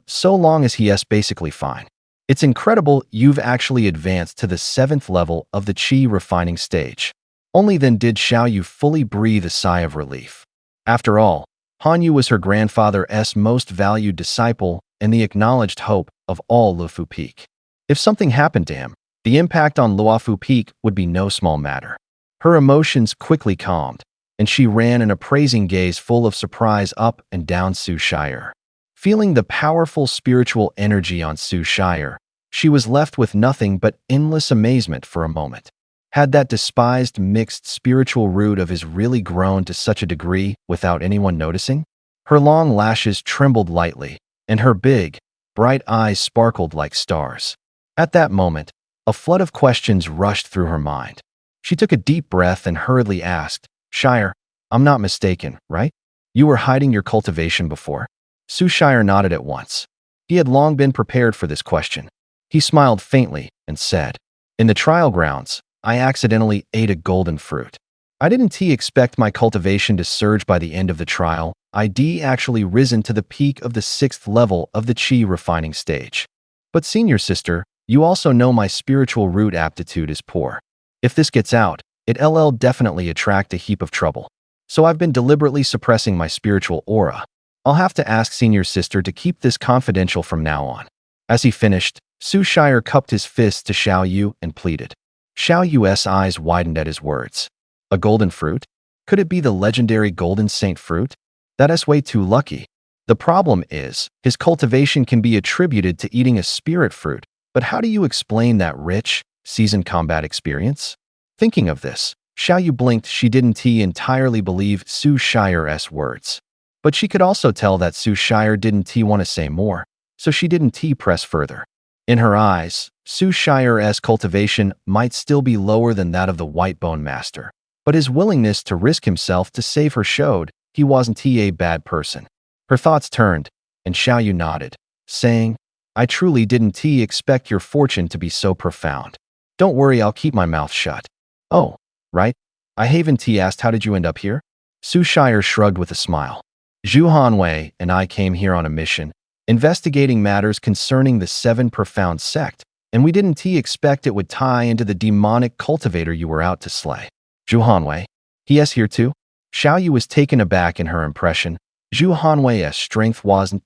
So long as he's basically fine. It's incredible you've actually advanced to the 7th level of the Qi refining stage." Only then did Xiao Yu fully breathe a sigh of relief. After all, Han Yu was her grandfather's most valued disciple and the acknowledged hope of all Luofu Peak. If something happened to him, the impact on Luofu Peak would be no small matter. Her emotions quickly calmed, and she ran an appraising gaze full of surprise up and down Su Shire. Feeling the powerful spiritual energy on Su Shire, she was left with nothing but endless amazement for a moment. Had that despised mixed spiritual root of his really grown to such a degree without anyone noticing? Her long lashes trembled lightly, and her big, bright eyes sparkled like stars. At that moment, a flood of questions rushed through her mind. She took a deep breath and hurriedly asked, "Shire, I'm not mistaken, right? You were hiding your cultivation before?" Su Shire nodded at once. He had long been prepared for this question. He smiled faintly and said, "In the trial grounds, I accidentally ate a golden fruit. I didn't expect my cultivation to surge by the end of the trial. I'd actually risen to the peak of the 6th level of the Qi refining stage. But senior sister, you also know my spiritual root aptitude is poor. If this gets out, it'll definitely attract a heap of trouble. So I've been deliberately suppressing my spiritual aura. I'll have to ask senior sister to keep this confidential from now on." As he finished, Su Shire cupped his fist to Xiao Yu and pleaded. Xiao Yu's eyes widened at his words. A golden fruit? Could it be the legendary golden saint fruit? That's way too lucky. The problem is, his cultivation can be attributed to eating a spirit fruit, but how do you explain that rich, seasoned combat experience? Thinking of this, Xiao Yu blinked. She didn't entirely believe Su Shire's words. But she could also tell that Su Shire didn't want to say more, so she didn't press further. In her eyes, Su Shire's cultivation might still be lower than that of the Whitebone Master, but his willingness to risk himself to save her showed he wasn't a bad person. Her thoughts turned, and Xiao Yu nodded. saying, I truly didn't expect your fortune to be so profound. Don't worry, I'll keep my mouth shut. Oh, right. I haven't asked, how did you end up here? Su Shire shrugged with a smile. Zhu Hanwei and I came here on a mission, investigating matters concerning the Seven Profound sect, and we didn't expect it would tie into the demonic cultivator you were out to slay. Zhu Hanwei. He is here too? Xiao Yu was taken aback in her impression. Zhu Hanwei's strength wasn't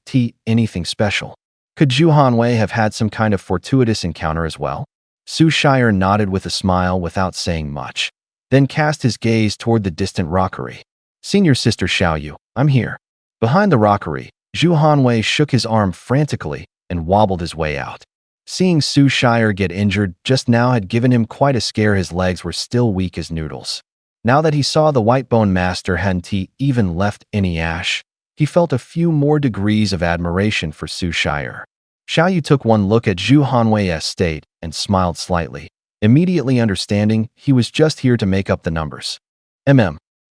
anything special. Could Zhu Hanwei have had some kind of fortuitous encounter as well? Su Shire nodded with a smile without saying much, then cast his gaze toward the distant rockery. Senior Sister Xiao Yu, I'm here. Behind the rockery, Zhu Hanwei shook his arm frantically and wobbled his way out. Seeing Su Shire get injured just now had given him quite a scare. His legs were still weak as noodles. Now that he saw the White Bone Master hadn't even left any ash, he felt a few more degrees of admiration for Su Shire. Xiao Yu took one look at Zhu Hanwei's state and smiled slightly, immediately understanding he was just here to make up the numbers.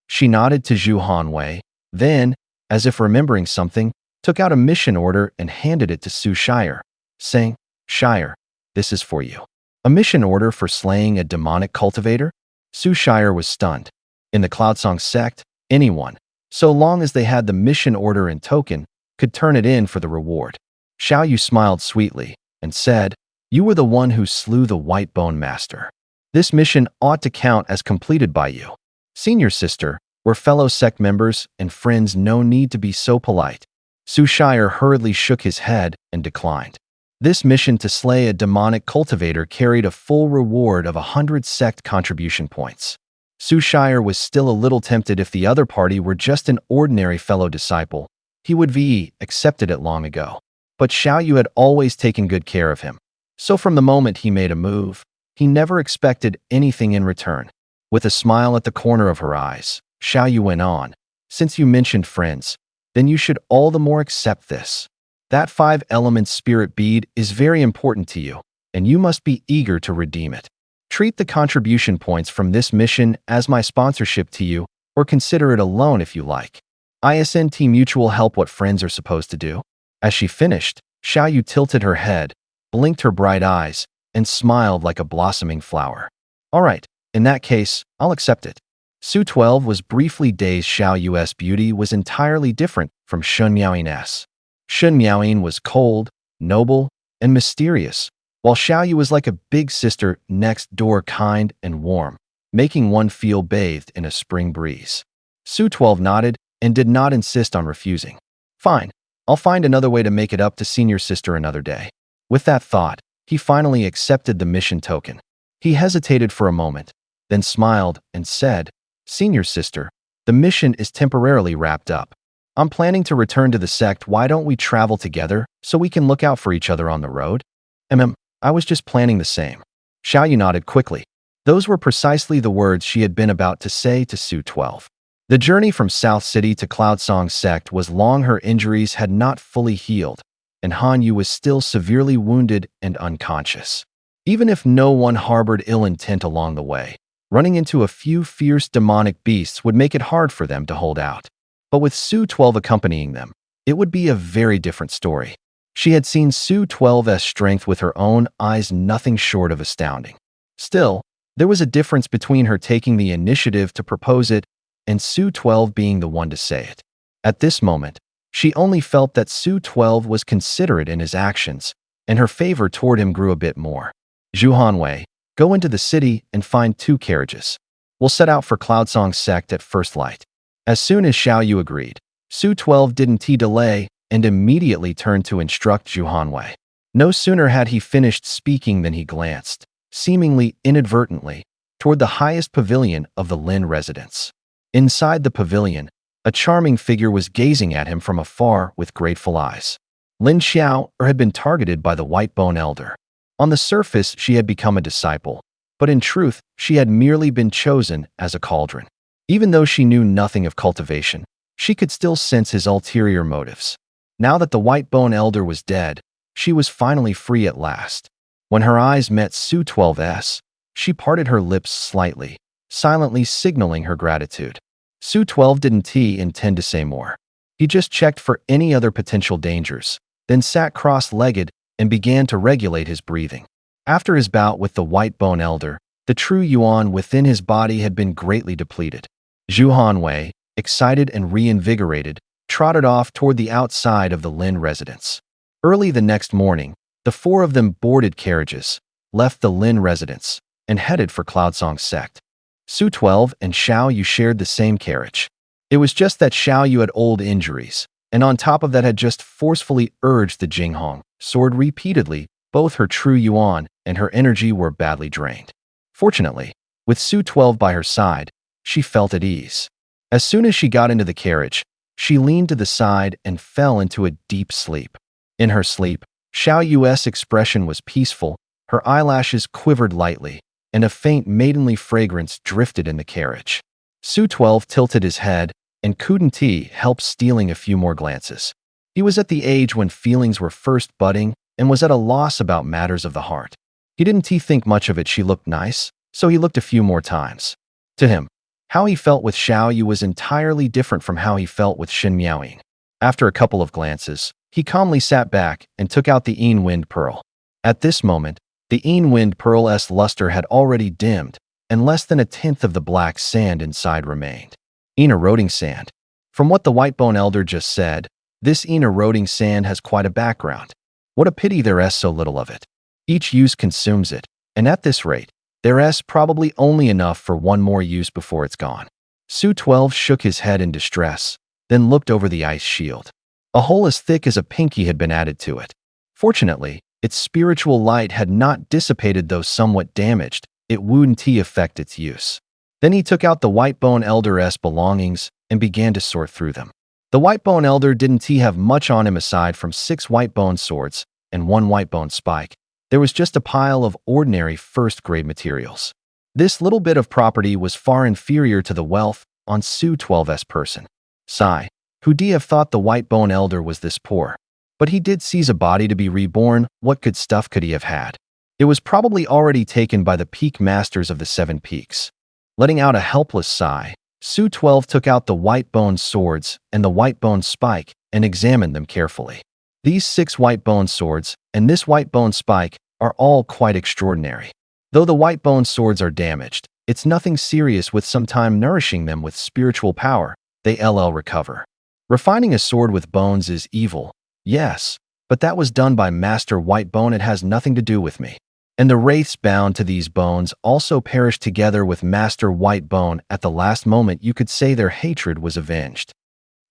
She nodded to Zhu Hanwei, then, as if remembering something, took out a mission order and handed it to Su Shire, saying, Shire, this is for you. A mission order for slaying a demonic cultivator? Su Shire was stunned. In the Cloudsong sect, anyone, so long as they had the mission order and token, could turn it in for the reward. Xiao Yu smiled sweetly and said, You were the one who slew the White Bone Master. This mission ought to count as completed by you. Senior Sister, we're fellow sect members and friends, no need to be so polite. Su Shire hurriedly shook his head and declined. This mission to slay a demonic cultivator carried a full reward of 100 sect contribution points. Su Shire was still a little tempted. If the other party were just an ordinary fellow disciple, he would have accepted it long ago. But Xiao Yu had always taken good care of him. So from the moment he made a move, he never expected anything in return. With a smile at the corner of her eyes, Xiao Yu went on, Since you mentioned friends, then you should all the more accept this. That 5-element spirit bead is very important to you, and you must be eager to redeem it. Treat the contribution points from this mission as my sponsorship to you, or consider it a loan if you like. Isn't mutual help what friends are supposed to do? As she finished, Xiao Yu tilted her head, blinked her bright eyes, and smiled like a blossoming flower. All right, in that case, I'll accept it. Su 12 was briefly dazed. Xiao Yu's beauty was entirely different from Shun Miaoyin's. Shun Miaoyin was cold, noble, and mysterious, while Xiao Yu was like a big sister next door, kind and warm, making one feel bathed in a spring breeze. Su 12 nodded and did not insist on refusing. Fine, I'll find another way to make it up to Senior Sister another day. With that thought, he finally accepted the mission token. He hesitated for a moment, then smiled and said, Senior Sister, the mission is temporarily wrapped up. I'm planning to return to the sect. Why don't we travel together so we can look out for each other on the road? I was just planning the same. Xiao Yu nodded quickly. Those were precisely the words she had been about to say to Su 12. The journey from South City to Cloudsong sect was long. Her injuries had not fully healed, and Han Yu was still severely wounded and unconscious. Even if no one harbored ill intent along the way, running into a few fierce demonic beasts would make it hard for them to hold out. But with Su 12 accompanying them, it would be a very different story. She had seen Su 12's strength with her own eyes, nothing short of astounding. Still, there was a difference between her taking the initiative to propose it and Su 12 being the one to say it. At this moment, she only felt that Su 12 was considerate in his actions, and her favor toward him grew a bit more. Zhu Hanwei, go into the city and find 2 carriages. We'll set out for Cloudsong sect at first light. As soon as Xiao Yu agreed, Su 12 didn't delay and immediately turned to instruct Zhu Hanwei. No sooner had he finished speaking than he glanced, seemingly inadvertently, toward the highest pavilion of the Lin residence. Inside the pavilion, a charming figure was gazing at him from afar with grateful eyes. Lin Xiao had been targeted by the White Bone Elder. On the surface, she had become a disciple, but in truth, she had merely been chosen as a cauldron. Even though she knew nothing of cultivation, she could still sense his ulterior motives. Now that the White Bone Elder was dead, she was finally free at last. When her eyes met Su 12's, she parted her lips slightly, silently signaling her gratitude. Su 12 didn't intend to say more. He just checked for any other potential dangers, then sat cross-legged and began to regulate his breathing. After his bout with the White Bone Elder, the true yuan within his body had been greatly depleted. Zhu Hanwei, excited and reinvigorated, trotted off toward the outside of the Lin residence. Early the next morning, the four of them boarded carriages, left the Lin residence, and headed for Cloudsong's sect. Su 12 and Xiao Yu shared the same carriage. It was just that Xiao Yu had old injuries, and on top of that had just forcefully urged the Jinghong sword repeatedly. Both her true yuan and her energy were badly drained. Fortunately, with Su 12 by her side, she felt at ease. As soon as she got into the carriage, she leaned to the side and fell into a deep sleep. In her sleep, Xiao Yu's expression was peaceful, her eyelashes quivered lightly, and a faint maidenly fragrance drifted in the carriage. Su 12 tilted his head, and Kuden Ti helped stealing a few more glances. He was at the age when feelings were first budding and was at a loss about matters of the heart. He didn't think much of it. She looked nice, so he looked a few more times. To him, how he felt with Xiao Yu was entirely different from how he felt with Xin Miaoying. After a couple of glances, he calmly sat back and took out the Yin Wind Pearl. At this moment, the Yin Wind Pearl's luster had already dimmed, and less than a tenth of the black sand inside remained. Eroding sand. From what the White Bone Elder just said, this eroding sand has quite a background. What a pity there's so little of it. Each use consumes it, and at this rate, there's probably only enough for one more use before it's gone. Su 12 shook his head in distress, then looked over the ice shield. A hole as thick as a pinky had been added to it. Fortunately, its spiritual light had not dissipated, though somewhat damaged. It wouldn't affect its use. Then he took out the White Bone Elder's belongings and began to sort through them. The White Bone Elder didn't have much on him aside from 6 white bone swords and 1 white bone spike. There was just a pile of ordinary first-grade materials. This little bit of property was far inferior to the wealth on Su 12's person. Sigh, who'd have thought the White Bone Elder was this poor? But he did seize a body to be reborn. What good stuff could he have had? It was probably already taken by the peak masters of the 7 peaks. Letting out a helpless sigh, Su 12 took out the white bone swords and the white bone spike and examined them carefully. These 6 white bone swords and this white bone spike are all quite extraordinary. Though the white bone swords are damaged, it's nothing serious. With some time nourishing them with spiritual power, they'll recover. Refining a sword with bones is evil, yes, but that was done by Master White Bone. It has nothing to do with me. And the wraiths bound to these bones also perished together with Master White Bone. At the last moment, you could say their hatred was avenged.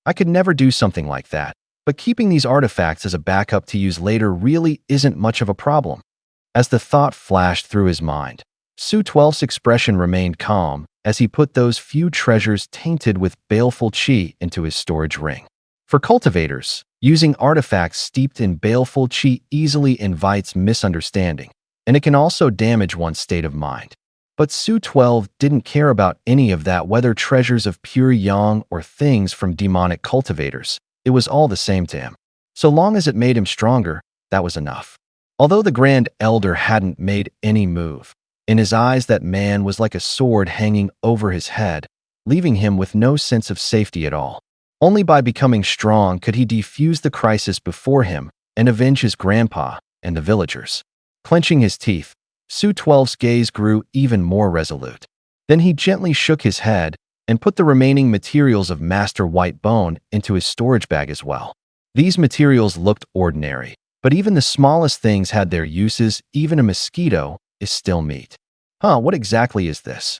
I could never do something like that, but keeping these artifacts as a backup to use later really isn't much of a problem. As the thought flashed through his mind, Su 12's expression remained calm as he put those few treasures tainted with baleful qi into his storage ring. For cultivators, using artifacts steeped in baleful qi easily invites misunderstanding, and it can also damage one's state of mind. But Su 12 didn't care about any of that, whether treasures of pure yang or things from demonic cultivators. It was all the same to him. So long as it made him stronger, that was enough. Although the Grand Elder hadn't made any move, in his eyes that man was like a sword hanging over his head, leaving him with no sense of safety at all. Only by becoming strong could he defuse the crisis before him and avenge his grandpa and the villagers. Clenching his teeth, Su 12's gaze grew even more resolute. Then he gently shook his head and put the remaining materials of Master White Bone into his storage bag as well. These materials looked ordinary, but even the smallest things had their uses. Even a mosquito is still meat. What exactly is this?